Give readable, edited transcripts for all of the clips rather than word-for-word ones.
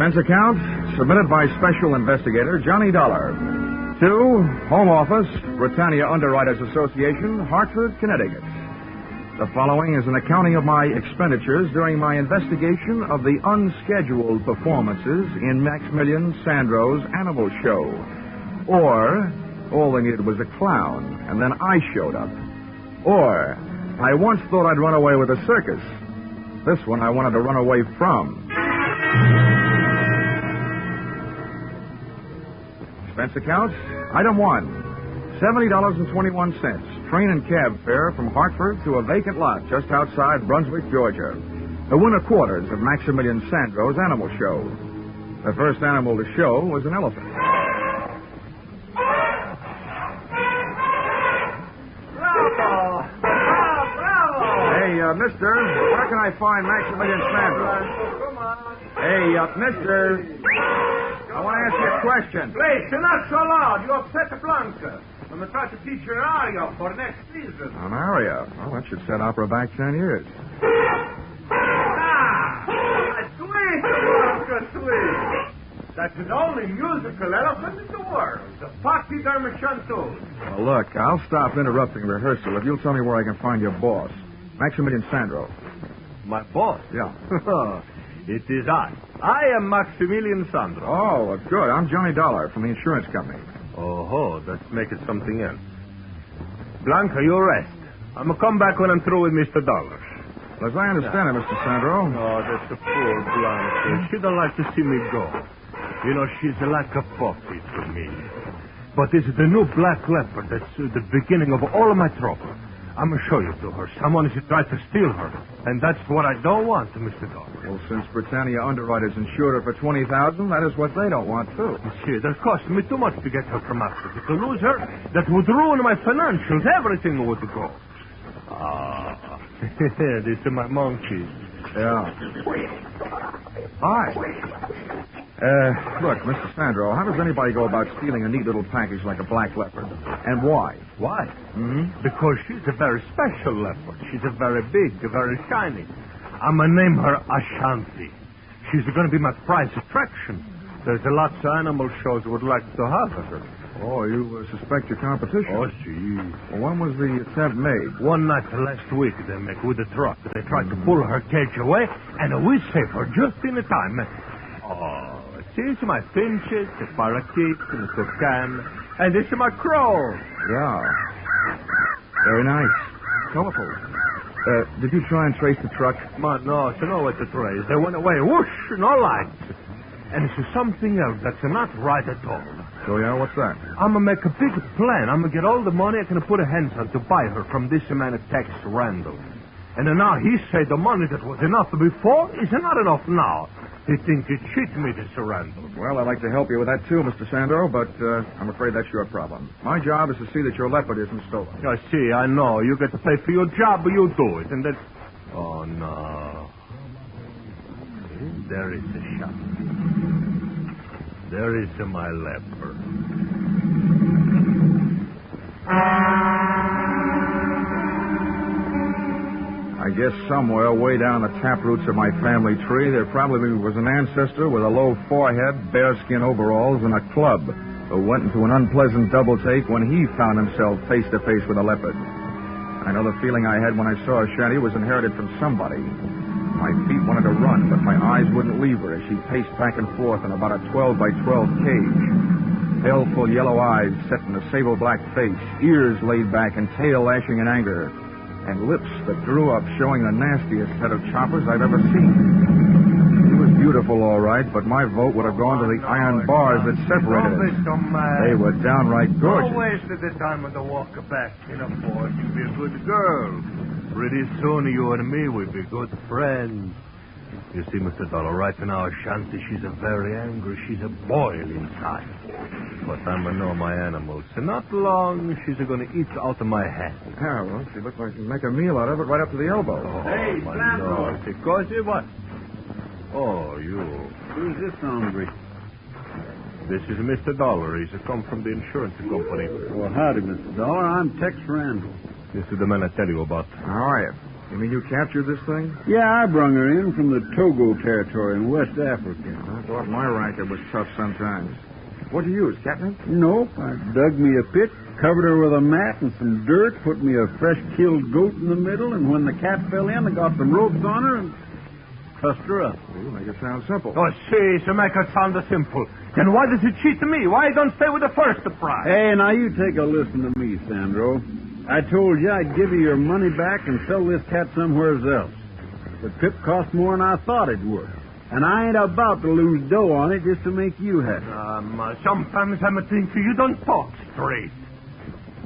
Expense account submitted by Special Investigator Johnny Dollar to Home Office, Britannia Underwriters Association, Hartford, Connecticut. The following is an accounting of my expenditures during my investigation of the unscheduled performances in Maximilian Sandro's animal show. Or, all they needed was a clown, and then I showed up. Or, I once thought I'd run away with a circus. This one I wanted to run away from. Expense account, item 1, $70.21, train and cab fare from Hartford to a vacant lot just outside Brunswick, Georgia. The winter quarters of Maximilian Sandro's animal show. The first animal to show was an elephant. Mister, where can I find Maximilian Sandro? Come on. Hey, mister, I want to ask you a question. Please, you're not so loud. You upset the Blanca. I'm going to try to teach you an aria for next season. An aria? Well, that should set opera back 10 years. Sweet, Blanca, sweet. That's the only musical elephant in the world. The Pachyderma chanteuse. Well, look, I'll stop interrupting rehearsal if you'll tell me where I can find your boss. Maximilian Sandro. My boss? Yeah. It is I. I am Maximilian Sandro. Oh, good. I'm Johnny Dollar from the insurance company. Oh, let's make it something else. Blanca, you rest. I'm going to come back when I'm through with Mr. Dollar. Well, as I understand it, Mr. Sandro. Oh, that's a poor Blanca. She don't like to see me go. You know, she's like a puppy to me. But this is the new black leopard. That's the beginning of all of my trouble. I'm going to show you to her. Someone has tried to steal her. And that's what I don't want, Mr. Dollar. Well, since Britannia Underwriters insured her for $20,000, that is what they don't want, too. You see, it cost me too much to get her from Africa. To lose her, that would ruin my financials. Everything would go. Ah, this is my monkey. Yeah. Hi. Look, Mr. Sandro, how does anybody go about stealing a neat little package like a black leopard? And why? Why? Mm-hmm. Because she's a very special leopard. She's a very big, very shiny. I'm going to name her Ashanti. She's going to be my prize attraction. There's a lot of animal shows would like to have her. Oh, you suspect your competition? Oh, gee. Well, when was the attempt made? One night last week, they make with a truck. They tried to pull her cage away, and we saved her just in the time. Oh, see, my finches, the parakeet, and the toucan, and this is my crow. Yeah. Very nice. Colorful. Did you try and trace the truck? No, you know what to trace. They went away, whoosh, no lights. And it's something else that's not right at all. So, yeah, what's that? I'm going to make a big plan. I'm going to get all the money I can put a hands on to buy her from this man at Tex Randall. And then now he said the money that was enough before is not enough now. He thinks he cheated me, this Randall. Well, I'd like to help you with that, too, Mr. Sandro, but I'm afraid that's your problem. My job is to see that your leopard isn't stolen. I see, I know. You get to pay for your job, but you do it. And then... Oh, no. There is the shot. There is my leopard. I guess somewhere way down the taproots of my family tree, there probably was an ancestor with a low forehead, bearskin overalls, and a club who went into an unpleasant double take when he found himself face to face with a leopard. I know the feeling I had when I saw Ashanti was inherited from somebody. My feet wanted to run, but my eyes wouldn't leave her as she paced back and forth in about a 12-by-12 cage. Baleful yellow eyes set in a sable-black face, ears laid back and tail lashing in anger, and lips that drew up showing the nastiest set of choppers I've ever seen. She was beautiful, all right, but my vote would have gone to the iron bars that separated us. They were downright gorgeous. Don't waste the time on the walk back in a force. You'll be a good girl. Pretty soon you and me will be good friends. You see, Mr. Dollar, right now, Ashanti, she's a very angry. She's a boil inside. But I'm going to know my animals. And not long, she's going to eat out of my hand. Yeah, well, she looks like she can make a meal out of it right up to the elbow. Oh, hey, my Lord. Because it what? Oh, you. Who's this hombre? This is Mr. Dollar. He's come from the insurance company. Well, howdy, Mr. Dollar. I'm Tex Randall. This is the man I tell you about. How are you? You mean you captured this thing? Yeah, I brung her in from the Togo territory in West Africa. I thought my racket was tough sometimes. What'd you use, catnip? Nope. I dug me a pit, covered her with a mat and some dirt, put me a fresh-killed goat in the middle, and when the cat fell in, I got some ropes on her and trussed her up. You make it sound simple. Oh, see, to make it sound simple. Then why does it cheat me? Why don't stay with the first prize? Hey, now you take a listen to me, Sandro. I told you I'd give you your money back and sell this cat somewhere else. The trip cost more than I thought it would. And I ain't about to lose dough on it just to make you happy. Sometimes I'm thinking you don't talk straight.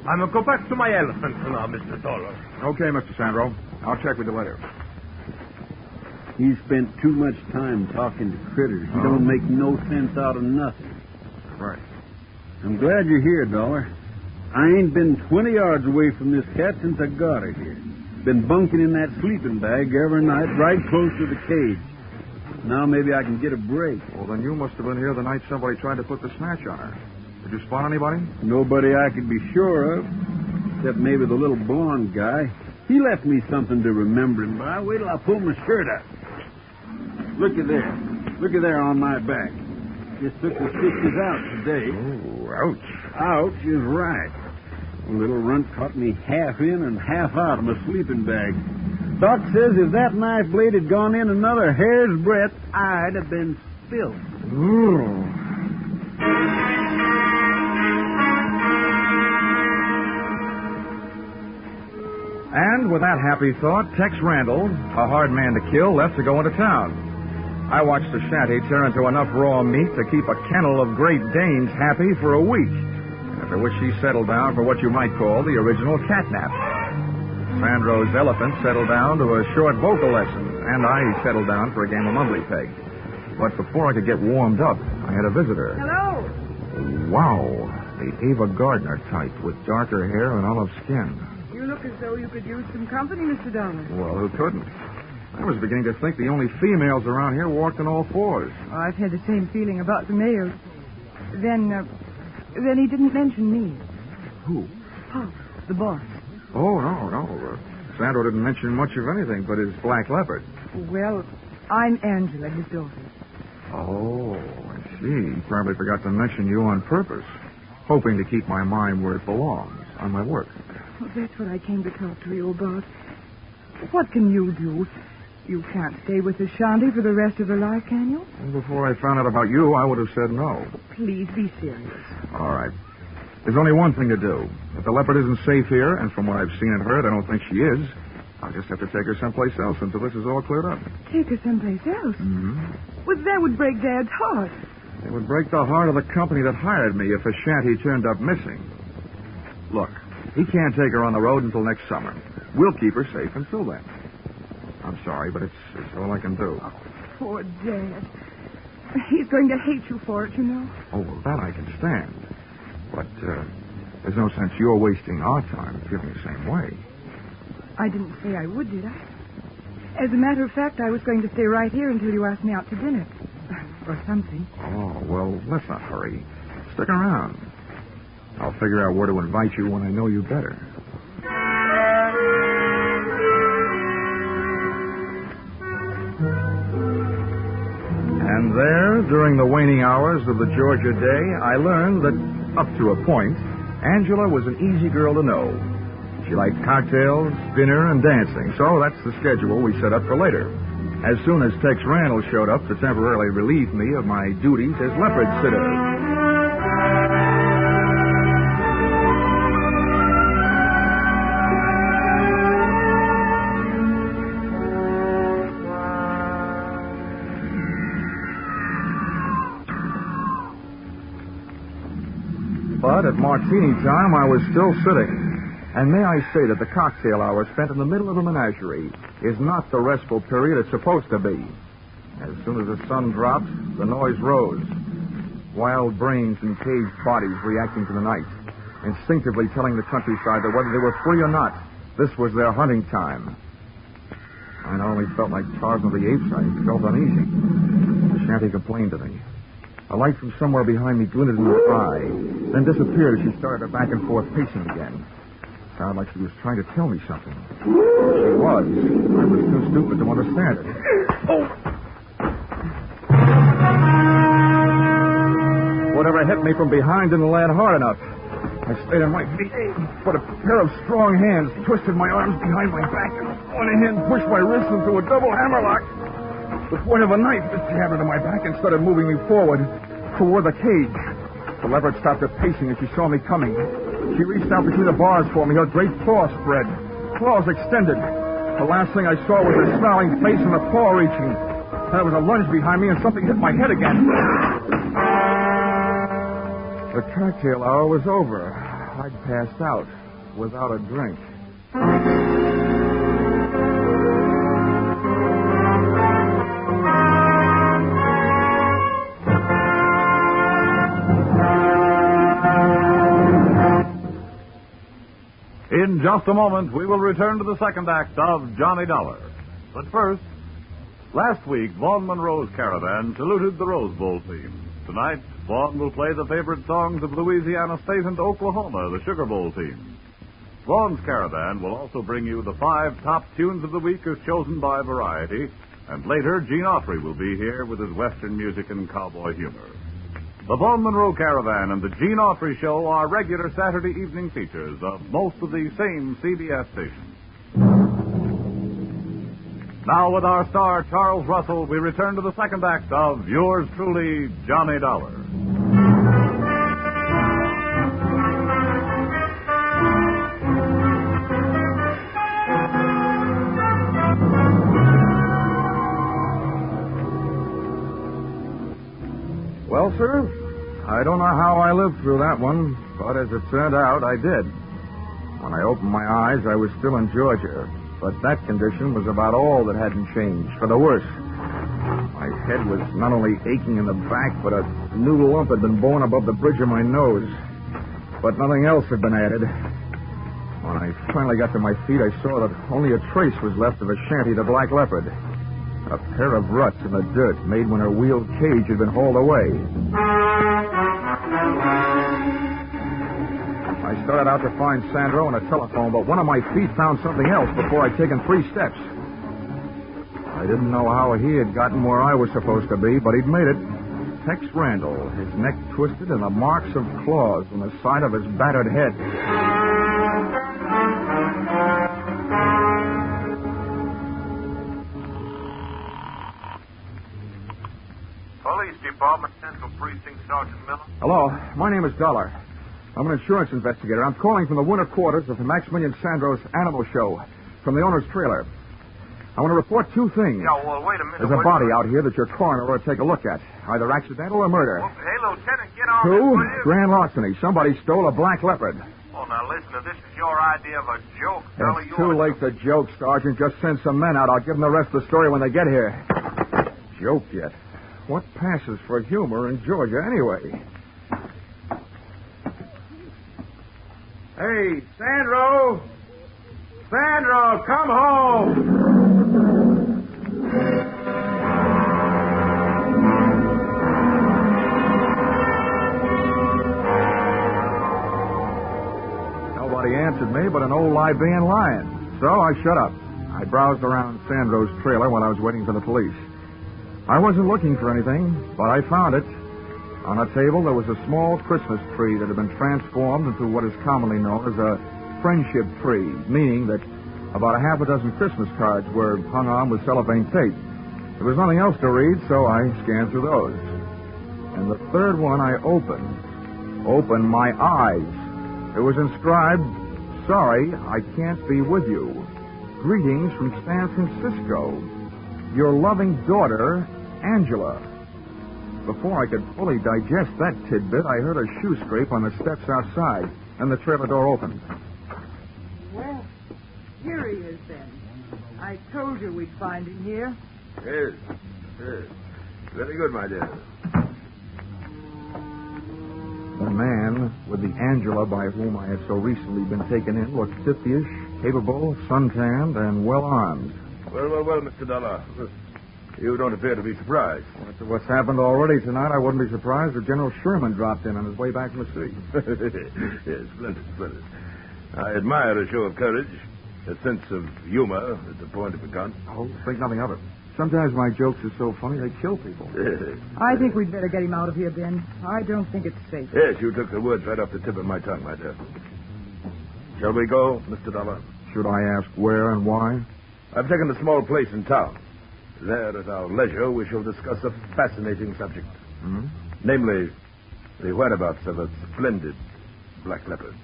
I'm going to go back to my elephant now, Mr. Dollar. Okay, Mr. Sandro. I'll check with you later. You spent too much time talking to critters. You don't make no sense out of nothing. Right. I'm glad you're here, Dollar. I ain't been 20 yards away from this cat since I got her here. Been bunking in that sleeping bag every night right close to the cage. Now maybe I can get a break. Well, then you must have been here the night somebody tried to put the snatch on her. Did you spot anybody? Nobody I could be sure of, except maybe the little blonde guy. He left me something to remember him by. Wait till I pull my shirt up. Look at there. Look at there on my back. Just took the stitches out today. Oh, ouch. Ouch is right. The little runt caught me half in and half out of my sleeping bag. Doc says if that knife blade had gone in another hair's breadth, I'd have been spilled. Ooh. And with that happy thought, Tex Randall, a hard man to kill, left to go into town. I watched the shanty turn into enough raw meat to keep a kennel of Great Danes happy for a week, after which she settled down for what you might call the original catnap. Sandro's elephant settled down to a short vocal lesson, and I settled down for a game of mumbly peg. But before I could get warmed up, I had a visitor. Hello. Wow, the Ava Gardner type with darker hair and olive skin. You look as though you could use some company, Mr. Dollar. Well, who couldn't? I was beginning to think the only females around here walked on all fours. Oh, I've had the same feeling about the males. Then he didn't mention me. Who? Pop, the boss. Oh, no. Sandro didn't mention much of anything but his black leopard. Well, I'm Angela, his daughter. Oh, I see. He probably forgot to mention you on purpose, hoping to keep my mind where it belongs, on my work. Well, that's what I came to talk to you about. What can you do? You can't stay with the shanty for the rest of her life, can you? And before I found out about you, I would have said no. Please be serious. All right. There's only one thing to do. If the leopard isn't safe here, and from what I've seen and heard, I don't think she is, I'll just have to take her someplace else until this is all cleared up. Take her someplace else? Mm-hmm. Well, that would break Dad's heart. It would break the heart of the company that hired me if a shanty turned up missing. Look, he can't take her on the road until next summer. We'll keep her safe until then. I'm sorry, but it's all I can do. Oh, poor Dad. He's going to hate you for it, you know. Oh, well, that I can stand. But there's no sense you're wasting our time feeling the same way. I didn't say I would, did I? As a matter of fact, I was going to stay right here until you asked me out to dinner. Or something. Oh, well, let's not hurry. Stick around. I'll figure out where to invite you when I know you better. And there, during the waning hours of the Georgia day, I learned that, up to a point, Angela was an easy girl to know. She liked cocktails, dinner, and dancing, so that's the schedule we set up for later. As soon as Tex Randall showed up to temporarily relieve me of my duties as leopard sitter. But at martini time, I was still sitting. And may I say that the cocktail hour spent in the middle of the menagerie is not the restful period it's supposed to be. As soon as the sun dropped, the noise rose. Wild brains and caged bodies reacting to the night, instinctively telling the countryside that whether they were free or not, this was their hunting time. I not only felt like Tarzan of the Apes, I felt uneasy. The shanty complained to me. A light from somewhere behind me glinted in her eye, then disappeared as she started her back and forth pacing again. sounded like she was trying to tell me something. She was. I was too stupid to understand it. Whatever hit me from behind didn't land hard enough. I stayed on my feet, but a pair of strong hands twisted my arms behind my back, and one hand pushed my wrist into a double hammerlock. The point of a knife that jabbed into my back and started moving me forward toward the cage. The leopard stopped her pacing as she saw me coming. She reached out between the bars for me, her great paw spread, claws extended. The last thing I saw was her snarling face and the paw reaching. Then there was a lunge behind me and something hit my head again. The cocktail hour was over. I'd passed out without a drink. In just a moment, we will return to the second act of Johnny Dollar. But first, last week, Vaughn Monroe's Caravan saluted the Rose Bowl team. Tonight, Vaughn will play the favorite songs of Louisiana State and Oklahoma, the Sugar Bowl team. Vaughn's Caravan will also bring you the 5 top tunes of the week as chosen by Variety, and later, Gene Autry will be here with his Western music and cowboy humor. The Vaughn Monroe Caravan and the Gene Autry Show are regular Saturday evening features of most of the same CBS stations. Now, with our star, Charles Russell, we return to the second act of yours truly, Johnny Dollar. Well, sir, I don't know how I lived through that one, but as it turned out, I did. When I opened my eyes, I was still in Georgia. But that condition was about all that hadn't changed, for the worse. My head was not only aching in the back, but a new lump had been born above the bridge of my nose. But nothing else had been added. When I finally got to my feet, I saw that only a trace was left of a shanty, the Black Leopard. A pair of ruts in the dirt made when her wheeled cage had been hauled away. I started out to find Sandro and a telephone, but one of my feet found something else before I'd taken 3 steps. I didn't know how he had gotten where I was supposed to be, but he'd made it. Tex Randall, his neck twisted and the marks of claws on the side of his battered head. Police Department, Central Precinct, Sergeant Miller. Hello, my name is Dollar. I'm an insurance investigator. I'm calling from the winter quarters of the Maximilian Sandro's Animal Show, from the owner's trailer. I want to report 2 things. Yeah, well, wait a minute. There's a body out here that your coroner ought to take a look at, either accidental or murder. Well, hey, Lieutenant, get on 2, this, will you? grand larceny. Somebody stole a Black Leopard. Oh, now listen, if this is your idea of a joke, fella, It's too late to joke, Sergeant. Just send some men out. I'll give them the rest of the story when they get here. Joke yet? What passes for humor in Georgia, anyway? Hey, Sandro! Sandro, come home! Nobody answered me but an old Liberian lion. So I shut up. I browsed around Sandro's trailer while I was waiting for the police. I wasn't looking for anything, but I found it. On a table, there was a small Christmas tree that had been transformed into what is commonly known as a friendship tree, meaning that about a half a dozen Christmas cards were hung on with cellophane tape. There was nothing else to read, so I scanned through those. And the third one I opened my eyes. It was inscribed, "Sorry, I can't be with you. Greetings from San Francisco. Your loving daughter, Angela." Before I could fully digest that tidbit, I heard a shoe scrape on the steps outside, and the trailer door opened. Well, here he is then. I told you we'd find him here. Yes. Very good, my dear. The man with the Angela by whom I had so recently been taken in looked 50-ish, capable, suntanned, and well-armed. Well, Mr. Dollar. You don't appear to be surprised. After what's happened already tonight, I wouldn't be surprised if General Sherman dropped in on his way back from the sea. Yes, splendid. I admire a show of courage. A sense of humor at the point of a gun. Oh, think nothing of it. Sometimes my jokes are so funny they kill people. I think we'd better get him out of here, Ben. I don't think it's safe. Yes, you took the words right off the tip of my tongue, my dear. Shall we go, Mr. Dollar? Should I ask where and why? I've taken a small place in town. There, at our leisure, we shall discuss a fascinating subject. Hmm? Namely, the whereabouts of a splendid black leopard.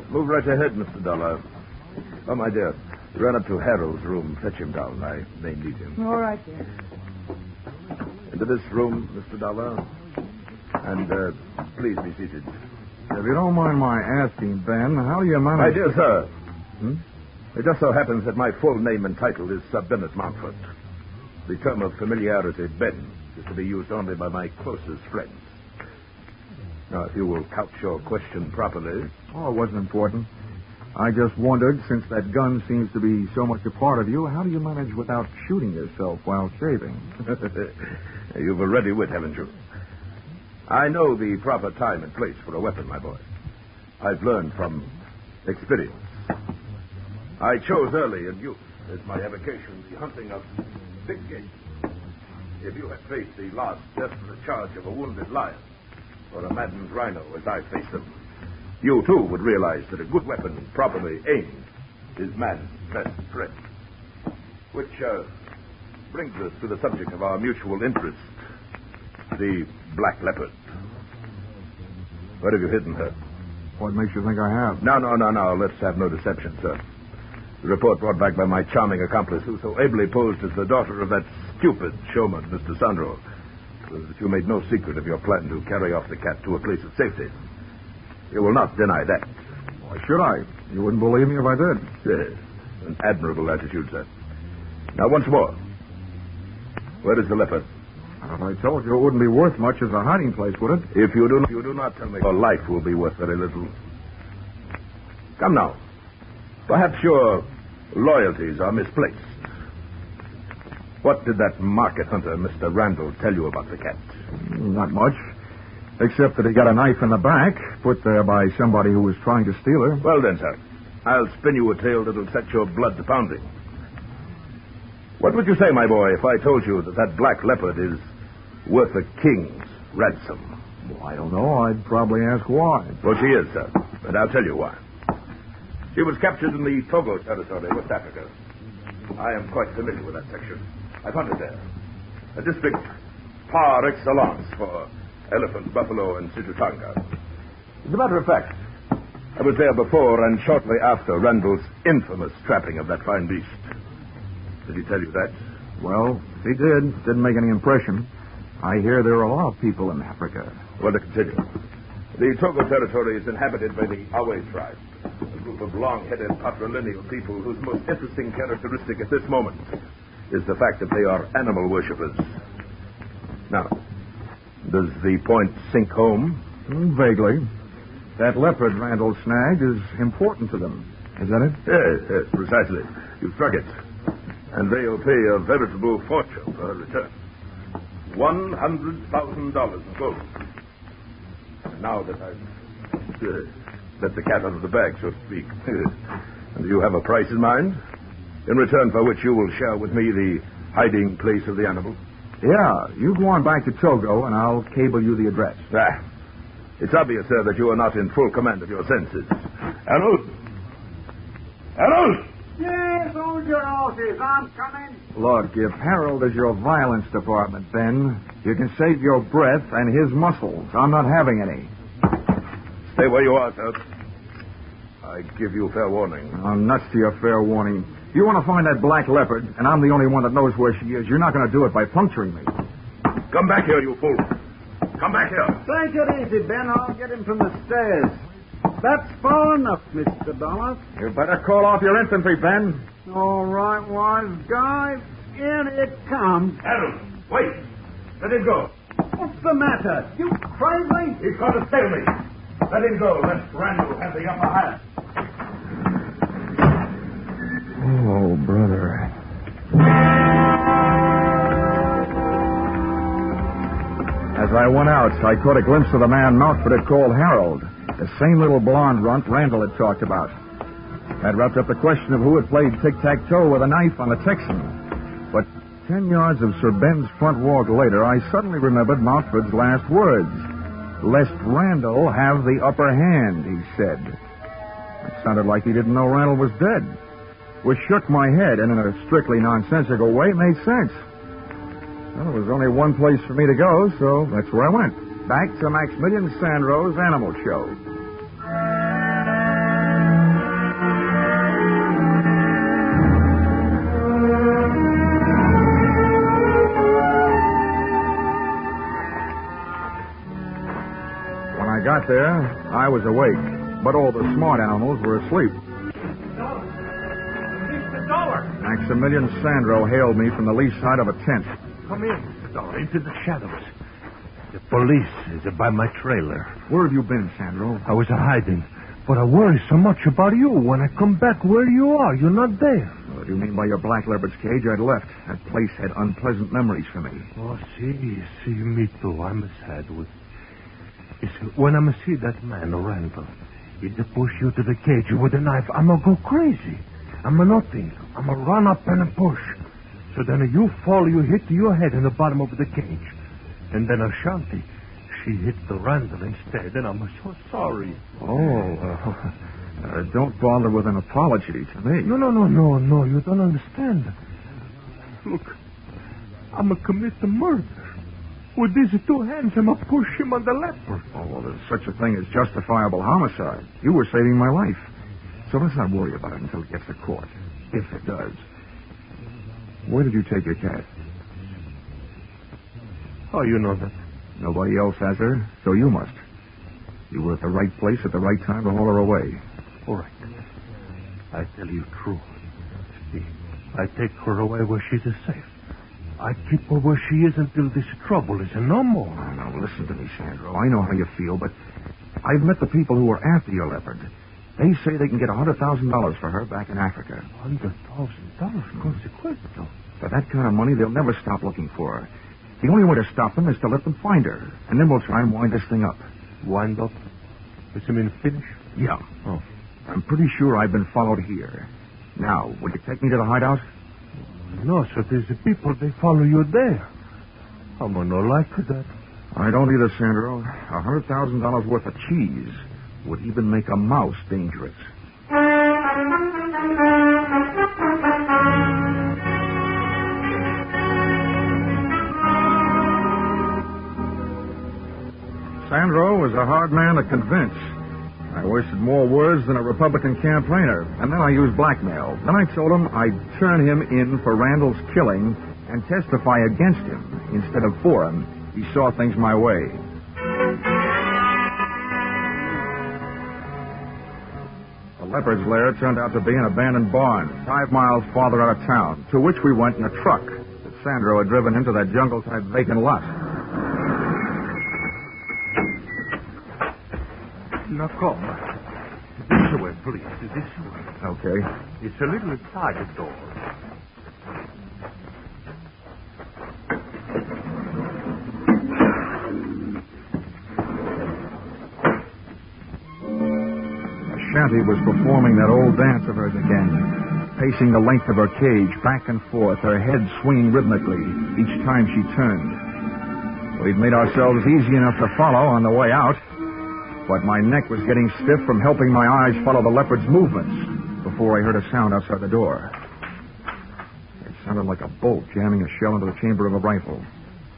Move right ahead, Mr. Dollar. Oh, my dear, run up to Harold's room. Fetch him down. I may need him. All right, Ben. Into this room, Mr. Dollar. And, please be seated. If you don't mind my asking, Ben, how do you manage... My dear sir, it just so happens that my full name and title is Sir Bennett Mountford. The term of familiarity, Ben, is to be used only by my closest friends. Now, if you will couch your question properly... Oh, it wasn't important. I just wondered, since that gun seems to be so much a part of you, how do you manage without shooting yourself while shaving? You've a ready wit, haven't you? I know the proper time and place for a weapon, my boy. I've learned from experience. I chose early in youth as my avocation the hunting of big game. If you had faced the last desperate charge of a wounded lion or a maddened rhino as I faced them, you too would realize that a good weapon, properly aimed, is man's best friend. Which brings us to the subject of our mutual interest, the black leopard. Where have you hidden her? What makes you think I have? No. Let's have no deception, sir. The report brought back by my charming accomplice, who so ably posed as the daughter of that stupid showman, Mr. Sandro, was that you made no secret of your plan to carry off the cat to a place of safety. You will not deny that. Why should I? You wouldn't believe me if I did. Yes. An admirable attitude, sir. Now, once more. Where is the leopard? If I told you, it wouldn't be worth much as a hiding place, would it? If you do not tell me, your life will be worth very little. Come now. Perhaps your loyalties are misplaced. What did that market hunter, Mr. Randall, tell you about the cat? Not much. Except that he got a knife in the back, put there by somebody who was trying to steal her. Well then, sir, I'll spin you a tale that'll set your blood to pounding. What would you say, my boy, if I told you that that black leopard is worth a king's ransom? Well, I don't know. I'd probably ask why. Well, she is, sir, and I'll tell you why. She was captured in the Togo territory, West Africa. I am quite familiar with that section. I've hunted there. A district par excellence for elephant, buffalo, and situtanga. As a matter of fact, I was there before and shortly after Randall's infamous trapping of that fine beast. Did he tell you that? Well, if he did, it didn't make any impression. I hear there are a lot of people in Africa. Well, to continue. The Togo territory is inhabited by the Awe tribe, a group of long-headed patrilineal people whose most interesting characteristic at this moment is the fact that they are animal worshippers. Now, does the point sink home? Vaguely. That leopard Randall snagged is important to them. Is that it? Yes, precisely. You struck it. And they'll pay a veritable fortune for her return. $100,000 in gold. And now that I've let the cat out of the bag, so to speak. And do you have a price in mind? In return for which you will share with me the hiding place of the animal? Yeah, you go on back to Togo, and I'll cable you the address. It's obvious, sir, that you are not in full command of your senses. Harold! Harold! Yes, hold your horses. I'm coming. Look, if Harold is your violence department, Ben, you can save your breath and his muscles. I'm not having any. Stay where you are, sir. I give you fair warning. I'm nuts to your fair warning. You want to find that black leopard, and I'm the only one that knows where she is. You're not going to do it by puncturing me. Come back here, you fool. Come back here. Take it easy, Ben. I'll get him from the stairs. That's far enough, Mr. Dollar. You better call off your infantry, Ben. All right, wise guy. In it comes. Harold, wait. Let him go. What's the matter? You crazy? He's going to tail me. Let him go. Let Randall have the upper hand. Oh, brother. As I went out, I caught a glimpse of the man Mountford had called Harold, the same little blonde runt Randall had talked about. That wrapped up the question of who had played tic-tac-toe with a knife on the Texan. But 10 yards of Sir Ben's front walk later, I suddenly remembered Mountford's last words. Lest Randall have the upper hand, he said. It sounded like he didn't know Randall was dead. Which shook my head, and in a strictly nonsensical way, made sense. Well, there was only one place for me to go, so that's where I went. Back to Maximilian Sandro's Animal Show. When I got there, I was awake, but all the smart animals were asleep. Maximilian Sandro hailed me from the lee side of a tent. Come in, Mr. Dollar, into the shadows. The police is by my trailer. Where have you been, Sandro? I was hiding, but I worry so much about you. When I come back where you are, you're not there. What do you mean by your black leopard's cage? I'd left. That place had unpleasant memories for me. Oh, see, me too. I'm sad with... You see, when I see that man, Randall, he'd push you to the cage with a knife, I'm going to go crazy. I'm a nothing. I'm a run up and a push. So then you fall, you hit your head in the bottom of the cage. And then Ashanti, she hit the Randall instead, and I'm so sorry. Don't bother with an apology to me. No, you don't understand. Look, I'm a commit a murder. With these two hands, I'm a push him on the leopard. Oh, well, there's such a thing as justifiable homicide. You were saving my life. So let's not worry about it until it gets to court. If it does. Where did you take your cat? How you know that? Nobody else has her, so you must. You were at the right place at the right time to haul her away. All right. I tell you true. See, I take her away where she's safe. I keep her where she is until this trouble is no more. Oh, now, listen to me, Sandro. I know how you feel, but I've met the people who were after your leopard. They say they can get $100,000 for her back in Africa. $100,000? Consequential. For that kind of money, they'll never stop looking for her. The only way to stop them is to let them find her, and then we'll try and wind this thing up. Wind up? Does it mean finish? Yeah. Oh. I'm pretty sure I've been followed here. Now, would you take me to the hideout? No, so there's the people, they follow you there. I'm not like that. I don't either, Sandro. $100,000 worth of cheese would even make a mouse dangerous. Sandro was a hard man to convince. I wasted more words than a Republican campaigner, and then I used blackmail. Then I told him I'd turn him in for Randall's killing and testify against him instead of for him. He saw things my way. The leopard's lair turned out to be an abandoned barn 5 miles farther out of town, to which we went in a truck that Sandro had driven into that jungle-type vacant lot. Now, come. This way, please. This way. Okay. It's a little side door. Ashanti was performing that old dance of hers again, pacing the length of her cage back and forth, her head swinging rhythmically each time she turned. We'd made ourselves easy enough to follow on the way out, but my neck was getting stiff from helping my eyes follow the leopard's movements before I heard a sound outside the door. It sounded like a bolt jamming a shell into the chamber of a rifle.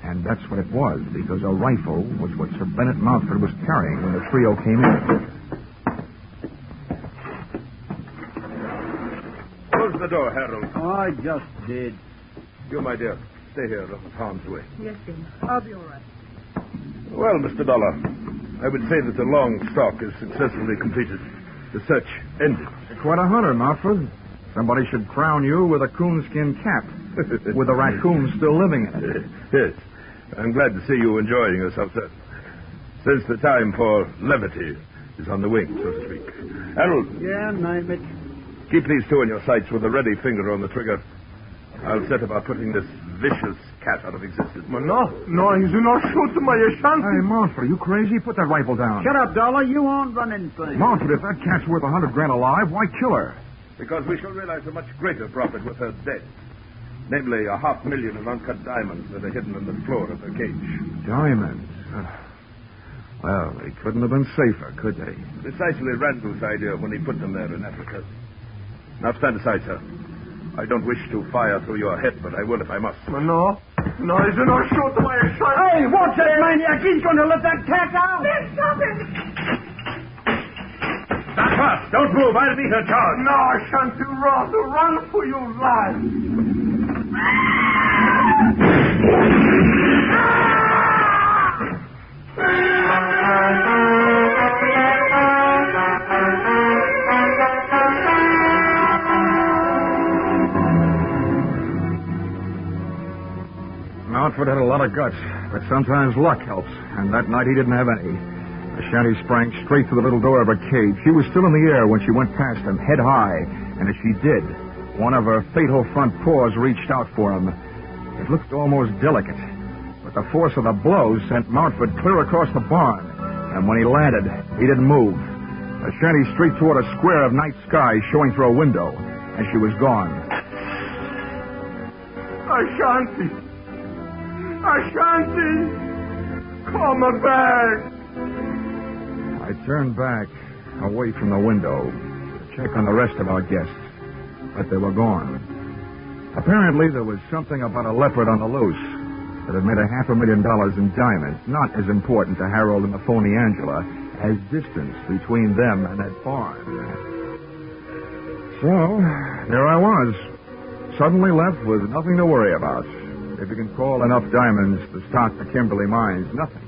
And that's what it was, because a rifle was what Sir Bennet Mountford was carrying when the trio came in. Close the door, Harold. Oh, I just did. You, my dear, stay here out of harm's way. Yes, Dean. I'll be all right. Well, Mr. Dollar, I would say that the long stalk is successfully completed. The search ended. You're quite a hunter, Mountford. Somebody should crown you with a coonskin cap, with a raccoon still living in it. Yes. I'm glad to see you enjoying yourself, sir. Since the time for levity is on the wing, so to speak. Harold. Yeah, name it. Keep these two in your sights with a ready finger on the trigger. I'll set about putting this vicious cat out of existence. No, he's not shooting my Ashanti. Hey, Montford, are you crazy? Put that rifle down. Shut up, Dollar. You won't run anything. Montford, if that cat's worth $100,000 alive, why kill her? Because we shall realize a much greater profit with her dead. Namely, $500,000 in uncut diamonds that are hidden in the floor of her cage. Diamonds? Well, they couldn't have been safer, could they? Precisely Randall's idea when he put them there in Africa. Now stand aside, sir. I don't wish to fire through your head, but I will if I must. No, he's not shooting my Ashanti. Hey, watch that maniac. He's going to let that cat out. Stop him! Stop fast. Don't move. I'll meet her charge. No, Ashanti, run for your life. Montford had a lot of guts, but sometimes luck helps, and that night he didn't have any. Ashanti sprang straight to the little door of her cage. She was still in the air when she went past him, head high, and as she did, one of her fatal front paws reached out for him. It looked almost delicate, but the force of the blow sent Montford clear across the barn, and when he landed, he didn't move. Ashanti streaked toward a square of night sky showing through a window, and she was gone. Ashanti, come back. I turned back, away from the window, to check on the rest of our guests, but they were gone. Apparently, there was something about a leopard on the loose that had made $500,000 in diamonds not as important to Harold and the phony Angela as distance between them and that barn. So, there I was, suddenly left with nothing to worry about. If you can call enough diamonds to stock the Kimberley mines, nothing.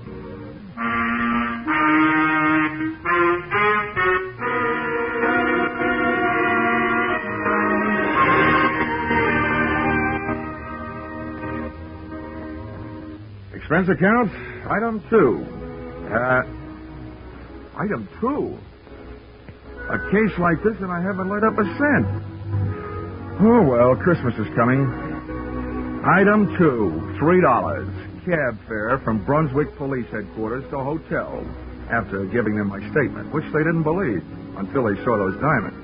Expense account, item 2. Item 2? A case like this and I haven't laid up a cent. Oh, well, Christmas is coming. Item 2, $3. Cab fare from Brunswick Police Headquarters to hotel after giving them my statement, which they didn't believe until they saw those diamonds.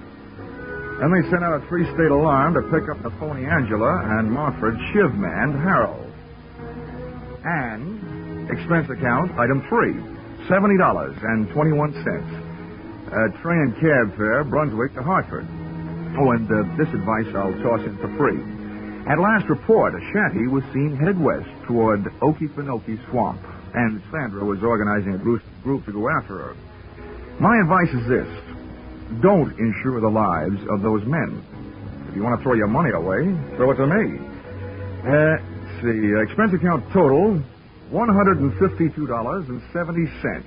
Then they sent out a 3-state alarm to pick up the phony Angela and Montford shivman Harold. And expense account, item 3, $70.21. Train and cab fare, Brunswick to Hartford. Oh, and this advice I'll toss in for free. At last report, Ashanti was seen headed west toward Okefenokee Swamp, and Sandra was organizing a group to go after her. My advice is this. Don't insure the lives of those men. If you want to throw your money away, throw it to me. Let's see, expense account total, $152.70.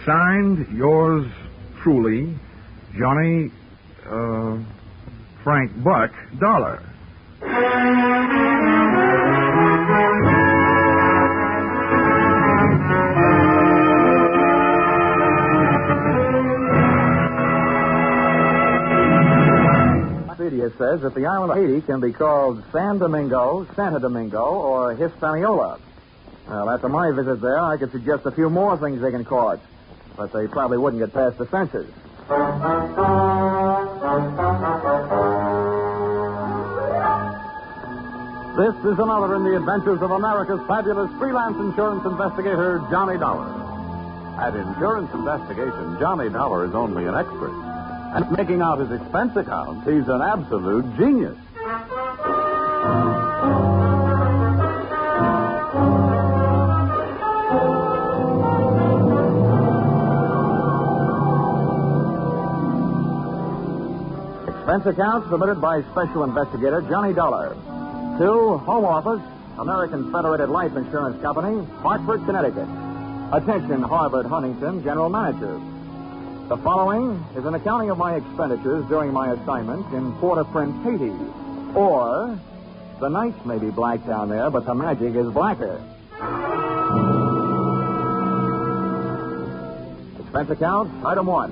Signed, yours truly, Johnny, Frank Buck, Dollar. Wikipedia says that the island of Haiti can be called San Domingo, Santa Domingo, or Hispaniola. Well, after my visit there, I could suggest a few more things they can call it, but they probably wouldn't get past the censors. This is another in the adventures of America's fabulous freelance insurance investigator, Johnny Dollar. At insurance investigation, Johnny Dollar is only an expert. And making out his expense account, he's an absolute genius. Expense account submitted by Special Investigator Johnny Dollar. To Home Office, American Federated Life Insurance Company, Hartford, Connecticut. Attention, Harvard Huntington, General Manager. The following is an accounting of my expenditures during my assignment in Port-au-Prince, Haiti. Or, the nights may be black down there, but the magic is blacker. Expense account, item 1,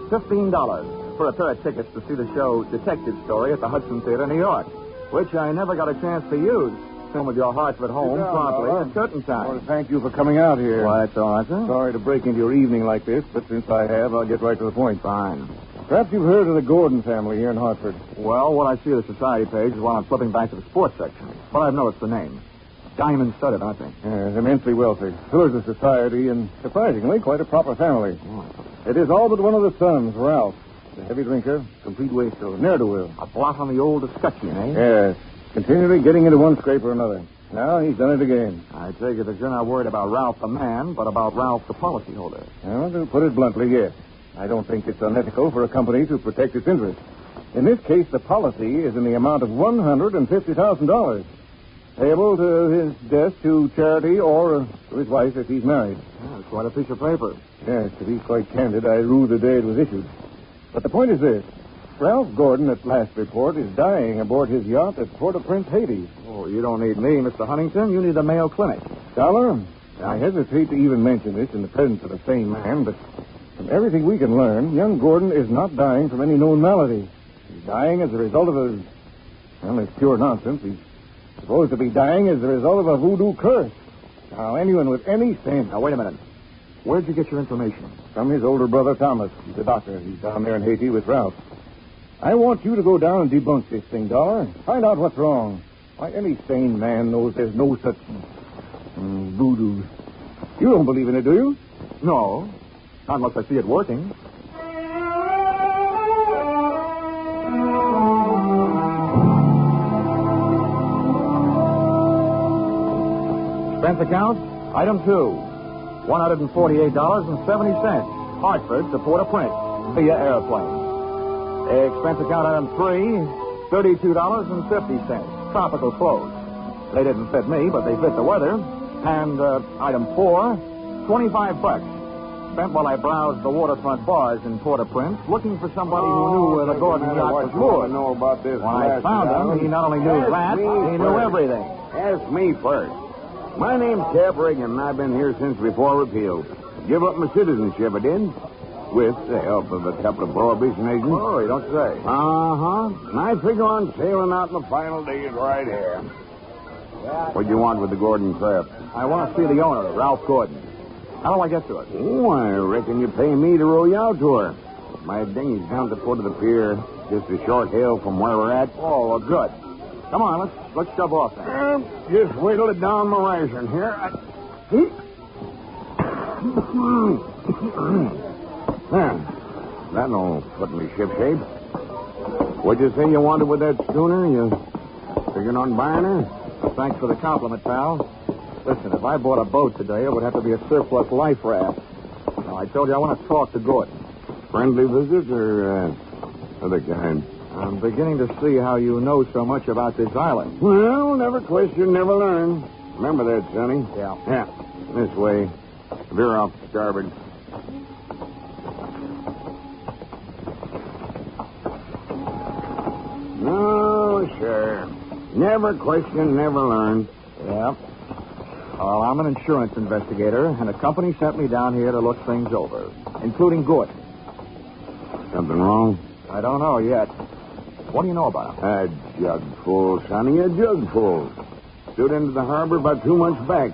$15 for a pair of tickets to see the show Detective Story at the Hudson Theater, New York, which I never got a chance to use. Come with your Hartford home promptly at certain I want times. to thank you for coming out here. Why, that's all right, sir. Sorry to break into your evening like this, but since I have, I'll get right to the point. Fine. Perhaps you've heard of the Gordon family here in Hartford. Well, what I see of the society page is while I'm flipping back to the sports section. But I've noticed the name. Diamond-studded, aren't they? Yes, immensely wealthy. Pillars of society and, surprisingly, quite a proper family. It is all but one of the sons, Ralph. A heavy drinker, complete wastrel, ne'er-do-well. A blot on the old escutcheon, eh? Yes, continually getting into one scrape or another. Now he's done it again. I take it that you're not worried about Ralph the man, but about Ralph the policyholder. Well, to put it bluntly, yes. I don't think it's unethical for a company to protect its interests. In this case, the policy is in the amount of $150,000, payable to his death to charity or to his wife if he's married. Yeah, that's quite a piece of paper. Yes, to be quite candid, I rue the day it was issued. But the point is this. Ralph Gordon, at last report, is dying aboard his yacht at Port-au-Prince, Haiti. Oh, you don't need me, Mr. Huntington. You need the Mayo Clinic. Dollar, I hesitate to even mention this in the presence of a sane man, but from everything we can learn, young Gordon is not dying from any known malady. He's dying as a result of a... Well, it's pure nonsense. He's supposed to be dying as a result of a voodoo curse. Now, anyone with any sense... Now, wait a minute. Where'd you get your information? From his older brother, Thomas. He's a doctor. He's down there in Haiti with Ralph. I want you to go down and debunk this thing, Dollar. Find out what's wrong. Why, any sane man knows there's no such voodoo. You don't believe in it, do you? No. Not unless I see it working. Expense account, item 2, $148.70. Hartford to Port-au-Prince via airplane. Expense account item 3, $32.50. Tropical clothes. They didn't fit me, but they fit the weather. And item 4, $25. Spent while I browsed the waterfront bars in Port-au-Prince, looking for somebody who knew where the Gordon yacht was moored. Know about this? When I found him, he not only knew that, he knew everything. Ask me first. My name's Cap Reagan, and I've been here since before repeal. Give up my citizenship, I did. With the help of a couple of prohibition agents. Oh, you don't say. Uh-huh. And I figure on sailing out in the final days right here. What do you want with the Gordon craft? I want to see the owner, Ralph Gordon. How do I get to it? Oh, I reckon you pay me to row you out to her. My dinghy's down at the foot of the pier, just a short hill from where we're at. Oh, well, good. Come on, let's shove off then. Just wiggle it down my ration here. That'll put me ship shape. What'd you say you wanted with that schooner? You figuring on buying her? Well, thanks for the compliment, pal. Listen, if I bought a boat today, it would have to be a surplus life raft. Now, I told you I want to talk to Gordon. Friendly visit or other kind? I'm beginning to see how you know so much about this island. Well, never question, never learn. Remember that, Sonny? Yeah. Yeah. This way. Veer off starboard. No, sir. Never question, never learn. Yeah. Well, I'm an insurance investigator, and the company sent me down here to look things over, including Gordon. Something wrong? I don't know yet. What do you know about him? A jug full, Sonny, a jug full. Stood into the harbor about 2 months back.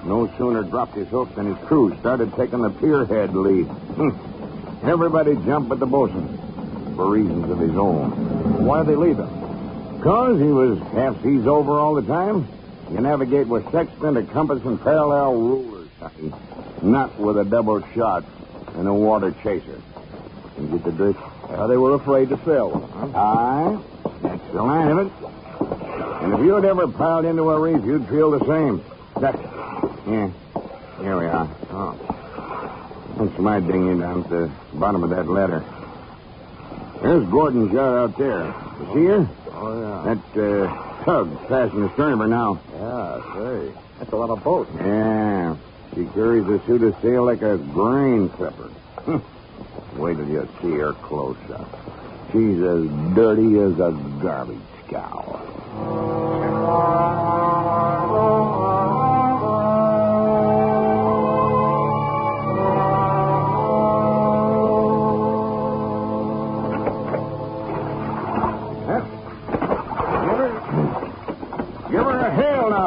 No sooner dropped his hook than his crew started taking the pierhead lead. Everybody jumped but the bosun, for reasons of his own. Why did they leave him? 'Cause he was half seas over all the time. You navigate with sextant, a compass, and parallel rulers, Sonny. Not with a double shot and a water chaser. You get the drift? They were afraid to sail with him, huh? Aye, that's the line of it. And if you had ever piled into a reef, you'd feel the same. Yeah, here we are. Oh. That's my dinghy down at the bottom of that ladder. There's Gordon's yacht out there. You see her? Oh, yeah. That tug fastened astern of her now. Yeah, say. That's a lot of boats. Yeah. She carries a suit of sail like a grain clipper. Wait till you see her close up. She's as dirty as a garbage cow.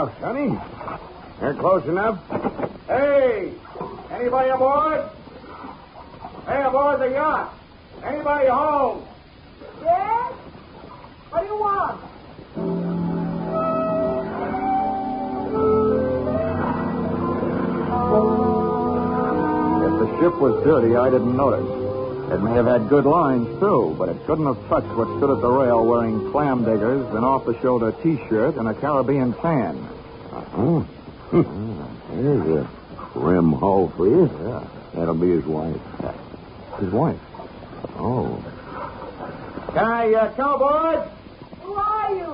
off, Sonny. They're close enough. Hey! Anybody aboard? Hey, aboard the yacht. Anybody home? Yes? What do you want? If the ship was dirty, I didn't notice. It may have had good lines, too, but it couldn't have touched what stood at the rail wearing clam diggers, an off-the-shoulder T-shirt, and a Caribbean tan. There's a rim hull for you. Yeah. That'll be his wife. His wife. Oh. Can I come aboard? Who are you?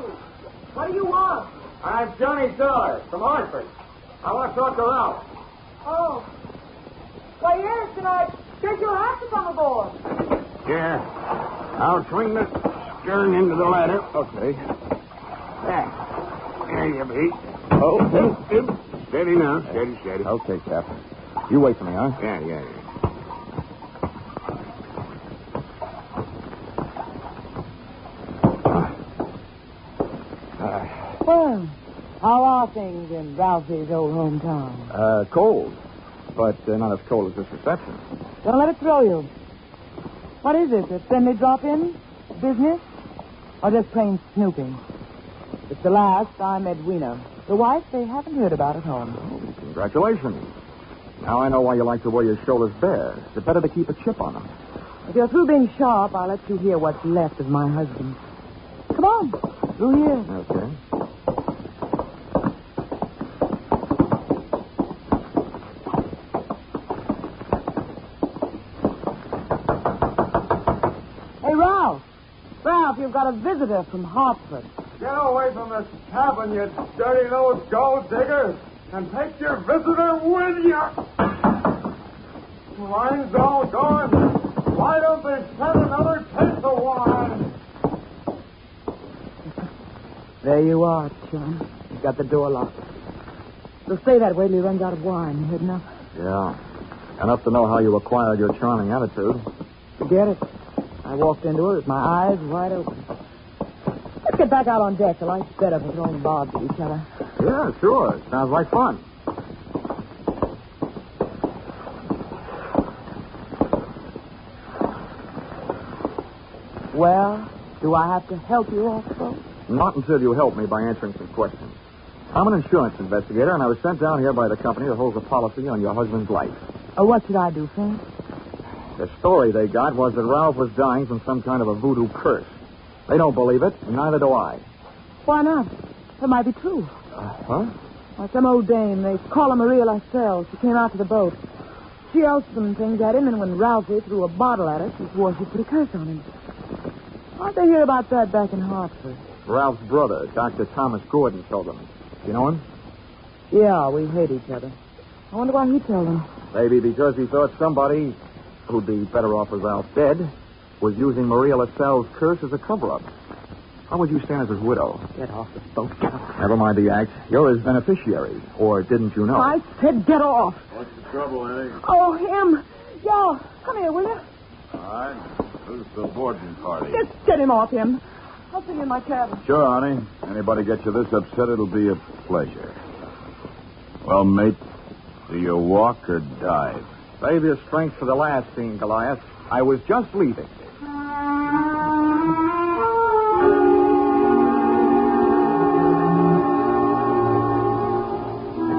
What do you want? I'm Johnny Dollar from Hartford. I want to talk to Ralph. Oh. Why, yes, and I guess you'll have to come aboard. Yeah. I'll swing the stern into the ladder. Okay. There you be. Oh, steady now. Steady. Okay, Cap. You wait for me, huh? Yeah. Well, how are things in Ralphie's old hometown? Cold. But not as cold as this reception. Don't let it throw you. What is it? A friendly drop-in? Business? Or just plain snooping? It's the last I'm Edwina. The wife they haven't heard about at home. Oh, congratulations. Now I know why you like to wear your shoulders bare. It's better to keep a chip on them. If you're through being sharp, I'll let you hear what's left of my husband. Come on. Through here. Okay. Hey, Ralph. Ralph, you've got a visitor from Hartford. Get away from this cabin, you dirty-nosed gold digger, and take your visitor with you. Wine's all gone. Why don't they send another case of wine? There you are, John. You've got the door locked. It'll stay that way till he runs out of wine. You heard enough? Yeah. Enough to know how you acquired your charming attitude. Forget it. I walked into it with my eyes wide open. Let's get back out on deck. The light's better for throwing bobs at each other. Yeah, sure. Sounds like fun. Well, do I have to help you also? Not until you help me by answering some questions. I'm an insurance investigator, and I was sent down here by the company that holds a policy on your husband's life. Oh, what should I do, Frank? The story they got was that Ralph was dying from some kind of a voodoo curse. They don't believe it, and neither do I. Why not? That might be true. Huh? Well, some old dame, they call her Maria Lascelles. She came out to the boat. She yelled some things at him, and when Ralphie threw a bottle at her, she swore she'd put a curse on him. How'd they hear about that back in Hartford? Ralph's brother, Dr. Thomas Gordon, told them. You know him? Yeah, we hate each other. I wonder why he told them. Maybe because he thought somebody who'd be better off with Ralph dead was using Maria Lascelles' curse as a cover-up. How would you stand as his widow? Get off the boat. Never mind the act. You're his beneficiary. Or didn't you know? I said get off. What's the trouble, Eddie? Oh, him. Yo, come here, will you? All right. Who's the boarding party? Just get him off him. I'll see you in my cabin. Sure, honey. Anybody gets you this upset, it'll be a pleasure. Well, mate, do you walk or dive? Save your strength for the last scene, Goliath. I was just leaving.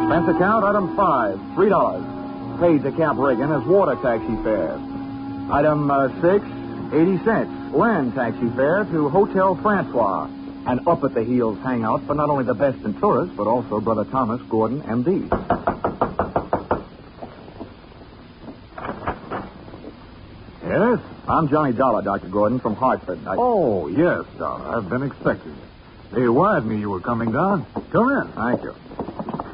Expense account, item 5, $3. Paid to Cap Reagan as water taxi fare. Item 6, 80 cents. Land taxi fare to Hotel Francois. An up-at-the-heels hangout for not only the best in tourists, but also Brother Thomas Gordon, M.D. Yes? I'm Johnny Dollar, Dr. Gordon, from Hartford. Oh, yes, Dollar. I've been expecting you. They wired me you were coming down. Come in. Thank you.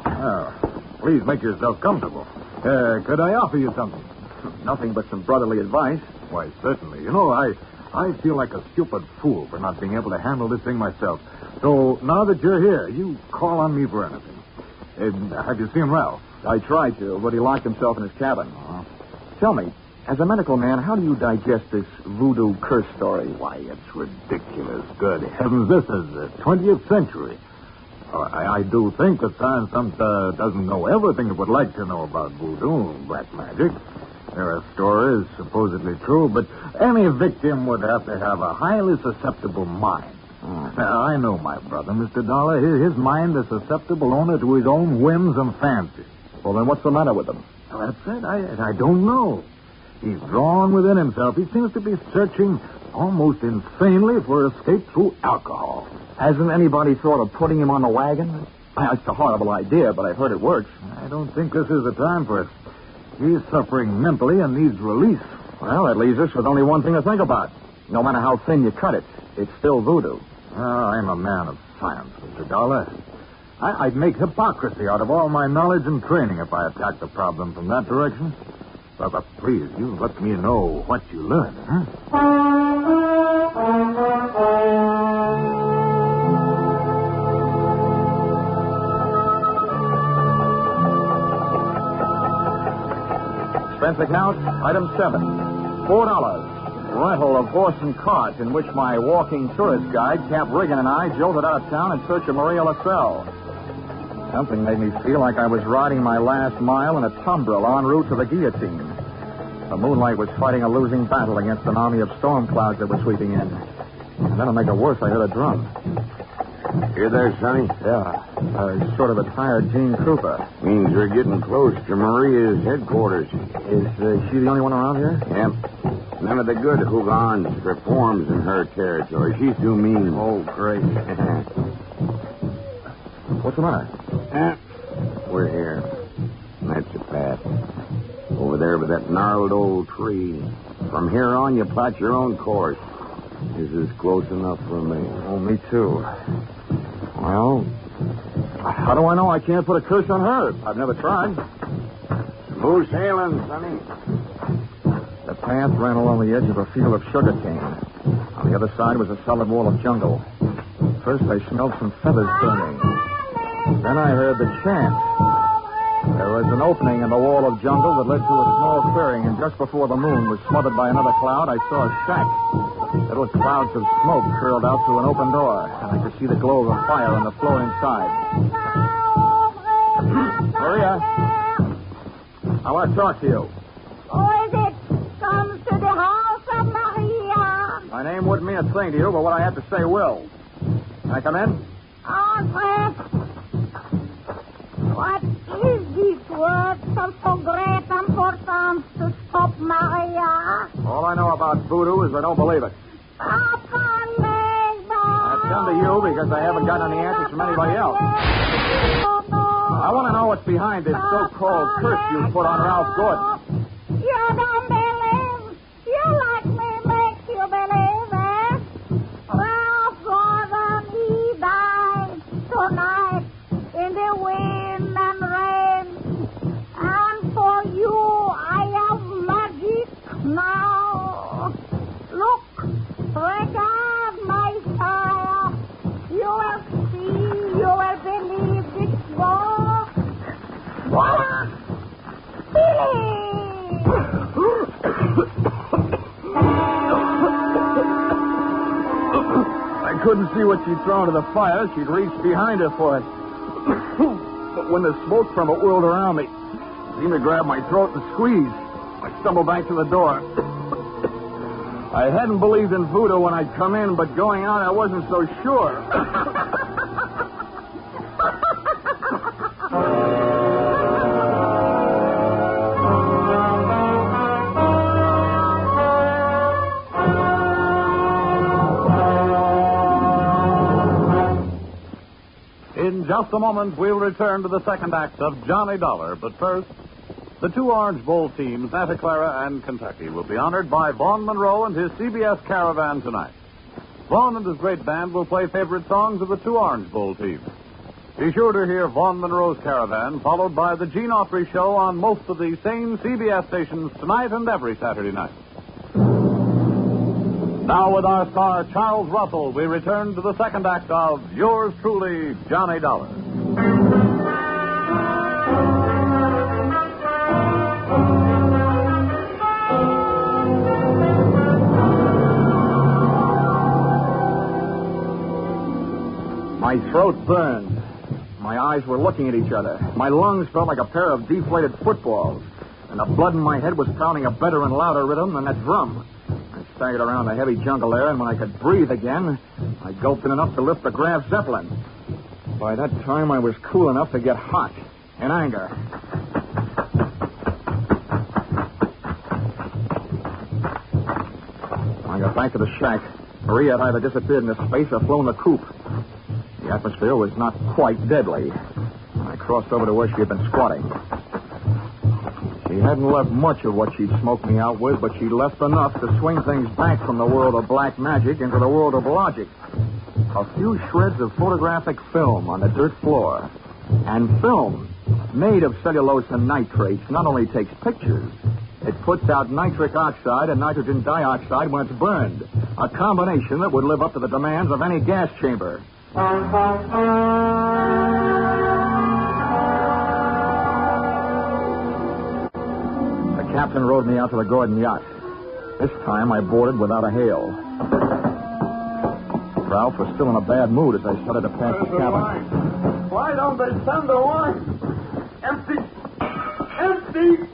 Oh, please make yourself comfortable. Could I offer you something? Nothing but some brotherly advice. Why, certainly. You know, I feel like a stupid fool for not being able to handle this thing myself. So now that you're here, you call on me for anything. Have you seen Ralph? I tried to, but he locked himself in his cabin. Tell me, as a medical man, how do you digest this voodoo curse story? Why, it's ridiculous. Good heavens, this is the 20th century. I do think that Science doesn't know everything it would like to know about voodoo and black magic. There are stories supposedly true, but any victim would have to have a highly susceptible mind. Now, I know my brother, Mr. Dollar. His mind is susceptible only to his own whims and fancies. Well, then what's the matter with him? Well, that's it. I don't know. He's drawn within himself. He seems to be searching almost insanely for escape through alcohol. Hasn't anybody thought of putting him on the wagon? It's a horrible idea, but I've heard it works. I don't think this is the time for it. He's suffering mentally and needs release. Well, that leaves us with only one thing to think about. No matter how thin you cut it, it's still voodoo. I'm a man of science, Mr. Dollar. I'd make hypocrisy out of all my knowledge and training if I attacked the problem from that direction. But please, you let me know what you learned, huh? Expense account, item 7. $4. Rental of horse and cart in which my walking tourist guide, Camp Riggin, and I jolted out of town in search of Maria LaSalle. Something made me feel like I was riding my last mile in a tumbril en route to the guillotine. The moonlight was fighting a losing battle against an army of storm clouds that were sweeping in. And then to make it worse, I heard a drum. You there, Sonny? Yeah, sort of a tired Gene Krupa. Means we're getting close to Maria's headquarters. Is she the only one around here? Yep. None of the good Hoogans performs in her territory. She's too mean. Oh, great. What's the matter? We're here. That's the path. Over there by that gnarled old tree. From here on, you plot your own course. This is close enough for me. Oh, me too. Well, how do I know I can't put a curse on her? I've never tried. Smooth sailing, Sonny. The path ran along the edge of a field of sugarcane. On the other side was a solid wall of jungle. First, I smelled some feathers burning. Then I heard the chant. There was an opening in the wall of jungle that led to a small clearing, and just before the moon was smothered by another cloud, I saw a shack. Little clouds of smoke curled out through an open door, and I could see the glow of a fire on the floor inside. Maria, I want to talk to you. Who is it? Comes to the house of Maria. My name wouldn't mean a thing to you, but what I have to say will. Can I come in? Alfred, what is this word of so great importance to stop Maria? All I know about voodoo is I don't believe it. Upon me, I've come to you because I haven't got any answers from anybody else. I want to know what's behind this so-called curse you put on Ralph Gordon. You don't believe? You like me make you believe, eh? Ralph Gordon, he died tonight in the wind and rain. And for you, I have magic now. Look, regard my fire. You will see, you will believe this book. Voila! I couldn't see what she'd thrown to the fire. She'd reached behind her for it. But when the smoke from it whirled around me, it seemed to grab my throat and squeeze. I stumbled back to the door. I hadn't believed in voodoo when I'd come in, but going out, I wasn't so sure. In just a moment, we'll return to the second act of Johnny Dollar. But first, the two Orange Bowl teams, Santa Clara and Kentucky, will be honored by Vaughn Monroe and his CBS Caravan tonight. Vaughn and his great band will play favorite songs of the two Orange Bowl teams. Be sure to hear Vaughn Monroe's Caravan, followed by the Gene Autry Show on most of the same CBS stations tonight and every Saturday night. Now, with our star, Charles Russell, we return to the second act of Yours Truly, Johnny Dollar. My throat burned. My eyes were looking at each other. My lungs felt like a pair of deflated footballs. And the blood in my head was pounding a better and louder rhythm than that drum. I staggered around the heavy jungle air, and when I could breathe again, I gulped in enough to lift the Graf Zeppelin. By that time, I was cool enough to get hot in anger. When I got back to the shack, Maria had either disappeared into space or flown the coop. The atmosphere was not quite deadly. I crossed over to where she had been squatting. She hadn't left much of what she'd smoked me out with, but she left enough to swing things back from the world of black magic into the world of logic. A few shreds of photographic film on the dirt floor. And film, made of cellulose and nitrates, not only takes pictures, it puts out nitric oxide and nitrogen dioxide when it's burned. A combination that would live up to the demands of any gas chamber. The captain rowed me out to the Gordon yacht. This time I boarded without a hail. Ralph was still in a bad mood as I started to pass the cabin. Why don't they send the wine? Empty! Empty!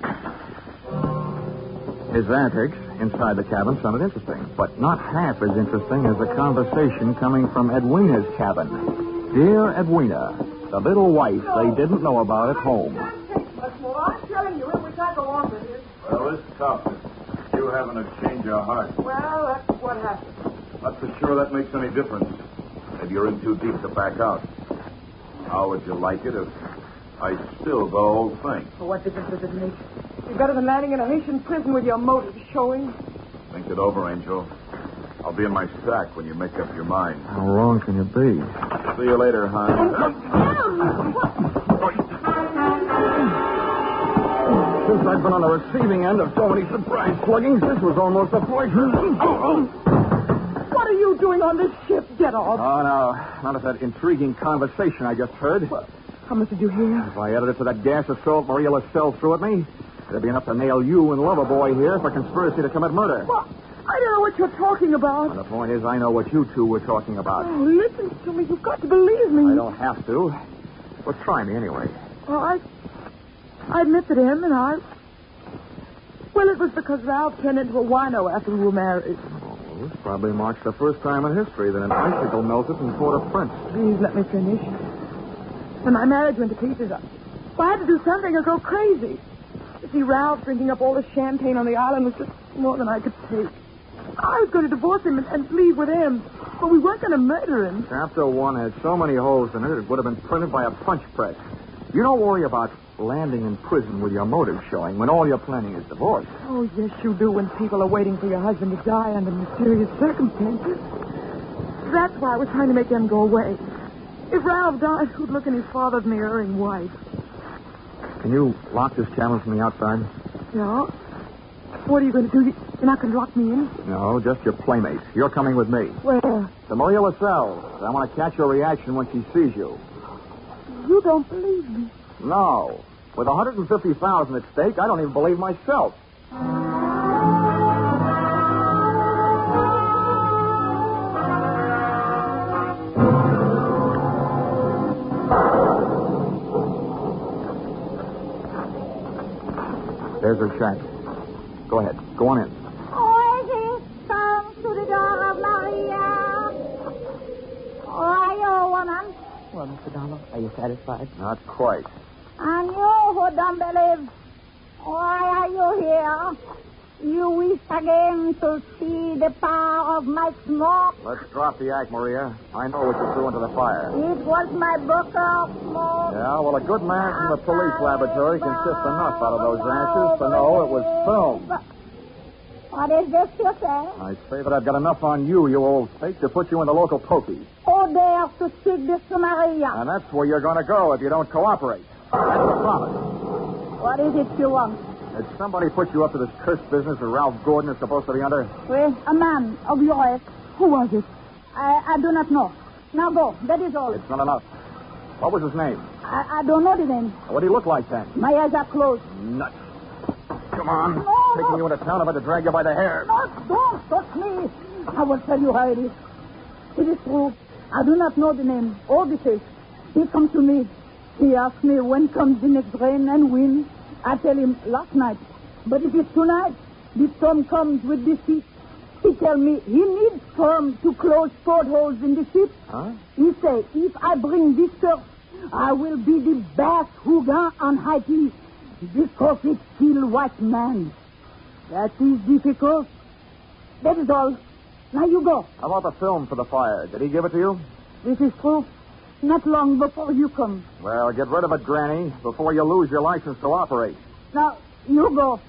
His antics inside the cabin sounded interesting, but not half as interesting as the conversation coming from Edwina's cabin. Dear Edwina, the little wife they didn't know about at home. I'm telling you, if we can't go on with it. Well, it's tough. You having a change of heart. Well, that's what happened. Not so sure that makes any difference. Maybe you're in too deep to back out. How would you like it if I spilled the whole thing? Well, what difference does it make? You're better than landing in a Haitian prison with your motives showing. Think it over, Angel. I'll be in my sack when you make up your mind. How wrong can you be? See you later, hon. Since I've been on the receiving end of so many surprise sluggings, this was almost a poison. What are you doing on this ship? Get off. Oh, no. Not of that intriguing conversation I just heard. How much did you hear? If I added it to that gas assault Maria Lascelles threw at me, it'd be enough to nail you and Loverboy here for conspiracy to commit murder. Well, I don't know what you're talking about. And the point is, I know what you two were talking about. Oh, listen to me. You've got to believe me. I don't have to. Well, try me anyway. Well, I admit to him, and well, it was because Ralph turned into a wino after we were married. Oh, this probably marks the first time in history that an icicle melted in Port-au-Prince. Please let me finish. When my marriage went to pieces, I had to do something or go crazy. You see, Ralph drinking up all the champagne on the island was just more than I could take. I was going to divorce him and leave with him, but we weren't going to murder him. Chapter 1 had so many holes in it would have been printed by a punch press. You don't worry about landing in prison with your motive showing when all you're planning is divorce. Oh, yes, you do when people are waiting for your husband to die under mysterious circumstances. That's why I was trying to make them go away. If Ralph died, who'd look in his father's mirroring wife? Can you lock this cabin from the outside? No. What are you going to do? You're not going to lock me in? No, just your playmate. You're coming with me. Where? To Maria Lascelles. I want to catch your reaction when she sees you. You don't believe me. No. With $150,000 at stake, I don't even believe myself. There's her shack. Go ahead. Go on in. Come to the door of Maria. Are you, woman? Well, Mr. Dollar, are you satisfied? Not quite. And you who don't believe, why are you here? You wish again to see the power of my smoke? Let's drop the act, Maria. I know what you threw into the fire. It was my book of smoke. Yeah, well, a good man from the police laboratory can sift enough out of those ashes to know it was film. What is this you say? I say that I've got enough on you, you old fake, to put you in the local pokey. Who dares to speak this to Maria? And that's where you're going to go if you don't cooperate. That's the promise. What is it you want? Did somebody put you up to this cursed business that Ralph Gordon is supposed to be under? Well, a man of your age. Who was it? I do not know. Now go. That is all. It's not enough. What was his name? I don't know the name. What did he look like then? My eyes are closed. Nuts. Come on. No. Taking you into town, I'm about to drag you by the hair. No, don't touch me. I will tell you how it is. It is true. I do not know the name or the face. He comes to me. He asks me when comes the next rain and wind. I tell him last night. But if it's tonight, the storm comes with the sea. He tell me he needs storm to close portholes in the ship. Huh? He say, if I bring this surf, I will be the best Hugon on Haiti because it kill white man. That is difficult. That is all. Now you go. How about the film for the fire? Did he give it to you? This is true. Not long before you come. Well, get rid of it, Granny, before you lose your license to operate. Now, you go.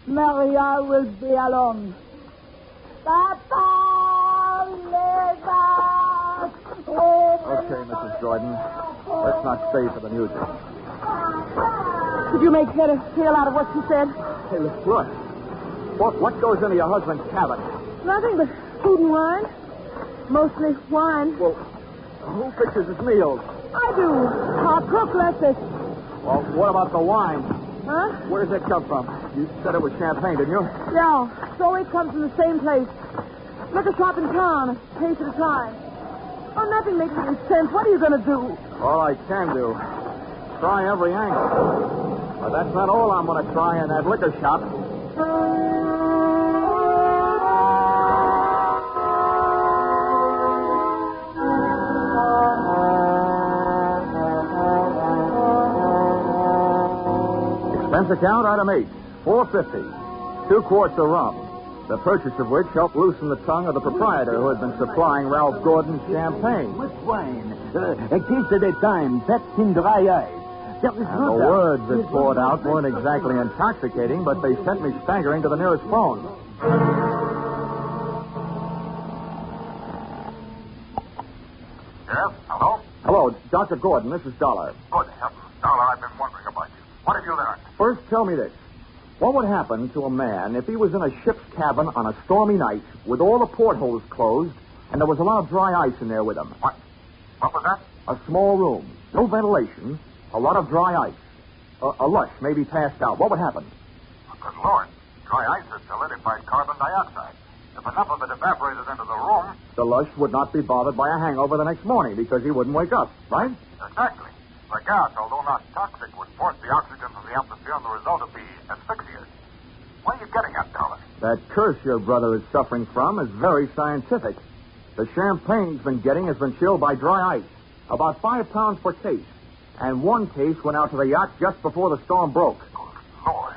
Maria will be alone. Papa, Okay, Mrs. Jordan. Let's not stay for the music. Did you make head or tail out of what she said? Hey, look. What goes into your husband's cabin? Nothing but food and wine. Mostly wine. Well, who fixes his meals? I do. Our cook left us. Well, what about the wine? Huh? Where does it come from? You said it was champagne, didn't you? Yeah. So it comes from the same place. Liquor shop in town. A case at a time. Oh, nothing makes any sense. What are you going to do? All I can do. Try every angle. But that's not all I'm going to try in that liquor shop. Expense account, item 8, $4.50. 2 quarts of rum. The purchase of which helped loosen the tongue of the proprietor who had been supplying Ralph Gordon's champagne. With wine. A case at a time. That's in dry ice. And the words that poured out weren't exactly intoxicating, but they sent me staggering to the nearest phone. Yes? Hello? Hello, Dr. Gordon. This is Dollar. Good heavens. Dollar, I've been wondering about you. What have you learned? First, tell me this. What would happen to a man if he was in a ship's cabin on a stormy night with all the portholes closed and there was a lot of dry ice in there with him? What? What was that? A small room, no ventilation, a lot of dry ice. A lush, maybe passed out. What would happen? Oh, good Lord. Dry ice is solidified carbon dioxide. If enough of it evaporated into the room... The lush would not be bothered by a hangover the next morning because he wouldn't wake up, right? Exactly. The gas, although not toxic, would force the oxygen from the atmosphere, and the result would be asphyxia. What are you getting at, Dollar? That curse your brother is suffering from is very scientific. The champagne he's been getting has been chilled by dry ice, about 5 pounds per case. And 1 case went out to the yacht just before the storm broke. Good Lord.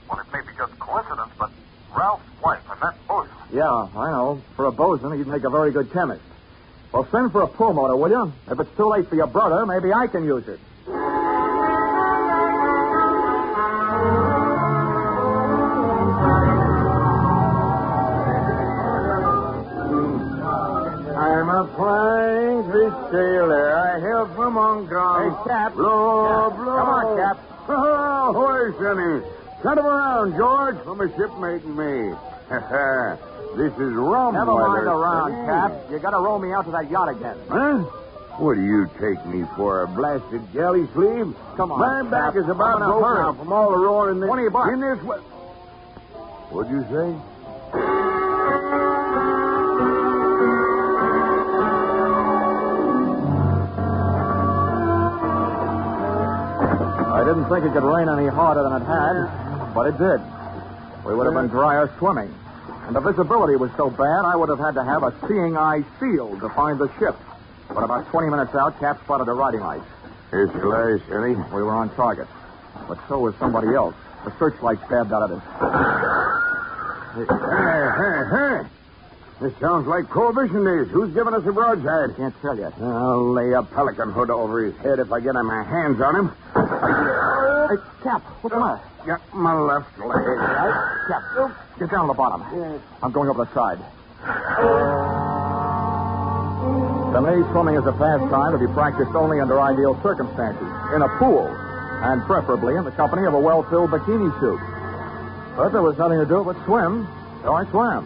Well, it may be just coincidence, but Ralph's wife and that bosun. Yeah, I know. For a bosun, he'd make a very good chemist. Well, send for a pulmotor, will you? If it's too late for your brother, maybe I can use it. I'm a flying fish sailor. I hail from Hong Kong. Hey, Cap. Blow, Cap. blow. Come on, Cap. Oh, where's Sonny? Cut him around, George, from a shipmate and me. This is rum Never mind weather, around, Sonny. Cap. You got to row me out to that yacht again. Huh? What do you take me for, a blasted galley sleeve? Come on, My back Cap. is about I'm in a broke hurry. now from all the roaring. $20. In this... What'd you say? I didn't think it could rain any harder than it had, but it did. We would have been drier swimming. And the visibility was so bad, I would have had to have a seeing eye seal to find the ship. But about 20 minutes out, Cap spotted a riding light. Here's your letter, Sonny. We were on target. But so was somebody else. The searchlight stabbed out of it. Hey. This sounds like Prohibition days. Who's giving us a broadside? Can't tell yet. I'll lay a pelican hood over his head if I get my hands on him. Hey, Cap, what's the matter? Got my left leg. Right? Cap, get down to the bottom. Yes. I'm going over the side. To me, swimming is a pastime to be practiced only under ideal circumstances, in a pool, and preferably in the company of a well-filled bikini suit. But there was nothing to do but swim, so I swam.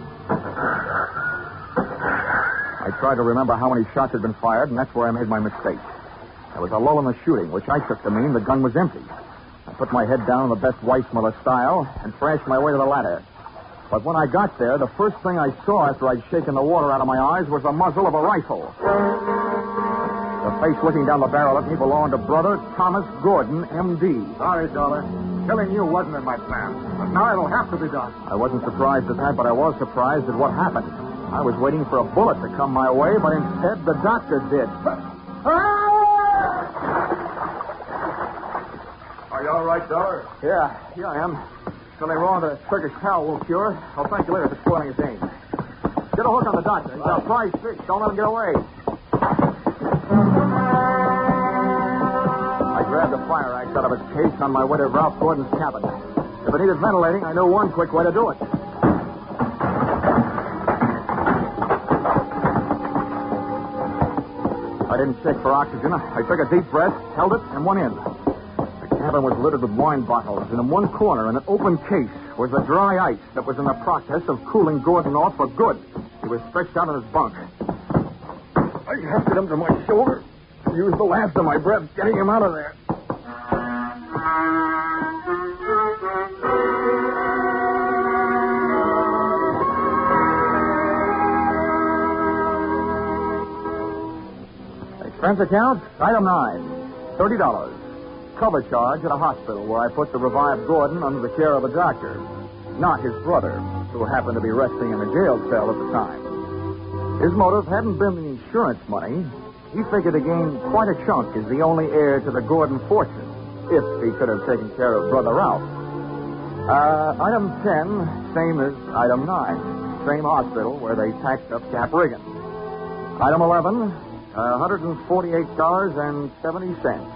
I tried to remember how many shots had been fired, and that's where I made my mistake. There was a lull in the shooting, which I took to mean the gun was empty. I put my head down in the best Weissmuller style and thrashed my way to the ladder. But when I got there, the first thing I saw after I'd shaken the water out of my eyes was the muzzle of a rifle. The face looking down the barrel at me belonged to Brother Thomas Gordon, M.D. Sorry, Dollar. Killing you wasn't in my plan. But now it'll have to be done. I wasn't surprised at that, but I was surprised at what happened. I was waiting for a bullet to come my way, but instead the doctor did. Are you all right, Dollar? Yeah, here I am. Something wrong with the Turkish towel won't cure. I'll thank you later for spoiling his game. Get a hook on the doctor. He's got a prize fish. Don't let him get away. I grabbed the fire axe out of its case on my way to Ralph Gordon's cabin. If it needed ventilating, I knew one quick way to do it. I didn't check for oxygen. I took a deep breath, held it, and went in. The cabin was littered with wine bottles, and in one corner, in an open case, was the dry ice that was in the process of cooling Gordon off for good. He was stretched out on his bunk. I hefted him to my shoulder and used the last of my breath getting him out of there. Expense account, item 9, $30. Cover charge at a hospital where I put the revived Gordon under the care of a doctor, not his brother, who happened to be resting in a jail cell at the time. His motive hadn't been the insurance money. He figured to gain quite a chunk as the only heir to the Gordon fortune, if he could have taken care of Brother Ralph. Item 10, same as item 9. Same hospital where they tacked up Cap Riggin. Item 11, $148.70.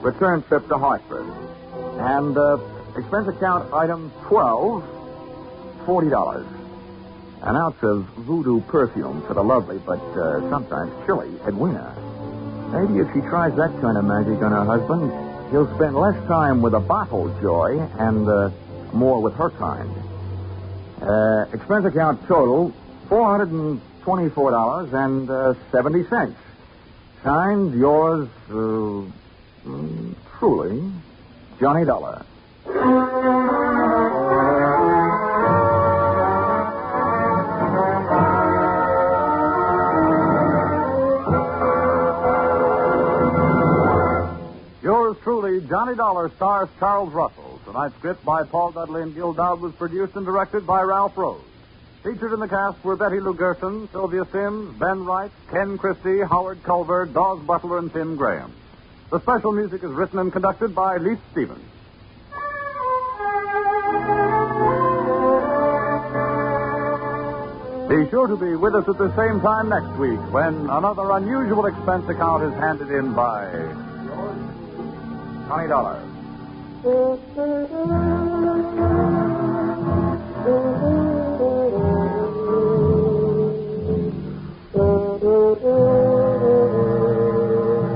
Return trip to Hartford. And expense account item 12, $40. An ounce of voodoo perfume for the lovely but sometimes chilly Edwina. Maybe if she tries that kind of magic on her husband, he'll spend less time with a bottle joy and more with her kind. Expense account total, $424.70. Signed, yours, truly, Johnny Dollar. Yours truly, Johnny Dollar, stars Charles Russell. Tonight's script by Paul Dudley and Gil Dowd was produced and directed by Ralph Rose. Featured in the cast were Betty Lou Gerson, Sylvia Sims, Ben Wright, Ken Christie, Howard Culver, Dawes Butler, and Tim Graham. The special music is written and conducted by Leif Stevens. Be sure to be with us at the same time next week when another unusual expense account is handed in by Johnny Dollar.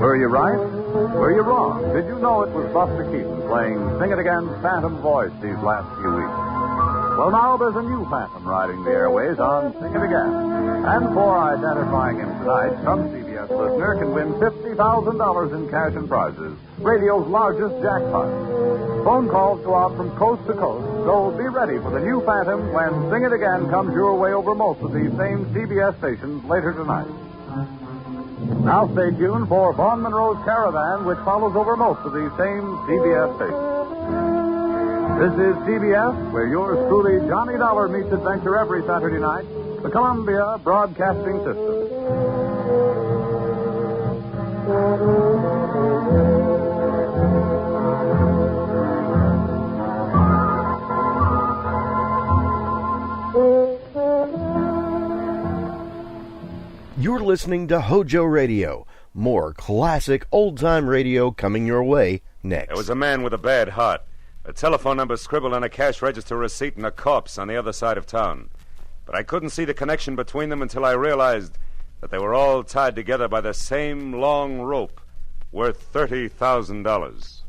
Were you right? Were you wrong? Did you know it was Buster Keaton playing Sing It Again's Phantom voice these last few weeks? Well, now there's a new Phantom riding the airways on Sing It Again. And for identifying him tonight, some CBS listener can win $50,000 in cash and prizes, radio's largest jackpot. Phone calls go out from coast to coast, so be ready for the new Phantom when Sing It Again comes your way over most of these same CBS stations later tonight. Now stay tuned for Vaughn Monroe's Caravan, which follows over most of these same CBS stations. This is CBS, where yours truly, Johnny Dollar, meets adventure every Saturday night, the Columbia Broadcasting System. You're listening to HOJO Radio. More classic old-time radio coming your way next. There was a man with a bad heart. A telephone number scribbled on a cash register receipt and a corpse on the other side of town. But I couldn't see the connection between them until I realized that they were all tied together by the same long rope worth $30,000.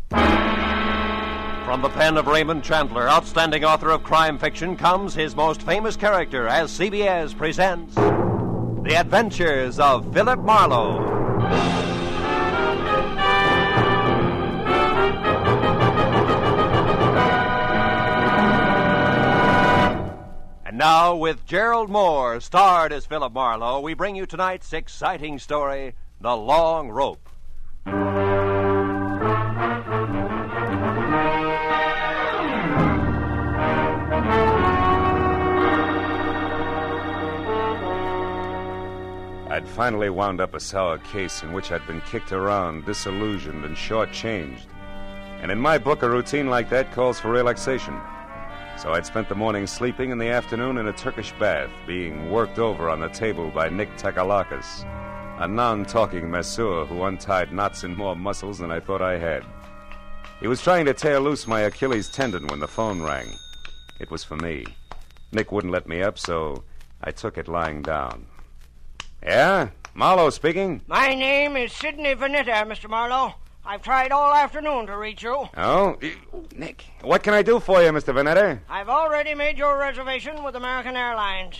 From the pen of Raymond Chandler, outstanding author of crime fiction, comes his most famous character as CBS presents The Adventures of Philip Marlowe. And now, with Gerald Moore, starred as Philip Marlowe, we bring you tonight's exciting story, The Long Rope. I'd finally wound up a sour case in which I'd been kicked around, disillusioned, and shortchanged. And in my book, a routine like that calls for relaxation. So I'd spent the morning sleeping and the afternoon in a Turkish bath, being worked over on the table by Nick Takalakis, a non-talking masseur who untied knots in more muscles than I thought I had. He was trying to tear loose my Achilles tendon when the phone rang. It was for me. Nick wouldn't let me up, so I took it lying down. Yeah? Marlowe speaking? My name is Sidney Vanetta, Mr. Marlowe. I've tried all afternoon to reach you. Oh? Nick, what can I do for you, Mr. Vanetta? I've already made your reservation with American Airlines.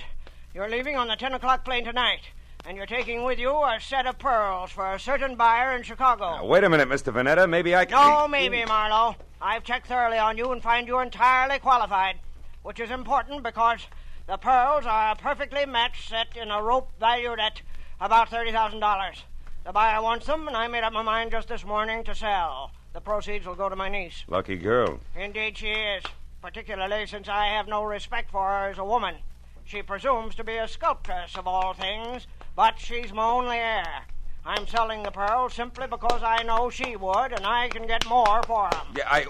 You're leaving on the 10 o'clock plane tonight, and you're taking with you a set of pearls for a certain buyer in Chicago. Now, wait a minute, Mr. Vanetta. Maybe I can... No, maybe, Marlowe. I've checked thoroughly on you and find you entirely qualified, which is important because the pearls are a perfectly matched set in a rope valued at about $30,000. The buyer wants them, and I made up my mind just this morning to sell. The proceeds will go to my niece. Lucky girl. Indeed she is, particularly since I have no respect for her as a woman. She presumes to be a sculptress of all things, but she's my only heir. I'm selling the pearls simply because I know she would, and I can get more for them. Yeah,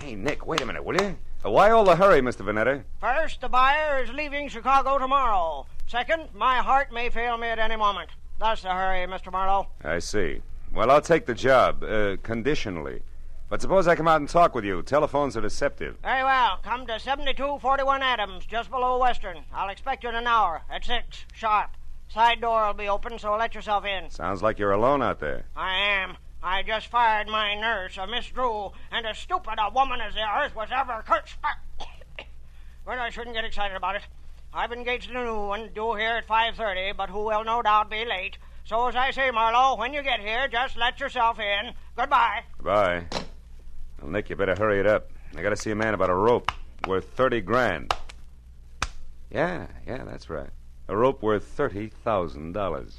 Hey, Nick, wait a minute, will you? Why all the hurry, Mr. Vanetta? First, the buyer is leaving Chicago tomorrow. Second, my heart may fail me at any moment. That's the hurry, Mr. Marlowe. I see. Well, I'll take the job, conditionally. But suppose I come out and talk with you. Telephones are deceptive. Very well. Come to 7241 Adams, just below Western. I'll expect you in an hour, at 6, sharp. Side door will be open, so let yourself in. Sounds like you're alone out there. I am. I just fired my nurse, a Miss Drew, and as stupid a woman as the earth was ever cursed. But I shouldn't get excited about it. I've engaged a new one due here at 5:30, but who will no doubt be late. So as I say, Marlowe, when you get here, just let yourself in. Goodbye. Goodbye. Well, Nick, you better hurry it up. I got to see a man about a rope worth $30,000. Yeah, that's right. A rope worth $30,000.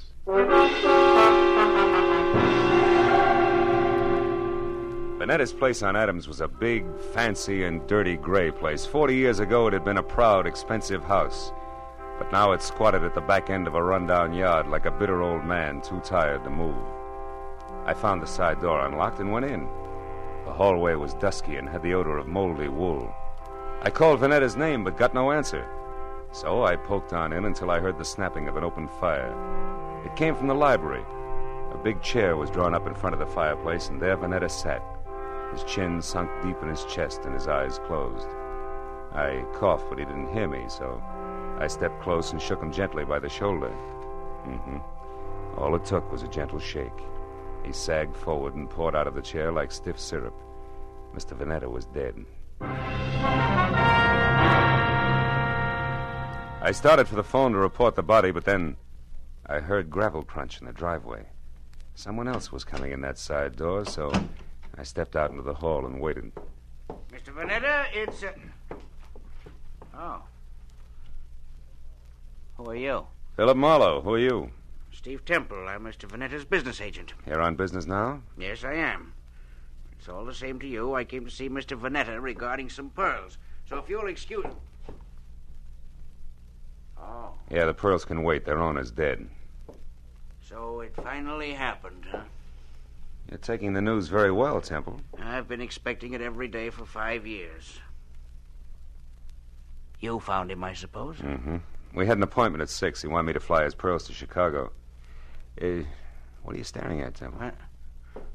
Vanetta's place on Adams was a big, fancy, and dirty gray place. 40 years ago, it had been a proud, expensive house. But now it squatted at the back end of a rundown yard like a bitter old man too tired to move. I found the side door unlocked and went in. The hallway was dusky and had the odor of moldy wool. I called Vanetta's name but got no answer. So I poked on in until I heard the snapping of an open fire. It came from the library. A big chair was drawn up in front of the fireplace, and there Vanetta sat. His chin sunk deep in his chest and his eyes closed. I coughed, but he didn't hear me, so I stepped close and shook him gently by the shoulder. All it took was a gentle shake. He sagged forward and poured out of the chair like stiff syrup. Mr. Vanetta was dead. I started for the phone to report the body, but then I heard gravel crunch in the driveway. Someone else was coming in that side door, so I stepped out into the hall and waited. Mr. Vanetta, it's... Oh. Who are you? Philip Marlowe. Who are you? Steve Temple. I'm Mr. Vanetta's business agent. Here on business now? Yes, I am. It's all the same to you. I came to see Mr. Vanetta regarding some pearls. So if you'll excuse... Oh. Yeah, the pearls can wait. Their owner's dead. So it finally happened, huh? You're taking the news very well, Temple. I've been expecting it every day for 5 years. You found him, I suppose? Mm-hmm. We had an appointment at 6. He wanted me to fly his pearls to Chicago. What are you staring at, Temple? What?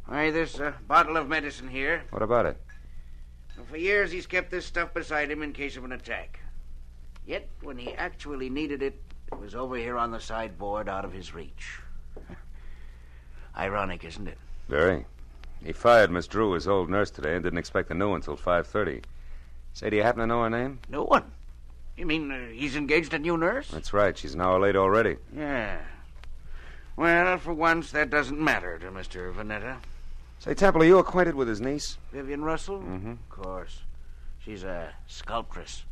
Why, this bottle of medicine here. What about it? Well, for years he's kept this stuff beside him in case of an attack. Yet, when he actually needed it, it was over here on the sideboard out of his reach. Ironic, isn't it? Very. He fired Miss Drew, his old nurse, today, and didn't expect the new one until 5:30. Say, do you happen to know her name? No one. You mean he's engaged a new nurse? That's right. She's an hour late already. Yeah. Well, for once, that doesn't matter to Mr. Vanetta. Say, Temple, are you acquainted with his niece? Vivian Russell? Mm-hmm. Of course. She's a sculptress.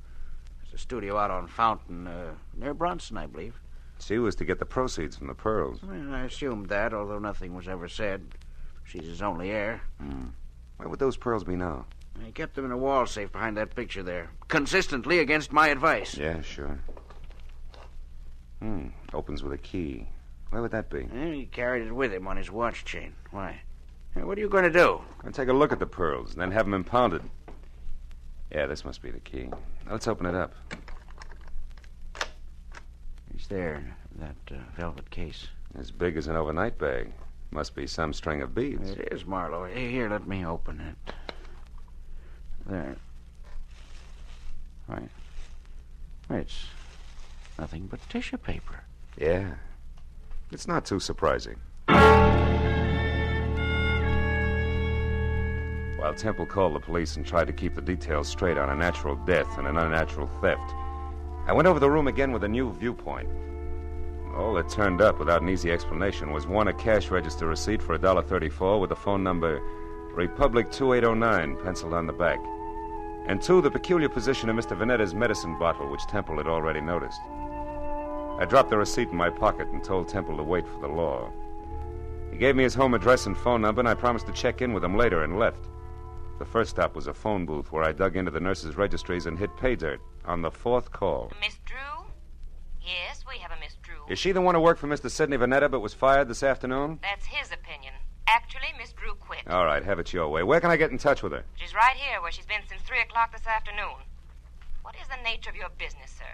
There's a studio out on Fountain, near Bronson, I believe. She was to get the proceeds from the pearls. Well, I assumed that, although nothing was ever said. She's his only heir. Where would those pearls be now? I kept them in a wall safe behind that picture there. Consistently against my advice. Yeah, sure. Opens with a key. Where would that be? He carried it with him on his watch chain. Why? Hey, what are you going to do? I'll take a look at the pearls, and then have them impounded. Yeah, this must be the key. Now, let's open it up. It's there, that velvet case. As big as an overnight bag. Must be some string of beads. It is, Marlowe. Here, let me open it. There. Right. It's nothing but tissue paper. Yeah. It's not too surprising. While Temple called the police and tried to keep the details straight on a natural death and an unnatural theft, I went over the room again with a new viewpoint. All that turned up without an easy explanation was one, a cash register receipt for $1.34 with the phone number Republic 2809 penciled on the back, and two, the peculiar position of Mr. Vanetta's medicine bottle, which Temple had already noticed. I dropped the receipt in my pocket and told Temple to wait for the law. He gave me his home address and phone number, and I promised to check in with him later and left. The first stop was a phone booth where I dug into the nurses' registries and hit pay dirt on the fourth call. Miss Drew? Yes, we have a Miss Drew. Is she the one who worked for Mr. Sidney Vanetta but was fired this afternoon? That's his opinion. Actually, Miss Drew quit. All right, have it your way. Where can I get in touch with her? She's right here where she's been since 3 o'clock this afternoon. What is the nature of your business, sir?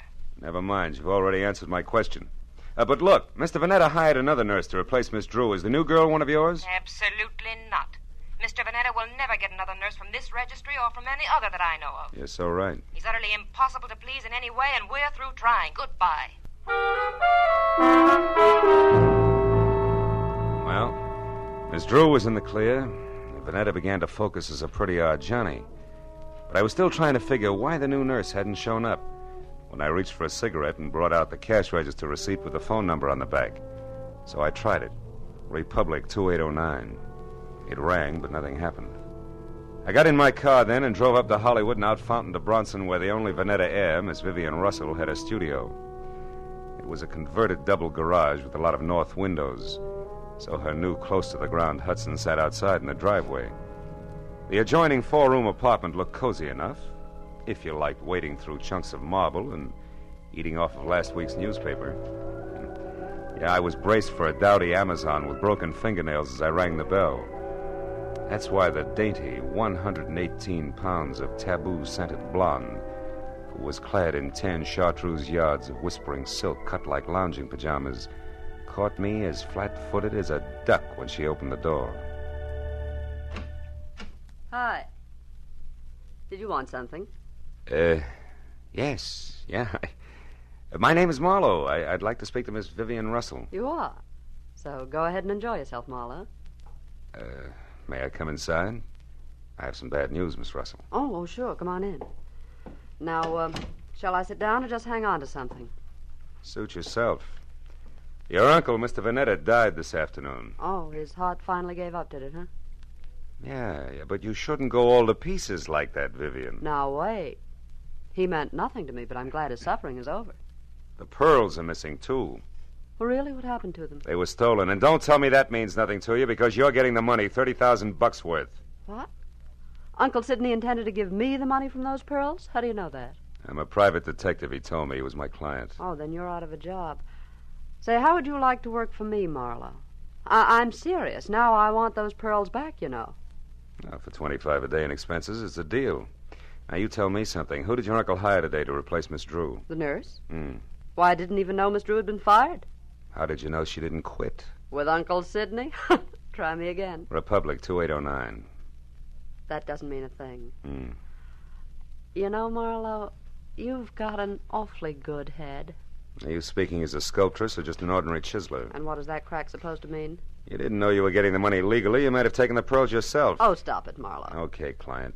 Never mind. You've already answered my question. But look, Mr. Vanetta hired another nurse to replace Miss Drew. Is the new girl one of yours? Absolutely not. Mr. Vanetta will never get another nurse from this registry or from any other that I know of. You're so right. He's utterly impossible to please in any way, and we're through trying. Goodbye. Well, Miss Drew was in the clear, and Vanetta began to focus as a pretty odd Johnny. But I was still trying to figure why the new nurse hadn't shown up when I reached for a cigarette and brought out the cash register receipt with the phone number on the back. So I tried it. Republic 2809. It rang, but nothing happened. I got in my car then and drove up to Hollywood and out Fountain to Bronson, where the only Vanetta heir, Miss Vivian Russell, had a studio. It was a converted double garage with a lot of north windows, so her new close-to-the-ground Hudson sat outside in the driveway. The adjoining four-room apartment looked cozy enough, if you liked wading through chunks of marble and eating off of last week's newspaper. Yeah, I was braced for a dowdy Amazon with broken fingernails as I rang the bell. That's why the dainty 118 pounds of taboo-scented blonde, who was clad in 10 chartreuse yards of whispering silk cut like lounging pajamas, caught me as flat-footed as a duck when she opened the door. Hi. Did you want something? Yes. Yeah. My name is Marlowe. I'd like to speak to Miss Vivian Russell. You are. So go ahead and enjoy yourself, Marlowe. May I come inside? I have some bad news, Miss Russell. Oh, sure. Come on in. Now, shall I sit down or just hang on to something? Suit yourself. Your uncle, Mr. Vanetta, died this afternoon. Oh, his heart finally gave up, did it, huh? Yeah, but you shouldn't go all to pieces like that, Vivian. Now, wait. He meant nothing to me, but I'm glad his suffering is over. The pearls are missing, too. Well, really? What happened to them? They were stolen, and don't tell me that means nothing to you, because you're getting the money, $30,000 worth. What? Uncle Sidney intended to give me the money from those pearls? How do you know that? I'm a private detective, he told me. He was my client. Oh, then you're out of a job. Say, how would you like to work for me, Marlowe? I'm serious. Now I want those pearls back, you know. Now, for $25 a day in expenses, it's a deal. Now, you tell me something. Who did your uncle hire today to replace Miss Drew? The nurse? Why, I didn't even know Miss Drew had been fired. How did you know she didn't quit? With Uncle Sidney? Try me again. Republic 2809. That doesn't mean a thing. You know, Marlowe, you've got an awfully good head. Are you speaking as a sculptress or just an ordinary chiseler? And what is that crack supposed to mean? You didn't know you were getting the money legally. You might have taken the pearls yourself. Oh, stop it, Marlowe. Okay, client.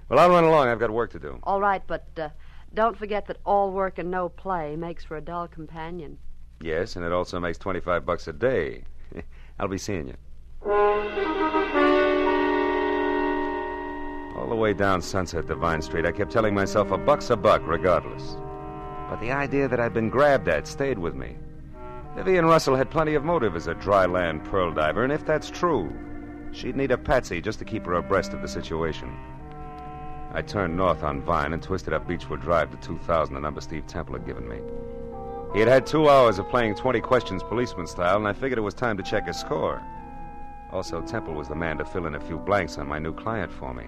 Well, I'll run along. I've got work to do. All right, but don't forget that all work and no play makes for a dull companion. Yes, and it also makes $25 a day. I'll be seeing you. All the way down Sunset to Vine Street, I kept telling myself $1 a buck regardless. But the idea that I'd been grabbed at stayed with me. Vivian Russell had plenty of motive as a dry land pearl diver, and if that's true, she'd need a patsy just to keep her abreast of the situation. I turned north on Vine and twisted up Beechwood Drive to 2000, the number Steve Temple had given me. He had 2 hours of playing 20 questions policeman style, and I figured it was time to check his score. Also, Temple was the man to fill in a few blanks on my new client for me.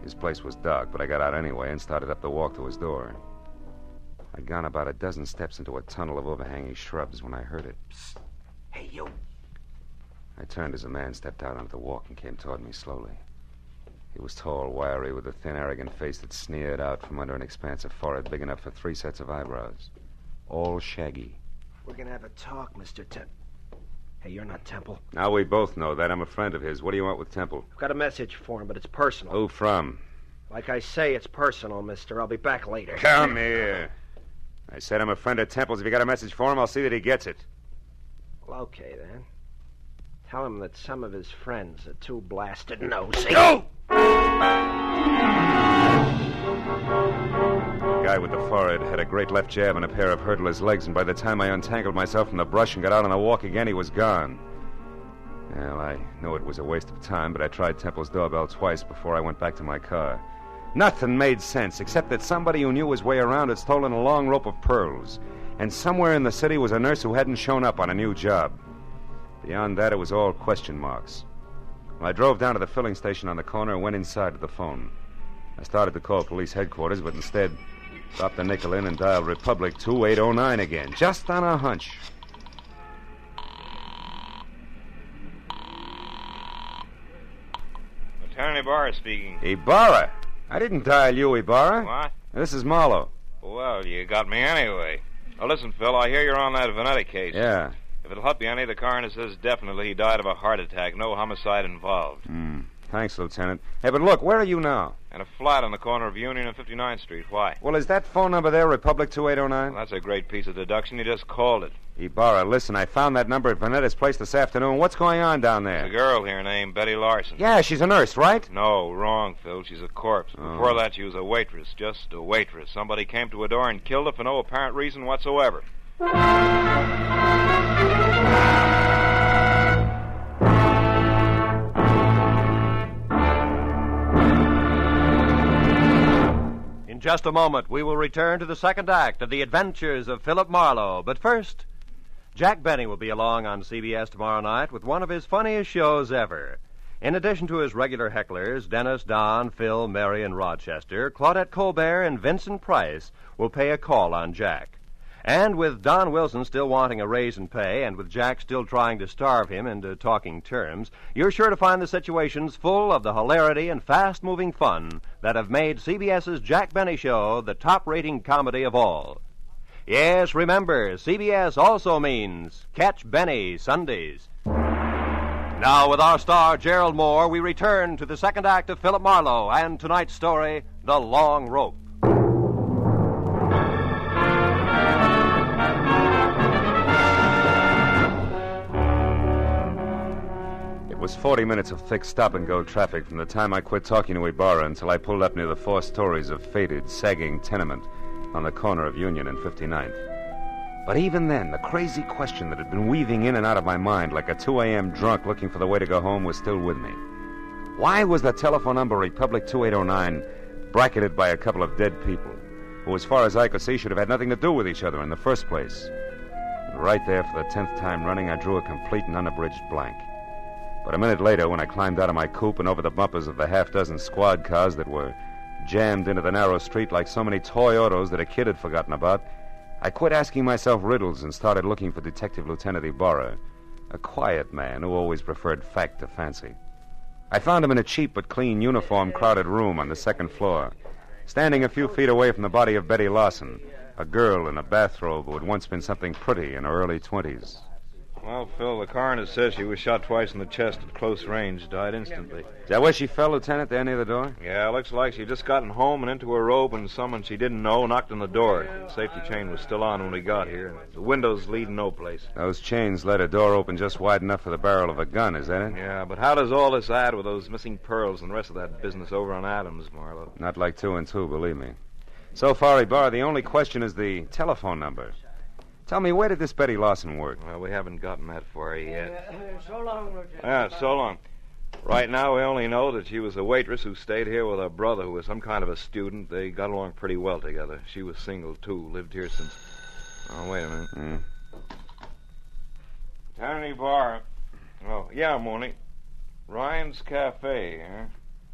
His place was dark, but I got out anyway and started up the walk to his door. I'd gone about a dozen steps into a tunnel of overhanging shrubs when I heard it. Psst. Hey, you. I turned as a man stepped out onto the walk and came toward me slowly. He was tall, wiry, with a thin, arrogant face that sneered out from under an expansive forehead big enough for 3 sets of eyebrows. All shaggy. We're going to have a talk, Mr. Hey, you're not Temple. Now we both know that. I'm a friend of his. What do you want with Temple? I've got a message for him, but it's personal. Who from? Like I say, it's personal, mister. I'll be back later. Come here. I said I'm a friend of Temple's. If you got a message for him, I'll see that he gets it. Well, okay, then. Tell him that some of his friends are too blasted nosy. Go! The guy with the forehead had a great left jab and a pair of hurdler's legs, and by the time I untangled myself from the brush and got out on the walk again, he was gone. Well, I know it was a waste of time, but I tried Temple's doorbell twice before I went back to my car. Nothing made sense, except that somebody who knew his way around had stolen a long rope of pearls, and somewhere in the city was a nurse who hadn't shown up on a new job. Beyond that, it was all question marks. Well, I drove down to the filling station on the corner and went inside to the phone. I started to call police headquarters, but instead dropped the nickel in and dialed Republic 2809 again, just on a hunch. Lieutenant Ibarra speaking. Ibarra? I didn't dial you, Ibarra. What? This is Marlowe. Well, you got me anyway. Now, listen, Phil, I hear you're on that Vanetta case. Yeah. If it'll help you any, the coroner says definitely he died of a heart attack. No homicide involved. Thanks, Lieutenant. Hey, but look, where are you now? In a flat on the corner of Union and 59th Street. Why? Well, is that phone number there, Republic 2809? Well, that's a great piece of deduction. You just called it. Ibarra, listen, I found that number at Vanetta's place this afternoon. What's going on down there? There's a girl here named Betty Larson. Yeah, she's a nurse, right? No, wrong, Phil. She's a corpse. Oh. Before that, she was a waitress. Just a waitress. Somebody came to her door and killed her for no apparent reason whatsoever. In just a moment, we will return to the second act of The Adventures of Philip Marlowe. But first, Jack Benny will be along on CBS tomorrow night with one of his funniest shows ever. In addition to his regular hecklers, Dennis, Don, Phil, Mary, and Rochester, Claudette Colbert and Vincent Price will pay a call on Jack. And with Don Wilson still wanting a raise in pay, and with Jack still trying to starve him into talking terms, you're sure to find the situations full of the hilarity and fast-moving fun that have made CBS's Jack Benny Show the top-rating comedy of all. Yes, remember, CBS also means Catch Benny Sundays. Now, with our star, Gerald Moore, we return to the second act of Philip Marlowe and tonight's story, The Long Rope. It was 40 minutes of thick stop-and-go traffic from the time I quit talking to Ibarra until I pulled up near the 4 stories of faded, sagging tenement on the corner of Union and 59th. But even then, the crazy question that had been weaving in and out of my mind like a 2 a.m. drunk looking for the way to go home was still with me. Why was the telephone number Republic 2809 bracketed by a couple of dead people who, as far as I could see, should have had nothing to do with each other in the first place? And right there, for the 10th time running, I drew a complete and unabridged blank. But a minute later, when I climbed out of my coupe and over the bumpers of the half-dozen squad cars that were jammed into the narrow street like so many toy autos that a kid had forgotten about, I quit asking myself riddles and started looking for Detective Lieutenant Ibarra, a quiet man who always preferred fact to fancy. I found him in a cheap but clean uniform-crowded room on the 2nd floor, standing a few feet away from the body of Betty Larson, a girl in a bathrobe who had once been something pretty in her early 20s. Well, Phil, the coroner says she was shot twice in the chest at close range, died instantly. Is that where she fell, Lieutenant, there near the door? Yeah, looks like she'd just gotten home and into her robe and someone she didn't know knocked on the door. The safety chain was still on when we got here. The windows lead no place. Those chains let a door open just wide enough for the barrel of a gun, is that it? Yeah, but how does all this add with those missing pearls and the rest of that business over on Adams, Marlowe? Not like 2 and 2, believe me. So far, Ibarra, the only question is the telephone number. Tell me, where did this Betty Larson work? Well, we haven't gotten that far yet. So long, Lieutenant. Yeah, so long. Right now, we only know that she was a waitress who stayed here with her brother, who was some kind of a student. They got along pretty well together. She was single, too, lived here since... Oh, wait a minute. Tiny Bar. Oh, yeah, Mooney. Ryan's Cafe, huh?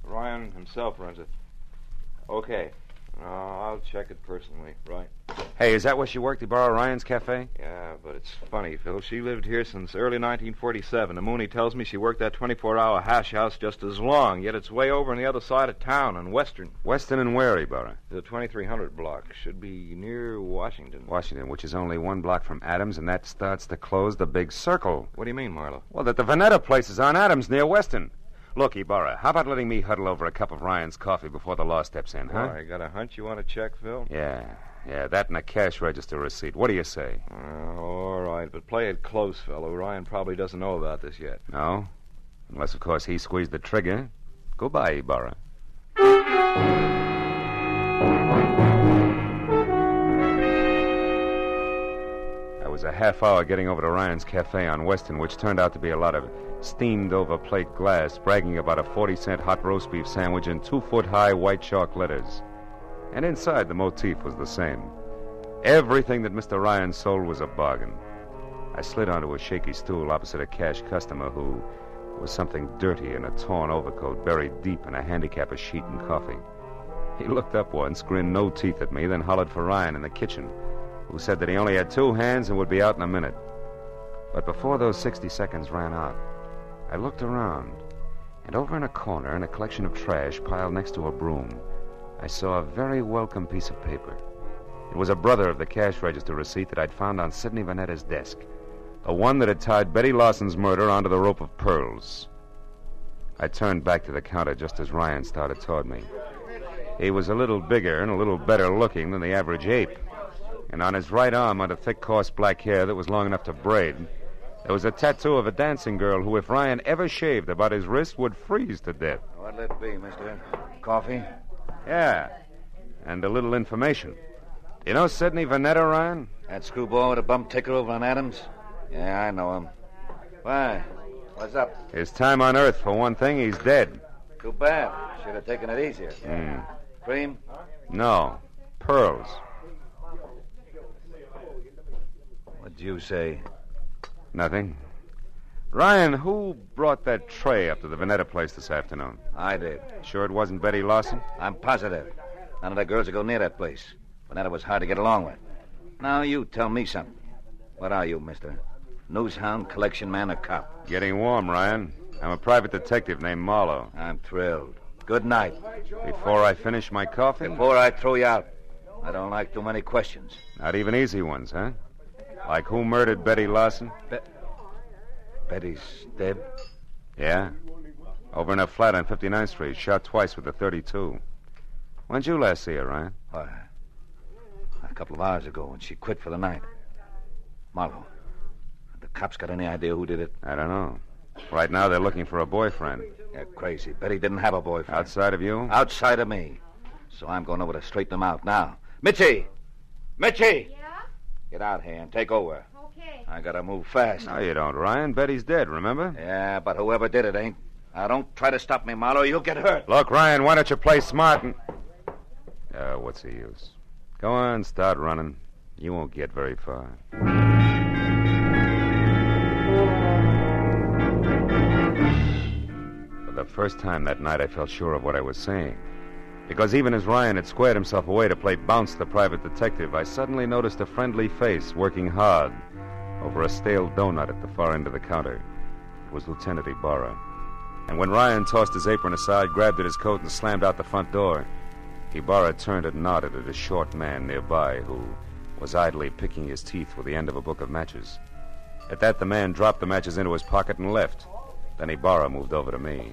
Ryan himself runs it. Okay. I'll check it personally, right? Hey, is that where she worked, the bar, Ryan's Cafe? Yeah, but it's funny, Phil. She lived here since early 1947. And Mooney tells me she worked that 24-hour hash house just as long, yet it's way over on the other side of town in Western. Western and where, Ibarra? The 2300 block. Should be near Washington. Washington, which is only 1 block from Adams, and that starts to close the big circle. What do you mean, Marlowe? Well, that the Vanetta place is on Adams near Western. Look, Ibarra, how about letting me huddle over a cup of Ryan's coffee before the law steps in, huh? Oh, I got a hunch you want to check, Phil? Yeah, that and a cash register receipt. What do you say? All right, but play it close, fellow. Ryan probably doesn't know about this yet. No? Unless, of course, he squeezed the trigger. Goodbye, Ibarra. I was a half hour getting over to Ryan's Cafe on Western, which turned out to be a lot of steamed-over plate glass, bragging about a 40-cent hot roast beef sandwich in 2-foot-high white chalk letters. And inside, the motif was the same. Everything that Mr. Ryan sold was a bargain. I slid onto a shaky stool opposite a cash customer who was something dirty in a torn overcoat buried deep in a handicapper's sheet and coffee. He looked up once, grinned no teeth at me, then hollered for Ryan in the kitchen, who said that he only had 2 hands and would be out in a minute. But before those 60 seconds ran out, I looked around, and over in a corner, in a collection of trash piled next to a broom, I saw a very welcome piece of paper. It was a brother of the cash register receipt that I'd found on Sidney Vanetta's desk, the one that had tied Betty Lawson's murder onto the rope of pearls. I turned back to the counter just as Ryan started toward me. He was a little bigger and a little better looking than the average ape, and on his right arm, under thick, coarse black hair that was long enough to braid, there was a tattoo of a dancing girl who, if Ryan ever shaved about his wrist, would freeze to death. What'll it be, mister? Coffee? Yeah, and a little information. You know Sidney Vanetta, Ryan? That screwball with a bump ticker over on Adams? Yeah, I know him. Why? What's up? His time on Earth, for one thing, he's dead. Too bad. Should have taken it easier. Cream? No, pearls. What'd you say? Nothing. Ryan, who brought that tray up to the Vanetta place this afternoon? I did. Sure it wasn't Betty Lawson? I'm positive. None of the girls would go near that place. Vanetta was hard to get along with. Now you tell me something. What are you, mister? Newshound, collection man, or cop? Getting warm, Ryan. I'm a private detective named Marlowe. I'm thrilled. Good night. Before I finish my coffee? Before I throw you out. I don't like too many questions. Not even easy ones, huh? Like who murdered Betty Lawson? Betty's dead? Yeah. Over in her flat on 59th Street, shot twice with a .32. When'd you last see her, Ryan? A couple of hours ago when she quit for the night. Marlowe, the cops got any idea who did it? I don't know. Right now they're looking for a boyfriend. You're crazy. Betty didn't have a boyfriend. Outside of you? Outside of me. So I'm going over to straighten them out now. Mitchie! Mitchie! Yeah? Get out here and take over. Okay. I gotta move fast. No, you don't, Ryan. Betty's dead, remember? Yeah, but whoever did it ain't. Now, don't try to stop me, Marlowe. You'll get hurt. Look, Ryan, why don't you play smart and... what's the use? Go on, start running. You won't get very far. For the first time that night, I felt sure of what I was saying. Because even as Ryan had squared himself away to play bounce the private detective, I suddenly noticed a friendly face working hard over a stale donut at the far end of the counter. It was Lieutenant Ibarra. And when Ryan tossed his apron aside, grabbed at his coat, and slammed out the front door, Ibarra turned and nodded at a short man nearby who was idly picking his teeth with the end of a book of matches. At that, the man dropped the matches into his pocket and left. Then Ibarra moved over to me.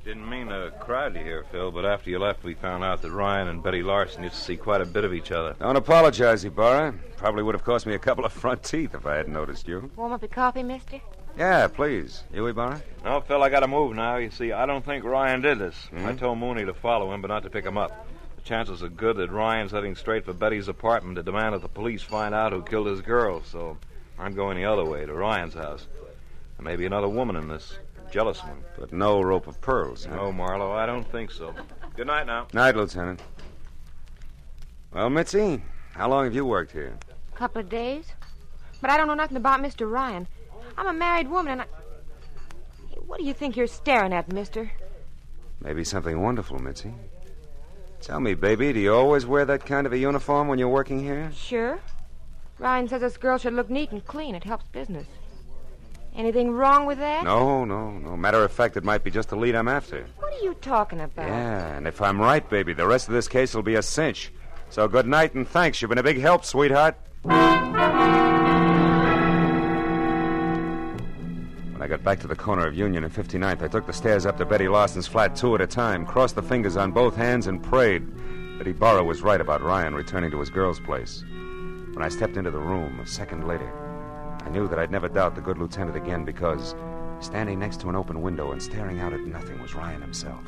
Didn't mean to crowd you here, Phil, but after you left, we found out that Ryan and Betty Larson used to see quite a bit of each other. Don't apologize, Ibarra. Probably would have cost me a couple of front teeth if I hadn't noticed you. Warm up your coffee, mister? Yeah, please. You, Ibarra? No, Phil, I gotta move now. You see, I don't think Ryan did this. I told Mooney to follow him, but not to pick him up. The chances are good that Ryan's heading straight for Betty's apartment to demand that the police find out who killed his girl, so I'm going the other way, to Ryan's house. There may be another woman in this. Jealous one. But no rope of pearls, huh? No, Marlowe, I don't think so. Good night now. Night, Lieutenant. Well, Mitzi, how long have you worked here? Couple of days. But I don't know nothing about Mr. Ryan. I'm a married woman, and Hey, what do you think you're staring at, mister? Maybe something wonderful, Mitzi. Tell me, baby, do you always wear that kind of a uniform when you're working here? Sure. Ryan says us girls should look neat and clean. It helps business. Anything wrong with that? No. Matter of fact, it might be just the lead I'm after. What are you talking about? Yeah, and if I'm right, baby, the rest of this case will be a cinch. So good night and thanks. You've been a big help, sweetheart. When I got back to the corner of Union and 59th, I took the stairs up to Betty Lawson's flat 2 at a time, crossed the fingers on both hands, and prayed that Ibarra was right about Ryan returning to his girl's place. When I stepped into the room a second later, I knew that I'd never doubt the good lieutenant again because standing next to an open window and staring out at nothing was Ryan himself,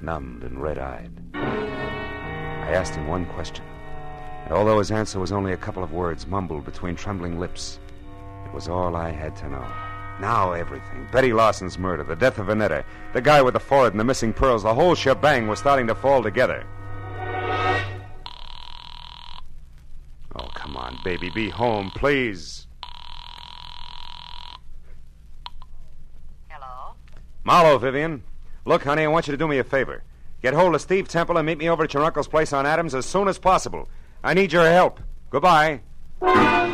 numbed and red-eyed. I asked him one question, and although his answer was only a couple of words mumbled between trembling lips, it was all I had to know. Now everything, Betty Lawson's murder, the death of Vanetta, the guy with the forehead and the missing pearls, the whole shebang was starting to fall together. Oh, come on, baby, be home, please. Hello? Marlowe, Vivian. Look, honey, I want you to do me a favor. Get hold of Steve Temple and meet me over at your uncle's place on Adams as soon as possible. I need your help. Goodbye. Well,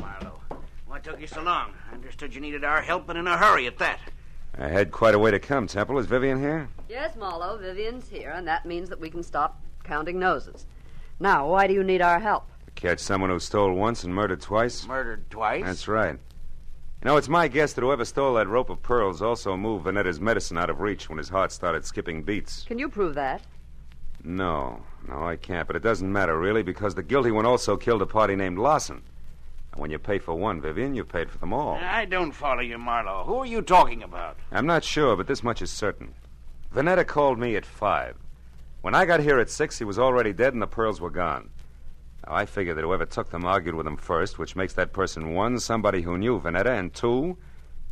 Marlowe, what took you so long? I understood you needed our help and in a hurry at that. I had quite a way to come, Temple. Is Vivian here? Yes, Marlowe, Vivian's here, and that means that we can stop counting noses. Now, why do you need our help? Catch someone who stole once and murdered twice? Murdered twice? That's right. You know, it's my guess that whoever stole that rope of pearls also moved Vanetta's medicine out of reach when his heart started skipping beats. Can you prove that? No, I can't, but it doesn't matter, really, because the guilty one also killed a party named Lawson. And when you pay for one, Vivian, you paid for them all. I don't follow you, Marlowe. Who are you talking about? I'm not sure, but this much is certain. Vanetta called me at 5. When I got here at 6, he was already dead and the pearls were gone. Now, I figure that whoever took them argued with him first, which makes that person, 1, somebody who knew Vanetta, and 2,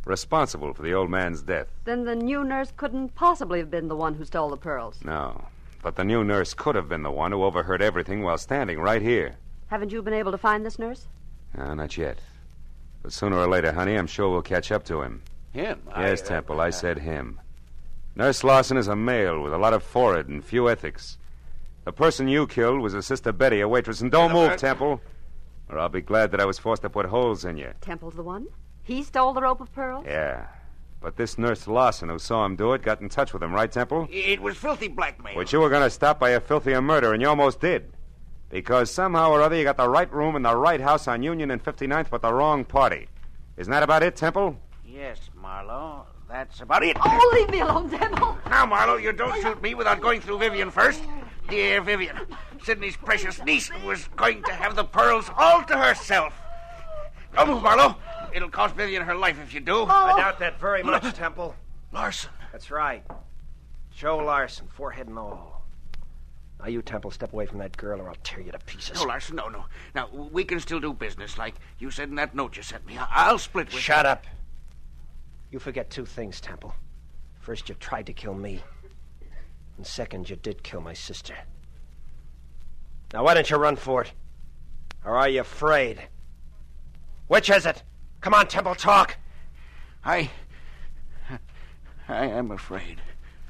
responsible for the old man's death. Then the new nurse couldn't possibly have been the one who stole the pearls. No, but the new nurse could have been the one who overheard everything while standing right here. Haven't you been able to find this nurse? No, not yet. But sooner or later, honey, I'm sure we'll catch up to him. Him? Yes, Temple, I said him. Nurse Lawson is a male with a lot of forehead and few ethics. The person you killed was his sister Betty, a waitress. And don't move, Temple, or I'll be glad that I was forced to put holes in you. Temple's the one? He stole the rope of pearls? Yeah. But this Nurse Lawson who saw him do it got in touch with him, right, Temple? It was filthy blackmail. Which you were going to stop by a filthier murder, and you almost did. Because somehow or other you got the right room in the right house on Union and 59th, but the wrong party. Isn't that about it, Temple? Yes, Marlowe. That's about it. Oh, leave me alone, Temple. Now, Marlowe, you don't shoot me without going through Vivian first. Dear Vivian, Sidney's precious niece was going to have the pearls all to herself. Don't move, Marlowe. It'll cost Vivian her life if you do. I doubt that very much, Temple. Larson. That's right. Joe Larson, forehead and all. Now, you, Temple, step away from that girl or I'll tear you to pieces. No, Larson, no. Now, we can still do business like you said in that note you sent me. I'll split with you. Shut up. You forget 2 things, Temple. First, you tried to kill me. And second, you did kill my sister. Now, why don't you run for it? Or are you afraid? Which is it? Come on, Temple, talk. I am afraid.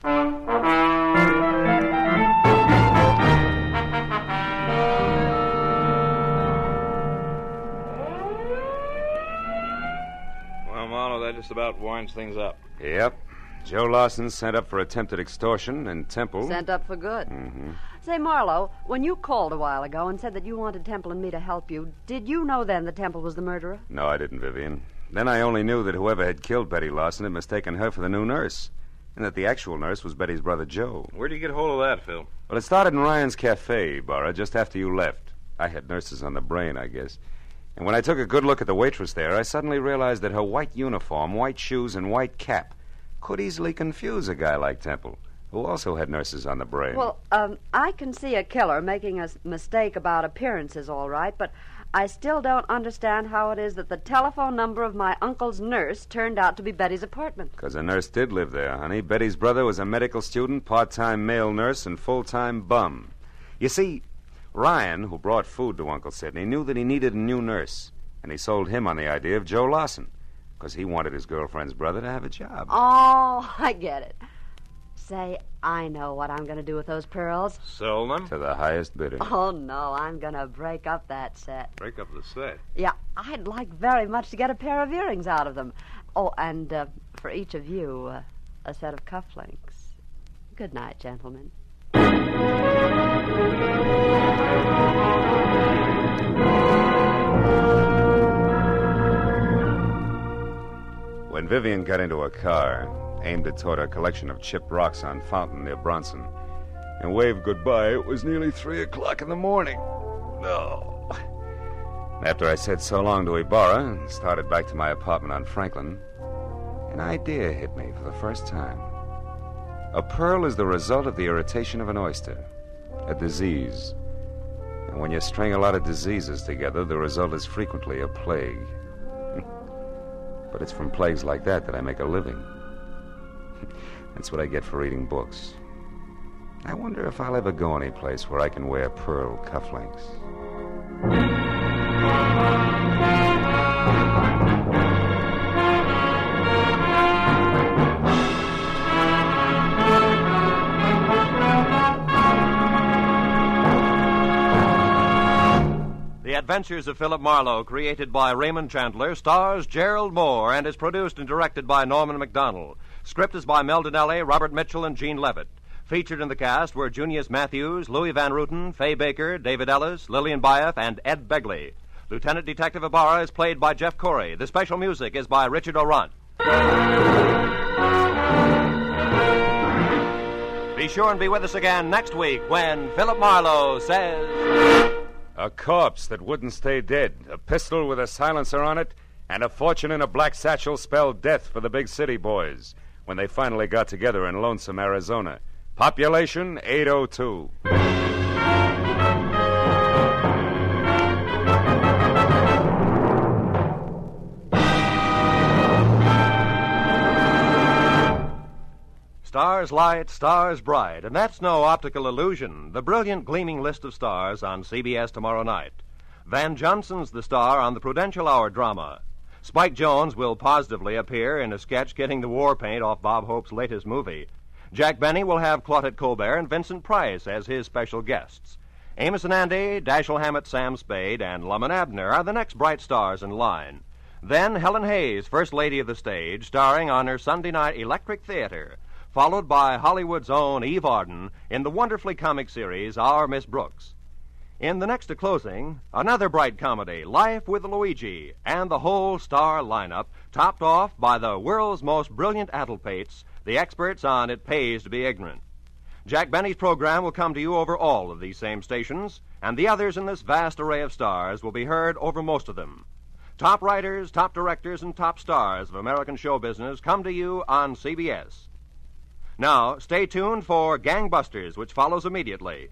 Well, Marlowe, that just about winds things up. Yep. Joe Lawson sent up for attempted extortion, and Temple... Sent up for good. Mm-hmm. Say, Marlowe, when you called a while ago and said that you wanted Temple and me to help you, did you know then that Temple was the murderer? No, I didn't, Vivian. Then I only knew that whoever had killed Betty Lawson had mistaken her for the new nurse, and that the actual nurse was Betty's brother, Joe. Where'd you get hold of that, Phil? Well, it started in Ryan's Cafe, Barra, just after you left. I had nurses on the brain, I guess. And when I took a good look at the waitress there, I suddenly realized that her white uniform, white shoes, and white cap could easily confuse a guy like Temple, who also had nurses on the brain. Well, I can see a killer making a mistake about appearances, all right, but I still don't understand how it is that the telephone number of my uncle's nurse turned out to be Betty's apartment. Because a nurse did live there, honey. Betty's brother was a medical student, part-time male nurse, and full-time bum. You see, Ryan, who brought food to Uncle Sidney, knew that he needed a new nurse, and he sold him on the idea of Joe Lawson, because he wanted his girlfriend's brother to have a job. Oh, I get it. Say, I know what I'm going to do with those pearls. Sell them? To the highest bidder. Oh, no, I'm going to break up that set. Break up the set? Yeah, I'd like very much to get a pair of earrings out of them. Oh, and for each of you, a set of cufflinks. Good night, gentlemen. When Vivian got into a car, aimed it toward a collection of chipped rocks on Fountain near Bronson, and waved goodbye, it was nearly 3 o'clock in the morning. No. After I said so long to Ibarra and started back to my apartment on Franklin, an idea hit me for the first time. A pearl is the result of the irritation of an oyster, a disease. And when you string a lot of diseases together, the result is frequently a plague. But it's from plagues like that I make a living. That's what I get for reading books. I wonder if I'll ever go any place where I can wear pearl cufflinks. The Adventures of Philip Marlowe, created by Raymond Chandler, stars Gerald Moore and is produced and directed by Norman MacDonald. Script is by Mel Donnelly, Robert Mitchell, and Gene Levitt. Featured in the cast were Junius Matthews, Louis Van Ruten, Fay Baker, David Ellis, Lillian Baeff, and Ed Begley. Lieutenant Detective Ibarra is played by Jeff Corey. The special music is by Richard Orant. Be sure and be with us again next week when Philip Marlowe says... A corpse that wouldn't stay dead, a pistol with a silencer on it, and a fortune in a black satchel spelled death for the big city boys when they finally got together in Lonesome, Arizona. Population 802. Stars light, stars bright, and that's no optical illusion. The brilliant gleaming list of stars on CBS tomorrow night. Van Johnson's the star on the Prudential Hour drama. Spike Jones will positively appear in a sketch getting the war paint off Bob Hope's latest movie. Jack Benny will have Claudette Colbert and Vincent Price as his special guests. Amos and Andy, Dashiell Hammett, Sam Spade, and Lum and Abner are the next bright stars in line. Then Helen Hayes, First Lady of the Stage, starring on her Sunday night Electric Theater, followed by Hollywood's own Eve Arden in the wonderfully comic series Our Miss Brooks. In the next to closing, another bright comedy, Life with Luigi, and the whole star lineup, topped off by the world's most brilliant addlepates, the experts on It Pays to Be Ignorant. Jack Benny's program will come to you over all of these same stations, and the others in this vast array of stars will be heard over most of them. Top writers, top directors, and top stars of American show business come to you on CBS. Now, stay tuned for Gangbusters, which follows immediately.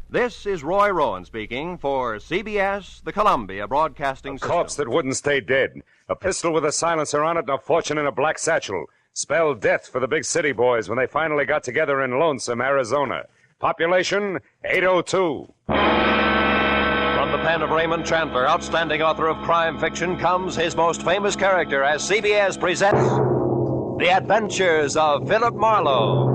This is Roy Rowan speaking for CBS, the Columbia Broadcasting System. A corpse that wouldn't stay dead, a pistol with a silencer on it, and a fortune in a black satchel. Spelled death for the big city boys when they finally got together in Lonesome, Arizona. Population 802. From the pen of Raymond Chandler, outstanding author of crime fiction, comes his most famous character as CBS presents The Adventures of Philip Marlowe.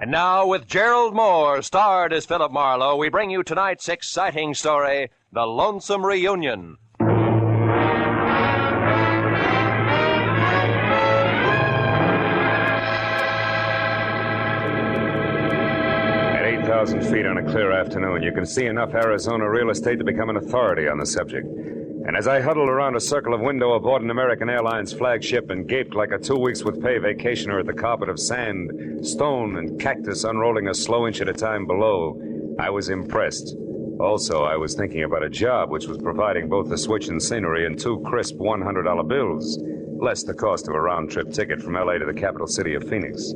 And now, with Gerald Moore, starred as Philip Marlowe, we bring you tonight's exciting story, The Lonesome Reunion. At 8,000 feet on a clear afternoon, you can see enough Arizona real estate to become an authority on the subject. And as I huddled around a circle of window aboard an American Airlines flagship and gaped like a 2 weeks with pay vacationer at the carpet of sand, stone, and cactus unrolling a slow inch at a time below, I was impressed. Also, I was thinking about a job which was providing both the switch and scenery and 2 crisp $100 bills, less the cost of a round-trip ticket from L.A. to the capital city of Phoenix.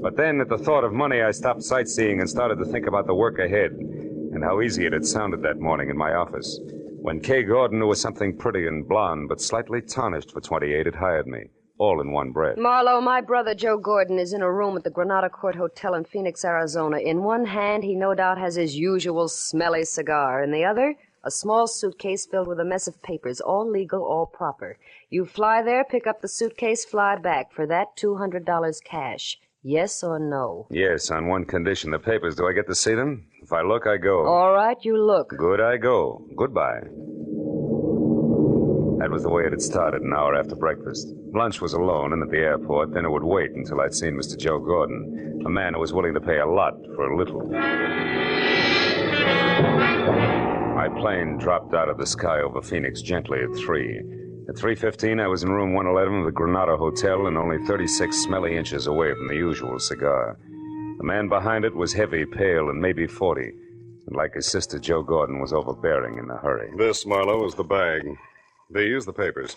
But then, at the thought of money, I stopped sightseeing and started to think about the work ahead and how easy it had sounded that morning in my office when Kay Gordon, who was something pretty and blonde but slightly tarnished for 28, had hired me, all in one breath. Marlowe, my brother Joe Gordon is in a room at the Granada Court Hotel in Phoenix, Arizona. In one hand, he no doubt has his usual smelly cigar. In the other, a small suitcase filled with a mess of papers, all legal, all proper. You fly there, pick up the suitcase, fly back. For that, $200 cash. Yes or no? Yes, on one condition. The papers, do I get to see them? If I look, I go. All right, you look. Good, I go. Goodbye. That was the way it had started an hour after breakfast. Lunch was alone and at the airport. Dinner would wait until I'd seen Mr. Joe Gordon, a man who was willing to pay a lot for a little. My plane dropped out of the sky over Phoenix gently at 3. At 3:15, I was in room 111 of the Granada Hotel and only 36 smelly inches away from the usual cigar. The man behind it was heavy, pale, and maybe 40. And like his sister, Joe Gordon was overbearing in a hurry. This, Marlowe, is the bag. These, the papers.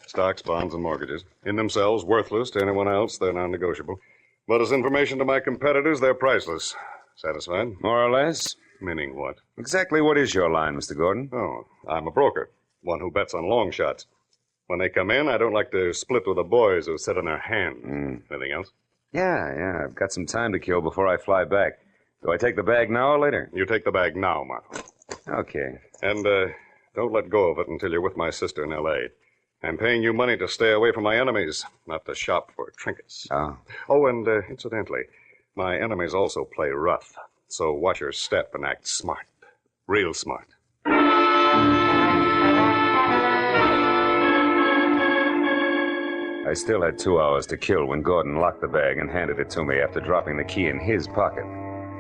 Stocks, bonds, and mortgages. In themselves, worthless to anyone else. They're non-negotiable. But as information to my competitors, they're priceless. Satisfied? More or less. Meaning what? Exactly what is your line, Mr. Gordon? Oh, I'm a broker. One who bets on long shots. When they come in, I don't like to split with the boys who sit on their hands. Anything else? Yeah. I've got some time to kill before I fly back. Do I take the bag now or later? You take the bag now, Marlowe. Okay. And, don't let go of it until you're with my sister in L.A. I'm paying you money to stay away from my enemies, not to shop for trinkets. Oh, and, incidentally, my enemies also play rough. So watch your step and act smart. Real smart. I still had 2 hours to kill when Gordon locked the bag and handed it to me after dropping the key in his pocket.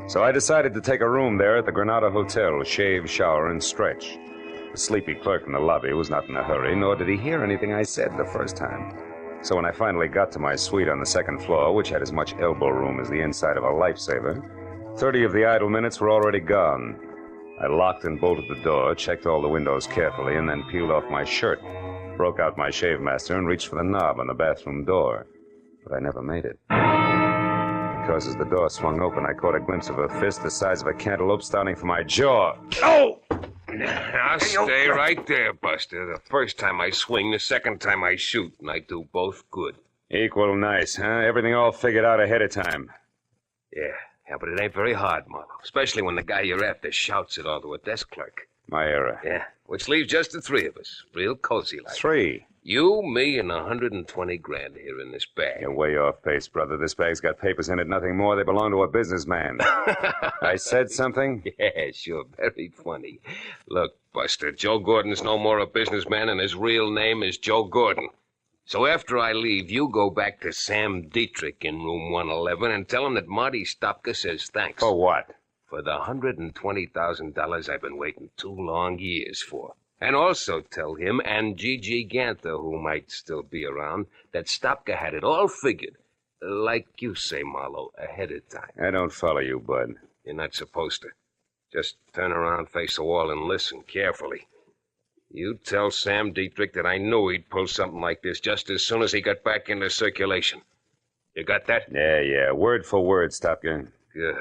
So I decided to take a room there at the Granada Hotel, shave, shower, and stretch. The sleepy clerk in the lobby was not in a hurry, nor did he hear anything I said the first time. So when I finally got to my suite on the second floor, which had as much elbow room as the inside of a lifesaver, 30 of the idle minutes were already gone. I locked and bolted the door, checked all the windows carefully, and then peeled off my shirt, broke out my shave master, and reached for the knob on the bathroom door. But I never made it. Because as the door swung open, I caught a glimpse of a fist the size of a cantaloupe starting for my jaw. Oh! Now, stay right there, Buster. The first time I swing, the second time I shoot, and I do both good. Equal nice, huh? Everything all figured out ahead of time. Yeah, but it ain't very hard, Marlowe. Especially when the guy you're after shouts it all to a desk clerk. My error. Yeah, which leaves just the 3 of us. Real cozy like. 3? You, me, and 120 grand here in this bag. You're way off base, brother. This bag's got papers in it, nothing more. They belong to a businessman. I said something? Yeah, sure. Very funny. Look, Buster, Joe Gordon's no more a businessman, and his real name is Joe Gordon. So after I leave, you go back to Sam Dietrich in room 111 and tell him that Marty Stopka says thanks. For what? For the $120,000 I've been waiting 2 long years for. And also tell him and Gigi Ganther, who might still be around, that Stopka had it all figured. Like you say, Marlowe, ahead of time. I don't follow you, bud. You're not supposed to. Just turn around, face the wall, and listen carefully. You tell Sam Dietrich that I knew he'd pull something like this just as soon as he got back into circulation. You got that? Yeah. Word for word, Stopka. Good.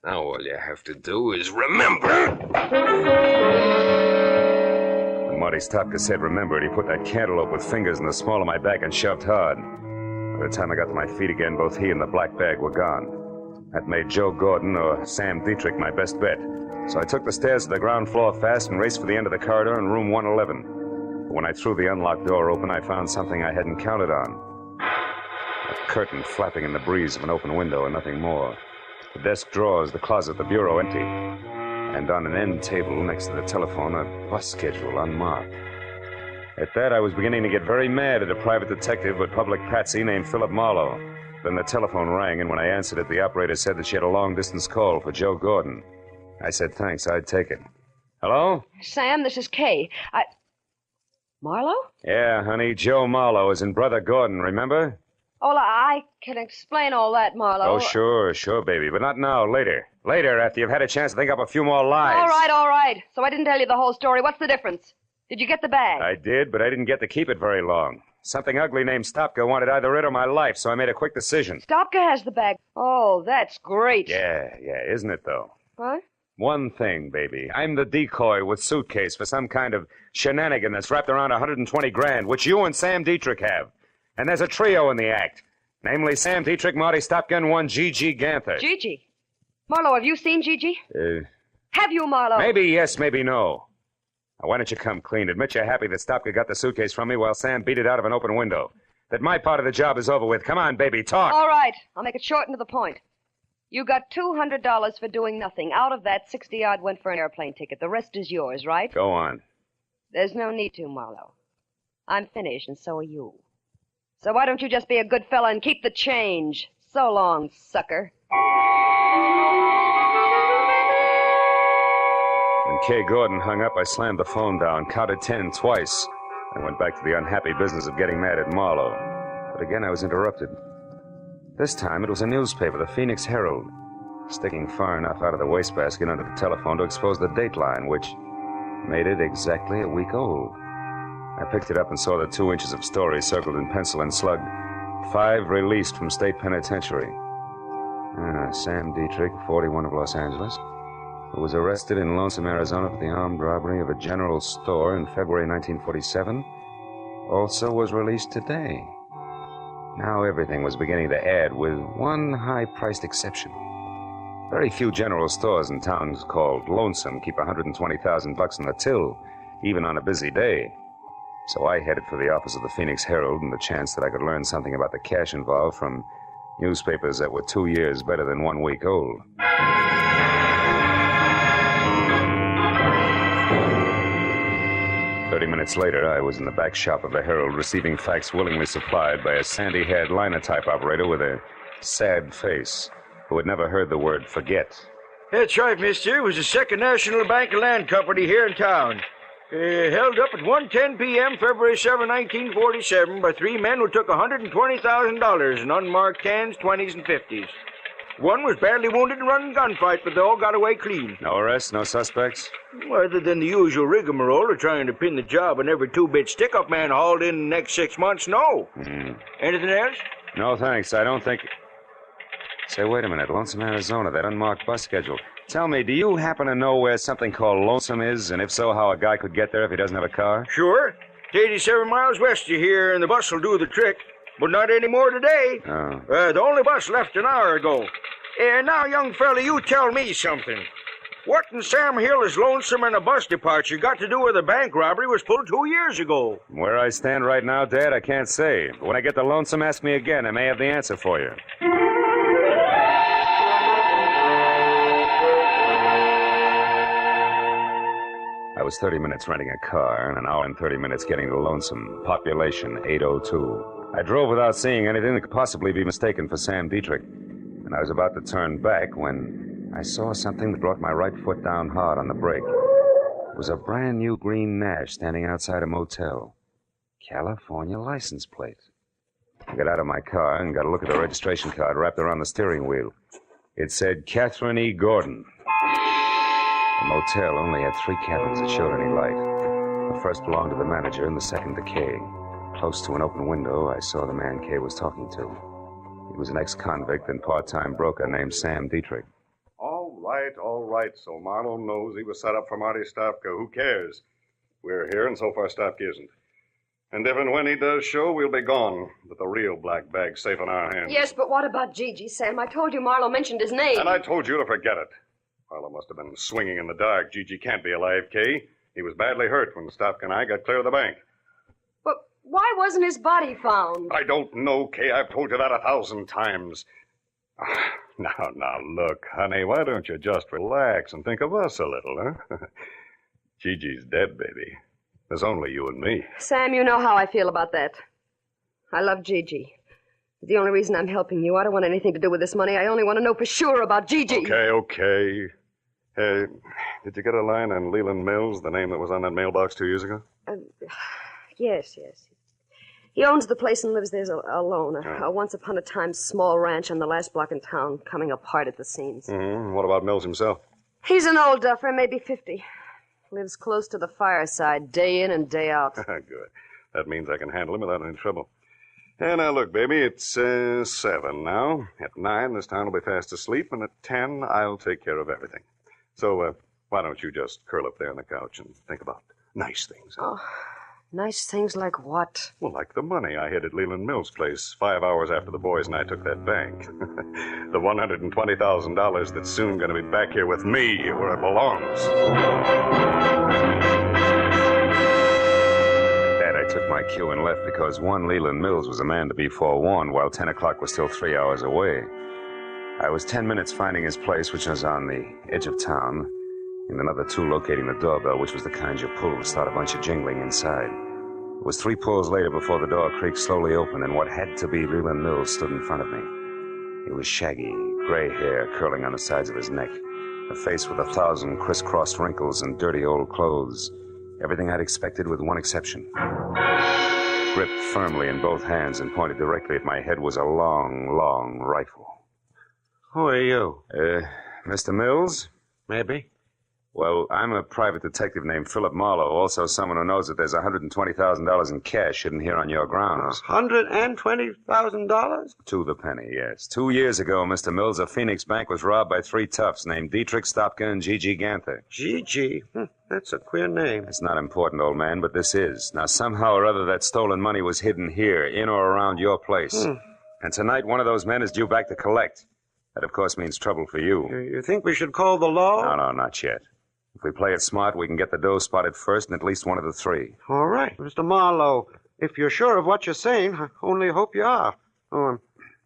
Now all you have to do is remember. When Marty Stopka said remember it, he put that cantaloupe with fingers in the small of my back and shoved hard. By the time I got to my feet again, both he and the black bag were gone. That made Joe Gordon or Sam Dietrich my best bet. So I took the stairs to the ground floor fast and raced for the end of the corridor in room 111. But when I threw the unlocked door open, I found something I hadn't counted on. A curtain flapping in the breeze of an open window and nothing more. The desk drawers, the closet, the bureau empty. And on an end table next to the telephone, a bus schedule unmarked. At that, I was beginning to get very mad at a private detective with public patsy named Philip Marlowe. Then the telephone rang, and when I answered it, the operator said that she had a long-distance call for Joe Gordon. I said thanks, I'd take it. Hello? Sam, this is Kay. Marlowe? Yeah, honey, Joe Marlowe is in Brother Gordon, remember? Ola, I can explain all that, Marlowe. Oh, sure, baby. But not now. Later. Later, after you've had a chance to think up a few more lies. All right. So I didn't tell you the whole story. What's the difference? Did you get the bag? I did, but I didn't get to keep it very long. Something ugly named Stopka wanted either it or my life, so I made a quick decision. Stopka has the bag. Oh, that's great. Yeah, isn't it, though? What? One thing, baby. I'm the decoy with suitcase for some kind of shenanigan that's wrapped around 120 grand, which you and Sam Dietrich have. And there's a trio in the act. Namely, Sam Dietrich, Marty Stopka, and one Gigi Ganther. Gigi? Marlowe, have you seen Gigi? Have you, Marlowe? Maybe yes, maybe no. Now, why don't you come clean? Admit you're happy that Stopka got the suitcase from me while Sam beat it out of an open window. That my part of the job is over with. Come on, baby, talk. All right. I'll make it short and to the point. You got $200 for doing nothing. Out of that, 60-odd went for an airplane ticket. The rest is yours, right? Go on. There's no need to, Marlowe. I'm finished, and so are you. So why don't you just be a good fella and keep the change? So long, sucker. When Kay Gordon hung up, I slammed the phone down, counted 10 twice, and went back to the unhappy business of getting mad at Marlowe. But again, I was interrupted. This time, it was a newspaper, the Phoenix Herald, sticking far enough out of the wastebasket under the telephone to expose the dateline, which made it exactly a week old. I picked it up and saw the 2 inches of story circled in pencil and slugged. 5 released from state penitentiary. Sam Dietrich, 41 of Los Angeles, who was arrested in Lonesome, Arizona for the armed robbery of a general store in February 1947, also was released today. Now everything was beginning to add, with one high-priced exception. Very few general stores in towns called Lonesome keep $120,000 in the till, even on a busy day. So I headed for the office of the Phoenix Herald and the chance that I could learn something about the cash involved from newspapers that were 2 years better than 1 week old. Minutes later, I was in the back shop of the Herald receiving facts willingly supplied by a sandy-haired linotype operator with a sad face who had never heard the word forget. That's right, mister. It was the Second National Bank and Land Company here in town. Held up at 1:10 p.m., February 7, 1947, by 3 men who took $120,000 in unmarked 10s, 20s, and 50s. One was badly wounded in running gunfight, but they all got away clean. No arrests, no suspects? Other than the usual rigmarole of trying to pin the job on every 2-bit stick-up man hauled in the next 6 months, no. Anything else? No, thanks. I don't think... Say, wait a minute. Lonesome, Arizona, that unmarked bus schedule. Tell me, do you happen to know where something called Lonesome is, and if so, how a guy could get there if he doesn't have a car? Sure. It's 87 miles west of here, and the bus will do the trick. But not anymore today. Oh. The only bus left an hour ago. Now, young fella, you tell me something. What in Sam Hill is Lonesome and a bus departure got to do with a bank robbery was pulled 2 years ago? Where I stand right now, Dad, I can't say. But when I get to Lonesome, ask me again. I may have the answer for you. I was 30 minutes renting a car and an hour and 30 minutes getting to Lonesome. Population 802. I drove without seeing anything that could possibly be mistaken for Sam Dietrich. And I was about to turn back when I saw something that brought my right foot down hard on the brake. It was a brand new green Nash standing outside a motel. California license plate. I got out of my car and got a look at the registration card wrapped around the steering wheel. It said Catherine E. Gordon. The motel only had 3 cabins that showed any light. The first belonged to the manager and the second to Kay. Close to an open window, I saw the man Kay was talking to. He was an ex-convict and part-time broker named Sam Dietrich. All right. So Marlowe knows he was set up for Marty Stopka. Who cares? We're here, and so far Stopka isn't. And if and when he does show, we'll be gone. But the real black bag's safe in our hands. Yes, but what about Gigi, Sam? I told you Marlowe mentioned his name. And I told you to forget it. Marlowe must have been swinging in the dark. Gigi can't be alive, Kay. He was badly hurt when Stopka and I got clear of the bank. But why wasn't his body found? I don't know, Kay. I've told you that 1,000 times. Now, look, honey, why don't you just relax and think of us a little, huh? Gigi's dead, baby. There's only you and me. Sam, you know how I feel about that. I love Gigi. It's the only reason I'm helping you. I don't want anything to do with this money. I only want to know for sure about Gigi. Okay. Hey, did you get a line on Leland Mills, the name that was on that mailbox 2 years ago? Yes. He owns the place and lives there alone. A once-upon-a-time small ranch on the last block in town, coming apart at the seams. Mm-hmm. What about Mills himself? He's an old duffer, maybe 50. Lives close to the fireside, day in and day out. Good. That means I can handle him without any trouble. And now, look, baby, it's 7 now. At 9, this town will be fast asleep, and at 10, I'll take care of everything. So, why don't you just curl up there on the couch and think about nice things? Oh, nice things like what? Well, like the money I hid at Leland Mills' place 5 hours after the boys and I took that bank. The $120,000 that's soon going to be back here with me where it belongs. I took my cue and left because one Leland Mills was a man to be forewarned while 10 o'clock was still 3 hours away. I was 10 minutes finding his place, which was on the edge of town, and another 2 locating the doorbell, which was the kind you pull to start a bunch of jingling inside. It was 3 pulls later before the door creaked slowly open, and what had to be Leland Mills stood in front of me. He was shaggy, gray hair curling on the sides of his neck, a face with 1,000 crisscrossed wrinkles and dirty old clothes. Everything I'd expected with one exception. Gripped firmly in both hands and pointed directly at my head was a long, long rifle. Who are you? Mr. Mills? Maybe. Well, I'm a private detective named Philip Marlowe, also someone who knows that there's $120,000 in cash hidden here on your grounds. $120,000? To the penny, yes. 2 years ago, Mr. Mills, a Phoenix bank was robbed by 3 toughs named Dietrich, Stopka, and Gigi Ganther. Gigi? That's a queer name. It's not important, old man, but this is. Now, somehow or other, that stolen money was hidden here, in or around your place. And tonight, one of those men is due back to collect. That, of course, means trouble for you. You think we should call the law? No, not yet. If we play it smart, we can get the dough spotted first in at least one of the 3. All right, Mr. Marlowe. If you're sure of what you're saying, I only hope you are. Oh, I'm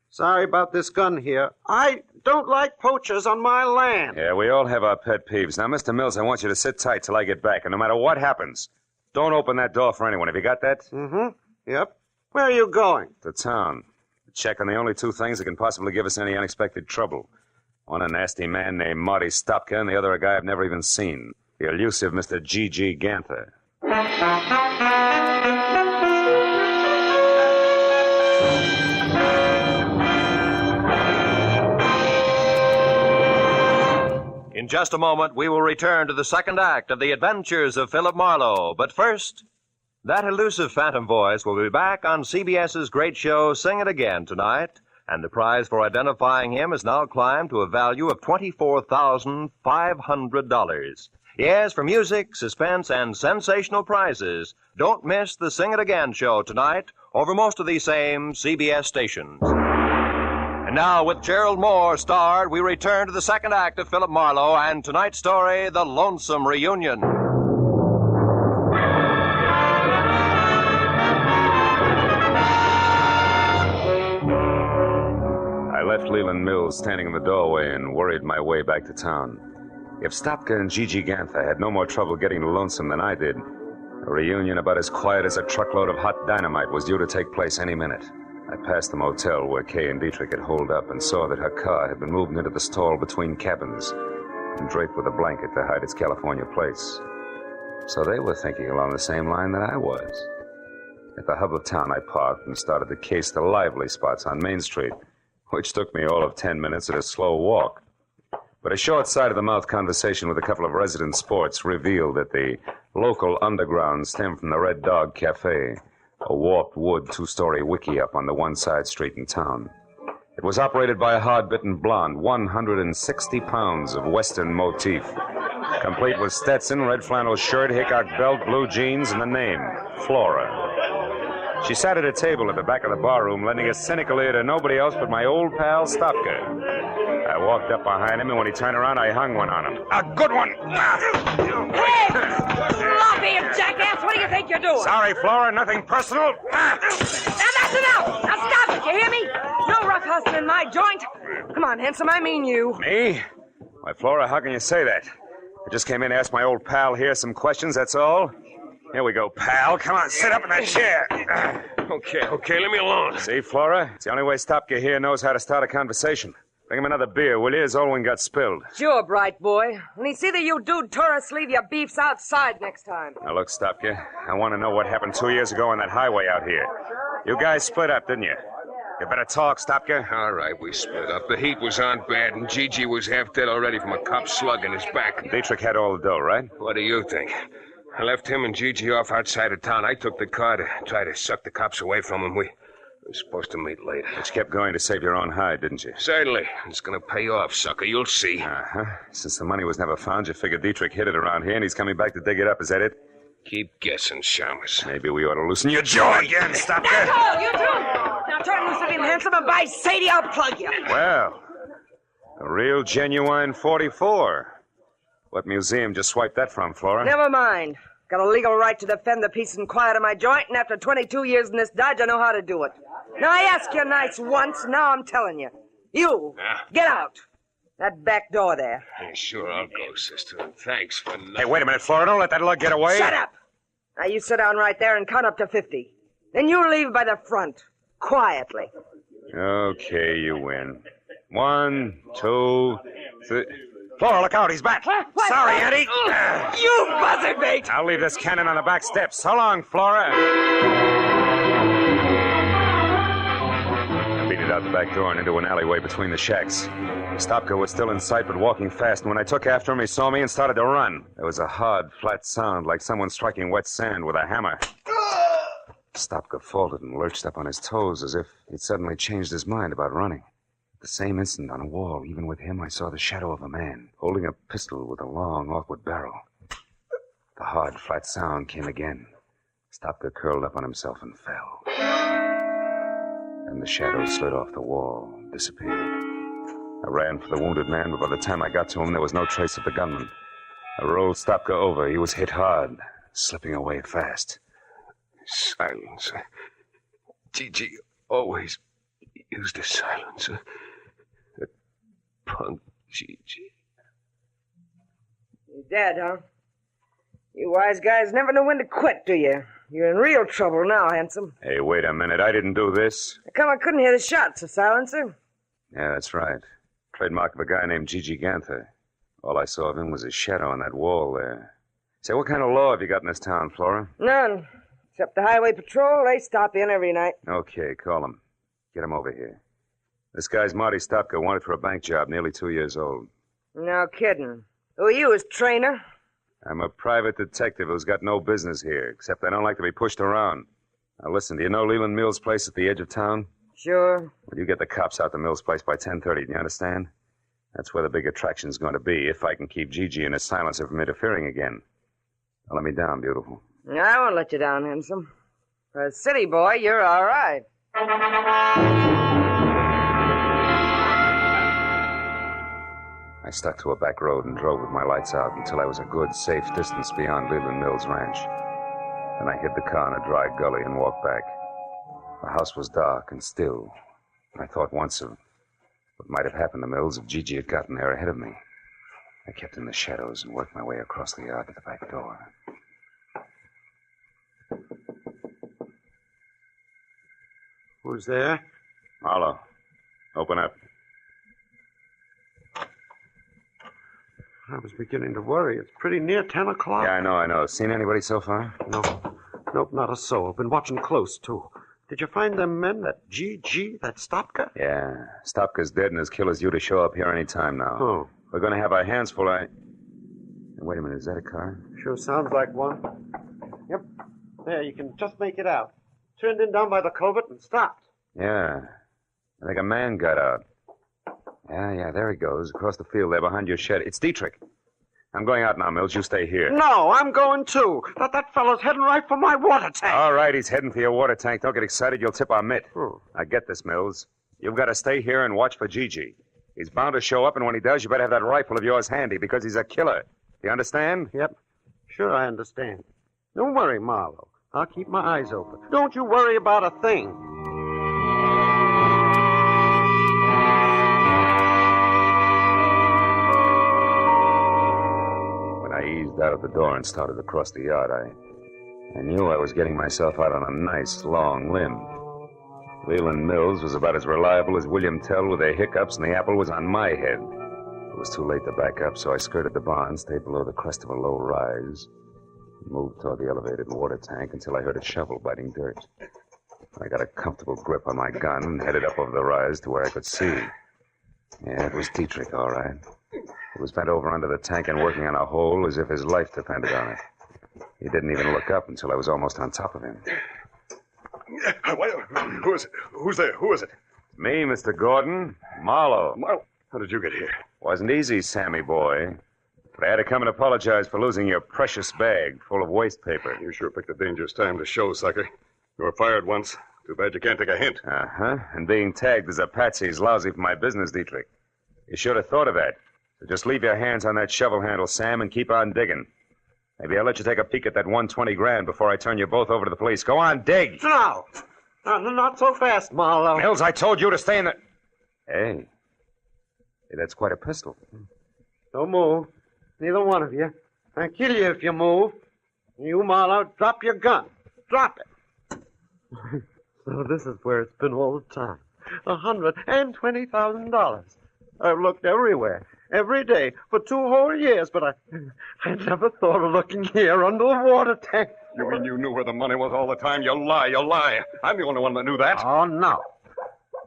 sorry about this gun here. I don't like poachers on my land. Yeah, we all have our pet peeves. Now, Mr. Mills, I want you to sit tight till I get back, and no matter what happens, don't open that door for anyone. Have you got that? Mm-hmm. Yep. Where are you going? To town. To check on the only 2 things that can possibly give us any unexpected trouble. One a nasty man named Marty Stopka, and the other a guy I've never even seen. The elusive Mr. Gigi Ganther. In just a moment, we will return to the second act of The Adventures of Philip Marlowe. But first, that elusive phantom voice will be back on CBS's great show, Sing It Again, tonight. And the prize for identifying him has now climbed to a value of $24,500. Yes, for music, suspense, and sensational prizes. Don't miss the Sing It Again show tonight over most of these same CBS stations. And now, with Gerald Moore starred, we return to the second act of Philip Marlowe and tonight's story, The Lonesome Reunion. I left Leland Mills standing in the doorway and worried my way back to town. If Stopka and Gigi Ganther had no more trouble getting to Lonesome than I did, a reunion about as quiet as a truckload of hot dynamite was due to take place any minute. I passed the motel where Kay and Dietrich had holed up and saw that her car had been moved into the stall between cabins and draped with a blanket to hide its California plates. So they were thinking along the same line that I was. At the hub of town, I parked and started to case the lively spots on Main Street, which took me all of 10 minutes at a slow walk. But a short side-of-the-mouth conversation with a couple of resident sports revealed that the local underground stemmed from the Red Dog Cafe, a warped wood 2-story wickie-up on the one side street in town. It was operated by a hard-bitten blonde, 160 pounds of Western motif, complete with Stetson, red flannel shirt, Hickok belt, blue jeans, and the name, Flora. She sat at a table at the back of the barroom, lending a cynical ear to nobody else but my old pal, Stopka. I walked up behind him, and when he turned around, I hung one on him. A good one! Hey! Sloppy jackass! What do you think you're doing? Sorry, Flora, nothing personal. Now that's enough! Now stop it, you hear me? No rough hustling my joint. Come on, handsome, I mean you. Me? Why, Flora, how can you say that? I just came in to ask my old pal here some questions, that's all. Here we go, pal. Come on, sit up in that chair. Okay, leave me alone. See, Flora? It's the only way Stopka here knows how to start a conversation. Bring him another beer, will you? His old one got spilled. Sure, bright boy. When he see that you dude tourists leave your beefs outside next time. Now, look, Stopka, I want to know what happened 2 years ago on that highway out here. You guys split up, didn't you? You better talk, Stopka. All right, we split up. The heat was on bad, and Gigi was half dead already from a cop slug in his back. Dietrich had all the dough, right? What do you think? I left him and Gigi off outside of town. I took the car to try to suck the cops away from him. We were supposed to meet later. But you kept going to save your own hide, didn't you? Certainly. It's going to pay off, sucker. You'll see. Uh-huh. Since the money was never found, you figured Dietrich hid it around here, and he's coming back to dig it up. Is that it? Keep guessing, Chalmers. Maybe we ought to loosen your jaw again, Stopka. That's all, you two! Now turn loose of him, handsome, and by Sadie, I'll plug you. Well, a real genuine 44. What museum just swiped that from, Flora? Never mind. Got a legal right to defend the peace and quiet of my joint, and after 22 years in this dodge, I know how to do it. Now, I asked you nice once, now I'm telling you. You, get out. That back door there. Hey, sure, I'll go, sister. And thanks for nothing. Hey, wait a minute, Flora. Don't let that lug get away. Shut up! Now, you sit down right there and count up to 50. Then you leave by the front, quietly. Okay, you win. 1, 2, 3... Flora, look out, he's back. What? Sorry, Eddie. You buzzard bait! I'll leave this cannon on the back steps. So long, Flora. I beat it out the back door and into an alleyway between the shacks. Stopka was still in sight, but walking fast, and when I took after him, he saw me and started to run. There was a hard, flat sound, like someone striking wet sand with a hammer. Stopka faltered and lurched up on his toes as if he'd suddenly changed his mind about running. At the same instant, on a wall, even with him, I saw the shadow of a man, holding a pistol with a long, awkward barrel. The hard, flat sound came again. Stopka curled up on himself and fell. And the shadow slid off the wall, disappeared. I ran for the wounded man, but by the time I got to him, there was no trace of the gunman. I rolled Stopka over. He was hit hard, slipping away fast. Silencer. Gigi always used a silencer. That punk Gigi. You're dead, huh? You wise guys never know when to quit, do you? You're in real trouble now, handsome. Hey, wait a minute. I didn't do this. How come I couldn't hear the shots, a silencer? Yeah, that's right. Trademark of a guy named Gigi Ganther. All I saw of him was his shadow on that wall there. Say, what kind of law have you got in this town, Flora? None. Except the highway patrol, they stop in every night. Okay, call him. Get him over here. This guy's Marty Stopka, wanted for a bank job, nearly 2 years old. No kidding. Who are you, his trainer? I'm a private detective who's got no business here, except I don't like to be pushed around. Now, listen, do you know Leland Mills' place at the edge of town? Sure. Well, you get the cops out to Mills' place by 10:30, do you understand? That's where the big attraction's going to be, if I can keep Gigi and his silencer from interfering again. Now, let me down, beautiful. I won't let you down, handsome. For a city boy, you're all right. I stuck to a back road and drove with my lights out until I was a good, safe distance beyond Leland Mills' ranch. Then I hid the car in a dry gully and walked back. The house was dark and still. I thought once of what might have happened to Mills if Gigi had gotten there ahead of me. I kept in the shadows and worked my way across the yard to the back door. Who's there? Marlowe, open up. I was beginning to worry. It's pretty near 10 o'clock. Yeah, I know. Seen anybody so far? No. Nope, not a soul. Been watching close, too. Did you find them men, that GG, that Stopka? Yeah. Stopka's dead and his killer's due to show up here any time now. Oh. We're going to have our hands full. Wait a minute, is that a car? Sure sounds like one. Yep. There, you can just make it out. Turned in down by the culvert and stopped. Yeah. I think a man got out. Yeah, there he goes, across the field there behind your shed. It's Dietrich. I'm going out now, Mills. You stay here. No, I'm going too. That fellow's heading right for my water tank. All right, he's heading for your water tank. Don't get excited. You'll tip our mitt. Now get this, Mills. You've got to stay here and watch for Gigi. He's bound to show up, and when he does, you better have that rifle of yours handy because he's a killer. Do you understand? Yep. Sure, I understand. Don't worry, Marlowe. I'll keep my eyes open. Don't you worry about a thing. When I eased out of the door and started across the yard, I knew I was getting myself out on a nice, long limb. Leland Mills was about as reliable as William Tell with their hiccups, and the apple was on my head. It was too late to back up, so I skirted the barn, stayed below the crest of a low rise, and moved toward the elevated water tank until I heard a shovel biting dirt. I got a comfortable grip on my gun and headed up over the rise to where I could see. Yeah, it was Dietrich, all right. He was bent over under the tank and working on a hole as if his life depended on it. He didn't even look up until I was almost on top of him. Who is it? Who's there? Who is it? Me, Mr. Gordon. Marlowe. Marlowe? How did you get here? Wasn't easy, Sammy boy. But I had to come and apologize for losing your precious bag full of waste paper. You sure picked a dangerous time to show, sucker. You were fired once. Too bad you can't take a hint. Uh-huh. And being tagged as a patsy is lousy for my business, Dietrich. You should have thought of that. So just leave your hands on that shovel handle, Sam, and keep on digging. Maybe I'll let you take a peek at that 120 grand before I turn you both over to the police. Go on, dig! No! Not so fast, Marlowe. Mills, I told you to stay in the... Hey, that's quite a pistol. Don't move. Neither one of you. I'll kill you if you move. You, Marlowe, drop your gun. Drop it. So this is where it's been all the time. $120,000. I've looked everywhere, every day, for 2 whole years, but I never thought of looking here under the water tank. You mean you knew where the money was all the time? You lie. I'm the only one that knew that. Oh, no.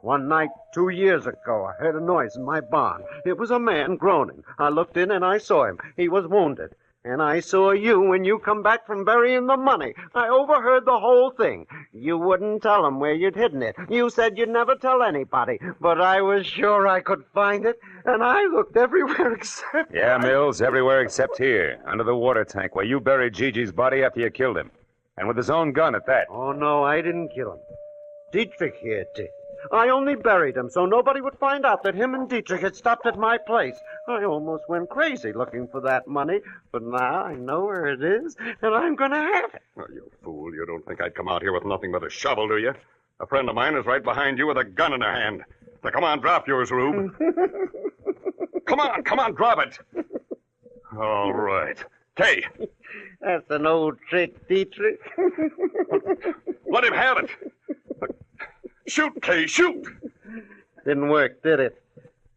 One night 2 years ago, I heard a noise in my barn. It was a man groaning. I looked in and I saw him. He was wounded. And I saw you when you come back from burying the money. I overheard the whole thing. You wouldn't tell them where you'd hidden it. You said you'd never tell anybody. But I was sure I could find it. And I looked everywhere except... Yeah, Mills, everywhere except here, under the water tank where you buried Gigi's body after you killed him. And with his own gun at that. Oh, no, I didn't kill him. Dietrich here did. I only buried him so nobody would find out that him and Dietrich had stopped at my place. I almost went crazy looking for that money, but now I know where it is, and I'm going to have it. Oh, you fool. You don't think I'd come out here with nothing but a shovel, do you? A friend of mine is right behind you with a gun in her hand. Now, come on, drop yours, Rube. Come on, drop it. All right. Kay. That's an old trick, Dietrich. Let him have it. Shoot, Kay, shoot! Didn't work, did it?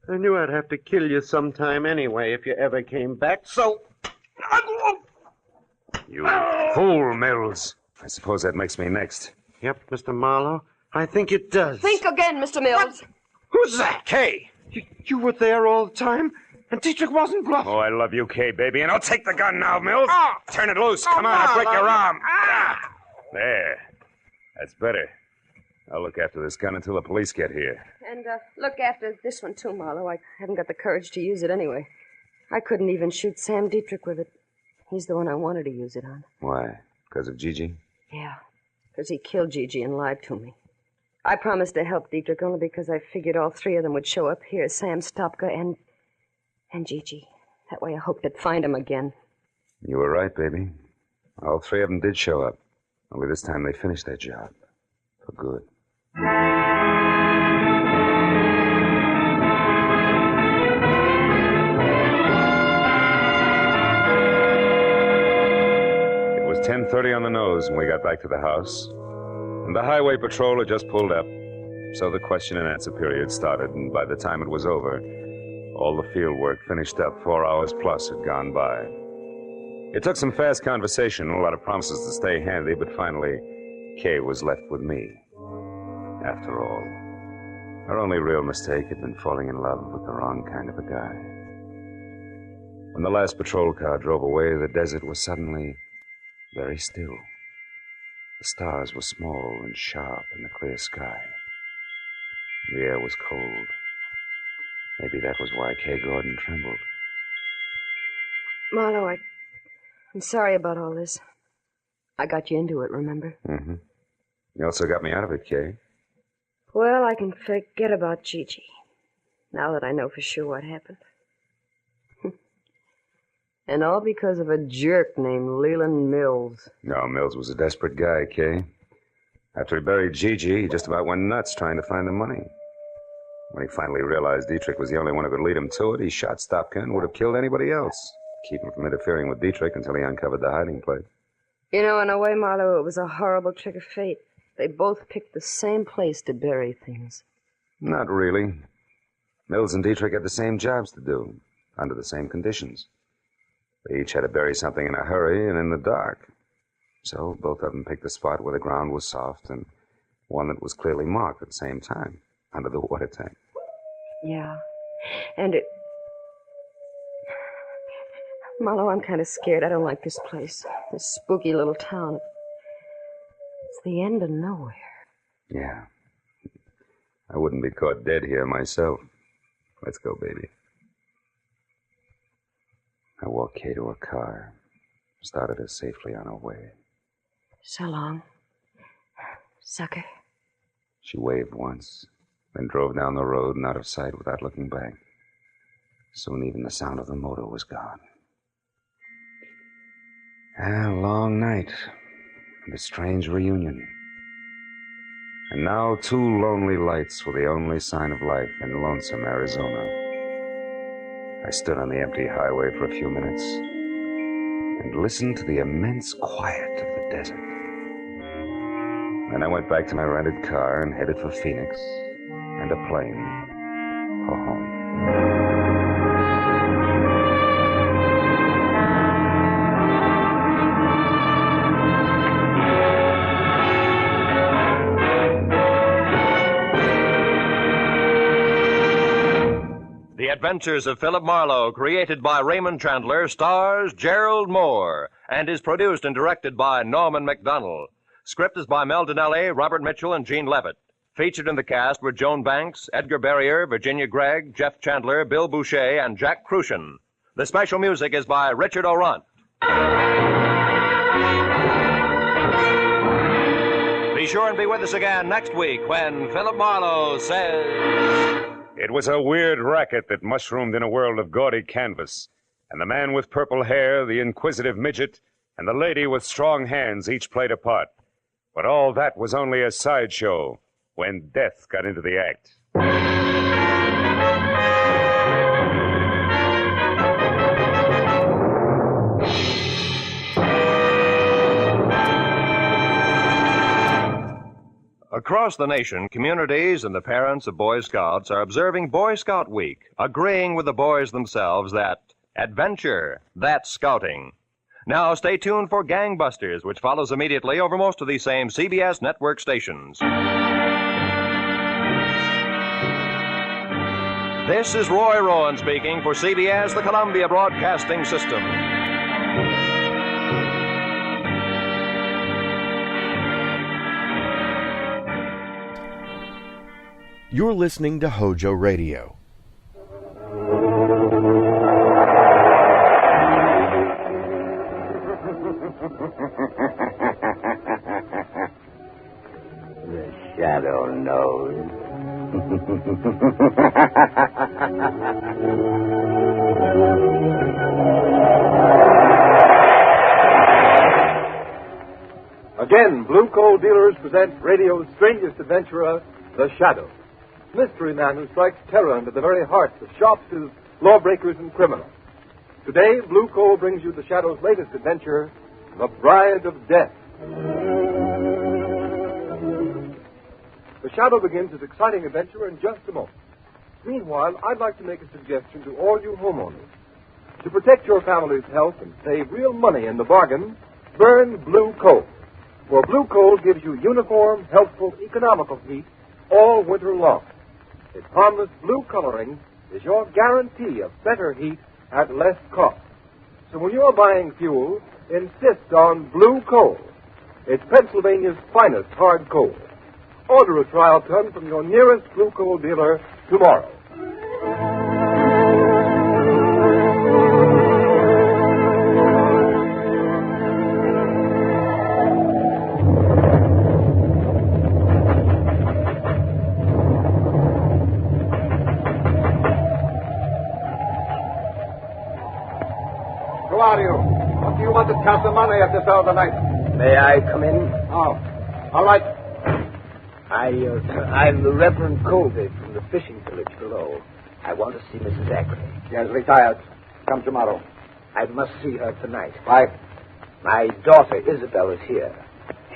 I knew I'd have to kill you sometime anyway if you ever came back, so... You fool, Mills. I suppose that makes me next. Yep, Mr. Marlowe. I think it does. Think again, Mr. Mills. What? Who's that? Kay! You were there all the time, and Dietrich wasn't bluffing. Oh, I love you, Kay, baby, and I'll take the gun now, Mills. Oh. Turn it loose. Come on, I'll break your arm. There. That's better. I'll look after this gun until the police get here. And look after this one, too, Marlowe. I haven't got the courage to use it anyway. I couldn't even shoot Sam Dietrich with it. He's the one I wanted to use it on. Why? Because of Gigi? Yeah, because he killed Gigi and lied to me. I promised to help Dietrich only because I figured all 3 of them would show up here, Sam, Stopka, and Gigi. That way I hoped to find him again. You were right, baby. All 3 of them did show up. Only this time they finished their job. For good. It was 10:30 on the nose when we got back to the house. And the highway patrol had just pulled up. So the question and answer period started, and by the time it was over, all the field work finished up. 4 hours plus had gone by. It took some fast conversation and a lot of promises to stay handy, but finally, Kay was left with me. After all, her only real mistake had been falling in love with the wrong kind of a guy. When the last patrol car drove away, the desert was suddenly very still. The stars were small and sharp in the clear sky. The air was cold. Maybe that was why Kay Gordon trembled. Marlowe, I'm sorry about all this. I got you into it, remember? Mm-hmm. You also got me out of it, Kay. Well, I can forget about Gigi, now that I know for sure what happened. And all because of a jerk named Leland Mills. No, Mills was a desperate guy, Kay. After he buried Gigi, he just about went nuts trying to find the money. When he finally realized Dietrich was the only one who could lead him to it, he shot Stopka and would have killed anybody else. Keep him from interfering with Dietrich until he uncovered the hiding place. You know, in a way, Marlowe, it was a horrible trick of fate. They both picked the same place to bury things. Not really. Mills and Dietrich had the same jobs to do, under the same conditions. They each had to bury something in a hurry and in the dark. So both of them picked the spot where the ground was soft and One that was clearly marked at the same time, under the water tank. Yeah. And it... Marlowe, I'm kind of scared. I don't like this place. This spooky little town. It's the end of nowhere. Yeah. I wouldn't be caught dead here myself. Let's go, baby. I walked Kay to her car. Started her safely on her way. So long, sucker. She waved once, then drove down the road and out of sight without looking back. Soon even the sound of the motor was gone. A long night, and a strange reunion. And now 2 lonely lights were the only sign of life in lonesome Arizona. I stood on the empty highway for a few minutes and listened to the immense quiet of the desert. Then I went back to my rented car and headed for Phoenix and a plane for home. The Adventures of Philip Marlowe, created by Raymond Chandler, stars Gerald Moore, and is produced and directed by Norman MacDonald. Script is by Mel Donnelly, Robert Mitchell, and Gene Levitt. Featured in the cast were Joan Banks, Edgar Barrier, Virginia Gregg, Jeff Chandler, Bill Boucher, and Jack Crucian. The special music is by Richard Orant. Be sure and be with us again next week when Philip Marlowe says... It was a weird racket that mushroomed in a world of gaudy canvas, and the man with purple hair, the inquisitive midget, and the lady with strong hands each played a part. But all that was only a sideshow when death got into the act. Across the nation, communities and the parents of Boy Scouts are observing Boy Scout Week, agreeing with the boys themselves that adventure, that's scouting. Now stay tuned for Gangbusters, which follows immediately over most of these same CBS network stations. This is Roy Rowan speaking for CBS, the Columbia Broadcasting System. You're listening to HOJO Radio. The shadow knows. Again, Blue Coal Dealers present radio's strangest adventurer, The Shadow. Mystery man who strikes terror into the very hearts of sharpshooters, lawbreakers, and criminals. Today, Blue Coal brings you the Shadow's latest adventure, The Bride of Death. The Shadow begins his exciting adventure in just a moment. Meanwhile, I'd like to make a suggestion to all you homeowners. To protect your family's health and save real money in the bargain, burn Blue Coal. For Blue Coal gives you uniform, helpful, economical heat all winter long. Its harmless blue coloring is your guarantee of better heat at less cost. So when you're buying fuel, insist on Blue Coal. It's Pennsylvania's finest hard coal. Order a trial ton from your nearest Blue Coal dealer tomorrow. Who are you? What do you want to Casa Money at this hour of the night? May I come in? Oh, all right. I'm the Reverend Colby from the fishing village below. I want to see Mrs. Ackley. She has retired. Come tomorrow. I must see her tonight. Why? My daughter Isabel is here.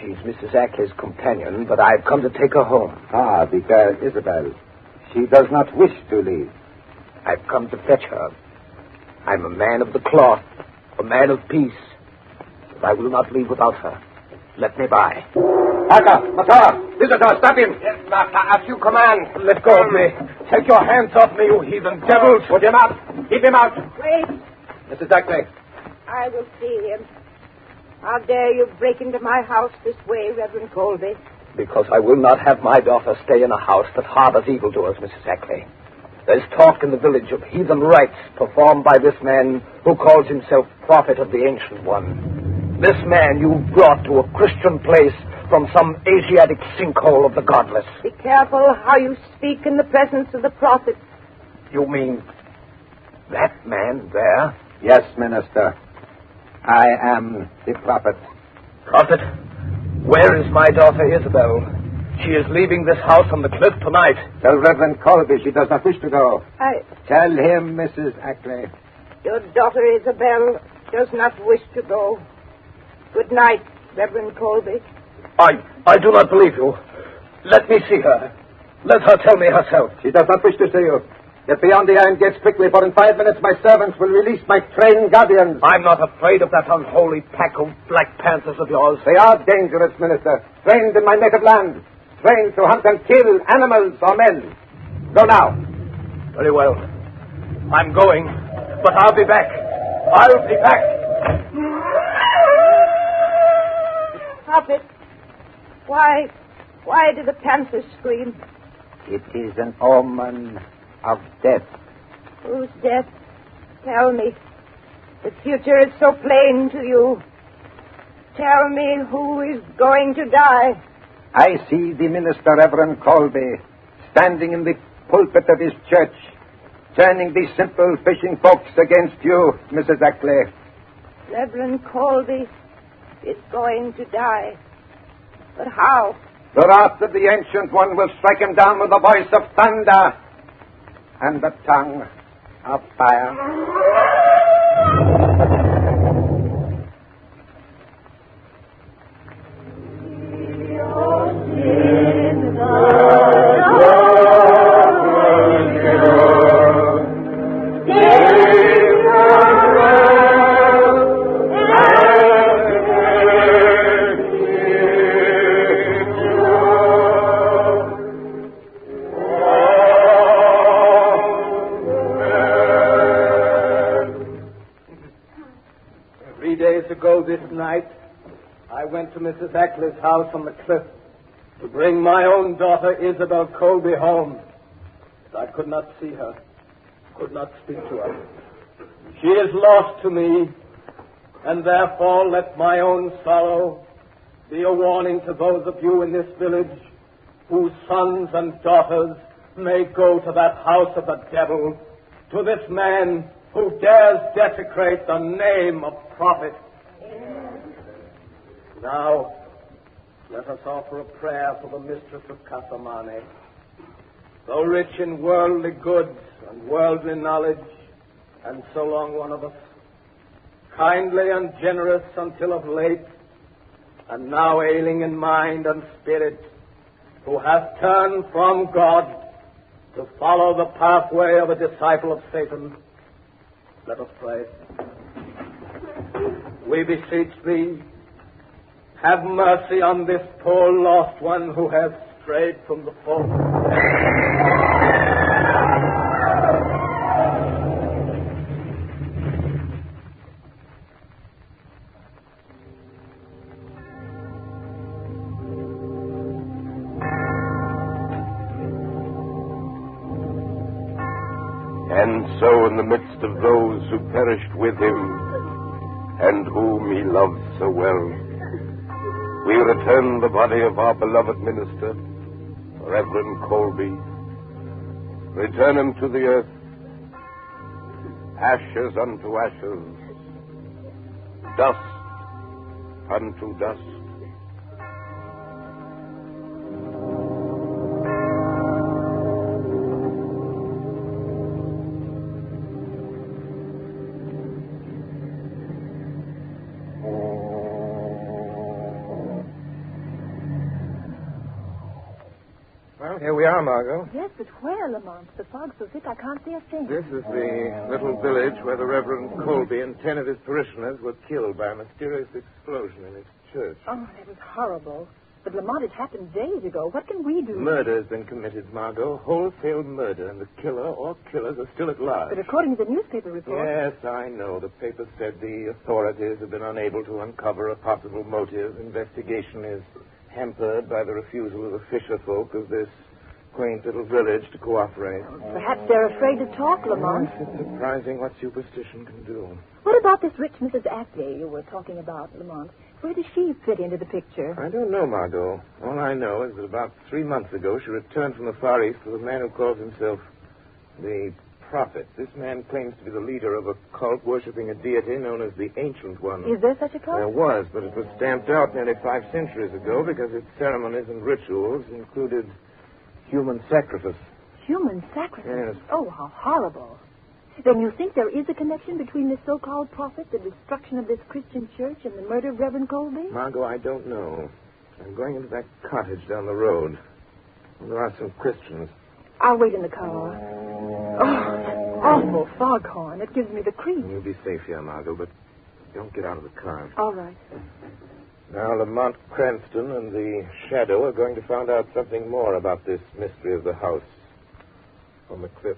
She's Mrs. Ackley's companion, but I've come to take her home. Ah, the fair Isabel. She does not wish to leave. I've come to fetch her. I'm a man of the cloth, a man of peace. But I will not leave without her. Let me by. Parker, Matar, visitor, stop him. Yes, master, as you command. Let go of me. Take your hands off me, you heathen devils. Put him out. Keep him out. Wait. Mrs. Ackley. I will see him. How dare you break into my house this way, Reverend Colby? Because I will not have my daughter stay in a house that harbors evildoers, Mrs. Ackley. There's talk in the village of heathen rites performed by this man who calls himself Prophet of the Ancient One. This man you brought to a Christian place from some Asiatic sinkhole of the godless. Be careful how you speak in the presence of the prophet. You mean that man there? Yes, Minister. I am the prophet. Prophet? Where is my daughter Isabel? She is leaving this house on the cliff tonight. Tell Reverend Colby she does not wish to go. Tell him, Mrs. Ackley. Your daughter Isabel does not wish to go. Good night, Reverend Colby. I do not believe you. Let me see her. Let her tell me herself. She does not wish to see you. Get beyond the iron gates quickly, for in 5 minutes my servants will release my trained guardians. I'm not afraid of that unholy pack of black panthers of yours. They are dangerous, Minister. Trained in my native land. Trained to hunt and kill animals or men. Go now. Very well. I'm going, but I'll be back. I'll be back. Prophet, why do the panthers scream? It is an omen of death. Whose death? Tell me. The future is so plain to you. Tell me who is going to die. I see the minister, Reverend Colby, standing in the pulpit of his church, turning the simple fishing folks against you, Mrs. Ackley. Reverend Colby is going to die. But how? The wrath of the Ancient One will strike him down with the voice of thunder and the tongue of fire. This night, I went to Mrs. Ackley's house on the cliff to bring my own daughter Isabel Colby home. But I could not see her, could not speak to her. She is lost to me, and therefore let my own sorrow be a warning to those of you in this village whose sons and daughters may go to that house of the devil, to this man who dares desecrate the name of prophet. Now, let us offer a prayer for the mistress of Casamane. So rich in worldly goods and worldly knowledge, and so long one of us, kindly and generous until of late, and now ailing in mind and spirit, who hath turned from God to follow the pathway of a disciple of Satan. Let us pray. We beseech thee, have mercy on this poor lost one who has strayed from the fold. And so in the midst of those who perished with him, and whom he loved so well, we return the body of our beloved minister, Reverend Colby. Return him to the earth, ashes unto ashes, dust unto dust. Here we are, Margot. Yes, but where, Lamont? The fog's so thick I can't see a thing. This is the little village where the Reverend Colby and 10 of his parishioners were killed by a mysterious explosion in his church. Oh, that was horrible. But, Lamont, it happened days ago. What can we do? Murder has been committed, Margot. Wholesale murder, and the killer or killers are still at large. But according to the newspaper report... Yes, I know. The paper said the authorities have been unable to uncover a possible motive. Investigation is hampered by the refusal of the fisher folk of this quaint little village to cooperate. Perhaps they're afraid to talk, Lamont. It's surprising what superstition can do. What about this rich Mrs. Ackley you were talking about, Lamont? Where does she fit into the picture? I don't know, Margot. All I know is that about 3 months ago she returned from the Far East with a man who calls himself the Prophet. This man claims to be the leader of a cult worshipping a deity known as the Ancient One. Is there such a cult? There was, but it was stamped out nearly 5 centuries ago because its ceremonies and rituals included human sacrifice. Human sacrifice? Yes. Oh, how horrible. Then you think there is a connection between this so-called prophet, the destruction of this Christian church, and the murder of Reverend Colby? Margot, I don't know. I'm going into that cottage down the road. There are some Christians. I'll wait in the car. Oh, that awful foghorn. It gives me the creeps. You'll be safe here, Margot, but don't get out of the car. All right. Now, Lamont Cranston and the Shadow are going to find out something more about this mystery of the house on the cliff.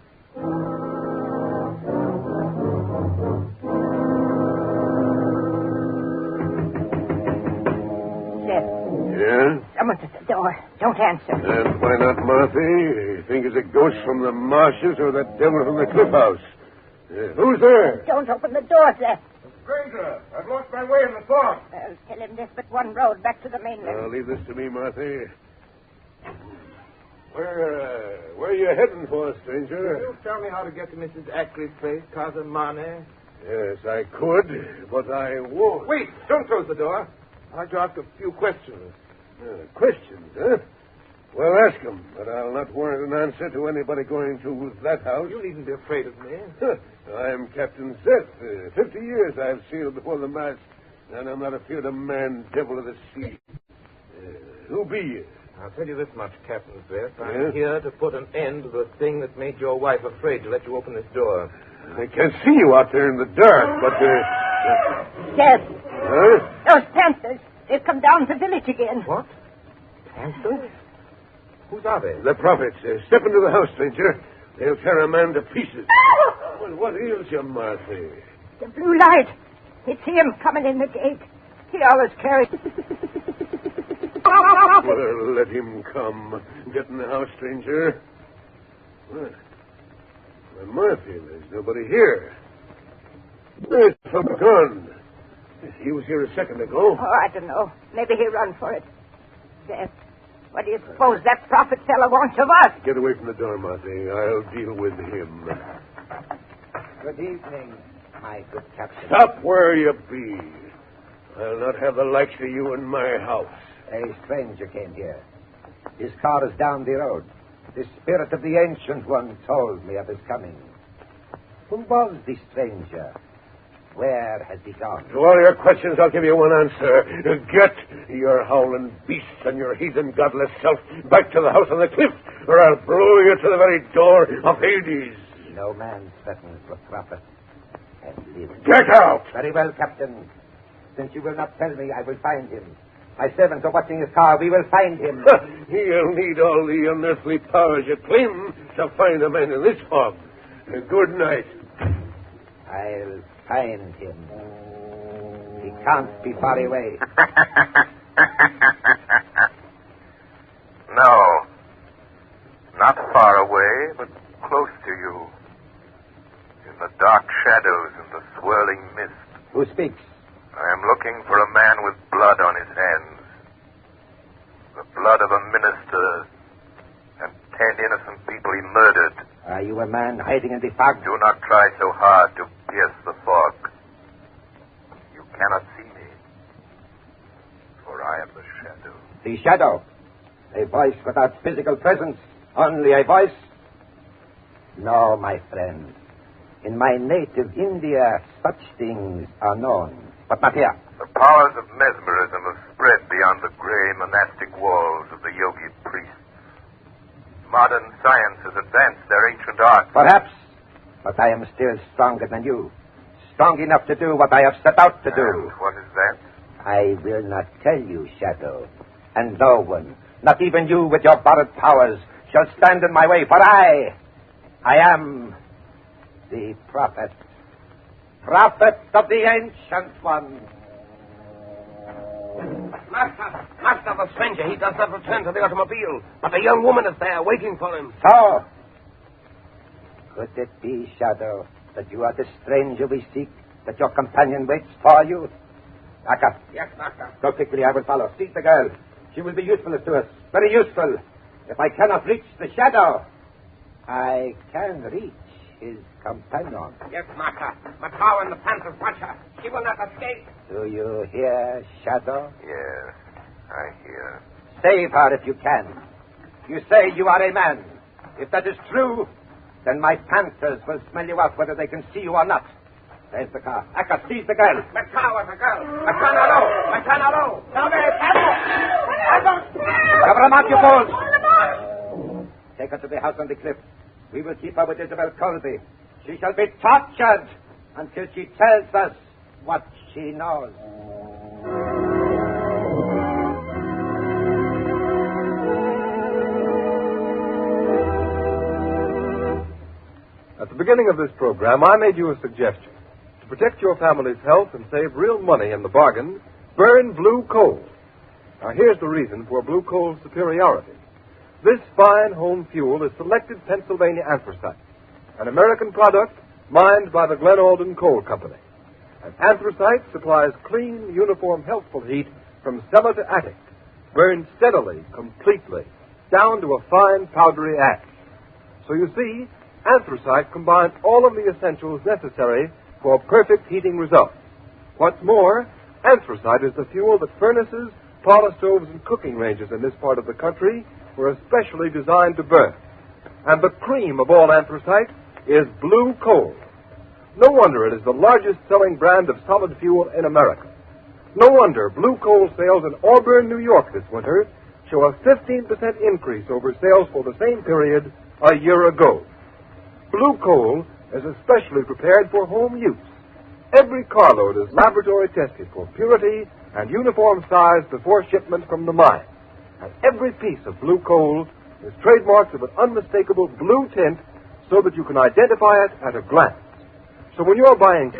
Yeah? Someone's at the door. Don't answer. And why not, Marthy? You think it's a ghost from the marshes or that devil from the cliff house? Who's there? Don't open the door, Seth. Stranger, I've lost my way in the fog. Well, tell him there's but one road back to the mainland. Leave this to me, Marthy. Where are you heading for, stranger? Can you tell me how to get to Mrs. Ackley's place, Casa Mane? Yes, I could, but I won't. Wait, don't close the door. I'd like to ask a few questions. Questions, huh? Well, ask them, but I'll not warrant an answer to anybody going to that house. You needn't be afraid of me. I'm Captain Seth. 50 years I've sailed before the mast, and I'm not afeard of man, devil of the sea. Who be you? I'll tell you this much, Captain Seth. I'm here to put an end to the thing that made your wife afraid to let you open this door. I can't see you out there in the dark, but... Seth! Huh? Those Panthers! They've come down the village again. What? Panthers? Whose are they? The prophets. Step into the house, stranger. They'll tear a man to pieces. Well, what ails you, Marthy? The blue light. It's him coming in the gate. He always carries... Well, let him come. Get in the house, stranger. Well, Marthy, there's nobody here. Where's FUNKO? He was here a second ago. Oh, I don't know. Maybe he run for it. Seth, what do you suppose that prophet fella wants of us? Get away from the door, Marthy. I'll deal with him. Good evening, my good captain. Stop where you be. I'll not have the likes of you in my house. A stranger came here. His car is down the road. The spirit of the Ancient One told me of his coming. Who was the stranger? Where has he gone? To all your questions, I'll give you one answer. Get your howling beasts and your heathen godless self back to the house on the cliff, or I'll blow you to the very door of Hades. No man threatens the prophet and lives. Get out! Very well, Captain. Since you will not tell me, I will find him. My servants are watching his car. We will find him. You'll need all the unearthly powers you claim to find a man in this fog. Good night. I'll find him. He can't be far away. No. Not far away, but close to you. In the dark shadows and the swirling mist. Who speaks? I am looking for a man with blood on his hands. The blood of a minister and 10 innocent people he murdered. Are you a man hiding in the fog? Do not try so hard to pierce the fog. You cannot see me, for I am the shadow. The shadow. A voice without physical presence. Only a voice. No, my friend. In my native India, such things are known. But not here. The powers of mesmerism have spread beyond the gray monastic walls of the yogi priests. Modern science has advanced their ancient art. Perhaps. But I am still stronger than you. Strong enough to do what I have set out to do. And what is that? I will not tell you, Shadow. And no one, not even you with your borrowed powers, shall stand in my way, for I am the prophet of the Ancient One. Master, the stranger, he does not return to the automobile, but the young woman is there waiting for him. So, could it be, Shadow, that you are the stranger we seek, that your companion waits for you? Aka. Yes, Master. Go quickly, I will follow. Seize the girl. She will be useful to us, very useful. If I cannot reach the Shadow, I can reach his companion. Yes, Master. Macau and the Panthers watch her. She will not escape. Do you hear, Shadow? Yes, I hear. Save her if you can. You say you are a man. If that is true, then my Panthers will smell you out whether they can see you or not. There's the car. Aka, seize the girl. Macau is a girl. Macau. Cover him up, you fools. Take her to the house on the cliff. We will keep her with Isabel Colby. She shall be tortured until she tells us what she knows. At the beginning of this program, I made you a suggestion. To protect your family's health and save real money in the bargain, burn blue coal. Now, here's the reason for blue coal's superiority. This fine home fuel is selected Pennsylvania anthracite, an American product mined by the Glen Alden Coal Company. And anthracite supplies clean, uniform, healthful heat from cellar to attic, burned steadily, completely, down to a fine, powdery ash. So you see, anthracite combines all of the essentials necessary for perfect heating results. What's more, anthracite is the fuel that furnaces, parlor stoves, and cooking ranges in this part of the country were especially designed to burn. And the cream of all anthracite is blue coal. No wonder it is the largest selling brand of solid fuel in America. No wonder blue coal sales in Auburn, New York this winter show a 15% increase over sales for the same period a year ago. Blue coal is especially prepared for home use. Every carload is laboratory tested for purity and uniform size before shipment from the mine. And every piece of blue coal is trademarked with an unmistakable blue tint so that you can identify it at a glance. So when you're buying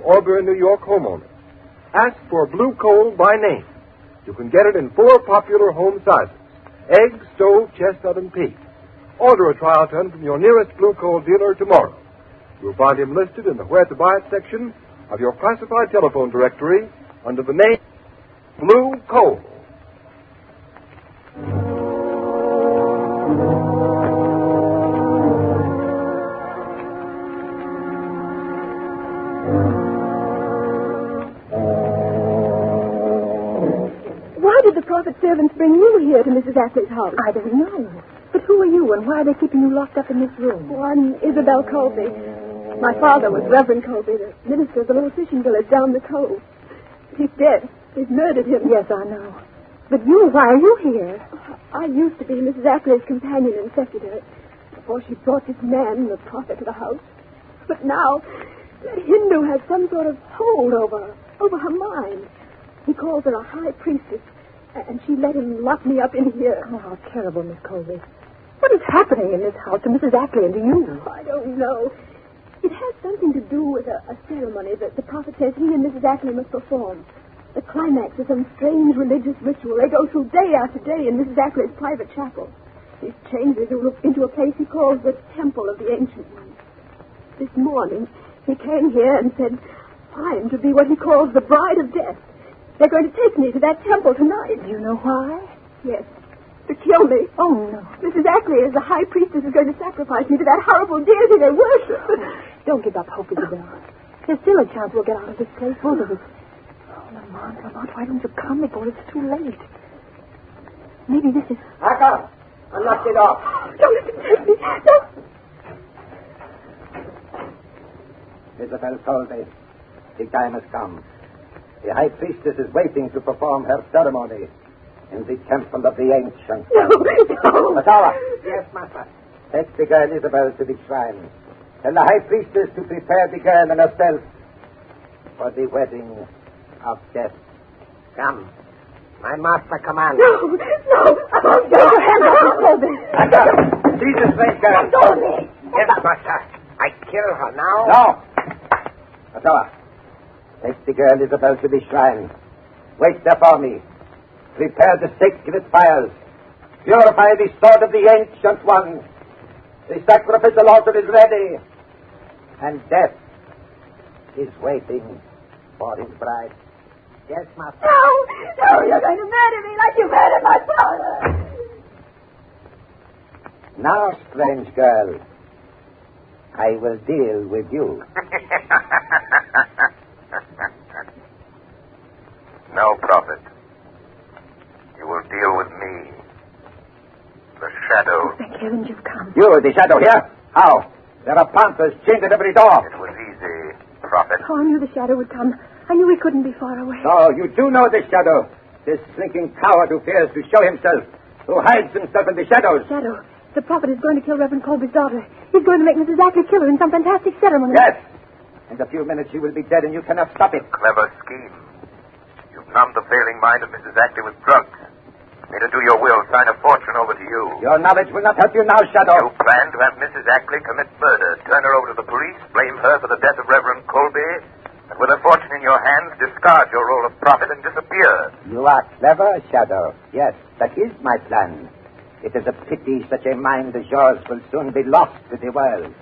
Auburn, New York homeowners, ask for blue coal by name. You can get it in 4 popular home sizes: egg, stove, chestnut, and pea. Order a trial ton from your nearest blue coal dealer tomorrow. You'll find him listed in the Where to Buy It section of your classified telephone directory under the name Blue Coal. Why did the prophet's servants bring you here to Mrs. Astley's house? I don't know. But who are you, and why are they keeping you locked up in this room? Oh, I'm Isabel Colby. My father was Reverend Colby, the minister of the little fishing village down the cove. He's dead. They've murdered him. Yes, I know. But you, why are you here? I used to be Mrs. Astley's companion and secretary before she brought this man, the prophet, to the house. But now, that Hindu has some sort of hold over her mind. He calls her a high priestess, and she let him lock me up in here. Oh, how terrible, Miss Colby. What is happening in this house to Mrs. Astley and to you? I don't know. It has something to do with a ceremony that the prophet says he and Mrs. Astley must perform. The climax of some strange religious ritual they go through day after day in Mrs. Astley's private chapel. He's changed it into a place he calls the Temple of the Ancient One. This morning, he came here and said, I'm to be what he calls the bride of death. They're going to take me to that temple tonight. Do you know why? Yes. To kill me. Oh, no. Mrs. Astley, as the high priestess, is going to sacrifice me to that horrible deity they worship. Don't give up hope, Isabel. There's still a chance we'll get out of this place, both of us. Oh, Lamont, why don't you come before it's too late? Maybe this is... Aka, unlock the door. Don't let them take me. Don't. Isabel Colby, the time has come. The high priestess is waiting to perform her ceremony in the temple of the ancient. No. Masawa. Yes, master. Take the girl Isabel to the shrine. Tell the high priestess to prepare the girl and herself for the wedding of death. Come. My master commands. No, I won't go. Your hands off Miss Colby. Seize this strange girl. Let go of me. Yes, master. I kill her now. No. Ottawa, take the girl Isabel to the shrine. Wait there for me. Prepare the sacred fires. Purify the sword of the ancient ones. The sacrificial altar is ready. And death is waiting for his bride. Yes, master. No, you're going to murder me like you murdered my father. Now, strange girl, I will deal with you. No, Prophet. You will deal with me. The Shadow. Thank heavens you've come. You, the shadow here? How? There are panthers chained at every door. It was easy, Prophet. Oh, I knew the shadow would come. I knew he couldn't be far away. So, you do know this shadow. This slinking coward who fears to show himself. Who hides himself in the shadows. Shadow, the prophet is going to kill Reverend Colby's daughter. He's going to make Mrs. Ackley kill her in some fantastic ceremony. Yes. In a few minutes she will be dead and you cannot stop it. Clever scheme. You've numbed the failing mind of Mrs. Ackley with drugs. Made her do your will, sign a fortune over to you. Your knowledge will not help you now, Shadow. You plan to have Mrs. Ackley commit murder, turn her over to the police, blame her for the death of Reverend Colby, and with her fortune in your hands, discard your role of prophet and disappear. You are clever, Shadow. Yes, that is my plan. It is a pity such a mind as yours will soon be lost with the world.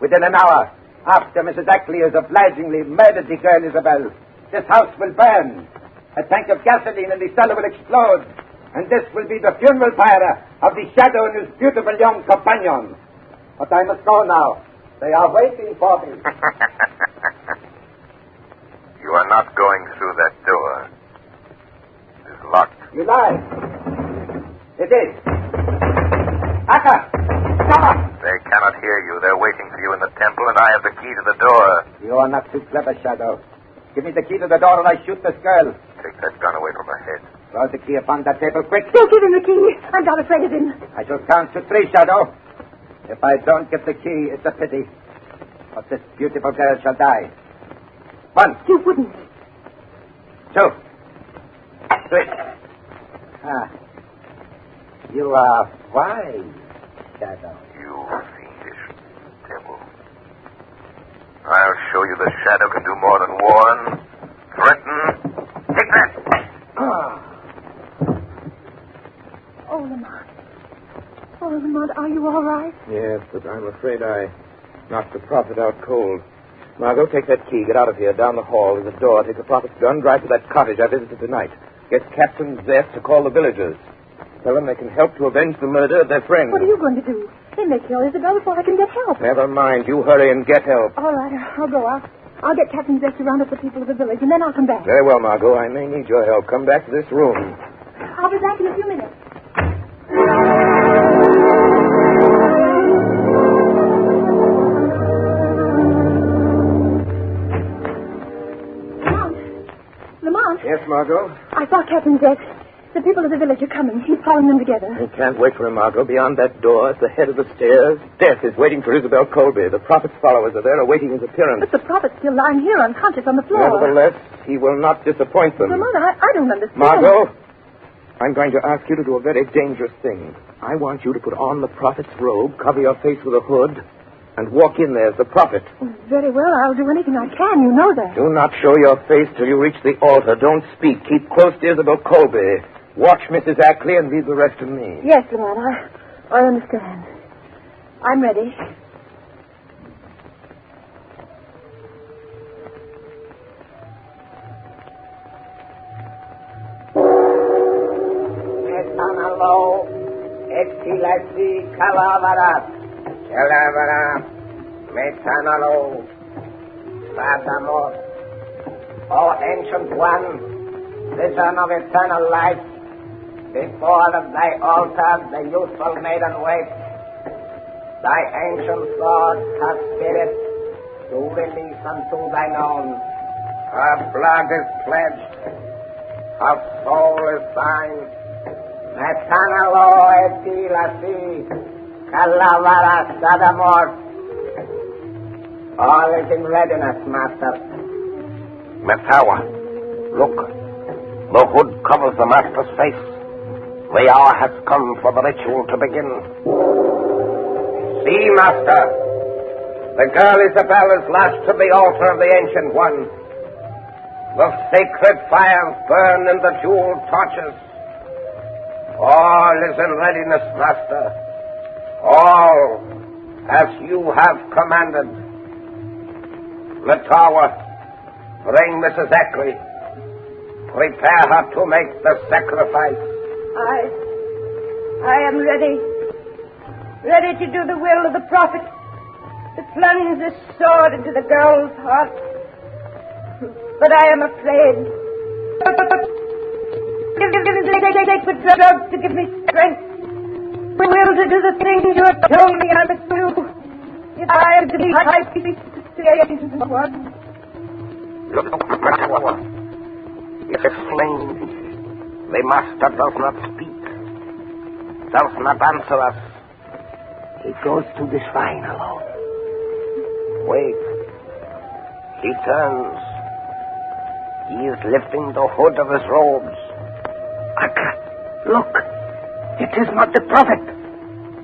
Within an hour, after Mrs. Ackley has obligingly murdered the girl Isabel, this house will burn. A tank of gasoline in the cellar will explode. And this will be the funeral pyre of the Shadow and his beautiful young companion. But I must go now. They are waiting for me. You are not going through that door. It is locked. You lie. It is. Akka! Stop! They cannot hear you. They're waiting for you in the temple, and I have the key to the door. You are not too clever, Shadow. Give me the key to the door or I shoot this girl. Take that gun away from her head. Throw the key upon that table, quick. Don't give him the key. I'm not afraid of him. I shall count to 3, Shadow. If I don't get the key, it's a pity. But this beautiful girl shall die. 1. You wouldn't. 2. 3. Ah. You are wise, Shadow. You fiendish devil. I'll show you the Shadow can do more than warn, threaten. Take that! Oh, Lamont. Oh, Lamont, are you all right? Yes, but I'm afraid I knocked the prophet out cold. Margot, take that key. Get out of here. Down the hall. There's a door. Take the prophet's gun. Drive to that cottage I visited tonight. Get Captain Zeth to call the villagers. Tell them they can help to avenge the murder of their friend. What are you going to do? They may kill Isabel before I can get help. Never mind. You hurry and get help. All right, I'll go. I'll get Captain Zeth to round up the people of the village, and then I'll come back. Very well, Margot. I may need your help. Come back to this room. I'll be back in a few minutes. Lamont. Yes, Margot? I saw Captain Zeth. The people of the village are coming. He's calling them together. You can't wait for him, Margot. Beyond that door, at the head of the stairs, Death is waiting for Isabel Colby. The prophet's followers are there awaiting his appearance. But the prophet's still lying here unconscious on the floor. Nevertheless, he will not disappoint them. Lamont, I don't understand. Margot, I'm going to ask you to do a very dangerous thing. I want you to put on the prophet's robe, cover your face with a hood, and walk in there as the prophet. Very well, I'll do anything I can. You know that. Do not show your face till you reach the altar. Don't speak. Keep close to Isabel Colby. Watch Mrs. Ackley and leave the rest to me. Yes, Lamont, I understand. I'm ready. Metanalo, Exilasi, Calavara, Metanalo, Sadamos, O ancient one, vision of eternal life, before thy altar the youthful maiden waits. Thy ancient sword hath spirit to release unto thine own. Her blood is pledged, her soul is thine. Metanalo etilasi, Calavara Sadamor. All is in readiness, master. Metawa, look. The hood covers the master's face. The hour has come for the ritual to begin. See, master. The girl Isabel is lashed to the altar of the Ancient One. The sacred fires burn in the jeweled torches. All is in readiness, master. All as you have commanded. Matawa, bring Mrs. Ackley. Prepare her to make the sacrifice. I am ready. Ready to do the will of the prophet. To plunge this sword into the girl's heart. But I am afraid. Take the drug to give me strength. Will to do the things you have told me I must do. If I am to be high priest to the Ancient One. Look, Matawa. It is slain. The master does not speak. Does not answer us. He goes to the shrine alone. Wait. He turns. He is lifting the hood of his robes. Akka, look. It is not the prophet.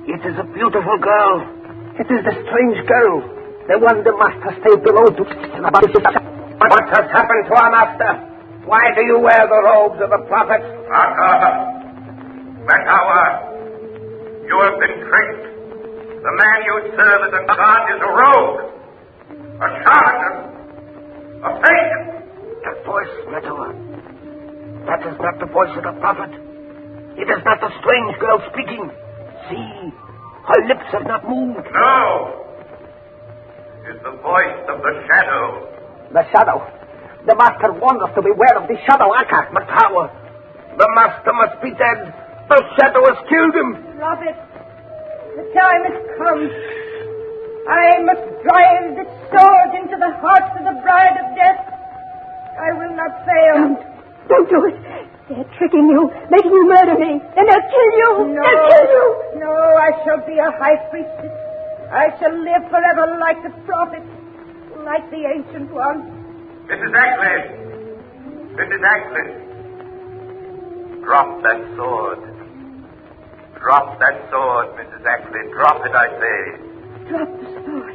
It is a beautiful girl. It is the strange girl. The one the master stayed below to... What has happened to our master? Why do you wear the robes of the prophet? Akka, Matawa, you have been tricked. The man you serve as a god is a rogue, a charlatan, a fake. That voice, Matawa. That is not the voice of the prophet. It is not the strange girl speaking. See, her lips have not moved. No. It is the voice of the shadow. The shadow. The master warned us to beware of the shadow, Akka. Matawa. The master must be dead. The shadow has killed him. Prophet, the time has come. I must drive this sword into the heart of the bride of death. I will not fail. Don't do it. They're tricking you, making you murder me. Then they'll kill you. No. They'll kill you. No, I shall be a high priestess. I shall live forever like the prophet, like the Ancient One. Mrs. Ackley! Mrs. Ackley! Drop that sword. Drop that sword, Mrs. Ackley. Drop it, I say. Drop the sword.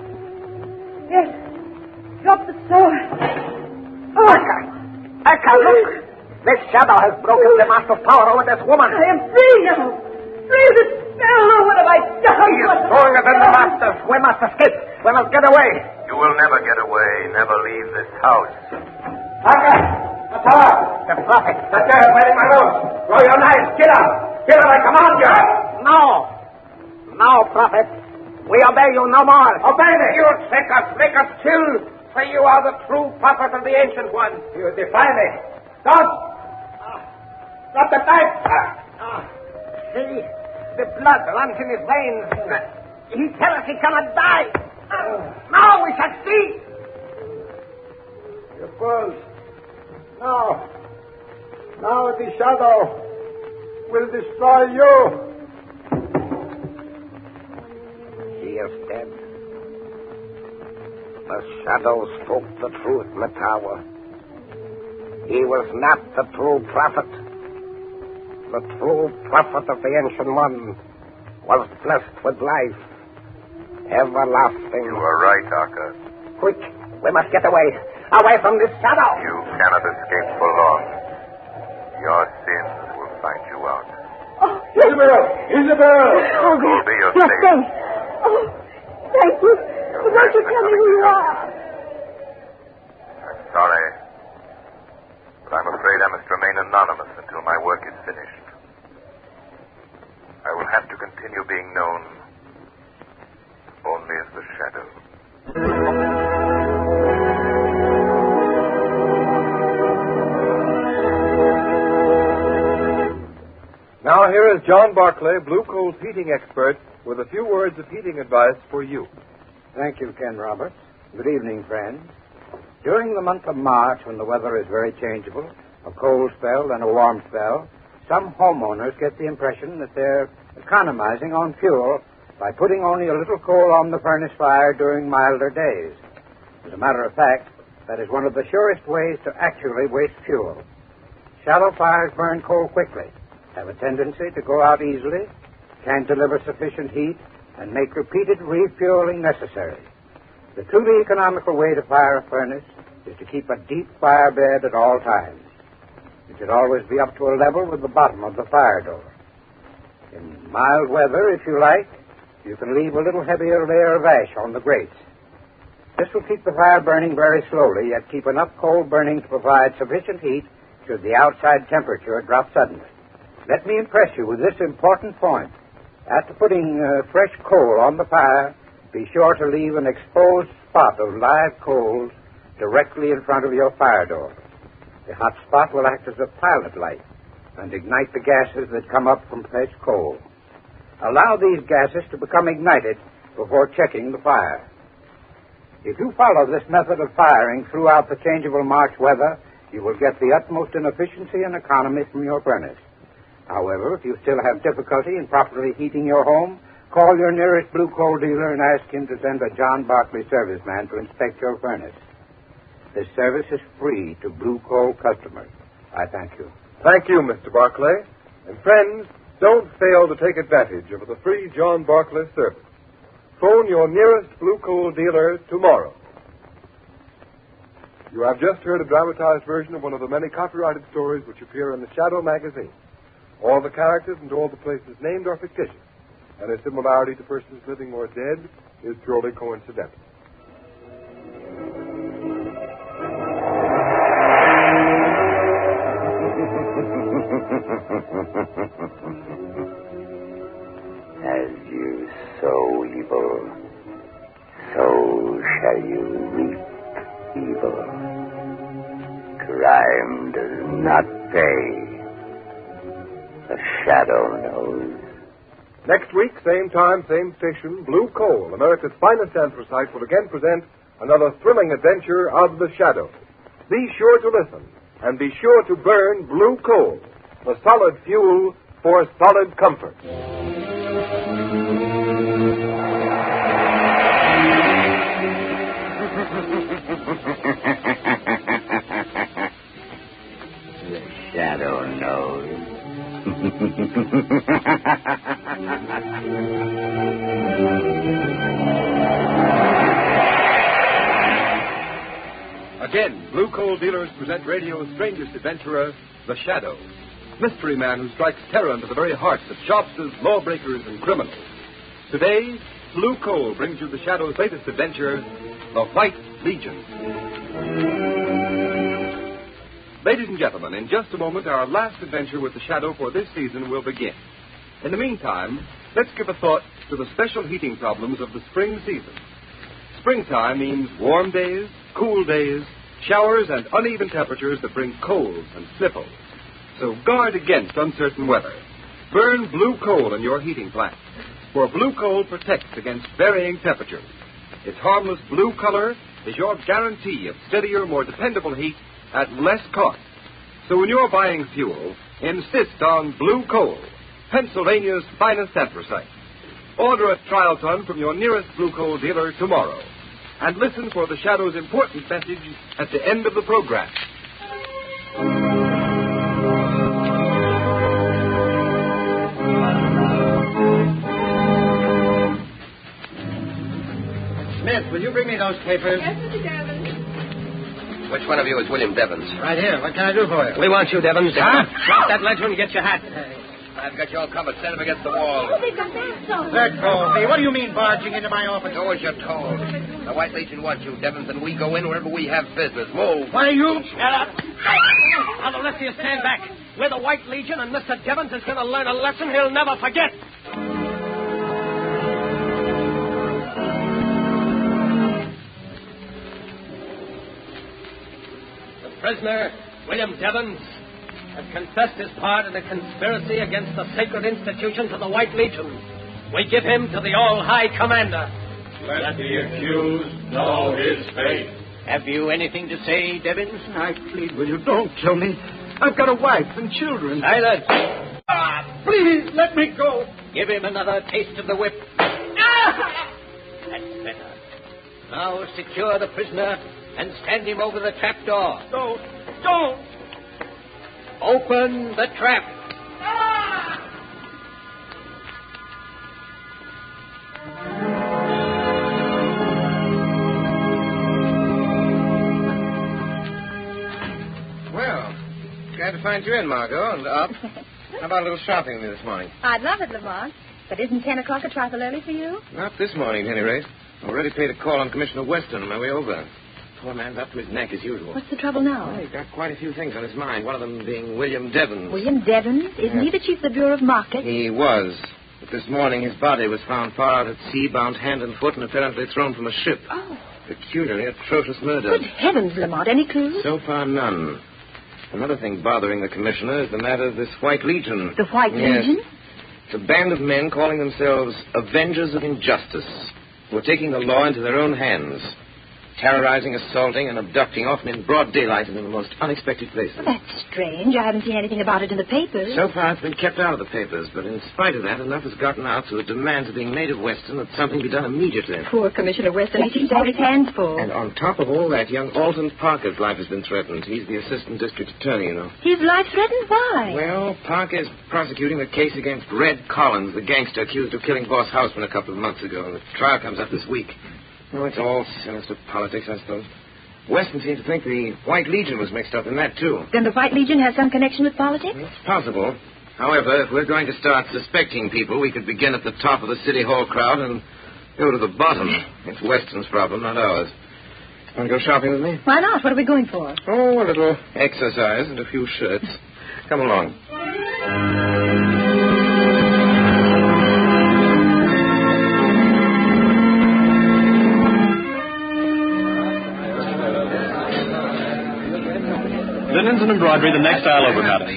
Yes, drop the sword. Oh. Akka, look! This shadow has broken the master's power over this woman. I am free now. Free the spell. Oh, what have I done? He is stronger than the master. We must escape. We must get away. You will never get away. Never leave this house. Akka! Matawa! The prophet! The girl is wearing my robes! Throw your knives! Kill her! Kill her, I command you! No! No, prophet. We obey you no more. Obey me! You trick us, make us kill. Say you are the true prophet of the Ancient One. You defy me. Stop! Stop the knife! See? The blood runs in his veins. He tells us he cannot die. Now we shall see. You fools. Now. Now the shadow will destroy you. He is dead. The shadow spoke the truth, Matawa. He was not the true prophet. The true prophet of the Ancient One was blessed with life. Everlasting. You are right, Akka. Quick, we must get away. Away from this shadow. You cannot escape for long. Your sins will find you out. Oh, Isabel! Isabel! Oh, will be your yes, safe. thanks. Oh, thank you. Won't you tell me who you are? I'm sorry, but I'm afraid I must remain anonymous until my work is finished. I will have to continue being known only as the shadow. Now here is John Barclay, Blue Coal's heating expert, with a few words of heating advice for you. Thank you, Ken Roberts. Good evening, friends. During the month of March, when the weather is very changeable, a cold spell and a warm spell, some homeowners get the impression that they're economizing on fuel by putting only a little coal on the furnace fire during milder days. As a matter of fact, that is one of the surest ways to actually waste fuel. Shallow fires burn coal quickly, have a tendency to go out easily, can't deliver sufficient heat, and make repeated refueling necessary. The truly economical way to fire a furnace is to keep a deep fire bed at all times. It should always be up to a level with the bottom of the fire door. In mild weather, if you like, you can leave a little heavier layer of ash on the grates. This will keep the fire burning very slowly, yet keep enough coal burning to provide sufficient heat should the outside temperature drop suddenly. Let me impress you with this important point. After putting fresh coal on the fire, be sure to leave an exposed spot of live coals directly in front of your fire door. The hot spot will act as a pilot light and ignite the gases that come up from fresh coal. Allow these gases to become ignited before checking the fire. If you follow this method of firing throughout the changeable March weather, you will get the utmost in efficiency and economy from your furnace. However, if you still have difficulty in properly heating your home, call your nearest blue coal dealer and ask him to send a John Barclay serviceman to inspect your furnace. This service is free to blue coal customers. I thank you. Thank you, Mr. Barclay. And friends, don't fail to take advantage of the free John Barclay service. Phone your nearest blue coal dealer tomorrow. You have just heard a dramatized version of one of the many copyrighted stories which appear in the Shadow magazine. All the characters and all the places named are fictitious, and a similarity to persons living or dead is purely coincidental. As you sow evil, so shall you reap evil. Crime does not pay. The Shadow knows. Next week, same time, same station, Blue Coal, America's finest anthracite, will again present another thrilling adventure of the Shadow. Be sure to listen, and be sure to burn Blue Coal, the solid fuel for solid comfort. The Shadow knows. Again, Blue Coal dealers present radio's strangest adventurer, The Shadow, mystery man who strikes terror into the very hearts of shopsters, lawbreakers, and criminals. Today, Blue Coal brings you The Shadow's latest adventure, The White Legion. Ladies and gentlemen, in just a moment, our last adventure with the Shadow for this season will begin. In the meantime, let's give a thought to the special heating problems of the spring season. Springtime means warm days, cool days, showers, and uneven temperatures that bring colds and sniffles. So guard against uncertain weather. Burn Blue Coal in your heating plant, for Blue Coal protects against varying temperatures. Its harmless blue color is your guarantee of steadier, more dependable heat at less cost. So when you're buying fuel, insist on Blue Coal, Pennsylvania's finest anthracite. Order a trial ton from your nearest Blue Coal dealer tomorrow. And listen for the Shadow's important message at the end of the program. Smith, will you bring me those papers? Yes, Mr. Devons. Which one of you is William Devons? Right here. What can I do for you? We want you, Devons. Huh? Drop that ledger and get your hat. I've got you all covered. Stand up against the wall. Oh, they've got that so. Let go of me. What do you mean barging into my office? Do as you're told. The White Legion wants you, Devons, and we go in wherever we have business. Move. Why, you... Shut up. Now, the rest of you stand back. We're the White Legion, and Mr. Devons is going to learn a lesson he'll never forget. The prisoner, William Devons, has confessed his part in a conspiracy against the sacred institutions of the White Legion. We give him to the All-High Commander. Let the accused know his fate. Have you anything to say, Devons? I plead with you, don't kill me. I've got a wife and children. Silence. Please, let me go. Give him another taste of the whip. That's better. Now secure the prisoner and stand him over the trapdoor. Don't. Open the trap. Well, glad to find you in, Margot, and up. How about a little shopping with me this morning? I'd love it, Lamont. But isn't 10 o'clock a trifle early for you? Not this morning, at any rate. I already paid a call on Commissioner Weston on my way over. Poor man's up to his neck as usual. What's the trouble now? Well, he's got quite a few things on his mind, one of them being William Devons. William Devons? Isn't he the chief of the Bureau of Market? He was. But this morning his body was found far out at sea, bound hand and foot, and apparently thrown from a ship. Oh. Peculiarly atrocious murder. Good heavens, Lamont. Any clues? So far, none. Another thing bothering the commissioner is the matter of this White Legion. The White Legion? It's a band of men calling themselves Avengers of Injustice, who are taking the law into their own hands, terrorizing, assaulting, and abducting, often in broad daylight and in the most unexpected places. That's strange. I haven't seen anything about it in the papers. So far, it's been kept out of the papers, but in spite of that, enough has gotten out, so the demands are being made of Weston that something be done immediately. Poor Commissioner Weston. He seems to have his hands full. And on top of all that, young Alton Parker's life has been threatened. He's the assistant district attorney, you know. His life threatened? Why? Well, Parker's prosecuting the case against Red Collins, the gangster accused of killing Boss Houseman a couple of months ago. The trial comes up this week. Oh, it's all sinister politics, I suppose. Weston seems to think the White Legion was mixed up in that, too. Then the White Legion has some connection with politics? It's possible. However, if we're going to start suspecting people, we could begin at the top of the City Hall crowd and go to the bottom. It's Weston's problem, not ours. Want to go shopping with me? Why not? What are we going for? Oh, a little exercise and a few shirts. Come along. Linens and embroidery the next aisle over, madam.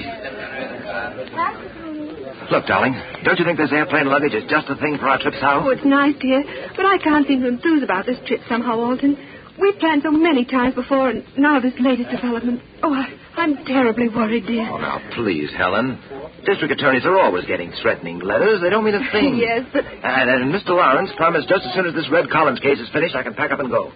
Look, darling, don't you think this airplane luggage is just the thing for our trip south? Oh, it's nice, dear, but I can't seem to enthuse about this trip somehow, Alton. We've planned so many times before, and now this latest development. Oh, I'm terribly worried, dear. Oh, now, please, Helen. District attorneys are always getting threatening letters. They don't mean a thing. Yes, but... And Mr. Lawrence promised just as soon as this Red Collins case is finished, I can pack up and go.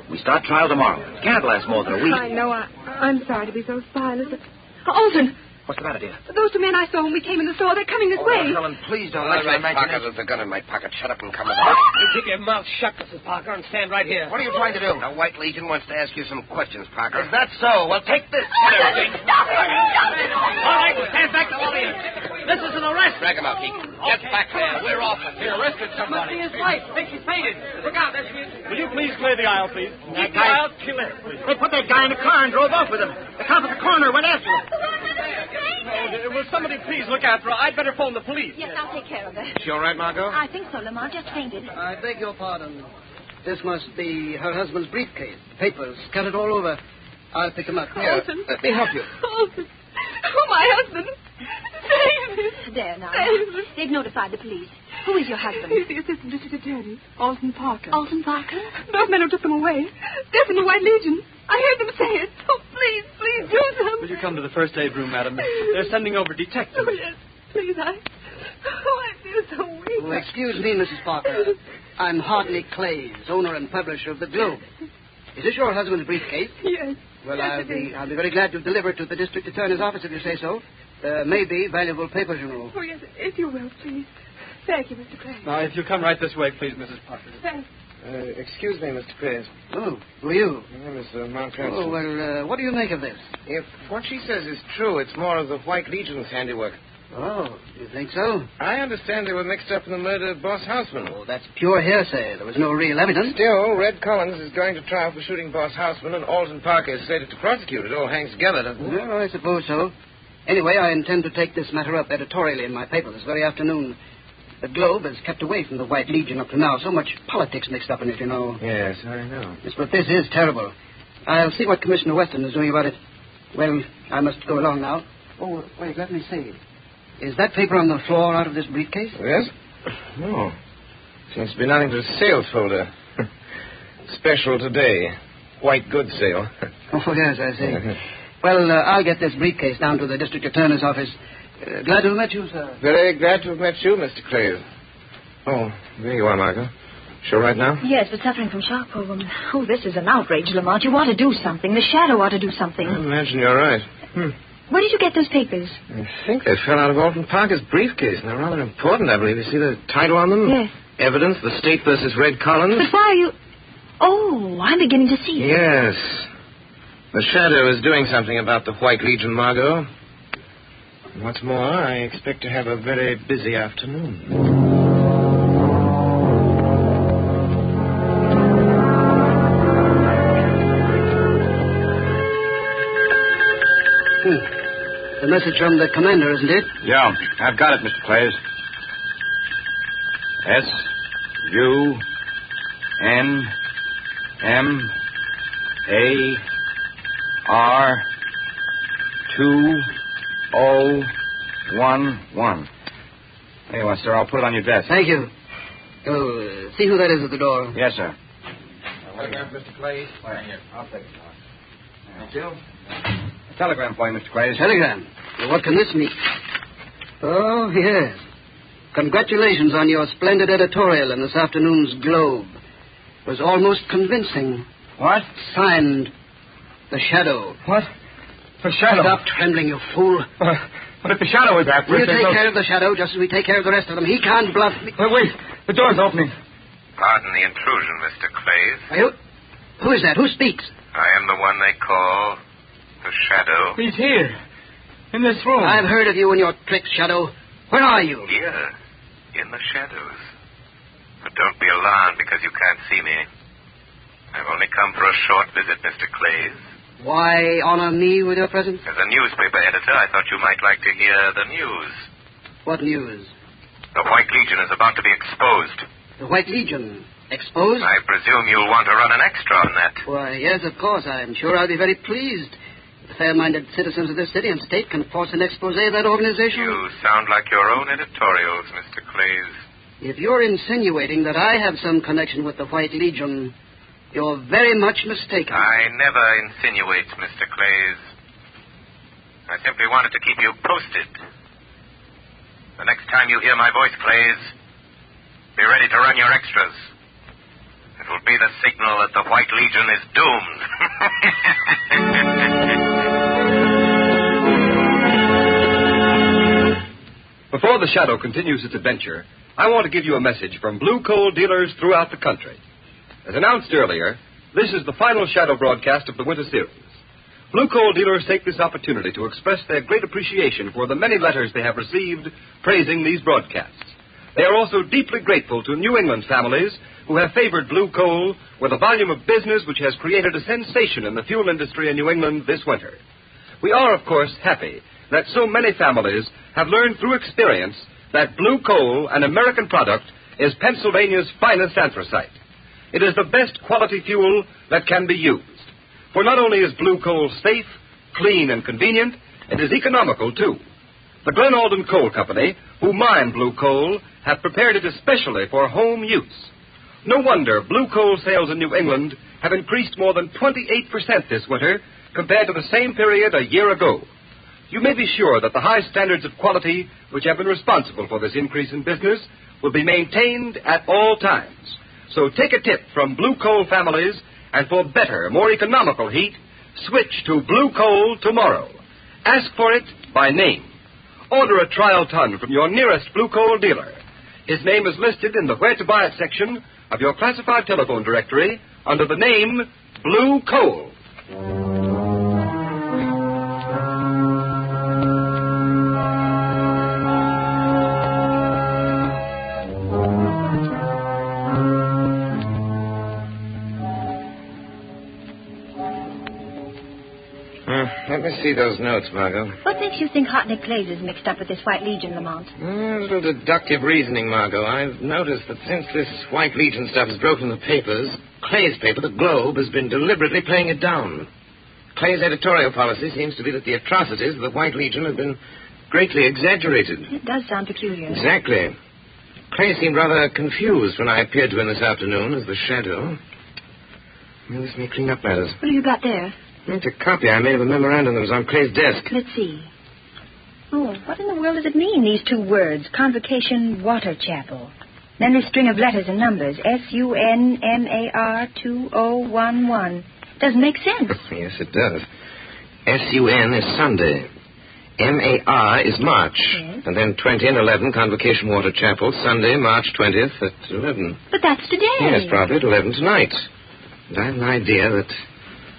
We start trial tomorrow. It can't last more than a week. I know. I'm sorry to be so spineless. Alton! What's the matter, dear? Those two men I saw when we came in the store, they're coming this way. Helen, please don't All let your right, Parker, imagination... there's a gun in my pocket. Shut up and come with You keep your mouth shut, Mrs. Parker, and stand right here. What are you trying to do? The White Legion wants to ask you some questions, Parker. Is that so? Well, take this. Stop it! All right, stand back, all of you. This is an arrest. Drag him out, Keith. Get back there. We're off. He arrested somebody. Must be his wife. Think he's fainted. Look out, there she is. Will you please clear the aisle, please? Keep the aisle clear, please. They put that guy in a car and drove off with him. The cop at the corner went after him. Will somebody please look after her? I'd better phone the police. Yes, I'll take care of her. She all right, Margot? I think so, Lamont. Just fainted. I beg your pardon. This must be her husband's briefcase. Papers scattered all over. I'll pick them up. Here, Alton. let me help you. Alton. Oh, my husband. Save me. There now. Save me. They've notified the police. Who is your husband? He's the assistant district attorney, Alton Parker. Alton Parker? Those men who took them away. They're from the White Legion. I heard them say it. Oh, please do something. Will you come to the first aid room, madam? They're sending over detectives. Oh, yes. Please, I feel so weak. Oh, excuse me, Mrs. Parker. I'm Hardney Clays, owner and publisher of the Globe. Is this your husband's briefcase? Yes. Well, Yes, I'll be very glad to deliver it to the district attorney's office if you say so. There may be valuable papers, you know. Oh, yes, if you will, please. Thank you, Mr. Clay. Now, if you'll come right this way, please, Mrs. Parker. Thanks. Excuse me, Mr. Praise. Oh, who are you? My name is Montgomery. Oh, well, what do you make of this? If what she says is true, it's more of the White Legion's handiwork. Oh, you think so? I understand they were mixed up in the murder of Boss Houseman. Oh, that's pure hearsay. There was no real evidence. Still, Red Collins is going to trial for shooting Boss Houseman, and Alton Parker is slated to prosecute. It all hangs together, doesn't it? Well, I suppose so. Anyway, I intend to take this matter up editorially in my paper this very afternoon. The Globe has kept away from the White Legion up to now. So much politics mixed up in it, you know. Yes, I know. Yes, but this is terrible. I'll see what Commissioner Weston is doing about it. Well, I must go along now. Oh, wait, let me see. Is that paper on the floor out of this briefcase? Yes? No. Seems to be nothing but a sales folder. Special today. White goods sale. Oh, yes, I see. Well, I'll get this briefcase down to the district attorney's office. Glad to have met you, sir. Very glad to have met you, Mr. Clay. Oh, there you are, Margot. Sure right now? Yes, but suffering from shock, poor woman. Oh, this is an outrage, Lamont. You ought to do something. The shadow ought to do something. I imagine you're right. Where did you get those papers? I think they fell out of Alton Parker's briefcase, and they're rather important, I believe. You see the title on them? Yes. Evidence, the State versus Red Collins. But why are you... Oh, I'm beginning to see. Yes. The Shadow is doing something about the White Legion, Margot. What's more, I expect to have a very busy afternoon. The message from the commander, isn't it? Yeah, I've got it, Mr. Clays. SUNMAR2011. There you are, sir. I'll put it on your desk. Thank you. Oh, see who that is at the door. Yes, sir. Telegram, Mr. Clays. Right here. I'll take it. Thank you. A telegram for you, Mr. Clays. Telegram? Well, what can this mean? Oh, yes. Congratulations on your splendid editorial in this afternoon's Globe. It was almost convincing. What? Signed, The Shadow. What? The Shadow? Stop trembling, you fool. But if the Shadow is after us... We'll take care of the Shadow just as we take care of the rest of them. He can't bluff me. Wait. The door's opening. Pardon the intrusion, Mr. Clays. Who is that? Who speaks? I am the one they call the Shadow. He's here. In this room. I've heard of you and your tricks, Shadow. Where are you? Here. In the shadows. But don't be alarmed because you can't see me. I've only come for a short visit, Mr. Clays. Why honor me with your presence? As a newspaper editor, I thought you might like to hear the news. What news? The White Legion is about to be exposed. The White Legion? Exposed? I presume you'll want to run an extra on that. Why, yes, of course. I'm sure I'll be very pleased. The fair-minded citizens of this city and state can force an expose of that organization. You sound like your own editorials, Mr. Clays. If you're insinuating that I have some connection with the White Legion, you're very much mistaken. I never insinuate, Mr. Clays. I simply wanted to keep you posted. The next time you hear my voice, Clays, be ready to run your extras. It will be the signal that the White Legion is doomed. Before the Shadow continues its adventure, I want to give you a message from blue coal dealers throughout the country. As announced earlier, this is the final Shadow broadcast of the winter series. Blue coal dealers take this opportunity to express their great appreciation for the many letters they have received praising these broadcasts. They are also deeply grateful to New England families who have favored blue coal with a volume of business which has created a sensation in the fuel industry in New England this winter. We are, of course, happy that so many families have learned through experience that blue coal, an American product, is Pennsylvania's finest anthracite. It is the best quality fuel that can be used. For not only is blue coal safe, clean, and convenient, it is economical, too. The Glen Alden Coal Company, who mine blue coal, have prepared it especially for home use. No wonder blue coal sales in New England have increased more than 28% this winter compared to the same period a year ago. You may be sure that the high standards of quality which have been responsible for this increase in business will be maintained at all times. So take a tip from blue coal families, and for better, more economical heat, switch to blue coal tomorrow. Ask for it by name. Order a trial ton from your nearest blue coal dealer. His name is listed in the Where to Buy It section of your classified telephone directory under the name Blue Coal. Let me see those notes, Margot. What makes you think Hartnett Clays is mixed up with this White Legion, Lamont? A little deductive reasoning, Margot. I've noticed that since this White Legion stuff has broken the papers, Clay's paper, the Globe, has been deliberately playing it down. Clay's editorial policy seems to be that the atrocities of the White Legion have been greatly exaggerated. It does sound peculiar. Exactly. Clay seemed rather confused when I appeared to him this afternoon as the Shadow. Well, this may clean up matters. What have you got there? It's a copy I made of a memorandum that was on Clay's desk. Let's see. Oh, what in the world does it mean, these two words? Convocation Water Chapel. Then this string of letters and numbers. SUNMAR2011. Doesn't make sense. Yes, it does. SUN is Sunday. MAR is March. Yes. And then 20 and 11, Convocation Water Chapel, Sunday, March 20th at 11. But that's today. Yes, Prophet, 11 tonight. And I have an idea that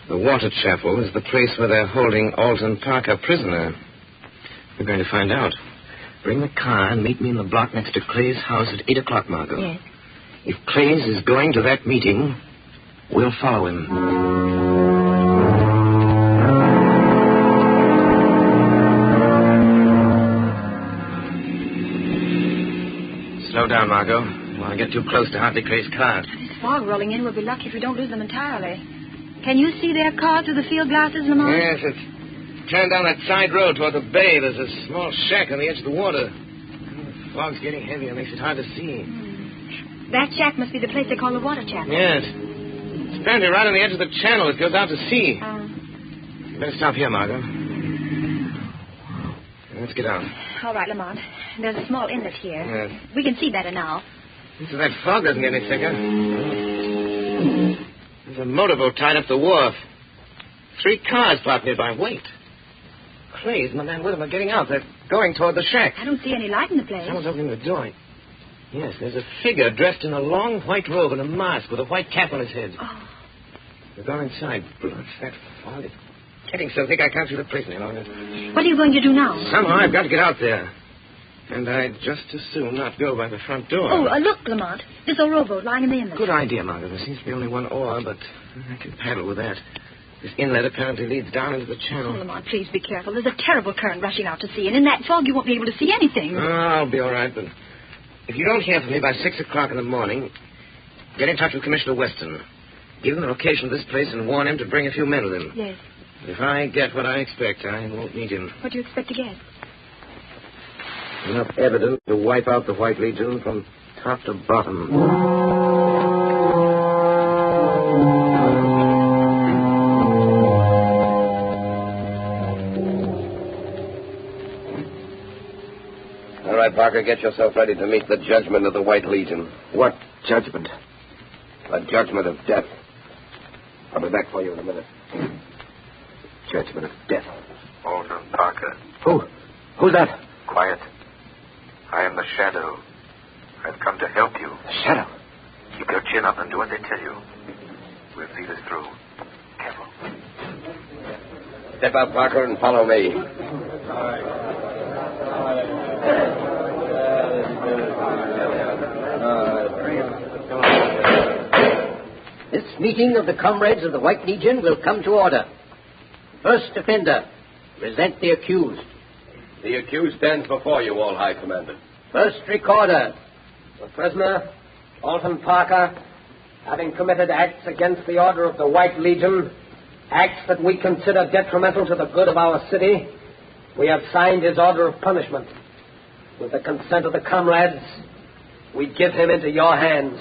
the Water Chapel is the place where they're holding Alton Parker prisoner. We're going to find out. Bring the car and meet me in the block next to Clay's house at 8 o'clock, Margot. Yes. If Clay's is going to that meeting, we'll follow him. Slow down, Margot. I want to get too close to Hartley Clay's car. This fog rolling in. We'll be lucky if we don't lose them entirely. Can you see their car through the field glasses, Lamont? Yes, it's turned down that side road toward the bay. There's a small shack on the edge of the water. The fog's getting heavier. Makes it hard to see. That shack must be the place they call the Water Chapel. Yes. It's apparently right on the edge of the channel. It goes out to sea. You better stop here, Margot. Let's get out. All right, Lamont. There's a small inlet here. Yes. We can see better now. So that fog doesn't get any thicker. There's a motorboat tied up the wharf. 3 cars parked nearby. Wait. Clay's and the man with him are getting out. They're going toward the shack. I don't see any light in the place. Someone's opening the door. Yes, there's a figure dressed in a long white robe and a mask with a white cap on his head. Oh. They're going inside. Blood, that fog is getting so thick I can't see the prison any longer. What are you going to do now? Somehow I've got to get out there. And I'd just as soon not go by the front door. Oh, look, Lamont. There's a rowboat lying in the inlet. Good idea, Margaret. There seems to be only one oar, but I can paddle with that. This inlet apparently leads down into the channel. Oh, Lamont, please be careful. There's a terrible current rushing out to sea, and in that fog you won't be able to see anything. Oh, I'll be all right, but if you don't hear from me by 6 o'clock in the morning, get in touch with Commissioner Weston. Give him the location of this place and warn him to bring a few men with him. Yes. If I get what I expect, I won't need him. What do you expect to get? Enough evidence to wipe out the White Legion from top to bottom. All right, Parker, get yourself ready to meet the judgment of the White Legion. What judgment? The judgment of death. I'll be back for you in a minute. Judgment of death. Alton Parker. Who's that? Quiet. I am the Shadow. I've come to help you. The Shadow? Keep your chin up and do what they tell you. We'll see this through. Careful. Step out, Parker, and follow me. This meeting of the comrades of the White Legion will come to order. First offender, present the accused. The accused stands before you, all High Commander. First recorder. The prisoner, Alton Parker, having committed acts against the order of the White Legion, acts that we consider detrimental to the good of our city, we have signed his order of punishment. With the consent of the comrades, we give him into your hands.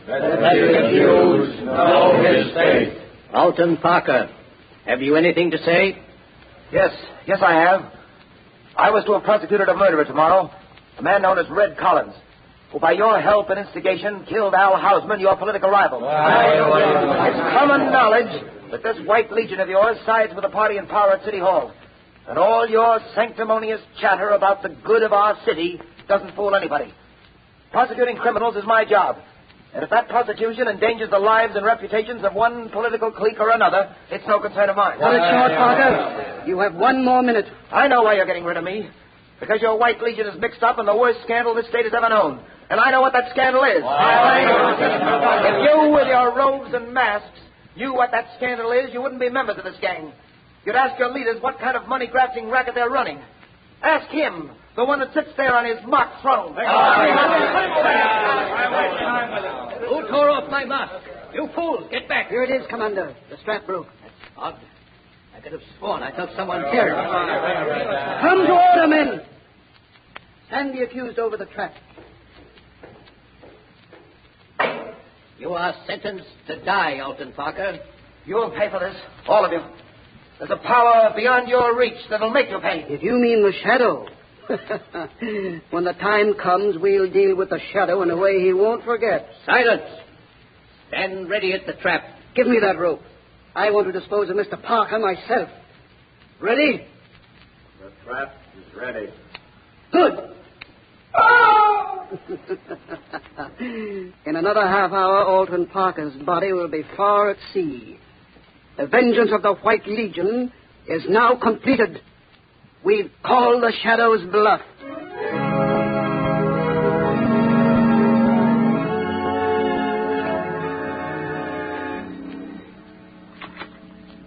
Let the accused know his fate. Alton Parker, have you anything to say? Yes, I have. I was to have prosecuted a murderer tomorrow, a man known as Red Collins, who by your help and instigation killed Al Hausman, your political rival. It's common knowledge that this White Legion of yours sides with the party in power at City Hall. And all your sanctimonious chatter about the good of our city doesn't fool anybody. Prosecuting criminals is my job. And if that prosecution endangers the lives and reputations of one political clique or another, it's no concern of mine. Cut it short, Parker. You have 1 more minute. I know why you're getting rid of me. Because your White Legion is mixed up in the worst scandal this state has ever known. And I know what that scandal is. If you, with your robes and masks, knew what that scandal is, you wouldn't be members of this gang. You'd ask your leaders what kind of money-grafting racket they're running. Ask him, the one that sits there on his mock throne. Who tore off my mask? You fool, get back. Here it is, Commander. The strap broke. That's odd. I could have sworn I felt someone tear it. Come to order, men. Hand the accused over the trap. You are sentenced to die, Alton Parker. You'll pay for this, all of you. There's a power beyond your reach that'll make you pay. If you mean the Shadow. When the time comes, we'll deal with the Shadow in a way he won't forget. Silence. Stand ready at the trap. Give me that rope. I want to dispose of Mr. Parker myself. Ready? The trap is ready. Good. Oh! In another half hour, Alton Parker's body will be far at sea. The vengeance of the White Legion is now completed. We've called the Shadow's bluff.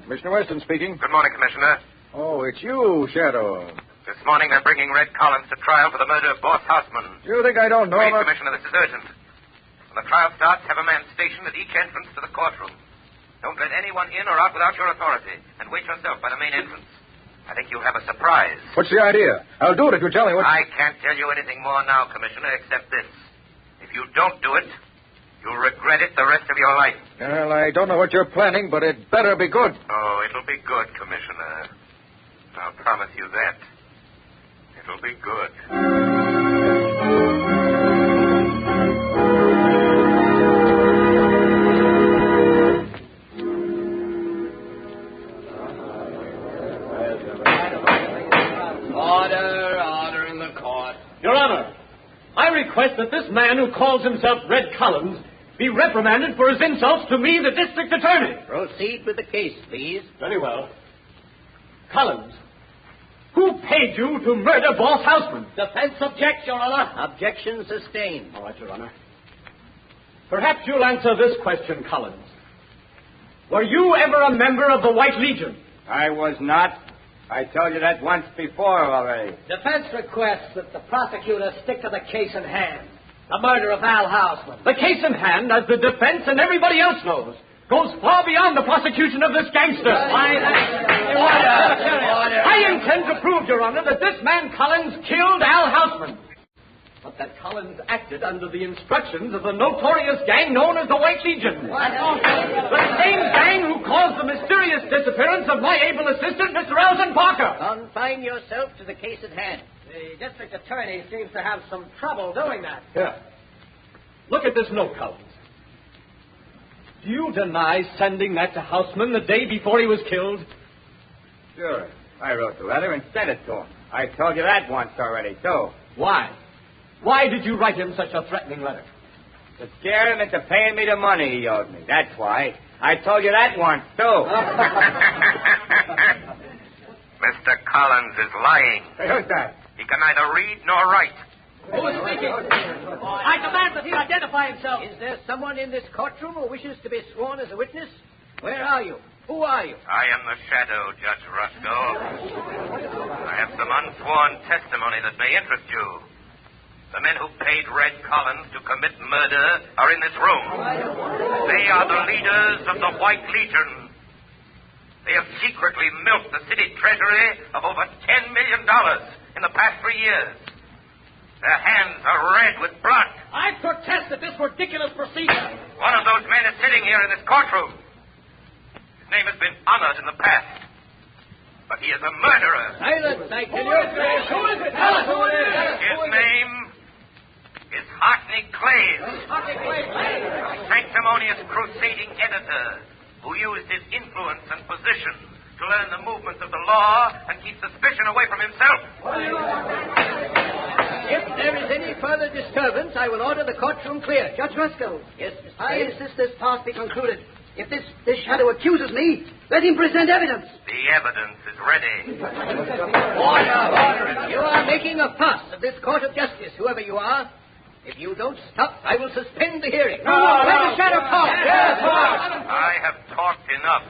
Commissioner Weston speaking. Good morning, Commissioner. Oh, it's you, Shadow. This morning they're bringing Red Collins to trial for the murder of Boss Houseman. You think I don't know Wait, about... Commissioner, this is urgent. When the trial starts, have a man stationed at each entrance to the courtroom. Don't let anyone in or out without your authority, and wait yourself by the main entrance. I think you'll have a surprise. What's the idea? I'll do it if you tell me what... I can't tell you anything more now, Commissioner, except this. If you don't do it, you'll regret it the rest of your life. Well, I don't know what you're planning, but it better be good. Oh, it'll be good, Commissioner. I'll promise you that. It'll be good. Order in the court. Your Honor, I request that this man who calls himself Red Collins be reprimanded for his insults to me, the district attorney. Proceed with the case, please. Very well. Collins, who paid you to murder Boss Houseman? Defense objects, Your Honor. Objection sustained. All right, Your Honor. Perhaps you'll answer this question, Collins. Were you ever a member of the White Legion? I was not. I told you that once before already. Defense requests that the prosecutor stick to the case in hand. The murder of Al Houseman. The case in hand, as the defense and everybody else knows, goes far beyond the prosecution of this gangster. Order. I intend to prove, Your Honor, that this man Collins killed Al Houseman. But that Collins acted under the instructions of the notorious gang known as the White Legion. The same gang who caused the mysterious disappearance of my able assistant, Mr. Alton Parker. Confine yourself to the case at hand. The district attorney seems to have some trouble doing that. Here. Look at this note, Collins. Do you deny sending that to Houseman the day before he was killed? Sure. I wrote the letter and sent it to him. I told you that once already, too. Why? Why did you write him such a threatening letter? To scare him into paying me the money he owed me. That's why. I told you that once, too. Mr. Collins is lying. Hey, who's that? He can neither read nor write. Who is speaking? I demand that he identify himself. Is there someone in this courtroom who wishes to be sworn as a witness? Where are you? Who are you? I am the Shadow, Judge Roscoe. I have some unsworn testimony that may interest you. The men who paid Red Collins to commit murder are in this room. They are the leaders of the White Legion. They have secretly milked the city treasury of over $10 million in the past 3 years. Their hands are red with blood. I protest at this ridiculous procedure. One of those men is sitting here in this courtroom. His name has been honored in the past. But he is a murderer. Silence, I tell you. Who is it? Tell us who it is. His name is Hartney Clays, a sanctimonious crusading editor who used his influence and position to learn the movements of the law and keep suspicion away from himself. If there is any further disturbance, I will order the courtroom clear. Judge Roscoe. Yes, Mr. I insist this part be concluded. If this Shadow accuses me, let him present evidence. The evidence is ready. Order. You are making a fuss of this court of justice, whoever you are. If you don't stop, I will suspend the hearing. Let the Shadow talk. Yes, I have talked enough.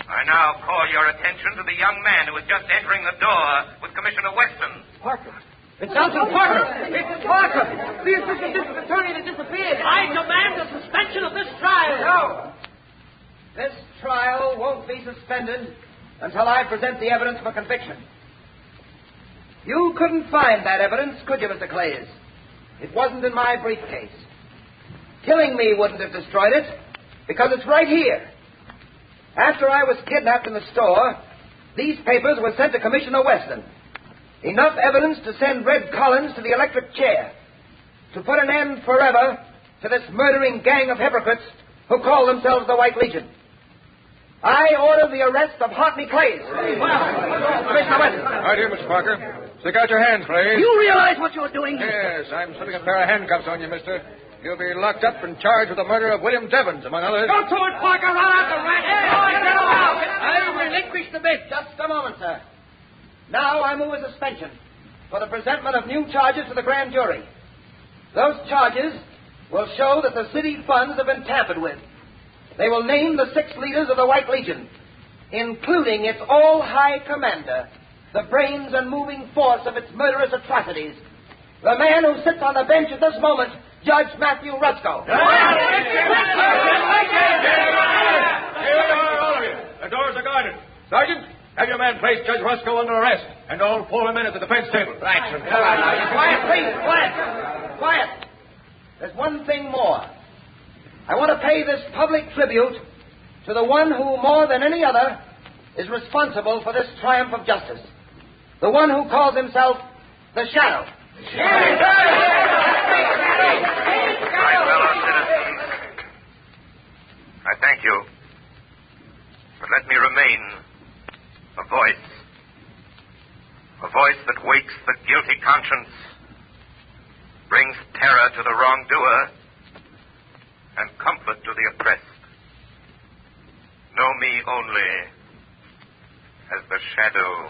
I now call your attention to the young man who is just entering the door with Commissioner Weston. Parker. It's Alton Parker. It's Parker, the assistant district attorney that disappeared. I demand the suspension of this trial. No. This trial won't be suspended until I present the evidence for conviction. You couldn't find that evidence, could you, Mr. Clays? It wasn't in my briefcase. Killing me wouldn't have destroyed it, because it's right here. After I was kidnapped in the store, these papers were sent to Commissioner Weston. Enough evidence to send Red Collins to the electric chair, to put an end forever to this murdering gang of hypocrites who call themselves the White Legion. I order the arrest of Hartley Clays. Commissioner Weston. Right here, Mr. Parker. Stick out your hands, Clay. You realize what you're doing? Yes, I'm slipping a pair of handcuffs on you, mister. You'll be locked up and charged with the murder of William Devons, among others. Go to it, Parker. Run out the rat. I relinquish the bit. Just a moment, sir. Now I move a suspension for the presentment of new charges to the grand jury. Those charges will show that the city funds have been tampered with. They will name the 6 leaders of the White Legion, including its all-high commander, the brains and moving force of its murderous atrocities, the man who sits on the bench at this moment, Judge Matthew Rusco. Here you are, all of you. The doors are guarded. Sergeant, have your man place Judge Rusco under arrest, and all 4 men at the defense table. Right, sir. Quiet, please. Quiet. There's one thing more. I want to pay this public tribute to the one who, more than any other, is responsible for this triumph of justice. The one who calls himself the Shadow. My fellow citizens, I thank you. But let me remain a voice that wakes the guilty conscience, brings terror to the wrongdoer, and comfort to the oppressed. Know me only as the Shadow.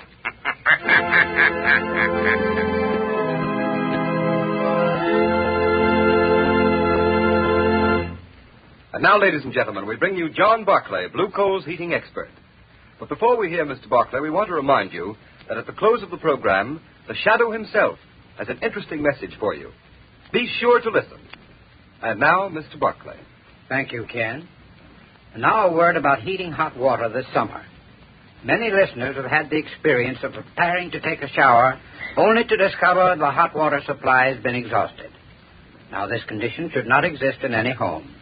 And now, ladies and gentlemen, we bring you John Barclay, Blue Coal's heating expert. But before we hear Mr. Barclay, we want to remind you that at the close of the program, the Shadow himself has an interesting message for you. Be sure to listen. And now, Mr. Barclay. Thank you, Ken. And now a word about heating hot water this summer. Many listeners have had the experience of preparing to take a shower only to discover the hot water supply has been exhausted. Now, this condition should not exist in any home.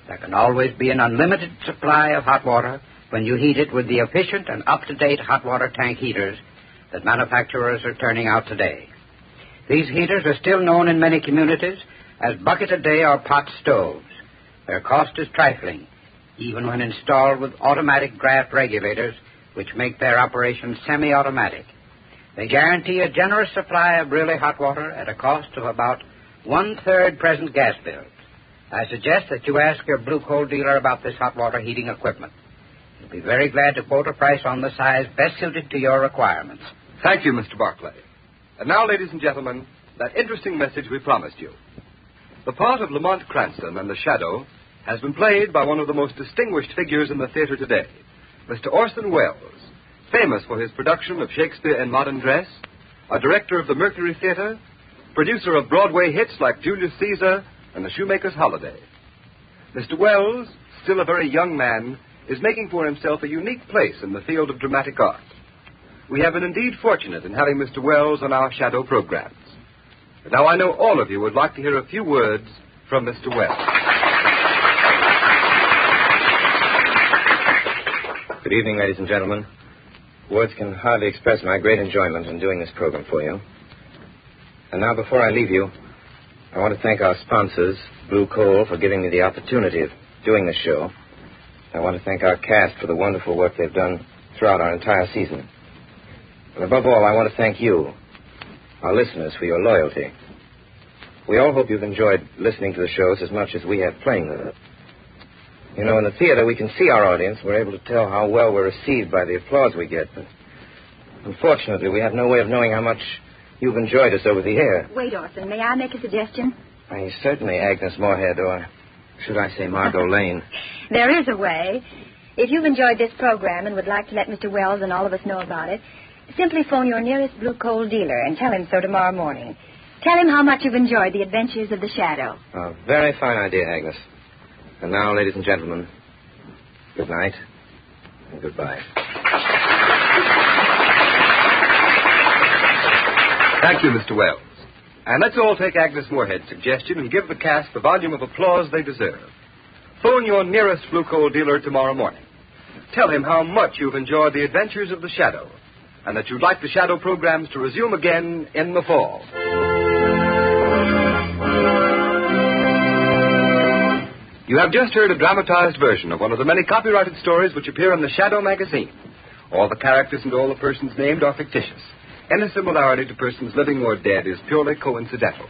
There can always be an unlimited supply of hot water when you heat it with the efficient and up-to-date hot water tank heaters that manufacturers are turning out today. These heaters are still known in many communities as bucket-a-day or pot stoves. Their cost is trifling, even when installed with automatic draft regulators, which make their operation semi-automatic. They guarantee a generous supply of really hot water at a cost of about 1/3 present gas bills. I suggest that you ask your Blue Coal dealer about this hot water heating equipment. He'll be very glad to quote a price on the size best suited to your requirements. Thank you, Mr. Barclay. And now, ladies and gentlemen, that interesting message we promised you. The part of Lamont Cranston and the Shadow has been played by one of the most distinguished figures in the theater today, Mr. Orson Welles, famous for his production of Shakespeare in Modern Dress, a director of the Mercury Theater, producer of Broadway hits like Julius Caesar and The Shoemaker's Holiday. Mr. Welles, still a very young man, is making for himself a unique place in the field of dramatic art. We have been indeed fortunate in having Mr. Welles on our Shadow programs. And now I know all of you would like to hear a few words from Mr. Welles. Good evening, ladies and gentlemen. Words can hardly express my great enjoyment in doing this program for you. And now, before I leave you, I want to thank our sponsors, Blue Coal, for giving me the opportunity of doing this show. I want to thank our cast for the wonderful work they've done throughout our entire season. But above all, I want to thank you, our listeners, for your loyalty. We all hope you've enjoyed listening to the shows as much as we have playing with it. You know, in the theater, we can see our audience. We're able to tell how well we're received by the applause we get. But unfortunately, we have no way of knowing how much you've enjoyed us over the air. Wait, Orson, may I make a suggestion? Why, certainly, Agnes Moorhead, or should I say Margot Lane. There is a way. If you've enjoyed this program and would like to let Mr. Wells and all of us know about it, simply phone your nearest Blue Coal dealer and tell him so tomorrow morning. Tell him how much you've enjoyed the adventures of the Shadow. A very fine idea, Agnes. And now, ladies and gentlemen, good night and goodbye. Thank you, Mr. Wells. And let's all take Agnes Moorhead's suggestion and give the cast the volume of applause they deserve. Phone your nearest Blue Coal dealer tomorrow morning. Tell him how much you've enjoyed the adventures of the Shadow, and that you'd like the Shadow programs to resume again in the fall. You have just heard a dramatized version of one of the many copyrighted stories which appear in the Shadow magazine. All the characters and all the persons named are fictitious. Any similarity to persons living or dead is purely coincidental.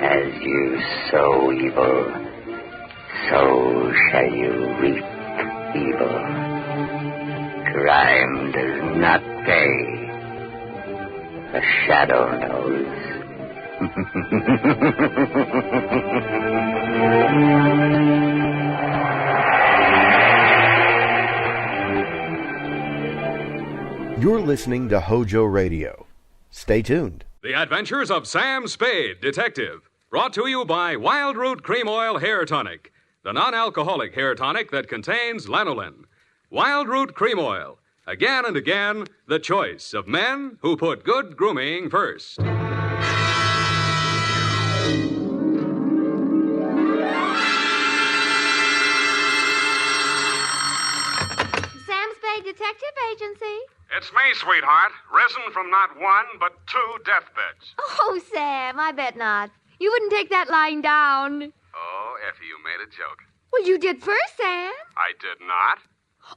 As you sow evil, so shall you reap evil. Crime does not pay. The shadow knows. You're listening to HOJO Radio. Stay tuned. The Adventures of Sam Spade, Detective. Brought to you by Wild Root Cream Oil Hair Tonic, the non-alcoholic hair tonic that contains lanolin. Wild Root Cream Oil. Again and again, the choice of men who put good grooming first. Sam Spade Detective Agency. It's me, sweetheart. Risen from not one, but 2 deathbeds. Oh, Sam, I bet not. You wouldn't take that lying down. Oh, Effie, you made a joke. Well, you did first, Sam. I did not.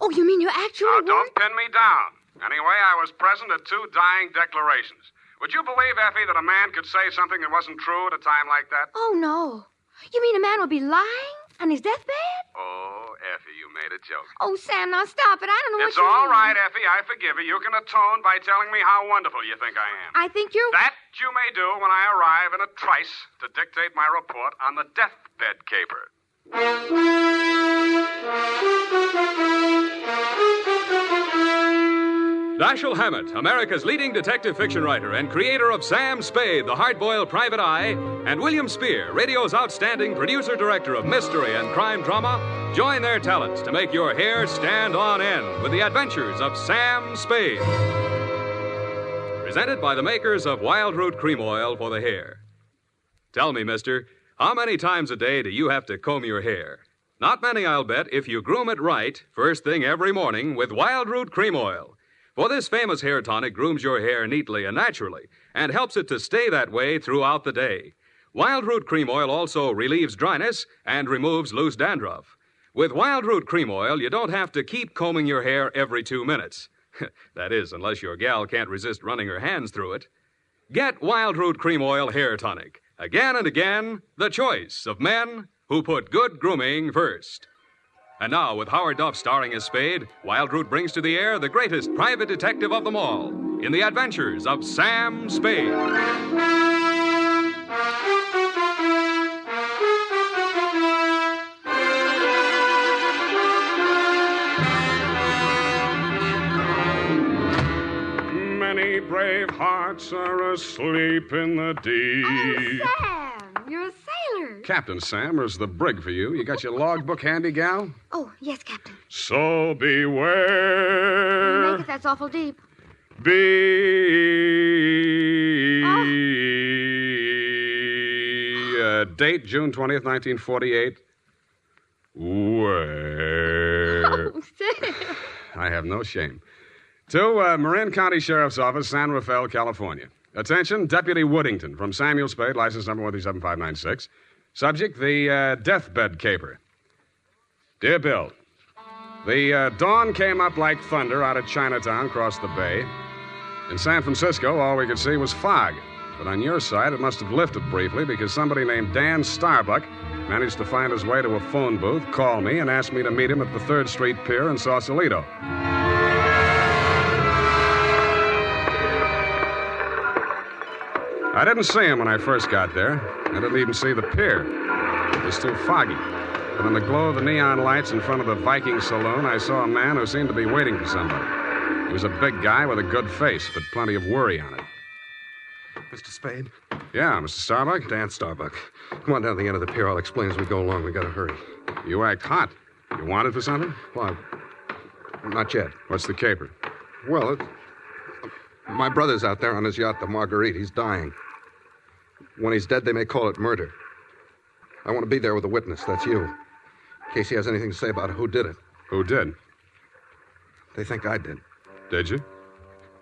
Oh, you mean you actually Now, don't pin me down. Anyway, I was present at 2 dying declarations. Would you believe, Effie, that a man could say something that wasn't true at a time like that? Oh, no. You mean a man would be lying on his deathbed? Oh, Effie, you made a joke. Oh, Sam, now stop it. I don't know It's what you all mean. right, Effie. I forgive you. You can atone by telling me how wonderful you think I am. I think you're... That you may do when I arrive in a trice to dictate my report on the deathbed caper. Dashiell Hammett, America's leading detective fiction writer and creator of Sam Spade, the hard-boiled private eye, and William Spear, radio's outstanding producer-director of mystery and crime drama, join their talents to make your hair stand on end with the adventures of Sam Spade. Presented by the makers of Wild Root Cream Oil for the hair. Tell me, mister, how many times a day do you have to comb your hair? Not many, I'll bet, if you groom it right, first thing every morning with Wild Root Cream Oil. For this famous hair tonic grooms your hair neatly and naturally and helps it to stay that way throughout the day. Wild Root Cream Oil also relieves dryness and removes loose dandruff. With Wild Root Cream Oil, you don't have to keep combing your hair every 2 minutes. That is, unless your gal can't resist running her hands through it. Get Wild Root Cream Oil Hair Tonic. Again and again, the choice of men who put good grooming first. And now, with Howard Duff starring as Spade, Wild Root brings to the air the greatest private detective of them all in the adventures of Sam Spade. Many brave hearts are asleep in the deep. Oh, Sam, you're a sailor. Captain Sam, is the brig for you. You got your logbook handy, gal? Oh, yes, Captain. So beware. You make it, that's awful deep. Date, June 20th, 1948. Where? Oh, Sam. I have no shame. To Marin County Sheriff's Office, San Rafael, California. Attention, Deputy Woodington from Samuel Spade, license number 137596. Subject, the deathbed caper. Dear Bill, the dawn came up like thunder out of Chinatown across the bay. In San Francisco, all we could see was fog. But on your side, it must have lifted briefly because somebody named Dan Starbuck managed to find his way to a phone booth, call me, and ask me to meet him at the 3rd Street Pier in Sausalito. I didn't see him when I first got there. I didn't even see the pier. It was too foggy. But in the glow of the neon lights in front of the Viking Saloon, I saw a man who seemed to be waiting for somebody. He was a big guy with a good face, but plenty of worry on it. Mr. Spade? Yeah, Mr. Starbuck? Dan Starbuck. Come on down to the end of the pier. I'll explain as we go along. We gotta hurry. You act hot. You wanted for something? Well, not yet. What's the caper? Well, my brother's out there on his yacht, the Marguerite. He's dying. When he's dead, they may call it murder. I want to be there with a witness. That's you. In case he has anything to say about who did it. Who did? They think I did. Did you?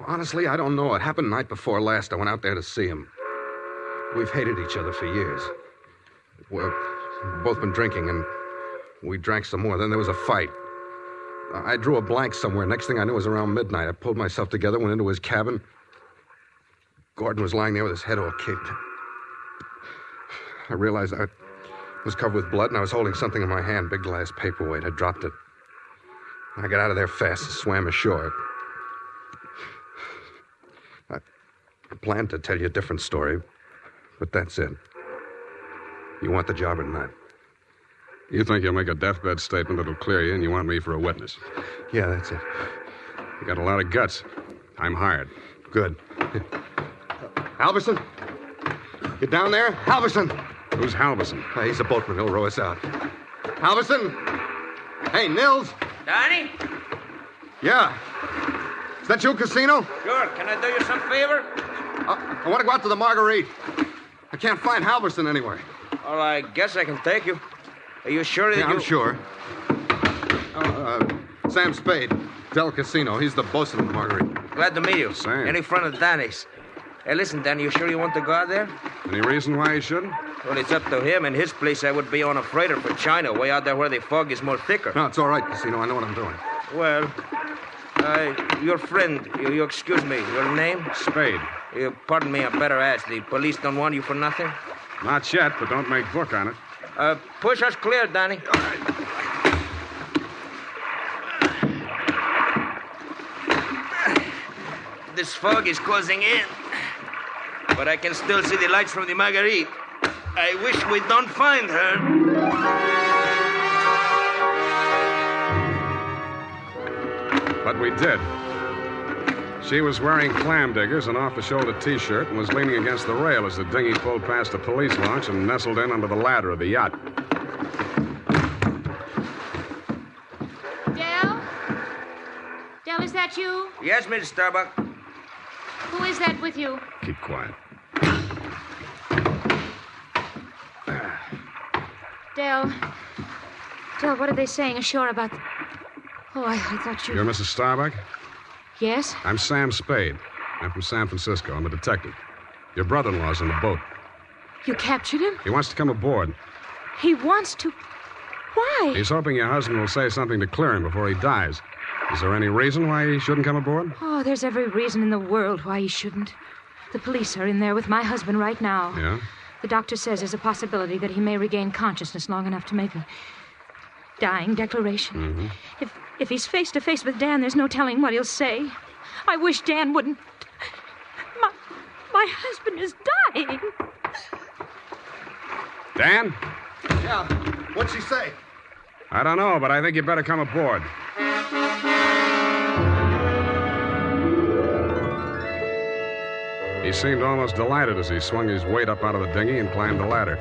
Honestly, I don't know. It happened the night before last. I went out there to see him. We've hated each other for years. We've both been drinking, and we drank some more. Then there was a fight. I drew a blank somewhere. Next thing I knew, it was around midnight. I pulled myself together, went into his cabin. Gordon was lying there with his head all kicked. I realized I was covered with blood, and I was holding something in my hand, big glass paperweight. I dropped it. I got out of there fast and swam ashore. I planned to tell you a different story, but that's it. You want the job or not? You think you'll make a deathbed statement that'll clear you, and you want me for a witness? Yeah, that's it. You got a lot of guts. I'm hired. Good. Halverson? You down there? Halverson! Who's Halverson? He's a boatman. He'll row us out. Halverson? Hey, Nils? Donnie? Yeah. Is that you, Casino? Sure. Can I do you some favor? I want to go out to the Marguerite. I can't find Halverson anywhere. Well, I guess I can take you. Are you sure that I'm sure. Sam Spade, Del Casino. He's the bosun of the Marguerite. Glad to meet you. Sam. Any friend of Danny's. Hey, listen, Danny, you sure you want to go out there? Any reason why he shouldn't? Well, it's up to him. In his place, I would be on a freighter for China, way out there where the fog is more thicker. No, it's all right, Casino. I know what I'm doing. Well, your friend, you excuse me, your name? Spade. Pardon me, I better ask. The police don't want you for nothing? Not yet, but don't make book on it. Push us clear, Danny. All right. This fog is closing in, but I can still see the lights from the Marguerite. I wish we don't find her. But we did. She was wearing clam diggers, an off-the-shoulder T-shirt, and was leaning against the rail as the dinghy pulled past a police launch and nestled in under the ladder of the yacht. Del? Del, is that you? Yes, Miss Starbuck. Who is that with you? Keep quiet. Del, what are they saying ashore about... Oh, I thought you... You're Mrs. Starbuck? Yes? I'm Sam Spade. I'm from San Francisco. I'm a detective. Your brother-in-law's in the boat. You captured him? He wants to come aboard. He wants to... Why? He's hoping your husband will say something to clear him before he dies. Is there any reason why he shouldn't come aboard? Oh, there's every reason in the world why he shouldn't. The police are in there with my husband right now. Yeah? The doctor says there's a possibility that he may regain consciousness long enough to make a dying declaration. Mm-hmm. If he's face to face with Dan, there's no telling what he'll say. I wish Dan wouldn't... My husband is dying. Dan? Yeah. What'd she say? I don't know, but I think you better come aboard. He seemed almost delighted as he swung his weight up out of the dinghy and climbed the ladder.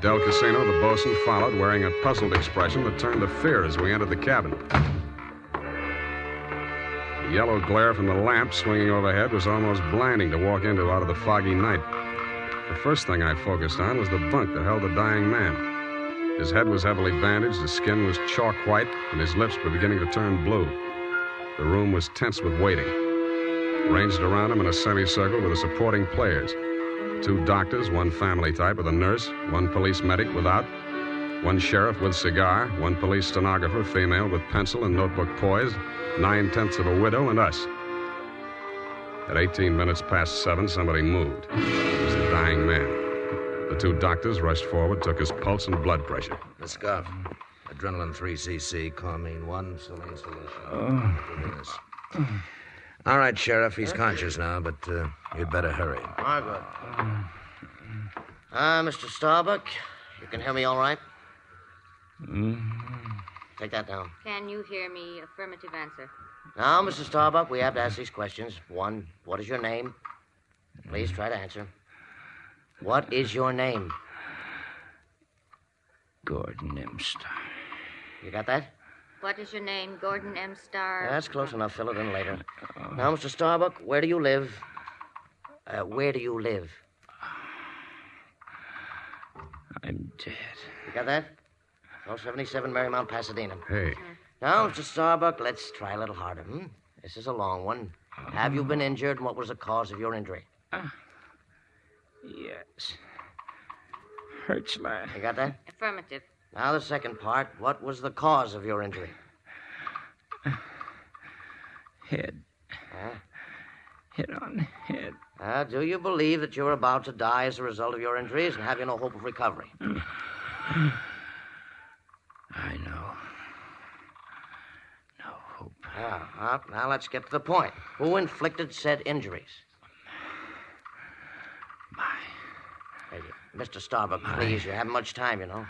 Del Casino, the bosun, followed, wearing a puzzled expression that turned to fear as we entered the cabin. The yellow glare from the lamp swinging overhead was almost blinding to walk into out of the foggy night. The first thing I focused on was the bunk that held the dying man. His head was heavily bandaged, his skin was chalk white, and his lips were beginning to turn blue. The room was tense with waiting. Ranged around him in a semicircle were the supporting players. 2 doctors, 1 family type with a nurse, 1 police medic without, 1 sheriff with cigar, 1 police stenographer, female with pencil and notebook poised, 9/10 of a widow, and us. At 18 minutes past 7, somebody moved. It was the dying man. The 2 doctors rushed forward, took his pulse and blood pressure. The scarf. Adrenaline 3cc, Carmine 1, saline solution. All right, Sheriff, he's conscious now, but you'd better hurry. Margaret. Mr. Starbuck, you can hear me all right? Take that down. Can you hear me? Affirmative answer. Now, Mr. Starbuck, we have to ask these questions. 1, what is your name? Please try to answer. What is your name? Gordon M. Starr. You got that? What is your name? Gordon M. Starr? That's close enough. Fill it in later. Now, Mr. Starbuck, where do you live? Where do you live? I'm dead. You got that? 1277 Marymount, Pasadena. Hey. Now, Mr. Starbuck, let's try a little harder, This is a long one. Have you been injured, and what was the cause of your injury? Yes. Hurts my... You got that? Affirmative. Now the second part. What was the cause of your injury? Head. Huh? Hit on the head. Do you believe that you're about to die as a result of your injuries, and have you no hope of recovery? I know. No hope. Now let's get to the point. Who inflicted said injuries? Hey, Mr. Starbuck, please. You haven't much time, you know.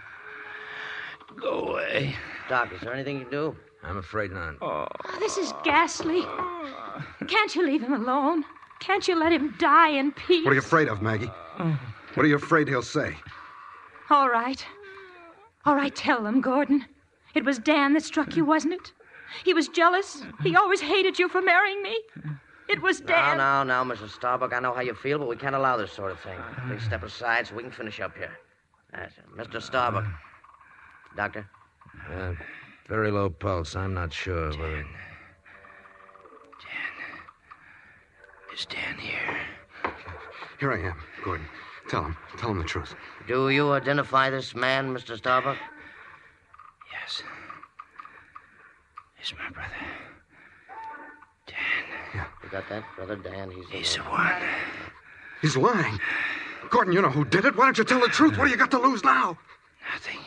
Go away. Doc, is there anything you can do? I'm afraid not. Oh, this is ghastly. Can't you leave him alone? Can't you let him die in peace? What are you afraid of, Maggie? What are you afraid he'll say? All right. All right, tell them, Gordon. It was Dan that struck you, wasn't it? He was jealous. He always hated you for marrying me. It was Dan. Now, Mrs. Starbuck, I know how you feel, but we can't allow this sort of thing. Please step aside so we can finish up here. That's it. Mr. Starbuck. Doctor? Very low pulse. I'm not sure whether... Is Dan here? Here I am, Gordon. Tell him the truth. Do you identify this man, Mr. Starbuck? Yes. He's my brother. Dan. Yeah. You got that, Brother Dan? He's the one. He's lying. Gordon, you know who did it. Why don't you tell the truth? What do you got to lose now? Nothing.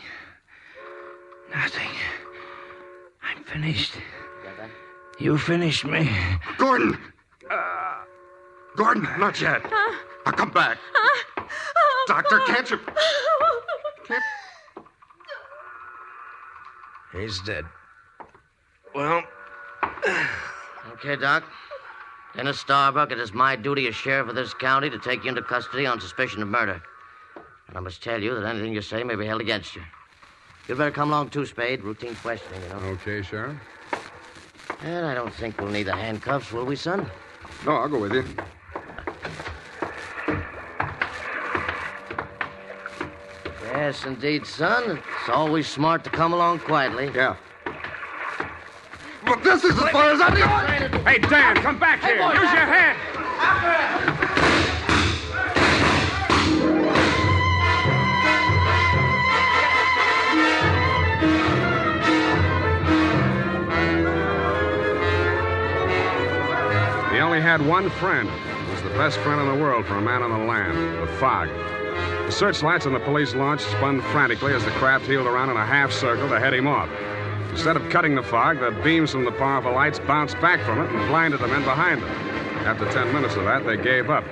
I'm finished. You got that? You finished me. Gordon! Gordon, not yet. Now come back. Doctor, can't you... He's dead. Well... Okay, Doc. Dennis Starbuck, it is my duty as sheriff of this county to take you into custody on suspicion of murder. And I must tell you that anything you say may be held against you. You'd better come along, too, Spade. Routine questioning, you know. Okay, Sheriff. And I don't think we'll need the handcuffs, will we, son? No, I'll go with you. Yes, indeed, son. It's always smart to come along quietly. Yeah. But this is as far as I'm going. Hey, Dan, come back here. Use your head. He only had one friend. He was the best friend in the world for a man on the land, the fog. The searchlights on the police launch spun frantically as the craft heeled around in a half circle to head him off. Instead of cutting the fog, the beams from the powerful lights bounced back from it and blinded the men behind them. After 10 minutes of that, they gave up.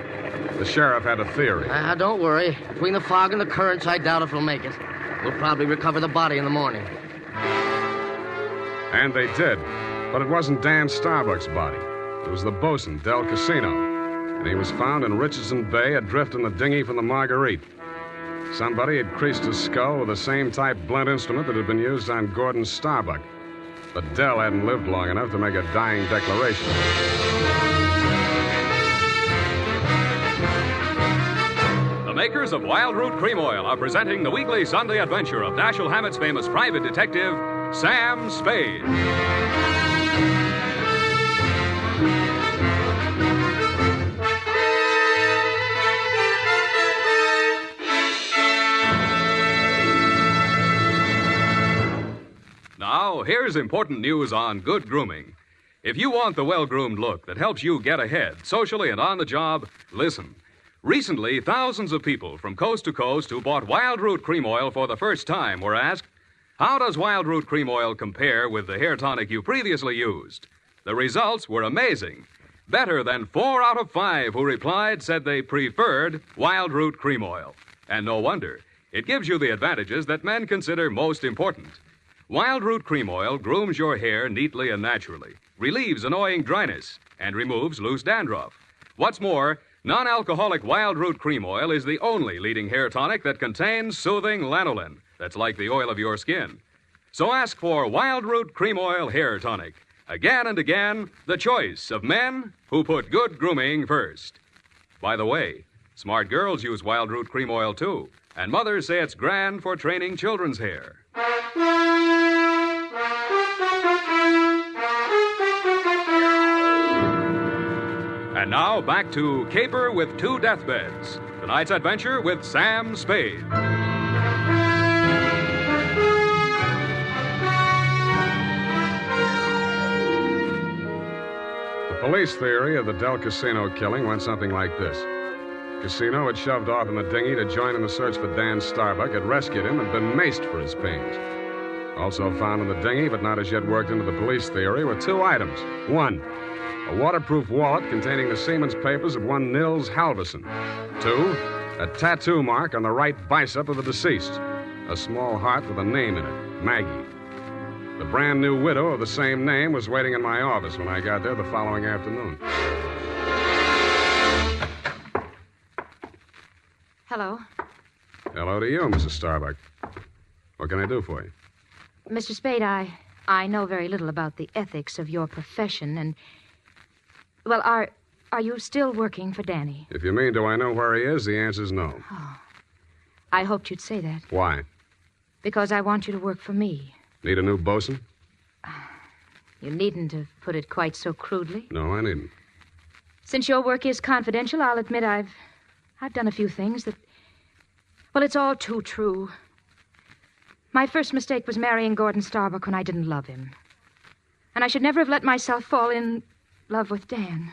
The sheriff had a theory. Don't worry. Between the fog and the currents, I doubt if we'll make it. We'll probably recover the body in the morning. And they did. But it wasn't Dan Starbuck's body. It was the bosun, Del Casino. And he was found in Richardson Bay, adrift in the dinghy from the Marguerite. Somebody had creased his skull with the same type blunt instrument that had been used on Gordon Starbuck. But Dell hadn't lived long enough to make a dying declaration. The makers of Wild Root Cream Oil are presenting the weekly Sunday adventure of Dashiell Hammett's famous private detective, Sam Spade. Now, here's important news on good grooming. If you want the well-groomed look that helps you get ahead, socially and on the job, listen. Recently, thousands of people from coast to coast who bought Wild Root Cream Oil for the first time were asked, how does Wild Root Cream Oil compare with the hair tonic you previously used? The results were amazing. Better than 4 out of 5 who replied said they preferred Wild Root Cream Oil. And no wonder. It gives you the advantages that men consider most important. Wild Root Cream Oil grooms your hair neatly and naturally, relieves annoying dryness, and removes loose dandruff. What's more, non-alcoholic Wild Root Cream Oil is the only leading hair tonic that contains soothing lanolin that's like the oil of your skin. So ask for Wild Root Cream Oil Hair Tonic. Again and again, the choice of men who put good grooming first. By the way, smart girls use Wild Root Cream Oil, too, and mothers say it's grand for training children's hair. now back to Caper with Two Deathbeds. Tonight's adventure with Sam Spade. The police theory of the Del Casino killing went something like this. Casino had shoved off in the dinghy to join in the search for Dan Starbuck, had rescued him, and been maced for his pains. Also found in the dinghy, but not as yet worked into the police theory, were two items. One, a waterproof wallet containing the seaman's papers of one Nils Halverson. Two, a tattoo mark on the right bicep of the deceased. A small heart with a name in it, Maggie. The brand new widow of the same name was waiting in my office when I got there the following afternoon. Hello. Hello to you, Mrs. Starbuck. What can I do for you? Mr. Spade, I know very little about the ethics of your profession, and... Well, are you still working for Danny? If you mean, do I know where he is, the answer's no. Oh. I hoped you'd say that. Why? Because I want you to work for me. Need a new bosun? You needn't have put it quite so crudely. No, I needn't. Since your work is confidential, I'll admit I've done a few things that... Well, it's all too true. My first mistake was marrying Gordon Starbuck when I didn't love him. And I should never have let myself fall in love with Dan.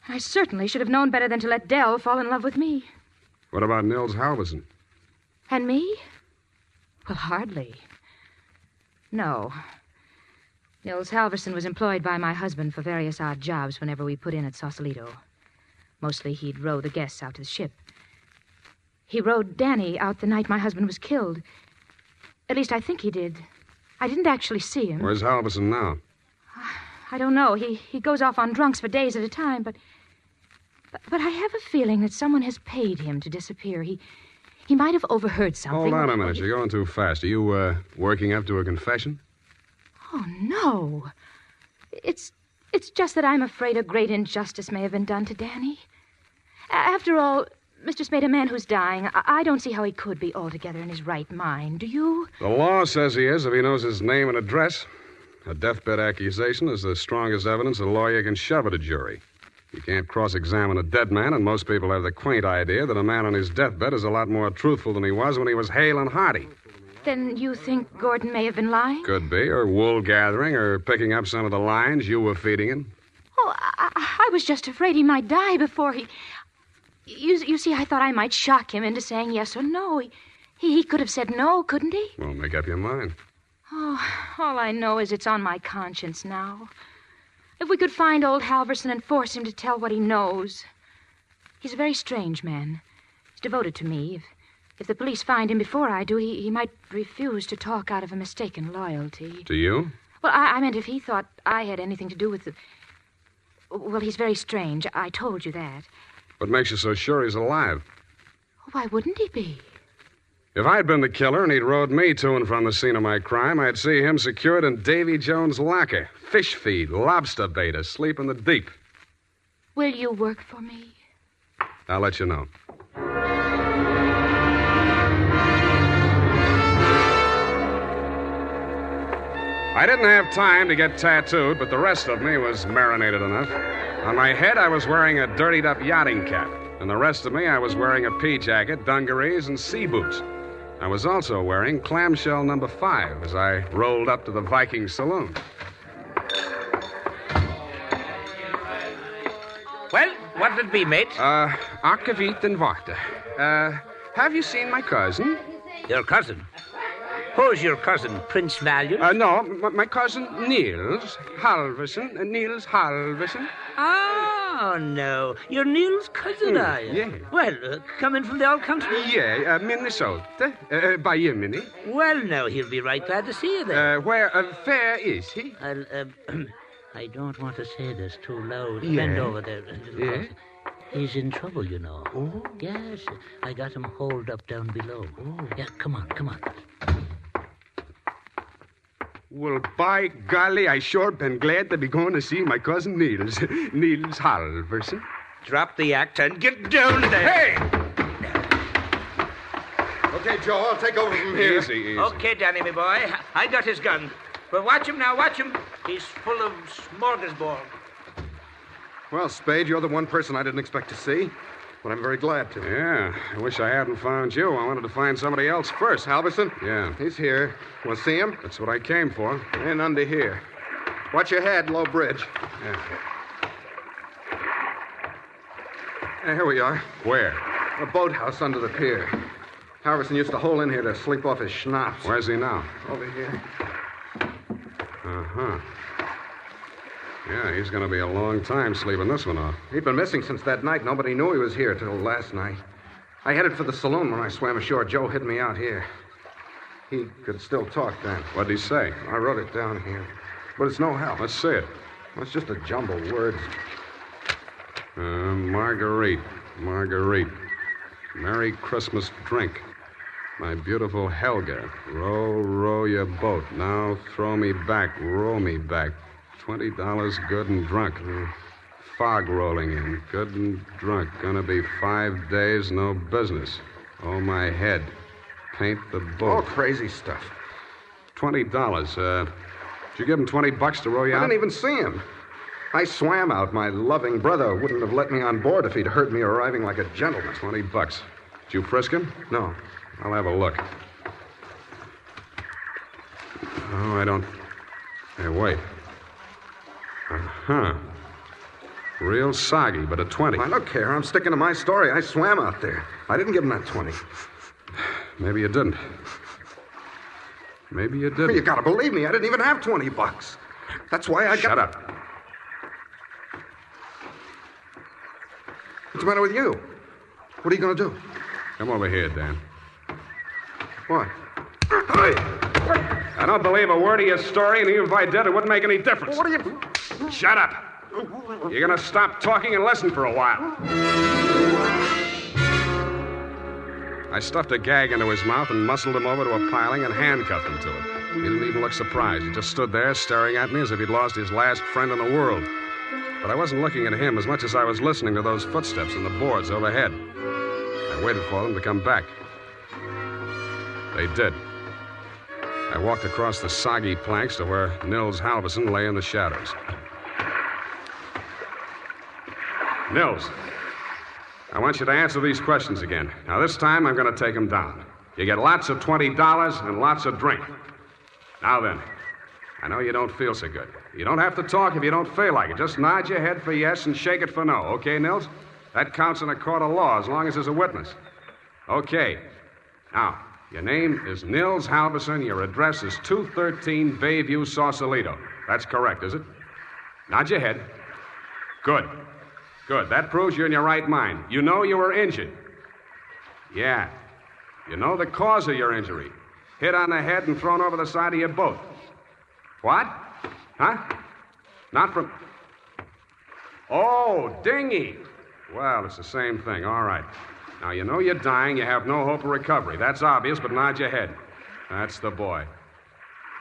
I certainly should have known better than to let Dell fall in love with me. What about Nils Halverson? And me? Well, hardly. No. Nils Halverson was employed by my husband for various odd jobs whenever we put in at Sausalito. Mostly he'd row the guests out to the ship. He rowed Danny out the night my husband was killed. At least I think he did. I didn't actually see him. Where's Halverson now? I don't know. He goes off on drunks for days at a time, but I have a feeling that someone has paid him to disappear. He might have overheard something. Hold on a minute. You're going too fast. Are you, working up to a confession? Oh, no. It's just that I'm afraid a great injustice may have been done to Danny. After all, Mr. Spade, a man who's dying, I don't see how he could be altogether in his right mind. Do you? The law says he is if he knows his name and address. A deathbed accusation is the strongest evidence a lawyer can shove at a jury. You can't cross-examine a dead man, and most people have the quaint idea that a man on his deathbed is a lot more truthful than he was when he was hale and hearty. Then you think Gordon may have been lying? Could be, or wool gathering, or picking up some of the lines you were feeding him. Oh, I was just afraid he might die before he... You see, I thought I might shock him into saying yes or no. He could have said no, couldn't he? Well, make up your mind. Oh, all I know is it's on my conscience now. If we could find old Halverson and force him to tell what he knows. He's a very strange man. He's devoted to me. If the police find him before I do, he might refuse to talk out of a mistaken loyalty. To you? Well, I meant if he thought I had anything to do with the... Well, he's very strange. I told you that. What makes you so sure he's alive? Why wouldn't he be? If I'd been the killer and he'd rode me to and from the scene of my crime, I'd see him secured in Davy Jones' locker. Fish feed, lobster bait, asleep in the deep. Will you work for me? I'll let you know. I didn't have time to get tattooed, but the rest of me was marinated enough. On my head, I was wearing a dirtied-up yachting cap. And the rest of me, I was wearing a pea jacket, dungarees, and sea boots. I was also wearing clamshell number 5 as I rolled up to the Viking saloon. Well, what'll it be, mate? Akavit and Varta. Have you seen my cousin? Your cousin? Who's your cousin, Prince Valiant? No, my cousin Niels Halverson. Niels Halverson. Oh, no. You're Niels' cousin, are you? Yeah. Well, coming from the old country? Yeah, Minnesota. By Yemeni. Well, no, he'll be right glad to see you there. Where is he? I don't want to say this too loud. Yeah. Bend over there. Yeah. He's in trouble, you know. Oh? Yes, I got him holed up down below. Oh. Yeah, come on. Well, by golly, I sure been glad to be going to see my cousin Niels. Niels Halverson. Drop the act and get down there. Hey! Okay, Joe, I'll take over from here. Easy. Okay, Danny, my boy. I got his gun. But watch him now, watch him. He's full of smorgasbord. Well, Spade, you're the one person I didn't expect to see, but I'm very glad to. Yeah, I wish I hadn't found you. I wanted to find somebody else first. Halverson? Yeah. He's here. Want to see him? That's what I came for. In under here. Watch your head, low bridge. Yeah. Here we are. Where? A boathouse under the pier. Halverson used to hole in here to sleep off his schnapps. Where's he now? Over here. Uh-huh. Yeah, he's going to be a long time sleeping this one off. He'd been missing since that night. Nobody knew he was here till last night. I headed for the saloon when I swam ashore. Joe hid me out here. He could still talk then. What'd he say? I wrote it down here. But it's no help. Let's see it. Well, it's just a jumble of words. Marguerite. Merry Christmas drink. My beautiful Helga. Row, row your boat. Now throw me back. Row me back. $20 good and drunk. Fog rolling in. Good and drunk. Gonna be 5 days, no business. Oh, my head. Paint the boat. All crazy stuff. $20. Did you give him $20 to row you out? I didn't even see him. I swam out. My loving brother wouldn't have let me on board if he'd heard me arriving like a gentleman. $20. Did you frisk him? No. I'll have a look. Oh, I don't... Hey, wait. Uh-huh. Real soggy, but a 20. I don't care. I'm sticking to my story. I swam out there. I didn't give him that 20. Maybe you didn't. Maybe you didn't. You gotta believe me. I didn't even have $20. That's why I got... Shut up. What's the matter with you? What are you gonna do? Come over here, Dan. What? I don't believe a word of your story, and even if I did, it wouldn't make any difference. What are you... Shut up. You're going to stop talking and listen for a while. I stuffed a gag into his mouth and muscled him over to a piling and handcuffed him to it. He didn't even look surprised. He just stood there staring at me as if he'd lost his last friend in the world. But I wasn't looking at him as much as I was listening to those footsteps in the boards overhead. I waited for them to come back. They did. I walked across the soggy planks to where Nils Halverson lay in the shadows. Nils, I want you to answer these questions again. Now, this time, I'm going to take them down. You get lots of $20 and lots of drink. Now then, I know you don't feel so good. You don't have to talk if you don't feel like it. Just nod your head for yes and shake it for no. Okay, Nils? That counts in a court of law as long as there's a witness. Okay. Now, your name is Nils Halverson. Your address is 213 Bayview, Sausalito. That's correct, is it? Nod your head. Good. Good. That proves you're in your right mind. You know you were injured. Yeah. You know the cause of your injury. Hit on the head and thrown over the side of your boat. What? Huh? Not from... Oh, dinghy. Well, it's the same thing. All right. Now, you know you're dying. You have no hope of recovery. That's obvious, but nod your head. That's the boy.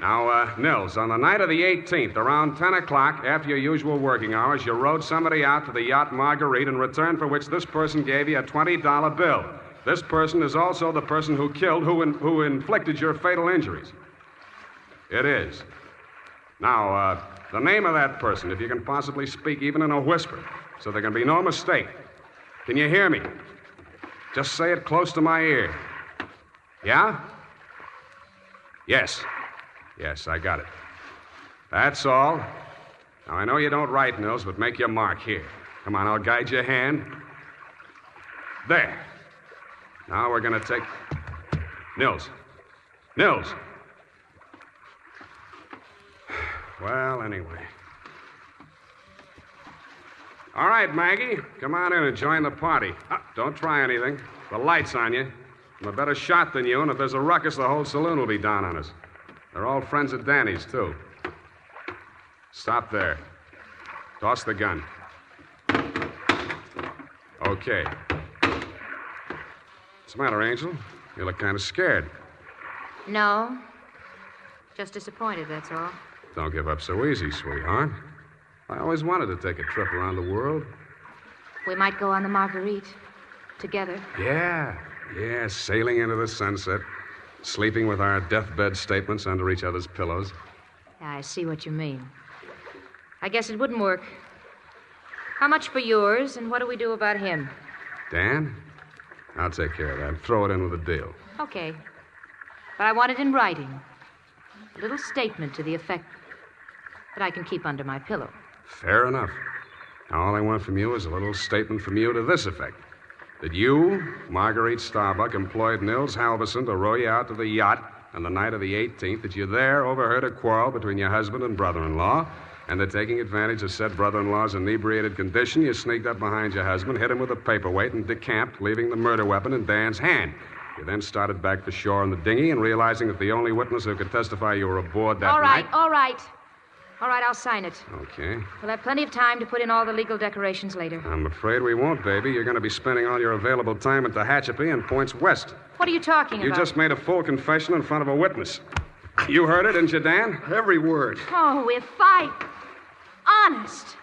Now, Nils, on the night of the 18th, around 10 o'clock, after your usual working hours, you rowed somebody out to the yacht Marguerite, in return for which this person gave you a $20 bill. This person is also the person who killed, who inflicted your fatal injuries. It is. Now, the name of that person, if you can possibly speak even in a whisper, so there can be no mistake. Can you hear me? Just say it close to my ear. Yeah? Yes. Yes, I got it. That's all. Now, I know you don't write, Nils, but make your mark here. Come on, I'll guide your hand. There. Now we're going to take... Nils. Nils. Well, anyway. All right, Maggie. Come on in and join the party. Don't try anything. The light's on you. I'm a better shot than you, and if there's a ruckus, the whole saloon will be down on us. They're all friends of Danny's, too. Stop there. Toss the gun. Okay. What's the matter, Angel? You look kind of scared. No. Just disappointed, that's all. Don't give up so easy, sweetheart. I always wanted to take a trip around the world. We might go on the Marguerite. Together. Yeah, sailing into the sunset. Sleeping with our deathbed statements under each other's pillows. I see what you mean. I guess it wouldn't work. How much for yours, and what do we do about him? Dan? I'll take care of that. Throw it in with a deal. Okay. But I want it in writing. A little statement to the effect that I can keep under my pillow. Fair enough. Now, all I want from you is a little statement from you to this effect. That you, Marguerite Starbuck, employed Nils Halverson to row you out to the yacht on the night of the 18th, that you there overheard a quarrel between your husband and brother-in-law, and that taking advantage of said brother-in-law's inebriated condition, you sneaked up behind your husband, hit him with a paperweight, and decamped, leaving the murder weapon in Dan's hand. You then started back for shore in the dinghy, and realizing that the only witness who could testify you were aboard that night... All right. All right, I'll sign it. Okay. We'll have plenty of time to put in all the legal decorations later. I'm afraid we won't, baby. You're going to be spending all your available time at Tehachapi and points west. What are you talking about? You just made a full confession in front of a witness. You heard it, didn't you, Dan? Every word. Oh, if I... Honest.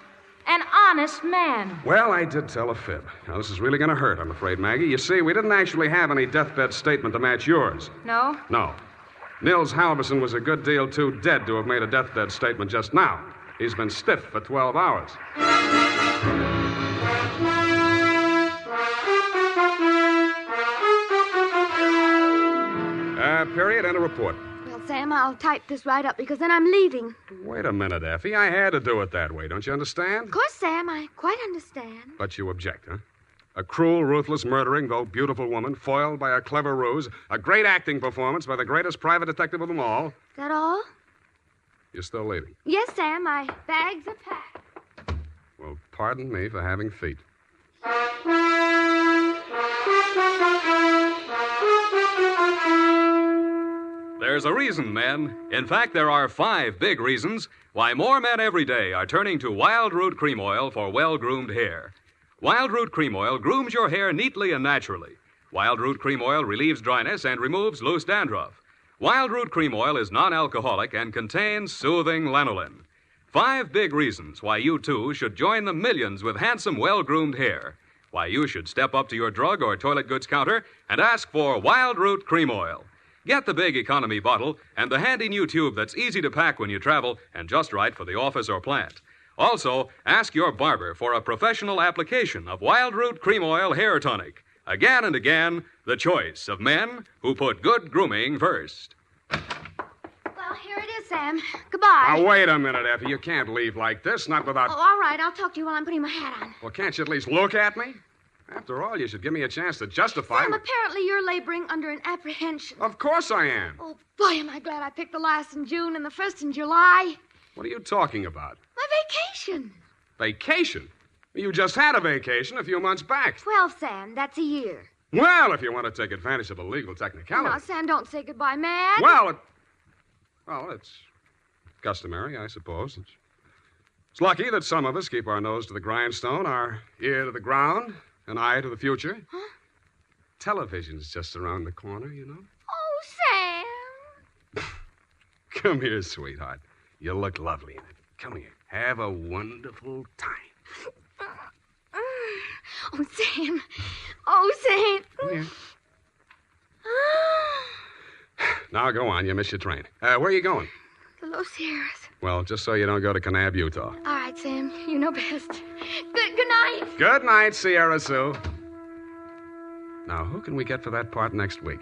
An honest man. Well, I did tell a fib. Now, this is really going to hurt, I'm afraid, Maggie. You see, we didn't actually have any deathbed statement to match yours. No? No. Nils Halverson was a good deal too dead to have made a deathbed statement just now. He's been stiff for 12 hours. Period, and a report. Well, Sam, I'll type this right up because then I'm leaving. Wait a minute, Effie. I had to do it that way. Don't you understand? Of course, Sam, I quite understand. But you object, huh? A cruel, ruthless, murdering, though beautiful woman, foiled by a clever ruse, a great acting performance by the greatest private detective of them all. Is that all? You're still leaving. Yes, Sam, my bags are packed. Well, pardon me for having feet. There's a reason, men. In fact, there are 5 big reasons why more men every day are turning to Wild Root Cream Oil for well-groomed hair. Wild Root Cream Oil grooms your hair neatly and naturally. Wild Root Cream Oil relieves dryness and removes loose dandruff. Wild Root Cream Oil is non-alcoholic and contains soothing lanolin. 5 big reasons why you, too, should join the millions with handsome, well-groomed hair. Why you should step up to your drug or toilet goods counter and ask for Wild Root Cream Oil. Get the big economy bottle and the handy new tube that's easy to pack when you travel and just right for the office or plant. Also, ask your barber for a professional application of Wild Root Cream Oil Hair Tonic. Again and again, the choice of men who put good grooming first. Well, here it is, Sam. Goodbye. Now, wait a minute, Effie. You can't leave like this, not without... Oh, all right. I'll talk to you while I'm putting my hat on. Well, can't you at least look at me? After all, you should give me a chance to justify... Sam, apparently you're laboring under an apprehension. Of course I am. Oh, boy, am I glad I picked the last in June and the first in July. What are you talking about? My vacation. Vacation? You just had a vacation a few months back. 12, Sam. That's a year. Well, if you want to take advantage of a legal technicality... No, Sam, don't say goodbye, Mad. Well, it's customary, I suppose. It's lucky that some of us keep our nose to the grindstone, our ear to the ground, an eye to the future. Huh? Television's just around the corner, you know. Oh, Sam. Come here, sweetheart. You look lovely in it. Come here. Have a wonderful time. Oh, Sam. Oh, Sam. Come here. Now, go on. You missed your train. Where are you going? The Los Sierras. Well, just so you don't go to Kanab, Utah. All right, Sam. You know best. Good night. Good night, Sierra Sue. Now, who can we get for that part next week?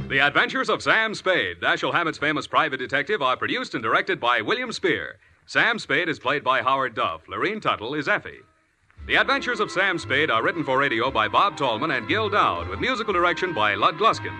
The Adventures of Sam Spade, Dashiell Hammett's famous private detective, are produced and directed by William Spear. Sam Spade is played by Howard Duff. Lorene Tuttle is Effie. The Adventures of Sam Spade are written for radio by Bob Tallman and Gil Dowd, with musical direction by Lud Gluskin.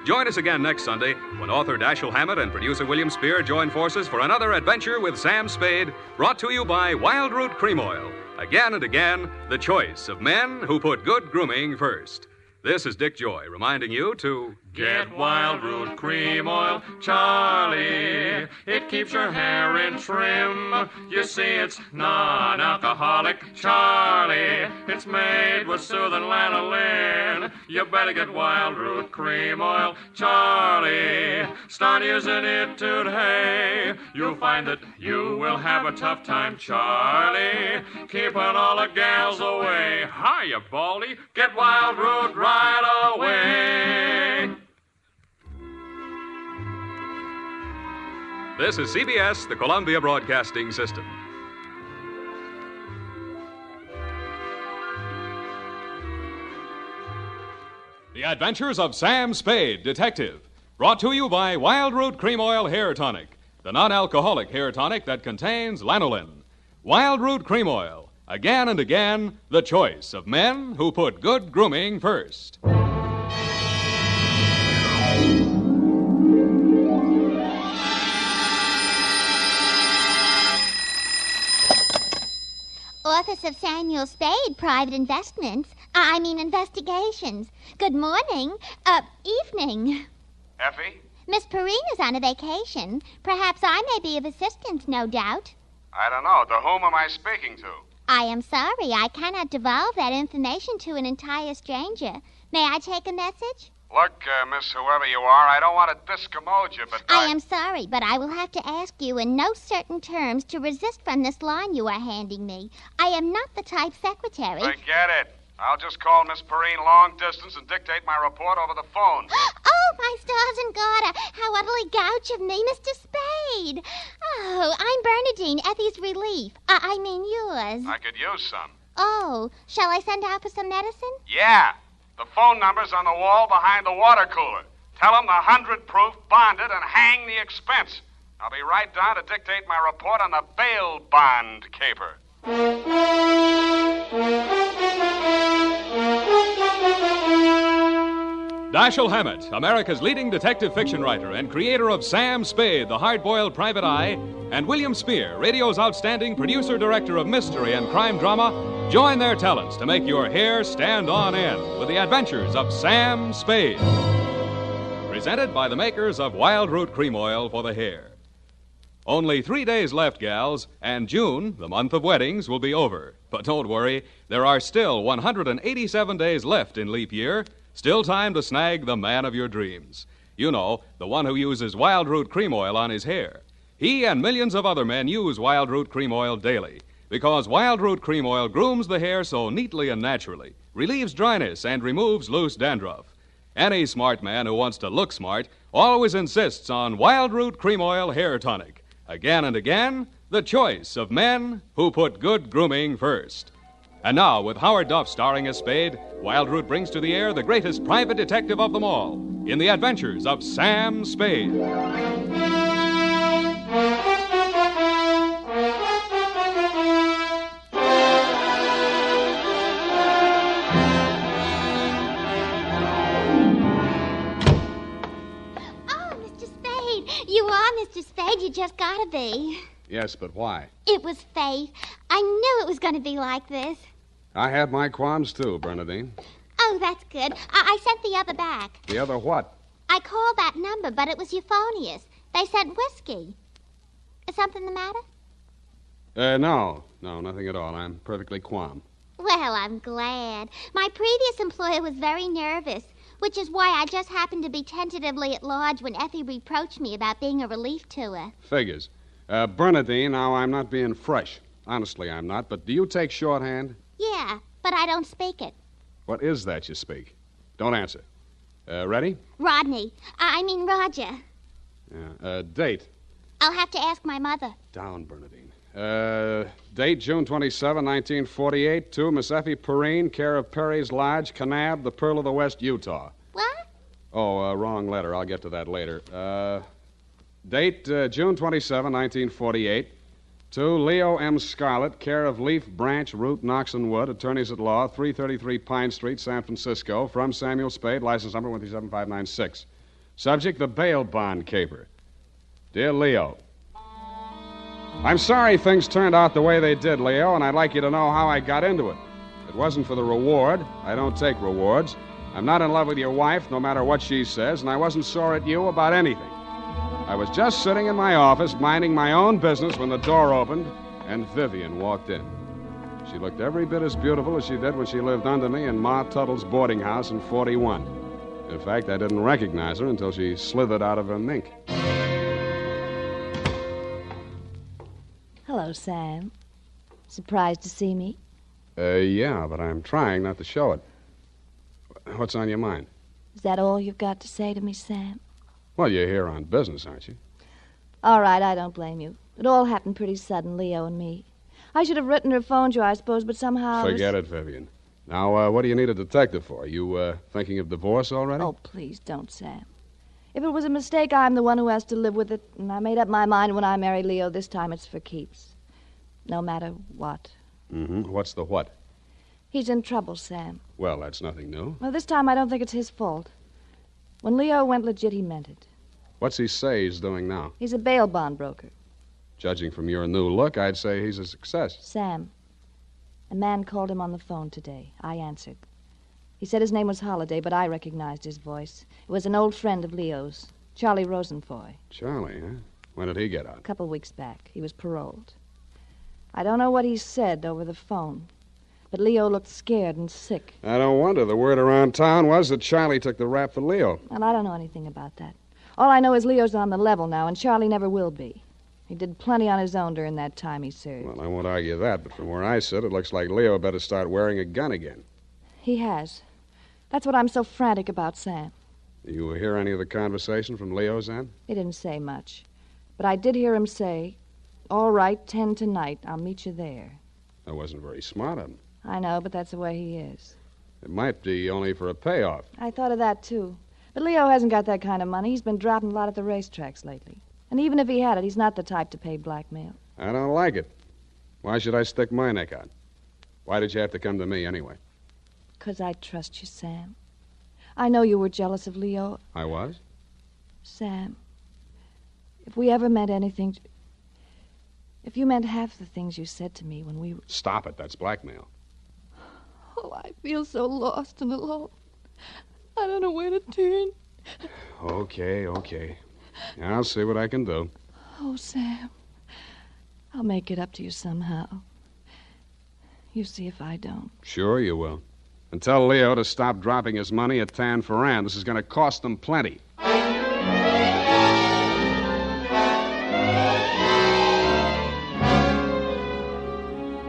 Join us again next Sunday when author Dashiell Hammett and producer William Spear join forces for another adventure with Sam Spade, brought to you by Wild Root Cream Oil. Again and again, the choice of men who put good grooming first. This is Dick Joy reminding you to... Get Wild Root Cream Oil, Charlie. It keeps your hair in trim. You see, it's non-alcoholic, Charlie. It's made with soothing lanolin. You better get Wild Root Cream Oil, Charlie. start using it today. You'll find that you will have a tough time, Charlie, keeping all the gals away. Hiya, Baldy, get Wild Root right away. This is CBS, the Columbia Broadcasting System. The Adventures of Sam Spade, Detective. Brought to you by Wild Root Cream Oil Hair Tonic, the non-alcoholic hair tonic that contains lanolin. Wild Root Cream Oil, again and again, the choice of men who put good grooming first. Office of Samuel Spade, Private Investigations. Good morning. Evening. Effie? Miss Perrine is on a vacation. Perhaps I may be of assistance, no doubt. I don't know. To whom am I speaking to? I am sorry. I cannot divulge that information to an entire stranger. May I take a message? Look, Miss whoever you are, I don't want to discommode you, but I am sorry, but I will have to ask you in no certain terms to resist from this line you are handing me. I am not the type secretary. Forget it. I'll just call Miss Perrine long distance and dictate my report over the phone. Oh, my stars and garter, how utterly gouch of me, Mr. Spade. Oh, I'm Bernadine, Effie's relief. Yours. I could use some. Oh, shall I send out for some medicine? Yeah. The phone number's on the wall behind the water cooler. Tell them the 100 proof, bonded, and hang the expense. I'll be right down to dictate my report on the bail bond caper. Dashiell Hammett, America's leading detective fiction writer and creator of Sam Spade, the hard-boiled private eye, and William Spear, radio's outstanding producer-director of mystery and crime drama, join their talents to make your hair stand on end with the adventures of Sam Spade. Presented by the makers of Wild Root Cream Oil for the hair. Only 3 days left, gals, and June, the month of weddings, will be over. But don't worry, there are still 187 days left in leap year. Still time to snag the man of your dreams. You know, the one who uses Wild Root Cream Oil on his hair. He and millions of other men use Wild Root Cream Oil daily because Wild Root Cream Oil grooms the hair so neatly and naturally, relieves dryness, and removes loose dandruff. Any smart man who wants to look smart always insists on Wild Root Cream Oil Hair Tonic. Again and again, the choice of men who put good grooming first. And now, with Howard Duff starring as Spade, Wild Root brings to the air the greatest private detective of them all in the adventures of Sam Spade. Oh, Mr. Spade. You are Mr. Spade. You just gotta be. Yes, but why? It was fate. I knew it was going to be like this. I had my qualms, too, Bernadine. Oh, that's good. I sent the other back. The other what? I called that number, but it was euphonious. They sent whiskey. Is something the matter? No, nothing at all. I'm perfectly calm. Well, I'm glad. My previous employer was very nervous, which is why I just happened to be tentatively at large when Effie reproached me about being a relief to her. Figures. Bernadine, now I'm not being fresh. Honestly, I'm not. But do you take shorthand? Yeah, but I don't speak it. What is that you speak? Don't answer. Ready? Rodney. I mean Roger. Yeah. Date? I'll have to ask my mother. Down, Bernadine. Date June 27, 1948, to Miss Effie Perrine, care of Perry's Lodge, Kanab, the Pearl of the West, Utah. What? Oh, wrong letter. I'll get to that later. Date June 27, 1948, to Leo M. Scarlett, care of Leaf, Branch, Root, Knox and Wood, attorneys at law, 333 Pine Street, San Francisco, from Samuel Spade, license number 137596. Subject, the bail bond caper. Dear Leo, I'm sorry things turned out the way they did, Leo, and I'd like you to know how I got into it. It wasn't for the reward. I don't take rewards. I'm not in love with your wife, no matter what she says, and I wasn't sore at you about anything. I was just sitting in my office, minding my own business, when the door opened, and Vivian walked in. She looked every bit as beautiful as she did when she lived under me in Ma Tuttle's boarding house in 41. In fact, I didn't recognize her until she slithered out of her mink. Hello, Sam. Surprised to see me? Yeah, but I'm trying not to show it. What's on your mind? Is that all you've got to say to me, Sam? Well, you're here on business, aren't you? All right, I don't blame you. It all happened pretty sudden, Leo and me. I should have written or phoned you, I suppose, but somehow... Forget it, Vivian. Now, what do you need a detective for? You, thinking of divorce already? Oh, please don't, Sam. If it was a mistake, I'm the one who has to live with it, and I made up my mind when I married Leo. This time it's for keeps. No matter what. Mm-hmm. What's the what? He's in trouble, Sam. Well, that's nothing new. Well, this time I don't think it's his fault. When Leo went legit, he meant it. What's he say he's doing now? He's a bail bond broker. Judging from your new look, I'd say he's a success. Sam, a man called him on the phone today. I answered. He said his name was Holliday, but I recognized his voice. It was an old friend of Leo's, Charlie Rosenfoy. Charlie, huh? When did he get out? A couple weeks back. He was paroled. I don't know what he said over the phone, but Leo looked scared and sick. I don't wonder. The word around town was that Charlie took the rap for Leo. And I don't know anything about that. All I know is Leo's on the level now, and Charlie never will be. He did plenty on his own during that time he served. Well, I won't argue that, but from where I sit, it looks like Leo better start wearing a gun again. He has. That's what I'm so frantic about, Sam. You hear any of the conversation from Leo's end? He didn't say much. But I did hear him say, "All right, 10 tonight. I'll meet you there." That wasn't very smart of him. I know, but that's the way he is. It might be only for a payoff. I thought of that, too. But Leo hasn't got that kind of money. He's been dropping a lot at the racetracks lately. And even if he had it, he's not the type to pay blackmail. I don't like it. Why should I stick my neck out? Why did you have to come to me anyway? 'Cause I trust you, Sam. I know you were jealous of Leo. I was? Sam, if we ever meant anything... If you meant half the things you said to me when we... Stop it. That's blackmail. Oh, I feel so lost and alone. I don't know where to turn. Okay. I'll see what I can do. Oh, Sam, I'll make it up to you somehow. You see if I don't. Sure you will. And tell Leo to stop dropping his money at Tan Ferran. This is going to cost them plenty.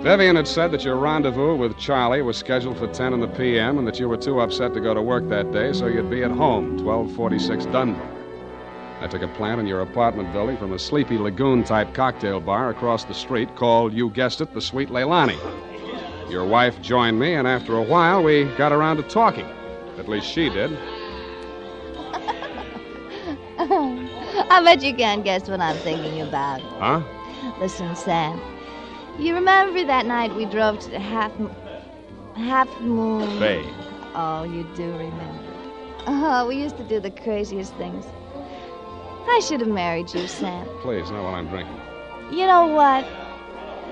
Vivian had said that your rendezvous with Charlie was scheduled for 10 in the p.m. and that you were too upset to go to work that day, so you'd be at home, 1246 Dunbar. I took a plant in your apartment building from a Sleepy Lagoon-type cocktail bar across the street called, you guessed it, the Sweet Leilani. Your wife joined me, and after a while, we got around to talking. At least she did. I bet you can't guess what I'm thinking about. Huh? Listen, Sam. You remember that night we drove to the Half Moon... Bay. Oh, you do remember. Oh, we used to do the craziest things. I should have married you, Sam. Please, not while I'm drinking. You know what?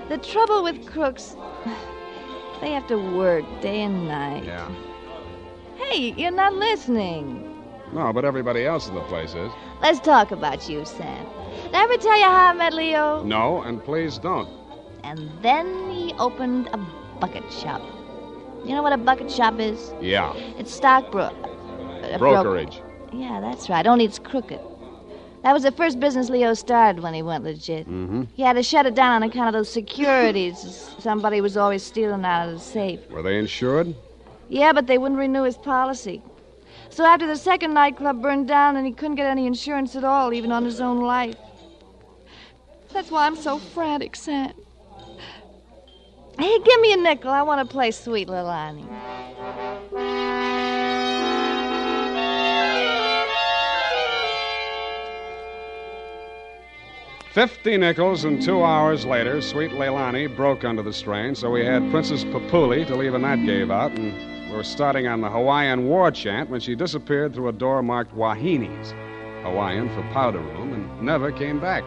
The trouble with crooks... They have to work day and night. Yeah. Hey, you're not listening. No, but everybody else in the place is. Let's talk about you, Sam. Did I ever tell you how I met Leo? No, and please don't. And then he opened a bucket shop. You know what a bucket shop is? Yeah. It's brokerage. Yeah, that's right. Only it's crooked. That was the first business Leo started when he went legit. Mm-hmm. He had to shut it down on account of those securities. Somebody was always stealing out of the safe. Were they insured? Yeah, but they wouldn't renew his policy. So after the second nightclub burned down and he couldn't get any insurance at all, even on his own life. That's why I'm so frantic, Sam. Hey, give me a nickel. I want to play Sweet Leilani. $50 and 2 hours later, Sweet Leilani broke under the strain, so we had Princess Papuli to leave a night gave out, and we were starting on the Hawaiian war chant when she disappeared through a door marked Wahines, Hawaiian for powder room, and never came back.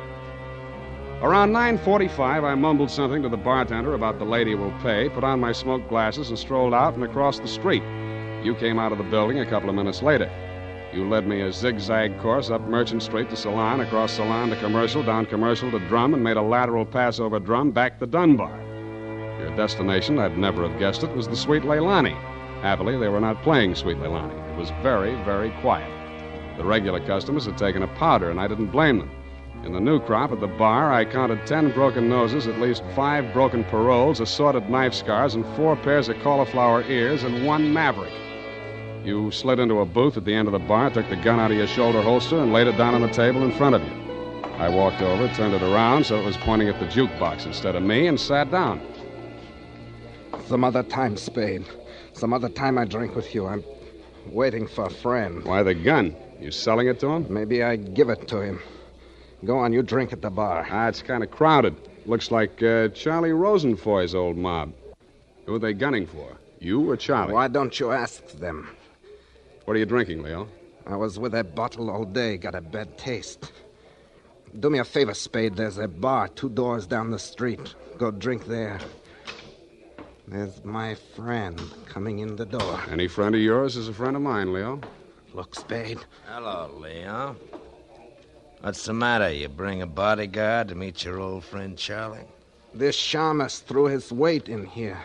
Around 9:45, I mumbled something to the bartender about the lady will pay, put on my smoked glasses, and strolled out and across the street. You came out of the building a couple of minutes later. You led me a zigzag course up Merchant Street to Salon, across Salon to Commercial, down Commercial to Drum, and made a lateral pass over Drum back to Dunbar. Your destination, I'd never have guessed it, was the Sweet Leilani. Happily, they were not playing Sweet Leilani. It was very, very quiet. The regular customers had taken a powder, and I didn't blame them. In the new crop at the bar, I counted 10 broken noses, at least 5 broken paroles, assorted knife scars, and 4 pairs of cauliflower ears, and 1 maverick. You slid into a booth at the end of the bar, took the gun out of your shoulder holster, and laid it down on the table in front of you. I walked over, turned it around so it was pointing at the jukebox instead of me, and sat down. Some other time, Spade. Some other time I drink with you. I'm waiting for a friend. Why the gun? You selling it to him? Maybe I give it to him. Go on, you drink at the bar. It's kind of crowded. Looks like Charlie Rosenfoy's old mob. Who are they gunning for? You or Charlie? Why don't you ask them? What are you drinking, Leo? I was with that bottle all day. Got a bad taste. Do me a favor, Spade. There's a bar 2 doors down the street. Go drink there. There's my friend coming in the door. Any friend of yours is a friend of mine, Leo. Look, Spade. Hello, Leo. What's the matter? You bring a bodyguard to meet your old friend Charlie? This shamus threw his weight in here.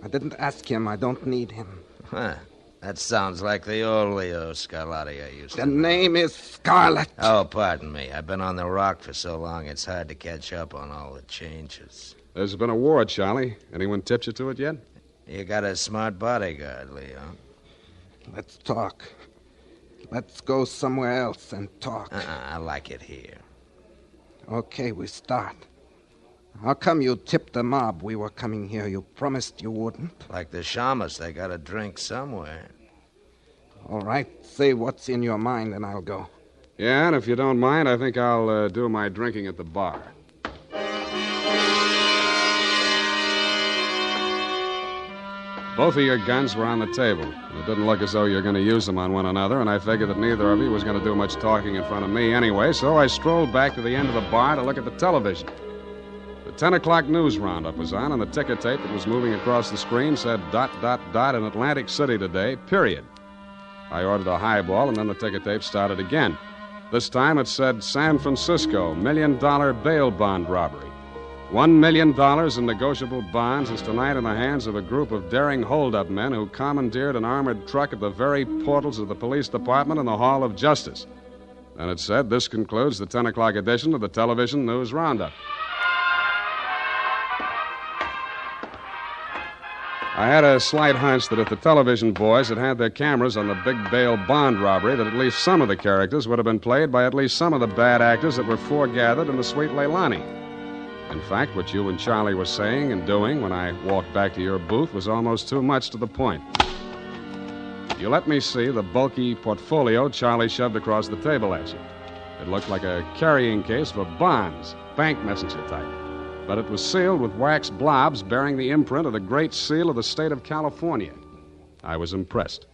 I didn't ask him. I don't need him. Huh. That sounds like the old Leo Scarlatti I used to know. The name is Scarlet. Oh, pardon me. I've been on the rock for so long, it's hard to catch up on all the changes. There's been a war, Charlie. Anyone tipped you to it yet? You got a smart bodyguard, Leo. Let's talk. Let's go somewhere else and talk. I like it here. Okay, we start. How come you tipped the mob we were coming here? You promised you wouldn't. Like the shamus, they got to drink somewhere. All right, say what's in your mind and I'll go. Yeah, and if you don't mind, I think I'll do my drinking at the bar. Both of your guns were on the table. It didn't look as though you were going to use them on one another, and I figured that neither of you was going to do much talking in front of me anyway, so I strolled back to the end of the bar to look at the television. The 10 o'clock news roundup was on, and the ticker tape that was moving across the screen said ... in Atlantic City today, period. I ordered a highball, and then the ticker tape started again. This time it said San Francisco, $1 million bail bond robbery. $1 million in negotiable bonds is tonight in the hands of a group of daring hold-up men who commandeered an armored truck at the very portals of the police department and the Hall of Justice. Then it said, this concludes the 10 o'clock edition of the television news roundup. I had a slight hunch that if the television boys had had their cameras on the big bail bond robbery, that at least some of the characters would have been played by at least some of the bad actors that were foregathered in the Sweet Leilani. In fact, what you and Charlie were saying and doing when I walked back to your booth was almost too much to the point. You let me see the bulky portfolio Charlie shoved across the table at you. It looked like a carrying case for bonds, bank messenger type. But it was sealed with wax blobs bearing the imprint of the Great Seal of the state of California. I was impressed.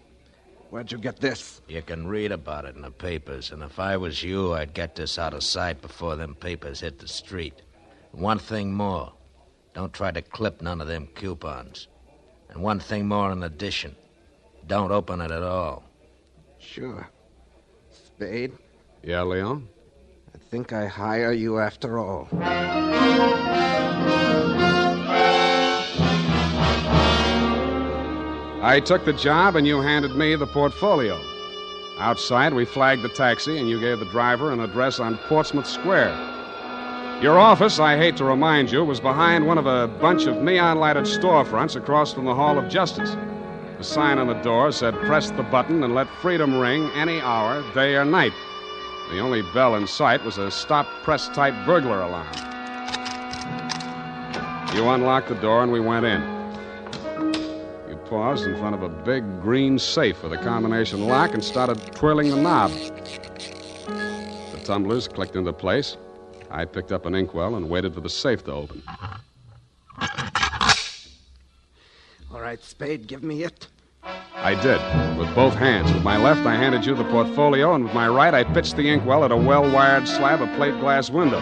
Where'd you get this? You can read about it in the papers, and if I was you, I'd get this out of sight before them papers hit the street. One thing more. Don't try to clip none of them coupons. And one thing more in addition. Don't open it at all. Sure. Spade? Yeah, Leon? I think I hire you after all. I took the job, and you handed me the portfolio. Outside, we flagged the taxi, and you gave the driver an address on Portsmouth Square. Your office, I hate to remind you, was behind one of a bunch of neon-lighted storefronts across from the Hall of Justice. The sign on the door said, press the button and let freedom ring any hour, day or night. The only bell in sight was a stop-press-type burglar alarm. You unlocked the door and we went in. You paused in front of a big green safe with a combination lock and started twirling the knob. The tumblers clicked into place. I picked up an inkwell and waited for the safe to open. All right, Spade, give me it. I did, with both hands. With my left, I handed you the portfolio, and with my right, I pitched the inkwell at a well-wired slab of plate glass window.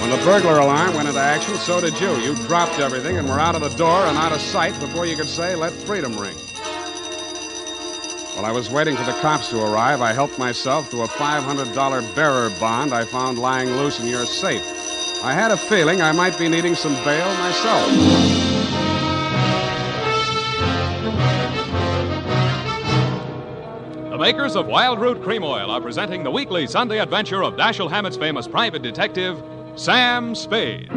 When the burglar alarm went into action, so did you. You dropped everything and were out of the door and out of sight before you could say, let freedom ring. While I was waiting for the cops to arrive, I helped myself to a $500 bearer bond I found lying loose in your safe. I had a feeling I might be needing some bail myself. makers of Wild Root Cream Oil are presenting the weekly Sunday adventure of Dashiell Hammett's famous private detective, Sam Spade.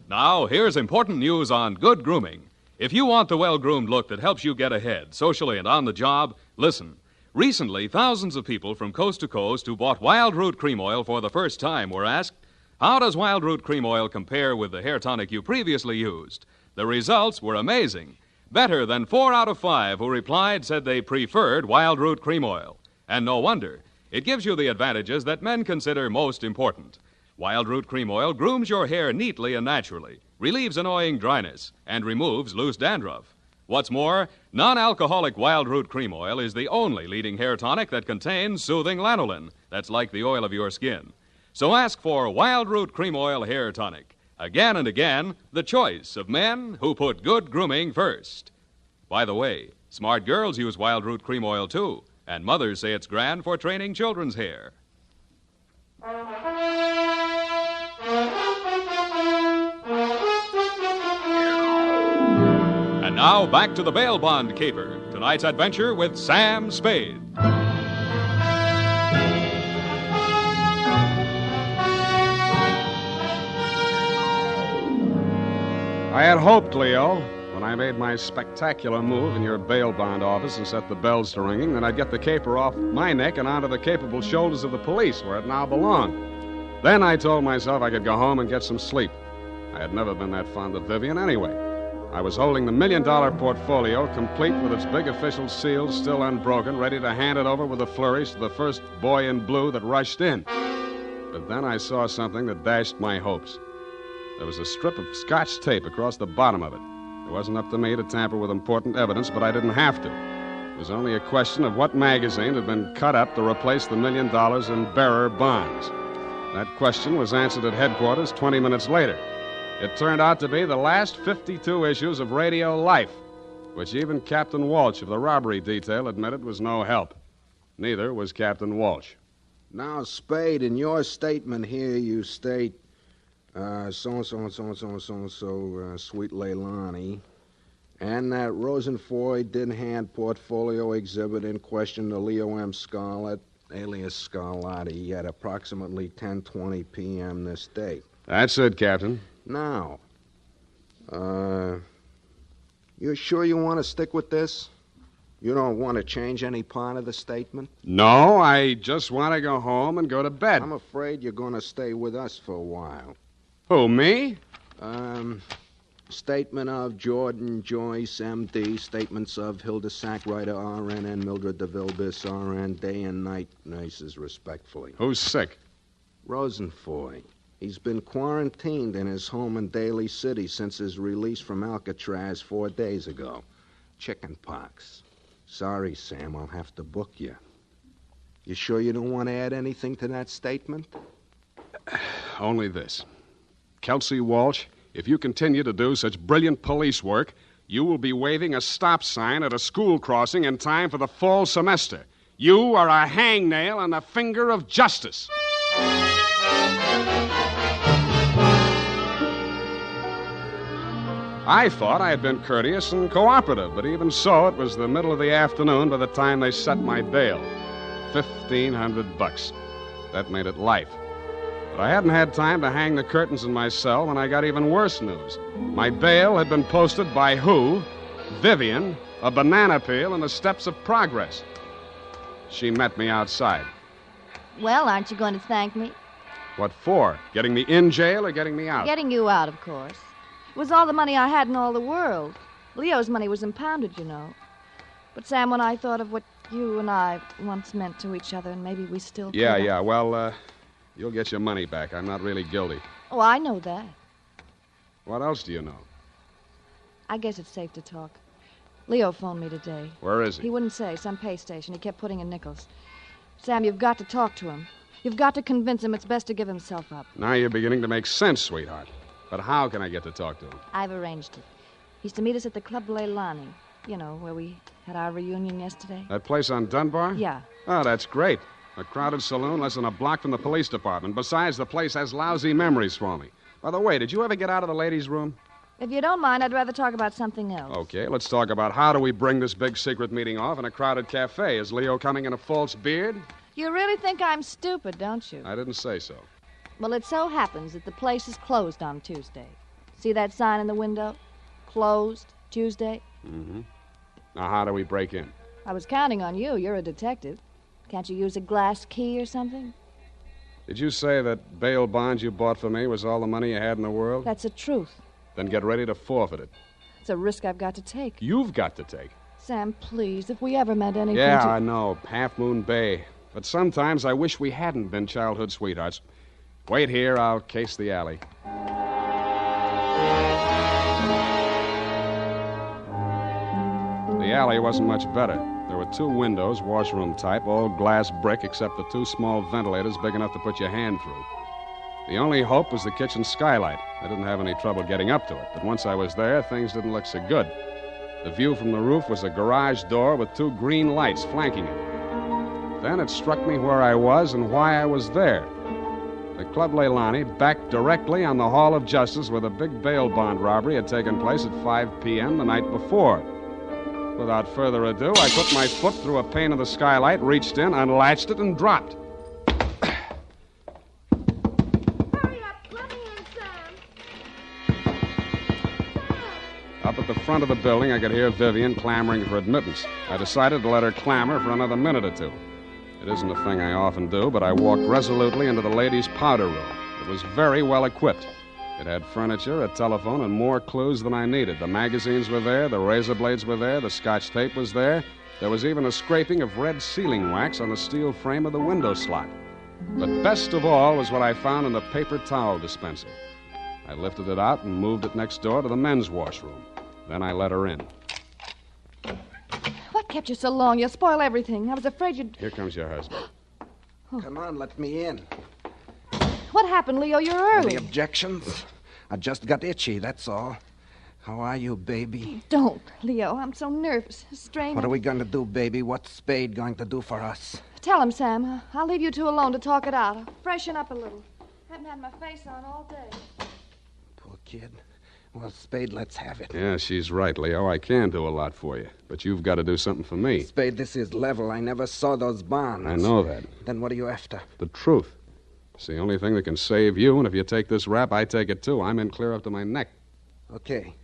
Now, here's important news on good grooming. If you want the well-groomed look that helps you get ahead, socially and on the job, listen. Recently, thousands of people from coast to coast who bought Wild Root Cream Oil for the first time were asked, how does Wild Root Cream Oil compare with the hair tonic you previously used? The results were amazing. Better than 4 out of 5 who replied said they preferred Wild Root Cream Oil. And no wonder. It gives you the advantages that men consider most important. Wild Root Cream Oil grooms your hair neatly and naturally, relieves annoying dryness, and removes loose dandruff. What's more, non-alcoholic Wild Root Cream Oil is the only leading hair tonic that contains soothing lanolin. That's like the oil of your skin. So ask for Wild Root Cream Oil Hair Tonic. Again and again, the choice of men who put good grooming first. By the way, smart girls use Wild Root Cream Oil too, and mothers say it's grand for training children's hair. And now, back to the bail bond caper. Tonight's adventure with Sam Spade. I had hoped, Leo, when I made my spectacular move in your bail bond office and set the bells to ringing, that I'd get the caper off my neck and onto the capable shoulders of the police, where it now belonged. Then I told myself I could go home and get some sleep. I had never been that fond of Vivian anyway. I was holding the $1 million portfolio, complete with its big official seals still unbroken, ready to hand it over with a flourish to the first boy in blue that rushed in. But then I saw something that dashed my hopes. There was a strip of Scotch tape across the bottom of it. It wasn't up to me to tamper with important evidence, but I didn't have to. It was only a question of what magazine had been cut up to replace the $1 million in bearer bonds. That question was answered at headquarters 20 minutes later. It turned out to be the last 52 issues of Radio Life, which even Captain Walsh of the robbery detail admitted was no help. Neither was Captain Walsh. Now, Spade, in your statement here, you state, so-and-so, sweet Leilani, and that Rosenfoy did hand portfolio exhibit in question to Leo M. Scarlett, alias Scarlatti, at approximately 10:20 p.m. this date. That's it, Captain. Now, you sure you want to stick with this? You don't want to change any part of the statement? No, I just want to go home and go to bed. I'm afraid you're going to stay with us for a while. Who, me? Statement of Jordan Joyce, M.D., statements of Hilda Sackwriter, R.N., and Mildred DeVille, Biss, R.N., day and night nurses, respectfully. Who's sick? Rosenfoy. He's been quarantined in his home in Daly City since his release from Alcatraz 4 days ago. Chicken pox. Sorry, Sam, I'll have to book you. You sure you don't want to add anything to that statement? Only this. Kelsey Walsh, if you continue to do such brilliant police work, you will be waving a stop sign at a school crossing in time for the fall semester. You are a hangnail on the finger of justice. I thought I had been courteous and cooperative, but even so, it was the middle of the afternoon by the time they set my bail. $1,500. That made it life. But I hadn't had time to hang the curtains in my cell when I got even worse news. My bail had been posted by who? Vivian, a banana peel, and the steps of progress. She met me outside. Well, aren't you going to thank me? What for? Getting me in jail or getting me out? Getting you out, of course. It was all the money I had in all the world. Leo's money was impounded, you know. But, Sam, when I thought of what you and I once meant to each other, and maybe we still could... Yeah. Well, you'll get your money back. I'm not really guilty. Oh, I know that. What else do you know? I guess it's safe to talk. Leo phoned me today. Where is he? He wouldn't say. Some pay station. He kept putting in nickels. Sam, you've got to talk to him. You've got to convince him it's best to give himself up. Now you're beginning to make sense, sweetheart. But how can I get to talk to him? I've arranged it. He's to meet us at the Club Leilani. You know, where we had our reunion yesterday. That place on Dunbar? Yeah. Oh, that's great. A crowded saloon less than a block from the police department. Besides, the place has lousy memories for me. By the way, did you ever get out of the ladies' room? If you don't mind, I'd rather talk about something else. Okay, let's talk about how do we bring this big secret meeting off in a crowded cafe. Is Leo coming in a false beard? You really think I'm stupid, don't you? I didn't say so. Well, it so happens that the place is closed on Tuesday. See that sign in the window? Closed Tuesday? Mm-hmm. Now, how do we break in? I was counting on you. You're a detective. Can't you use a glass key or something? Did you say that bail bond you bought for me was all the money you had in the world? That's the truth. Then get ready to forfeit it. It's a risk I've got to take. You've got to take. Sam, please, if we ever meant anything Yeah, to... I know. Half Moon Bay. But sometimes I wish we hadn't been childhood sweethearts. Wait here. I'll case the alley. The alley wasn't much better. There were 2 windows, washroom type, all glass brick, except for 2 small ventilators big enough to put your hand through. The only hope was the kitchen skylight. I didn't have any trouble getting up to it, but once I was there, things didn't look so good. The view from the roof was a garage door with 2 green lights flanking it. Then it struck me where I was and why I was there. The Club Leilani backed directly on the Hall of Justice where the big bail bond robbery had taken place at 5 p.m. the night before. Without further ado, I put my foot through a pane of the skylight, reached in, unlatched it, and dropped. Up at the front of the building, I could hear Vivian clamoring for admittance. I decided to let her clamor for another minute or 2. It isn't a thing I often do, but I walked resolutely into the ladies' powder room. It was very well equipped. It had furniture, a telephone, and more clues than I needed. The magazines were there, the razor blades were there, the Scotch tape was there. There was even a scraping of red sealing wax on the steel frame of the window slot. But best of all was what I found in the paper towel dispenser. I lifted it out and moved it next door to the men's washroom. Then I let her in. What kept you so long? You'll spoil everything. I was afraid you'd... Here comes your husband. Come on, let me in. What happened, Leo? You're early. Any objections? I just got itchy, that's all. How are you, baby? Don't, Leo. I'm so nervous. Strained. What are we going to do, baby? What's Spade going to do for us? Tell him, Sam. I'll leave you 2 alone to talk it out. I'll freshen up a little. Haven't had my face on all day. Poor kid. Well, Spade, let's have it. Yeah, she's right, Leo. I can do a lot for you. But you've got to do something for me. Spade, this is level. I never saw those bonds. I know that. Then what are you after? The truth. It's the only thing that can save you, and if you take this rap, I take it too. I'm in clear up to my neck. Okay.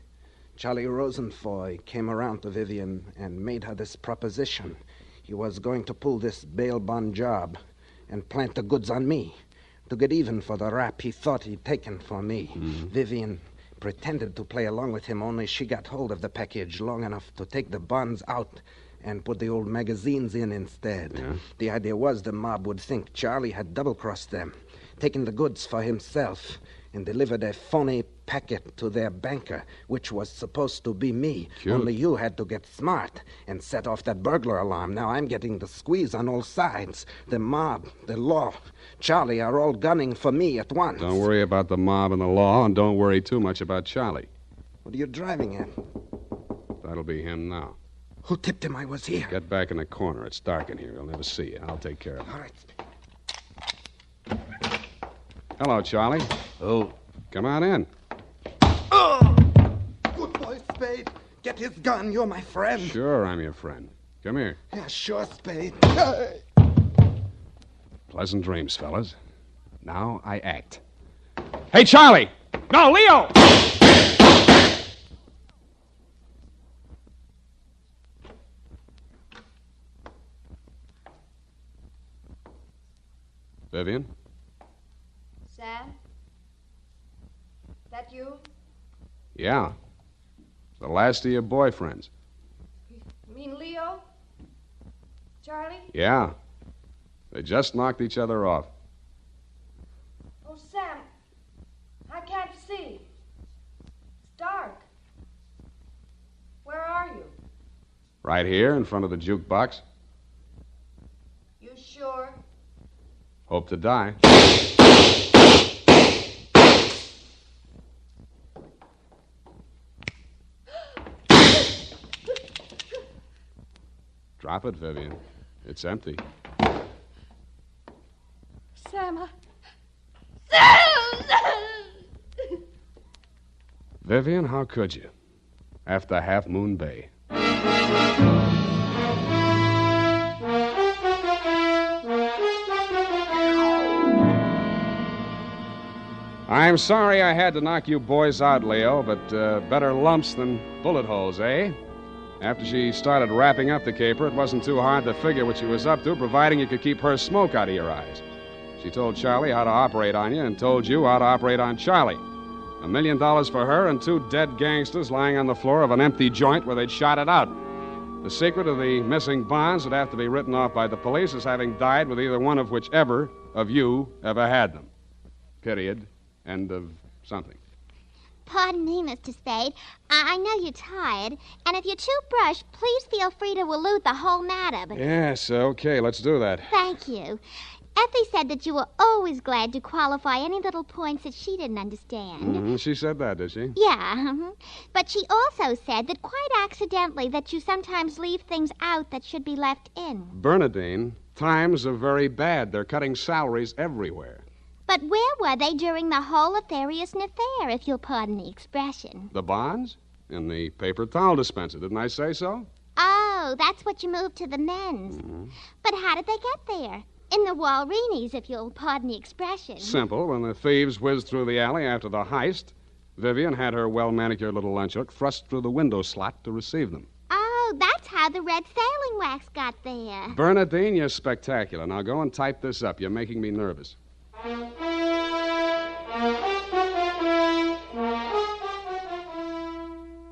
Charlie Rosenfoy came around to Vivian and made her this proposition. He was going to pull this bail bond job and plant the goods on me to get even for the rap he thought he'd taken for me. Mm-hmm. Vivian pretended to play along with him, only she got hold of the package long enough to take the bonds out and put the old magazines in instead. Yeah. The idea was the mob would think Charlie had double-crossed them, taken the goods for himself, and delivered a phony packet to their banker, which was supposed to be me. Cute. Only you had to get smart and set off that burglar alarm. Now I'm getting the squeeze on all sides. The mob, the law, Charlie are all gunning for me at once. Don't worry about the mob and the law, and don't worry too much about Charlie. What are you driving at? That'll be him now. Who tipped him I was here? Get back in the corner. It's dark in here. He'll never see you. I'll take care of him. All right. Hello, Charlie. Oh. Come on in. Good boy, Spade. Get his gun. You're my friend. Sure, I'm your friend. Come here. Yeah, sure, Spade. Pleasant dreams, fellas. Now I act. Hey, Charlie! No, Leo! Vivian? Sam? That you? Yeah. The last of your boyfriends. You mean Leo? Charlie? Yeah. They just knocked each other off. Oh, Sam, I can't see. It's dark. Where are you? Right here in front of the jukebox. You sure? Hope to die. Drop it, Vivian. It's empty. Grandma. Susan! Vivian, how could you? After Half Moon Bay. I'm sorry I had to knock you boys out, Leo, but better lumps than bullet holes, eh? After she started wrapping up the caper, it wasn't too hard to figure what she was up to, providing you could keep her smoke out of your eyes. She told Charlie how to operate on you and told you how to operate on Charlie. $1 million for her and 2 dead gangsters lying on the floor of an empty joint where they'd shot it out. The secret of the missing bonds would have to be written off by the police as having died with either one of whichever of you ever had them. Period. End of something. Pardon me, Mr. Spade. I know you're tired, and if you're too brushed, please feel free to allude the whole matter. But... Yes, okay, let's do that. Thank you. Effie said that you were always glad to qualify any little points that she didn't understand. Mm-hmm. She said that, did she? Yeah, but she also said that quite accidentally that you sometimes leave things out that should be left in. Bernadine, times are very bad. They're cutting salaries everywhere. But where were they during the whole affairs and affair, if you'll pardon the expression? The bonds? In the paper towel dispenser, didn't I say so? Oh, that's what you moved to the men's. Mm-hmm. But how did they get there? In the Walreenies, if you'll pardon the expression. Simple. When the thieves whizzed through the alley after the heist, Vivian had her well-manicured little lunch hook thrust through the window slot to receive them. Oh, that's how the red sailing wax got there. Bernadine, you're spectacular. Now go and type this up. You're making me nervous.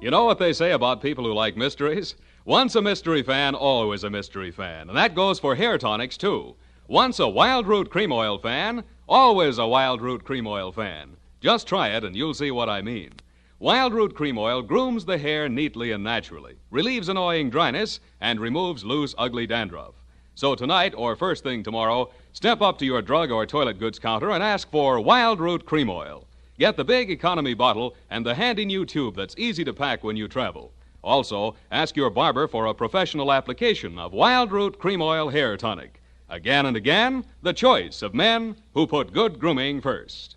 You know what they say about people who like mysteries? Once a mystery fan, always a mystery fan. And that goes for hair tonics, too. Once a Wild Root Cream Oil fan, always a Wild Root Cream Oil fan. Just try it and you'll see what I mean. Wild Root Cream Oil grooms the hair neatly and naturally, relieves annoying dryness, and removes loose, ugly dandruff. So tonight, or first thing tomorrow, step up to your drug or toilet goods counter and ask for Wild Root Cream Oil. Get the big economy bottle and the handy new tube that's easy to pack when you travel. Also, ask your barber for a professional application of Wild Root Cream Oil Hair Tonic. Again and again, the choice of men who put good grooming first.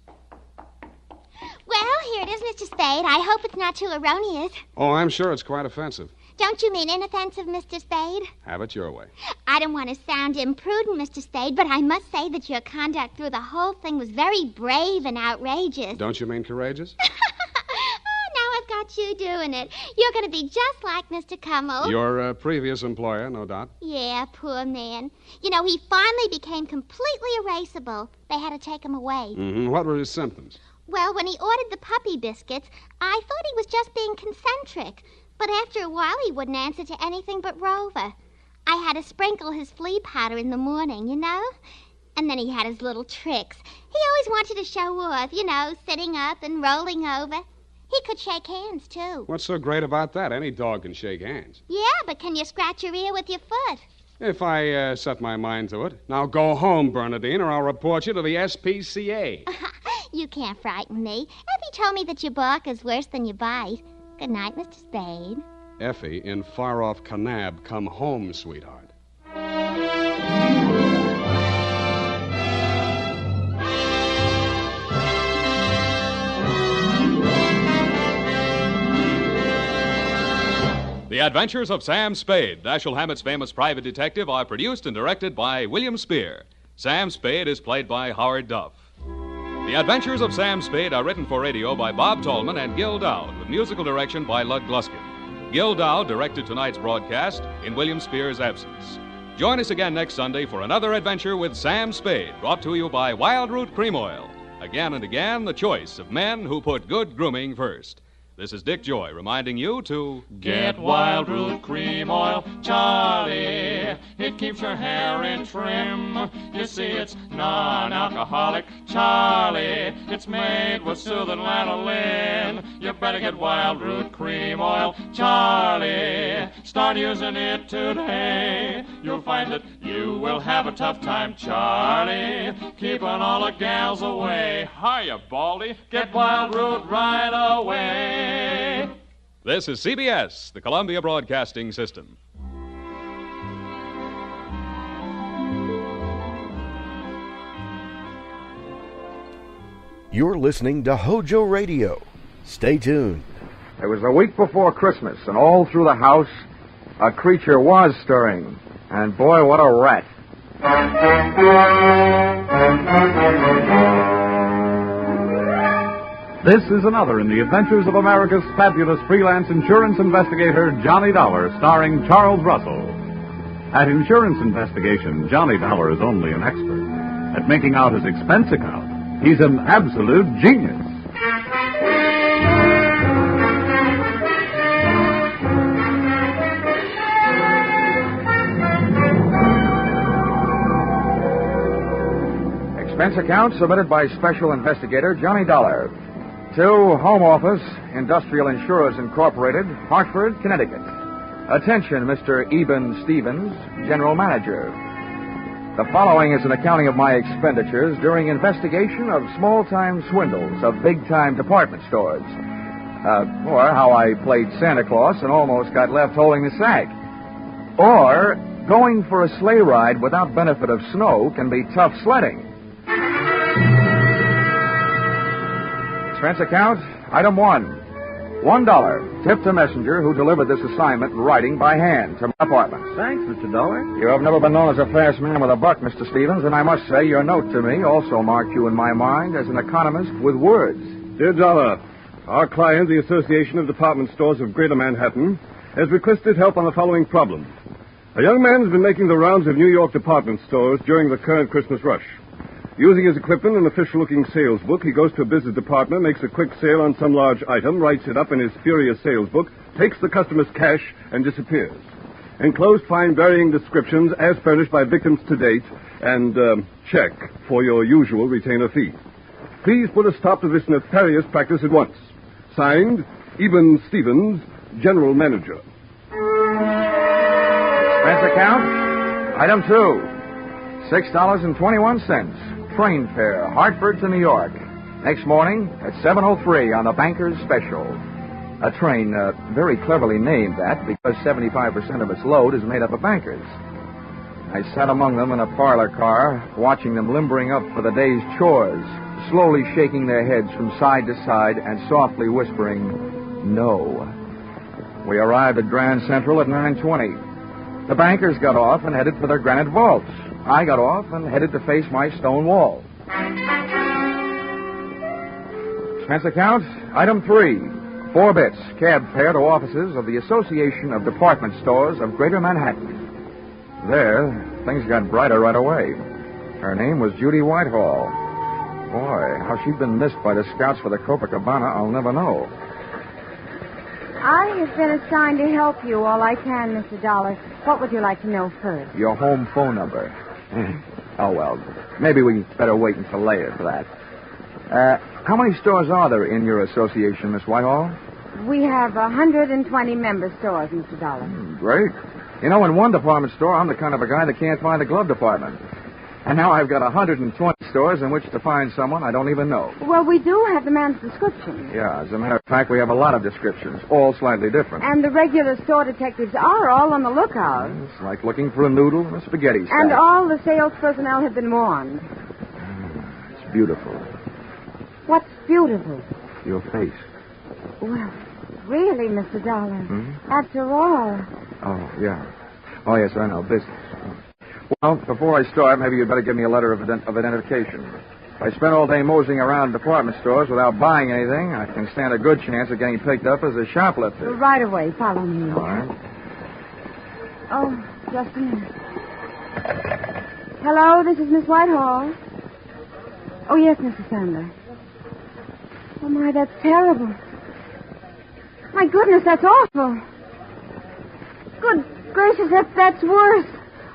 Well, here it is, Mr. Spade. I hope it's not too erroneous. Oh, I'm sure it's quite offensive. Don't you mean inoffensive, Mr. Spade? Have it your way. I don't want to sound imprudent, Mr. Spade, but I must say that your conduct through the whole thing was very brave and outrageous. Don't you mean courageous? Now I've got you doing it. You're going to be just like Mr. Cummel. Your previous employer, no doubt. Yeah, poor man. You know, he finally became completely erasable. They had to take him away. Mm-hmm. What were his symptoms? Well, when he ordered the puppy biscuits, I thought he was just being concentric. But after a while, he wouldn't answer to anything but Rover. I had to sprinkle his flea powder in the morning, you know? And then he had his little tricks. He always wanted to show off, you know, sitting up and rolling over. He could shake hands, too. What's so great about that? Any dog can shake hands. Yeah, but can you scratch your ear with your foot? If I set my mind to it. Now go home, Bernadine, or I'll report you to the SPCA. You can't frighten me. Effie told me that your bark is worse than your bite. Good night, Mr. Spade. Effie, in far-off Kanab, come home, sweetheart. The Adventures of Sam Spade, Dashiell Hammett's famous private detective, are produced and directed by William Spear. Sam Spade is played by Howard Duff. The Adventures of Sam Spade are written for radio by Bob Tallman and Gil Dowd, with musical direction by Lud Gluskin. Gil Dowd directed tonight's broadcast in William Spear's absence. Join us again next Sunday for another adventure with Sam Spade, brought to you by Wild Root Cream Oil. Again and again, the choice of men who put good grooming first. This is Dick Joy reminding you to get Wild Root Cream Oil, Charlie. It keeps your hair in trim. You see, it's non-alcoholic, Charlie. It's made with soothing lanolin. You better get Wild Root Cream Oil, Charlie. Start using it today. You'll find that you will have a tough time, Charlie, keeping all the gals away. Hiya, Baldy. Get Wild Root right away. This is CBS, the Columbia Broadcasting System. You're listening to HOJO Radio. Stay tuned. It was the week before Christmas, and all through the house, a creature was stirring. And boy, what a rat. This is another in the adventures of America's fabulous freelance insurance investigator, Johnny Dollar, starring Charles Russell. At insurance investigation, Johnny Dollar is only an expert. At making out his expense account, he's an absolute genius. Expense account submitted by Special Investigator Johnny Dollar to Home Office, Industrial Insurers Incorporated, Hartford, Connecticut. Attention, Mr. Eben Stevens, General Manager. The following is an accounting of my expenditures during investigation of small-time swindles of big-time department stores. Or how I played Santa Claus and almost got left holding the sack. Or going for a sleigh ride without benefit of snow can be tough sledding. Expense account, item 1. $1. Tip to messenger who delivered this assignment in writing by hand to my apartment. Thanks, Mr. Dollar. You have never been known as a fast man with a buck, Mr. Stevens, and I must say your note to me also marked you in my mind as an economist with words. Dear Dollar, our client, the Association of Department Stores of Greater Manhattan, has requested help on the following problem. A young man has been making the rounds of New York department stores during the current Christmas rush. Using his equipment and official-looking sales book, he goes to a business department, makes a quick sale on some large item, writes it up in his furious sales book, takes the customer's cash, and disappears. Enclosed find varying descriptions as furnished by victims to date, and check for your usual retainer fee. Please put a stop to this nefarious practice at once. Signed, Eben Stevens, General Manager. Expense account, item 2. $6.21. Train fare, Hartford to New York. Next morning at 7:03 on the Banker's Special. A train very cleverly named that because 75% of its load is made up of bankers. I sat among them in a parlor car, watching them limbering up for the day's chores, slowly shaking their heads from side to side and softly whispering, no. We arrived at Grand Central at 9:20. The bankers got off and headed for their granite vaults. I got off and headed to face my stone wall. Expense account, item 3. 4 bits, cab fare to offices of the Association of Department Stores of Greater Manhattan. There, things got brighter right away. Her name was Judy Whitehall. Boy, how she'd been missed by the scouts for the Copacabana, I'll never know. I have been assigned to help you all I can, Mr. Dollar. What would you like to know first? Your home phone number. Oh, well, maybe we better wait until later for that. How many stores are there in your association, Miss Whitehall? We have 120 member stores, Mr. Dollar. Great. You know, in one department store, I'm the kind of a guy that can't find a glove department. And now I've got 120 stores in which to find someone I don't even know. Well, we do have the man's description. Yeah, as a matter of fact, we have a lot of descriptions, all slightly different. And the regular store detectives are all on the lookout. It's like looking for a noodle in a spaghetti stack. And all the sales personnel have been warned. It's beautiful. What's beautiful? Your face. Well, really, Mr. Dollar. After all. Oh, yeah. Oh, yes, I know. Business. Well, before I start, maybe you'd better give me a letter of identification. If I spend all day moseying around department stores without buying anything, I can stand a good chance of getting picked up as a shoplifter. Right away. Follow me. All right. Oh, just a minute. Hello, this is Miss Whitehall. Oh, yes, Mr. Sandler. Oh, my, that's terrible. My goodness, that's awful. Good gracious, that's worse.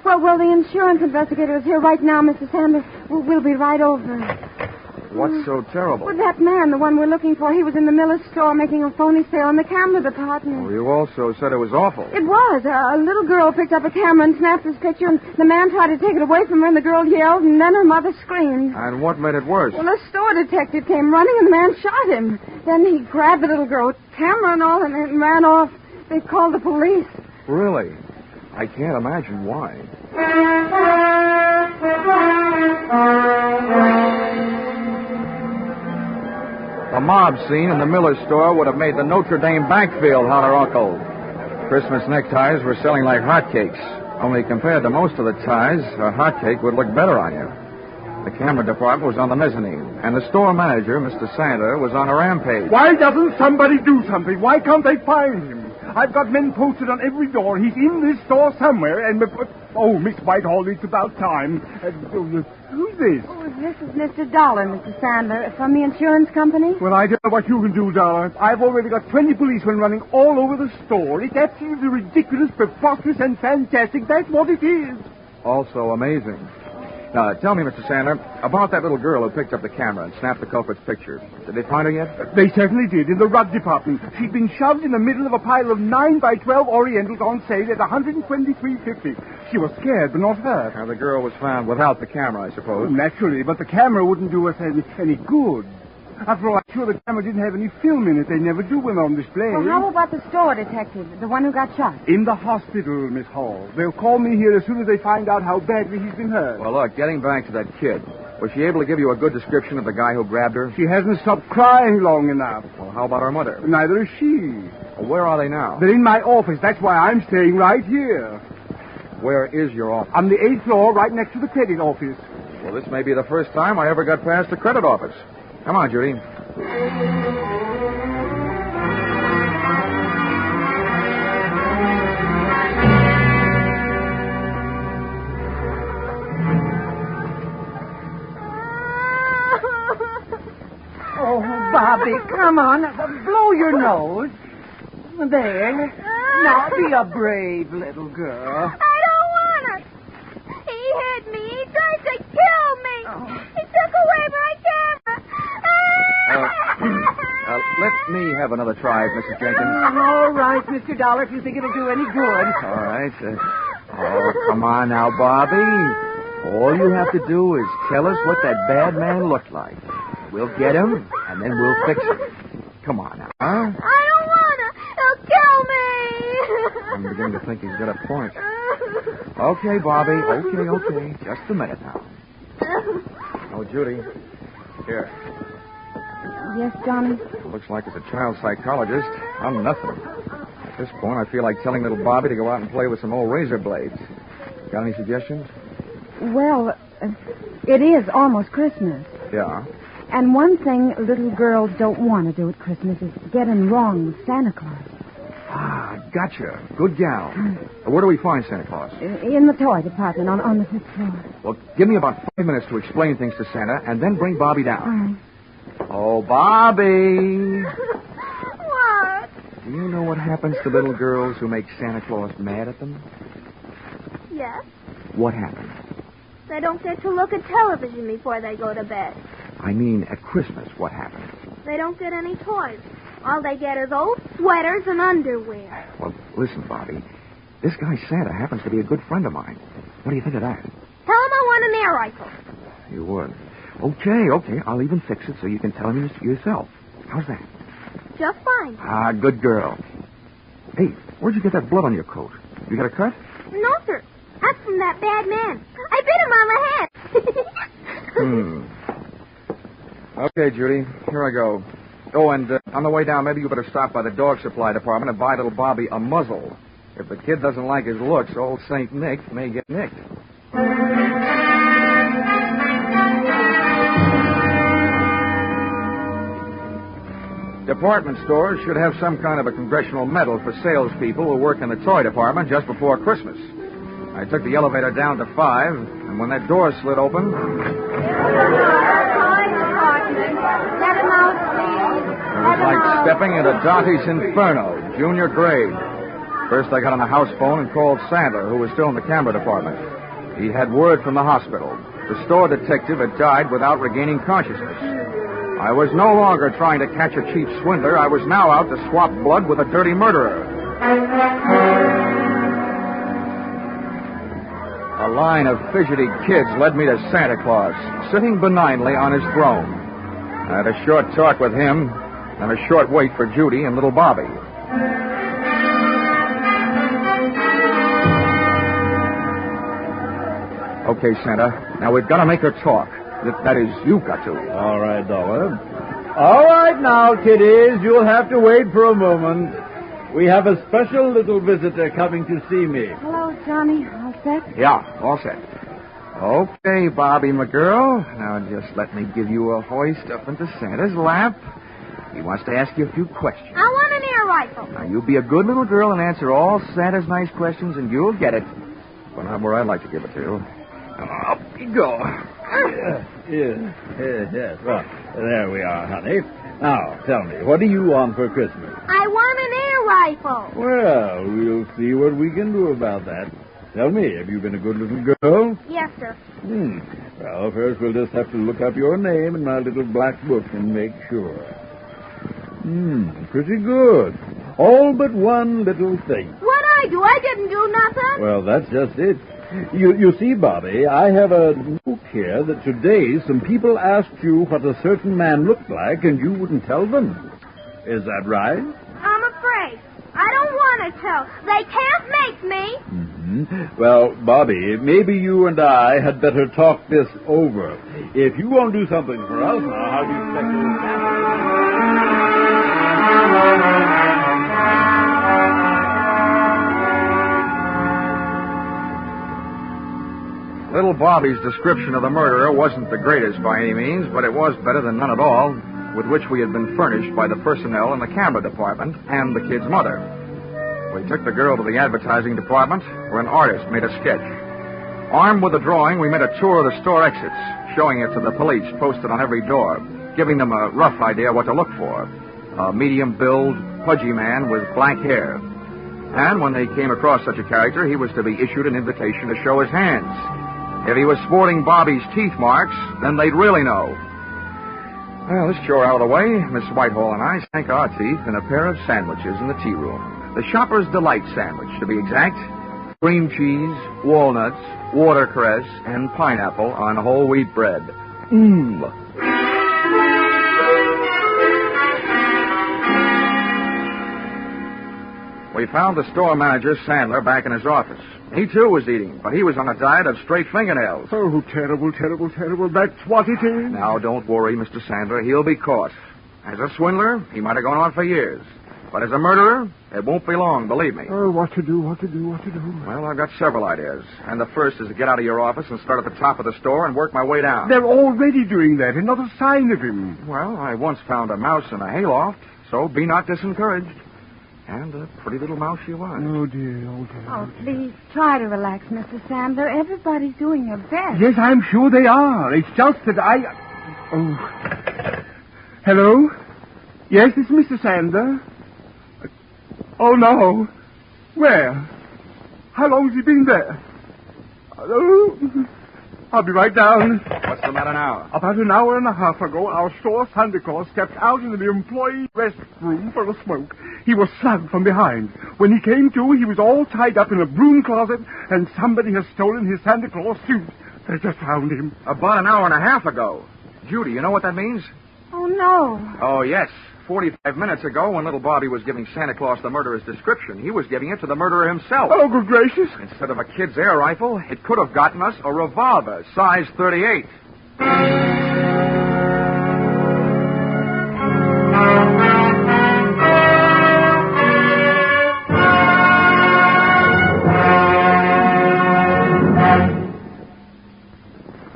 Well, the insurance investigator is here right now, Mr. Sanders. We'll be right over. What's so terrible? Well, that man, the one we're looking for, he was in the Miller's store making a phony sale in the camera department. Well, you also said it was awful. It was. A little girl picked up a camera and snapped his picture, and the man tried to take it away from her, and the girl yelled, and then her mother screamed. And what made it worse? Well, a store detective came running, and the man shot him. Then he grabbed the little girl, camera and all, and ran off. They called the police. Really? I can't imagine why. The mob scene in the Miller store would have made the Notre Dame backfield holler uncle. Christmas neckties were selling like hotcakes. Only compared to most of the ties, a hotcake would look better on you. The camera department was on the mezzanine, and the store manager, Mr. Santa, was on a rampage. Why doesn't somebody do something? Why can't they find him? I've got men posted on every door. He's in this store somewhere, and... Oh, Miss Whitehall, it's about time. Who's this? Oh, this is Mr. Dollar, Mr. Sandler, from the insurance company. Well, I don't know what you can do, Dollar. I've already got 20 policemen running all over the store. It's absolutely ridiculous, preposterous, and fantastic. That's what it is. Also amazing. Now, tell me, Mr. Sandler, about that little girl who picked up the camera and snapped the culprit's picture. Did they find her yet? They certainly did, in the rug department. She'd been shoved in the middle of a pile of 9 by 12 Orientals on sale at $123.50. She was scared, but not hurt. Now, the girl was found without the camera, I suppose. Naturally, but the camera wouldn't do us any good. After all, I'm sure the camera didn't have any film in it. They never do when on display. Well, how about the store detective, the one who got shot? In the hospital, Miss Hall. They'll call me here as soon as they find out how badly he's been hurt. Well, look, getting back to that kid, was she able to give you a good description of the guy who grabbed her? She hasn't stopped crying long enough. Well, how about her mother? Neither is she. Well, where are they now? They're in my office. That's why I'm staying right here. Where is your office? On the 8th floor, right next to the credit office. Well, this may be the first time I ever got past the credit office. Come on, Judy. Oh, Bobby, come on. Blow your nose. There. Now, be a brave little girl. I don't want it. He hit me. He tried to kill me. Oh. He took away my camera. Let me have another try, Mrs. Jenkins. All right, Mr. Dollar, if you think it'll do any good. All right. Come on now, Bobby. All you have to do is tell us what that bad man looked like. We'll get him, and then we'll fix him. Come on now, huh? I don't want to. He'll kill me. I'm beginning to think he's got a point. Okay, Bobby. Okay. Just a minute now. Oh, Judy. Here. Yes, Johnny? Looks like as a child psychologist, I'm nothing. At this point, I feel like telling little Bobby to go out and play with some old razor blades. Got any suggestions? Well, it is almost Christmas. Yeah. And one thing little girls don't want to do at Christmas is get in wrong with Santa Claus. Ah, gotcha. Good gal. Where do we find Santa Claus? In the toy department on the 5th floor. Well, give me about 5 minutes to explain things to Santa, and then bring Bobby down. All right. Oh, Bobby! What? Do you know what happens to little girls who make Santa Claus mad at them? Yes. What happens? They don't get to look at television before they go to bed. I mean, at Christmas, what happens? They don't get any toys. All they get is old sweaters and underwear. Well, listen, Bobby. This guy Santa happens to be a good friend of mine. What do you think of that? Tell him I want an air rifle. You would. Okay. I'll even fix it so you can tell him yourself. How's that? Just fine. Ah, good girl. Hey, where'd you get that blood on your coat? You got a cut? No, sir. That's from that bad man. I bit him on the head. Okay, Judy. Here I go. Oh, and on the way down, maybe you better stop by the dog supply department and buy little Bobby a muzzle. If the kid doesn't like his looks, old St. Nick may get nicked. Department stores should have some kind of a congressional medal for salespeople who work in the toy department just before Christmas. I took the elevator down to 5, and when that door slid open... It was like stepping into Dante's Inferno, junior grade. First, I got on the house phone and called Sandler, who was still in the camera department. He had word from the hospital. The store detective had died without regaining consciousness. I was no longer trying to catch a cheap swindler. I was now out to swap blood with a dirty murderer. A line of fidgety kids led me to Santa Claus, sitting benignly on his throne. I had a short talk with him and a short wait for Judy and little Bobby. Okay, Santa. Now we've got to make her talk. That is, you've got to. All right, Dollar. All right now, kiddies, you'll have to wait for a moment. We have a special little visitor coming to see me. Hello, Johnny. All set? Yeah, all set. Okay, Bobby, my girl. Now just let me give you a hoist up into Santa's lap. He wants to ask you a few questions. I want an air rifle. Now, you be a good little girl and answer all Santa's nice questions, and you'll get it. But not where I'd like to give it to you. Now, up you go. Yes. Well, there we are, honey. Now, tell me, what do you want for Christmas? I want an air rifle. Well, we'll see what we can do about that. Tell me, have you been a good little girl? Yes, sir. Well, first we'll just have to look up your name in my little black book and make sure. Pretty good. All but one little thing. What'd I do? I didn't do nothing. Well, that's just it. You see, Bobby, I have a note here that today some people asked you what a certain man looked like and you wouldn't tell them. Is that right? I'm afraid. I don't want to tell. They can't make me. Well, Bobby, maybe you and I had better talk this over. If you won't do something for us, now how do you expect to do that? Little Bobby's description of the murderer wasn't the greatest by any means, but it was better than none at all, with which we had been furnished by the personnel in the camera department and the kid's mother. We took the girl to the advertising department, where an artist made a sketch. Armed with a drawing, we made a tour of the store exits, showing it to the police posted on every door, giving them a rough idea what to look for. A medium-build, pudgy man with black hair. And when they came across such a character, he was to be issued an invitation to show his hands. If he was sporting Bobby's teeth marks, then they'd really know. Well, this chore out of the way, Miss Whitehall and I sank our teeth in a pair of sandwiches in the tea room. The Shopper's Delight sandwich, to be exact. Cream cheese, walnuts, watercress, and pineapple on whole wheat bread. We found the store manager, Sandler, back in his office. He, too, was eating, but he was on a diet of straight fingernails. Oh, terrible, terrible, terrible. That's what it is. Now, don't worry, Mr. Sandler. He'll be caught. As a swindler, he might have gone on for years. But as a murderer, it won't be long, believe me. Oh, what to do? Well, I've got several ideas. And the first is to get out of your office and start at the top of the store and work my way down. They're already doing that, and not a sign of him. Well, I once found a mouse in a hayloft, so be not disencouraged. And a pretty little mouse she was. Oh, dear, oh, dear. Oh, please, try to relax, Mr. Sandler. Everybody's doing their best. Yes, I'm sure they are. It's just that Oh. Hello? Yes, it's Mr. Sandler. Oh, no. Where? How long has he been there? Hello? I'll be right down. What's the matter now? About an hour and a half ago, our store Santa Claus stepped out into the employee restroom for a smoke. He was slugged from behind. When he came to, he was all tied up in a broom closet, and somebody has stolen his Santa Claus suit. They just found him. About an hour and a half ago. Judy, you know what that means? Oh, no. Oh, yes. 45 minutes ago, when little Bobby was giving Santa Claus the murderer's description, he was giving it to the murderer himself. Oh, good gracious. Instead of a kid's air rifle, it could have gotten us a revolver, size 38.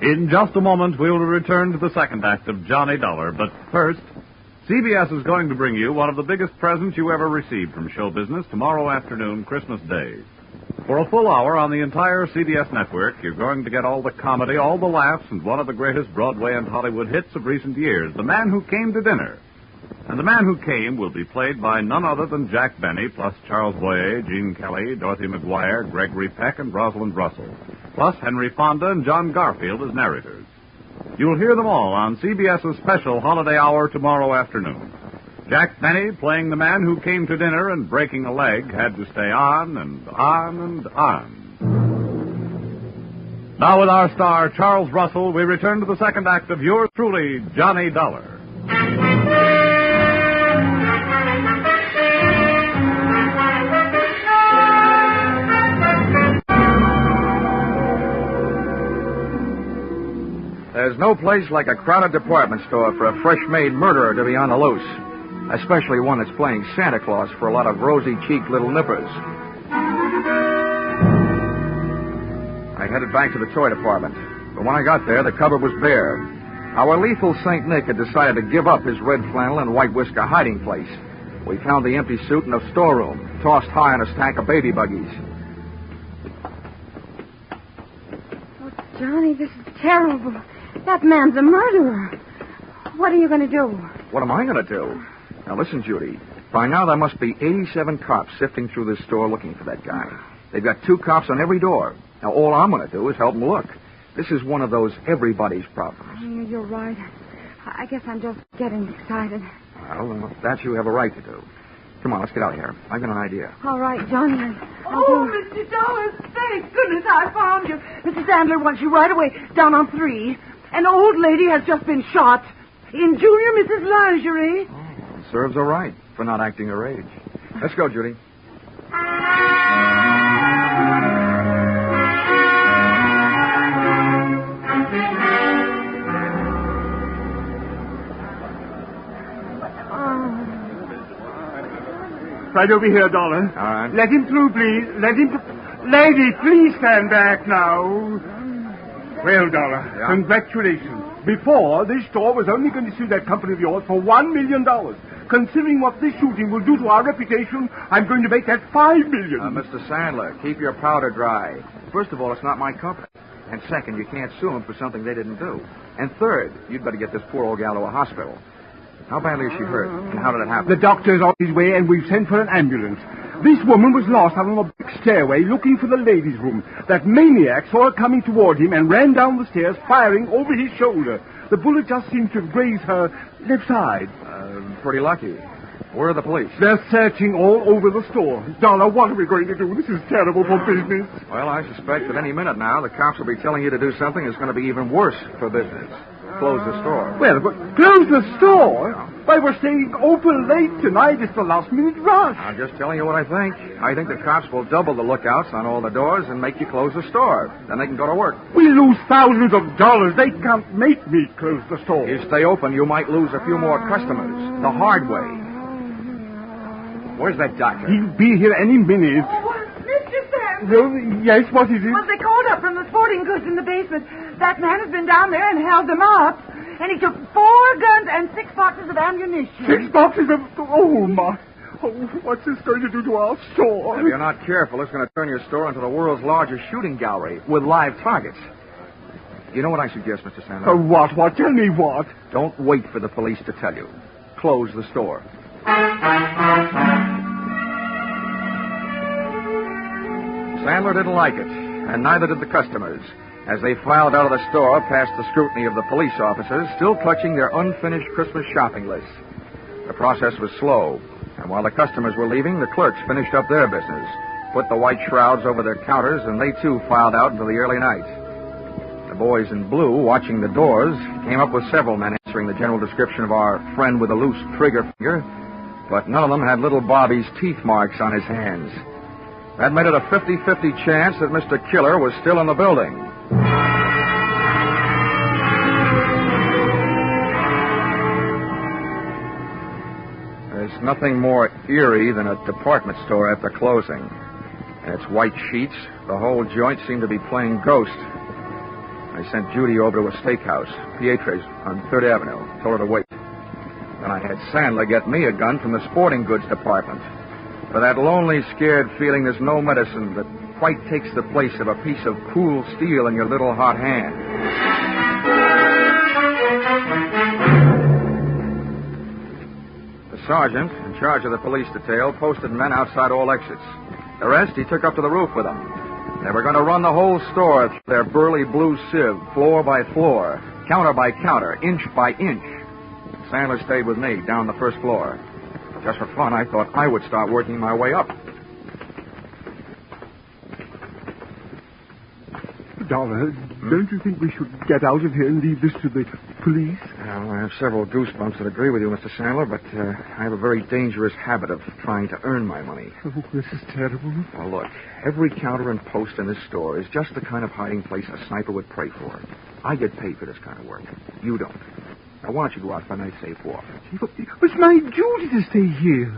In just a moment, we will return to the second act of Johnny Dollar. But first, CBS is going to bring you one of the biggest presents you ever received from show business tomorrow afternoon, Christmas Day. For a full hour on the entire CBS network, you're going to get all the comedy, all the laughs, and one of the greatest Broadway and Hollywood hits of recent years, The Man Who Came to Dinner. And the man who came will be played by none other than Jack Benny, plus Charles Boyer, Gene Kelly, Dorothy McGuire, Gregory Peck, and Rosalind Russell, plus Henry Fonda and John Garfield as narrators. You'll hear them all on CBS's special holiday hour tomorrow afternoon. Jack Benny, playing the man who came to dinner and breaking a leg, had to stay on and on and on. Now with our star, Charles Russell, we return to the second act of yours truly, Johnny Dollar. There's no place like a crowded department store for a fresh-made murderer to be on the loose, especially one that's playing Santa Claus for a lot of rosy-cheeked little nippers. I headed back to the toy department, but when I got there, the cupboard was bare. Our lethal St. Nick had decided to give up his red flannel and white whisker hiding place. We found the empty suit in a storeroom, tossed high on a stack of baby buggies. Oh, Johnny, this is terrible. That man's a murderer. What are you going to do? What am I going to do? Now, listen, Judy. By now, there must be 87 cops sifting through this store looking for that guy. They've got 2 cops on every door. Now, all I'm going to do is help them look. This is one of those everybody's problems. You're right. I guess I'm just getting excited. Well, that you have a right to do. Come on, let's get out of here. I've got an idea. All right, Johnny. Mr. Dawes, thank goodness I found you. Mrs. Sandler wants you right away, down on 3. An old lady has just been shot in Junior Mrs. Lingerie. Oh, serves her right for not acting her age. Let's go, Judy. Right over here, Dollar. All right. Let him through, please. Let him through. Lady, please stand back now. Well, Dollar, congratulations. Before, this store was only going to sue that company of yours for $1 million. Considering what this shooting will do to our reputation, I'm going to make that $5 million. Mr. Sandler, keep your powder dry. First of all, it's not my company. And second, you can't sue them for something they didn't do. And third, you'd better get this poor old gal to a hospital. How badly is she hurt? And how did it happen? The doctor's on his way, and we've sent for an ambulance. This woman was lost out on a back stairway looking for the ladies' room. That maniac saw her coming toward him and ran down the stairs, firing over his shoulder. The bullet just seemed to have grazed her left side. Pretty lucky. Where are the police? They're searching all over the store. Dollar, what are we going to do? This is terrible for business. Well, I suspect that any minute now, the cops will be telling you to do something that's going to be even worse for business. Close the store. Well, but close the store? Why, we're staying open late tonight. It's the last-minute rush. I'm just telling you what I think. I think the cops will double the lookouts on all the doors and make you close the store. Then they can go to work. We lose thousands of dollars. They can't make me close the store. You stay open, you might lose a few more customers. The hard way. Where's that doctor? He'll be here any minute. Mr. Sam. Well, yes, what is it? Well, they called up from the sporting goods in the basement. That man has been down there and held them up. And he took 4 guns and 6 boxes of ammunition. 6 boxes of... Oh, my... Oh, what's this going to do to our store? If you're not careful, it's going to turn your store into the world's largest shooting gallery with live targets. You know what I suggest, Mr. Sandler? What? What? Tell me what? Don't wait for the police to tell you. Close the store. Sandler didn't like it, and neither did the customers, as they filed out of the store past the scrutiny of the police officers, still clutching their unfinished Christmas shopping lists. The process was slow, and while the customers were leaving, the clerks finished up their business, put the white shrouds over their counters, and they too filed out into the early night. The boys in blue, watching the doors, came up with several men answering the general description of our friend with a loose trigger finger, but none of them had little Bobby's teeth marks on his hands. That made it a 50-50 chance that Mr. Killer was still in the building. There's nothing more eerie than a department store after closing. And its white sheets, the whole joint seemed to be playing ghost. I sent Judy over to a steakhouse, Pietre's, on 3rd Avenue. Told her to wait. Then I had Sandler get me a gun from the sporting goods department. For that lonely, scared feeling, there's no medicine that quite takes the place of a piece of cool steel in your little hot hand. The sergeant, in charge of the police detail, posted men outside all exits. The rest he took up to the roof with him. They were going to run the whole store through their burly blue sieve, floor by floor, counter by counter, inch by inch. Sandler stayed with me down the first floor. Just for fun, I thought I would start working my way up. Dollar, don't you think we should get out of here and leave this to the police? Well, I have several goosebumps that agree with you, Mr. Sandler, but I have a very dangerous habit of trying to earn my money. Oh, this is terrible. Well, look, every counter and post in this store is just the kind of hiding place a sniper would pray for. I get paid for this kind of work. You don't. Now, why don't you go out for a night safe walk? It's my duty to stay here.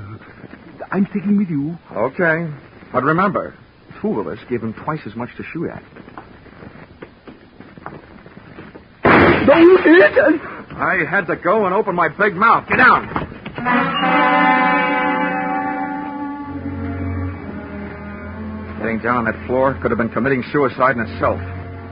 I'm sticking with you. Okay. But remember, two of us give him twice as much to shoot at. Don't hit! I had to go and open my big mouth. Get down! Getting down on that floor could have been committing suicide in itself.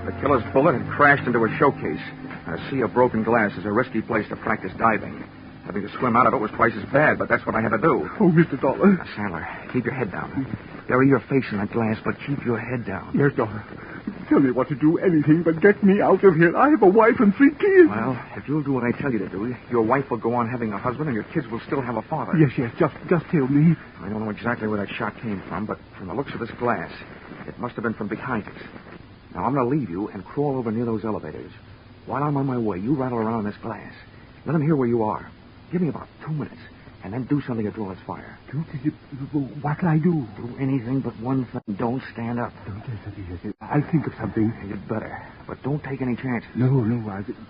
The killer's bullet had crashed into a showcase. A sea of broken glass is a risky place to practice diving. Having to swim out of it was twice as bad, but that's what I had to do. Oh, Mr. Dollar. Now, Sandler, keep your head down. Bury your face in that glass, but keep your head down. Yes, Dollar. Tell me what to do, anything but get me out of here. I have a wife and 3 kids. Well, if you'll do what I tell you to do, your wife will go on having a husband and your kids will still have a father. Yes, just tell me. I don't know exactly where that shot came from, but from the looks of this glass, it must have been from behind us. Now, I'm going to leave you and crawl over near those elevators. While I'm on my way, you rattle around this glass. Let them hear where you are. Give me about 2 minutes, and then do something to draw its fire. What'll I do? Do anything but one thing. Don't stand up. I'll think of something. You'd better. But don't take any chances. No.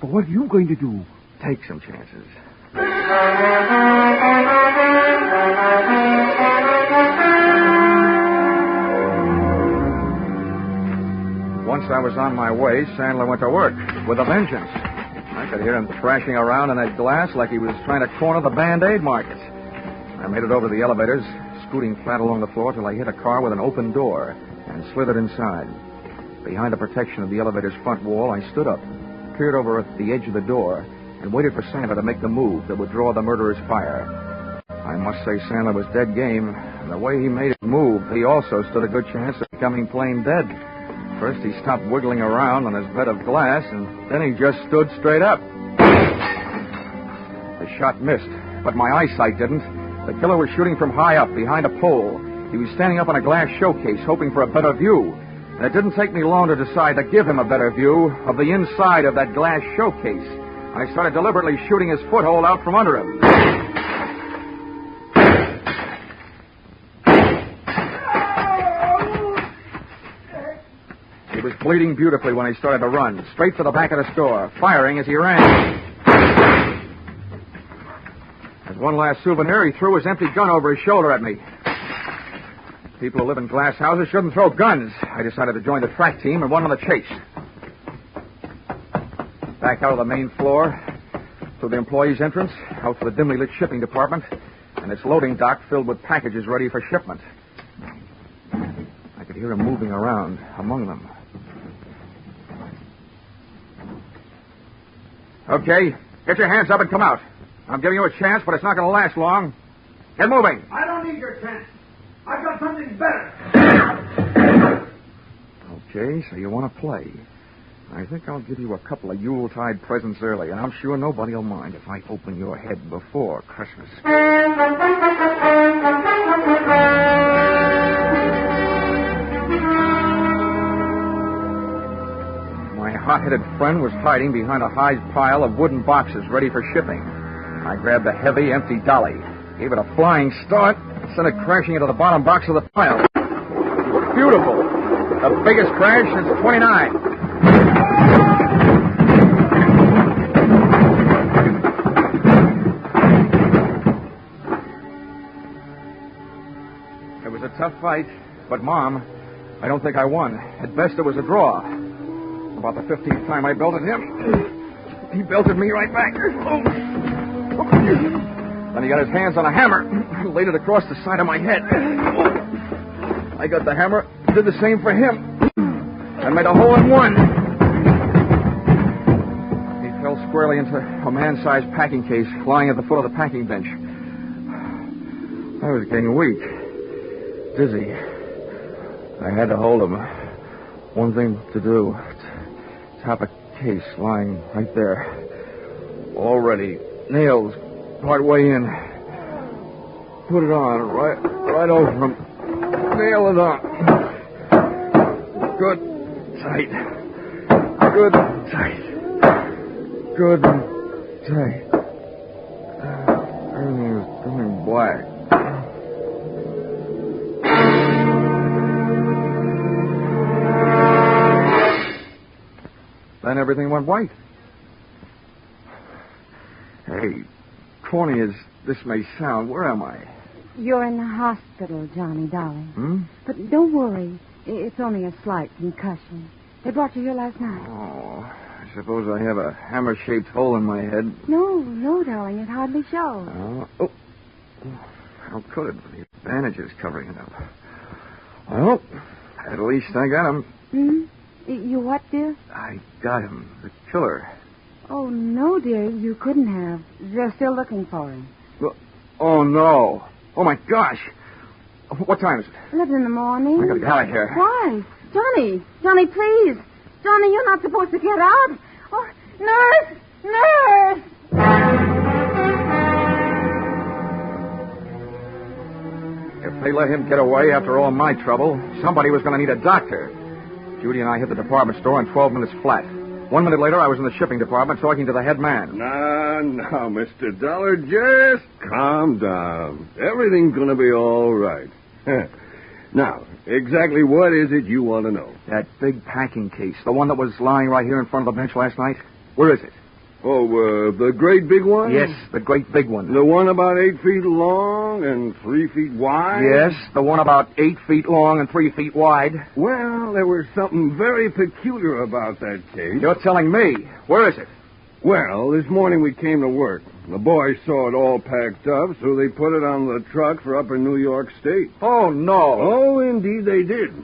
But what are you going to do? Take some chances. Once I was on my way, Sandler went to work with a vengeance. I could hear him thrashing around in that glass like he was trying to corner the Band-Aid market. I made it over to the elevators, scooting flat along the floor till I hit a car with an open door and slithered inside. Behind the protection of the elevator's front wall, I stood up, peered over at the edge of the door, and waited for Sandler to make the move that would draw the murderer's fire. I must say Sandler was dead game, and the way he made his move, he also stood a good chance of becoming plain dead. First, he stopped wiggling around on his bed of glass, and then he just stood straight up. The shot missed, but my eyesight didn't. The killer was shooting from high up, behind a pole. He was standing up on a glass showcase, hoping for a better view. And it didn't take me long to decide to give him a better view of the inside of that glass showcase. I started deliberately shooting his foothold out from under him. He was bleeding beautifully when he started to run, straight for the back of the store, firing as he ran. As one last souvenir, he threw his empty gun over his shoulder at me. People who live in glass houses shouldn't throw guns. I decided to join the track team and went on the chase. Back out of the main floor, through the employees' entrance, out to the dimly lit shipping department, and its loading dock filled with packages ready for shipment. I could hear him moving around among them. Okay, get your hands up and come out. I'm giving you a chance, but it's not going to last long. Get moving. I don't need your chance. I've got something better. Okay, so you want to play. I think I'll give you a couple of Yuletide presents early, and I'm sure nobody will mind if I open your head before Christmas. My hot-headed friend was hiding behind a high pile of wooden boxes ready for shipping. I grabbed a heavy, empty dolly, gave it a flying start, and sent it crashing into the bottom box of the pile. Beautiful. The biggest crash since 29. It was a tough fight, but, Mom, I don't think I won. At best, it was a draw. About the 15th time I belted him, he belted me right back. Then he got his hands on a hammer, laid it across the side of my head. I got the hammer, did the same for him, and made a hole in one. He fell squarely into a man-sized packing case lying at the foot of the packing bench. I was getting weak, dizzy. I had to hold him. One thing to do. Top a case lying right there. All ready. Nails part way in. Put it on right over him. Nail it on. Good tight. Good tight. Good tight. Everything is turning black. Then everything went white. Hey, corny as this may sound, where am I? You're in the hospital, Johnny, darling. Hmm? But don't worry. It's only a slight concussion. They brought you here last night. Oh, I suppose I have a hammer-shaped hole in my head. No, darling. It hardly shows. Oh. How could it? The bandages covering it up. Well, at least I got him. Hmm? You what, dear? I got him. The killer. Oh, no, dear. You couldn't have. They're still looking for him. Oh, no. Oh, my gosh. What time is it? 11 in the morning. I gotta get out of here. Why? Johnny, please. Johnny, you're not supposed to get out. Oh, nurse! If they let him get away after all my trouble, somebody was going to need a doctor. Judy and I hit the department store in 12 minutes flat. 1 minute later, I was in the shipping department talking to the head man. Now, Mr. Dollar, just calm down. Everything's going to be all right. Now, exactly what is it you want to know? That big packing case, the one that was lying right here in front of the bench last night. Where is it? Oh, the great big one? Yes, the great big one. The one about 8 feet long and 3 feet wide? Yes, the one about 8 feet long and 3 feet wide. Well, there was something very peculiar about that case. You're telling me. Where is it? Well, this morning we came to work. The boys saw it all packed up, so they put it on the truck for upper New York State. Oh, no. Oh, indeed they did.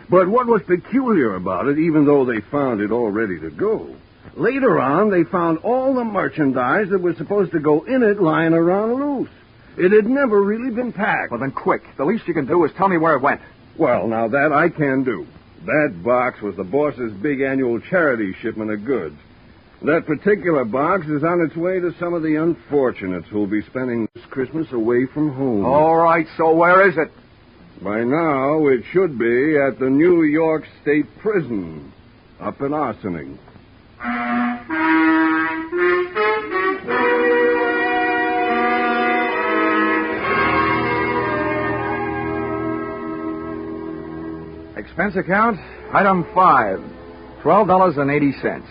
But what was peculiar about it, even though they found it all ready to go, later on they found all the merchandise that was supposed to go in it lying around loose. It had never really been packed. Well, then quick. The least you can do is tell me where it went. Well, now that I can do. That box was the boss's big annual charity shipment of goods. That particular box is on its way to some of the unfortunates who'll be spending this Christmas away from home. All right, so where is it? By now, it should be at the New York State Prison, up in Ossining. Expense account, item 5, $12.80.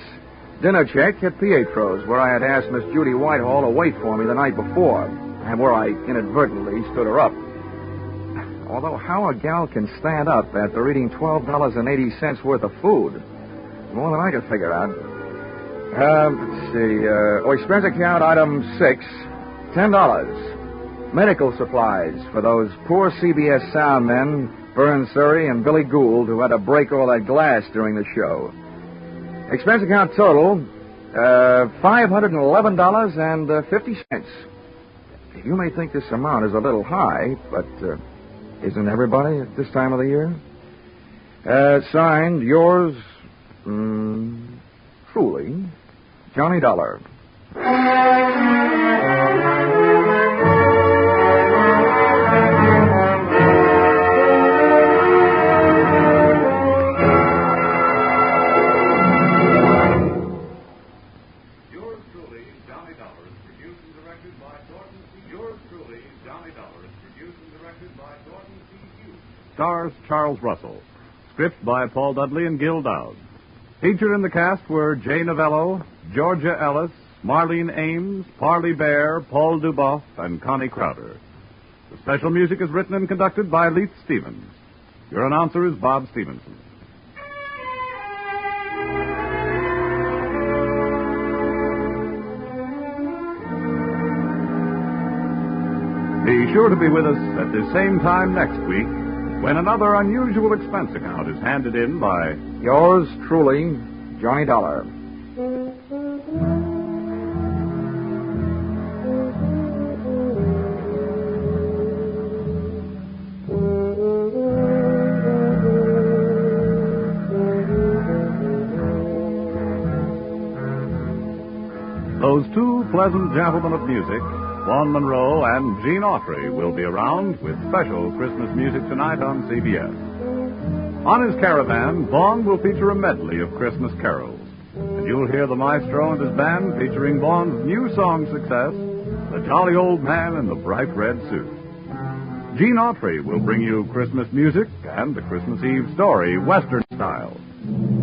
Dinner check at Pietro's, where I had asked Miss Judy Whitehall to wait for me the night before, and where I inadvertently stood her up. Although how a gal can stand up after eating $12.80 worth of food, more than I can figure out. Let's see. Expense account, item 6, $10. Medical supplies for those poor CBS sound men, Vern Surrey and Billy Gould, who had to break all that glass during the show. Expense account total, $511.50. You may think this amount is a little high, but isn't everybody at this time of the year? Signed, yours, truly, Johnny Dollar. Stars Charles Russell. Script by Paul Dudley and Gil Dowd. Featured in the cast were Jay Novello, Georgia Ellis, Marlene Ames, Parley Bear, Paul Duboff, and Connie Crowder. The special music is written and conducted by Leith Stevens. Your announcer is Bob Stevenson. Be sure to be with us at the same time next week when another unusual expense account is handed in by yours truly, Johnny Dollar. Those two pleasant gentlemen of music, Vaughn Monroe and Gene Autry, will be around with special Christmas music tonight on CBS. On his caravan, Vaughn will feature a medley of Christmas carols. and you'll hear the maestro and his band featuring Vaughn's new song success, The Jolly Old Man in the Bright Red Suit. Gene Autry will bring you Christmas music and the Christmas Eve story, Western style.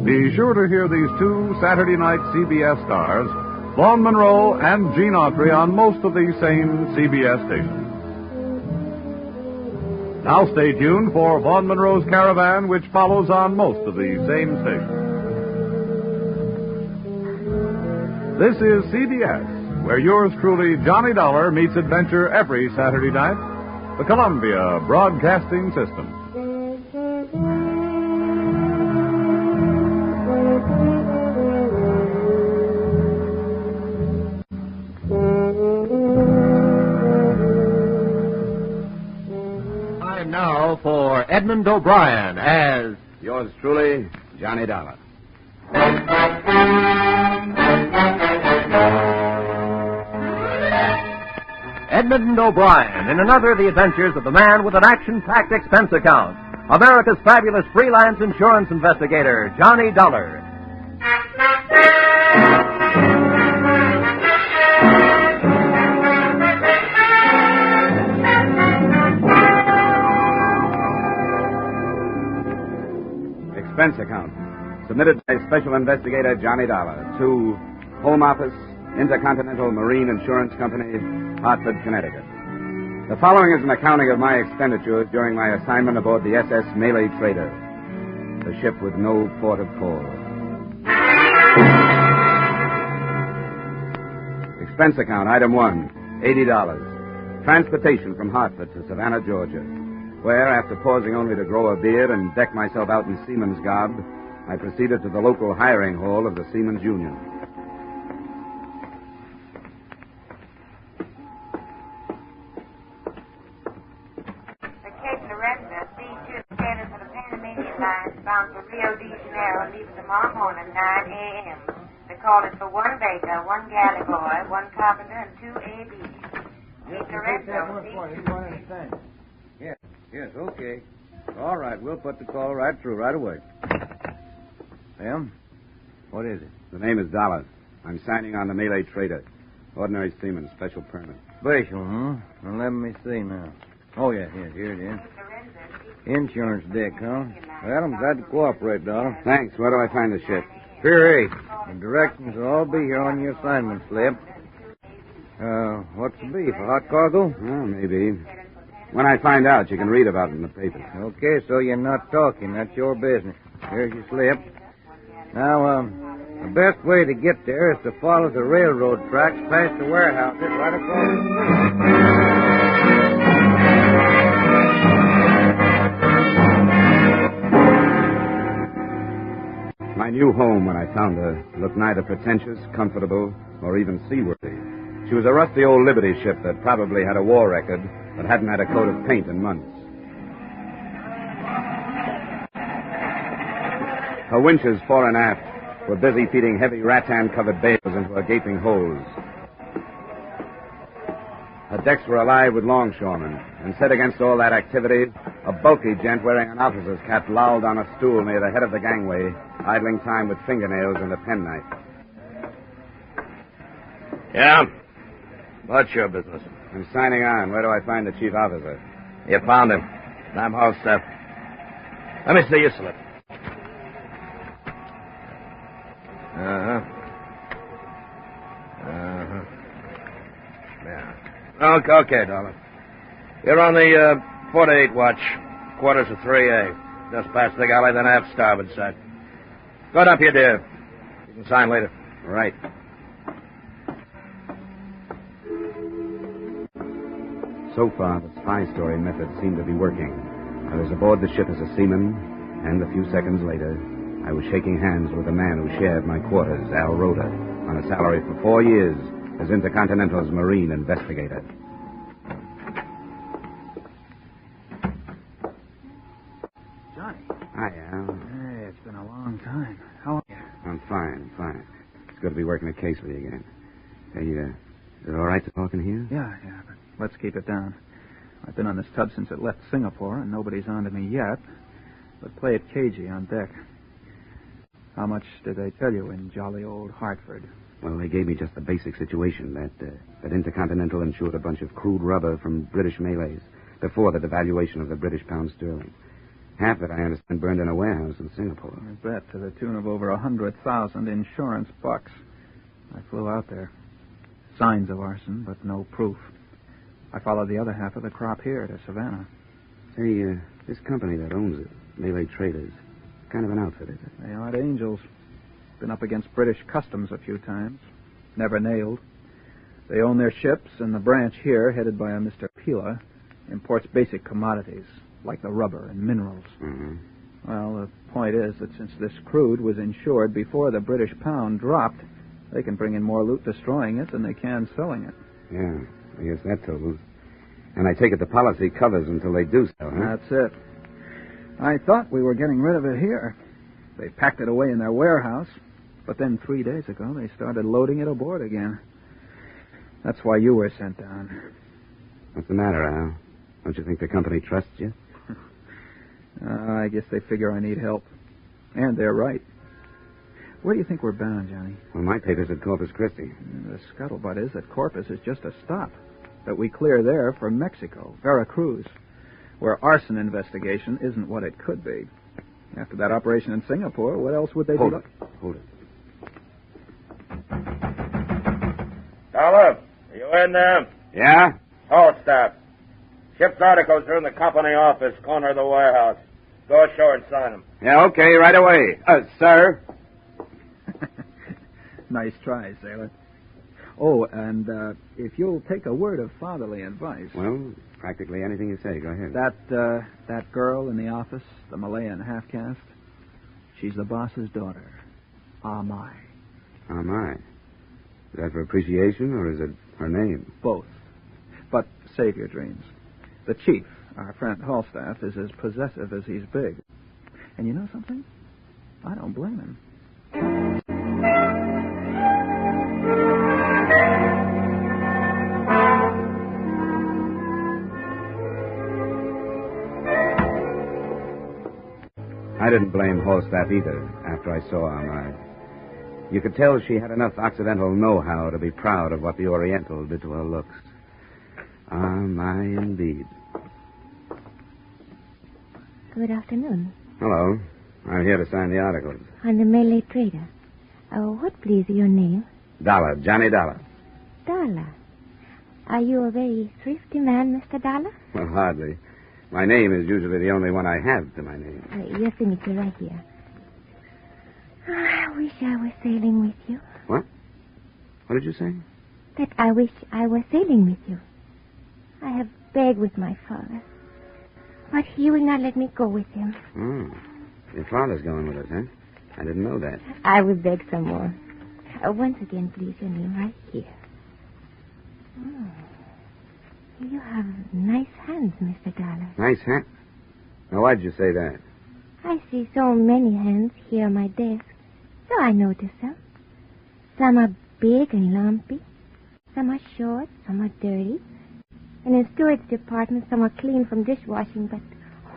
Be sure to hear these two Saturday night CBS stars, Vaughn Monroe and Gene Autry, on most of these same CBS stations. Now stay tuned for Vaughn Monroe's Caravan, which follows on most of these same stations. This is CBS, where yours truly, Johnny Dollar, meets adventure every Saturday night. The Columbia Broadcasting System. Time now for Edmund O'Brien as yours truly, Johnny Dollar. Edmund O'Brien in another of the adventures of the man with an action-packed expense account, America's fabulous freelance insurance investigator, Johnny Dollar. Expense account. Submitted by Special Investigator Johnny Dollar to Home Office, Intercontinental Marine Insurance Company, Hartford, Connecticut. The following is an accounting of my expenditures during my assignment aboard the SS Malay Trader, the ship with no port of call. Expense account, item 1, $80. Transportation from Hartford to Savannah, Georgia, where, after pausing only to grow a beard and deck myself out in seaman's garb, I proceeded to the local hiring hall of the Seamen's Union. Bound for Rio de Janeiro, leaving tomorrow morning, 9 a.m. The call is for 1 baker, 1 galley boy, 1 carpenter, and 2 ABs. Yes, okay. All right, we'll put the call right through right away. Sam, what is it? The name is Dollar. I'm signing on the Malay Trader. Ordinary seaman, special permit. Special, huh? Well, let me see now. Oh, yeah, here it is. Insurance deck, huh? Well, I'm glad to cooperate, Dollar. Thanks. Where do I find the ship? Pier 8. The directions will all be here on your assignment slip. What's the beef? A hot cargo? Well, maybe. When I find out, you can read about it in the papers. Okay, so you're not talking. That's your business. Here's your slip. Now, the best way to get there is to follow the railroad tracks past the warehouses right across the street. My new home, when I found her, looked neither pretentious, comfortable, or even seaworthy. She was a rusty old Liberty ship that probably had a war record, but hadn't had a coat of paint in months. Her winches, fore and aft, were busy feeding heavy rattan-covered bales into her gaping holes. Her decks were alive with longshoremen, and set against all that activity, a bulky gent wearing an officer's cap lolled on a stool near the head of the gangway, idling time with fingernails and a penknife. Yeah? What's your business? I'm signing on. Where do I find the chief officer? You found him. I'm all set. Let me see your slip. Uh-huh. Yeah. Okay, Dollar. You're on the 4-8 watch, quarters of 3A. Just past the galley, then aft starboard side. Go up here, dear. You can sign later. Right. So far, the spy story method seemed to be working. I was aboard the ship as a seaman, and a few seconds later, I was shaking hands with the man who shared my quarters, Al Rhoda, on a salary for 4 years as Intercontinental's marine investigator. Johnny. Hi, Al. Hey, it's been a long time. How are you? I'm fine. It's good to be working a case with you again. Hey, is it all right to talk in here? Yeah, but let's keep it down. I've been on this tub since it left Singapore, and nobody's on to me yet. But play it cagey on deck. How much did they tell you in jolly old Hartford? Well, they gave me just the basic situation, that Intercontinental insured a bunch of crude rubber from British Malays before the devaluation of the British pound sterling. Half that, I understand, burned in a warehouse in Singapore. I bet, to the tune of over 100,000 insurance bucks. I flew out there. Signs of arson, but no proof. I followed the other half of the crop here to Savannah. Say, this company that owns it, Malay Traders, kind of an outfit, is it? They aren't angels. Been up against British customs a few times. Never nailed. They own their ships, and the branch here, headed by a Mr. Pila, imports basic commodities, like the rubber and minerals. Mm-hmm. Well, the point is that since this crude was insured before the British pound dropped, they can bring in more loot destroying it than they can selling it. Yeah, I guess that totals. And I take it the policy covers until they do so, huh? That's it. I thought we were getting rid of it here. They packed it away in their warehouse, but then 3 days ago they started loading it aboard again. That's why you were sent down. What's the matter, Al? Don't you think the company trusts you? I guess they figure I need help. And they're right. Where do you think we're bound, Johnny? Well, my paper said Corpus Christi. The scuttlebutt is that Corpus is just a stop. That we clear there for Mexico, Veracruz, where arson investigation isn't what it could be. After that operation in Singapore, what else would they do? Hold it. Dollar, are you in there? Yeah? Hold staff. Ship's articles are in the company office, corner of the warehouse. Go ashore and sign them. Yeah, okay, right away. Sir? Nice try, sailor. Oh, and if you'll take a word of fatherly advice... Well, practically anything you say. Go ahead. That girl in the office, the Malayan half-caste, she's the boss's daughter. Amai. Amai. Is that for appreciation, or is it her name? Both. But save your dreams. The chief, our friend Halstaff, is as possessive as he's big. And you know something? I don't blame him. I didn't blame Halstaff either after I saw Amai. You could tell she had enough Occidental know-how to be proud of what the Oriental did to her looks. Amai indeed. Good afternoon. Hello. I'm here to sign the articles. I'm the Malay trader. What, please, your name? Dollar, Johnny Dollar. Dollar. Are you a very thrifty man, Mr. Dollar? Well, hardly. My name is usually the only one I have to my name. Your signature right here. I wish I was sailing with you. What? What did you say? That I wish I was sailing with you. I have begged with my father. But he will not let me go with him. Oh. Your father's going with us, huh? I didn't know that. I will beg some more. Once again, please, your name right here. Oh. You have nice hands, Mr. Dollar. Nice hand? Now, why'd you say that? I see so many hands here on my desk, so I notice them. Some are big and lumpy. Some are short, some are dirty. And in Stewart's department, some are clean from dishwashing, but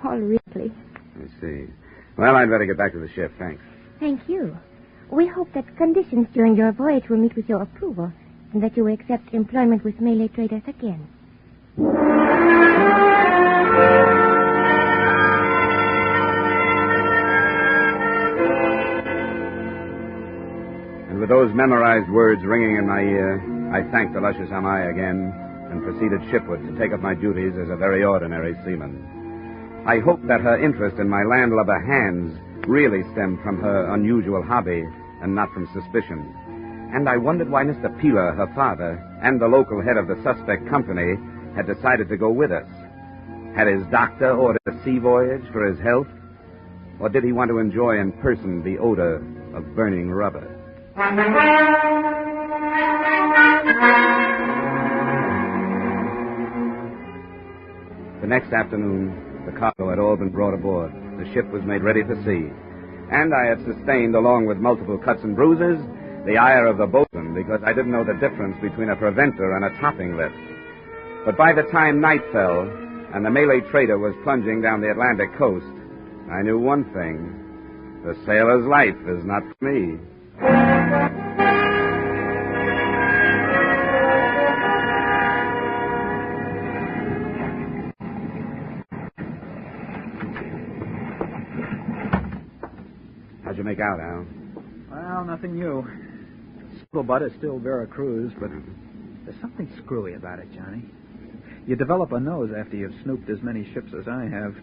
all wrinkly. I see. Well, I'd better get back to the ship, thanks. Thank you. We hope that conditions during your voyage will meet with your approval, and that you will accept employment with Malay traders again. And with those memorized words ringing in my ear, I thanked the luscious Amai again and proceeded shipward to take up my duties as a very ordinary seaman. I hoped that her interest in my landlubber hands really stemmed from her unusual hobby and not from suspicion. And I wondered why Mr. Pila, her father, and the local head of the suspect company had decided to go with us. Had his doctor ordered a sea voyage for his health? Or did he want to enjoy in person the odor of burning rubber? The next afternoon, the cargo had all been brought aboard. The ship was made ready for sea. And I had sustained, along with multiple cuts and bruises, the ire of the boatswain because I didn't know the difference between a preventer and a topping lift. But by the time night fell and the Malay trader was plunging down the Atlantic coast, I knew one thing. The sailor's life is not for me. How'd you make out, Al? Well, nothing new. Scuttlebutt is still Vera Cruz, but there's something screwy about it, Johnny. You develop a nose after you've snooped as many ships as I have.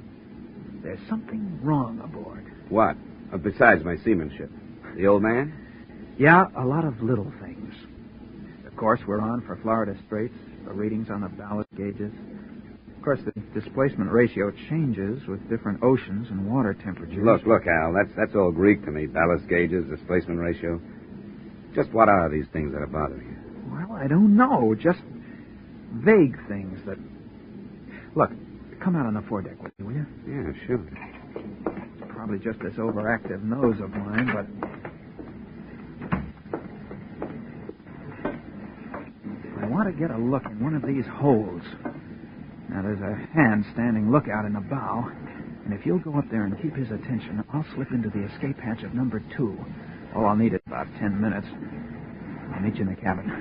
There's something wrong aboard. What? Besides my seamanship. The old man? Yeah, a lot of little things. Of course, we're on for Florida Straits, the readings on the ballast gauges. Of course, the displacement ratio changes with different oceans and water temperatures. Look, Al, that's all Greek to me. Ballast gauges, displacement ratio. Just what are these things that are bothering you? Well, I don't know. Just vague things that... Look, come out on the foredeck with me, will you? Yeah, sure. It's probably just this overactive nose of mine, but... I want to get a look in one of these holes. Now, there's a hand standing lookout in the bow, and if you'll go up there and keep his attention, I'll slip into the escape hatch of number 2. Oh, I'll need it about 10 minutes. I'll meet you in the cabin.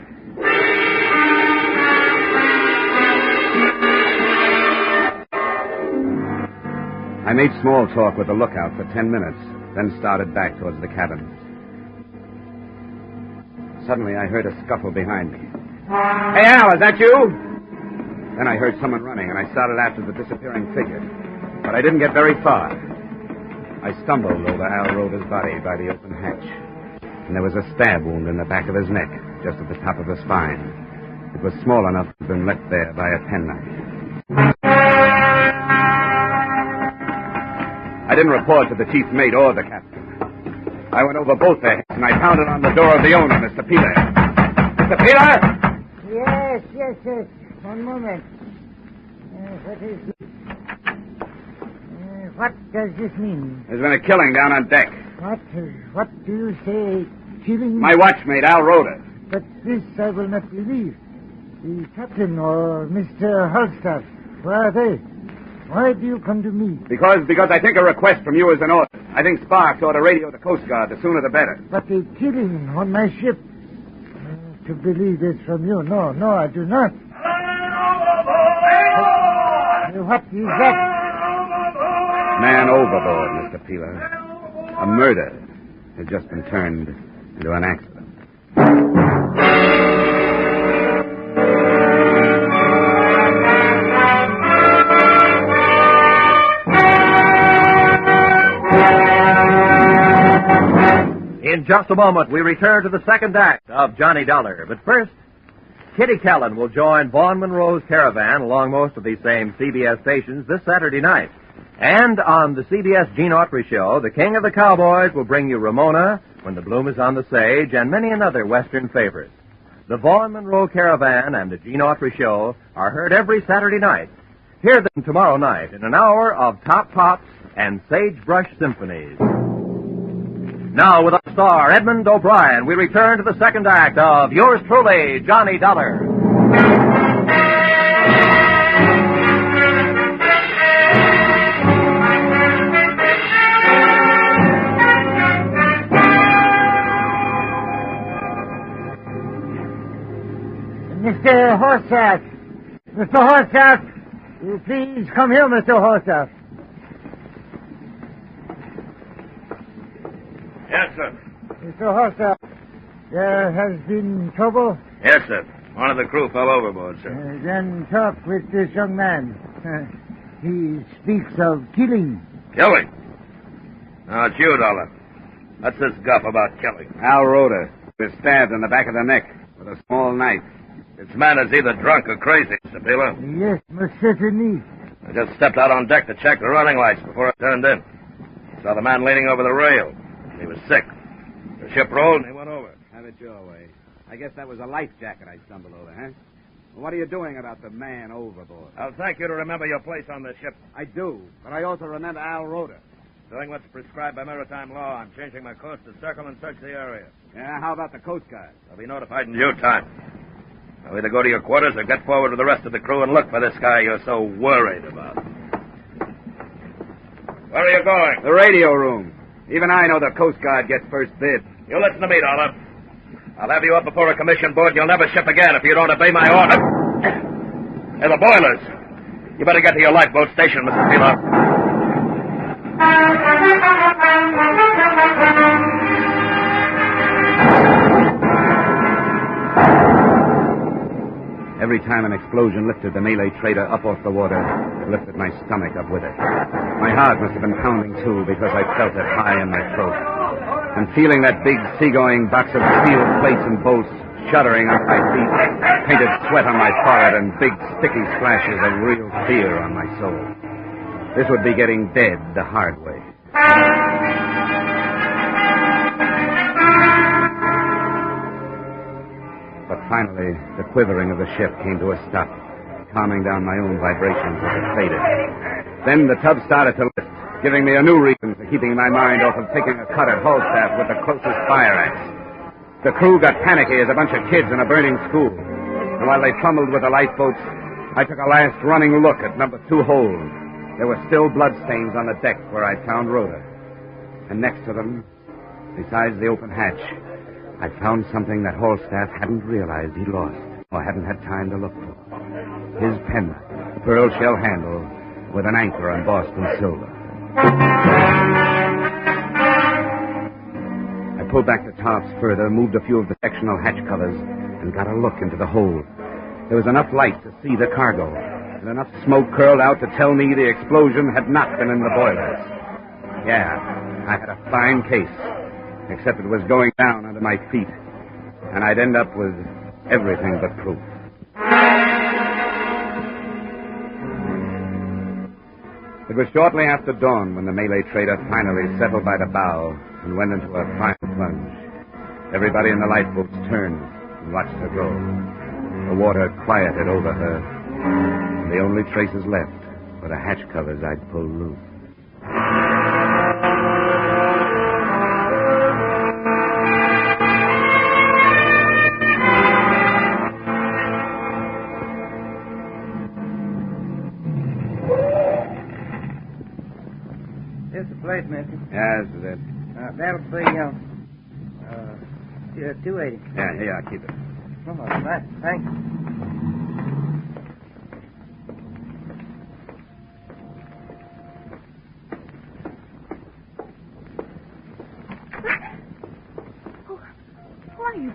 I made small talk with the lookout for 10 minutes, then started back towards the cabin. Suddenly, I heard a scuffle behind me. Hey, Al, is that you? Then I heard someone running, and I started after the disappearing figure. But I didn't get very far. I stumbled over Al Rover's body by the open hatch. And there was a stab wound in the back of his neck, just at the top of the spine. It was small enough to have been left there by a penknife. I didn't report to the chief mate or the captain. I went over both their heads, and I pounded on the door of the owner, Mr. Peeler. Mr. Peeler? Yes. One moment. What is this? What does this mean? There's been a killing down on deck. What do you say? Killing? My watchmate, Al Roder. But this I will not believe. The captain or Mr. Holstaff, where are they? Why do you come to me? Because I think a request from you is in order. I think Sparks ought to radio the Coast Guard. The sooner the better. But a killing on my ship. To believe this from you. No, I do not. What is that? Man overboard, Mr. Peeler. A murder has just been turned into an accident. In just a moment, we return to the second act of Johnny Dollar. But first, Kitty Callan will join Vaughn Monroe's caravan along most of these same CBS stations this Saturday night. And on the CBS Gene Autry Show, the King of the Cowboys will bring you Ramona, When the Bloom is on the Sage, and many another Western favorites. The Vaughn Monroe Caravan and the Gene Autry Show are heard every Saturday night. Hear them tomorrow night in an hour of Top Pops and Sagebrush Symphonies. Now, with our star, Edmund O'Brien, we return to the second act of yours truly, Johnny Dollar. Mr. Horsath, will you please come here, Mr. Horsath? Yes, sir. Mr. Horsath, there has been trouble? Yes, sir. One of the crew fell overboard, sir. Then talk with this young man. He speaks of killing. Killing? No, it's you, Dollar. What's this guff about killing? Al Roder was stabbed in the back of the neck with a small knife. This man is either drunk or crazy, Mr. Peeler. Yes, most certainly. I just stepped out on deck to check the running lights before I turned in. Saw the man leaning over the rail. He was sick. The ship rolled and he went over. Have it your way. I guess that was a life jacket I stumbled over, huh? Well, what are you doing about the man overboard? I'll thank you to remember your place on the ship. I do, but I also remember Al Roder. Doing what's prescribed by maritime law. I'm changing my course to circle and search the area. Yeah, how about the Coast Guard? I'll be notified in due time. I'll either go to your quarters or get forward with the rest of the crew and look for this guy you're so worried about. Where are you going? The radio room. Even I know the Coast Guard gets first bid. You listen to me, Dollar. I'll have you up before a commission board. You'll never ship again if you don't obey my order. Hey, the boilers. You better get to your lifeboat station, Mrs. Taylor. Every time an explosion lifted the Malay trader up off the water, it lifted my stomach up with it. My heart must have been pounding, too, because I felt it high in my throat. And feeling that big seagoing box of steel plates and bolts shuddering on my feet, painted sweat on my forehead, and big sticky splashes of real fear on my soul. This would be getting dead the hard way. But finally, the quivering of the ship came to a stop, calming down my own vibrations as it faded. Then the tub started to lift, giving me a new reason for keeping my mind off of taking a cut at Falstaff with the closest fire axe. The crew got panicky as a bunch of kids in a burning school. And while they fumbled with the lifeboats, I took a last running look at number 2 hold. There were still bloodstains on the deck where I found Rhoda. And next to them, besides the open hatch, I found something that Falstaff hadn't realized he'd lost, or hadn't had time to look for. His penknife, a pearl shell handle, with an anchor embossed in silver. I pulled back the tops further, moved a few of the sectional hatch covers, and got a look into the hold. There was enough light to see the cargo, and enough smoke curled out to tell me the explosion had not been in the boilers. Yeah, I had a fine case, except it was going down under my feet, and I'd end up with everything but proof. It was shortly after dawn when the Malay trader finally settled by the bow and went into a final plunge. Everybody in the lifeboats turned and watched her go. The water quieted over her, and the only traces left were the hatch covers I'd pulled loose. Place, mister. Yeah, this is it. That'll be, 280. Yeah, here, I'll keep it. Oh, right. Thanks. Who are you?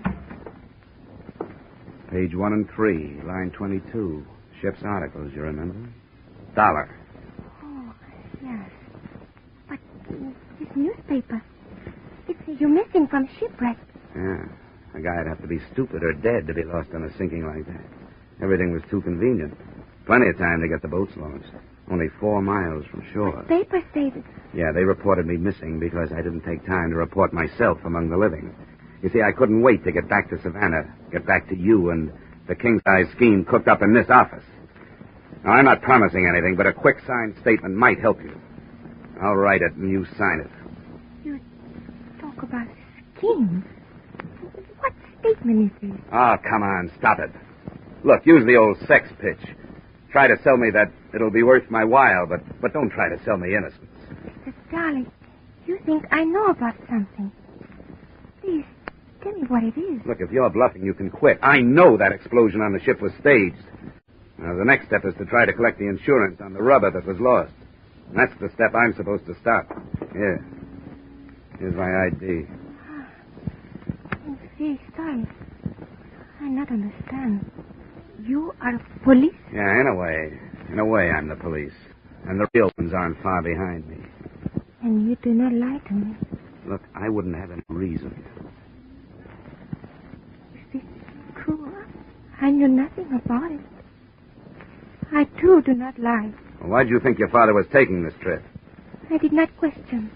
Page 1 and 3, line 22. Ship's articles, you remember? Dollar. Oh, yes. But this newspaper, it says you're missing from shipwreck. Yeah. A guy'd have to be stupid or dead to be lost on a sinking like that. Everything was too convenient. Plenty of time to get the boats launched. Only 4 miles from shore. The paper stated. Yeah, they reported me missing because I didn't take time to report myself among the living. You see, I couldn't wait to get back to Savannah, get back to you and the king-size scheme cooked up in this office. Now, I'm not promising anything, but a quick signed statement might help you. I'll write it and you sign it. You talk about a scheme. What statement is this? Oh, come on, stop it. Look, use the old sex pitch. Try to sell me that it'll be worth my while, but don't try to sell me innocence. Mr. Darling, you think I know about something. Please, tell me what it is. Look, if you're bluffing, you can quit. I know that explosion on the ship was staged. Now, the next step is to try to collect the insurance on the rubber that was lost. And that's the step I'm supposed to stop. Here. Here's my ID. I'm very sorry. I not understand. You are police? Yeah, in a way. In a way, I'm the police. And the real ones aren't far behind me. And you do not lie to me. Look, I wouldn't have any reason. Is this true? I knew nothing about it. I, too, do not lie. Well, why do you think your father was taking this trip? I did not question.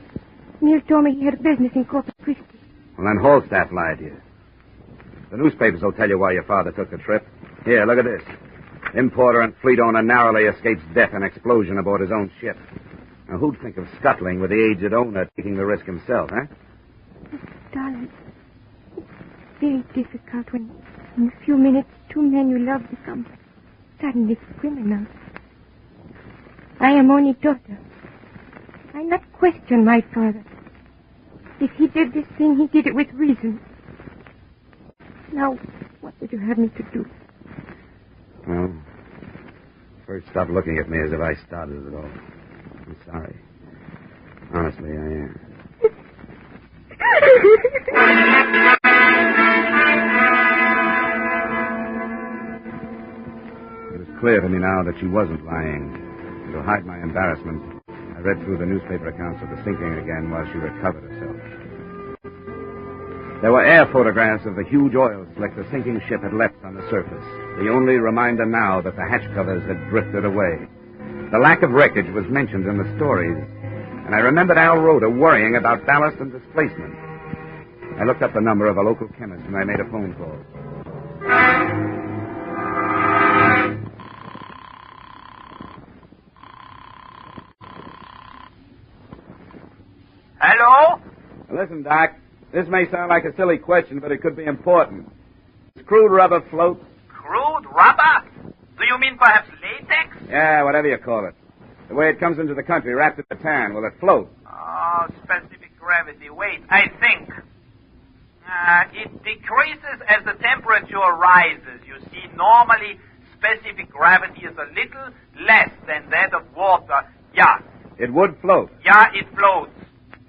Neil told me he had business in Corpus Christi. Well, then Halstaff lied to you. The newspapers will tell you why your father took the trip. Here, look at this. Importer and fleet owner narrowly escapes death in explosion aboard his own ship. Now, who'd think of scuttling with the aged owner taking the risk himself, huh? Darling, it's very difficult when in a few minutes 2 men you love become suddenly criminals. I am only daughter. I not question my father. If he did this thing, he did it with reason. Now, what would you have me to do? Well, first stop looking at me as if I started it all. I'm sorry. Honestly, I am. It was clear to me now that she wasn't lying. And to hide my embarrassment, I read through the newspaper accounts of the sinking again while she recovered herself. There were air photographs of the huge oil slick the sinking ship had left on the surface, the only reminder now that the hatch covers had drifted away. The lack of wreckage was mentioned in the stories, and I remembered Al Rhoda worrying about ballast and displacement. I looked up the number of a local chemist, and I made a phone call. Hello? Listen, Doc, this may sound like a silly question, but it could be important. Does crude rubber float? Crude rubber? Do you mean perhaps latex? Yeah, whatever you call it. The way it comes into the country, wrapped in a tan, will it float? Oh, specific gravity. Wait, I think. It decreases as the temperature rises. You see, normally specific gravity is a little less than that of water. Yeah. It would float. Yeah, it floats.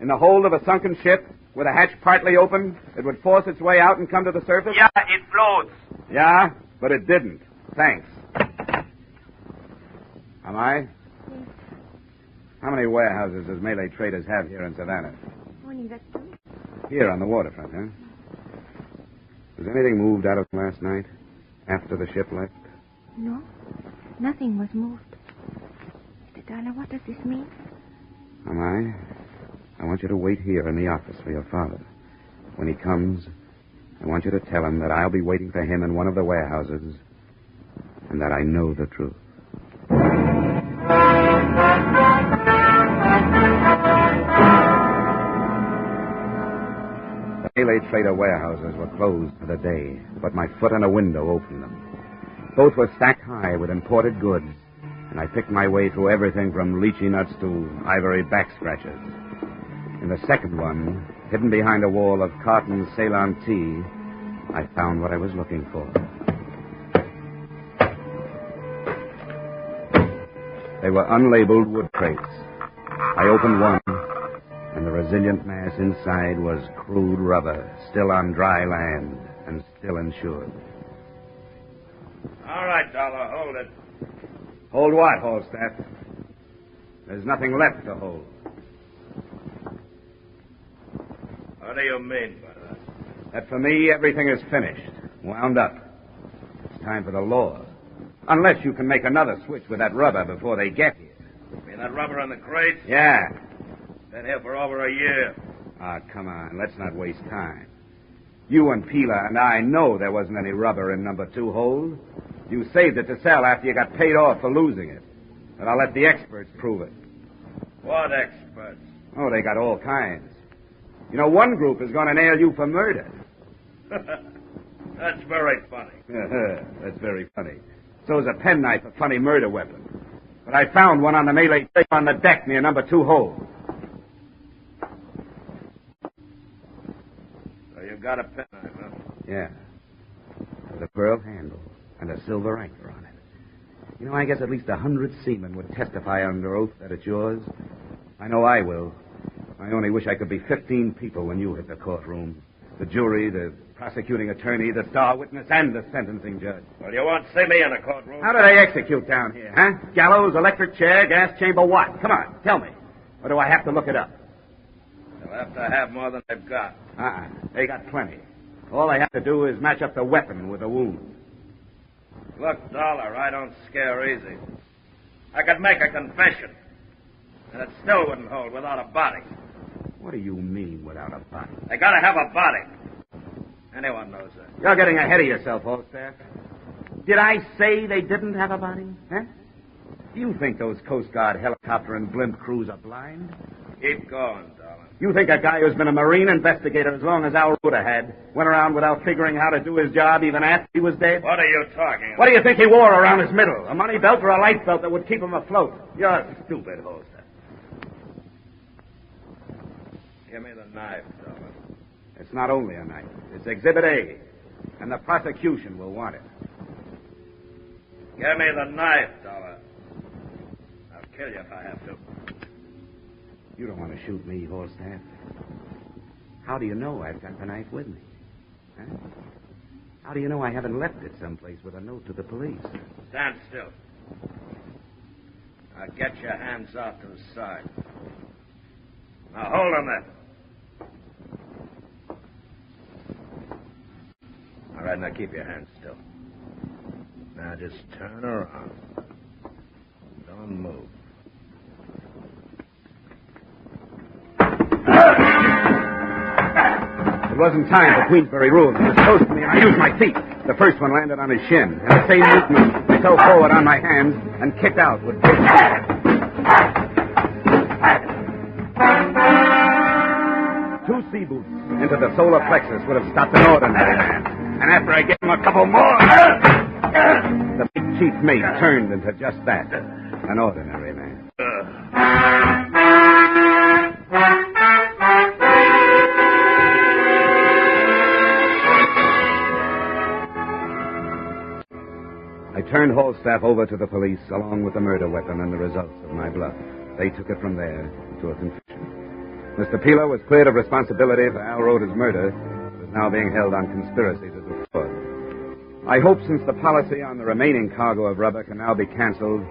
In the hold of a sunken ship, with a hatch partly open, it would force its way out and come to the surface? Yeah, it floats. Yeah, but it didn't. Thanks. Am I? Yes. How many warehouses does Malay Traders have here in Savannah? Only that two. Here on the waterfront, huh? Was anything moved out of last night, after the ship left? No, nothing was moved. Mr. Dollar, what does this mean? Am I want you to wait here in the office for your father. When he comes, I want you to tell him that I'll be waiting for him in one of the warehouses, and that I know the truth. The Malay Trader warehouses were closed for the day, but my foot in a window opened them. Both were stacked high with imported goods, and I picked my way through everything from lychee nuts to ivory back scratchers. In the second one, hidden behind a wall of cotton Ceylon tea, I found what I was looking for. They were unlabeled wood crates. I opened one, and the resilient mass inside was crude rubber, still on dry land and still insured. All right, Dollar, hold it. Hold what, Holstaff? There's nothing left to hold. What do you mean by that? That for me, everything is finished, wound up. It's time for the law. Unless you can make another switch with that rubber before they get here. You mean that rubber in the crates? Yeah. Been here for over a year. Ah, come on. Let's not waste time. You and Pila and I know there wasn't any rubber in number 2 hold. You saved it to sell after you got paid off for losing it. But I'll let the experts prove it. What experts? Oh, they got all kinds. You know, one group is going to nail you for murder. That's very funny. That's very funny. So is a penknife a funny murder weapon. But I found one on the Malay table on the deck near number 2 hold. So you got a penknife, huh? Yeah. With a pearl handle and a silver anchor on it. You know, I guess at least 100 seamen would testify under oath that it's yours. I know I will. I only wish I could be 15 people when you hit the courtroom. The jury, the prosecuting attorney, the star witness, and the sentencing judge. Well, you won't see me in a courtroom. How do they execute down here, huh? Gallows, electric chair, gas chamber, what? Come on, tell me. Or do I have to look it up? They'll have to have more than they've got. They got plenty. All they have to do is match up the weapon with the wound. Look, Dollar, I don't scare easy. I could make a confession, and it still wouldn't hold without a body. What do you mean without a body? They gotta have a body. Anyone knows that. You're getting ahead of yourself, Holstaff. Did I say they didn't have a body? Huh? Do you think those Coast Guard helicopter and blimp crews are blind? Keep going, Dollar. You think a guy who's been a Marine investigator as long as Al Rhoda had went around without figuring how to do his job even after he was dead? What are you talking about? What do you think he wore around his middle? A money belt or a life belt that would keep him afloat? You're stupid, Holstaff. Give me the knife, Dollar. It's not only a knife. It's Exhibit A. And the prosecution will want it. Give me the knife, Dollar. I'll kill you if I have to. You don't want to shoot me, Holstaff. How do you know I've got the knife with me? Huh? How do you know I haven't left it someplace with a note to the police? Stand still. Now get your hands off to the side. Now hold them there. All right, now keep your hands still. Now just turn around. Don't move. It wasn't time for Queensbury rules. It was close to me, and I used my feet. The first one landed on his shin. In the same movement, I fell forward on my hands and kicked out with both feet. Two sea boots into the solar plexus would have stopped an ordinary man. And after I gave him a couple more, the big chief mate turned into just that, an ordinary man. I turned Holstaff over to the police along with the murder weapon and the results of my bluff. They took it from there to a confession. Mr. Peeler was cleared of responsibility for Al Roda's murder, but is now being held on conspiracy to defraud. I hope since the policy on the remaining cargo of rubber can now be canceled,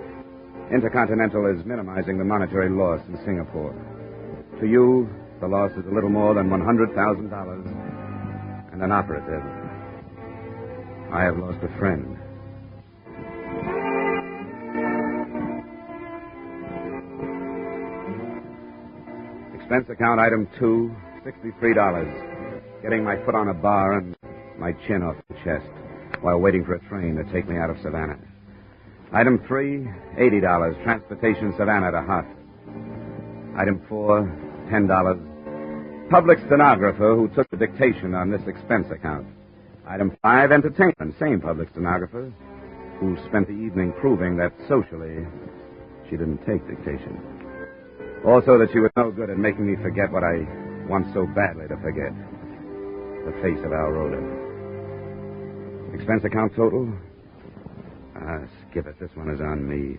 Intercontinental is minimizing the monetary loss in Singapore. To you, the loss is a little more than $100,000 and an operative. I have lost a friend. Expense account item 2, $63. Getting my foot on a bar and my chin off the chest while waiting for a train to take me out of Savannah. Item 3, $80. Transportation Savannah to Hart. Item 4, $10. Public stenographer who took the dictation on this expense account. Item 5, entertainment. Same public stenographer who spent the evening proving that socially she didn't take dictation. Also that she was no good at making me forget what I want so badly to forget. The face of Al Roda. Expense account total? Skip it. This one is on me.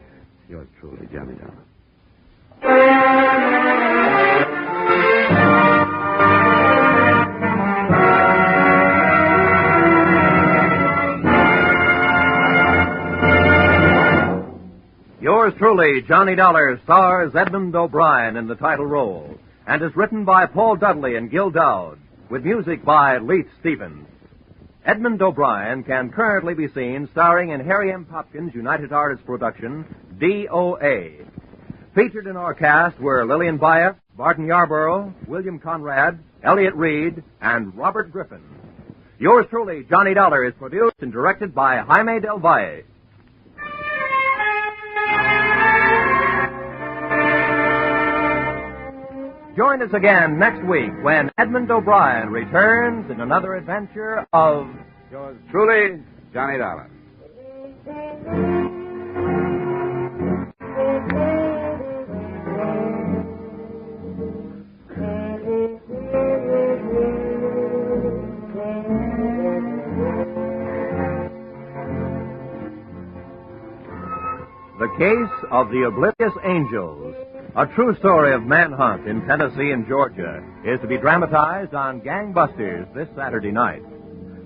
Yours truly, Johnny Dollar. Yours truly, Johnny Dollar, stars Edmund O'Brien in the title role and is written by Paul Dudley and Gil Dowd, with music by Leith Stevens. Edmund O'Brien can currently be seen starring in Harry M. Popkins' United Artists production, DOA. Featured in our cast were Lillian Byatt, Barton Yarborough, William Conrad, Elliott Reed, and Robert Griffin. Yours truly, Johnny Dollar, is produced and directed by Jaime Del Valle. Join us again next week when Edmund O'Brien returns in another adventure of yours truly, Johnny Dollar. The Case of the Oblivious Angels, a true story of manhunt in Tennessee and Georgia, is to be dramatized on Gangbusters this Saturday night.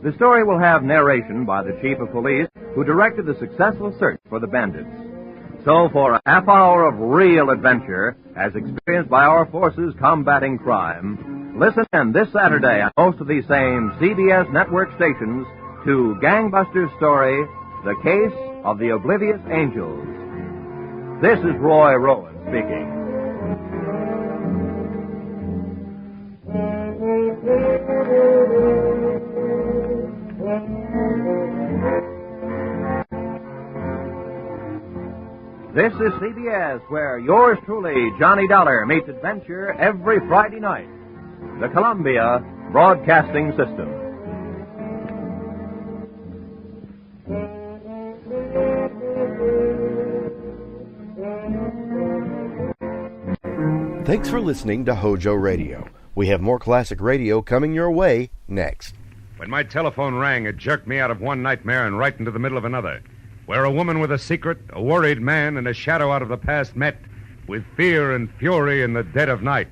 The story will have narration by the chief of police who directed the successful search for the bandits. So for a half hour of real adventure, as experienced by our forces combating crime, listen in this Saturday on most of these same CBS network stations to Gangbusters' story, The Case of the Oblivious Angels. This is Roy Rowan speaking. This is CBS, where yours truly, Johnny Dollar, meets adventure every Friday night. The Columbia Broadcasting System. Thanks for listening to HOJO Radio. We have more classic radio coming your way next. When my telephone rang, it jerked me out of one nightmare and right into the middle of another, where a woman with a secret, a worried man, and a shadow out of the past met with fear and fury in the dead of night.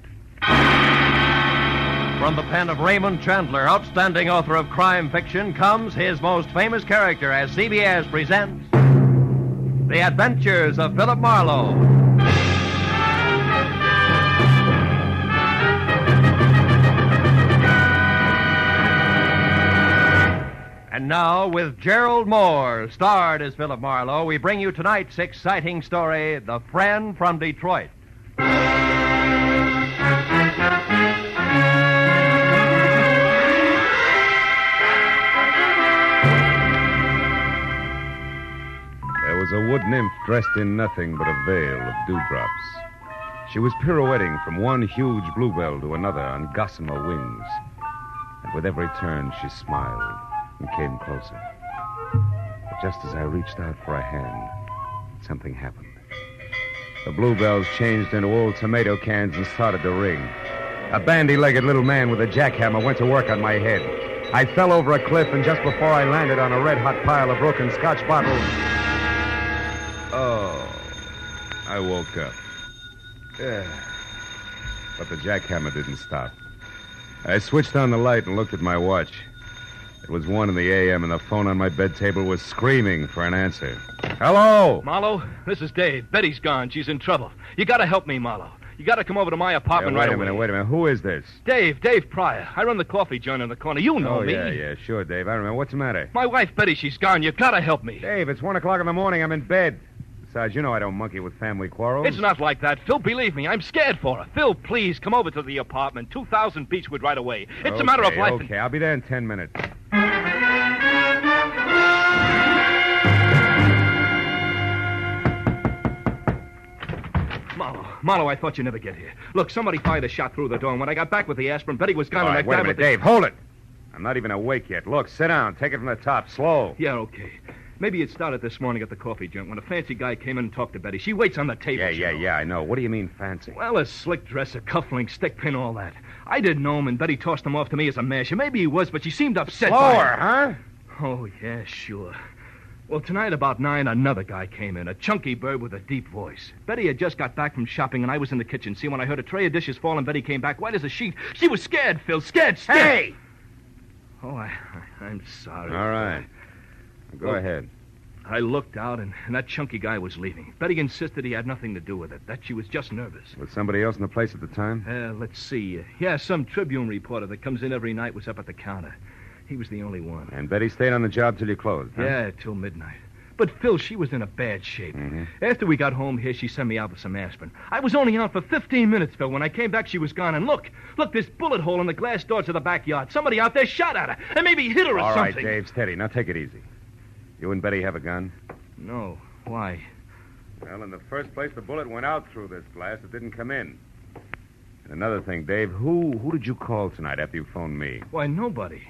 From the pen of Raymond Chandler, outstanding author of crime fiction, comes his most famous character as CBS presents The Adventures of Philip Marlowe. And now, with Gerald Moore, starred as Philip Marlowe, we bring you tonight's exciting story, The Friend from Detroit. There was a wood nymph dressed in nothing but a veil of dewdrops. She was pirouetting from one huge bluebell to another on gossamer wings. And with every turn, she smiled and came closer. But just as I reached out for a hand, something happened. The bluebells changed into old tomato cans and started to ring. A bandy-legged little man with a jackhammer went to work on my head. I fell over a cliff, and just before I landed on a red-hot pile of broken Scotch bottles... Oh, I woke up. But the jackhammer didn't stop. I switched on the light and looked at my watch. It was 1 in the a.m., and the phone on my bed table was screaming for an answer. Hello? Marlowe, this is Dave. Betty's gone. She's in trouble. You gotta help me, Marlowe. You gotta come over to my apartment right away. Wait a minute. Who is this? Dave Pryor. I run the coffee joint on the corner. You know me. Yeah, sure, Dave. I remember. What's the matter? My wife, Betty, she's gone. You gotta help me. Dave, it's 1 o'clock in the morning. I'm in bed. Besides, you know I don't monkey with family quarrels. It's not like that, Phil. Believe me, I'm scared for her. Phil, please, come over to the apartment. 2000 Beechwood right away. It's a matter of life. Okay, I'll be there in 10 minutes. Marlowe, I thought you'd never get here. Look, somebody fired a shot through the door, and when I got back with the aspirin, Betty was gone. All right, and I wait a grabbed minute, Dave, hold it. I'm not even awake yet. Look, sit down. Take it from the top. Slow. Yeah, okay. Maybe it started this morning at the coffee joint when a fancy guy came in and talked to Betty. She waits on the table. Yeah, I know. What do you mean fancy? Well, a slick dresser, cufflinks, stick pin, all that. I didn't know him, and Betty tossed him off to me as a masher. Maybe he was, but she seemed upset. Slower, huh? Oh, yeah, sure. Well, tonight about 9, another guy came in, a chunky bird with a deep voice. Betty had just got back from shopping, and I was in the kitchen. See, when I heard a tray of dishes fall and Betty came back white as a sheet, she was scared, Phil, scared stiff. Hey! Oh, I'm sorry. All right. Go ahead. I looked out, and that chunky guy was leaving. Betty insisted he had nothing to do with it, that she was just nervous. Was somebody else in the place at the time? Let's see. Yeah, some Tribune reporter that comes in every night was up at the counter. He was the only one. And Betty stayed on the job till you closed, huh? Yeah, till midnight. But, Phil, she was in a bad shape. Mm-hmm. After we got home here, she sent me out with some aspirin. I was only out for 15 minutes, Phil. When I came back, she was gone. And look, this bullet hole in the glass door to the backyard. Somebody out there shot at her. And maybe hit her or something. All right, Dave, steady. Now take it easy. You and Betty have a gun? No. Why? Well, in the first place, the bullet went out through this glass. It didn't come in. And another thing, Dave, who did you call tonight after you phoned me? Why, nobody.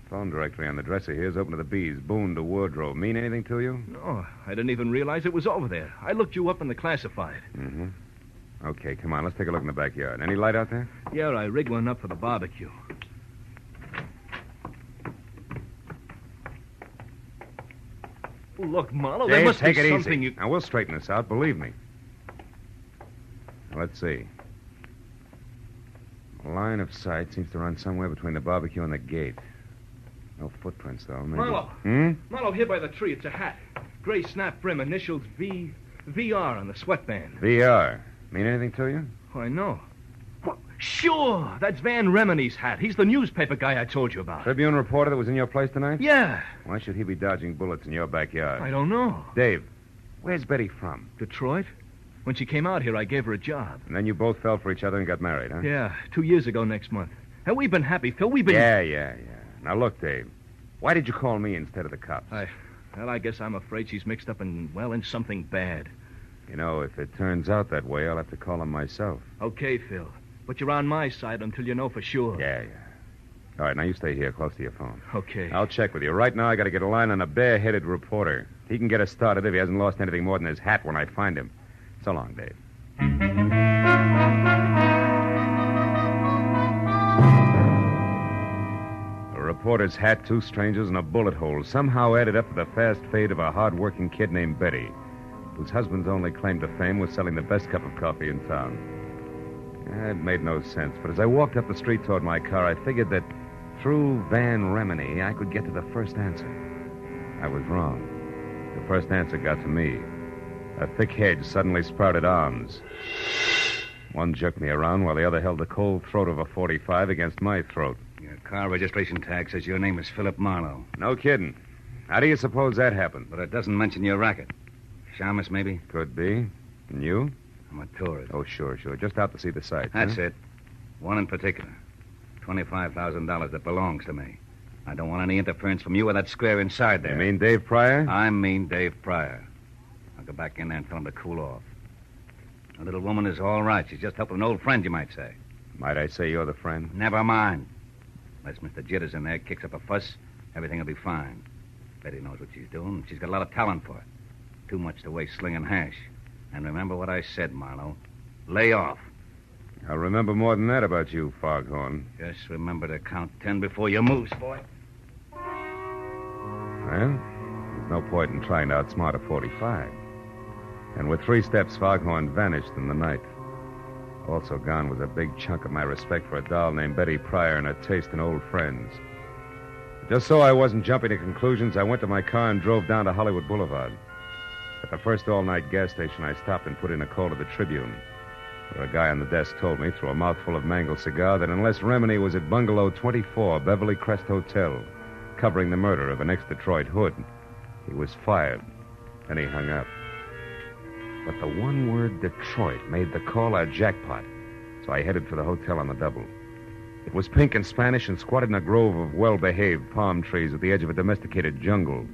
Phone directory on the dresser here is open to the B's. Boone to wardrobe. Mean anything to you? No, I didn't even realize it was over there. I looked you up in the classified. Mm-hmm. Okay, come on. Let's take a look in the backyard. Any light out there? Yeah, I rigged one up for the barbecue. Look, Marlowe, there must be something easy. Now, we'll straighten this out, believe me. Now, let's see. The line of sight seems to run somewhere between the barbecue and the gate. No footprints, though. Maybe... Marlowe. Marlowe, here by the tree, it's a hat. Gray snap brim, initials VR on the sweatband. VR. Mean anything to you? Why, no. Well, sure, that's Van Remini's hat. He's the newspaper guy I told you about. Tribune reporter that was in your place tonight? Yeah. Why should he be dodging bullets in your backyard? I don't know. Dave, where's Betty from? Detroit. When she came out here, I gave her a job. And then you both fell for each other and got married, huh? Yeah, 2 years ago next month. And we've been happy, Phil. We've been... Yeah. Now, look, Dave. Why did you call me instead of the cops? I guess I'm afraid she's mixed up in something bad. You know, if it turns out that way, I'll have to call him myself. Okay, Phil. But you're on my side until you know for sure. Yeah. All right, now you stay here close to your phone. Okay. I'll check with you. Right now, I got to get a line on a bare-headed reporter. He can get us started if he hasn't lost anything more than his hat when I find him. So long, Dave. reporter's hat, 2 strangers, and a bullet hole somehow added up to the fast fate of a hard-working kid named Betty, whose husband's only claim to fame was selling the best cup of coffee in town. It made no sense, but as I walked up the street toward my car, I figured that through Van Remini, I could get to the first answer. I was wrong. The first answer got to me. A thick hedge suddenly sprouted arms. One jerked me around while the other held the cold throat of a .45 against my throat. Your car registration tag says your name is Philip Marlowe. No kidding. How do you suppose that happened? But it doesn't mention your racket. Shamus, maybe? Could be. And you? I'm a tourist. Oh, sure. Just out to see the sights. That's it. One in particular. $25,000 that belongs to me. I don't want any interference from you or that square inside there. You mean Dave Pryor? I mean Dave Pryor. I'll go back in there and tell him to cool off. The little woman is all right. She's just helping an old friend, you might say. Might I say you're the friend? Never mind. Unless Mr. Jitters in there kicks up a fuss, everything will be fine. Betty knows what she's doing. She's got a lot of talent for it. Too much to waste slinging hash. And remember what I said, Marlowe. Lay off. I'll remember more than that about you, Foghorn. Just remember to count 10 before you move, boy. Well, there's no point in trying to outsmart a .45. And with 3 steps, Foghorn vanished in the night. Also gone was a big chunk of my respect for a doll named Betty Pryor and a taste in old friends. Just so I wasn't jumping to conclusions, I went to my car and drove down to Hollywood Boulevard. At the first all-night gas station, I stopped and put in a call to the Tribune, where a guy on the desk told me, through a mouthful of mangled cigar, that unless Remini was at Bungalow 24, Beverly Crest Hotel, covering the murder of an ex-Detroit hood, he was fired. Then he hung up. But the one word Detroit made the call a jackpot, so I headed for the hotel on the double. It was pink and Spanish and squatted in a grove of well-behaved palm trees at the edge of a domesticated jungle,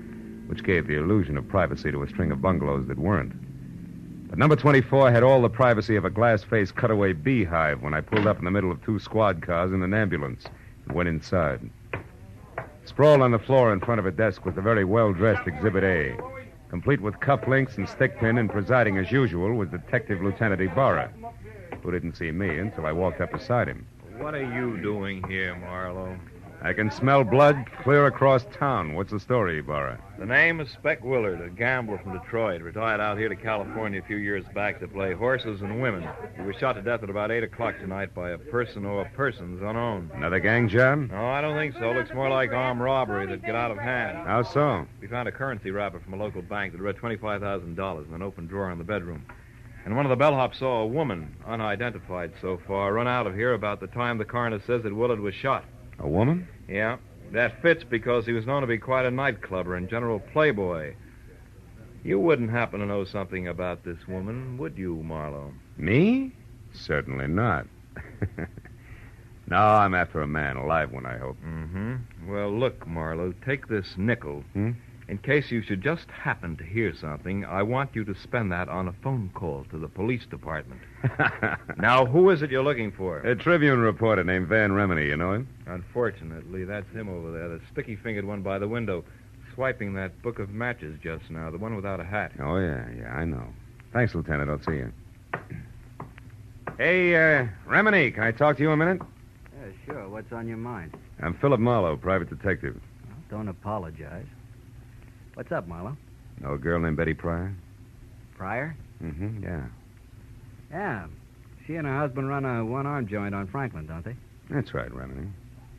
which gave the illusion of privacy to a string of bungalows that weren't. But number 24 had all the privacy of a glass-faced cutaway beehive when I pulled up in the middle of 2 squad cars and an ambulance and went inside. Sprawled on the floor in front of a desk was the very well-dressed Exhibit A, complete with cufflinks and stickpin, and presiding as usual was Detective Lieutenant Ibarra, who didn't see me until I walked up beside him. What are you doing here, Marlowe? I can smell blood clear across town. What's the story, Ibarra? The name is Spec Willard, a gambler from Detroit. Retired out here to California a few years back to play horses and women. He was shot to death at about 8 o'clock tonight by a person or persons unknown. Another gang job? No, I don't think so. Looks more like armed robbery that get out of hand. How so? We found a currency wrapper from a local bank that read $25,000 in an open drawer in the bedroom. And one of the bellhops saw a woman, unidentified so far, run out of here about the time the coroner says that Willard was shot. A woman? Yeah. That fits because he was known to be quite a nightclubber and general playboy. You wouldn't happen to know something about this woman, would you, Marlowe? Me? Certainly not. No, I'm after a man, a live one, I hope. Mm-hmm. Well, look, Marlowe, take this nickel. In case you should just happen to hear something, I want you to spend that on a phone call to the police department. Now, who is it you're looking for? A Tribune reporter named Van Remini. You know him? Unfortunately, that's him over there, the sticky-fingered one by the window, swiping that book of matches just now, the one without a hat. Oh, yeah, I know. Thanks, Lieutenant. I'll see you. Hey, Remini, can I talk to you a minute? Yeah, sure. What's on your mind? I'm Philip Marlowe, private detective. Well, don't apologize. What's up, Marlowe? Know a girl named Betty Pryor? Pryor? Mm-hmm, yeah. Yeah. She and her husband run a one-arm joint on Franklin, don't they? That's right, Remini.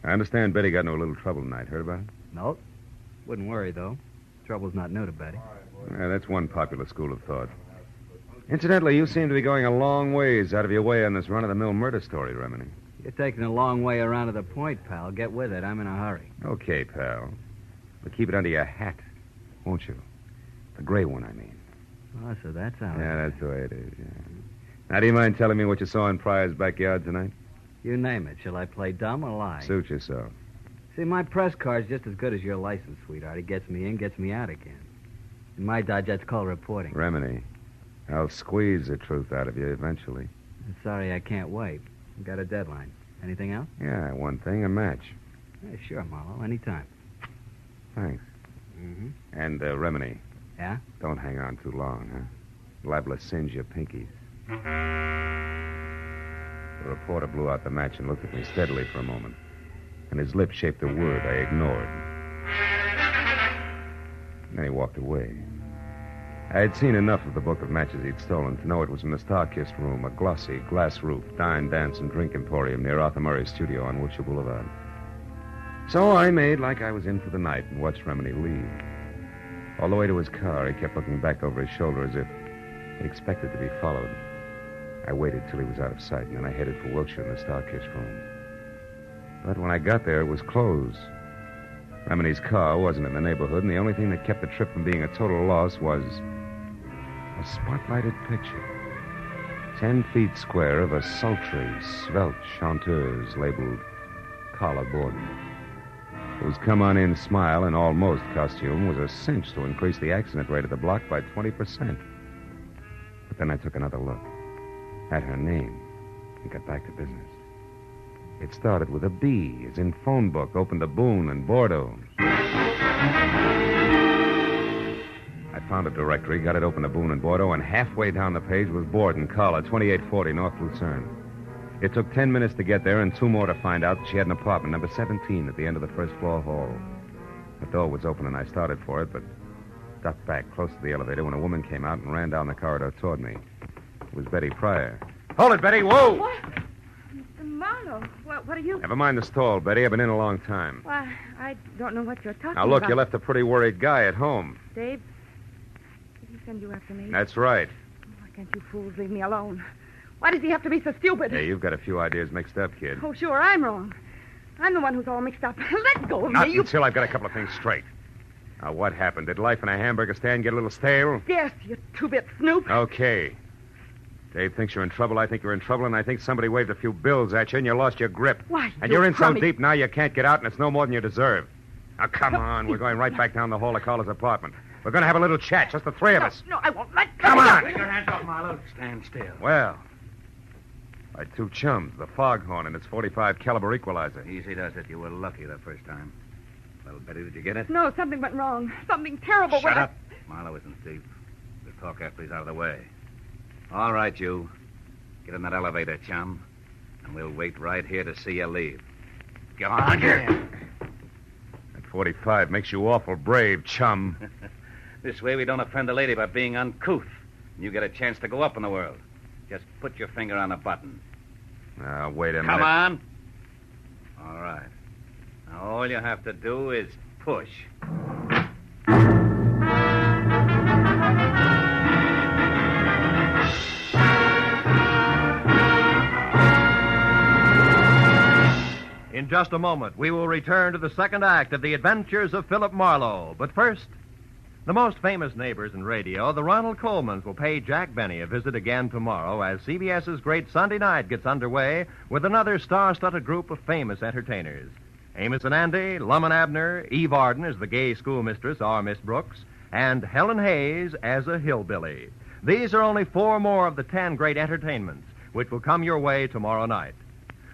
I understand Betty got into a little trouble tonight. Heard about it? Nope. Wouldn't worry, though. Trouble's not new to Betty. Yeah, that's one popular school of thought. Incidentally, you seem to be going a long ways out of your way on this run-of-the-mill murder story, Remini. You're taking a long way around to the point, pal. Get with it. I'm in a hurry. Okay, pal. But keep it under your hat, won't you? The gray one, I mean. Oh, so that's how Yeah, that's the way it is, yeah. Now, do you mind telling me what you saw in Pryor's backyard tonight? You name it. Shall I play dumb or lie? Suit yourself. See, my press card's just as good as your license, sweetheart. It gets me in, gets me out again. In my dodge, that's called reporting. Remini, I'll squeeze the truth out of you eventually. I'm sorry I can't wait. I've got a deadline. Anything else? Yeah, one thing, a match. Yeah, sure, Marlowe. Anytime. Thanks. Mm-hmm. And, Remini. Yeah? Don't hang on too long, huh? Liable to singe your pinkies. The reporter blew out the match and looked at me steadily for a moment. and his lips shaped a word I ignored. And then he walked away. I had seen enough of the book of matches he'd stolen to know it was in the Star-Kissed Room, a glossy, glass-roofed dine, dance, and drink emporium near Arthur Murray's studio on Wilshire Boulevard. So I made like I was in for the night and watched Remini leave. All the way to his car, he kept looking back over his shoulder as if he expected to be followed. I waited till he was out of sight, and then I headed for Wilshire in the Star-Kissed Room. But when I got there, it was closed. Remini's car wasn't in the neighborhood, and the only thing that kept the trip from being a total loss was a spotlighted picture. 10 feet square of a sultry, svelte chanteuse labeled Carla Borden, whose come-on-in smile and almost costume was a cinch to increase the accident rate of the block by 20%. But then I took another look at her name and got back to business. It started with a B, as in phone book, opened to Boone and Bordeaux. I found a directory, got it open to Boone and Bordeaux, and halfway down the page was Borden, Carla, 2840 North Lucerne. It took 10 minutes to get there and 2 more to find out that she had an apartment, number 17, at the end of the first-floor hall. The door was open, and I started for it, but ducked back close to the elevator when a woman came out and ran down the corridor toward me. It was Betty Pryor. Hold it, Betty! Whoa! What? Mr. Marlowe, what are you... Never mind the stall, Betty. I've been in a long time. Why, I don't know what you're talking Now, look, about. you left a pretty worried guy at home. Dave, did he send you after me? That's right. Why can't you fools leave me alone? Why does he have to be so stupid? Hey, you've got a few ideas mixed up, kid. Oh, sure, I'm wrong. I'm the one who's all mixed up. Let go of Not me. until I've got a couple of things straight. Now, what happened? Did life in a hamburger stand get a little stale? Yes, you two-bit snoop. Okay. Dave thinks you're in trouble, I think you're in trouble, and I think somebody waved a few bills at you and you lost your grip. Why, and you you're in crummy... so deep now you can't get out, and it's no more than you deserve. Now, come on. We're going right back down the hall to Carla's apartment. We're going to have a little chat, just the three of us. No, I won't. Let Come go. on. Take your hands off, Marlowe. Stand still. Well, my 2 chums, the Foghorn and its .45 caliber equalizer. Easy does it. You were lucky the first time. Well, Betty, did you get it? No, something went wrong. Something terrible Shut went... up. Marlowe isn't deep. We'll talk after he's out of the way. All right, you. Get in that elevator, chum. And we'll wait right here to see you leave. Go on, here. That .45 makes you awful brave, chum. This way we don't offend the lady by being uncouth. And you get a chance to go up in the world. Just put your finger on the button. Now, wait a minute. Come on. All right. Now, all you have to do is push. In just a moment, we will return to the second act of The Adventures of Philip Marlowe. But first, the most famous neighbors in radio, the Ronald Colemans, will pay Jack Benny a visit again tomorrow as CBS's Great Sunday Night gets underway with another star-studded group of famous entertainers. Amos and Andy, Lum and Abner, Eve Arden as the gay schoolmistress, our Miss Brooks, and Helen Hayes as a hillbilly. These are only 4 more of the 10 great entertainments which will come your way tomorrow night.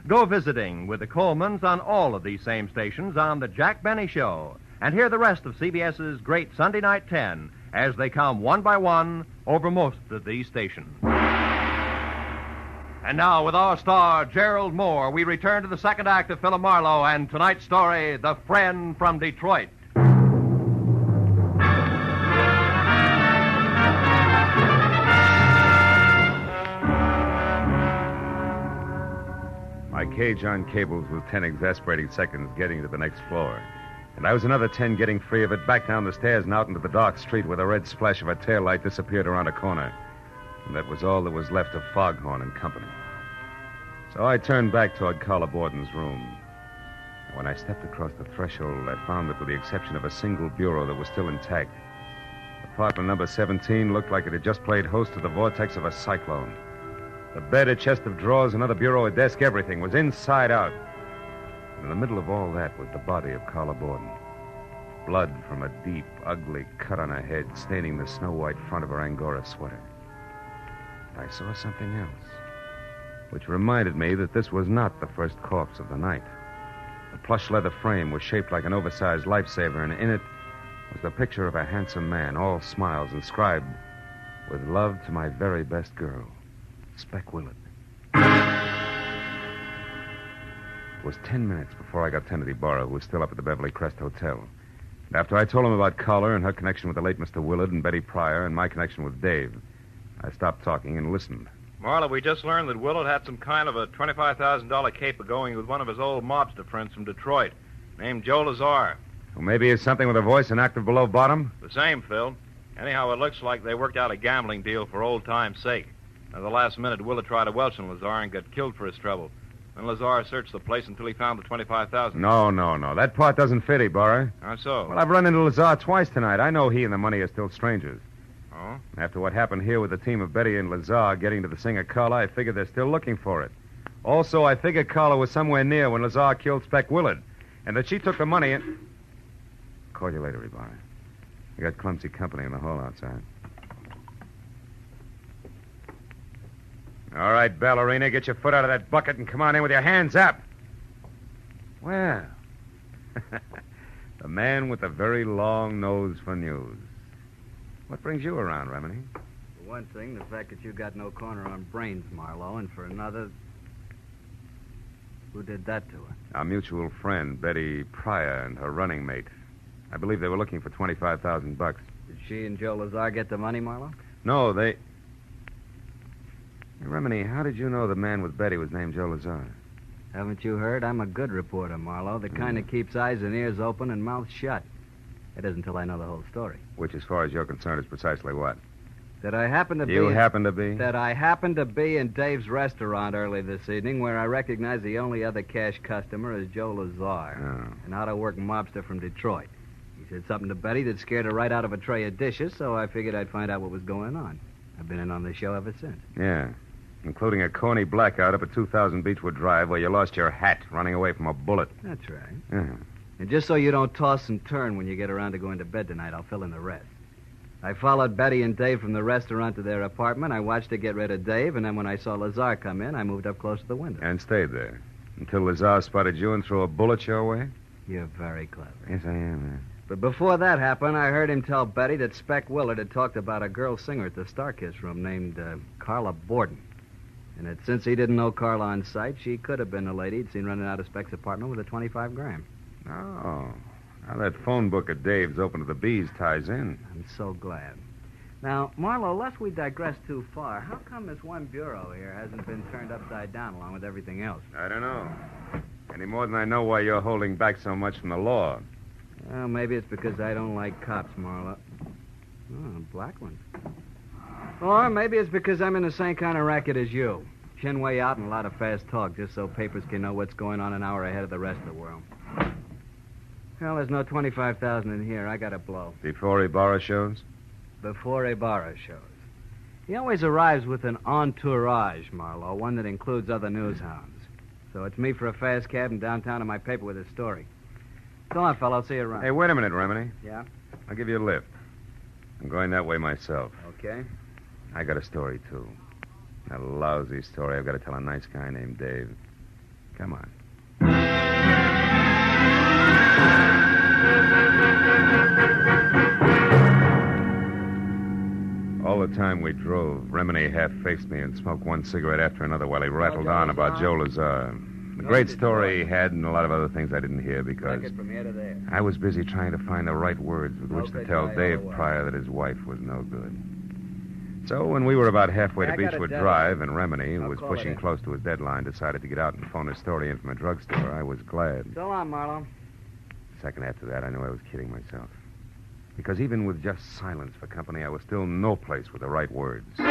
Go visiting with the Colemans on all of these same stations on The Jack Benny Show and hear the rest of CBS's Great Sunday Night 10 as they come one by one over most of these stations. And now, with our star, Gerald Moore, we return to the second act of Philip Marlowe and tonight's story, The Friend from Detroit. My cage on cables was 10 exasperating seconds getting to the next floor. And I was another 10 getting free of it, back down the stairs and out into the dark street where the red splash of a taillight disappeared around a corner. And that was all that was left of Foghorn and company. So I turned back toward Carla Borden's room. And when I stepped across the threshold, I found that with the exception of a single bureau that was still intact, apartment number 17 looked like it had just played host to the vortex of a cyclone. The bed, a chest of drawers, another bureau, a desk, everything was inside out. And in the middle of all that was the body of Carla Borden. Blood from a deep, ugly cut on her head, staining the snow-white front of her Angora sweater. I saw something else, which reminded me that this was not the first corpse of the night. The plush leather frame was shaped like an oversized lifesaver, and in it was the picture of a handsome man, all smiles, inscribed, "With love to my very best girl, Speck Willett." It was 10 minutes before I got Kennedy Barra, who was still up at the Beverly Crest Hotel. And after I told him about Carla and her connection with the late Mr. Willard and Betty Pryor and my connection with Dave, I stopped talking and listened. Marla, we just learned that Willard had some kind of a $25,000 caper going with one of his old mobster friends from Detroit, named Joe Lazar. Well, maybe it's something with a voice and active below bottom? The same, Phil. Anyhow, it looks like they worked out a gambling deal for old time's sake. At the last minute, Willard tried to welch on Lazar and got killed for his trouble. Then Lazar searched the place until he found the $25,000. No. That part doesn't fit, Ibarra. How so? Well, I've run into Lazar twice tonight. I know he and the money are still strangers. Oh? After what happened here with the team of Betty and Lazar getting to the singer Carla, I figured they're still looking for it. Also, I figured Carla was somewhere near when Lazar killed Spec Willard, and that she took the money and... Call you later, Ibarra. I got clumsy company in the hall outside. All right, ballerina, get your foot out of that bucket and come on in with your hands up. Well, the man with the very long nose for news. What brings you around, Remini? For one thing, the fact that you got no corner on brains, Marlowe, and for another, who did that to her? Our mutual friend, Betty Pryor, and her running mate. I believe they were looking for $25,000. Did she and Joe Lazar get the money, Marlowe? No, they... Hey, Remini, how did you know the man with Betty was named Joe Lazar? Haven't you heard? I'm a good reporter, Marlowe, the kind that keeps eyes and ears open and mouth shut. It isn't until I know the whole story. Which, as far as you're concerned, is precisely what? That I happen to be... You happen to be? That I happened to be in Dave's restaurant early this evening, where I recognized the only other cash customer as Joe Lazar, an out-of-work mobster from Detroit. He said something to Betty that scared her right out of a tray of dishes, so I figured I'd find out what was going on. I've been in on the show ever since. Yeah, including a corny blackout up at 2000 Beechwood Drive where you lost your hat running away from a bullet. That's right. Yeah. And just so you don't toss and turn when you get around to going to bed tonight, I'll fill in the rest. I followed Betty and Dave from the restaurant to their apartment. I watched her get rid of Dave, and then when I saw Lazar come in, I moved up close to the window. And stayed there until Lazar spotted you and threw a bullet your way? You're very clever. Yes, I am, man. But before that happened, I heard him tell Betty that Spec Willard had talked about a girl singer at the Starkiss room named Carla Borden. And that since he didn't know Carla on sight, she could have been the lady he'd seen running out of Spec's apartment with a 25 gram. Oh. Now that phone book of Dave's open to the bees ties in. I'm so glad. Now, Marlowe, lest we digress too far, how come this one bureau here hasn't been turned upside down along with everything else? I don't know. Any more than I know why you're holding back so much from the law. Well, maybe it's because I don't like cops, Marlowe. Oh, a black one. Or maybe it's because I'm in the same kind of racket as you. Chin way out and a lot of fast talk, just so papers can know what's going on an hour ahead of the rest of the world. Well, there's no 25,000 in here. I got to blow. Before Ibarra shows? Before Ibarra shows. He always arrives with an entourage, Marlowe, one that includes other news hounds. So it's me for a fast cab and downtown to my paper with his story. So on, fella. I'll see you around. Hey, wait a minute, Remini. Yeah? I'll give you a lift. I'm going that way myself. Okay. I got a story, too. A lousy story I've got to tell a nice guy named Dave. Come on. All the time we drove, Remini half-faced me and smoked one cigarette after another while he rattled on about Joe Lazar. A great story he had and a lot of other things I didn't hear because from here to there. I was busy trying to find the right words with which to tell Dave Pryor that his wife was no good. So when we were about halfway to Beechwood Drive and Remini, who was pushing close to his deadline, decided to get out and phone his story in from a drugstore, I was glad. So long, Marlowe. A second after that, I knew I was kidding myself. Because even with just silence for company, I was still no place with the right words. 10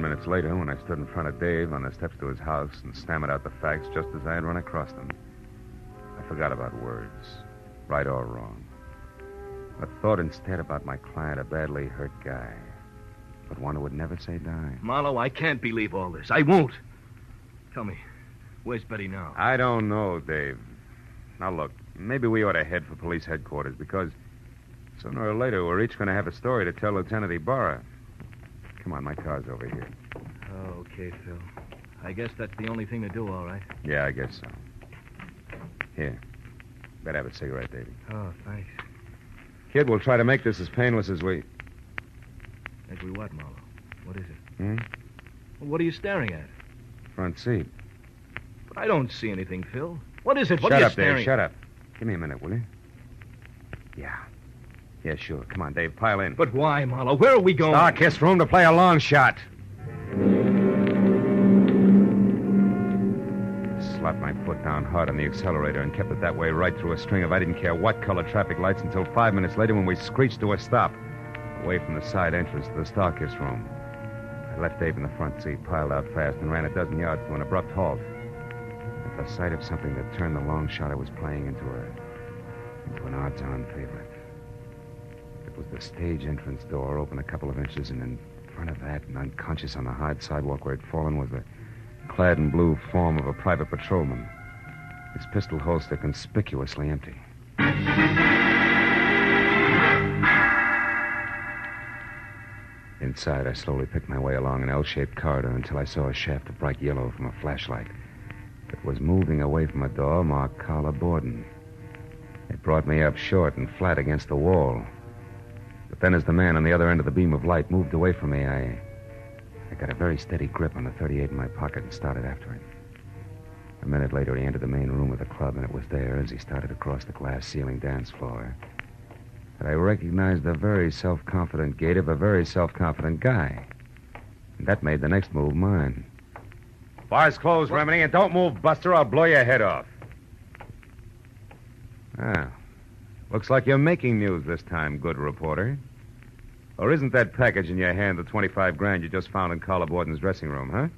minutes later, when I stood in front of Dave on the steps to his house and stammered out the facts just as I had run across them, I forgot about words, right or wrong. I thought instead about my client, a badly hurt guy, but one who would never say die. Marlowe, I can't believe all this. I won't. Tell me, where's Betty now? I don't know, Dave. Now, look, maybe we ought to head for police headquarters because sooner or later we're each going to have a story to tell Lieutenant Ibarra. Come on, my car's over here. Oh, okay, Phil. I guess that's the only thing to do, all right. Yeah, I guess so. Here. Better have a cigarette, Davey. Oh, thanks. Kid, we'll try to make this as painless as we... As we what, Marlowe? What is it? What are you staring at? Front seat. But I don't see anything, Phil. What is it? What Shut are you up, staring Dave. Shut up. Give me a minute, will you? Yeah. Yeah, sure. Come on, Dave. Pile in. But why, Marlowe? Where are we going? Starkist room to play a long shot. Slapped my foot down hard on the accelerator and kept it that way right through a string of I didn't care what color traffic lights until 5 minutes later when we screeched to a stop, away from the side entrance to the Starkist room. I left Dave in the front seat, piled out fast, and ran a dozen yards to an abrupt halt. At the sight of something that turned the long shot I was playing into an odds-on favorite. It was the stage entrance door, open a couple of inches, and in front of that, and unconscious on the hard sidewalk where he'd fallen, was the clad in blue form of a private patrolman, his pistol holster conspicuously empty. Inside, I slowly picked my way along an L-shaped corridor until I saw a shaft of bright yellow from a flashlight that was moving away from a door marked Carla Borden. It brought me up short and flat against the wall. But then as the man on the other end of the beam of light moved away from me, I got a very steady grip on the .38 in my pocket and started after him. A minute later, he entered the main room of the club, and it was there, as he started across the glass ceiling dance floor, that I recognized the very self-confident gait of a very self-confident guy. And that made the next move mine. Bar's closed, Remini, and don't move, Buster. I'll blow your head off. Ah. Looks like you're making news this time, good reporter. Or isn't that package in your hand the 25 grand you just found in Carla Borden's dressing room, huh?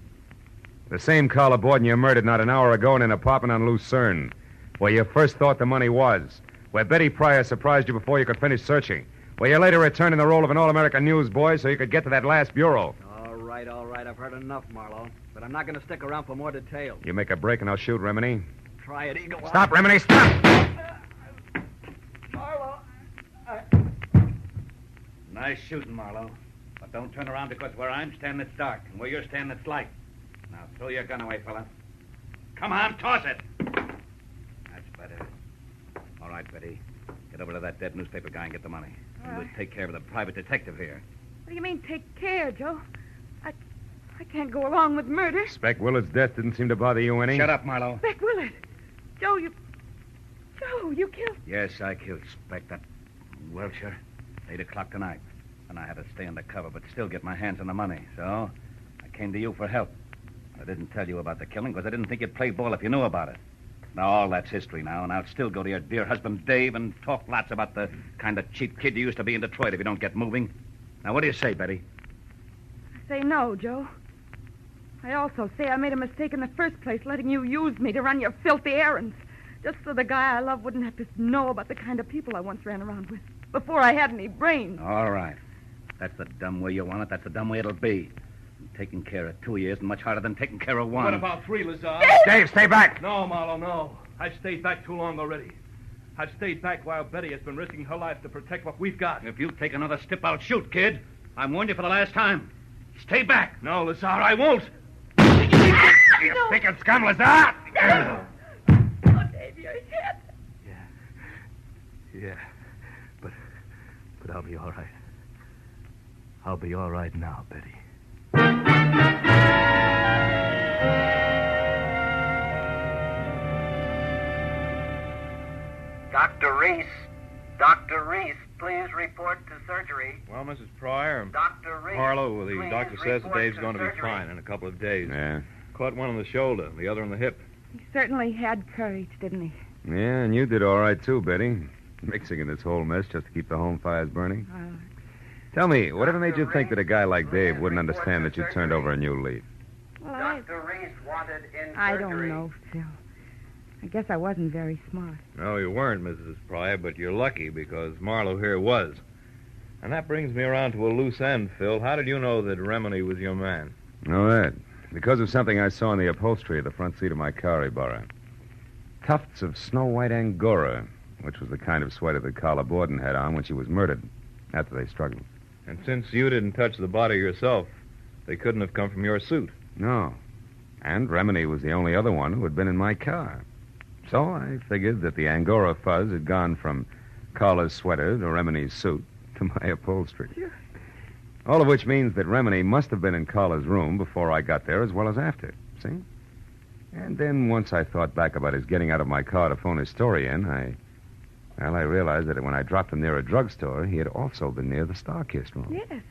The same Carla Borden you murdered not an hour ago in an apartment on Lucerne, where you first thought the money was, where Betty Pryor surprised you before you could finish searching, where you later returned in the role of an all-American newsboy so you could get to that last bureau. All right. I've heard enough, Marlowe. But I'm not going to stick around for more details. You make a break and I'll shoot, Remini. Try it, Eagle. Stop, Remini, stop! Marlowe, Nice shooting, Marlowe. But don't turn around because where I'm standing, it's dark. And where you're standing, it's light. Now, throw your gun away, fella. Come on, toss it. That's better. All right, Betty. Get over to that dead newspaper guy and get the money. And we'll take care of the private detective here. What do you mean, take care, Joe? I can't go along with murder. Spec Willard's death didn't seem to bother you any. Shut up, Marlowe. Spec Willard. Joe, you killed... Yes, I killed Spec, that Welcher. 8 o'clock tonight. And I had to stay undercover, but still get my hands on the money. So, I came to you for help. I didn't tell you about the killing because I didn't think you'd play ball if you knew about it. Now, all that's history now, and I'll still go to your dear husband, Dave, and talk lots about the kind of cheap kid you used to be in Detroit if you don't get moving. Now, what do you say, Betty? I say no, Joe. I also say I made a mistake in the first place, letting you use me to run your filthy errands. Just so the guy I love wouldn't have to know about the kind of people I once ran around with. Before I had any brains. All right. That's the dumb way you want it. That's the dumb way it'll be. And taking care of 2 years is much harder than taking care of 1. What about 3, Lazar? Dave, stay back! No, Marlowe, no. I've stayed back too long already. I've stayed back while Betty has been risking her life to protect what we've got. If you take another step, I'll shoot, kid. I warned you for the last time. Stay back. No, Lazar, I won't. You thick scum, Lazar! Oh, Dave, you're hit. Yeah. But I'll be all right. I'll be all right now, Betty. Dr. Reese, please report to surgery. Well, Mrs. Pryor, Dr. Reese, Harlow, the please doctor says that report Dave's to going to be surgery. fine in a couple of days. Yeah. Caught one on the shoulder, the other on the hip. He certainly had courage, didn't he? Yeah, and you did all right, too, Betty. Mixing in this whole mess just to keep the home fires burning. Tell me, whatever made you think that a guy like Dave wouldn't understand that you turned over a new leaf? Well, Dr. Reese wanted in surgery. I don't know, Phil. I guess I wasn't very smart. No, you weren't, Mrs. Pryor, but you're lucky because Marlowe here was. And that brings me around to a loose end, Phil. How did you know that Remini was your man? Know that. Because of something I saw in the upholstery of the front seat of my car he borrowed. Tufts of snow-white Angora, which was the kind of sweater that Carla Borden had on when she was murdered, after they struggled. And since you didn't touch the body yourself, they couldn't have come from your suit. No. And Remini was the only other one who had been in my car. So I figured that the Angora fuzz had gone from Carla's sweater to Remini's suit to my upholstery. All of which means that Remini must have been in Carla's room before I got there as well as after. See? And then once I thought back about his getting out of my car to phone his story in, I realized that when I dropped him near a drugstore, he had also been near the Star-Kissed room. Yes.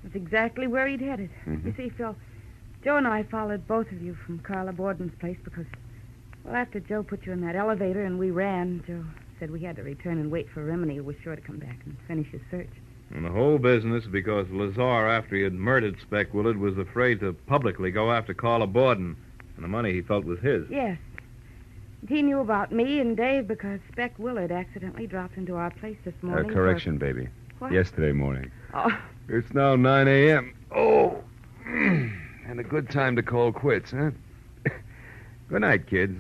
That's exactly where he'd headed. Mhm. You see, Phil, Joe and I followed both of you from Carla Borden's place because, well, after Joe put you in that elevator and we ran, Joe said we had to return and wait for Remini, who was sure to come back and finish his search. And the whole business because Lazar, after he had murdered Spec Willard, was afraid to publicly go after Carla Borden. And the money he felt was his. Yes. And he knew about me and Dave because Spec Willard accidentally dropped into our place this morning. Correction, baby. What? Yesterday morning. Oh. It's now 9 a.m. Oh. And a good time to call quits, huh? Good night, kids.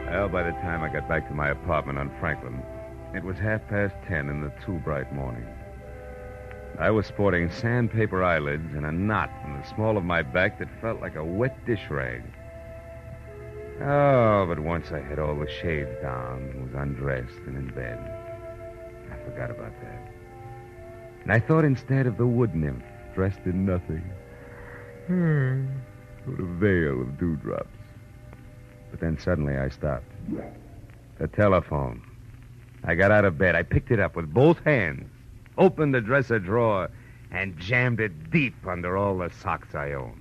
Well, by the time I got back to my apartment on Franklin, it was 10:30 in the too bright morning. I was sporting sandpaper eyelids and a knot in the small of my back that felt like a wet dish rag. Oh, but once I had all the shades down and was undressed and in bed, I forgot about that. And I thought instead of the wood nymph dressed in nothing, with a veil of dewdrops. But then suddenly I stopped. The telephone. I got out of bed. I picked it up with both hands, opened the dresser drawer, and jammed it deep under all the socks I owned.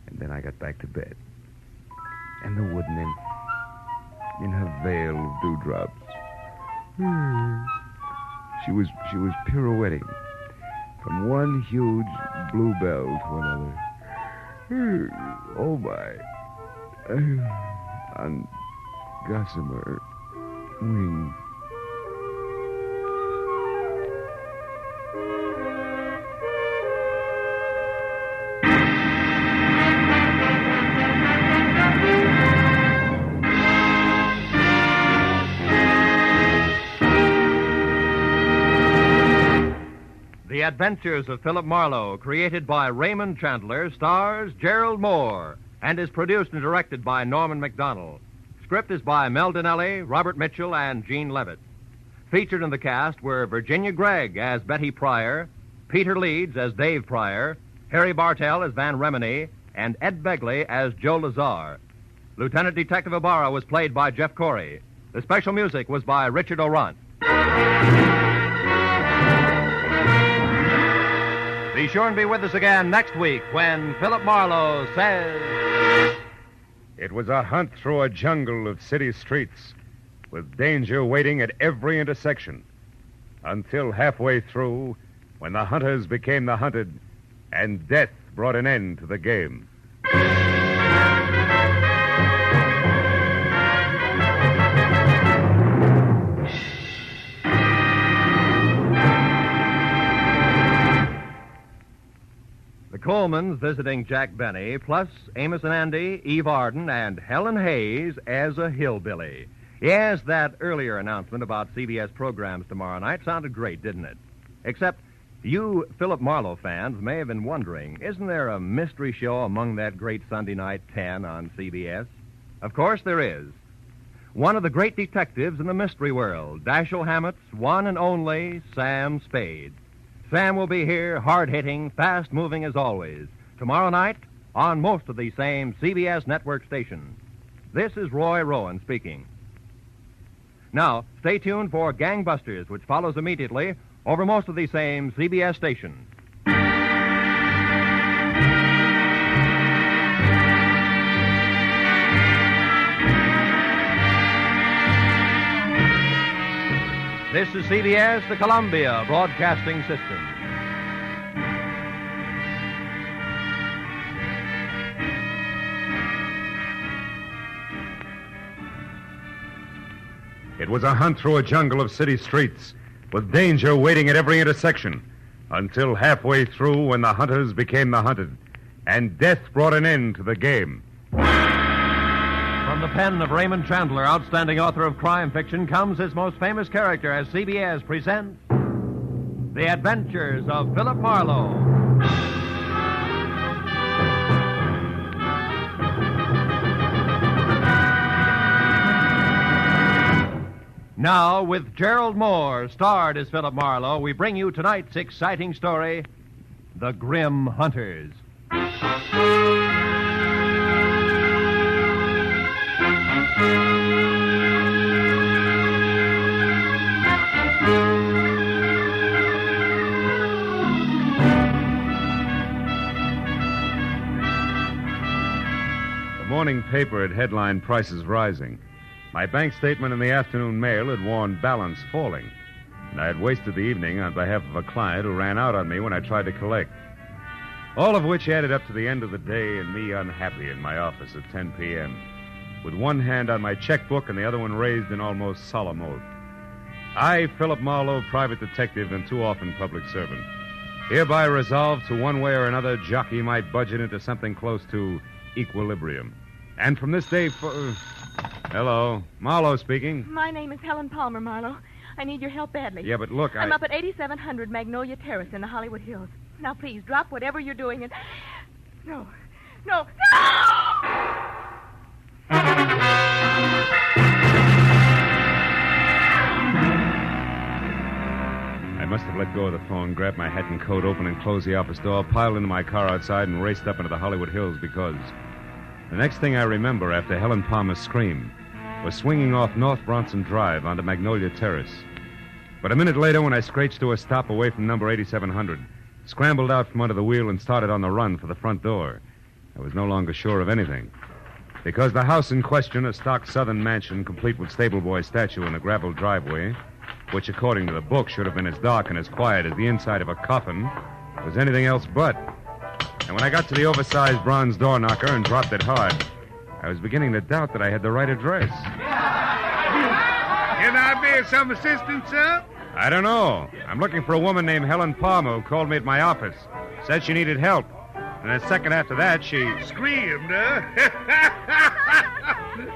And then I got back to bed. And the wood nymph, in her veil of dewdrops, she was pirouetting from one huge bluebell to another. Oh, my. On gossamer wings. The Adventures of Philip Marlowe, created by Raymond Chandler, stars Gerald Moore, and is produced and directed by Norman McDonald. Script is by Mel Donnelly, Robert Mitchell, and Gene Levitt. Featured in the cast were Virginia Gregg as Betty Pryor, Peter Leeds as Dave Pryor, Harry Bartell as Van Remini, and Ed Begley as Joe Lazar. Lieutenant Detective Ibarra was played by Jeff Corey. The special music was by Richard Orant. Be sure and be with us again next week when Philip Marlowe says... It was a hunt through a jungle of city streets, with danger waiting at every intersection, until halfway through, when the hunters became the hunted, and death brought an end to the game. The Colemans visiting Jack Benny, plus Amos and Andy, Eve Arden, and Helen Hayes as a hillbilly. Yes, that earlier announcement about CBS programs tomorrow night sounded great, didn't it? Except you Philip Marlowe fans may have been wondering, isn't there a mystery show among that great Sunday night 10 on CBS? Of course there is. One of the great detectives in the mystery world, Dashiell Hammett's one and only Sam Spade. Sam will be here, hard-hitting, fast-moving as always, tomorrow night on most of the same CBS network stations. This is Roy Rowan speaking. Now, stay tuned for Gangbusters, which follows immediately over most of the same CBS stations. This is CBS, the Columbia Broadcasting System. It was a hunt through a jungle of city streets, with danger waiting at every intersection, until halfway through when the hunters became the hunted, and death brought an end to the game. From the pen of Raymond Chandler, outstanding author of crime fiction, comes his most famous character as CBS presents The Adventures of Philip Marlowe. Now, with Gerald Moore, starred as Philip Marlowe, we bring you tonight's exciting story, The Grim Hunters. The morning paper had headlined prices rising. My bank statement in the afternoon mail had warned balance falling, and I had wasted the evening on behalf of a client who ran out on me when I tried to collect. All of which added up to the end of the day and me unhappy in my office at 10 p.m., with one hand on my checkbook and the other one raised in almost solemn oath. I, Philip Marlowe, private detective and too often public servant, hereby resolve to one way or another jockey my budget into something close to equilibrium. And from this day Hello. Marlowe speaking. My name is Helen Palmer, Marlowe. I need your help badly. Yeah, but look, I'm up at 8700 Magnolia Terrace in the Hollywood Hills. Now, please, drop whatever you're doing and... No. I must have let go of the phone, grabbed my hat and coat, opened and closed the office door, piled into my car outside, and raced up into the Hollywood Hills because the next thing I remember after Helen Palmer's scream was swinging off North Bronson Drive onto Magnolia Terrace. But a minute later, when I screeched to a stop away from number 8700, scrambled out from under the wheel and started on the run for the front door, I was no longer sure of anything. Because the house in question, a stock southern mansion complete with stable boy statue and a gravel driveway, which, according to the book, should have been as dark and as quiet as the inside of a coffin, was anything else but. And when I got to the oversized bronze door knocker and dropped it hard, I was beginning to doubt that I had the right address. Can I be of some assistance, sir? I don't know. I'm looking for a woman named Helen Palmer who called me at my office. Said she needed help. And a second after that, she... Screamed, huh?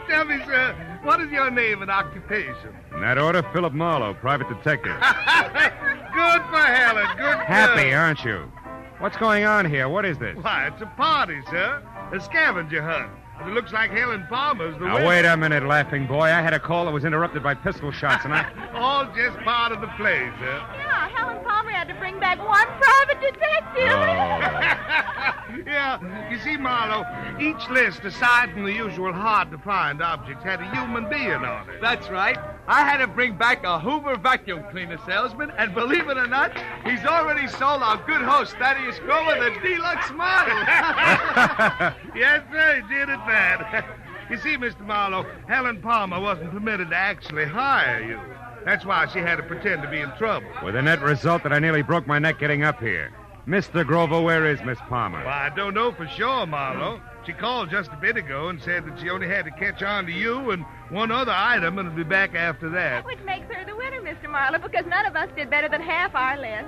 Tell me, sir, what is your name and occupation? In that order, Philip Marlowe, private detective. Good for Helen, good for... Happy, aren't you? What's going on here? What is this? Why, it's a party, sir. A scavenger hunt. It looks like Helen Palmer's the winner. Now, wait a minute, laughing boy. I had a call that was interrupted by pistol shots, and I... All just part of the play, sir. Yeah, Helen Palmer had to bring back one private detective. Yeah, you see, Marlowe, each list, aside from the usual hard-to-find objects, had a human being on it. That's right. I had to bring back a Hoover vacuum cleaner salesman, and believe it or not, he's already sold our good host, Thaddeus Grover, the deluxe model. Yes, sir, he did it bad. You see, Mr. Marlowe, Helen Palmer wasn't permitted to actually hire you. That's why she had to pretend to be in trouble. With the net result that I nearly broke my neck getting up here. Mr. Grover, where is Miss Palmer? Well, I don't know for sure, Marlowe. She called just a bit ago and said that she only had to catch on to you and one other item and will be back after that. Which makes her the winner, Mr. Marlowe, because none of us did better than half our list.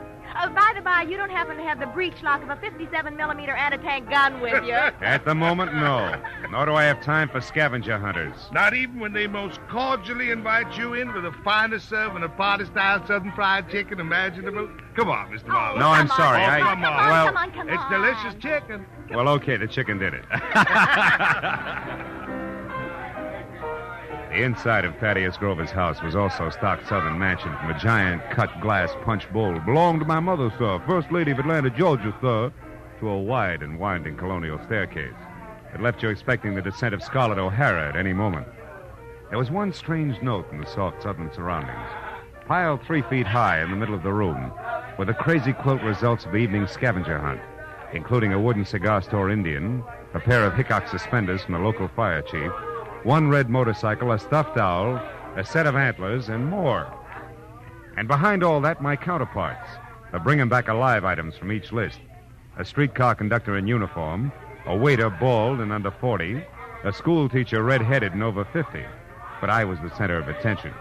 By the by, you don't happen to have the breech lock of a 57-millimeter anti-tank gun with you. At the moment, no. Nor do I have time for scavenger hunters. Not even when they most cordially invite you in for the finest serving of party-style Southern fried chicken imaginable. Come on, Mr. Marlowe. No, I'm sorry. Come on. Come on. It's delicious chicken. Well, okay, the chicken did it. The inside of Thaddeus Grover's house was also stock southern mansion from a giant cut glass punch bowl. Belonged to my mother, sir, First Lady of Atlanta, Georgia, sir, to a wide and winding colonial staircase. It left you expecting the descent of Scarlett O'Hara at any moment. There was one strange note in the soft southern surroundings. Piled 3 feet high in the middle of the room were the crazy quilt results of the evening scavenger hunt, including a wooden cigar store Indian, a pair of Hickok suspenders from the local fire chief, one red motorcycle, a stuffed owl, a set of antlers, and more. And behind all that, my counterparts, the bringing back alive items from each list. A streetcar conductor in uniform, a waiter bald and under 40, a school teacher red-headed and over 50. But I was the center of attention.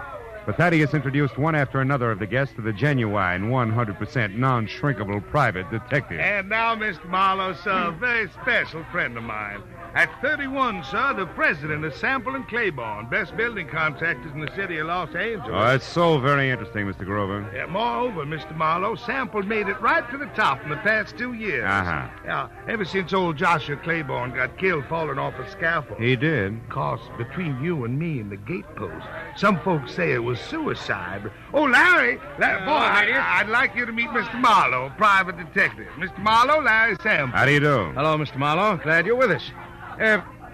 But Thaddeus introduced one after another of the guests to the genuine, 100% non-shrinkable private detective. And now, Mr. Marlowe, sir, a very special friend of mine. At 31, sir, the president of Sample and Claiborne, best building contractors in the city of Los Angeles. Oh, that's so very interesting, Mr. Grover. Yeah, moreover, Mr. Marlowe, Sample made it right to the top in the past 2 years. Uh-huh. Yeah, ever since old Joshua Claiborne got killed falling off a scaffold. He did. Of course, between you and me and the gatepost, some folks say it was suicide. Oh, Larry, I'd like you to meet Mr. Marlowe, private detective. Mr. Marlowe, Larry Sample. How do you do? Hello, Mr. Marlowe. Glad you're with us.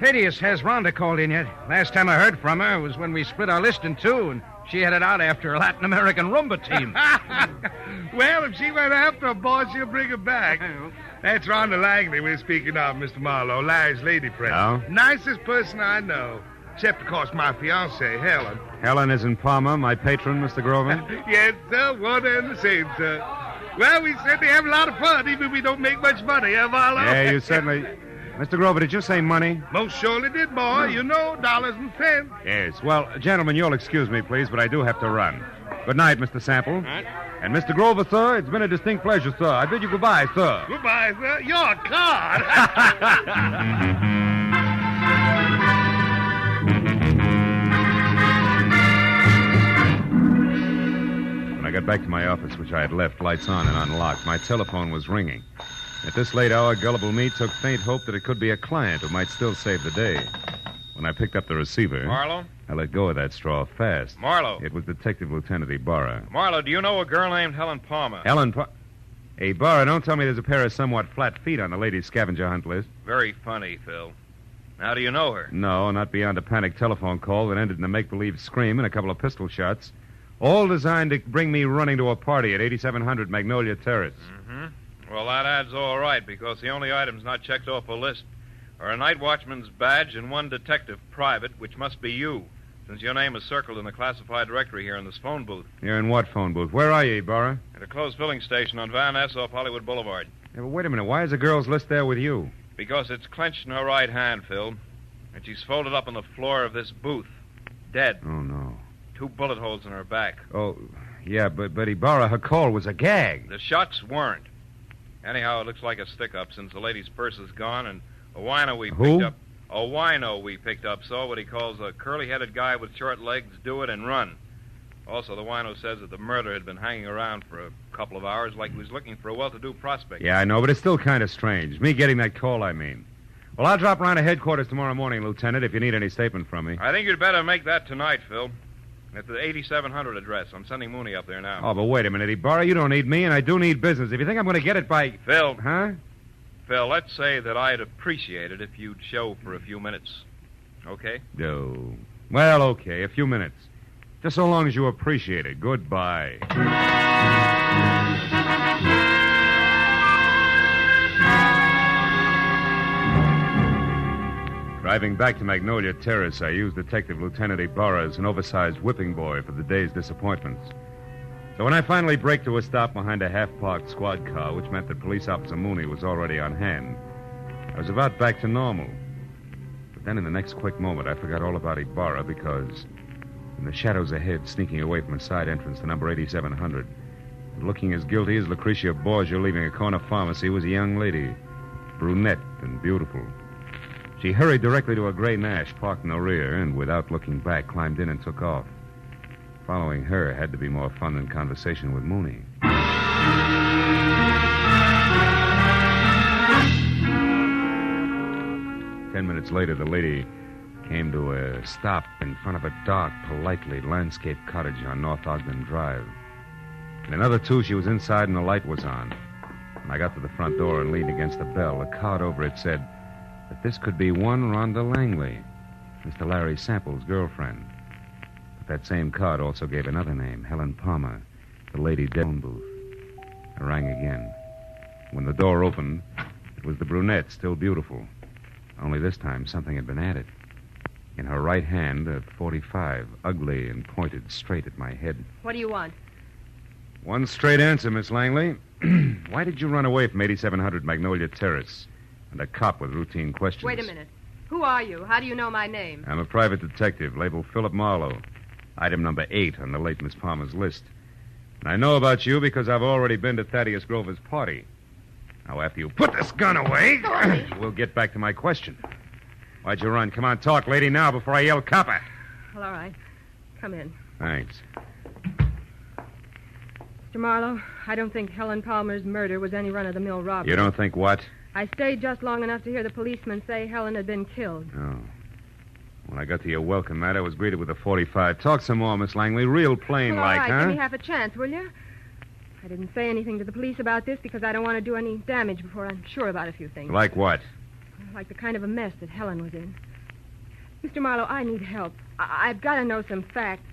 Thaddeus, has Rhonda called in yet? Last time I heard from her was when we split our list in two, and she headed out after a Latin American rumba team. Well, if she went after a boy, she'll bring her back. That's Rhonda Langley we're speaking of, Mr. Marlowe, Larry's lady friend. Oh? Nicest person I know. Except, of course, my fiancée, Helen. Helen is in Palmer, my patron, Mr. Grover. Yes, sir. One and the same, sir. Well, we certainly have a lot of fun, even if we don't make much money, eh, Marlowe? Yeah, you certainly... Mr. Grover, did you say money? Most surely did, boy. You know, dollars and cents. Yes. Well, gentlemen, you'll excuse me, please, but I do have to run. Good night, Mr. Sample. Right. And Mr. Grover, sir, it's been a distinct pleasure, sir. I bid you goodbye, sir. Goodbye, sir. You're a card. When I got back to my office, which I had left lights on and unlocked, my telephone was ringing. At this late hour, gullible me took faint hope that it could be a client who might still save the day. When I picked up the receiver... Marlowe? I let go of that straw fast. Marlowe? It was Detective Lieutenant Ibarra. Marlowe, do you know a girl named Helen Palmer? Hey, Ibarra, don't tell me there's a pair of somewhat flat feet on the ladies' scavenger hunt list. Very funny, Phil. How do you know her? No, not beyond a panicked telephone call that ended in a make-believe scream and a couple of pistol shots. All designed to bring me running to a party at 8700 Magnolia Terrace. Mm-hmm. Well, that adds all right, because the only items not checked off a list are a night watchman's badge and one detective private, which must be you, since your name is circled in the classified directory here in this phone booth. You're in what phone booth? Where are you, Ibarra? At a closed filling station on Van Ness off Hollywood Boulevard. Yeah, but wait a minute. Why is the girl's list there with you? Because it's clenched in her right hand, Phil, and she's folded up on the floor of this booth, dead. Oh, no. 2 bullet holes in her back. Oh, yeah, but Ibarra, her call was a gag. The shots weren't. Anyhow, it looks like a stick-up since the lady's purse is gone, and a wino we picked up saw what he calls a curly-headed guy with short legs do it and run. Also, the wino says that the murderer had been hanging around for a couple of hours like he was looking for a well-to-do prospect. Yeah, I know, but it's still kind of strange. Me getting that call, I mean. Well, I'll drop around to headquarters tomorrow morning, Lieutenant, if you need any statement from me. I think you'd better make that tonight, Phil. At the 8700 address. I'm sending Mooney up there now. Oh, but wait a minute, Ibarra. You don't need me, and I do need business. If you think I'm going to get it by... Phil. Huh? Phil, let's say that I'd appreciate it if you'd show for a few minutes. Okay? No. Well, okay, a few minutes. Just so long as you appreciate it. Goodbye. Driving back to Magnolia Terrace, I used Detective Lieutenant Ibarra as an oversized whipping boy for the day's disappointments. So when I finally braked to a stop behind a half-parked squad car, which meant that Police Officer Mooney was already on hand, I was about back to normal. But then in the next quick moment, I forgot all about Ibarra because in the shadows ahead, sneaking away from a side entrance to number 8700, and looking as guilty as Lucretia Borgia leaving a corner pharmacy, was a young lady, brunette and beautiful. She hurried directly to a gray Nash parked in the rear and, without looking back, climbed in and took off. Following her had to be more fun than conversation with Mooney. 10 minutes later, the lady came to a stop in front of a dark, politely landscaped cottage on North Ogden Drive. In another 2, she was inside and the light was on. When I got to the front door and leaned against the bell, a card over it said that this could be one Rhonda Langley, Mr. Larry Sample's girlfriend. But that same card also gave another name, Helen Palmer, the lady dead in the phone booth. I rang again. When the door opened, it was the brunette, still beautiful. Only this time, something had been added. In her right hand, a .45, ugly and pointed straight at my head. What do you want? One straight answer, Miss Langley. Why did you run away from 8700 Magnolia Terrace? And a cop with routine questions. Wait a minute. Who are you? How do you know my name? I'm a private detective, labeled Philip Marlowe. Item number 8 on the late Miss Palmer's list. And I know about you because I've already been to Thaddeus Grover's party. Now, after you put this gun away, we'll get back to my question. Why'd you run? Come on, talk, lady, now before I yell copper. Well, all right. Come in. Thanks. Mr. Marlowe, I don't think Helen Palmer's murder was any run-of-the-mill robbery. You don't think what? I stayed just long enough to hear the policeman say Helen had been killed. Oh. When I got to your welcome mat, I was greeted with a 45. Talk some more, Miss Langley. Real plain Well, like, all right, huh? give me half a chance, will you? I didn't say anything to the police about this because I don't want to do any damage before I'm sure about a few things. Like what? Like the kind of a mess that Helen was in. Mr. Marlowe, I need help. I've got to know some facts.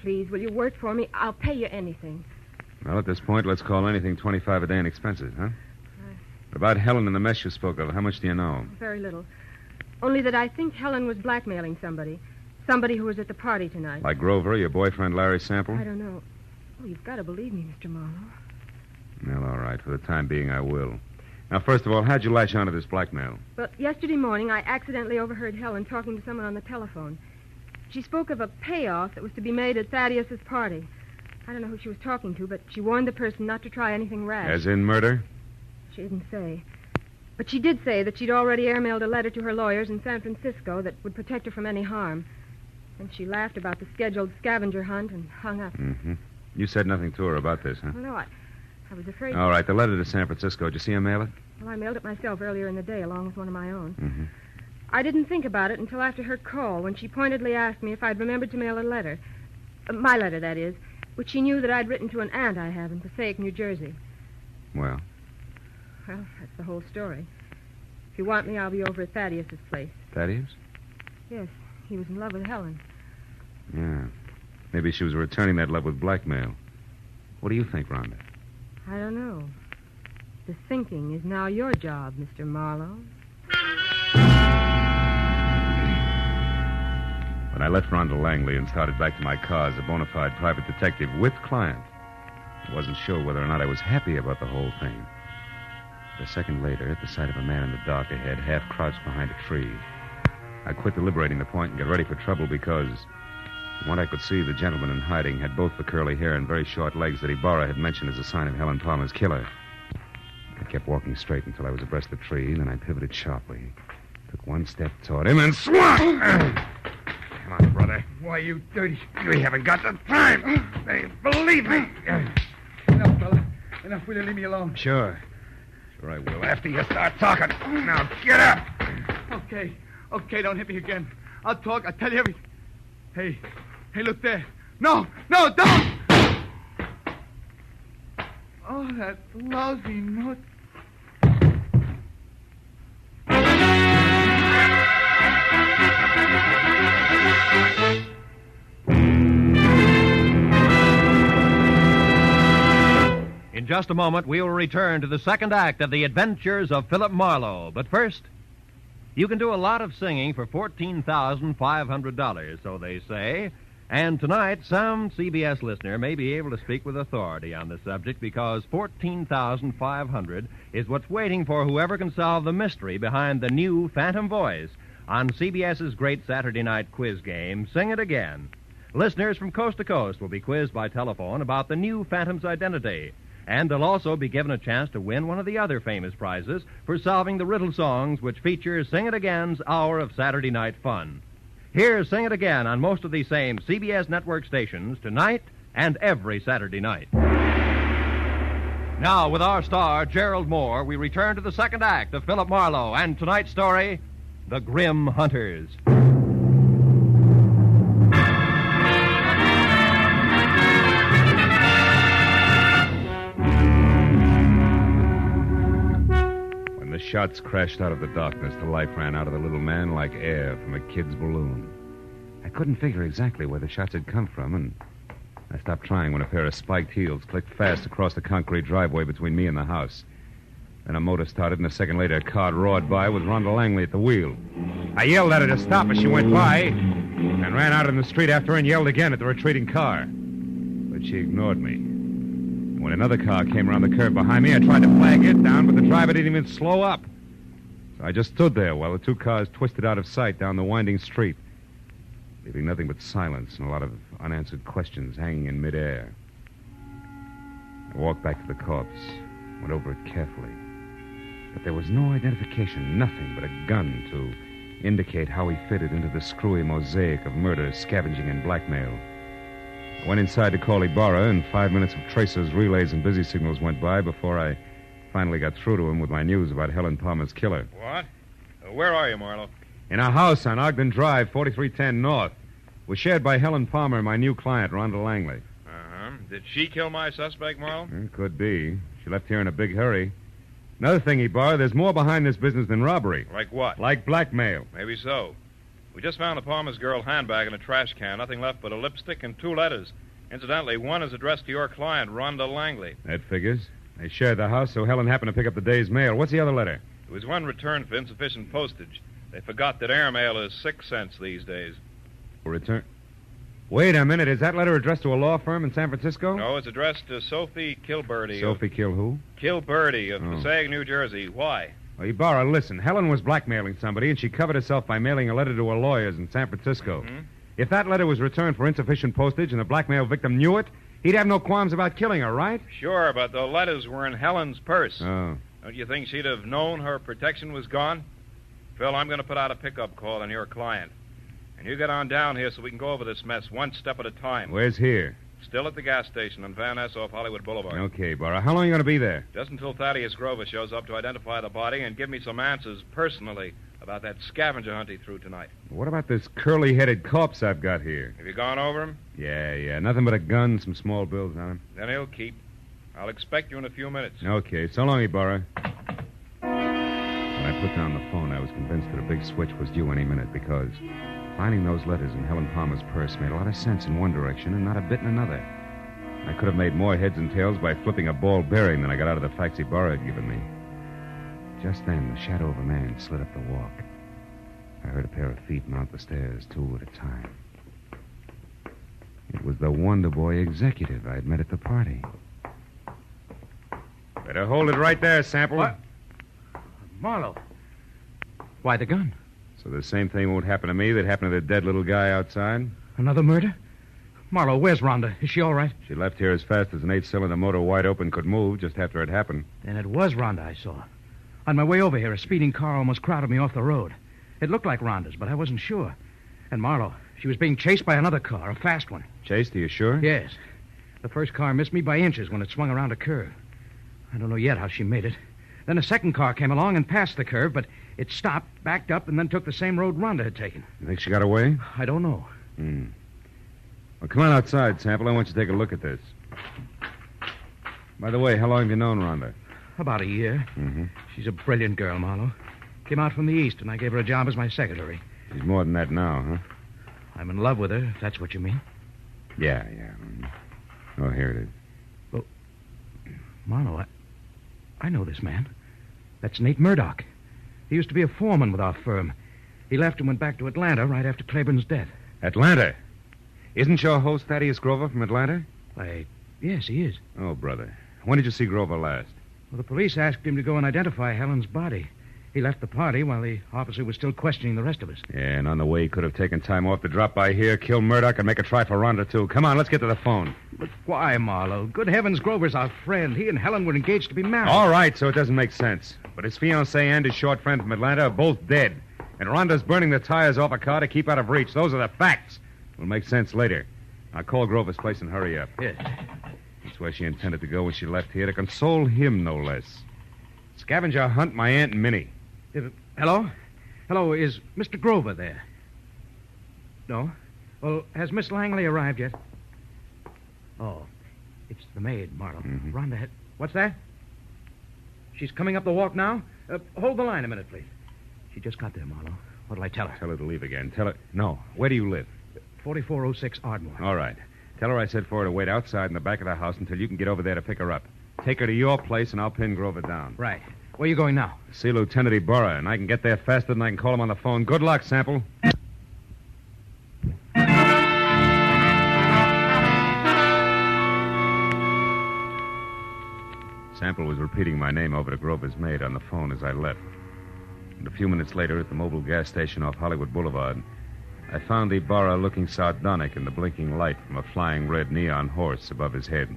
Please, will you work for me? I'll pay you anything. Well, at this point, let's call anything 25 a day in expenses, huh? About Helen and the mess you spoke of, how much do you know? Very little. Only that I think Helen was blackmailing somebody. Somebody who was at the party tonight. Like Grover, your boyfriend Larry Sample? I don't know. Oh, you've got to believe me, Mr. Marlowe. Well, all right. For the time being, I will. Now, first of all, how'd you latch onto this blackmail? Well, yesterday morning, I accidentally overheard Helen talking to someone on the telephone. She spoke of a payoff that was to be made at Thaddeus's party. I don't know who she was talking to, but she warned the person not to try anything rash. As in murder? She didn't say. But she did say that she'd already airmailed a letter to her lawyers in San Francisco that would protect her from any harm. And she laughed about the scheduled scavenger hunt and hung up. Mm-hmm. You said nothing to her about this, huh? Well, no, I was afraid... All right, the letter to San Francisco. Did you see her mail it? Well, I mailed it myself earlier in the day, along with one of my own. Mm-hmm. I didn't think about it until after her call, when she pointedly asked me if I'd remembered to mail a letter. My letter, that is, which she knew that I'd written to an aunt I have in Passaic, New Jersey. Well? Well, that's the whole story. If you want me, I'll be over at Thaddeus's place. Thaddeus? Yes, he was in love with Helen. Yeah. Maybe she was returning that love with blackmail. What do you think, Rhonda? I don't know. The thinking is now your job, Mr. Marlowe. When I left Rhonda Langley and started back to my car as a bona fide private detective with client, I wasn't sure whether or not I was happy about the whole thing. A second later, at the sight of a man in the dark ahead, half crouched behind a tree, I quit deliberating the point and got ready for trouble because, from what I could see, the gentleman in hiding had both the curly hair and very short legs that Ibarra had mentioned as a sign of Helen Palmer's killer. I kept walking straight until I was abreast the tree, then I pivoted sharply, took one step toward him, and swung! Come on, brother. Why, you dirty... You haven't got the time. Hey, believe me. Enough, fella. Enough. Will you leave me alone? Sure. Sure I will, after you start talking. Now, get up. Okay. Okay, don't hit me again. I'll talk. I'll tell you everything. Hey, look there. No, don't! Oh, that lousy note. In just a moment, we will return to the second act of the adventures of Philip Marlowe. But first, you can do a lot of singing for $14,500, so they say. And tonight, some CBS listener may be able to speak with authority on the subject because $14,500 is what's waiting for whoever can solve the mystery behind the new Phantom Voice on CBS's great Saturday night quiz game, Sing It Again. Listeners from coast to coast will be quizzed by telephone about the new Phantom's identity. And they'll also be given a chance to win one of the other famous prizes for solving the riddle songs which feature Sing It Again's hour of Saturday night fun. Here's Sing It Again on most of these same CBS network stations tonight and every Saturday night. Now, with our star, Gerald Moore, we return to the second act of Philip Marlowe and tonight's story, The Grim Hunters. The shots crashed out of the darkness. The life ran out of the little man like air from a kid's balloon. I couldn't figure exactly where the shots had come from, and I stopped trying when a pair of spiked heels clicked fast across the concrete driveway between me and the house. Then a motor started, and a second later a car roared by with Rhonda Langley at the wheel. I yelled at her to stop as she went by, and ran out in the street after her and yelled again at the retreating car. But she ignored me. When another car came around the curve behind me, I tried to flag it down, but the driver didn't even slow up. So I just stood there while the two cars twisted out of sight down the winding street, leaving nothing but silence and a lot of unanswered questions hanging in midair. I walked back to the corpse, went over it carefully. But there was no identification, nothing but a gun to indicate how he fitted into the screwy mosaic of murder, scavenging, and blackmail. I went inside to call Ibarra, and 5 minutes of tracers, relays, and busy signals went by before I finally got through to him with my news about Helen Palmer's killer. What? Where are you, Marlowe? In a house on Ogden Drive, 4310 North. Was shared by Helen Palmer and my new client, Rhonda Langley. Uh-huh. Did she kill my suspect, Marlowe? Could be. She left here in a big hurry. Another thing, Ibarra, there's more behind this business than robbery. Like what? Like blackmail. Maybe so. We just found the Palmer's girl handbag in a trash can. Nothing left but a lipstick and 2 letters. Incidentally, one is addressed to your client, Rhonda Langley. That figures. They shared the house, so Helen happened to pick up the day's mail. What's the other letter? It was one returned for insufficient postage. They forgot that airmail is 6 cents these days. Return. Wait a minute. Is that letter addressed to a law firm in San Francisco? No, it's addressed to Sophie Kilberty. Sophie Kill who? Kilberty of Passaic, New Jersey. Why? Well, Ibarra, listen. Helen was blackmailing somebody, and she covered herself by mailing a letter to her lawyers in San Francisco. Mm-hmm. If that letter was returned for insufficient postage and the blackmail victim knew it, he'd have no qualms about killing her, right? Sure, but the letters were in Helen's purse. Oh. Don't you think she'd have known her protection was gone? Phil, I'm going to put out a pickup call on your client. And you get on down here so we can go over this mess one step at a time. Where's here? Still at the gas station on Van Ness off Hollywood Boulevard. Okay, Ibarra. How long are you going to be there? Just until Thaddeus Grover shows up to identify the body and give me some answers personally about that scavenger hunt he threw tonight. What about this curly-headed corpse I've got here? Have you gone over him? Yeah. Nothing but a gun, some small bills on him. Then he'll keep. I'll expect you in a few minutes. Okay. So long, Ibarra. When I put down the phone, I was convinced that a big switch was due any minute because finding those letters in Helen Palmer's purse made a lot of sense in one direction and not a bit in another. I could have made more heads and tails by flipping a ball bearing than I got out of the facts Ibarra had given me. Just then, the shadow of a man slid up the walk. I heard a pair of feet mount the stairs, 2 at a time. It was the Wonder Boy executive I'd met at the party. Better hold it right there, Sample. What? Marlowe. Why the gun? So the same thing won't happen to me that happened to the dead little guy outside? Another murder? Marlowe, where's Rhonda? Is she all right? She left here as fast as an 8-cylinder motor wide open could move just after it happened. Then it was Rhonda I saw. On my way over here, a speeding car almost crowded me off the road. It looked like Rhonda's, but I wasn't sure. And Marlowe, she was being chased by another car, a fast one. Chased? Are you sure? Yes. The first car missed me by inches when it swung around a curve. I don't know yet how she made it. Then a second car came along and passed the curve, but it stopped, backed up, and then took the same road Rhonda had taken. You think she got away? I don't know. Well, come on outside, Sample. I want you to take a look at this. By the way, how long have you known Rhonda? About a year. Mm-hmm. She's a brilliant girl, Marlowe. Came out from the East, and I gave her a job as my secretary. She's more than that now, huh? I'm in love with her, if that's what you mean. Yeah. Oh, here it is. Well, Marlowe, I know this man. That's Nate Murdoch. He used to be a foreman with our firm. He left and went back to Atlanta right after Claiborne's death. Atlanta? Isn't your host Thaddeus Grover from Atlanta? Yes, he is. Oh, brother. When did you see Grover last? Well, the police asked him to go and identify Helen's body. He left the party while the officer was still questioning the rest of us. Yeah, and on the way he could have taken time off to drop by here, kill Murdoch, and make a try for Rhonda, too. Come on, let's get to the phone. But why, Marlowe? Good heavens, Grover's our friend. He and Helen were engaged to be married. All right, so it doesn't make sense. But his fiancée and his short friend from Atlanta are both dead. And Rhonda's burning the tires off a car to keep out of reach. Those are the facts. Will make sense later. I'll call Grover's place and hurry up. Yes. That's where she intended to go when she left here, to console him, no less. Scavenger hunt my Aunt Minnie. Hello? Hello, is Mr. Grover there? No? Well, has Miss Langley arrived yet? Oh, it's the maid, Marlowe. Mm-hmm. Rhonda, what's that? She's coming up the walk now? Hold the line a minute, please. She just got there, Marlowe. What'll I tell her? Tell her to leave again. Tell her... No. Where do you live? 4406 Ardmore. All right. Tell her I said for her to wait outside in the back of the house until you can get over there to pick her up. Take her to your place, and I'll pin Grover down. Right. Where are you going now? See Lieutenant Ibarra, and I can get there faster than I can call him on the phone. Good luck, Sample. Sample was repeating my name over to Grover's maid on the phone as I left. And a few minutes later, at the mobile gas station off Hollywood Boulevard, I found Ibarra looking sardonic in the blinking light from a flying red neon horse above his head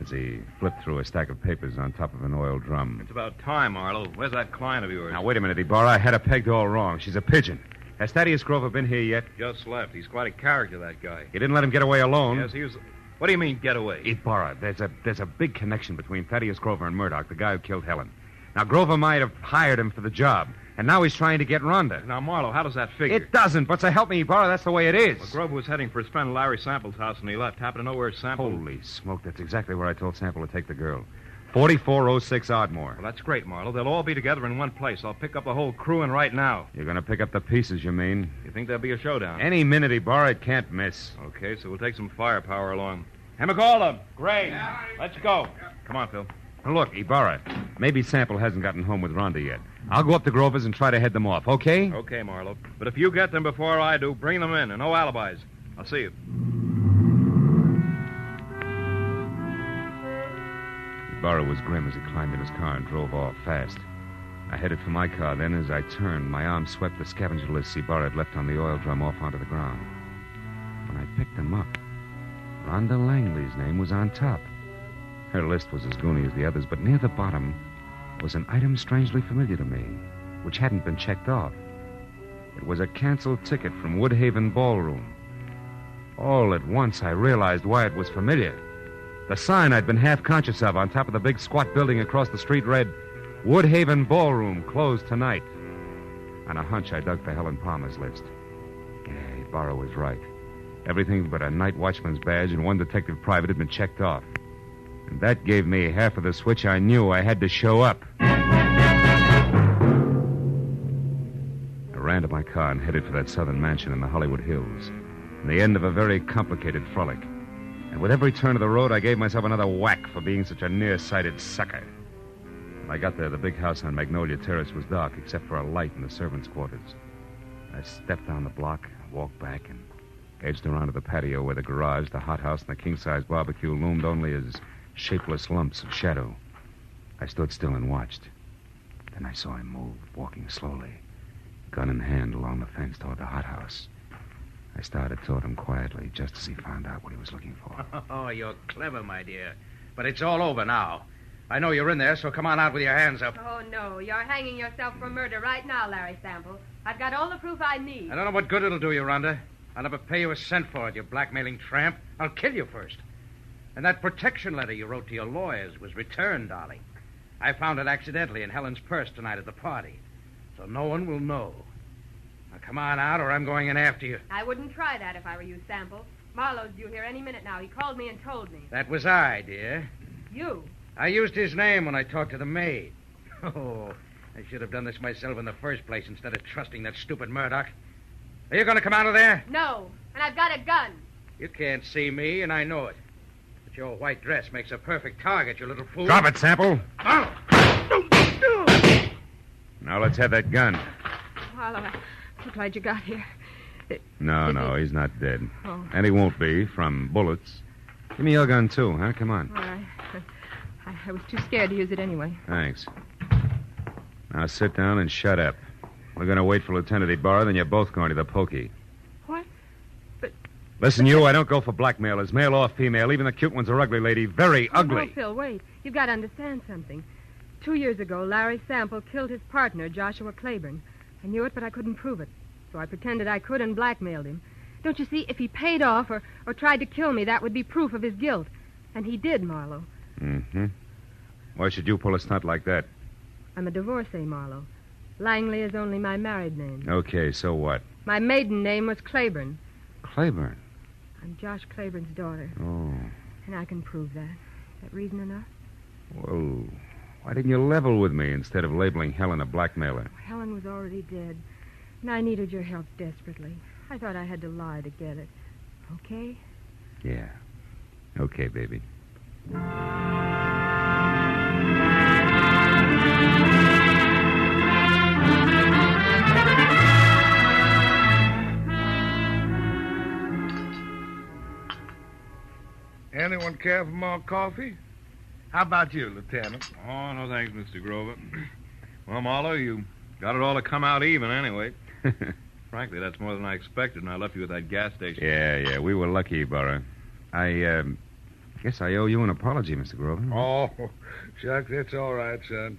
as he flipped through a stack of papers on top of an oil drum. It's about time, Marlowe. Where's that client of yours? Now, wait a minute, Ibarra. I had her pegged all wrong. She's a pigeon. Has Thaddeus Grover been here yet? Just left. He's quite a character, that guy. You didn't let him get away alone? Yes, he was... What do you mean, get away? Ibarra, there's a big connection between Thaddeus Grover and Murdoch, the guy who killed Helen. Now, Grover might have hired him for the job, And now he's trying to get Rhonda. Now, Marlowe, how does that figure? It doesn't, but so help me, Ibarra, that's the way it is. Well, Grover was heading for his friend Larry Sample's house, and he left. Happen to know where Sample... Holy smoke, that's exactly where I told Sample to take the girl. 4406 Ardmore. Well, that's great, Marlowe. They'll all be together in one place. I'll pick up the whole crew, and right now. You're going to pick up the pieces, you mean? You think there'll be a showdown? Any minute, Ibarra, it can't miss. Okay, so we'll take some firepower along. Hemigala, Gray, let's go. Come on, Phil. Now, look, Ibarra, maybe Sample hasn't gotten home with Rhonda yet. I'll go up to Grover's and try to head them off, okay? Okay, Marlowe. But if you get them before I do, bring them in, and no alibis. I'll see you. Ibarra was grim as he climbed in his car and drove off fast. I headed for my car. Then, as I turned, my arm swept the scavenger lists Ibarra had left on the oil drum off onto the ground. When I picked them up, Rhonda Langley's name was on top. Her list was as goony as the others, but near the bottom was an item strangely familiar to me, which hadn't been checked off. It was a canceled ticket from Woodhaven Ballroom. All at once, I realized why it was familiar. The sign I'd been half conscious of on top of the big squat building across the street read, Woodhaven Ballroom, closed tonight. On a hunch, I dug for Helen Palmer's list. Yeah, Ibarra was right. Everything but a night watchman's badge and one detective private had been checked off. And that gave me half of the switch I knew I had to show up. I ran to my car and headed for that southern mansion in the Hollywood Hills, the end of a very complicated frolic. And with every turn of the road, I gave myself another whack for being such a nearsighted sucker. When I got there, the big house on Magnolia Terrace was dark, except for a light in the servants' quarters. I stepped down the block, walked back, and edged around to the patio where the garage, the hothouse, and the king-size barbecue loomed only as shapeless lumps of shadow. I stood still and watched. Then I saw him move, walking slowly, gun in hand along the fence toward the hothouse. I started toward him quietly, just as he found out what he was looking for. Oh, you're clever, my dear. But it's all over now. I know you're in there, so come on out with your hands up. Oh, no. You're hanging yourself for murder right now, Larry Sample. I've got all the proof I need. I don't know what good it'll do you, Rhonda. I'll never pay you a cent for it, you blackmailing tramp. I'll kill you first. And that protection letter you wrote to your lawyers was returned, darling. I found it accidentally in Helen's purse tonight at the party. So no one will know. Now, come on out, or I'm going in after you. I wouldn't try that if I were you, Sample. Marlowe's due here any minute now. He called me and told me. That was I, dear. You? I used his name when I talked to the maid. Oh, I should have done this myself in the first place instead of trusting that stupid Murdoch. Are you going to come out of there? No, and I've got a gun. You can't see me, and I know it. But your white dress makes a perfect target, you little fool. Drop it, Sample. Now let's have that gun. Marlowe, I'm glad you got here. No, he's not dead. Oh. And he won't be from bullets. Give me your gun, too, huh? Come on. All right. I was too scared to use it anyway. Thanks. Now sit down and shut up. We're going to wait for Lieutenant Ibarra, then you're both going to the pokey. What? But... Listen, you, I don't go for blackmailers, male or female. Even the cute ones are ugly, lady. Very ugly. No, Phil, wait. You've got to understand something. 2 years ago, Larry Sample killed his partner, Joshua Claiborne. I knew it, but I couldn't prove it. So I pretended I could and blackmailed him. Don't you see, if he paid off or tried to kill me, that would be proof of his guilt. And he did, Marlowe. Mm-hmm. Why should you pull a stunt like that? I'm a divorcee, Marlowe. Langley is only my married name. Okay, so what? My maiden name was Claiborne. Claiborne? I'm Josh Claiborne's daughter. Oh. And I can prove that. Is that reason enough? Well, why didn't you level with me instead of labeling Helen a blackmailer? Helen was already dead, and I needed your help desperately. I thought I had to lie to get it. Okay? Yeah. Okay, baby. Anyone care for more coffee? How about you, Lieutenant? Oh, no thanks, Mr. Grover. Well, Marlowe, you got it all to come out even anyway. Frankly, that's more than I expected, and I left you at that gas station. Yeah, we were lucky, Ibarra. I guess I owe you an apology, Mr. Grover. Oh, Chuck, that's all right, son.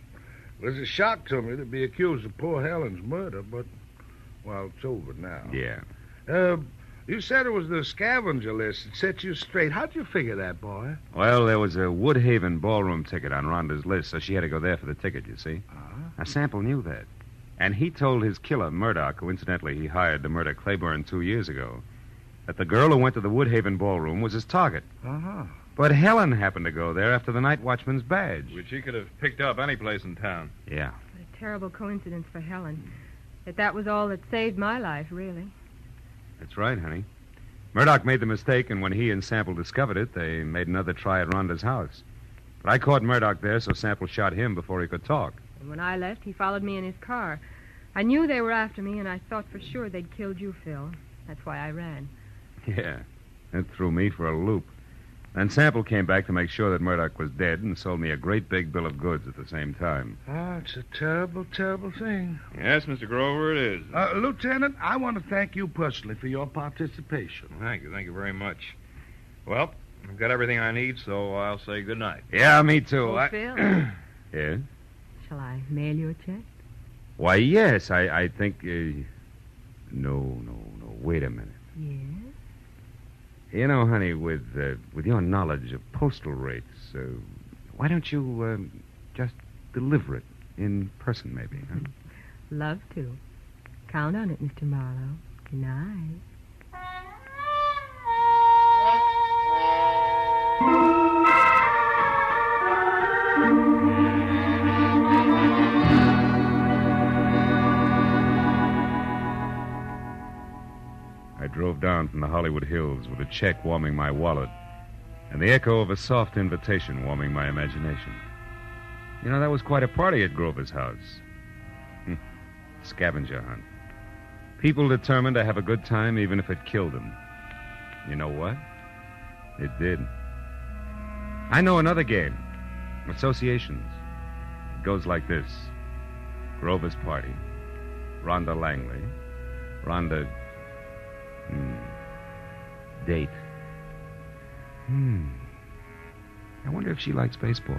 It was a shock to me to be accused of poor Helen's murder, but, well, it's over now. Yeah. You said it was the scavenger list that set you straight. How'd you figure that, boy? Well, there was a Woodhaven ballroom ticket on Rhonda's list, so she had to go there for the ticket, you see. Now, Sample knew that. And he told his killer, Murdoch, who incidentally he hired to murder Claiborne 2 years ago, that the girl who went to the Woodhaven ballroom was his target. Uh-huh. But Helen happened to go there after the night watchman's badge. Which he could have picked up any place in town. Yeah. What a terrible coincidence for Helen. Yet that was all that saved my life, really. That's right, honey. Murdoch made the mistake, and when he and Sample discovered it, they made another try at Rhonda's house. But I caught Murdoch there, so Sample shot him before he could talk. And when I left, he followed me in his car. I knew they were after me, and I thought for sure they'd killed you, Phil. That's why I ran. Yeah, that threw me for a loop. Then Sample came back to make sure that Murdoch was dead and sold me a great big bill of goods at the same time. Oh, it's a terrible, terrible thing. Yes, Mr. Grover, it is. Lieutenant, I want to thank you personally for your participation. Thank you very much. Well, I've got everything I need, so I'll say good night. Yeah, me too. Oh, Phil. Yeah? Shall I mail you a check? Why, yes, I think... No, wait a minute. Yes? You know, honey, with your knowledge of postal rates, why don't you just deliver it in person, maybe, huh? Love to. Count on it, Mr. Marlowe. Good night. I drove down from the Hollywood Hills with a check warming my wallet and the echo of a soft invitation warming my imagination. You know, that was quite a party at Grover's house. Scavenger hunt. People determined to have a good time even if it killed them. You know what? It did. I know another game. Associations. It goes like this. Grover's party. Rhonda Langley. Rhonda... Date. I wonder if she likes baseball.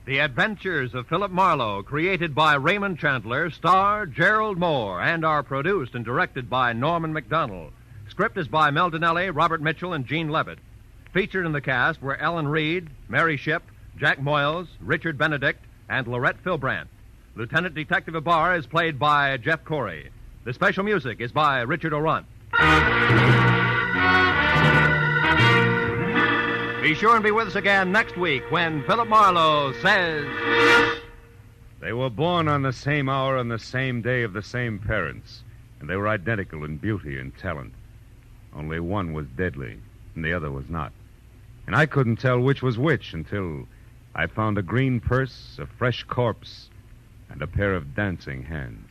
The Adventures of Philip Marlowe, created by Raymond Chandler, star Gerald Moore, and are produced and directed by Norman McDonald. Script is by Mel Donnelly, Robert Mitchell, and Gene Levitt. Featured in the cast were Ellen Reed, Mary Shipp, Jack Moyles, Richard Benedict, and Lorette Philbrandt. Lieutenant Detective Ibarra is played by Jeff Corey. The special music is by Richard O'Runt. Be sure and be with us again next week when Philip Marlowe says... They were born on the same hour on the same day of the same parents, and they were identical in beauty and talent. Only one was deadly, and the other was not. And I couldn't tell which was which until I found a green purse, a fresh corpse, and a pair of dancing hands.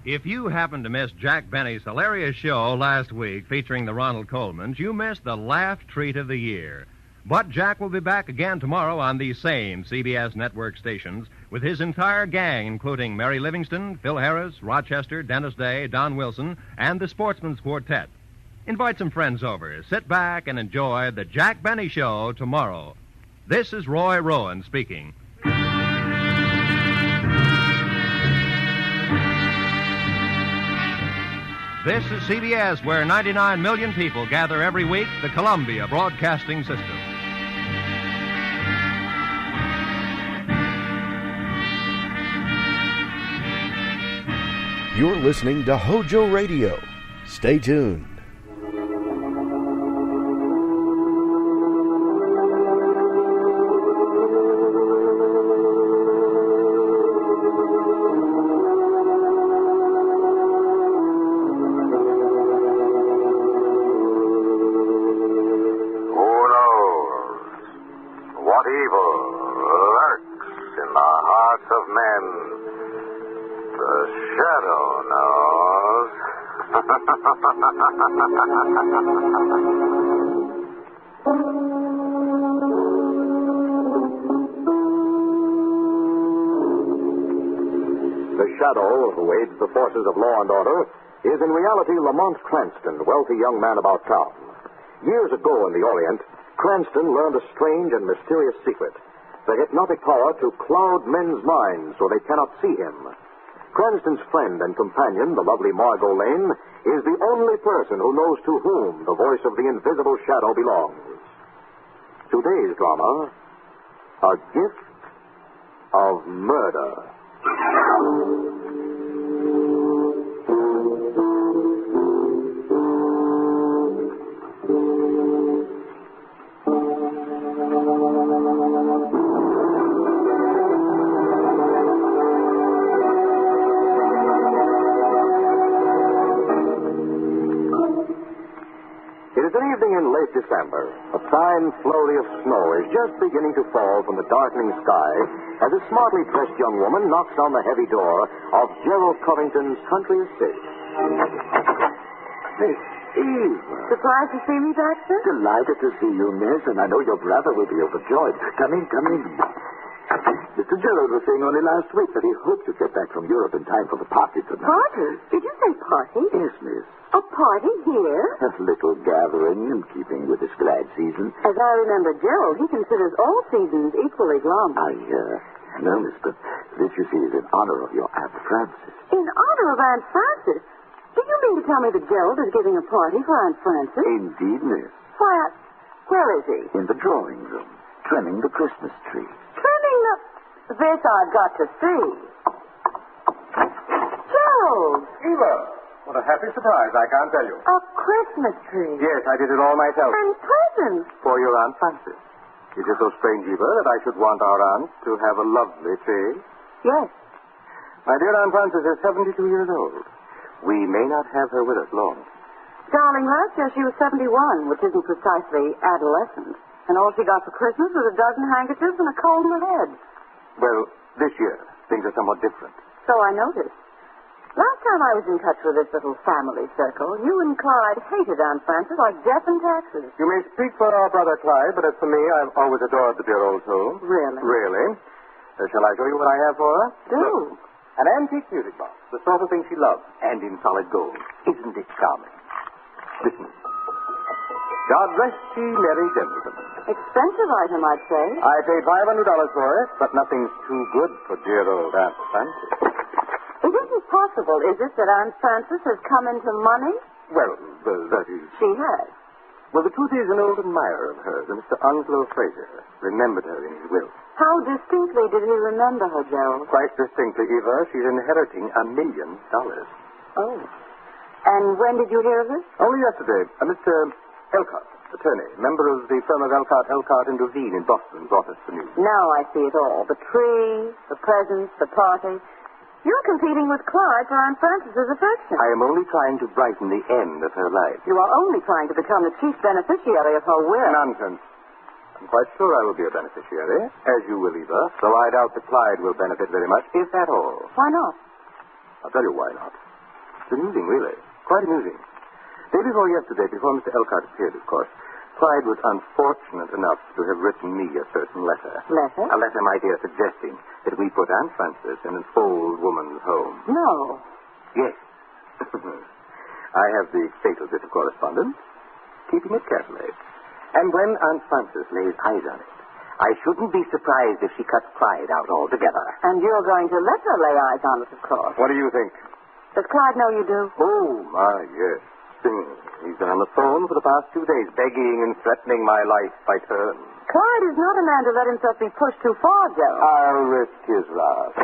If you happened to miss Jack Benny's hilarious show last week featuring the Ronald Colemans, you missed the laugh treat of the year. But Jack will be back again tomorrow on these same CBS network stations with his entire gang, including Mary Livingston, Phil Harris, Rochester, Dennis Day, Don Wilson, and the Sportsman's Quartet. Invite some friends over. Sit back and enjoy the Jack Benny Show tomorrow. This is Roy Rowan speaking. This is CBS, where 99 million people gather every week, the Columbia Broadcasting System. You're listening to HOJO Radio. Stay tuned. The shadow who aids the forces of law and order is in reality Lamont Cranston, wealthy young man about town. Years ago in the Orient, Cranston learned a strange and mysterious secret, the hypnotic power to cloud men's minds so they cannot see him. Cranston's friend and companion, the lovely Margot Lane, is the only person who knows to whom the voice of the invisible shadow belongs. Today's drama, A Gift of Murder. In late December, a fine flurry of snow is just beginning to fall from the darkening sky as a smartly dressed young woman knocks on the heavy door of Gerald Covington's country estate. Miss Eve. Surprised to see me, Baxter? Delighted to see you, miss, and I know your brother will be overjoyed. Come in, come in. Mr. Gerald was saying only last week that he hoped to get back from Europe in time for the party tonight. Party? Did you say party? Yes, miss. A party here? A little gathering in keeping with this glad season. As I remember Gerald, he considers all seasons equally glum. I know, miss, but this, you see, is in honor of your Aunt Frances. In honor of Aunt Frances? Do you mean to tell me that Gerald is giving a party for Aunt Frances? Indeed, miss. Why, where is he? In the drawing room, trimming the Christmas tree. Trimming the... This I've got to see. Gerald! Eva! What a happy surprise, I can't tell you. A Christmas tree. Yes, I did it all myself. And presents. For your Aunt Frances. Is it so strange, Eva, that I should want our aunt to have a lovely tree? Yes. My dear Aunt Frances is 72 years old. We may not have her with us long. Darling, last year she was 71, which isn't precisely adolescent. And all she got for Christmas was a dozen handkerchiefs and a cold in the head. Well, this year, things are somewhat different. So I noticed. Last time I was in touch with this little family circle, you and Clyde hated Aunt Frances like death and taxes. You may speak for our brother Clyde, but as for me, I've always adored the dear old soul. Really? Really? Shall I show you what I have for her? Do. Look, an antique music box, the sort of thing she loves, and in solid gold. Isn't it charming? Listen. God rest ye merry gentlemen. Expensive item, I'd say. I paid $500 for it, but nothing's too good for dear old Aunt Frances. It isn't possible, is it, that Aunt Frances has come into money? Well, that is... She has. Well, the truth is, an old admirer of hers, a Mr. Onslow Fraser, remembered her in his will. How distinctly did he remember her, Gerald? Quite distinctly, Eva. She's inheriting $1 million. Oh. And when did you hear of this? Only yesterday. Mr. Elcott, attorney, member of the firm of Elcott and Devine in Boston, brought us the news. Now I see it all. The tree, the presents, the party. You're competing with Clyde for Aunt Frances's affection. I am only trying to brighten the end of her life. You are only trying to become the chief beneficiary of her will. Nonsense. I'm quite sure I will be a beneficiary, as you will, Eva, though I doubt that Clyde will benefit very much, if at all. Why not? I'll tell you why not. It's amusing, really. Quite amusing. Day before yesterday, before Mr. Elcott appeared, of course, Clyde was unfortunate enough to have written me a certain letter. Letter? A letter, my dear, suggesting that we put Aunt Frances in an old woman's home. No. Yes. I have the fatal bit of correspondence, keeping it carefully. And when Aunt Frances lays eyes on it, I shouldn't be surprised if she cuts Clyde out altogether. And you're going to let her lay eyes on it, of course. What do you think? Does Clyde know you do? Oh, my, yes. He's been on the phone for the past 2 days, begging and threatening my life by turns. Clyde is not a man to let himself be pushed too far, Joe. I'll risk his wrath.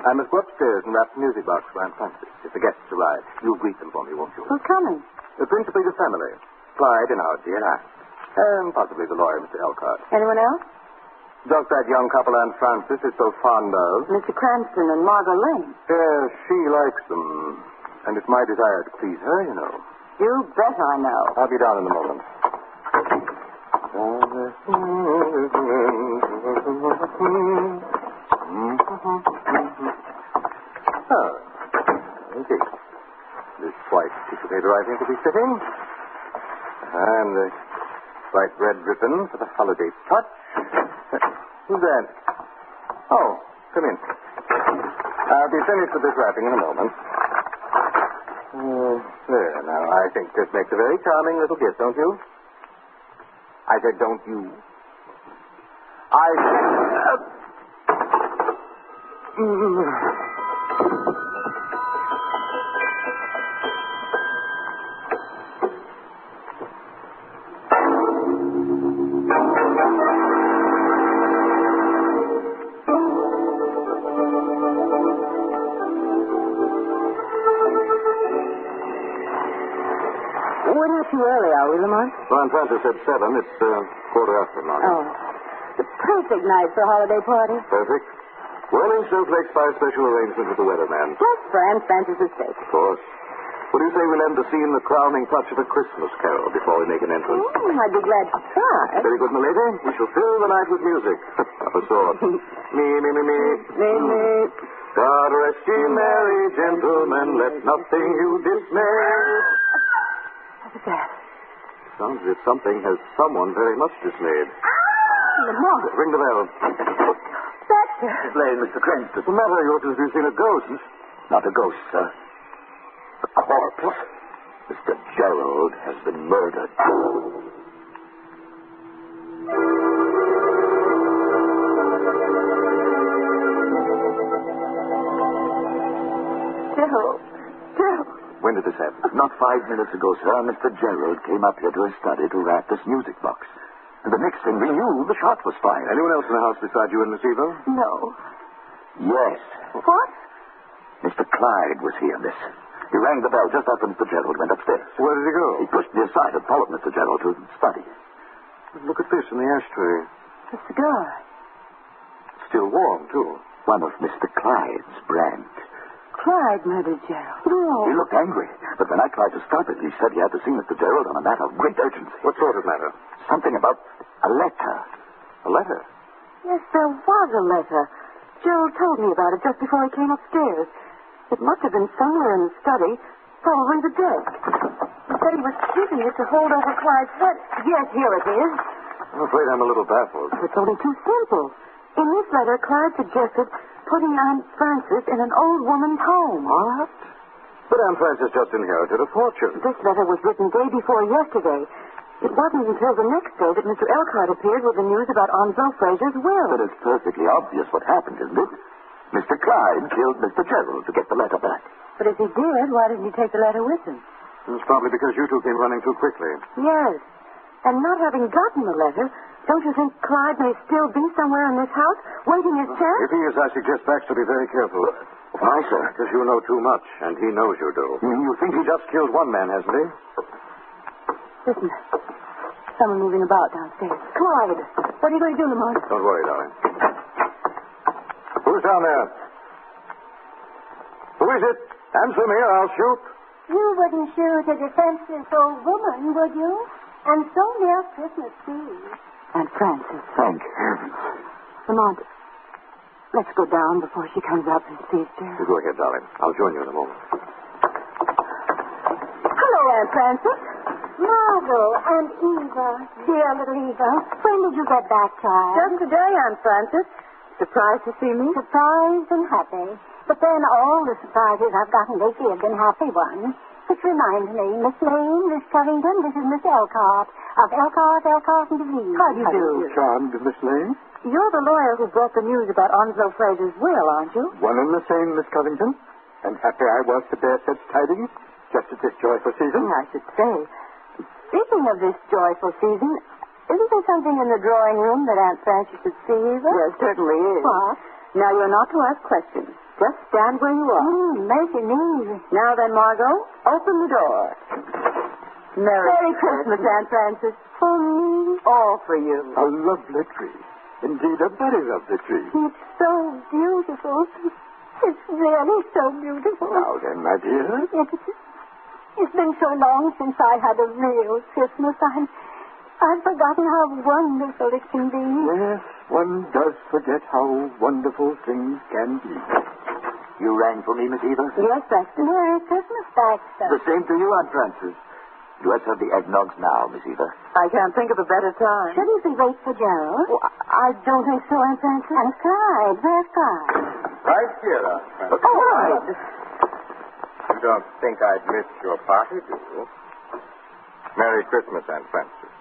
I must go upstairs and wrap the music box for Aunt Frances. If the guests arrive, you'll greet them for me, won't you? Who's coming? Principally the family. Clyde and our dear aunt. And possibly the lawyer, Mr. Elcott. Anyone else? Just that young couple Aunt Frances is so fond of. Mr. Cranston and Margot Lane. Yes, she likes them. And it's my desire to please her, you know. You bet I know. I'll be down in a moment. Oh, indeed. This white piece of paper, I think, will be fitting. And the bright red ribbon for the holiday touch. Who's that? Oh, come in. I'll be finished with this wrapping in a moment. There, now, I think this makes a very charming little gift, don't you? I said, don't you? We're not too early, are we, Lamont? Well, Aunt Frances said 7. It's 1:15. Oh. The perfect night for a holiday party. Perfect. Rolling snowflakes by special arrangement with the weatherman. Just for Aunt Frances' sake. Of course. What do you say we lend the scene the crowning touch of a Christmas carol before we make an entrance? I'd be glad to try. Very good, my lady. We shall fill the night with music. Of a sort. Me. God rest ye merry gentlemen, let nothing you dismay. What was that? Sounds as if something has someone very much dismayed. Lamont. Ring the bell. Baxter. Miss Lane, Mr. Cranston. What's the matter? You ought to have seen a ghost. Not a ghost, sir. A corpse. Mr. Gerald has been murdered. Gerald. When did this happen? Not 5 minutes ago, sir. Mr. Gerald came up here to his study to wrap this music box. And the next thing we knew, the shot was fired. Anyone else in the house besides you and Miss Eva? No. Yes. What? Mr. Clyde was here, miss. He rang the bell just after Mr. Gerald went upstairs. Where did he go? He pushed me aside and followed Mr. Gerald to the study. Look at this in the ashtray. A cigar. Still warm, too. One of Mr. Clyde's brand. Clyde murdered Gerald. No. He looked angry, but when I tried to stop it, he said he had to see Mr. Gerald on a matter of great urgency. What sort of matter? Something about a letter. A letter? Yes, there was a letter. Gerald told me about it just before he came upstairs. It must have been somewhere in the study, probably the desk. He said he was keeping it to hold over Clyde's head. Yes, here it is. I'm afraid I'm a little baffled. It's only too simple. In this letter, Clyde suggested putting Aunt Frances in an old woman's home. What? But Aunt Frances just inherited a fortune. This letter was written day before yesterday. It wasn't until the next day that Mr. Elkhart appeared with the news about Onslow Fraser's will. But it's perfectly obvious what happened, isn't it? Mr. Clyde killed Mr. Gerald to get the letter back. But if he did, why didn't he take the letter with him? It's probably because you two came running too quickly. Yes. And not having gotten the letter, don't you think Clyde may still be somewhere in this house, waiting his chance? If he is, I suggest Baxter be very careful. Why, sir? Because you know too much, and he knows you do. You think He just killed one man, hasn't he? Listen. Someone moving about downstairs. Clyde, what are you going to do, Lamont? Don't worry, darling. Who's down there? Who is it? Answer me or I'll shoot. You wouldn't shoot a defenseless old woman, would you? And so near Christmas Eve. Aunt Frances. Thank heavens. Lamont, let's go down before she comes up and sees her. You go ahead, darling. I'll join you in a moment. Hello, Aunt Frances. Margot and Eva, dear little Eva, when did you get back, child? Just today, Aunt Frances. Surprised to see me? Surprised and happy. But then all the surprises I've gotten lately have been happy ones. Which reminds me, Miss Lane, Miss Covington, this is Miss Elkhart, of Elkhart and WV. How do you do? Charmed, Miss Lane. You're the lawyer who brought the news about Onslow Fraser's will, aren't you? One and the same, Miss Covington. And happy I was to bear such tidings, just at this joyful season. I should say. Speaking of this joyful season, isn't there something in the drawing room that Aunt Frances should see, Eva? There certainly is. What? Now, you're not to ask questions. Just stand where you are. Mercy me. Now then, Margot, open the door. Merry Christmas, Aunt Frances. For me? All for you. A lovely tree. Indeed, a very lovely tree. It's so beautiful. It's really so beautiful. Now then, my dear. It's been so long since I had a real Christmas. I've forgotten how wonderful it can be. Yes, one does forget how wonderful things can be. You rang for me, Miss Eva? Yes, Baxter. Merry Christmas, Baxter. The same to you, Aunt Frances. Let's have the eggnogs now, Miss Eva. I can't think of a better time. Shouldn't we wait for Gerald? Well, I don't think so, Aunt Frances. And Clyde. Where's Clyde? Right here, Aunt Frances. Clyde! You don't think I'd miss your party, do you? Merry Christmas, Aunt Frances.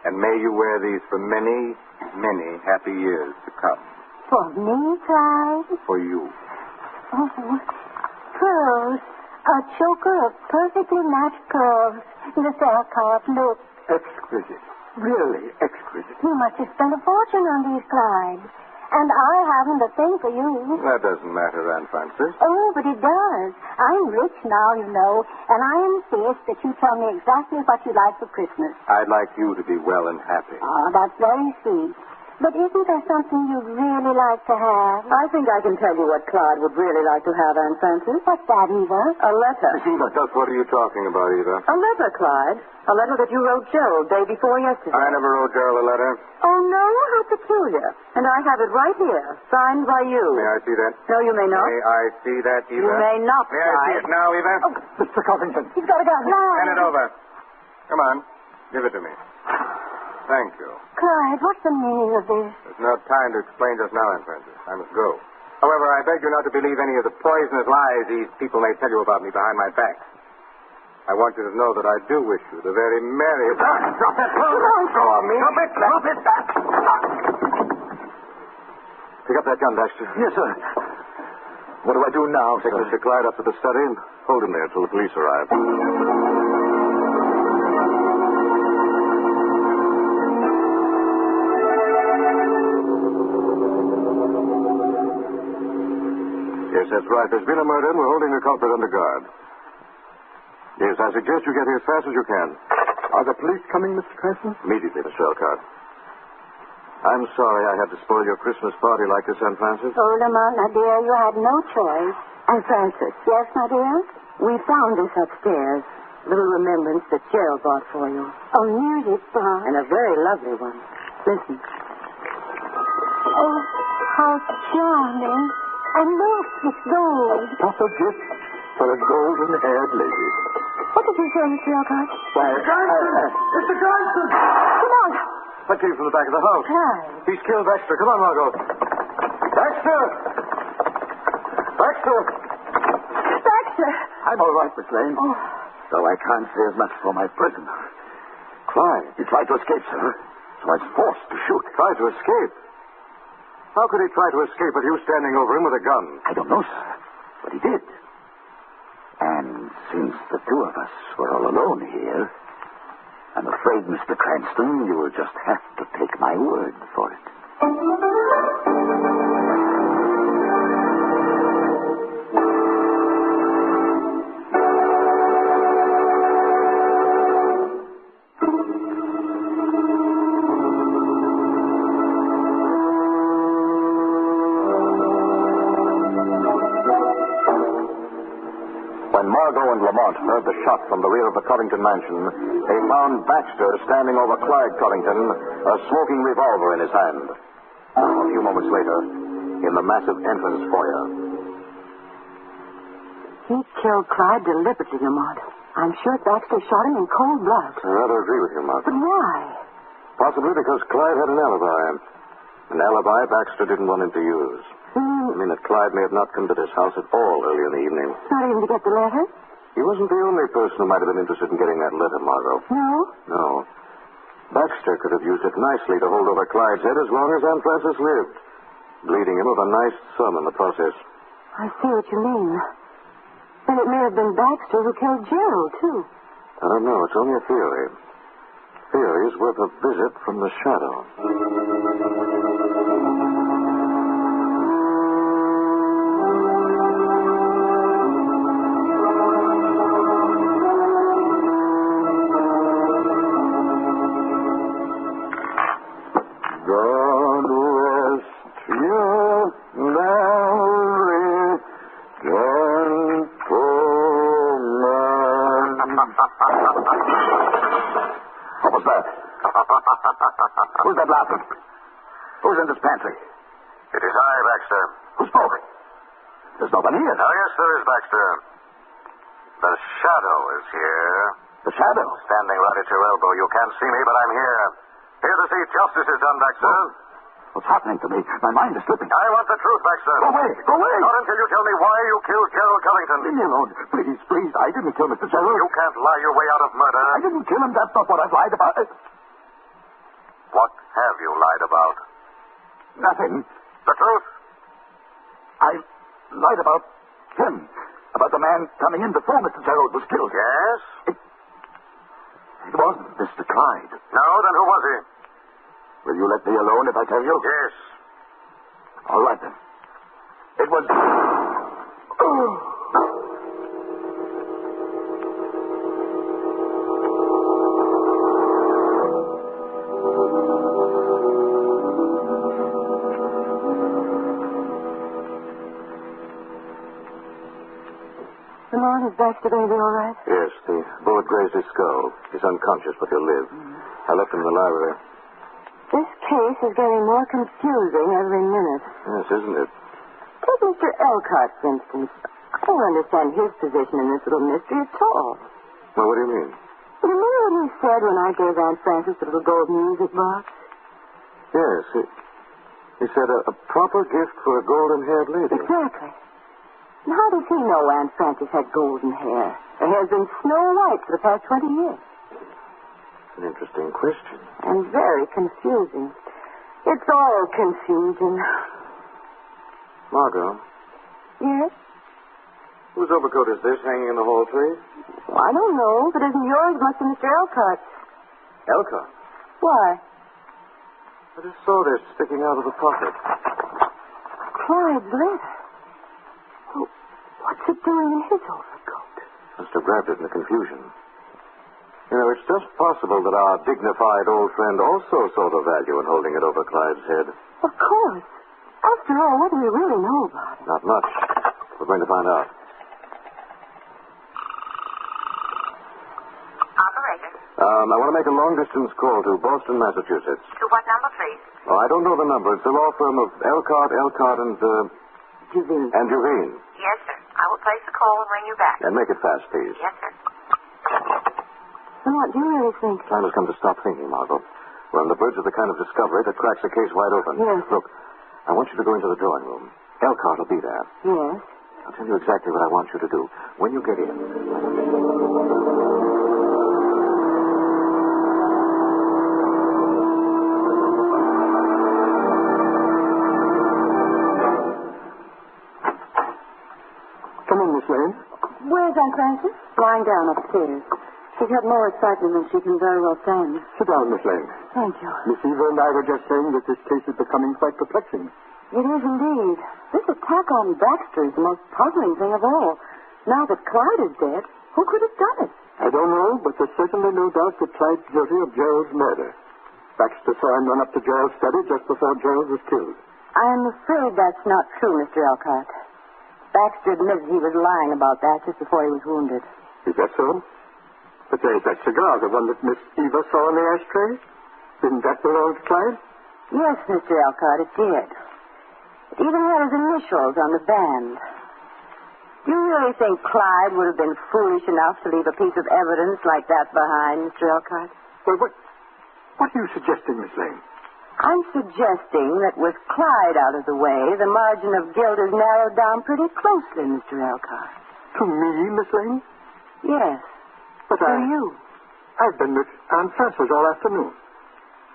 And may you wear these for many, many happy years to come. For me, Clyde? For you. Oh, pearls. A choker of perfectly matched pearls. Miss Elcott, look. Exquisite. Really exquisite. You must have spent a fortune on these, Clyde. And I haven't a thing for you. That doesn't matter, Aunt Frances. Oh, but it does. I'm rich now, you know, and I insist that you tell me exactly what you like for Christmas. I'd like you to be well and happy. Oh, that's very sweet. But isn't there something you'd really like to have? I think I can tell you what Clyde would really like to have, Aunt Frances. What's that, Eva? A letter. Eva, just what are you talking about, Eva? A letter, Clyde. A letter that you wrote Gerald day before yesterday. I never wrote Gerald a letter. Oh, no? How peculiar. And I have it right here, signed by you. May I see that? No, you may not. May I see that, Eva? You may not, May I see it now, Eva? Oh, Mr. Covington. he's got a gun. Hand it over. Come on. Give it to me. Thank you. Clyde, what's the meaning of this? There's no time to explain just now, Aunt Frances. I must go. However, I beg you not to believe any of the poisonous lies these people may tell you about me behind my back. I want you to know that I do wish you the very merriest... Drop it! Don't throw on me! Drop it! Drop it! Pick up that gun, Baxter. Yes, sir. What do I do now, Take sir? Mr. Clyde up to the study and hold him there until the police arrive. Yes, that's right. There's been a murder, and we're holding the culprit under guard. Yes, I suggest you get here as fast as you can. Are the police coming, Mr. Cranston? Immediately, Mr. Elcott. I'm sorry I had to spoil your Christmas party like this, Aunt Frances. Oh, Lamont, my dear, you had no choice. Aunt Frances. Yes, my dear? We found this upstairs. Little remembrance that Gerald bought for you. Oh, music, Bob. And a very lovely one. Listen. Oh, how charming. And look, it's gold. A proper gift for a golden-haired lady. What did you say, Mr. Elcott? Why, Mr. Johnson! Come on. That came from the back of the house. Clyde. He's killed Baxter. Come on, Margot. Baxter! Baxter! Baxter! I'm all right, Miss Lane. Oh. Though I can't say as much for my prisoner. Clyde. He tried to escape, sir. So I was forced to shoot. Tried to escape? How could he try to escape with you standing over him with a gun? I don't know, sir. But he did. And since the two of us were all alone here, I'm afraid, Mr. Cranston, you will just have to take my word for it. When Margot and Lamont heard the shot from the rear of the Covington mansion, they found Baxter standing over Clyde Covington, a smoking revolver in his hand. A few moments later, in the massive entrance foyer. He killed Clyde deliberately, Lamont. I'm sure Baxter shot him in cold blood. I rather agree with you, Mark. But why? Possibly because Clyde had an alibi. An alibi Baxter didn't want him to use. I mean that Clyde may have not come to this house at all early in the evening. Not even to get the letter? He wasn't the only person who might have been interested in getting that letter, Margot. No? No. Baxter could have used it nicely to hold over Clyde's head as long as Aunt Frances lived, bleeding him of a nice sum in the process. I see what you mean. Then it may have been Baxter who killed Gerald, too. I don't know. It's only a theory. Theory's worth a visit from the shadow. What was that? Who's that laughing? Who's in this pantry? It is I, Baxter. Who spoke? There's nobody here. Oh, yes, there is, Baxter. The shadow is here. The shadow? Standing right at your elbow. You can't see me, but I'm here. Here to see justice is done, Baxter. What's happening to me? My mind is slipping. I want the truth, Baxter. Go away! Go away! Not until you tell me why you killed Gerald Covington. Leave me alone. Please, please. I didn't kill Mr. Gerald. You can't lie your way out of murder. I didn't kill him. That's not what I've lied about. What have you lied about? Nothing. The truth? I lied about him. About the man coming in before Mr. Gerald was killed. Yes? It wasn't Mr. Clyde. No, then who was he? Will you let me alone if I tell you? Yes. All right, then. It was... Lamont, is Baxter baby all right? Yes, the bullet grazed his skull. He's unconscious, but he'll live. I left him in the library. This case is getting more confusing every minute. Yes, isn't it? Take Mr. Elcott, for instance. I don't understand his position in this little mystery at all. Well, what do you mean? You remember what he said when I gave Aunt Frances the little gold music box? Yes, he said a proper gift for a golden-haired lady. Exactly. And how does he know Aunt Frances had golden hair? Her hair's been snow white for the past 20 years. An interesting question. And very confusing. It's all confusing. Margot, Yes? whose overcoat is this hanging in the hall tree? Well, I don't know. If it isn't yours, it must be Mr. Elcott's. Elcott. Why? I just saw this sticking out of the pocket. Clyde's letter. Oh, what's it doing in his overcoat? Must have grabbed it in the confusion. You know, it's just possible that our dignified old friend also saw the value in holding it over Clyde's head. Of course. After all, what do we really know about it? Not much. We're going to find out. Operator. I want to make a long-distance call to Boston, Massachusetts. To what number, please? Oh, I don't know the number. It's the law firm of Elcott, and Juvine. Yes, sir. I will place the call and ring you back. And make it fast, please. Yes, sir. What do you really think? Time has come to stop thinking, Margot. We're on the verge of the kind of discovery that cracks a case wide open. Yes. Look, I want you to go into the drawing room. Elcott will be there. Yes. I'll tell you exactly what I want you to do. When you get in... Come in, Miss Lane. Where's Aunt Frances? Lying down upstairs. She's had more excitement than she can very well stand. Sit down, Miss Lane. Thank you. Miss Eva and I were just saying that this case is becoming quite perplexing. It is indeed. This attack on Baxter is the most puzzling thing of all. Now that Clyde is dead, who could have done it? I don't know, but there's certainly no doubt that Clyde's guilty of Gerald's murder. Baxter saw him run up to Gerald's study just before Gerald was killed. I'm afraid that's not true, Mr. Elcott. Baxter admitted he was lying about that just before he was wounded. Is that so? But there's that cigar, the one that Miss Eva saw in the ashtray. Didn't that belong to Clyde? Yes, Mr. Elcott, it did. It even had his initials on the band. Do you really think Clyde would have been foolish enough to leave a piece of evidence like that behind, Mr. Elcott? Well, what are you suggesting, Miss Lane? I'm suggesting that with Clyde out of the way, the margin of guilt is narrowed down pretty closely, Mr. Elcott. To me, Miss Lane? Yes. But to you. I've been with Aunt Frances all afternoon.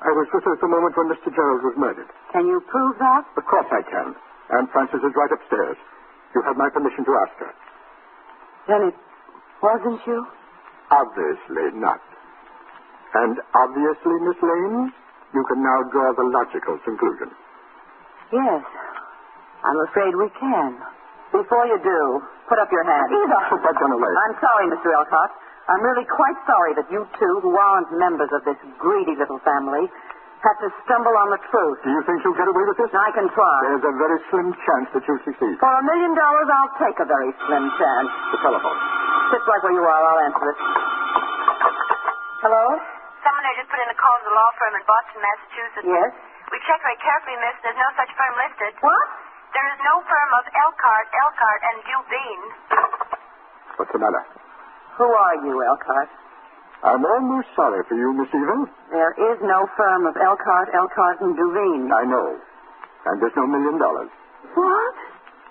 I was with her at the moment when Mr. Gerald was murdered. Can you prove that? Of course I can. Aunt Frances is right upstairs. You have my permission to ask her. Then it wasn't you? Obviously not. And obviously, Miss Lane, you can now draw the logical conclusion. Yes. I'm afraid we can. Before you do, put up your hand. Eva! Put that gun away. I'm sorry, Mr. Elcott. I'm really quite sorry that you two, who aren't members of this greedy little family, had to stumble on the truth. Do you think you'll get away with this? I can try. There's a very slim chance that you'll succeed. For $1 million, I'll take a very slim chance. The telephone. Sit right where you are. I'll answer it. Hello? Someone had just put in a call to the law firm in Boston, Massachusetts. Yes? We checked very carefully, miss. There's no such firm listed. What? There is no firm of Elcott, and Juvine. What's the matter? Who are you, Elcott? I'm almost sorry for you, Miss Eva. There is no firm of Elcott, and Duveen. I know. And there's no $1 million. What?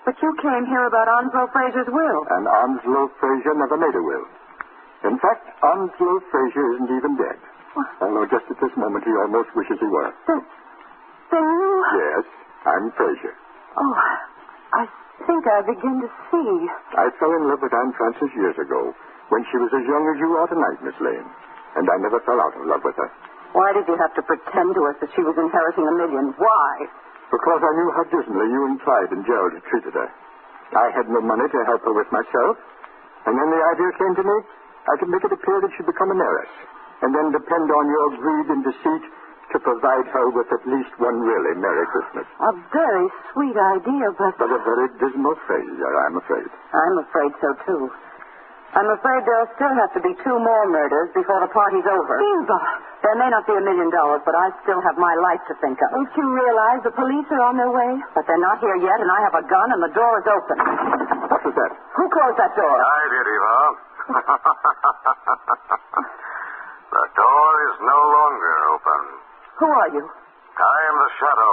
But you came here about Onslow Fraser's will. And Onslow Fraser never made a will. In fact, Onslow Fraser isn't even dead. What? Although just at this moment he almost wishes he were. Then you... Yes, I'm Fraser. Oh, I think I begin to see. I fell in love with Anne Francis years ago, when she was as young as you are tonight, Miss Lane. And I never fell out of love with her. Why did you have to pretend to us that she was inheriting $1 million? Why? Because I knew how dismally you and Clyde and Gerald had treated her. I had no money to help her with myself. And then the idea came to me, I could make it appear that she'd become an heiress. And then depend on your greed and deceit to provide her with at least one really Merry Christmas. A very sweet idea, but... But a very dismal failure, I'm afraid. I'm afraid so, too. I'm afraid there'll still have to be 2 more murders before the party's over. Eva! There may not be $1 million, but I still have my life to think of. Don't you realize the police are on their way? But they're not here yet, and I have a gun, and the door is open. What was that? Who closed that door? I did, Eva. The door is no longer open. Who are you? I am the Shadow.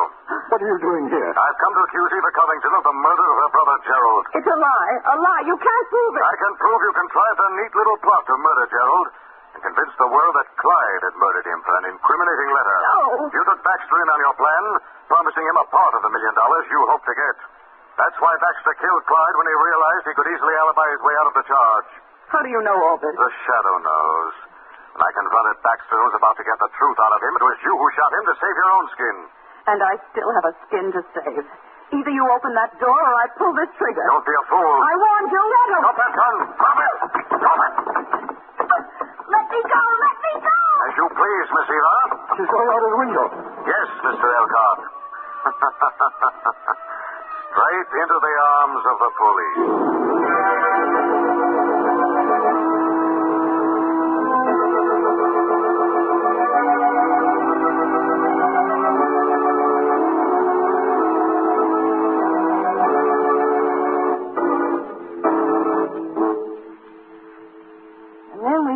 What are you doing here? I've come to accuse Eva Covington of the murder of her brother Gerald. It's a lie. A lie. You can't prove it. I can prove you contrived a neat little plot to murder Gerald and convince the world that Clyde had murdered him for an incriminating letter. No. You took Baxter in on your plan, promising him a part of the $1 million you hoped to get. That's why Baxter killed Clyde when he realized he could easily alibi his way out of the charge. How do you know all this? The Shadow knows. When I confronted Baxter, who was about to get the truth out of him, it was you who shot him to save your own skin. And I still have a skin to save. Either you open that door or I pull this trigger. Don't be a fool. I warned you. Let him. Drop that gun. Drop it. Drop it. Let me go. Let me go. As you please, Miss Eva. She's going out of the window. Yes, Mr. Elcott. Straight into the arms of the police.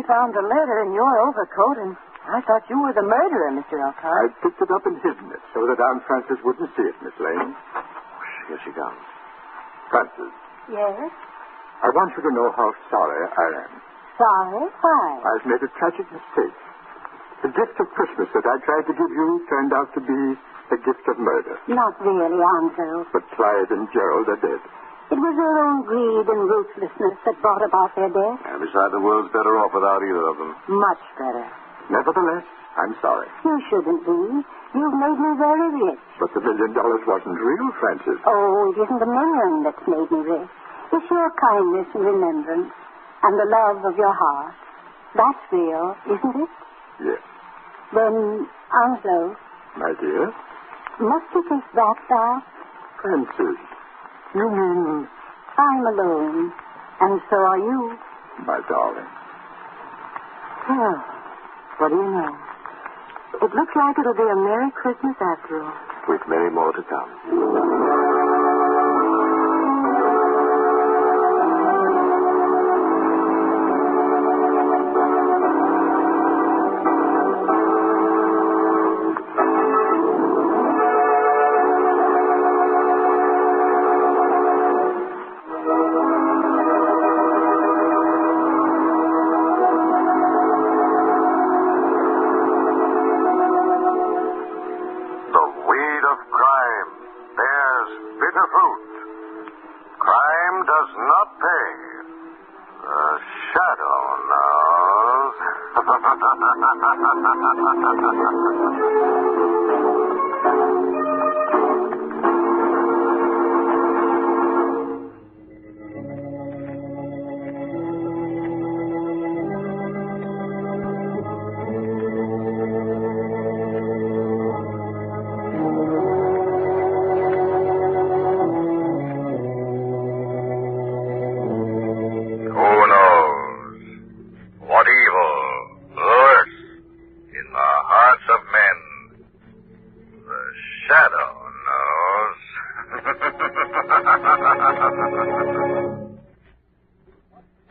Found a letter in your overcoat, and I thought you were the murderer, Mr. Elcott. I picked it up and hidden it so that Aunt Frances wouldn't see it, Miss Lane. Here she comes. Frances. Yes? I want you to know how sorry I am. Sorry? Why? I've made a tragic mistake. The gift of Christmas that I tried to give you turned out to be a gift of murder. Not really, Ansel. But Clyde and Gerald are dead. It was their own greed and ruthlessness that brought about their death. And besides, the world's better off without either of them. Much better. Nevertheless, I'm sorry. You shouldn't be. You've made me very rich. But the $1 million wasn't real, Frances. Oh, it isn't the million that's made me rich. It's your kindness and remembrance and the love of your heart. That's real, isn't it? Yes. Then, Onslow. My dear? Must you kiss that now? Frances. You mean... I'm alone, and so are you. My darling. Well, what do you know? It looks like it'll be a Merry Christmas after all. With many more to come.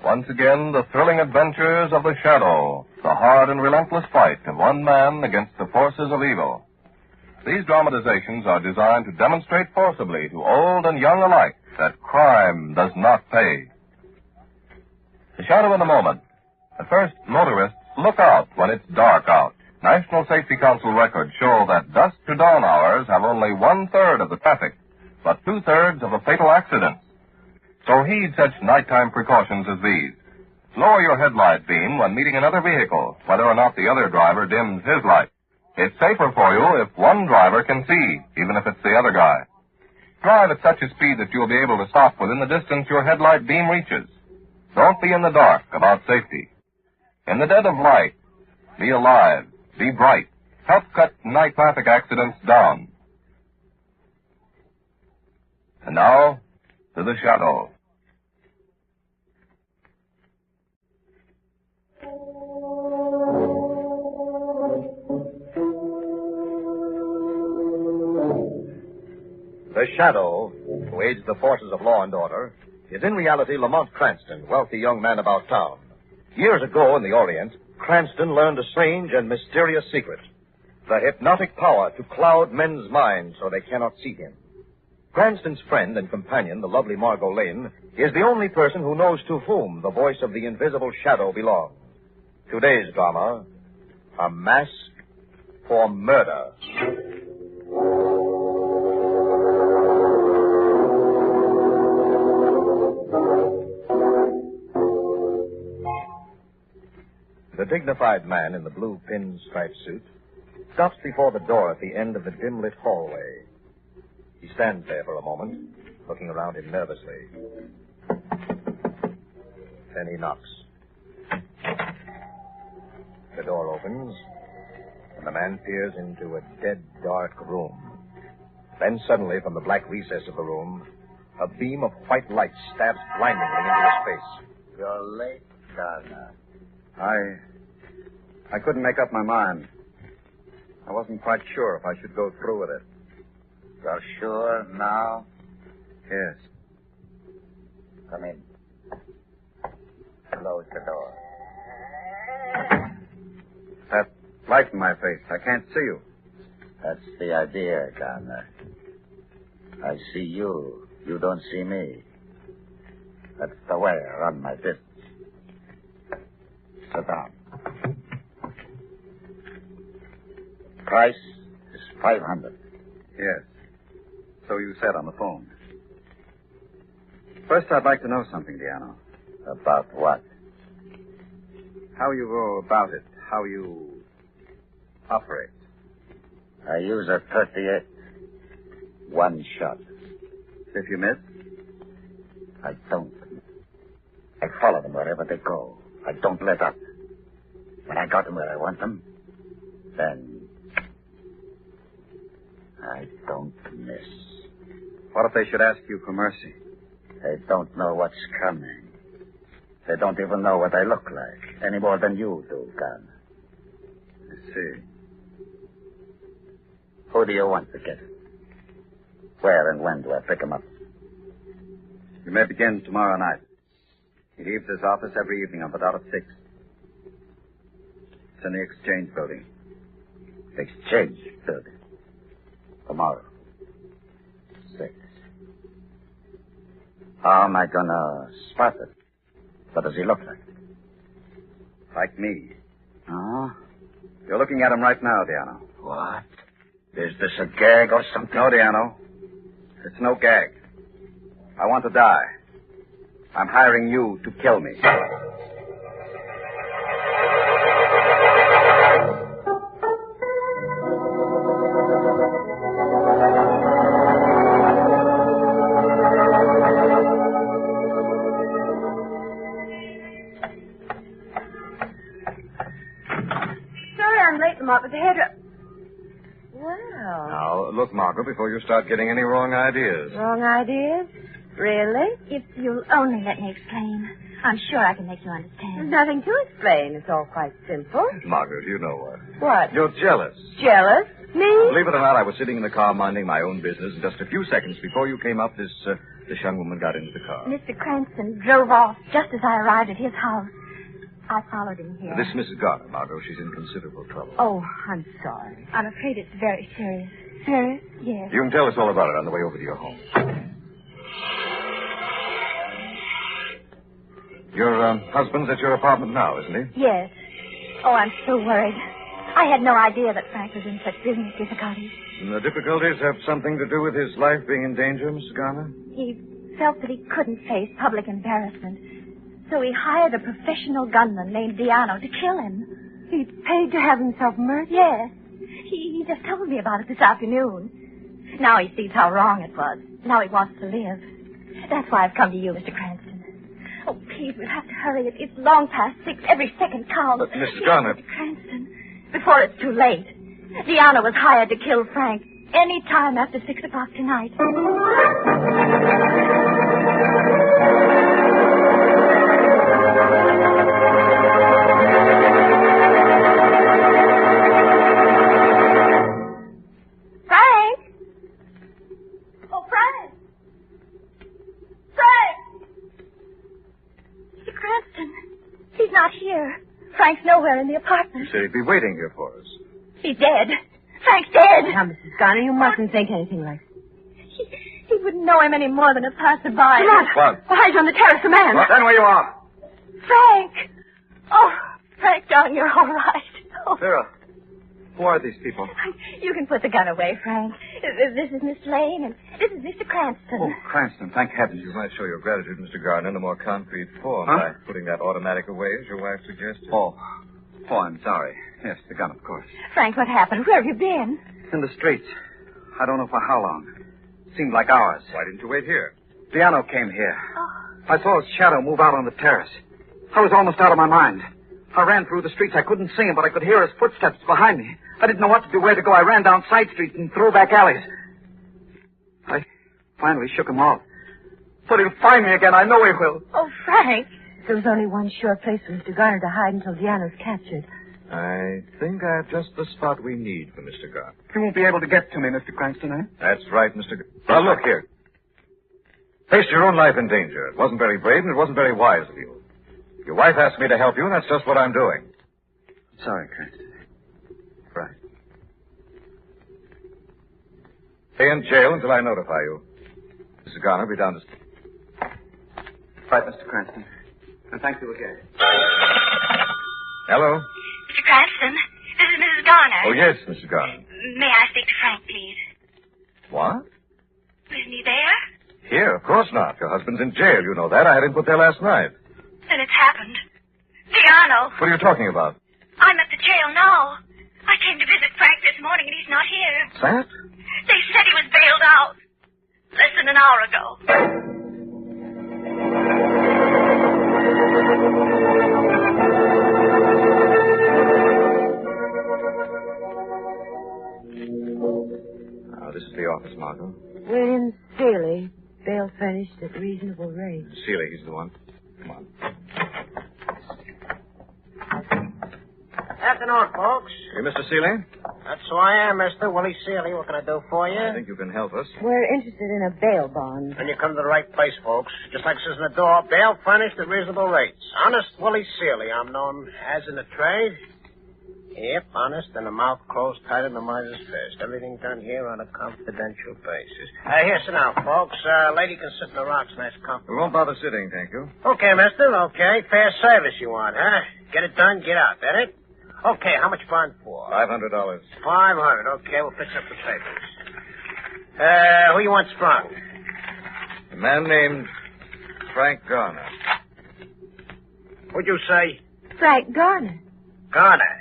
Once again, the thrilling adventures of the Shadow, the hard and relentless fight of one man against the forces of evil. These dramatizations are designed to demonstrate forcibly to old and young alike that crime does not pay. The shadow in a moment. At first, motorists look out when it's dark out. National Safety Council records show that dusk to dawn hours have only 1/3 of the traffic, but 2/3 of the fatal accidents. So heed such nighttime precautions as these. Lower your headlight beam when meeting another vehicle, whether or not the other driver dims his light. It's safer for you if one driver can see, even if it's the other guy. Drive at such a speed that you'll be able to stop within the distance your headlight beam reaches. Don't be in the dark about safety. In the dead of light, be alive, be bright. Help cut night traffic accidents down. And now, to the shadow. The Shadow, who aids the forces of law and order, is in reality Lamont Cranston, wealthy young man about town. Years ago in the Orient, Cranston learned a strange and mysterious secret. The hypnotic power to cloud men's minds so they cannot see him. Cranston's friend and companion, the lovely Margot Lane, is the only person who knows to whom the voice of the invisible shadow belongs. Today's drama, A Mask for Murder. The dignified man in the blue pinstripe suit stops before the door at the end of the dim-lit hallway. He stands there for a moment, looking around him nervously. Then he knocks. The door opens, and the man peers into a dead, dark room. Then suddenly, from the black recess of the room, a beam of white light stabs blindingly into his face. You're late, Garner. I couldn't make up my mind. I wasn't quite sure if I should go through with it. You're sure now? Yes. Come in. Close the door. That light in my face, I can't see you. That's the idea, Garner. I see you. You don't see me. That's the way I run my business. Sit down. Price is $500. Yes. So you said on the phone. First, I'd like to know something, Diano. About what? How you go about it. How you operate. I use a 38. One shot. If you miss? I don't. I follow them wherever they go. I don't let up. When I got them where I want them, then I don't miss. What if they should ask you for mercy? They don't know what's coming. They don't even know what I look like, any more than you do, Gun. I see. Who do you want to get? Where and when do I pick him up? You may begin tomorrow night. He leaves his office every evening on the dot of 6. It's in the Exchange Building. Exchange Building. Tomorrow. 6. How am I gonna spot it? What does he look like? Like me. Huh? You're looking at him right now, Diano. What? Is this a gag or something? No, Diano. It's no gag. I want to die. I'm hiring you to kill me. With the hairdresser. Well. Now, look, Margaret, before you start getting any wrong ideas. Wrong ideas? Really? If you'll only let me explain, I'm sure I can make you understand. There's nothing to explain. It's all quite simple. Margaret, you know what? What? You're jealous. Jealous? Me? Believe it or not, I was sitting in the car minding my own business, and just a few seconds before you came up, this young woman got into the car. Mr. Cranston drove off just as I arrived at his house. I followed him here. This is Mrs. Garner, Margot. She's in considerable trouble. Oh, I'm sorry. I'm afraid it's very serious. Serious? Yes. You can tell us all about it on the way over to your home. Your husband's at your apartment now, isn't he? Yes. Oh, I'm so worried. I had no idea that Frank was in such business difficulties. And the difficulties have something to do with his life being in danger, Mrs. Garner? He felt that he couldn't face public embarrassment. So he hired a professional gunman named Diano to kill him. He paid to have himself murdered? Yes. He just told me about it this afternoon. Now he sees how wrong it was. Now he wants to live. That's why I've come to you, Mr. Cranston. Oh, please, we'll have to hurry. It's long past 6. Every second counts. But, Mrs. Garner... Mr. Cranston, before it's too late. Diana was hired to kill Frank any time after 6 o'clock tonight. Frank! Oh, Frank! Frank! Mr. Cranston, he's not here. Frank's nowhere in the apartment. You said he'd be waiting here for us. He's dead. Frank's dead. Now, Mrs. Garner, you mustn't think anything like that. He wouldn't know him any more than a passerby. Come on. What? Behind you on the terrace, a man. Well, stand where you are. Frank! Oh, Frank, darling, you're all right. Oh. Sarah, who are these people? You can put the gun away, Frank. This is Miss Lane, and this is Mr. Cranston. Oh, Cranston, thank heavens. You might show your gratitude, Mr. Gardner, in a more concrete form by putting that automatic away, as your wife suggested. Oh, I'm sorry. Yes, the gun, of course. Frank, what happened? Where have you been? In the streets. I don't know for how long. Seemed like hours. Why didn't you wait here? Diano came here. Oh. I saw his shadow move out on the terrace. I was almost out of my mind. I ran through the streets. I couldn't see him, but I could hear his footsteps behind me. I didn't know what to do, where to go. I ran down side streets and through back alleys. I finally shook him off. But he'll find me again. I know he will. Oh, Frank. There was only one sure place for Mr. Garner to hide until Diana's captured. I think I have just the spot we need for Mr. Gardner. He won't be able to get to me, Mr. Cranston, eh? That's right, Mr. Well, look here. Faced your own life in danger. It wasn't very brave, and it wasn't very wise of you. Your wife asked me to help you, and that's just what I'm doing. Sorry, Cranston. Right. Stay in jail until I notify you. Mrs. Garner will be down to... Right, Mr. Cranston. And thank you again. Hello? Mr. Cranston, this is Mrs. Garner. Oh, yes, Mrs. Garner. May I speak to Frank, please? What? Isn't he there? Here, of course not. Your husband's in jail. You know that. I had him put there last night. Then it's happened. Diano. What are you talking about? I'm at the jail now. I came to visit Frank this morning, and he's not here. That? They said he was bailed out less than an hour ago. This is the office, Margot. William Seeley, bail furnished at reasonable rate. Seeley, he's the one. Come on. Afternoon, folks. Hey, Mr. Seeley? That's who I am, Mr. Willie Seeley. What can I do for you? I think you can help us. We're interested in a bail bond. Then you come to the right place, folks. Just like it says in the door, bail furnished at reasonable rates. Honest Willie Seeley, I'm known as in the trade. Yep, honest, and the mouth closed tight in the miser's fist. Everything done here on a confidential basis. Here, sit down, folks. Lady can sit in the rocks, nice comfortable. We won't bother sitting, thank you. Okay, mister, okay. Fair service you want, huh? Get it done, get out, that it? Okay, how much bond for? $500. $500, okay, we'll fix up the papers. Who you want sprung? A man named Frank Garner. What'd you say? Frank Garner. Garner.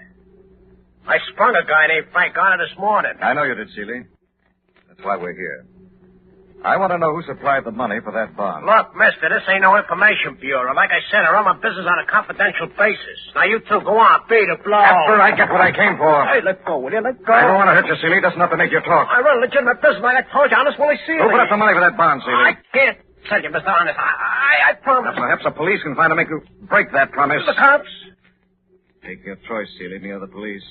I sprung a guy named Frank Garner this morning. I know you did, Seeley. That's why we're here. I want to know who supplied the money for that bond. Look, mister, this ain't no information bureau. Like I said, I run my business on a confidential basis. Now, you two, go on, beat the blow. After I get what I came for. Hey, let go, will you? Let go. I don't want to hurt you, Seeley. That's not to make you talk. I run a legitimate business, like I told you. Honest Willie Seeley. Who put up the money for that bond, Seeley? I can't tell you, Mr. Honest. I promise. Perhaps the police can find to make you break that promise. The cops? Take your choice, Seeley. Me or the police.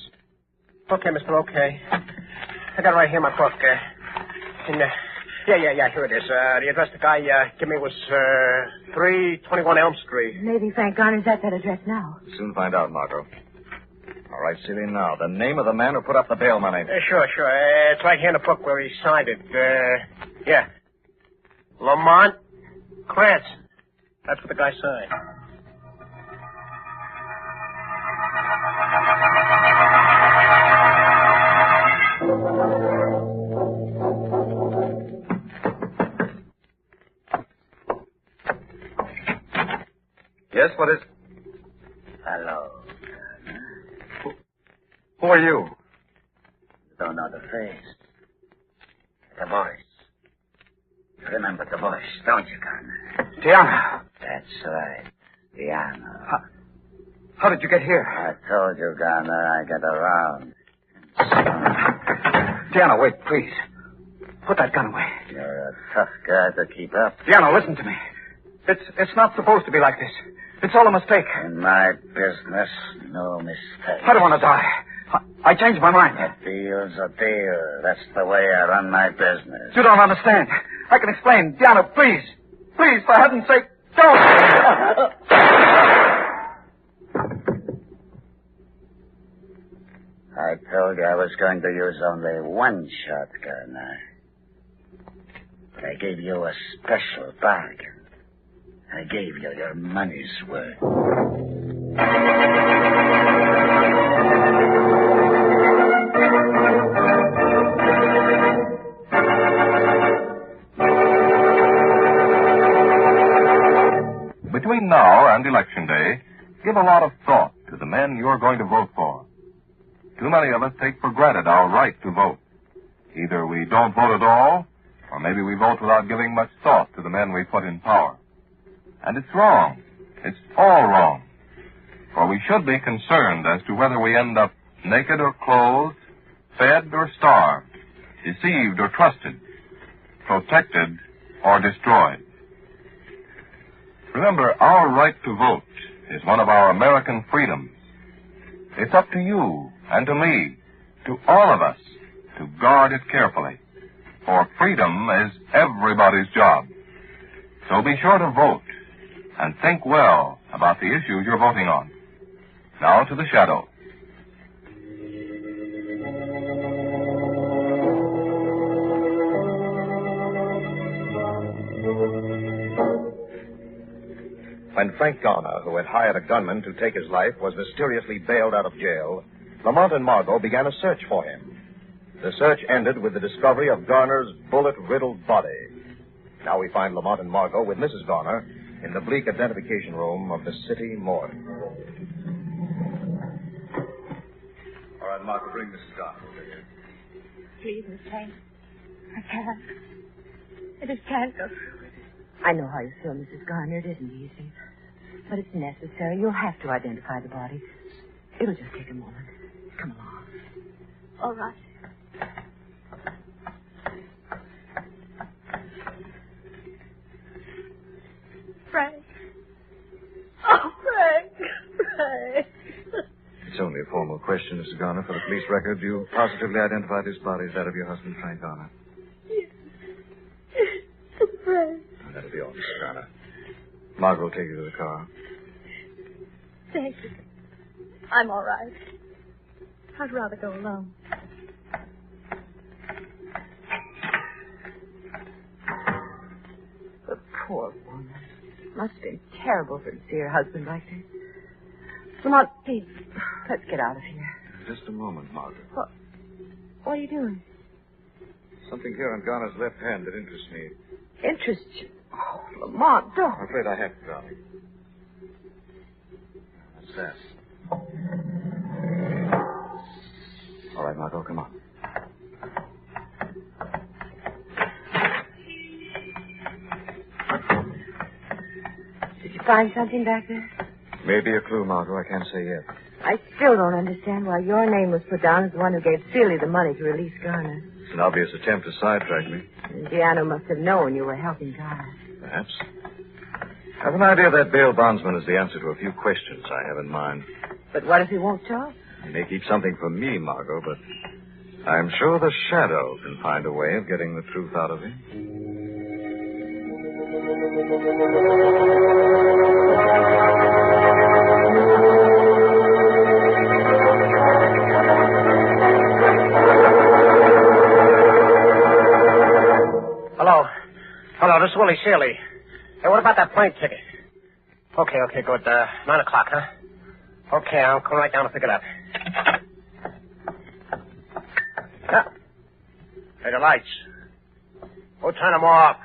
Okay, mister, okay. I got it right here in my book. Yeah, here it is. The address the guy gave me was 321 Elm Street. Maybe Frank Garner's at that address now. We'll soon find out, Margot. All right, Seeley, now, the name of the man who put up the bail money. Sure. It's right here in the book where he signed it. Yeah. Lamont Cranston. That's what the guy signed. Yes, what is... Hello. Who are you? Don't know the face. The voice. You remember the voice, don't you, Garner? Diana. That's right. Diana. How did you get here? I told you, Garner, I get around. Diana, wait, please. Put that gun away. You're a tough guy to keep up. Diana, listen to me. It's not supposed to be like this. It's all a mistake. In my business, no mistake. I don't want to die. I changed my mind. A deal's a deal. That's the way I run my business. You don't understand. I can explain. Diana, please. Please, for heaven's sake, don't. I told you I was going to use only one shotgun. But I gave you a special bargain. I gave you your money's worth. Between now and Election Day, give a lot of thought to the men you're going to vote for. Too many of us take for granted our right to vote. Either we don't vote at all, or maybe we vote without giving much thought to the men we put in power. And it's wrong. It's all wrong. For we should be concerned as to whether we end up naked or clothed, fed or starved, deceived or trusted, protected or destroyed. Remember, our right to vote is one of our American freedoms. It's up to you and to me, to all of us, to guard it carefully. For freedom is everybody's job. So be sure to vote and think well about the issues you're voting on. Now to the shadow. When Frank Garner, who had hired a gunman to take his life, was mysteriously bailed out of jail, Lamont and Margot began a search for him. The search ended with the discovery of Garner's bullet-riddled body. Now we find Lamont and Margot with Mrs. Garner in the bleak identification room of the city morgue. All right, Margot, bring Mrs. Garner over here. Please, Miss Kane. I can't. I just can't go through it. I know how you feel, Mrs. Garner. It isn't easy. But it's necessary. You'll have to identify the body. It'll just take a moment. Come along. All right. Frank. Oh, Frank. Frank. It's only a formal question, Mrs. Garner. For the police record, you positively identified this body as that of your husband, Frank Garner. Yes. Frank. That'll be all, Mrs. Garner. Margot will take you to the car. Thank you. I'm all right. I'd rather go alone. The poor woman. Must have been terrible for her to see her husband like this. Lamont, please, let's get out of here. Just a moment, Margaret. What are you doing? Something here on Garner's left hand that interests me. Interests you? Oh, Lamont, don't. I'm afraid I have to, darling. What's that? All right, Margot, come on. Did you find something back there? Maybe a clue, Margot. I can't say yet. I still don't understand why your name was put down as the one who gave Seeley the money to release Garner. It's an obvious attempt to sidetrack me. Indiana must have known you were helping Garner. Perhaps. I have an idea that bail bondsman is the answer to a few questions I have in mind. But what if he won't talk? He may keep something from me, Margot, but I'm sure the shadow can find a way of getting the truth out of him. Willie Sealy. Hey, what about that plane ticket? Okay, good. 9 o'clock, huh? Okay, I'll come right down and pick it up. Yeah. Hey, the lights. Who turned them off?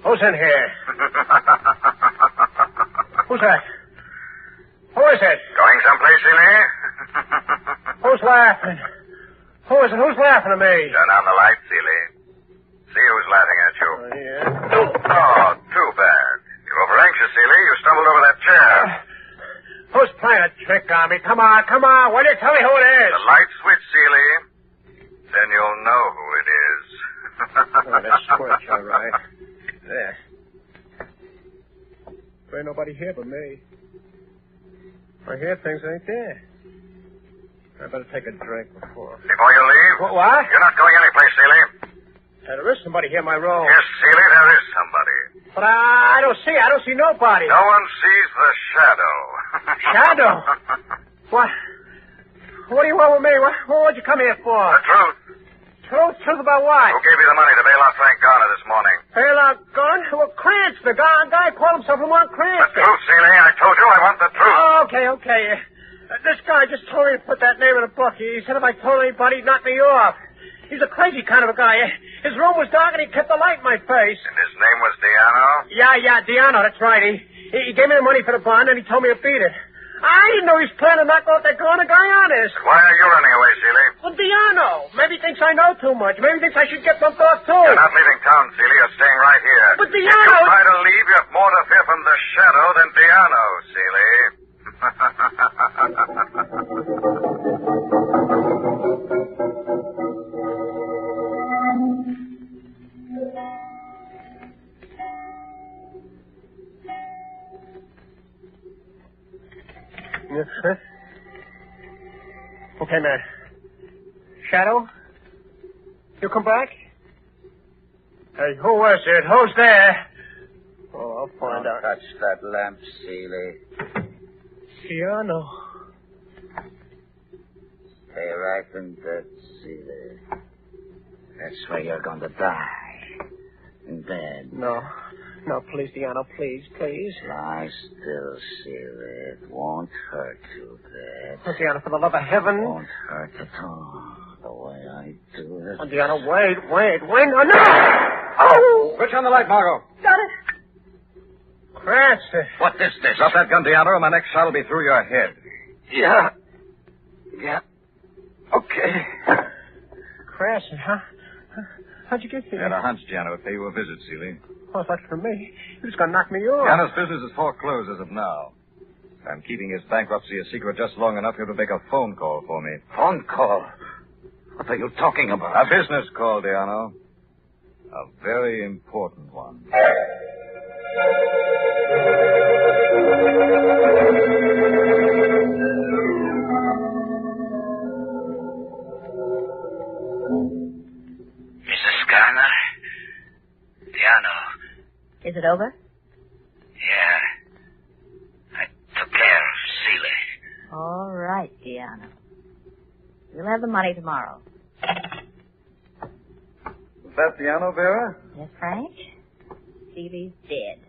Who's in here? Who's that? Who is it? Going someplace, Sealy? Who's laughing? Who is it? Who's laughing at me? Turn on the light, Sealy. See who's laughing at you. Oh, too bad. You're over anxious, Sealy. You stumbled over that chair. Who's playing a trick on me? Come on. Will you tell me who it is? The light switch, Sealy. Then you'll know who it is. The switch, all right. There. There ain't nobody here but me. I hear things ain't there. I better take a drink before. Before you leave? What? You're not going anyplace, Sealy. There is somebody here in my room. Yes, Sealy, there is somebody. But I don't see nobody. No one sees the shadow. Shadow? What? What do you want with me? What'd you come here for? The truth. Truth about what? Who gave you the money to bail out Frank Garner this morning? Bail out Garner? Well, Cranston. The guy called himself Lamont Cranston. The truth, Sealy. I told you I want the truth. Oh, okay. This guy just told me to put that name in a book. He said if I told anybody, he'd knock me off. He's a crazy kind of a guy. His room was dark and he kept the light in my face. And his name was Diano? Yeah, Diano, that's right. He gave me the money for the bond and he told me to beat it. I didn't know he was planning to knock off that Garner guy honest. Why are you running away, Sealy? Well, Diano. Maybe he thinks I know too much. Maybe he thinks I should get bumped off, too. You're not leaving town, Sealy. You're staying right here. But Diano... If you try to leave, you have more to fear from the shadow than Diano, Sealy. Huh? Okay, man. Shadow? You come back? Hey, who is it? Who's there? Oh, I'll find out. Touch that lamp, Sealy. Diano. Stay right in bed, Sealy. That's where you're going to die. In bed. No, please, Diano, please. Lie still, Sealy. It won't hurt you, Dad. Oh, Diano, for the love of heaven. It won't hurt at all. The way I do it. Oh, Diano, wait. Oh, no! Oh! Switch on the light, Margot. Got it. Cranston. What is this? Drop that gun, Diano, or my next shot will be through your head. Yeah. Okay. Cranston, huh? How'd you get here? I had a hunch, Gianna, would pay you a visit, Sealy. Oh, that's for me. You're just gonna knock me off. Gianna's business is foreclosed as of now. I'm keeping his bankruptcy a secret just long enough for him to make a phone call for me. Phone call? What are you talking about? A business call, Diano. A very important one. Mrs. Garner? Diano. Is it over? Yeah. I took care of Sealy. All right, Diana. You'll have the money tomorrow. Is that Diano, Vera? Yes, Frank. Sealy's dead.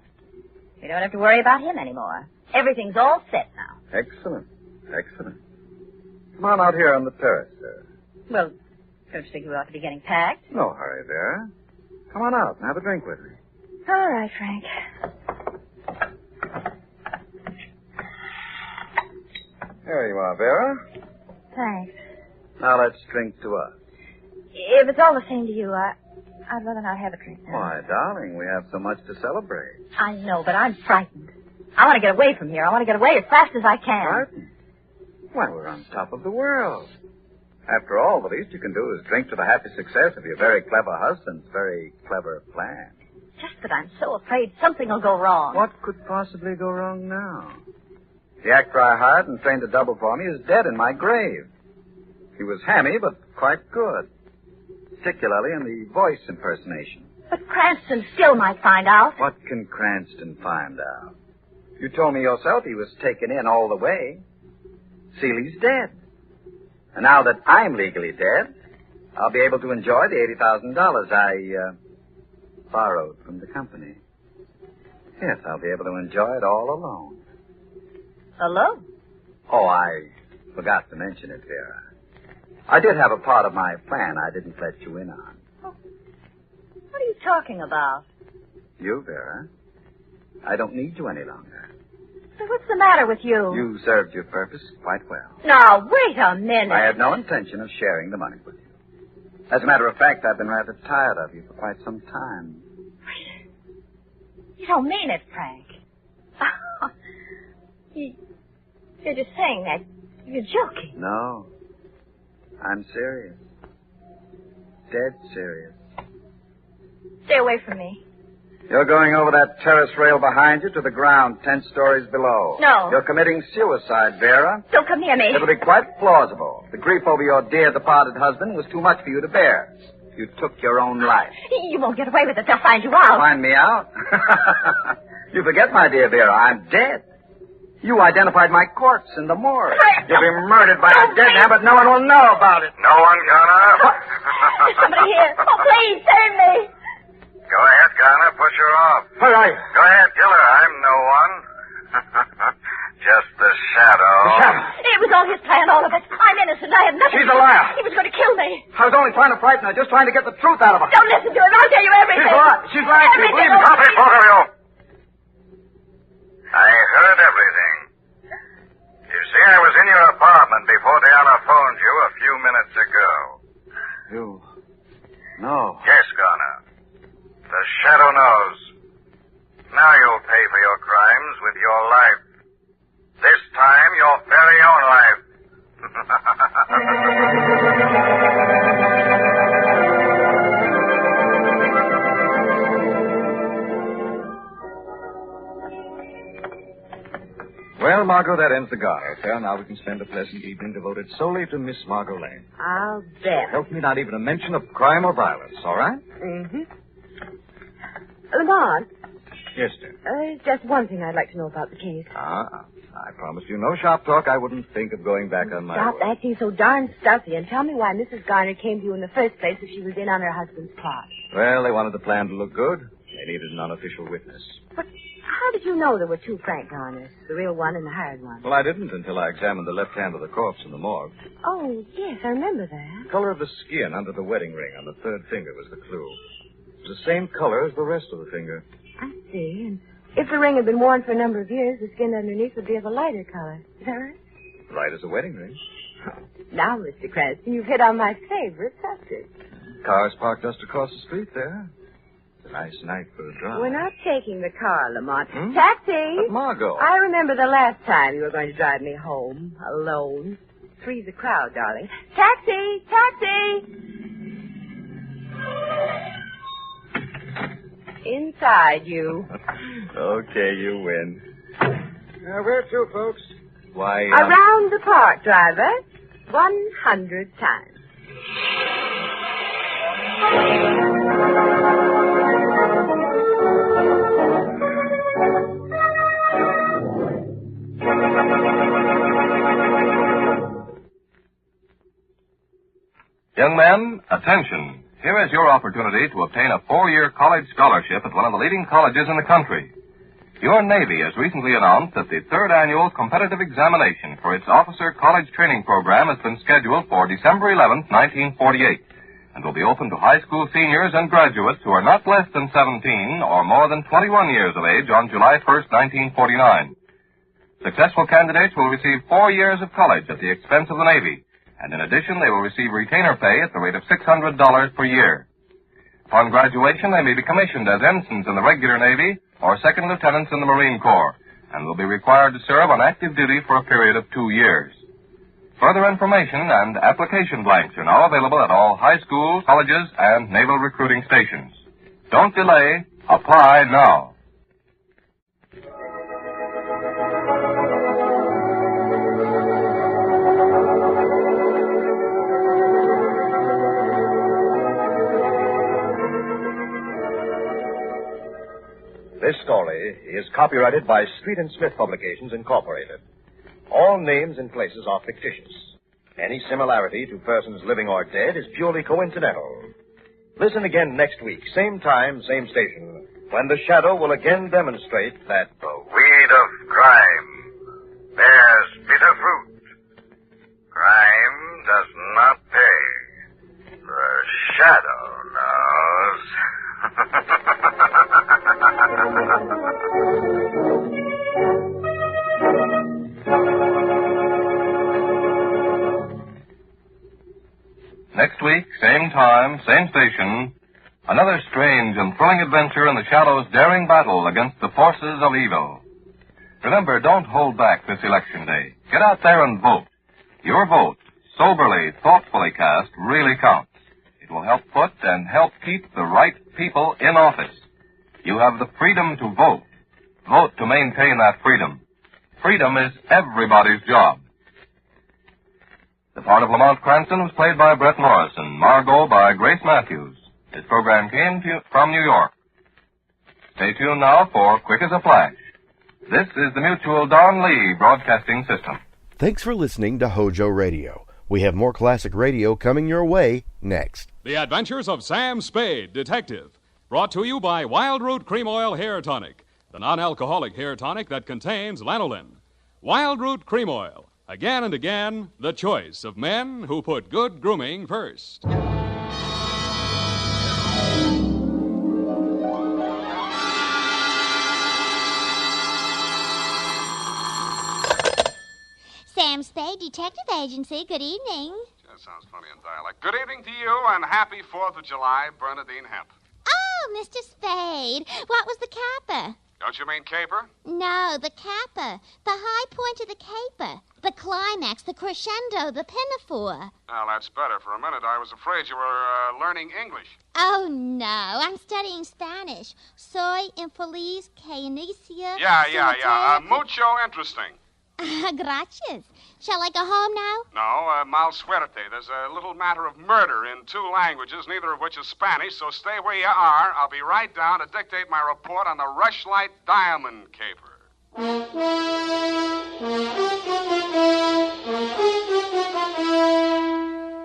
We don't have to worry about him anymore. Everything's all set now. Excellent. Come on out here on the terrace, sir. Well, don't you think we ought to be getting packed? No hurry, Vera. Come on out and have a drink with me. All right, Frank. There you are, Vera. Thanks. Now let's drink to us. If it's all the same to you, I'd rather not have a drink now. Why, darling, we have so much to celebrate. I know, but I'm frightened. I want to get away from here. I want to get away as fast as I can. Frightened? Why, we're on top of the world. After all, the least you can do is drink to the happy success of your very clever husband's very clever plan. Just that I'm so afraid something will go wrong. What could possibly go wrong now? The actor I hired and trained to double for me is dead in my grave. He was hammy, but quite good. Particularly in the voice impersonation. But Cranston still might find out. What can Cranston find out? You told me yourself he was taken in all the way. Sealy's dead. And now that I'm legally dead, I'll be able to enjoy the $80,000 borrowed from the company. Yes, I'll be able to enjoy it all alone. Alone? Oh, I forgot to mention it, Vera. I did have a part of my plan I didn't let you in on. What are you talking about? You, Vera. I don't need you any longer. So what's the matter with you? You served your purpose quite well. Now, wait a minute. I had no intention of sharing the money with you. As a matter of fact, I've been rather tired of you for quite some time. You don't mean it, Frank. You're just saying that. You're joking. No. I'm serious. Dead serious. Stay away from me. You're going over that terrace rail behind you to the ground 10 stories below. No. You're committing suicide, Vera. Don't come near me. It'll be quite plausible. The grief over your dear departed husband was too much for you to bear. You took your own life. You won't get away with it. They'll find you out. Find me out? You forget, my dear Vera, I'm dead. You identified my corpse in the morgue. You'll be murdered by a dead man, but no one will know about it. No one gonna? There's somebody here. Oh, please, save me. Go ahead, Garner. Push her off. All right. Go ahead, kill her. I'm no one. Just the shadow. The shadow? It was all his plan, all of it. I'm innocent. I have nothing. She's a liar. He was going to kill me. I was only trying to frighten her, just trying to get the truth out of her. Don't listen to her. I'll tell you everything. She's lying to me. Everything. Believe me. Stop it, both of you. I heard everything. You see, I was in your apartment before Diana phoned you a few minutes ago. You? No. Yes, Garner. The shadow knows. Now you'll pay for your crimes with your life. This time, your very own life. Well, Margot, that ends the guard affair. Now we can spend a pleasant evening devoted solely to Miss Margot Lane. I'll bet. Help me not even a mention of crime or violence, all right? Mm-hmm. Lamont, Yes, dear. just one thing I'd like to know about the case. I promised you no shop talk. I wouldn't think of going back on my Stop word. acting so darn stuffy and tell me why Mrs. Garner came to you in the first place if she was in on her husband's plot. Well, they wanted the plan to look good. They needed an unofficial witness. But how did you know there were two Frank Garners, the real one and the hired one? Well, I didn't until I examined the left hand of the corpse in the morgue. Oh, yes, I remember that. The color of the skin under the wedding ring on the third finger was the clue. It was the same color as the rest of the finger. I see. And if the ring had been worn for a number of years, the skin underneath would be of a lighter color. Is that right? Right as a wedding ring. Now, Mr. Cranston, you've hit on my favorite subject. Car's parked just across the street there. It's a nice night for a drive. We're not taking the car, Lamont. Taxi! But Margot. I remember the last time you were going to drive me home, alone. Freeze the crowd, darling. Taxi! Taxi! Inside, you. Okay, you win. Where to, folks? Why, Around the park, driver. 100 times. Young men, attention. Here is your opportunity to obtain a 4-year college scholarship at one of the leading colleges in the country. Your Navy has recently announced that the 3rd annual competitive examination for its officer college training program has been scheduled for December 11th, 1948, and will be open to high school seniors and graduates who are not less than 17 or more than 21 years of age on July 1st, 1949. Successful candidates will receive 4 years of college at the expense of the Navy, and in addition, they will receive retainer pay at the rate of $600 per year. Upon graduation, they may be commissioned as ensigns in the regular Navy or second lieutenants in the Marine Corps, and will be required to serve on active duty for a period of 2 years. Further information and application blanks are now available at all high schools, colleges, and naval recruiting stations. Don't delay. Apply now. This story is copyrighted by Street and Smith Publications, Incorporated. All names and places are fictitious. Any similarity to persons living or dead is purely coincidental. Listen again next week, same time, same station, when the shadow will again demonstrate that the weed of crime bears bitter fruit. Crime does not pay. The shadow Next week, same time, same station, another strange and thrilling adventure in the Shadow's daring battle against the forces of evil. Remember, don't hold back this election day. Get out there and vote. Your vote, soberly, thoughtfully cast, really counts. It will help put and help keep the right people in office. You have the freedom to vote. Vote to maintain that freedom. Freedom is everybody's job. The part of Lamont Cranston was played by Brett Morrison, Margot by Grace Matthews. This program came from New York. Stay tuned now for Quick as a Flash. This is the Mutual Don Lee Broadcasting System. Thanks for listening to HOJO Radio. We have more classic radio coming your way next. The Adventures of Sam Spade, Detective. Brought to you by Wild Root Cream Oil Hair Tonic, the non-alcoholic hair tonic that contains lanolin. Wild Root Cream Oil. Again and again, the choice of men who put good grooming first. Sam Spade, Detective Agency. Good evening. That sounds funny in dialect. Good evening to you, and happy 4th of July, Bernadine Hemp. Oh, Mr. Spade, what was the capper? Don't you mean caper? No, the capper. The high point of the caper. The climax, the crescendo, the pinafore. Well, that's better. For a minute, I was afraid you were learning English. Oh, no. I'm studying Spanish. Soy infeliz que inicia... Yeah. Mucho interesting. Gracias. Shall I go home now? No, mal suerte. There's a little matter of murder in 2 languages, neither of which is Spanish, so stay where you are. I'll be right down to dictate my report on the Rushlight Diamond Caper.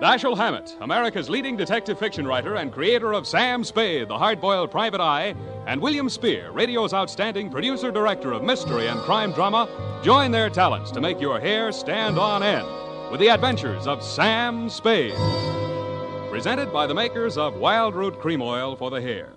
Dashiell Hammett, America's leading detective fiction writer and creator of Sam Spade, the hard-boiled private eye, and William Spear, radio's outstanding producer-director of mystery and crime drama, join their talents to make your hair stand on end with the adventures of Sam Spade. Presented by the makers of Wild Root Cream Oil for the hair.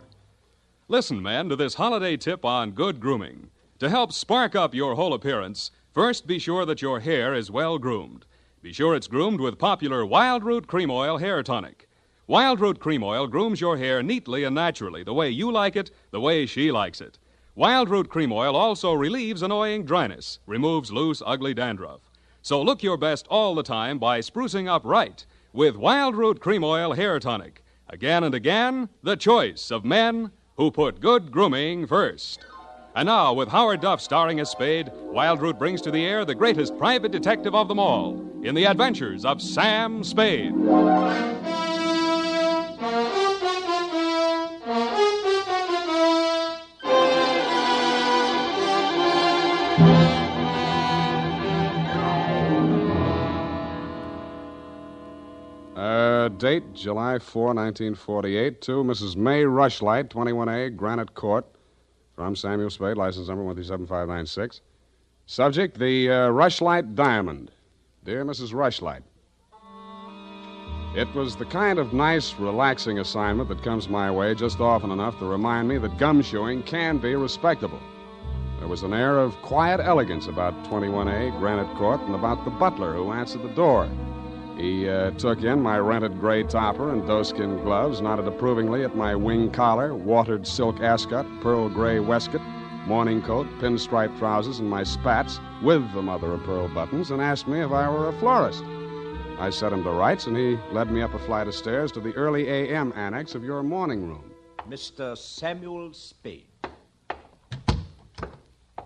Listen, men, to this holiday tip on good grooming. To help spark up your whole appearance, first be sure that your hair is well groomed. Be sure it's groomed with popular Wild Root Cream Oil Hair Tonic. Wild Root Cream Oil grooms your hair neatly and naturally, the way you like it, the way she likes it. Wild Root Cream Oil also relieves annoying dryness, removes loose, ugly dandruff. So look your best all the time by sprucing up right with Wild Root Cream Oil Hair Tonic. Again and again, the choice of men who put good grooming first. And now, with Howard Duff starring as Spade, Wild Root brings to the air the greatest private detective of them all in the adventures of Sam Spade. Date, July 4, 1948, to Mrs. May Rushlight, 21A, Granite Court. From Samuel Spade, license number 137596. Subject, the Rushlight Diamond. Dear Mrs. Rushlight, it was the kind of nice, relaxing assignment that comes my way just often enough to remind me that gumshoeing can be respectable. There was an air of quiet elegance about 21A, Granite Court, and about the butler who answered the door. He took in my rented gray topper and doeskin gloves, nodded approvingly at my wing collar, watered silk ascot, pearl gray waistcoat, morning coat, pinstripe trousers, and my spats with the mother of pearl buttons, and asked me if I were a florist. I set him to rights, and he led me up a flight of stairs to the early A.M. annex of your morning room. Mr. Samuel Spade.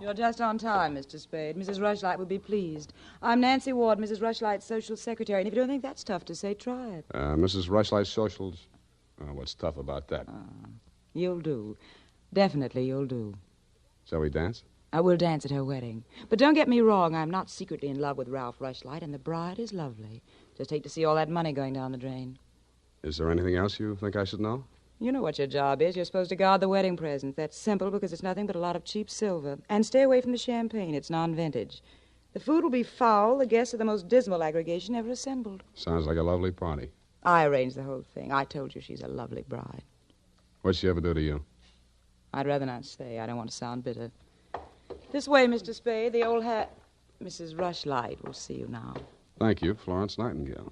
You're just on time, Mr. Spade. Mrs. Rushlight will be pleased. I'm Nancy Ward, Mrs. Rushlight's social secretary, and if you don't think that's tough to say, try it. Mrs. Rushlight's socials? What's tough about that? You'll do. Definitely you'll do. Shall we dance? I will dance at her wedding. But don't get me wrong, I'm not secretly in love with Ralph Rushlight, and the bride is lovely. Just hate to see all that money going down the drain. Is there anything else you think I should know? You know what your job is. You're supposed to guard the wedding presents. That's simple because it's nothing but a lot of cheap silver. And stay away from the champagne. It's non-vintage. The food will be foul. The guests are the most dismal aggregation ever assembled. Sounds like a lovely party. I arranged the whole thing. I told you she's a lovely bride. What'd she ever do to you? I'd rather not say. I don't want to sound bitter. This way, Mr. Spade. The old hat. Mrs. Rushlight will see you now. Thank you, Florence Nightingale.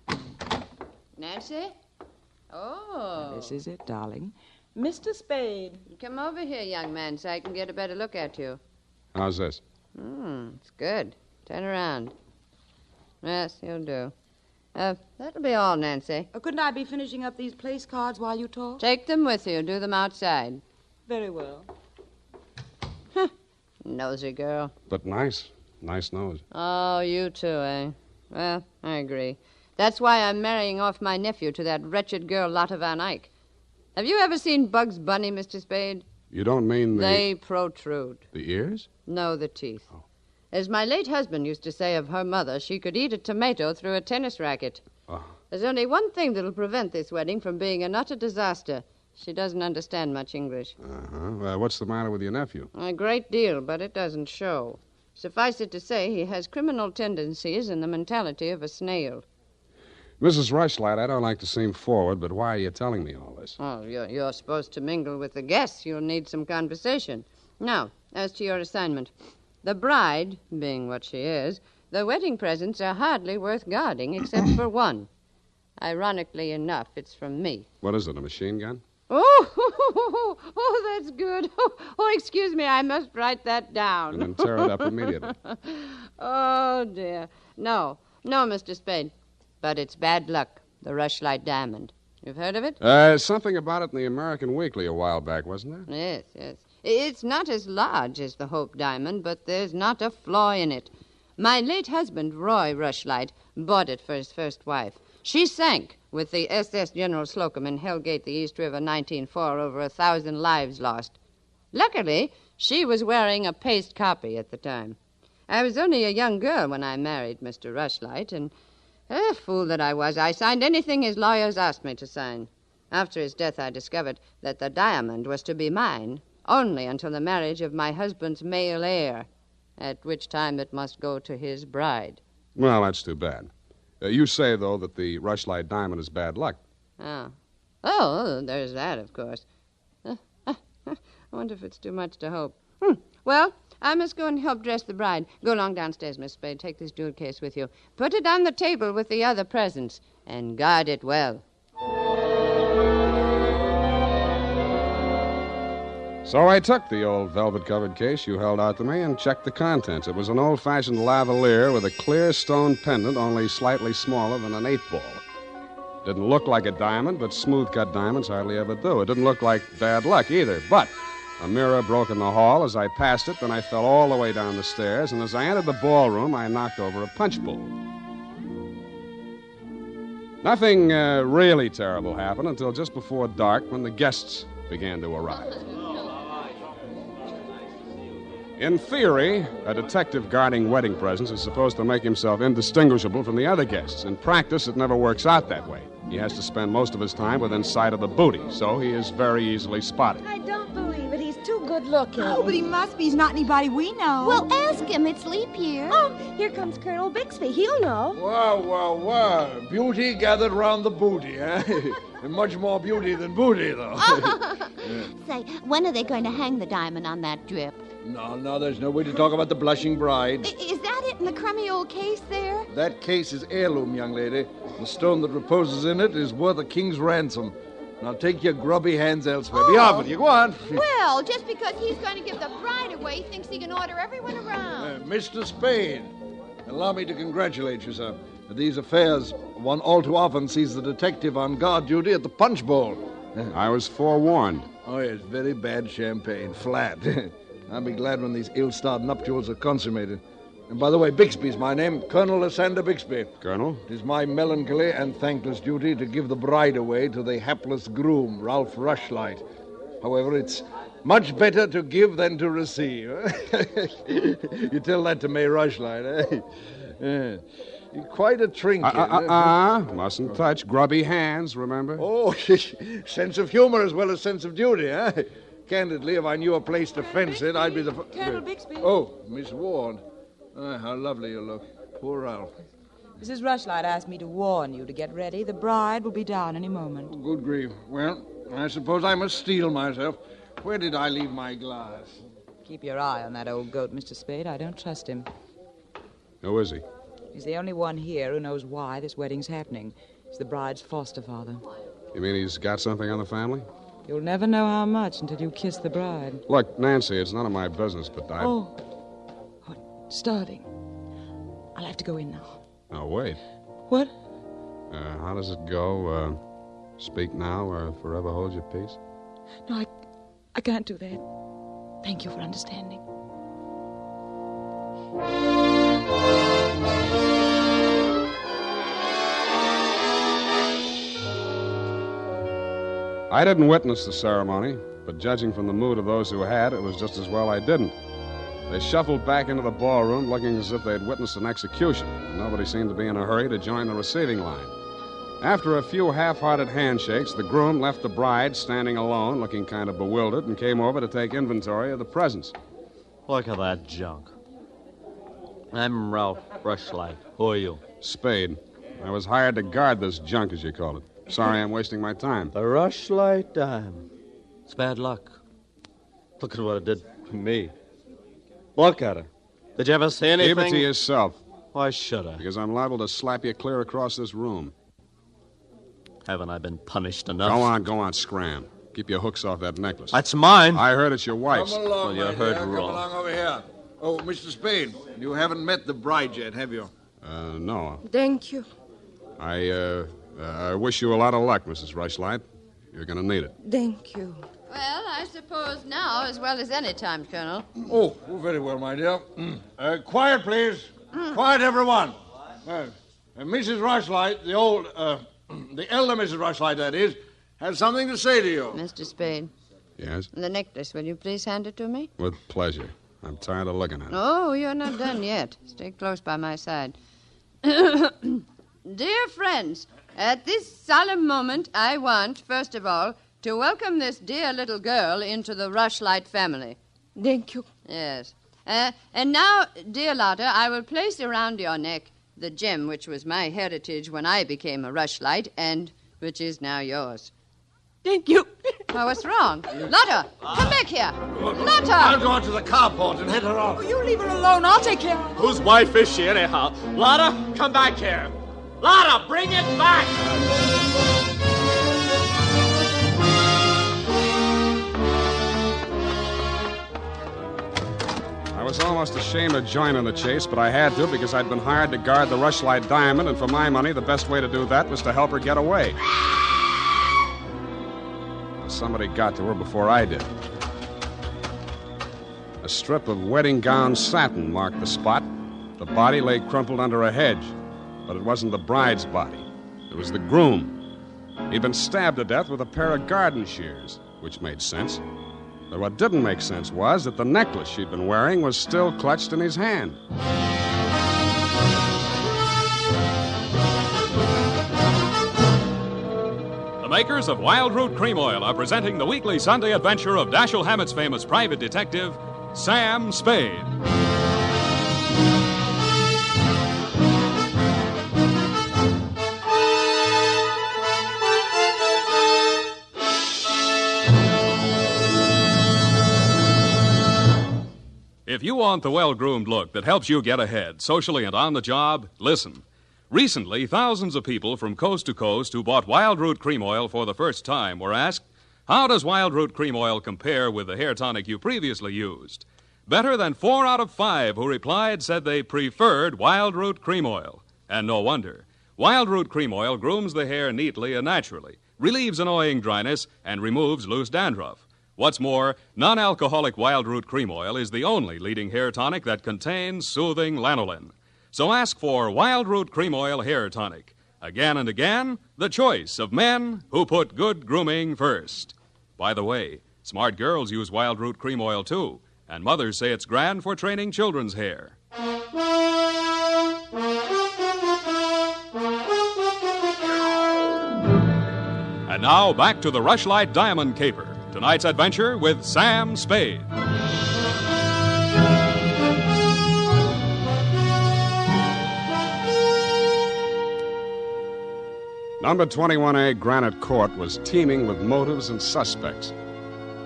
Nancy? Oh. This is it, darling. Mr. Spade. Come over here, young man, so I can get a better look at you. How's this? It's good. Turn around. Yes, you'll do. That'll be all, Nancy. Couldn't I be finishing up these place cards while you talk? Take them with you. Do them outside. Very well. Nosy girl. But nice. Nice nose. Oh, you too, eh? Well, I agree. That's why I'm marrying off my nephew to that wretched girl, Lotte Van Eyck. Have you ever seen Bugs Bunny, Mr. Spade? You don't mean They protrude. The ears? No, the teeth. Oh. As my late husband used to say of her mother, she could eat a tomato through a tennis racket. Oh. There's only one thing that'll prevent this wedding from being an utter disaster. She doesn't understand much English. Uh-huh. What's the matter with your nephew? A great deal, but it doesn't show. Suffice it to say, he has criminal tendencies and the mentality of a snail. Mrs. Rushlight, I don't like to seem forward, but why are you telling me all this? Oh, you're supposed to mingle with the guests. You'll need some conversation. Now, as to your assignment. The bride, being what she is, the wedding presents are hardly worth guarding, except for one. Ironically enough, it's from me. What is it, a machine gun? Oh, that's good. Oh, excuse me, I must write that down. And then tear it up immediately. Oh, dear. No, Mr. Spade. But it's bad luck, the Rushlight Diamond. You've heard of it? Something about it in the American Weekly a while back, wasn't there? Yes. It's not as large as the Hope Diamond, but there's not a flaw in it. My late husband, Roy Rushlight, bought it for his first wife. She sank with the SS General Slocum in Hellgate, the East River, 1904, over 1,000 lives lost. Luckily, she was wearing a paste copy at the time. I was only a young girl when I married Mr. Rushlight, and fool that I was, I signed anything his lawyers asked me to sign. After his death, I discovered that the diamond was to be mine only until the marriage of my husband's male heir, at which time it must go to his bride. Well, that's too bad. You say, though, that the Rushlight Diamond is bad luck. Oh, there's that, of course. I wonder if it's too much to hope. Well, I must go and help dress the bride. Go along downstairs, Miss Spade. Take this jewel case with you. Put it on the table with the other presents, and guard it well. So I took the old velvet-covered case you held out to me and checked the contents. It was an old-fashioned lavalier with a clear stone pendant only slightly smaller than an 8-ball. Didn't look like a diamond, but smooth-cut diamonds hardly ever do. It didn't look like bad luck either, but a mirror broke in the hall as I passed it, then I fell all the way down the stairs, and as I entered the ballroom, I knocked over a punch bowl. Nothing really terrible happened until just before dark when the guests began to arrive. In theory, a detective guarding wedding presents is supposed to make himself indistinguishable from the other guests. In practice, it never works out that way. He has to spend most of his time within sight of the booty, so he is very easily spotted. I don't believe it. He's too good-looking. Oh, but he must be. He's not anybody we know. Well, ask him. It's leap year. Oh, here comes Colonel Bixby. He'll know. Wow. Beauty gathered round the booty, eh? And much more beauty than booty, though. Say, when are they going to hang the diamond on that drip? No, there's no way to talk about the blushing bride. Is that it in the crummy old case there? That case is heirloom, young lady. The stone that reposes in it is worth a king's ransom. Now take your grubby hands elsewhere. Be off with you. Go on. Well, just because he's going to give the bride away, he thinks he can order everyone around. Mr. Spade, allow me to congratulate you, sir. These affairs, one all too often sees the detective on guard duty at the punch bowl. I was forewarned. Oh, yes, very bad champagne. Flat. I'll be glad when these ill-starred nuptials are consummated. And by the way, Bixby's my name, Colonel Lysander Bixby. Colonel? It is my melancholy and thankless duty to give the bride away to the hapless groom, Ralph Rushlight. However, it's much better to give than to receive. You tell that to May Rushlight, eh? Quite a trinket. Mustn't touch. Grubby hands, remember? Oh, sense of humor as well as sense of duty, eh? Candidly, if I knew a place to fence it, I'd be the... Colonel Bixby. Oh, Miss Ward. How lovely you look. Poor Ralph. Mrs. Rushlight asked me to warn you to get ready. The bride will be down any moment. Good grief. Well, I suppose I must steel myself. Where did I leave my glass? Keep your eye on that old goat, Mr. Spade. I don't trust him. Who is he? He's the only one here who knows why this wedding's happening. He's the bride's foster father. You mean he's got something on the family? You'll never know how much until you kiss the bride. Look, Nancy, it's none of my business, but I... Oh, starving. I'll have to go in now. Oh, wait. What? How does it go? Speak now or forever hold your peace? No, I can't do that. Thank you for understanding. I didn't witness the ceremony, but judging from the mood of those who had, it was just as well I didn't. They shuffled back into the ballroom looking as if they'd witnessed an execution, and nobody seemed to be in a hurry to join the receiving line. After a few half-hearted handshakes, the groom left the bride standing alone, looking kind of bewildered, and came over to take inventory of the presents. Look at that junk. I'm Ralph Rushlight. Who are you? Spade. I was hired to guard this junk, as you call it. Sorry I'm wasting my time. The Rushlight dime. It's bad luck. Look at what it did to me. Look at her. Did you ever see anything? Keep it to yourself. Why should I? Because I'm liable to slap you clear across this room. Haven't I been punished enough? Go on, scram. Keep your hooks off that necklace. That's mine. I heard it's your wife's. Come along, you heard Come wrong. along over here. Oh, Mr. Spade, you haven't met the bride yet, have you? No. Thank you. I wish you a lot of luck, Mrs. Rushlight. You're going to need it. Thank you. Well, I suppose now as well as any time, Colonel. Oh, very well, my dear. Quiet, please. Quiet, everyone. Mrs. Rushlight, the elder Mrs. Rushlight, that is, has something to say to you. Mr. Spade. Yes? The necklace, will you please hand it to me? With pleasure. I'm tired of looking at it. Oh, you're not done yet. Stay close by my side. Dear friends, at this solemn moment, I want, first of all, to welcome this dear little girl into the Rushlight family. Thank you. Yes. And now, dear Lotta, I will place around your neck the gem which was my heritage when I became a Rushlight and which is now yours. Thank you. Oh, what's wrong? Lotta, come back here. Lotta! I'll go out to the carport and head her off. Oh, you leave her alone. I'll take care of her. Whose wife is she, anyhow? Lotta, come back here. Lotta, bring it back! I was almost ashamed of joining the chase, but I had to because I'd been hired to guard the Rushlight diamond, and for my money, the best way to do that was to help her get away. Somebody got to her before I did. A strip of wedding gown satin marked the spot. The body lay crumpled under a hedge, but it wasn't the bride's body. It was the groom. He'd been stabbed to death with a pair of garden shears, which made sense. But what didn't make sense was that the necklace she'd been wearing was still clutched in his hand. The makers of Wild Root Cream Oil are presenting the weekly Sunday adventure of Dashiell Hammett's famous private detective, Sam Spade. If you want the well-groomed look that helps you get ahead, socially and on the job, listen. Recently, thousands of people from coast to coast who bought Wild Root Cream Oil for the first time were asked, how does Wild Root Cream Oil compare with the hair tonic you previously used? Better than 4 out of 5 who replied said they preferred Wild Root Cream Oil. And no wonder. Wild Root Cream Oil grooms the hair neatly and naturally, relieves annoying dryness, and removes loose dandruff. What's more, non-alcoholic Wild Root Cream Oil is the only leading hair tonic that contains soothing lanolin. So ask for Wild Root Cream Oil Hair Tonic. Again and again, the choice of men who put good grooming first. By the way, smart girls use Wild Root Cream Oil too, and mothers say it's grand for training children's hair. now back to the Rushlight Diamond Caper. Tonight's adventure with Sam Spade. Number 21A Granite Court was teeming with motives and suspects.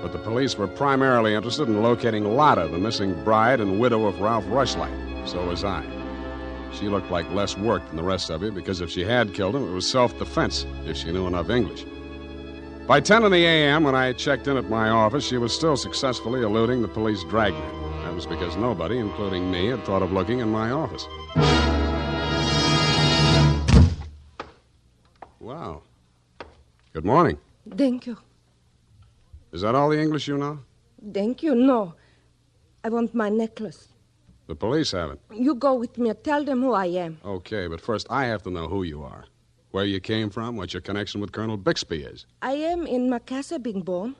But the police were primarily interested in locating Lotta, the missing bride and widow of Ralph Rushlight. So was I. She looked like less work than the rest of you because if she had killed him, it was self-defense, if she knew enough English. By 10 in the a.m., when I checked in at my office, she was still successfully eluding the police dragnet. That was because nobody, including me, had thought of looking in my office. Wow. Good morning. Thank you. Is that all the English you know? Thank you, no. I want my necklace. The police have it. You go with me. Tell them who I am. Okay, but first I have to know who you are. Where you came from, what your connection with Colonel Bixby is. I am in Macassar being born.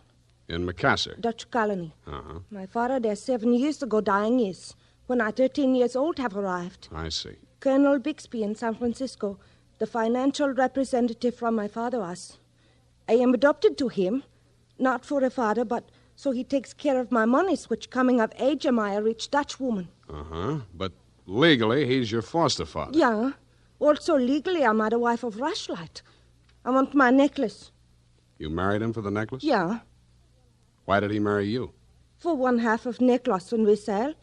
In Macassar? Dutch colony. Uh-huh. My father there 7 years ago dying is. When I 13 years old have arrived. I see. Colonel Bixby in San Francisco, the financial representative from my father was. I am adopted to him, not for a father, but so he takes care of my monies, which coming of age am I a rich Dutch woman. Uh-huh. But legally, he's your foster father. Yeah. Also, legally, I'm the wife of Rushlight. I want my necklace. You married him for the necklace? Yeah. Why did he marry you? For one half of necklace and resale.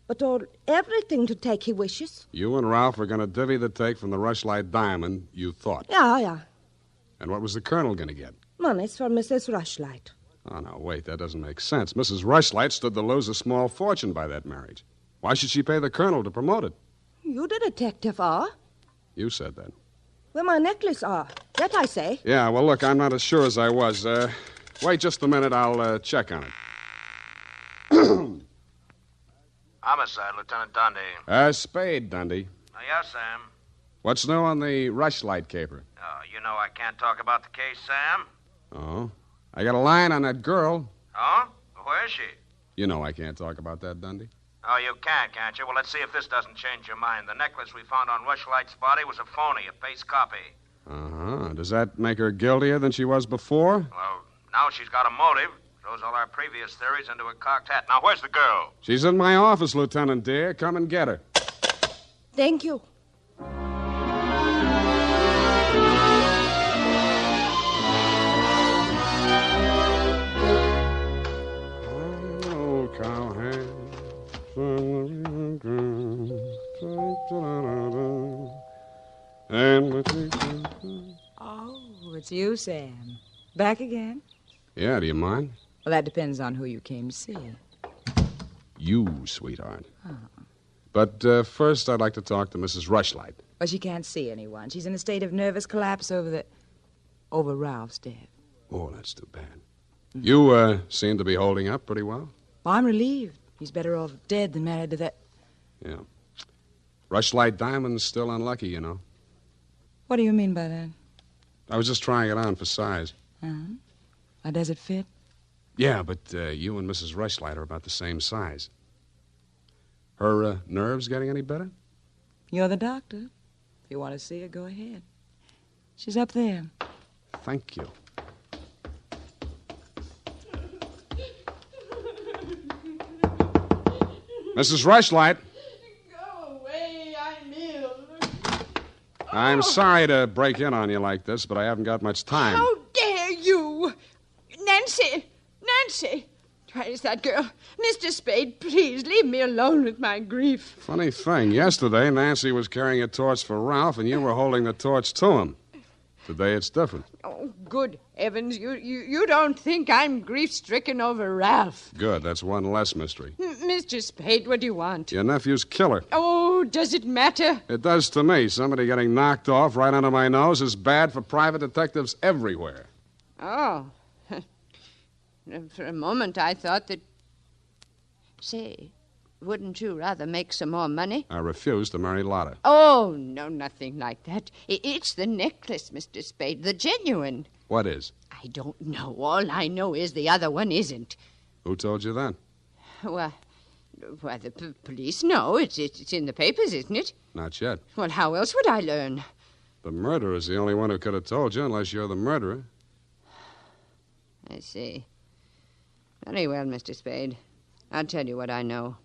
But all everything to take he wishes. You and Ralph were going to divvy the take from the Rushlight diamond, you thought. Yeah. And what was the colonel going to get? Money's for Mrs. Rushlight. Oh, no, wait, that doesn't make sense. Mrs. Rushlight stood to lose a small fortune by that marriage. Why should she pay the colonel to promote it? You the detective are. You said that. Where my necklace are. That I say. Yeah, well, look, I'm not as sure as I was. Wait just a minute. I'll check on it. Homicide, Lieutenant Dundee. Spade, Dundee. Yes, Sam. What's new on the Rushlight caper? Oh, you know I can't talk about the case, Sam. Oh? I got a line on that girl. Oh? Where is she? You know I can't talk about that, Dundee. Oh, you can't you? Well, let's see if this doesn't change your mind. The necklace we found on Rushlight's body was a phony, a paste copy. Uh-huh. Does that make her guiltier than she was before? Well, now she's got a motive. Throws all our previous theories into a cocked hat. Now, where's the girl? She's in my office, Lieutenant dear. Come and get her. Thank you. Oh, cowhand. Oh, it's you, Sam. Back again? Yeah, do you mind? Well, that depends on who you came to see. You, sweetheart. Oh. But first, I'd like to talk to Mrs. Rushlight. Well, she can't see anyone. She's in a state of nervous collapse over Ralph's death. Oh, that's too bad. You seem to be holding up pretty well. Well, I'm relieved. He's better off dead than married to that. Yeah. Rushlight Diamond's still unlucky, you know. What do you mean by that? I was just trying it on for size. Uh-huh. Does it fit? Yeah, but you and Mrs. Rushlight are about the same size. Her nerves getting any better? You're the doctor. If you want to see her, go ahead. She's up there. Thank you. Mrs. Rushlight. Go away, I'm ill. I'm sorry to break in on you like this, but I haven't got much time. How dare you? Nancy. Where's that girl? Mr. Spade, please leave me alone with my grief. Funny thing, yesterday Nancy was carrying a torch for Ralph, and you were holding the torch to him. Today it's different. Oh, good heavens. You don't think I'm grief-stricken over Ralph. Good, that's one less mystery. Mr. Spade, what do you want? Your nephew's killer. Oh, does it matter? It does to me. Somebody getting knocked off right under my nose is bad for private detectives everywhere. Oh. For a moment, I thought that... Say, wouldn't you rather make some more money? I refuse to marry Lotta. Oh, no, nothing like that. It's the necklace, Mr. Spade, the genuine. What is? I don't know. All I know is the other one isn't. Who told you that? Well, the police know. It's in the papers, isn't it? Not yet. Well, how else would I learn? The murderer's the only one who could have told you, unless you're the murderer. I see. Very well, Mr. Spade. I'll tell you what I know.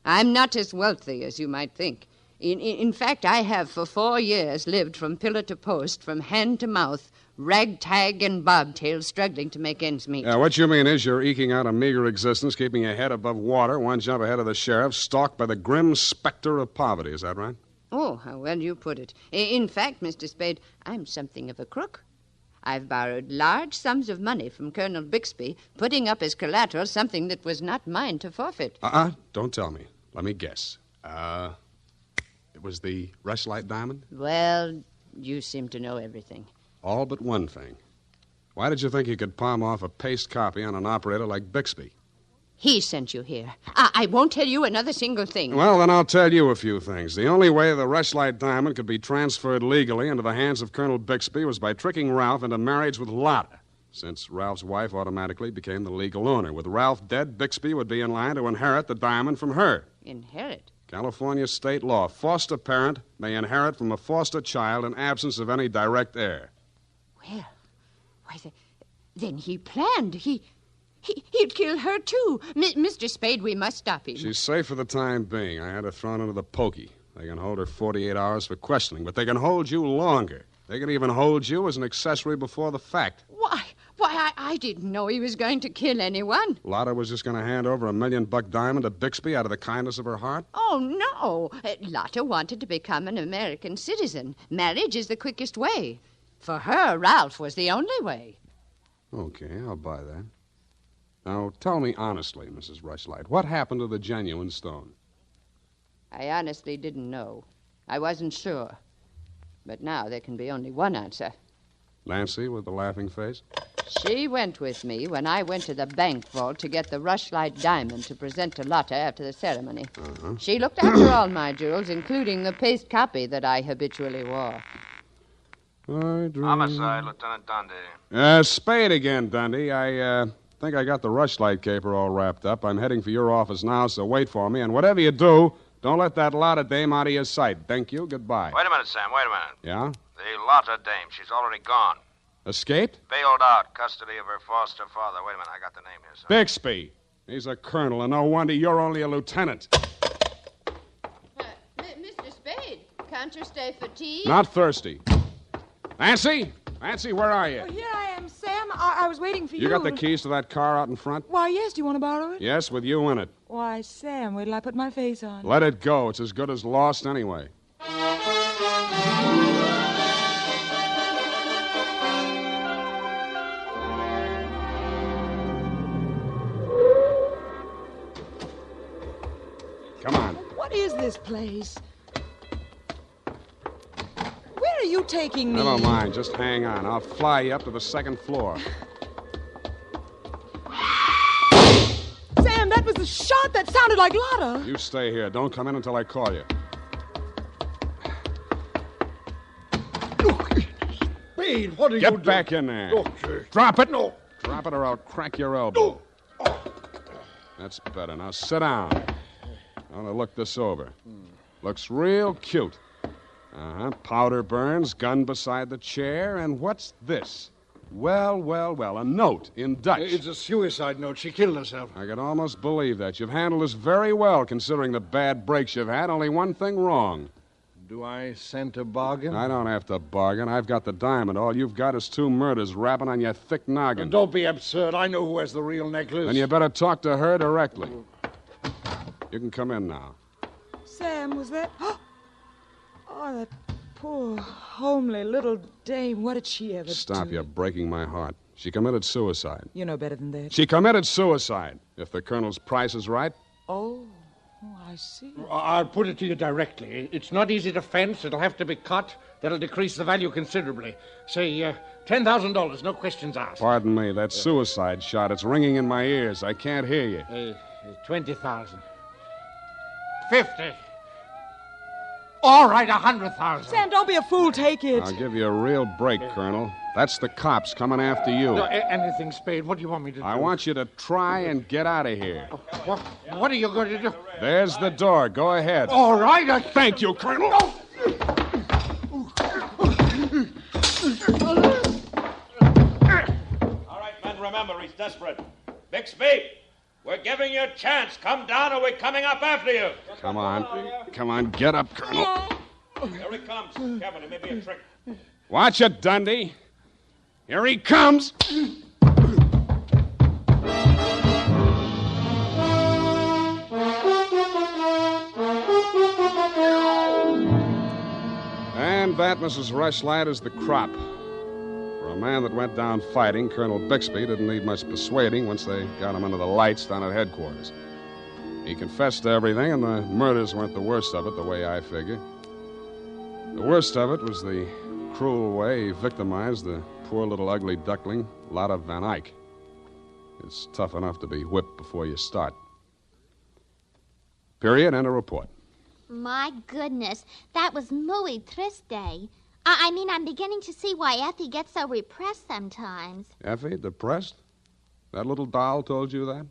I'm not as wealthy as you might think. In fact, I have for 4 years lived from pillar to post, from hand to mouth, ragtag and bobtail, struggling to make ends meet. What you mean is you're eking out a meager existence, keeping your head above water, one jump ahead of the sheriff, stalked by the grim specter of poverty. Is that right? Oh, how well you put it. In fact, Mr. Spade, I'm something of a crook. I've borrowed large sums of money from Colonel Bixby, putting up as collateral something that was not mine to forfeit. Don't tell me. Let me guess. It was the Rushlight diamond? Well, you seem to know everything. All but one thing. Why did you think you could palm off a paste copy on an operator like Bixby? He sent you here. I won't tell you another single thing. Well, then I'll tell you a few things. The only way the Rushlight diamond could be transferred legally into the hands of Colonel Bixby was by tricking Ralph into marriage with Lotta, since Ralph's wife automatically became the legal owner. With Ralph dead, Bixby would be in line to inherit the diamond from her. Inherit? California state law. Foster parent may inherit from a foster child in absence of any direct heir. Well, then he planned. He'd kill her, too. Mr. Spade, we must stop him. She's safe for the time being. I had her thrown into the pokey. They can hold her 48 hours for questioning, but they can hold you longer. They can even hold you as an accessory before the fact. Why, I didn't know he was going to kill anyone. Lotta was just going to hand over $1 million diamond to Bixby out of the kindness of her heart? Oh, no. Lotta wanted to become an American citizen. Marriage is the quickest way. For her, Ralph was the only way. Okay, I'll buy that. Now, tell me honestly, Mrs. Rushlight, what happened to the genuine stone? I honestly didn't know. I wasn't sure. But now there can be only one answer. Nancy with the laughing face? She went with me when I went to the bank vault to get the Rushlight diamond to present to Lotta after the ceremony. She looked after all my jewels, including the paste copy that I habitually wore. Homicide, Lieutenant Dundee. Spade again, Dundee. I think I got the Rushlight caper all wrapped up. I'm heading for your office now, so wait for me. And whatever you do, don't let that Lotta dame out of your sight. Thank you. Goodbye. Wait a minute, Sam. Wait a minute. Yeah? The Lotta dame. She's already gone. Escaped? Bailed out. Custody of her foster father. Wait a minute. I got the name here, sir. Bixby. He's a colonel, and no wonder you're only a lieutenant. Mr. Spade, can't you stay for tea? Not thirsty. Nancy? Nancy, where are you? Oh, here I am, Sam. I was waiting for you. You got the keys to that car out in front? Why, yes. Do you want to borrow it? Yes, with you in it. Why, Sam, wait till I put my face on. Let it go. It's as good as lost anyway. Come on. What is this place? Where are you taking me? Never mind. Just hang on. I'll fly you up to the second floor. Sam, that was the shot that sounded like Lotta. You stay here. Don't come in until I call you. Spade, what are you doing? Get back in there. Doctor. Drop it. No. Drop it or I'll crack your elbow. That's better. Now sit down. I want to look this over. Looks real cute. Powder burns, gun beside the chair, and what's this? Well, a note in Dutch. It's a suicide note. She killed herself. I can almost believe that. You've handled this very well, considering the bad breaks you've had. Only one thing wrong. Do I scent a bargain? I don't have to bargain. I've got the diamond. All you've got is 2 murders rapping on your thick noggin. Don't be absurd. I know who has the real necklace. Then you better talk to her directly. You can come in now. Sam, was that... Oh, that poor, homely little dame. What did she ever do? Stop, you're breaking my heart. She committed suicide. You know better than that. She committed suicide, if the colonel's price is right. Oh, I see. I'll put it to you directly. It's not easy to fence. It'll have to be cut. That'll decrease the value considerably. Say, $10,000, no questions asked. Pardon me, that suicide shot, it's ringing in my ears. I can't hear you. 20,000. 50. All right, 100,000. Sam, don't be a fool. Take it. I'll give you a real break, Colonel. That's the cops coming after you. No, anything, Spade. What do you want me to do? I want you to try and get out of here. What are you going to do? There's the door. Go ahead. All right. Thank you, Colonel. All right, men, remember, Mallory's desperate. Bixby, we're giving you a chance. Come down or we're coming up after you. Come on, get up, Colonel. Here he comes. Kevin, it may be a trick. Watch it, Dundee. Here he comes. And that, Mrs. Rushlight, is the crop. For a man that went down fighting, Colonel Bixby didn't need much persuading once they got him under the lights down at headquarters. He confessed to everything, and the murders weren't the worst of it, the way I figure. The worst of it was the cruel way he victimized the poor little ugly duckling, Lotta Van Eyck. It's tough enough to be whipped before you start. Period, and a report. My goodness, that was muy triste. I mean, I'm beginning to see why Effie gets so repressed sometimes. Effie, depressed? That little doll told you that?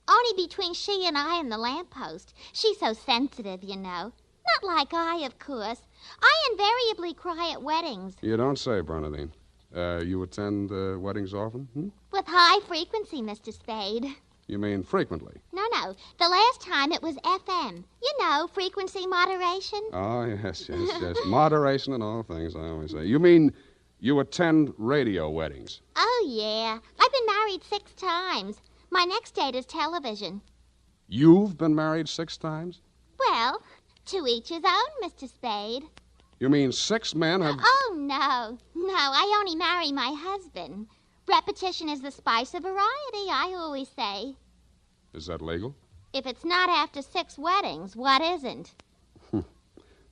Only between she and I and the lamppost. She's so sensitive, you know. Not like I, of course. I invariably cry at weddings. You don't say, Bernadine. You attend weddings often? With high frequency, Mr. Spade. You mean frequently? No. The last time it was FM. You know, frequency moderation. Oh, yes. Moderation in all things, I always say. You mean you attend radio weddings? Oh, yeah. I've been married 6 times. My next date is television. You've been married 6 times? Well, to each his own, Mr. Spade. You mean 6 men have... Oh, no. No, I only marry my husband. Repetition is the spice of variety, I always say. Is that legal? If it's not after 6 weddings, what isn't?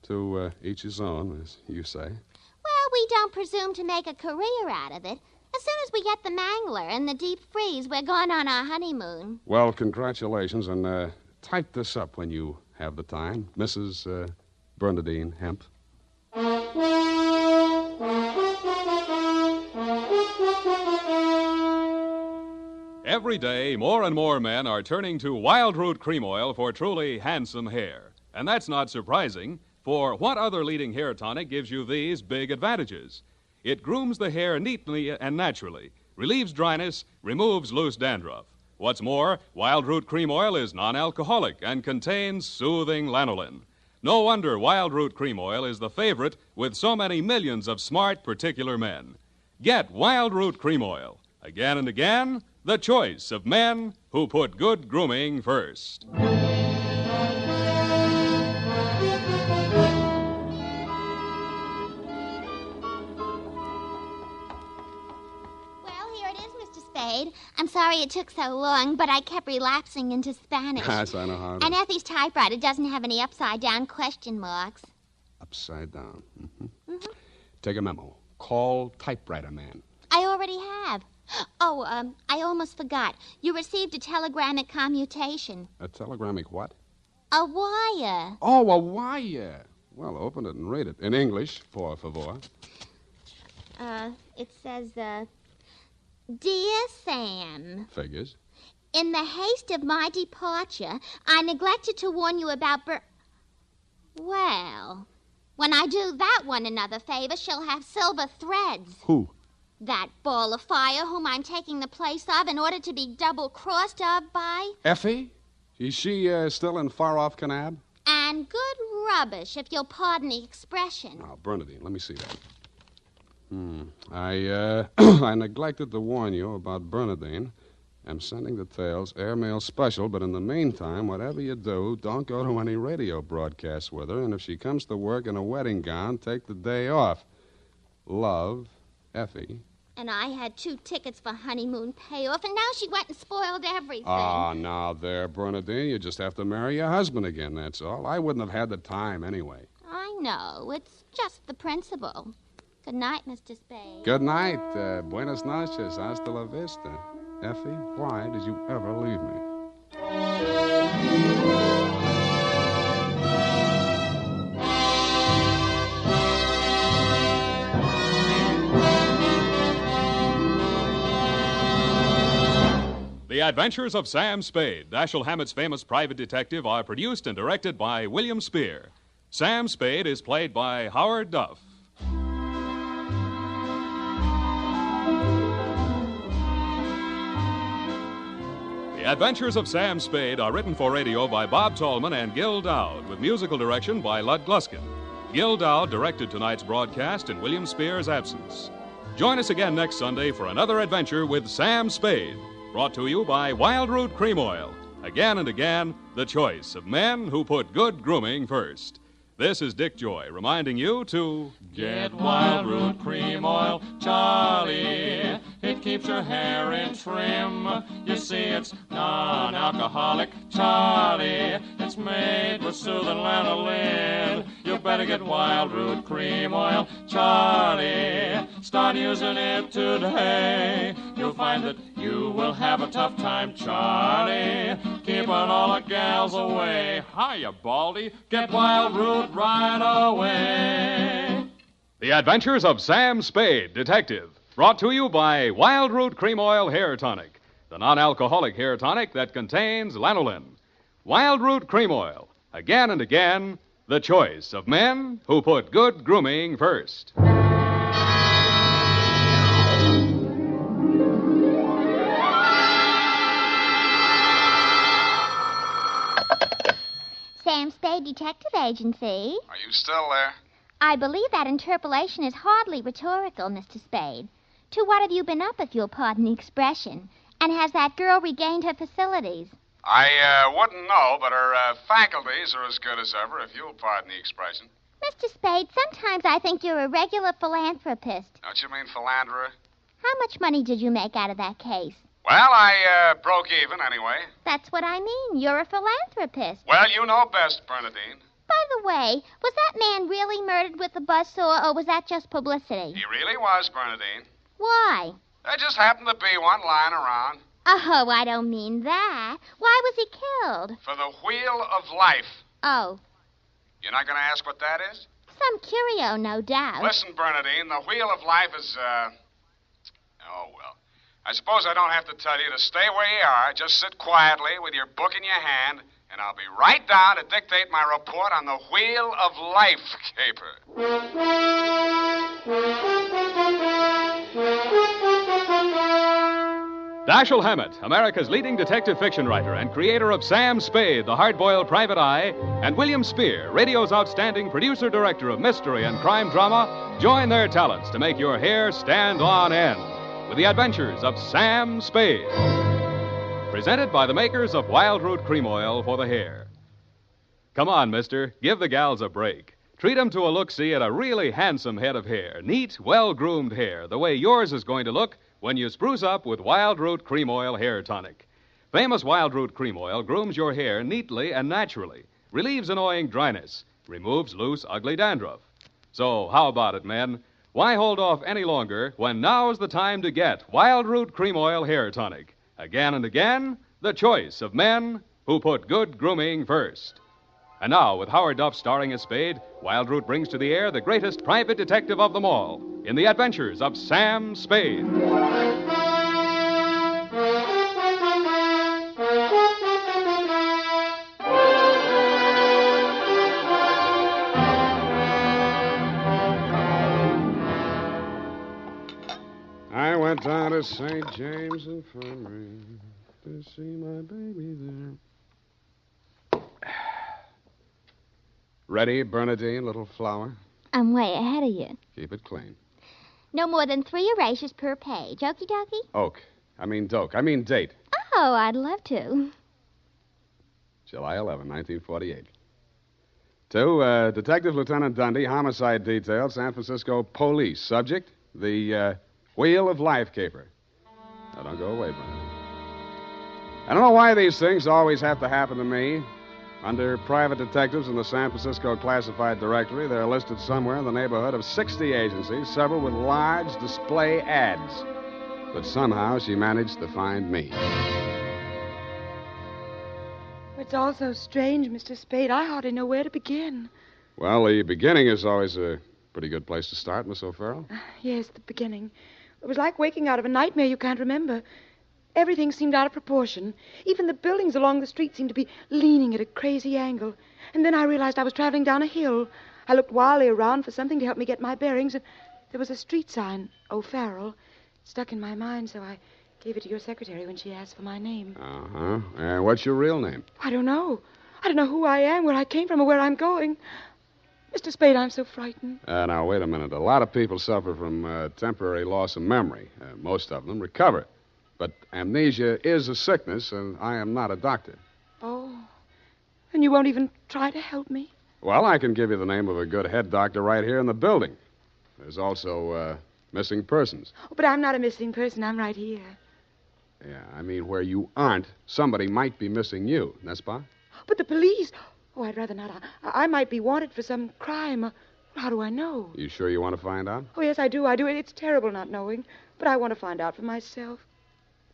To each his own, as you say. Well, we don't presume to make a career out of it. As soon as we get the mangler and the deep freeze, we're going on our honeymoon. Well, congratulations, and type this up when you have the time. Mrs. Bernadine Hemp. Every day, more and more men are turning to Wild Root Cream Oil for truly handsome hair. And that's not surprising, for what other leading hair tonic gives you these big advantages? It grooms the hair neatly and naturally, relieves dryness, removes loose dandruff. What's more, Wild Root Cream Oil is non-alcoholic and contains soothing lanolin. No wonder Wild Root Cream Oil is the favorite with so many millions of smart, particular men. Get Wild Root Cream Oil. Again and again, the choice of men who put good grooming first. Spade. I'm sorry it took so long, but I kept relapsing into Spanish. Yes, I know how to. And Effie's typewriter doesn't have any upside-down question marks. Upside down. Take a memo. Call typewriter man. I already have. Oh, I almost forgot. You received a telegrammic commutation. A telegrammic what? A wire. Oh, a wire. Well, open it and read it. In English, por favor. It says, Dear Sam. Figures. In the haste of my departure, I neglected to warn you about Well, when I do that one another favor, she'll have silver threads. Who? That ball of fire whom I'm taking the place of in order to be double-crossed of by. Effie? Is she still in far-off Kanab? And good rubbish, if you'll pardon the expression. Now, Bernadine, let me see that. I neglected to warn you about Bernadine. I'm sending the tales airmail special, but in the meantime, whatever you do, don't go to any radio broadcasts with her, and if she comes to work in a wedding gown, take the day off. Love, Effie. And I had 2 tickets for honeymoon payoff, and now she went and spoiled everything. Oh, now there, Bernadine, you just have to marry your husband again, that's all. I wouldn't have had the time anyway. I know. It's just the principle. Good night, Mr. Spade. Good night. Buenas noches. Hasta la vista. Effie, why did you ever leave me? The Adventures of Sam Spade, Dashiell Hammett's famous private detective, are produced and directed by William Spear. Sam Spade is played by Howard Duff. The Adventures of Sam Spade are written for radio by Bob Tallman and Gil Dowd, with musical direction by Lud Gluskin. Gil Dowd directed tonight's broadcast in William Spear's absence. Join us again next Sunday for another adventure with Sam Spade, brought to you by Wild Root Cream Oil. Again and again, the choice of men who put good grooming first. This is Dick Joy reminding you to get Wild Root Cream Oil, Charlie. It keeps your hair in trim. You see, it's non-alcoholic, Charlie. It's made with soothing lanolin. You better get Wild Root Cream Oil, Charlie. Start using it today. You'll find that you will have a tough time, Charlie. Keeping all the gals away. Hiya, Baldy. Get Wild Root right away. The Adventures of Sam Spade, Detective, brought to you by Wild Root Cream Oil Hair Tonic, the non-alcoholic hair tonic that contains lanolin. Wild Root Cream Oil, again and again, the choice of men who put good grooming first. Sam Spade Detective Agency. Are you still there? I believe that interpolation is hardly rhetorical, Mr. Spade. To what have you been up, if you'll pardon the expression? And has that girl regained her facilities? I wouldn't know, but her faculties are as good as ever, if you'll pardon the expression. Mr. Spade, sometimes I think you're a regular philanthropist. Don't you mean philanderer? How much money did you make out of that case? Well, I broke even anyway. That's what I mean. You're a philanthropist. Well, you know best, Bernadine. By the way, was that man really murdered with a buzzsaw, or was that just publicity? He really was, Bernadine. Why? There just happened to be one lying around. Oh, I don't mean that. Why was he killed? For the Wheel of Life. Oh. You're not going to ask what that is? Some curio, no doubt. Listen, Bernadine, the Wheel of Life is, oh, well. I suppose I don't have to tell you to stay where you are. Just sit quietly with your book in your hand, and I'll be right down to dictate my report on the Wheel of Life caper. Dashiell Hammett, America's leading detective fiction writer and creator of Sam Spade, the hard-boiled private eye, and William Spear, radio's outstanding producer-director of mystery and crime drama, join their talents to make your hair stand on end with the Adventures of Sam Spade. Presented by the makers of Wild Root Cream Oil for the hair. Come on, mister, give the gals a break. Treat 'em to a look-see at a really handsome head of hair. Neat, well-groomed hair, the way yours is going to look when you spruce up with Wild Root Cream Oil Hair Tonic. Famous Wild Root Cream Oil grooms your hair neatly and naturally, relieves annoying dryness, removes loose, ugly dandruff. So, how about it, men? Why hold off any longer when now's the time to get Wild Root Cream Oil Hair Tonic? Again and again, the choice of men who put good grooming first. And now, with Howard Duff starring as Spade, Wild Root brings to the air the greatest private detective of them all in the Adventures of Sam Spade. I went down to St. James Infirmary to see my baby there. Ready, Bernadine, little flower? I'm way ahead of you. Keep it clean. No more than 3 erasures per page. Okie dokie? Doke. I mean date. Oh, I'd love to. July 11, 1948. To Detective Lieutenant Dundee, Homicide Detail, San Francisco Police. Subject, the Wheel of Life caper. Now, don't go away, Bernadine. I don't know why these things always have to happen to me. Under private detectives in the San Francisco Classified Directory, they're listed somewhere in the neighborhood of 60 agencies, several with large display ads. But somehow she managed to find me. It's all so strange, Mr. Spade. I hardly know where to begin. Well, the beginning is always a pretty good place to start, Miss O'Farrell. Yes, the beginning. It was like waking out of a nightmare you can't remember. Everything seemed out of proportion. Even the buildings along the street seemed to be leaning at a crazy angle. And then I realized I was traveling down a hill. I looked wildly around for something to help me get my bearings, and there was a street sign, O'Farrell. It stuck in my mind, so I Gave it to your secretary when she asked for my name. Uh-huh. And what's your real name? I don't know. I don't know who I am, where I came from, or where I'm going. Mr. Spade, I'm so frightened. Now, wait a minute. A lot of people suffer from temporary loss of memory. Most of them recover. But amnesia is a sickness, and I am not a doctor. Oh. And you won't even try to help me? Well, I can give you the name of a good head doctor right here in the building. There's also missing persons. Oh, but I'm not a missing person. I'm right here. Yeah, I mean, where you aren't, somebody might be missing you, n'est-ce pas? But the police... Oh, I'd rather not. I might be wanted for some crime. How do I know? You sure you want to find out? Oh, yes, I do. I do. It's terrible not knowing. But I want to find out for myself.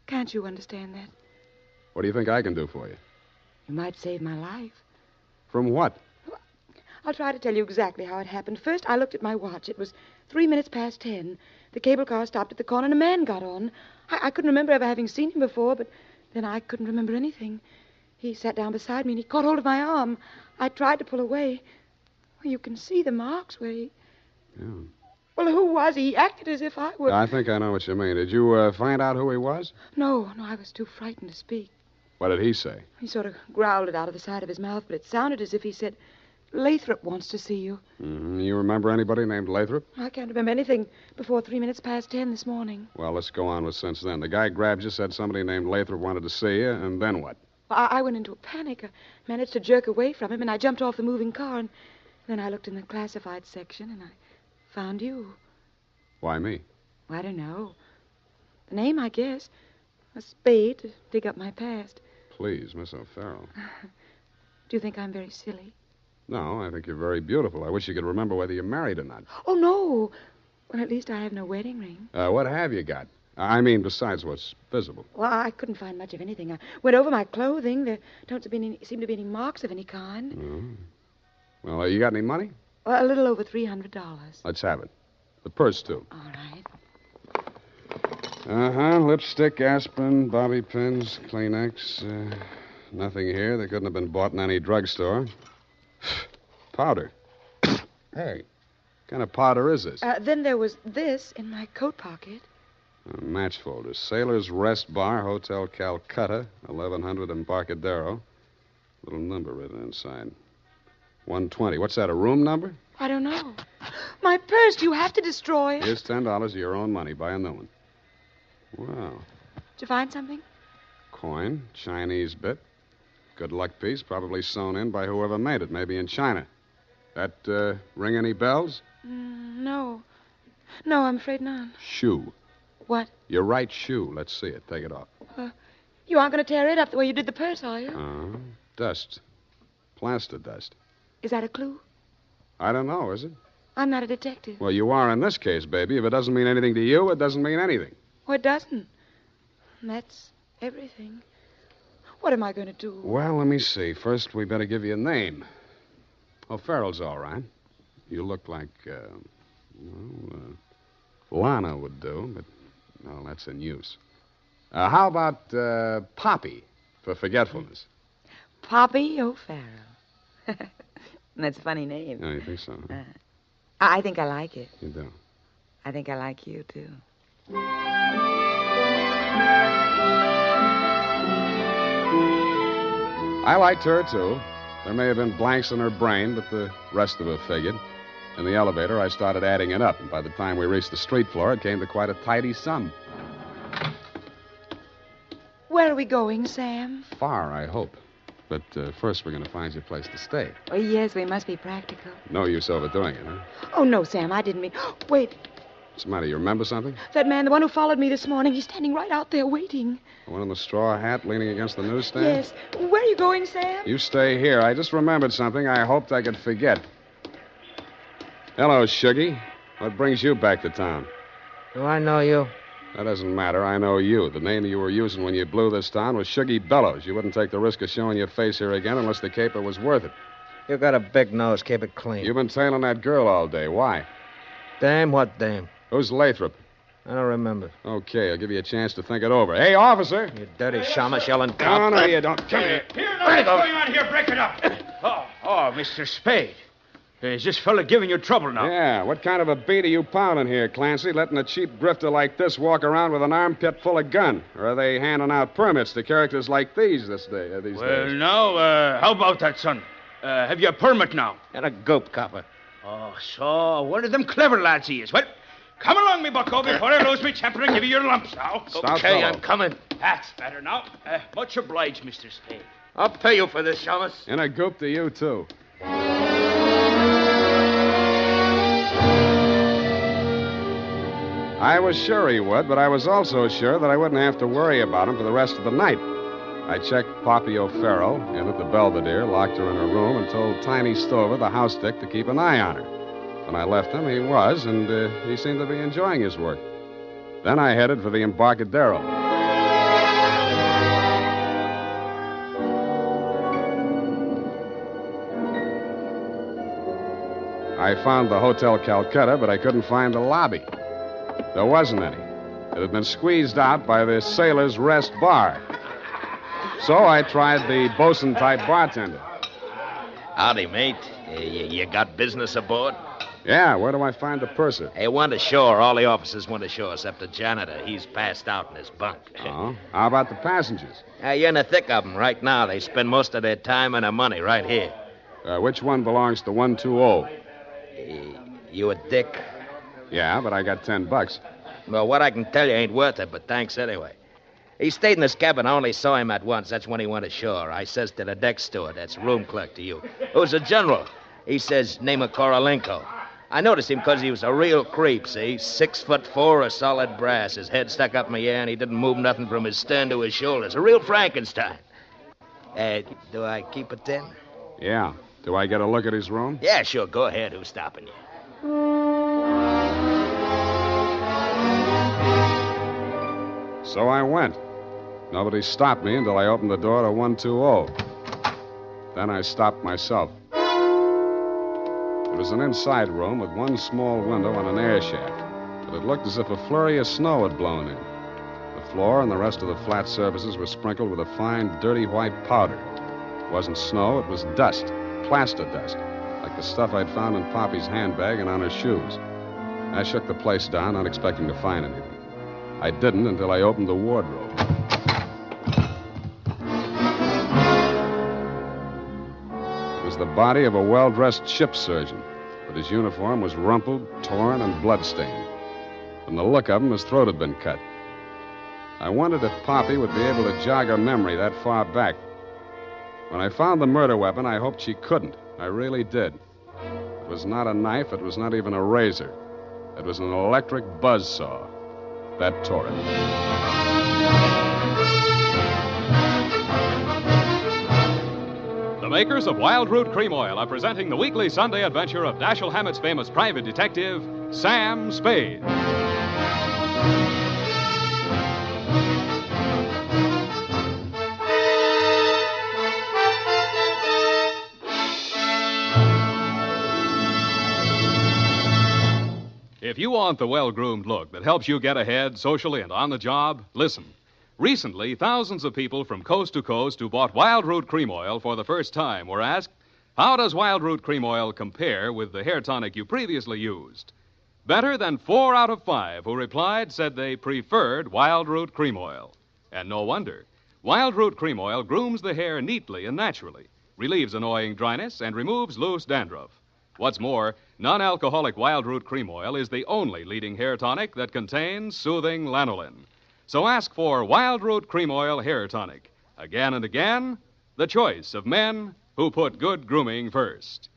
Can't you understand that? What do you think I can do for you? You might save my life. From what? I'll try to tell you exactly how it happened. First, I looked at my watch. It was 3 minutes past 10. The cable car stopped at the corner and a man got on. I couldn't remember ever having seen him before, but then I couldn't remember anything. He sat down beside me and he caught hold of my arm. I tried to pull away. Well, you can see the marks where he... Yeah. Well, who was he? He acted as if I were... I think I know what you mean. Did you find out who he was? No, I was too frightened to speak. What did he say? He sort of growled it out of the side of his mouth, but it sounded as if he said, Lathrop wants to see you. Mm-hmm. You remember anybody named Lathrop? I can't remember anything before 3 minutes past 10 this morning. Well, let's go on with since then. The guy grabbed you, said somebody named Lathrop wanted to see you, and then what? Well, I went into a panic. I managed to jerk away from him, and I jumped off the moving car, and then I looked in the classified section, and I found you. Why me? I don't know. The name, I guess. A spade to dig up my past. Please, Miss O'Farrell. Do you think I'm very silly? No, I think you're very beautiful. I wish you could remember whether you're married or not. Oh, no. Well, at least I have no wedding ring. What have you got? I mean, besides what's visible. Well, I couldn't find much of anything. I went over my clothing. There don't seem to be any marks of any kind. Oh. Well, you got any money? Well, a little over $300. Let's have it. The purse, too. All right. Uh-huh. Lipstick, aspirin, bobby pins, Kleenex. Nothing here. They couldn't have been bought in any drugstore. Powder. Hey, what kind of powder is this? Then there was this in my coat pocket. A match folder. Sailor's Rest Bar, Hotel Calcutta, 1100 Embarcadero. Little number written inside. 120. What's that, a room number? I don't know. My purse, you have to destroy it. Here's $10 of your own money. Buy a new one. Wow. Did you find something? Coin, Chinese bit. Good luck piece, probably sewn in by whoever made it, maybe in China. That ring any bells? No. No, I'm afraid not. Shoe. What? Your right shoe. Let's see it. Take it off. You aren't going to tear it up the way you did the purse, are you? Dust. Plaster dust. Is that a clue? I don't know, is it? I'm not a detective. Well, you are in this case, baby. If it doesn't mean anything to you, it doesn't mean anything. Oh, it doesn't. That's everything. What am I going to do? Well, let me see. First, we better give you a name. Oh, Farrell's all right. You look like, Lana would do, but, no, that's in use. How about Poppy for forgetfulness? Poppy O'Farrell. That's a funny name. Oh, you think so? Huh? I think I like it. You do? I think I like you, too. I liked her, too. There may have been blanks in her brain, but the rest of it figured. In the elevator, I started adding it up, and by the time we reached the street floor, it came to quite a tidy sum. Where are we going, Sam? Far, I hope. But first, we're going to find you a place to stay. Oh, yes, we must be practical. No use overdoing it, huh? Oh, no, Sam, I didn't mean... Wait. What's the matter? You remember something? That man, the one who followed me this morning, he's standing right out there waiting. The one in the straw hat leaning against the newsstand? Yes. Where are you going, Sam? You stay here. I just remembered something I hoped I could forget. Hello, Shuggy. What brings you back to town? Do I know you? That doesn't matter. I know you. The name you were using when you blew this town was Shuggy Bellows. You wouldn't take the risk of showing your face here again unless the caper was worth it. You got a big nose. Keep it clean. You've been tailing that girl all day. Why? Dame? What dame? Who's Lathrop? I don't remember. Okay, I'll give you a chance to think it over. Hey, officer! You dirty shamus yelling cop. No, you don't. Come here. What's going on here? Break it up. Oh, Mr. Spade. Is this fella giving you trouble now? Yeah, what kind of a beat are you pounding here, Clancy, letting a cheap grifter like this walk around with an armpit full of gun? Or are they handing out permits to characters like these days? Well, now, how about that, son? Have you a permit now? And a goop copper. Oh, so one of them clever lads he is. Well, come along, me bucko, before I lose me temper and give you your lumps now. Okay, I'm coming. That's better now. Much obliged, Mr. Spade. I'll pay you for this, Shamus. And a goop to you, too. I was sure he would, but I was also sure that I wouldn't have to worry about him for the rest of the night. I checked Poppy O'Farrell in at the Belvedere, locked her in her room, and told Tiny Stover, the house dick, to keep an eye on her. When I left him, he was, and he seemed to be enjoying his work. Then I headed for the Embarcadero. I found the Hotel Calcutta, but I couldn't find the lobby. There wasn't any. It had been squeezed out by the Sailor's Rest Bar. So I tried the bosun-type bartender. Howdy, mate. You got business aboard? Yeah, where do I find the purser? Hey, went ashore. All the officers went ashore except the janitor. He's passed out in his bunk. Oh? How about the passengers? You're in the thick of them right now. They spend most of their time and their money right here. Which one belongs to 120? You a dick? Yeah, but I got $10. Well, what I can tell you ain't worth it, but thanks anyway. He stayed in his cabin. I only saw him at once. That's when he went ashore. I says to the deck steward, that's room clerk to you, who's a general. He says, name of Korolenko. I noticed him because he was a real creep, see? 6'4", of solid brass. His head stuck up in the air, and he didn't move nothing from his stern to his shoulders. A real Frankenstein. Do I keep it then? Yeah. Do I get a look at his room? Yeah, sure. Go ahead. Who's stopping you? So I went. Nobody stopped me until I opened the door to 120. Then I stopped myself. It was an inside room with one small window and an air shaft, but it looked as if a flurry of snow had blown in. The floor and the rest of the flat surfaces were sprinkled with a fine, dirty white powder. It wasn't snow, it was dust, plaster dust, like the stuff I'd found in Poppy's handbag and on her shoes. I shook the place down, not expecting to find anything. I didn't until I opened the wardrobe. It was the body of a well-dressed ship surgeon, but his uniform was rumpled, torn, and bloodstained. From the look of him, his throat had been cut. I wondered if Poppy would be able to jog her memory that far back. When I found the murder weapon, I hoped she couldn't. I really did. It was not a knife. It was not even a razor. It was an electric buzzsaw. That tore it. The makers of Wild Root Cream Oil are presenting the weekly Sunday adventure of Dashiell Hammett's famous private detective, Sam Spade. If you want the well-groomed look that helps you get ahead socially and on the job, listen. Recently, thousands of people from coast to coast who bought Wild Root Cream Oil for the first time were asked, how does Wild Root Cream Oil compare with the hair tonic you previously used? Better than 4 out of 5 who replied said they preferred Wild Root Cream Oil. And no wonder. Wild Root Cream Oil grooms the hair neatly and naturally, relieves annoying dryness, and removes loose dandruff. What's more, non-alcoholic Wild Root Cream Oil is the only leading hair tonic that contains soothing lanolin. So ask for Wild Root Cream Oil Hair Tonic. Again and again, the choice of men who put good grooming first.